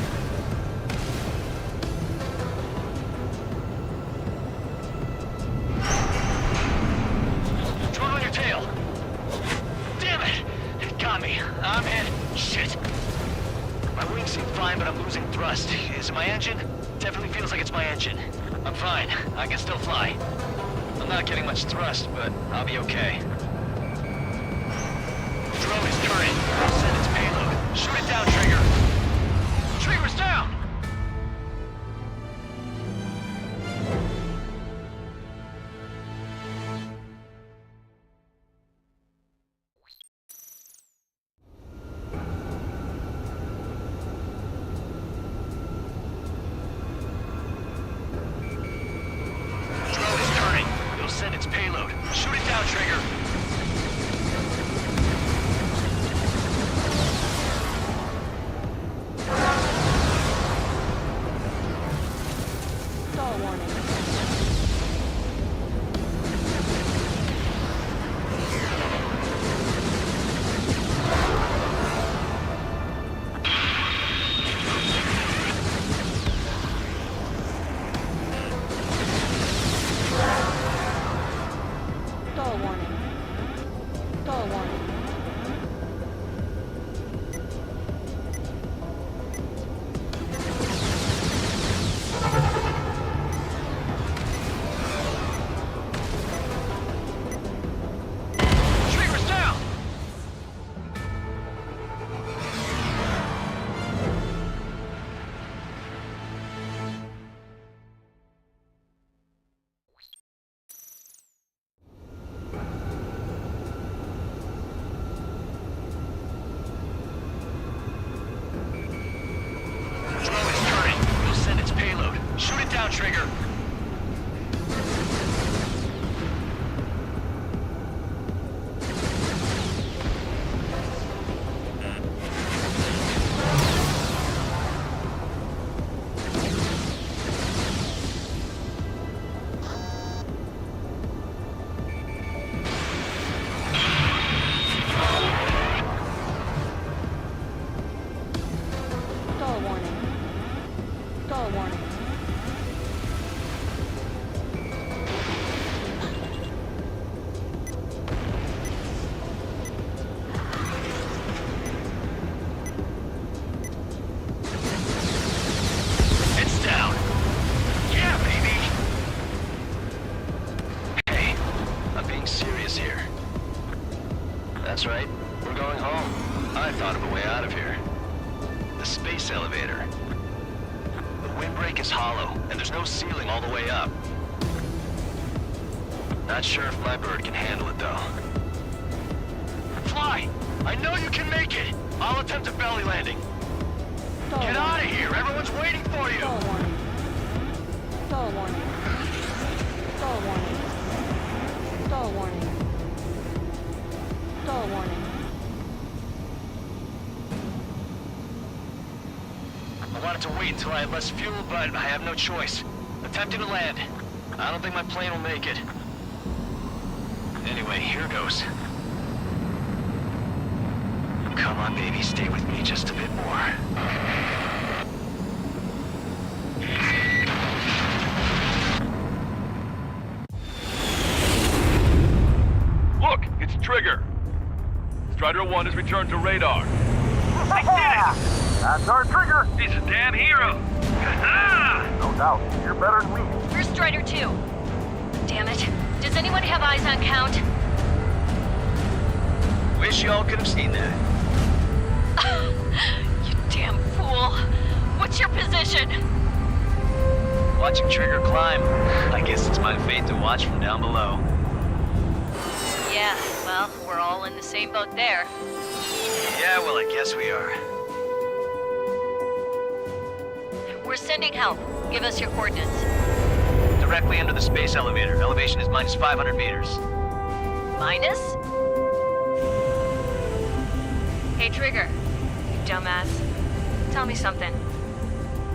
S13: Drone on your tail. Damn it! It got me. I'm hit. Shit. My wings seem fine, but I'm losing thrust. Is it my engine? Definitely feels like it's my engine. I'm fine. I can still fly. I'm not getting much thrust, but I'll be okay. Drone is turning. Send its payload. Shoot it down, Trigger. Trigger's down! Drone is turning. It'll send its payload. Shoot it down, Trigger.
S18: Stall warning. Stall warning. Stall warning.
S13: Trigger's down! Drone is turning. It'll send its payload. Shoot it down, Trigger.
S18: Stall warning. Stall warning.
S13: It's down. Yeah, baby. Hey, I'm being serious here. That's right. We're going home. I thought of a way out of here. The space elevator. The windbreak is hollow, and there's no ceiling all the way up. Not sure if my bird can handle it, though. Fly! I know you can make it! I'll attempt a belly landing. Get out of here! Everyone's waiting for you!
S18: Stall warning. Stall warning. Stall warning. Stall warning. Stall warning.
S13: I wanted to wait until I had less fuel, but I have no choice. Attempting to land. I don't think my plane will make it. Anyway, here goes. Come on, baby, stay with me just a bit more.
S19: Look, it's Trigger. Strider 1 has returned to radar.
S8: I did it! That's our Trigger!
S19: He's a damn hero.
S8: No doubt. You're better than me.
S11: Where's Strider 2? Damn it. Does anyone have eyes on Count?
S13: Wish y'all could have seen that.
S11: You damn fool. What's your position?
S13: Watching Trigger climb. I guess it's my fate to watch from down below.
S11: Yeah, well, we're all in the same boat there.
S13: Yeah, well, I guess we are.
S11: We're sending help. Give us your coordinates.
S13: Directly under the space elevator. Elevation is minus 500 meters.
S11: Minus? Hey, Trigger. You dumbass. Tell me something.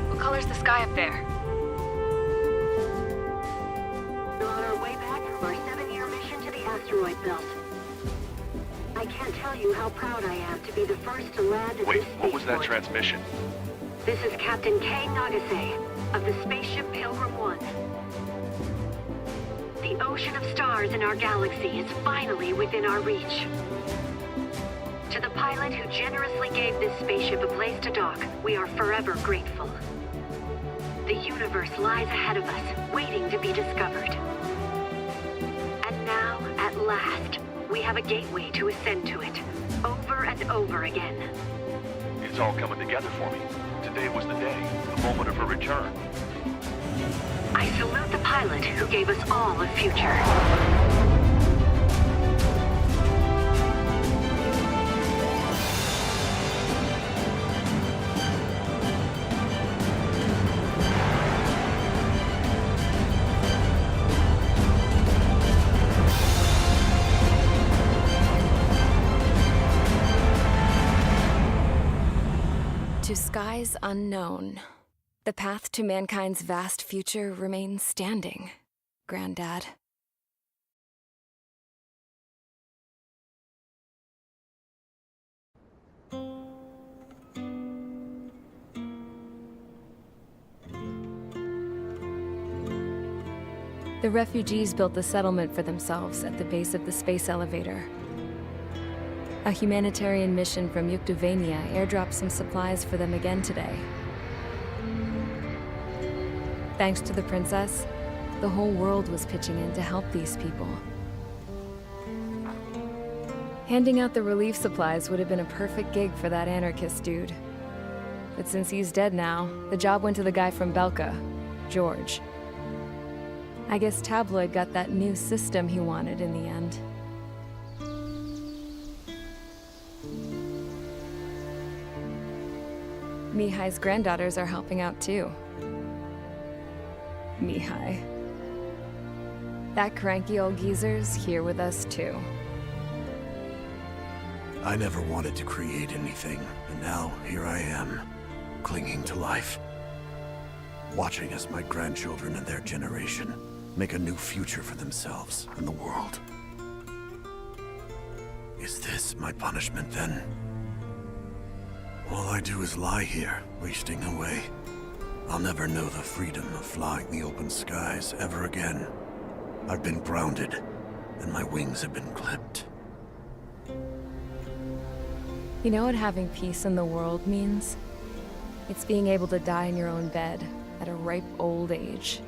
S11: What color's the sky up there?
S9: We're on our way back from our 7-year mission to the asteroid belt.
S11: I can't tell you how proud I am to be the first to land at
S19: Wait,
S11: this
S19: what was that
S11: spaceport.
S19: transmission?
S11: This is Captain Kay Nagase of the spaceship Pilgrim 1. The ocean of stars in our galaxy is finally within our reach. To the pilot who generously gave this spaceship a place to dock, we are forever grateful. The universe lies ahead of us, waiting to be discovered. And now, at last, we have a gateway to ascend to it, over and over again.
S19: It's all coming together for me. Today was the day, the moment of her return.
S11: I salute the pilot who gave us all a future.
S1: To skies unknown, the path to mankind's vast future remains standing, Granddad. The refugees built the settlement for themselves at the base of the space elevator. A humanitarian mission from Yukduvania airdropped some supplies for them again today. Thanks to the princess, the whole world was pitching in to help these people. Handing out the relief supplies would have been a perfect gig for that anarchist dude. But since he's dead now, the job went to the guy from Belka, George. I guess Tabloid got that new system he wanted in the end. Mihai's granddaughters are helping out too. Mihai. That cranky old geezer's here with us too.
S9: I never wanted to create anything, and now here I am, clinging to life. Watching as my grandchildren and their generation make a new future for themselves and the world. Is this my punishment then? All I do is lie here, wasting away. I'll never know the freedom of flying the open skies ever again. I've been grounded, and my wings have been clipped.
S1: You know what having peace in the world means? It's being able to die in your own bed at a ripe old age.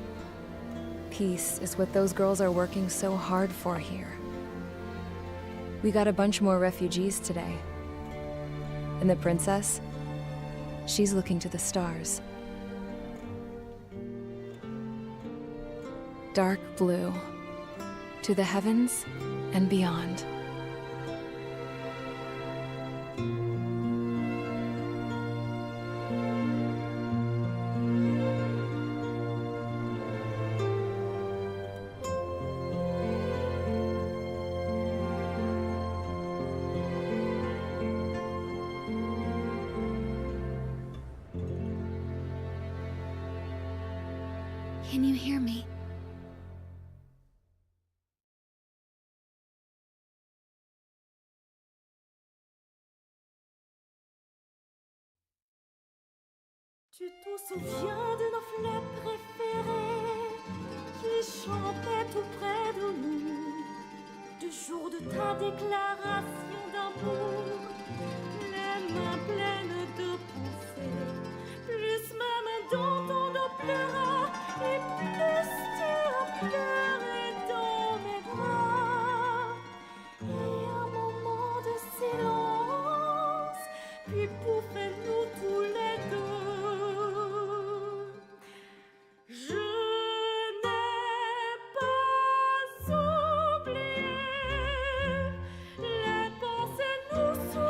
S1: Peace is what those girls are working so hard for here. We got a bunch more refugees today. And the princess? She's looking to the stars. Dark blue. To the heavens and beyond.
S3: Can you hear me?
S18: Tu te souviens de nos fleurs préférées qui chantaient tout près de nous, du jour de ta déclaration d'amour, les mains pleines de pensées, plus même dans ton dos pleura, et plus tu as pleuré dans mes bras. Et un moment de silence, puis pouffez-nous tous les deux. Je n'ai pas oublié les pensées nous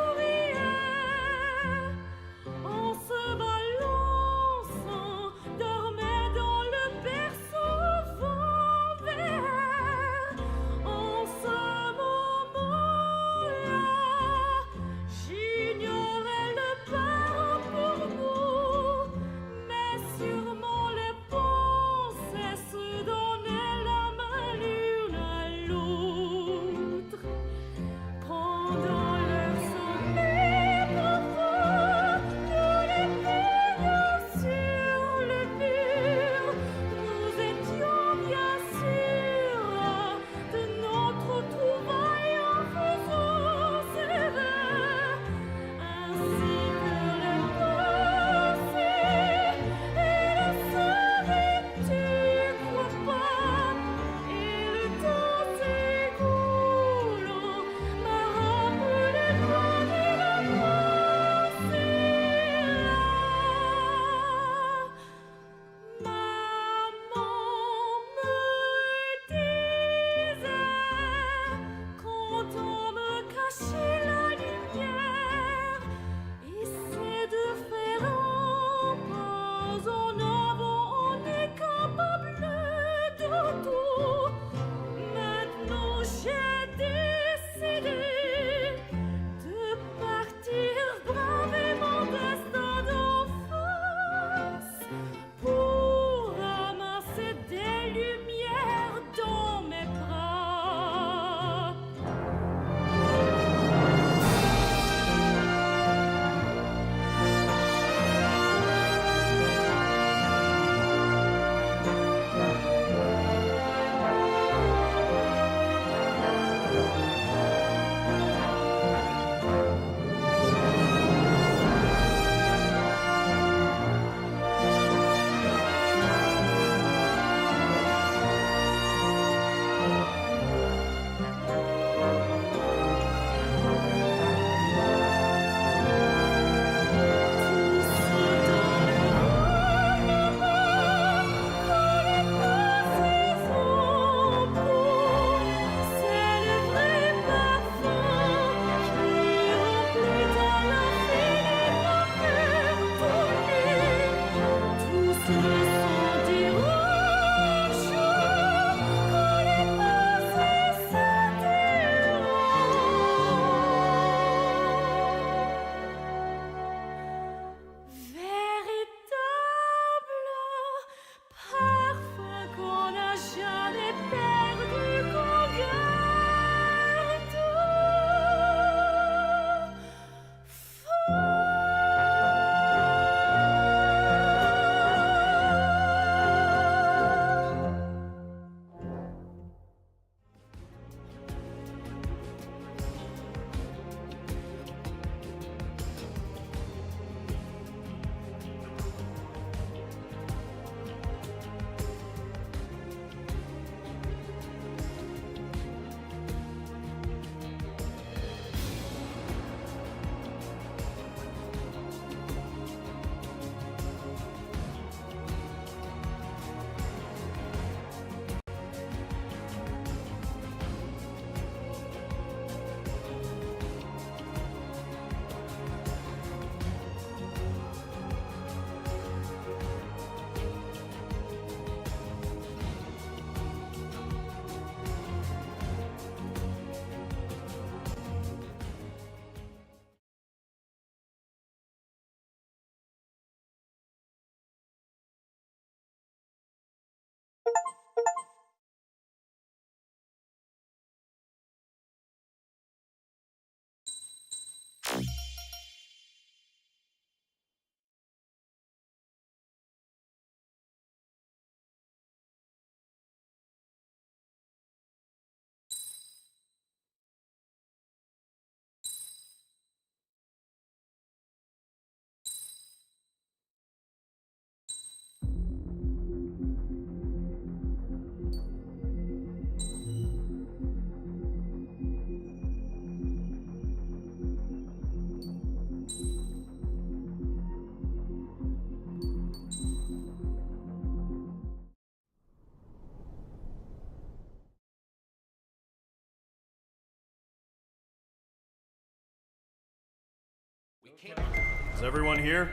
S14: Is everyone here?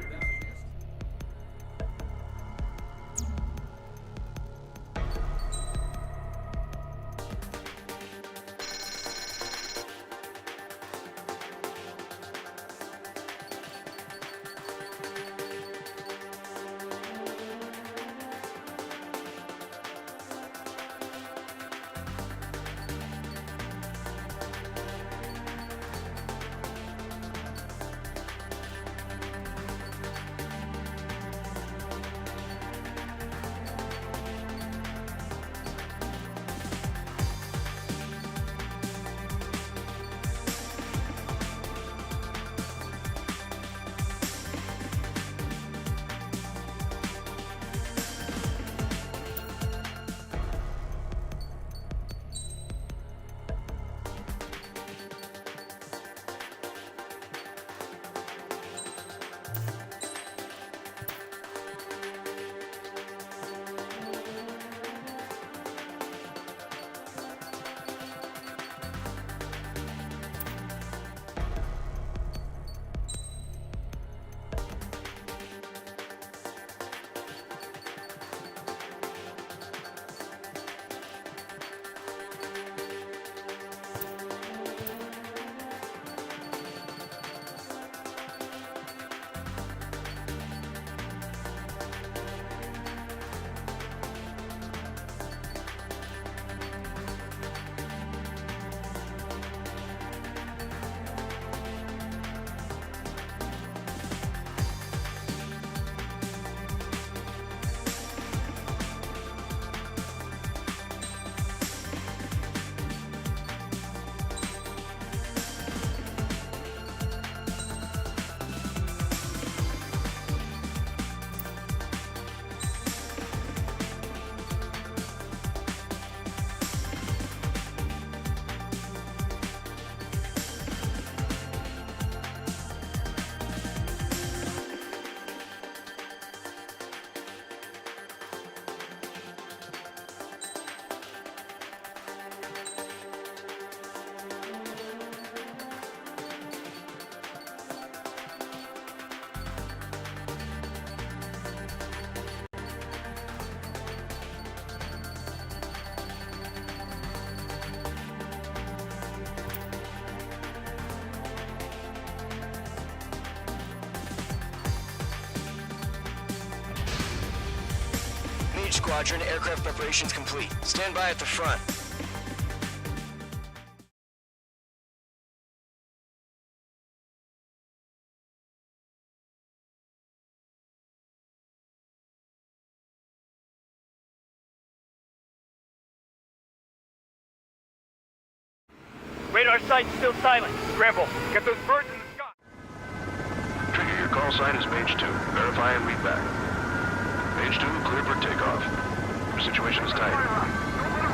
S13: Squadron, aircraft preparations complete. Stand by at the front.
S22: Radar sight's still silent. Scramble. Get those birds in the sky.
S10: Trigger, your call sign is Mage 2. Verify and read back. Mage 2, clear for takeoff. Your situation is tight.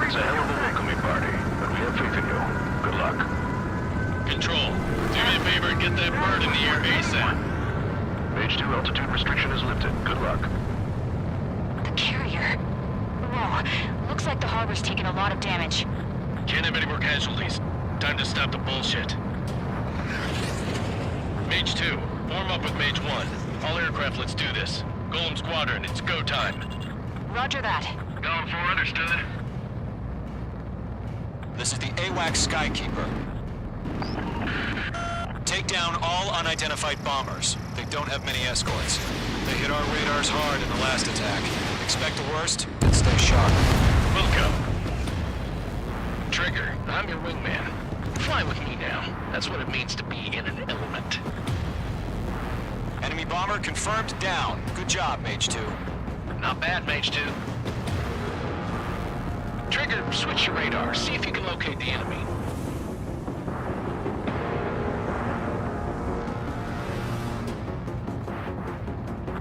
S10: It's a hell of a welcoming party, but we have faith in you. Good luck.
S19: Control, do me a favor and get that bird in the air ASAP.
S10: Mage 2, altitude restriction is lifted. Good luck.
S11: The carrier. Whoa, looks like the harbor's taken a lot of damage.
S19: Can't have any more casualties. Time to stop the bullshit. Mage 2, form up with Mage 1. All aircraft, let's do this. Golem Squadron, it's go time.
S11: Roger that.
S10: Going for understood.
S7: This is the AWAC Skykeeper. Take down all unidentified bombers. They don't have many escorts. They hit our radars hard in the last attack. Expect the worst and stay sharp.
S13: Welcome. Trigger, I'm your wingman. Fly with me now. That's what it means to be in an element.
S7: Enemy bomber confirmed down. Good job, Mage 2.
S13: Not bad, Mage 2. Trigger, switch your radar. See if you can locate the enemy.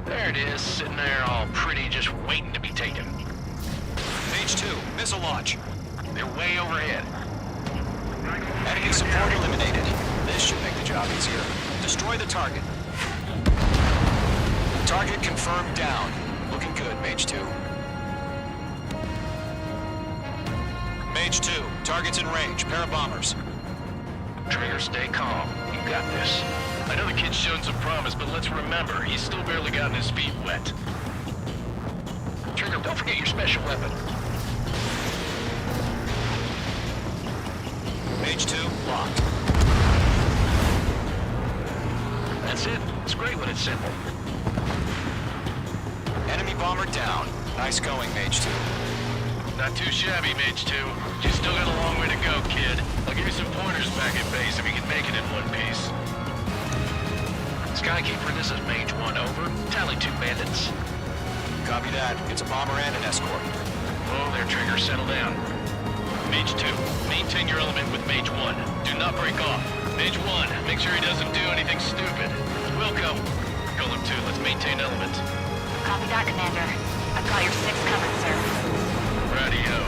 S13: There it is, sitting there all pretty, just waiting to be taken.
S7: Mage 2, missile launch.
S13: They're way overhead.
S7: Enemy support eliminated. This should make the job easier. Destroy the target. Target confirmed down. Looking good, Mage 2. Mage 2, target's in range. Pair of bombers.
S13: Trigger, stay calm. You got this.
S22: I know the kid's shown some promise, but let's remember, he's still barely gotten his feet wet. Trigger, don't forget your special weapon.
S7: Mage 2, locked.
S22: That's it. It's great when it's simple.
S7: Enemy bomber down. Nice going, Mage 2.
S22: Not too shabby, Mage 2. You still got a long way to go, kid. I'll give you some pointers back at base if you can make it in one piece. Skykeeper, this is Mage 1, over. Tally 2 bandits.
S7: Copy that. It's a bomber and an escort.
S22: Oh, there, Trigger. Settle down. Mage 2, maintain your element with Mage 1. Do not break off. Mage 1, make sure he doesn't do anything stupid. Wilco. Golem 2, let's maintain element.
S11: Copy that, Commander. I've got your 6 covered, sir.
S22: Radio.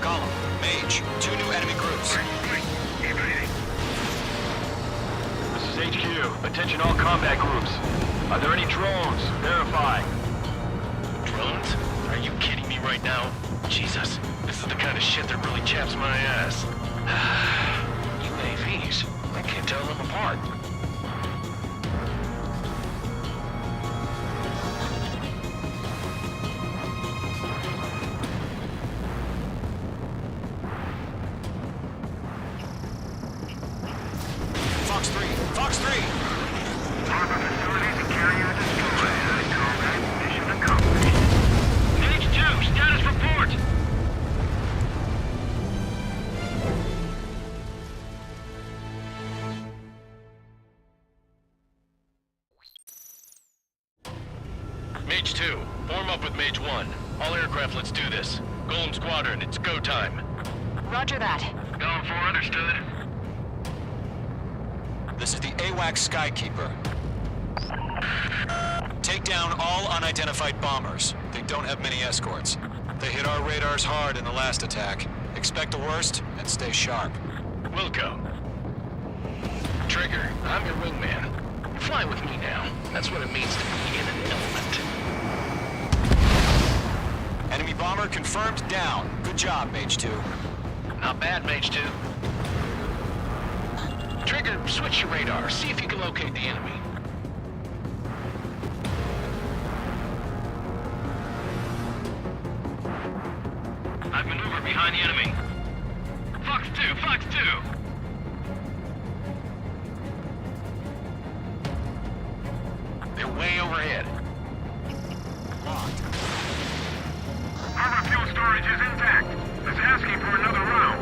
S7: Golem, Mage, 2 new enemy groups.
S22: This is HQ. Attention all combat groups. Are there any drones? Verify. Drones? Are you kidding me right now? Jesus, this is the kind of shit that really chaps my ass. UAVs. I can't tell them apart.
S7: Fox 3! Fox 3!
S8: Harbor facilities and carrier destroyed. Combat mission accomplished.
S22: Mage 2, status report! Mage 2, form up with Mage 1. All aircraft, let's do this. Golem Squadron, it's go time.
S11: Roger that.
S22: Going for understood.
S7: This is the AWACS Skykeeper. Take down all unidentified bombers. They don't have many escorts. They hit our radars hard in the last attack. Expect the worst and stay sharp.
S22: Wilco. Trigger, I'm your wingman. Fly with me now. That's what it means to be in an element.
S7: Enemy bomber confirmed down. Good job, Mage 2.
S22: Not bad, Mage 2. Trigger, switch your radar. See if you can locate the enemy. I've maneuvered behind the enemy. Fox 2, Fox 2! They're way overhead.
S7: Locked.
S8: Harbor fuel storage is intact. It's asking for another round.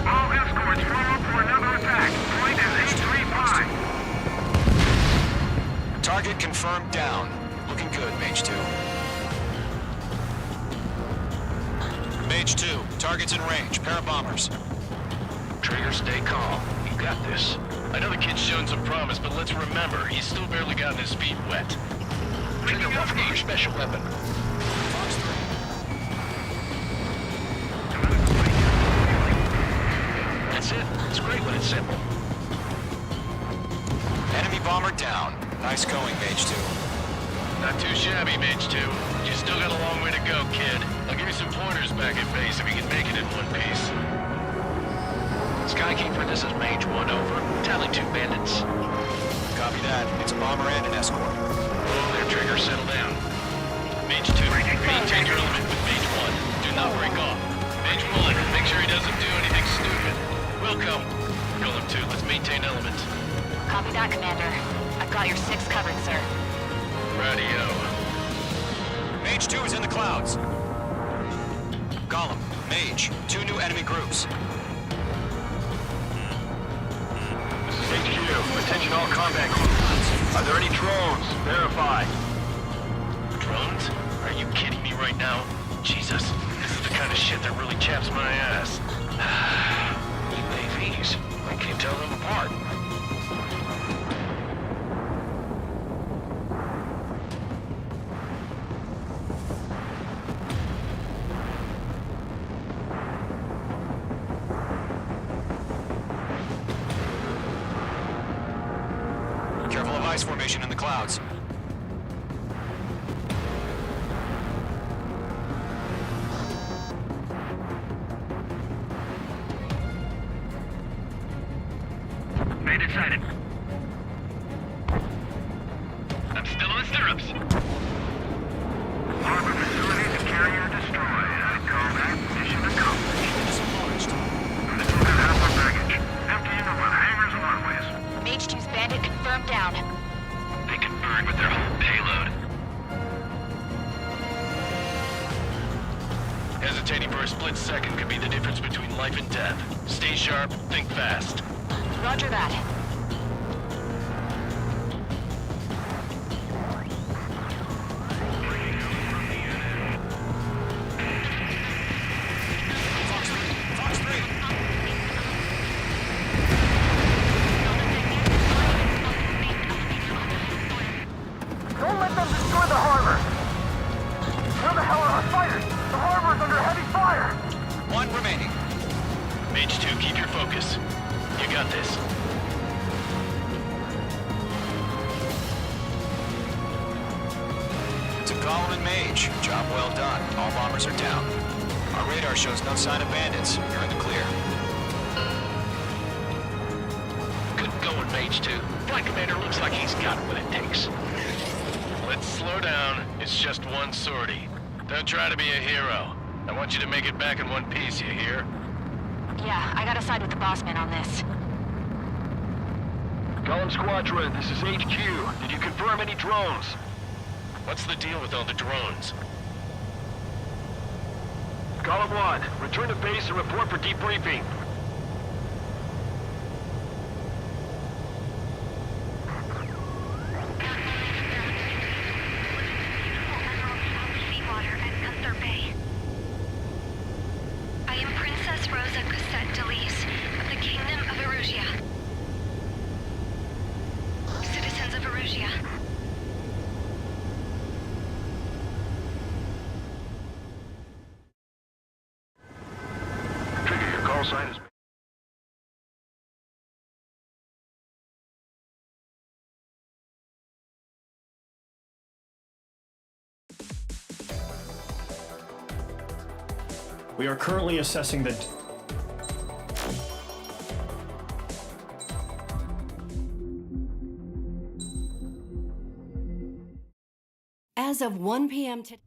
S8: All escorts form up for another attack. Point is 835.
S7: Target confirmed down. Looking good, Mage 2. Mage 2, target's in range. Pair of bombers.
S22: Trigger, stay calm. You got this. I know the kid's shown some promise, but let's remember, he's still barely gotten his feet wet. Trigger, don't forget your special weapon.
S7: Fox 3.
S22: That's it. It's great when it's simple.
S7: Enemy bomber down. Nice going, Mage 2.
S22: Not too shabby, Mage 2. You still got a long way to go, kid. I'll give you some pointers back at base if you can make it in one piece. Skykeeper, this is Mage 1, over. Tally 2 bandits.
S7: Copy that. It's a bomber and an escort.
S22: Oh, there, Trigger, settle down. Mage 2, maintain your element with Mage 1. Do not break off. Mage 1, make sure he doesn't do anything stupid. Wilco. Golem 2, let's maintain element.
S11: Copy that, Commander. I've got your 6 covered, sir.
S22: Radio.
S7: Mage 2 is in the clouds. Golem, Mage, 2 new enemy groups.
S22: This is HQ. Attention all combat groups. Are there any drones? Verify. Drones? Are you kidding me right now? Jesus, this is the kind of shit that really chaps my ass. UAVs. I can't tell them apart.
S7: Careful of ice formation in the clouds.
S8: Bandit sighted. I'm still in the stirrups. Harbor facilities and carrier destroyed. I call that mission accomplished. The crew got half our baggage. Emptying them on hangars and runways.
S11: Mage 2's bandit confirmed down.
S8: They can burn with their whole payload.
S19: Hesitating for a split second could be the difference between life and death. Stay sharp, think fast.
S11: Roger that.
S8: Don't let them destroy the harbor! Where the hell are our fighters? The harbor's under heavy fire!
S7: One remaining.
S19: Mage 2, keep your focus. You got this.
S7: It's a column and mage. Job well done. All bombers are down. Our radar shows no sign of bandits. You're in the clear.
S19: Good going, Mage 2. Flight Commander looks like he's got what it takes. Let's slow down. It's just one sortie. Don't try to be a hero. I want you to make it back in one piece, you hear?
S11: Yeah, I gotta side with the boss man on this.
S8: Column Squadron, this is HQ. Did you confirm any drones?
S19: What's the deal with all the drones?
S8: Column 1, return to base and report for debriefing.
S3: Seawater at Gunther Bay. I am Princess Rosa Cassette Delise of the Kingdom of Erusia. Citizens of Erusia.
S10: Trigger, your call sign is...
S12: We are currently assessing the...
S17: As of 1 p.m. today...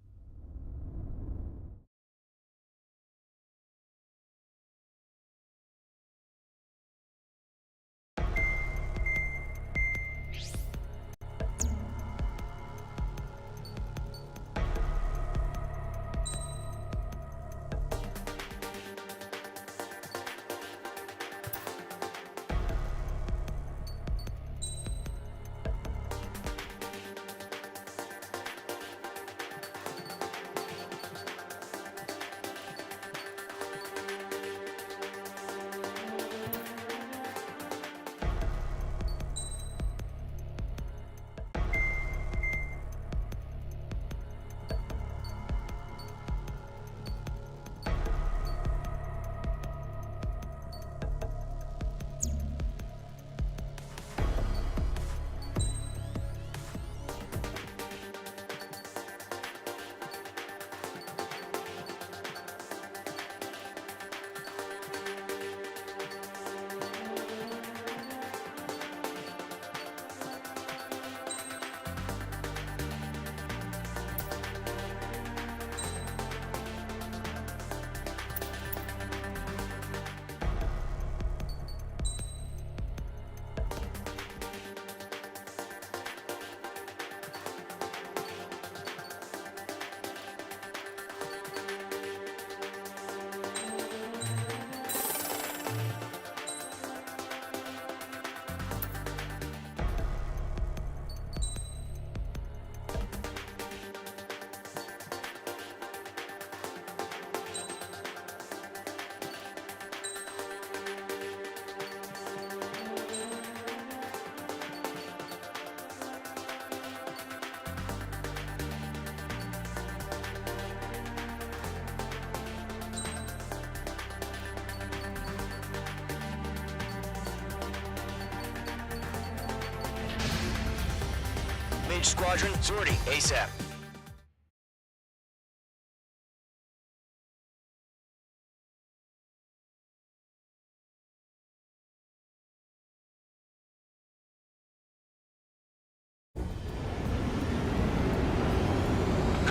S7: Mage Squadron, sortie, ASAP.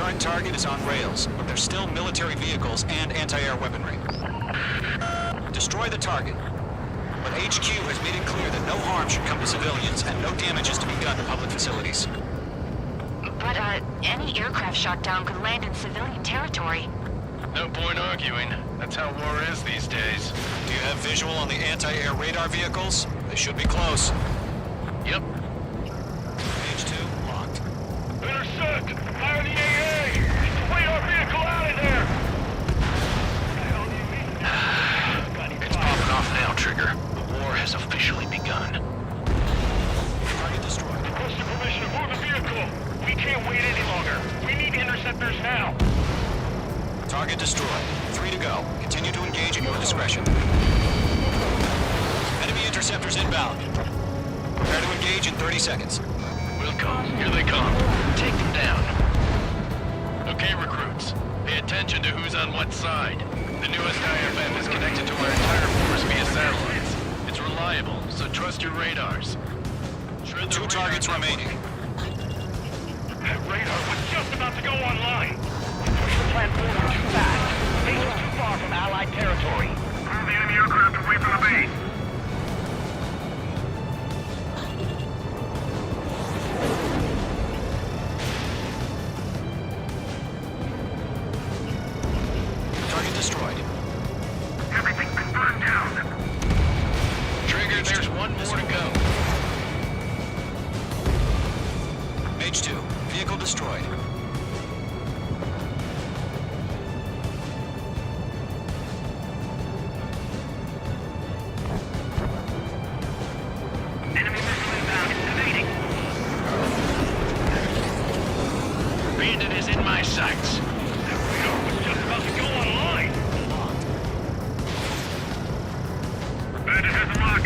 S7: current target is on rails, but there's still military vehicles and anti-air weaponry. Destroy the target. But HQ has made it clear that no harm should come to civilians and no damage is to be done to public facilities.
S11: But, any aircraft shot down could land in civilian territory.
S22: No point arguing. That's how war is these days.
S7: Do you have visual on the anti-air radar vehicles? They should be close.
S22: Yep.
S7: Page 2, locked.
S22: Intercept! Fire the AA! Get the radar vehicle out of there! It's popping off now, Trigger. The war has officially begun.
S7: Target destroyed.
S22: Requesting permission to move the vehicle! We can't wait any longer. We need interceptors now.
S7: Target destroyed. 3 to go. Continue to engage at your discretion. Enemy interceptors inbound. Prepare to engage in 30 seconds.
S22: Wilco, here they come. Take them down. Okay, recruits. Pay attention to who's on what side. The newest IFF is connected to our entire force via satellites. It's reliable, so trust your radars.
S7: 2 targets remaining.
S22: That radar was just about to go online. Push the plan forward too fast. Base is too far from Allied territory.
S8: Move the enemy aircraft away from the base.
S7: Target destroyed.
S8: Everything's been burned down.
S22: Trigger, there's one more to go.
S7: Page 2. Vehicle destroyed.
S8: Enemy missile inbound. Evading.
S22: Bandit is in my sights. That radar was just about to go online.
S8: Bandit has a lock.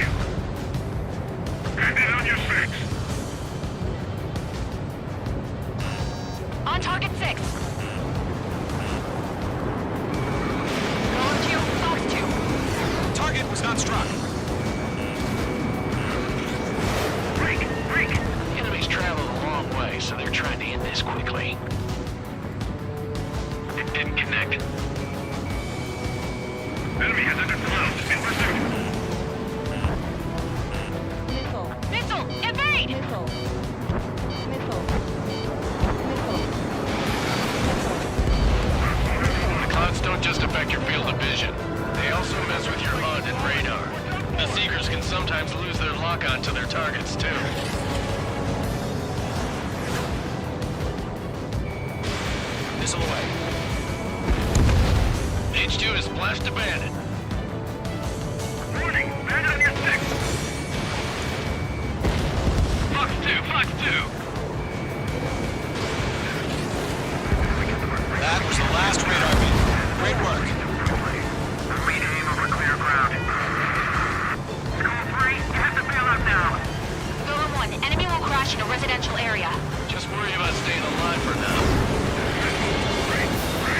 S8: Bandit on your 6.
S11: On target 6. Going to Fox 2.
S7: Target was not struck.
S8: Break.
S22: Enemies traveled a long way, so they're trying to end this quickly. It didn't connect.
S8: Enemy has entered clouds. In pursuit.
S11: Missile! Evade!
S22: The clouds don't just affect your field of vision. They also mess with your HUD and radar. The Seekers can sometimes lose their lock-on to their targets, too.
S7: Missile away.
S22: H2 has splashed a bandit.
S8: Warning. Bandit on your 6.
S22: Fox 2!
S7: That was the last radar beam. Great work.
S8: Rename over clear ground. School 3, you have to bail out now.
S11: Golem 1, enemy will crash in a residential area.
S22: Just worry about staying alive for now.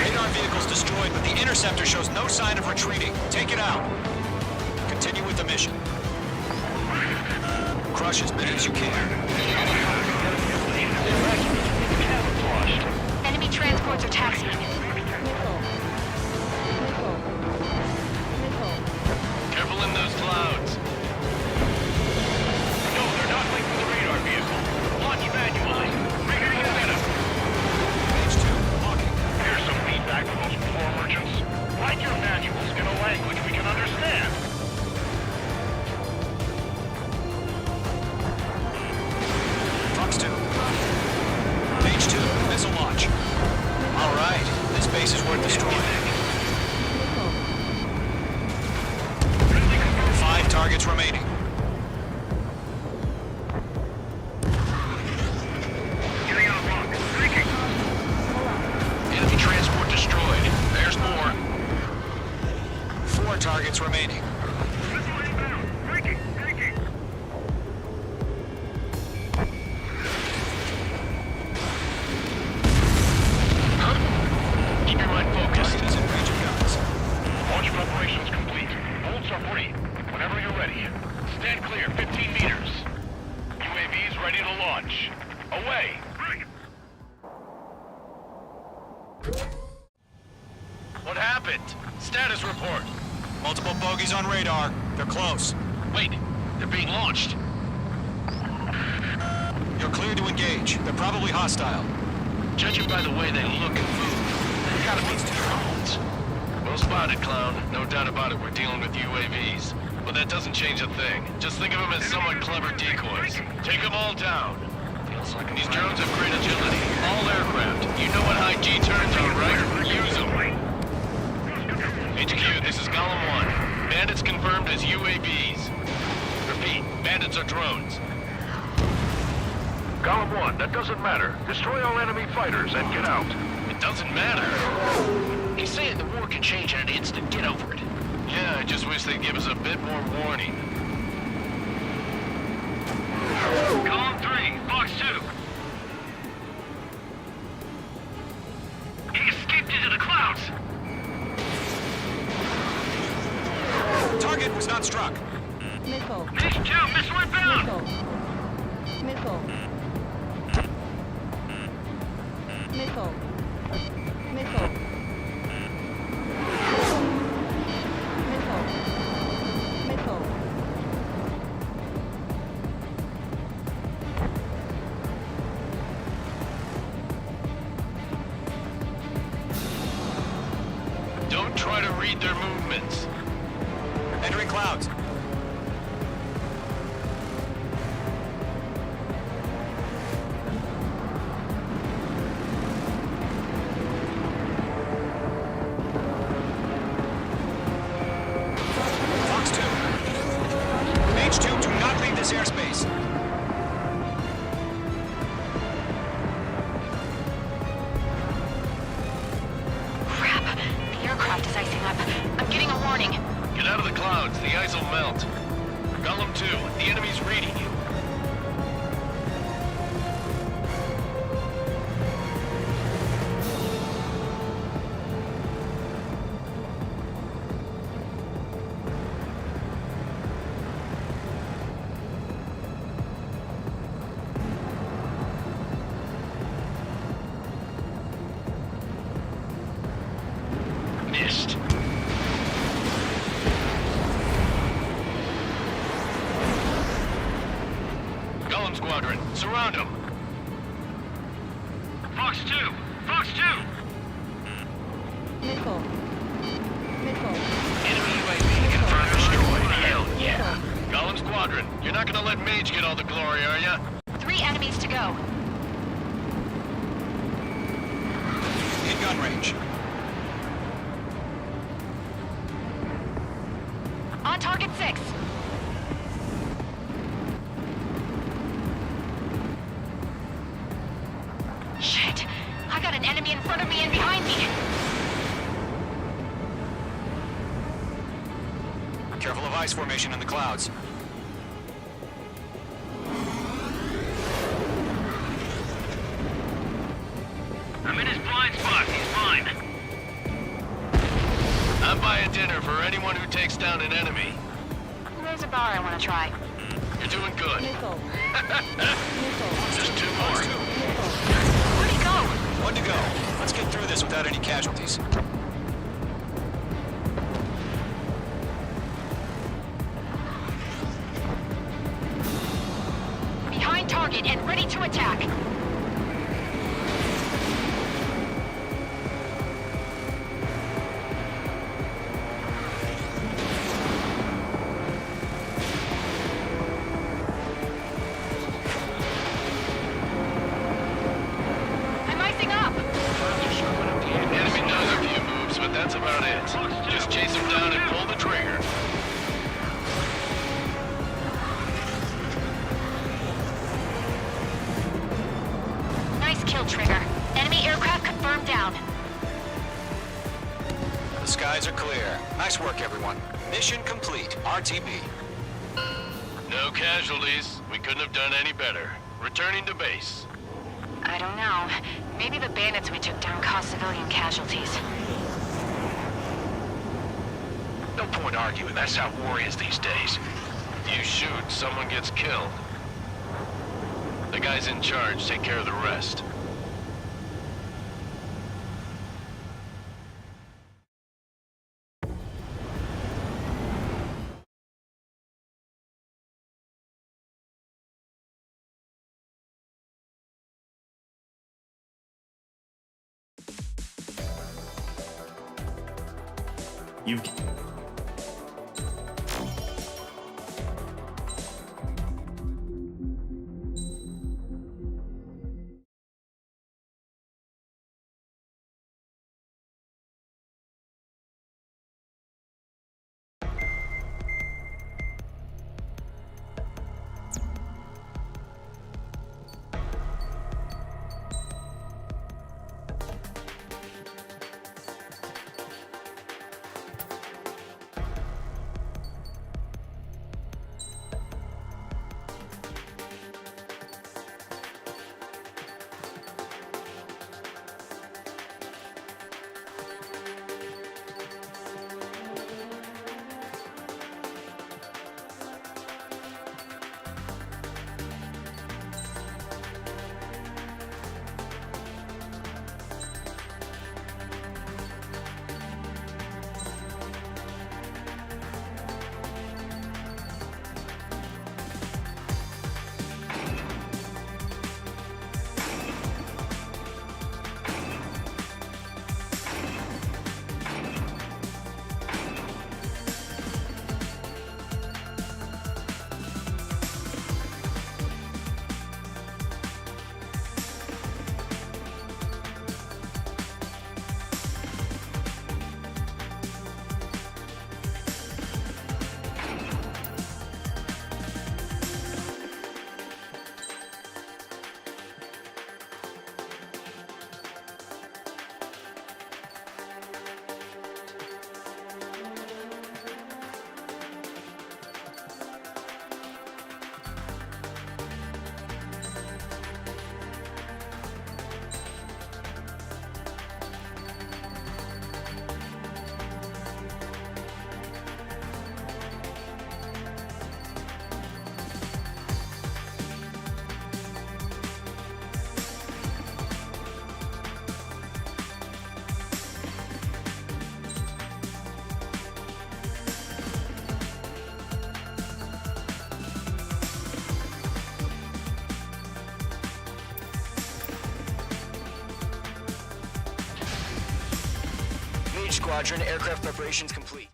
S7: Radar vehicle's destroyed, but the interceptor shows no sign of retreating. Take it out. Continue with the mission. Crush as many as you can.
S11: Enemy transports are taxiing.
S22: Careful in those clouds. No, they're not linked to the radar vehicle. Launch manually. Beginning setup.
S7: Page 2, locking.
S22: Here's some feedback from those floor merchants. Write your manuals in a language we can understand.
S7: Fox 2. Page 2, missile launch. All right, this base is worth destroying. 5 targets remaining.
S8: Getting out of lock. Breaking.
S22: Enemy transport destroyed. There's more.
S7: 4 targets remaining.
S8: Missile inbound. Breaking.
S22: Keep your mind focused.
S7: Target is in range of guns.
S22: Launch preparations complete. Bolts are free. Whenever you're ready. Stand clear, 15 meters. UAVs ready to launch. Away! Status report.
S7: Multiple bogies on radar. They're close.
S22: Wait, they're being launched.
S7: You're clear to engage. They're probably hostile.
S22: Judging by the way they look and move, they've gotta be drones. Well spotted, Clown. No doubt about it, we're dealing with UAVs. But that doesn't change a thing. Just think of them as somewhat clever decoys. Take them all down. These drones have great agility. All aircraft. You know what high G turns are, right? Use them. HQ, this is Golem 1. Bandits confirmed as UAVs. Repeat, bandits are drones.
S8: Golem 1, that doesn't matter. Destroy all enemy fighters and get out.
S22: It doesn't matter. He's saying the war can change in an instant. Get over it. Yeah, I just wish they'd give us a bit more warning. Column 3, Fox 2. He escaped into the clouds.
S7: Target was not struck.
S18: Missile.
S22: H2, missile inbound.
S18: Missile. Missile. Missile. Missile.
S22: Don't try to read their movements.
S7: Entering clouds. Fox 2. H2, do not leave this airspace.
S11: Crap. The aircraft is icing up. I'm getting a warning.
S22: Get out of the clouds. The ice will melt. Golem 2, the enemy's reading you. Missed. Golem Squadron, surround them. Fox 2! Fox 2!
S18: Missile. Missile.
S22: Enemy UAV confirmed destroyed. Hell yeah. Golem Squadron, you're not gonna let Mage get all the glory, are ya?
S11: 3 enemies to go.
S7: In gun range.
S11: On target 6. Shit. I got an enemy in front of me and behind me.
S7: Careful of ice formation in the clouds.
S22: I'm in his blind spot. He's mine. I'm buying dinner for anyone who takes down an enemy.
S11: There's a bar I want to try.
S22: You're doing good.
S18: Missile.
S22: Just 2 more.
S11: Where'd he go?
S7: One to go. Let's get through this without any casualties.
S11: Behind target and ready to attack. I'm icing up.
S22: The enemy does a few moves, but that's about it. Just chase him down and pull the trigger.
S11: Nice kill, Trigger. Enemy aircraft confirmed down.
S7: The skies are clear. Nice work, everyone. Mission complete. RTB.
S22: No casualties. We couldn't have done any better. Returning to base.
S11: I don't know. Maybe the bandits we took down caused civilian casualties.
S22: No point arguing. That's how war is these days. You shoot, someone gets killed. The guys in charge take care of the rest.
S12: You've...
S13: Squadron, aircraft preparations complete.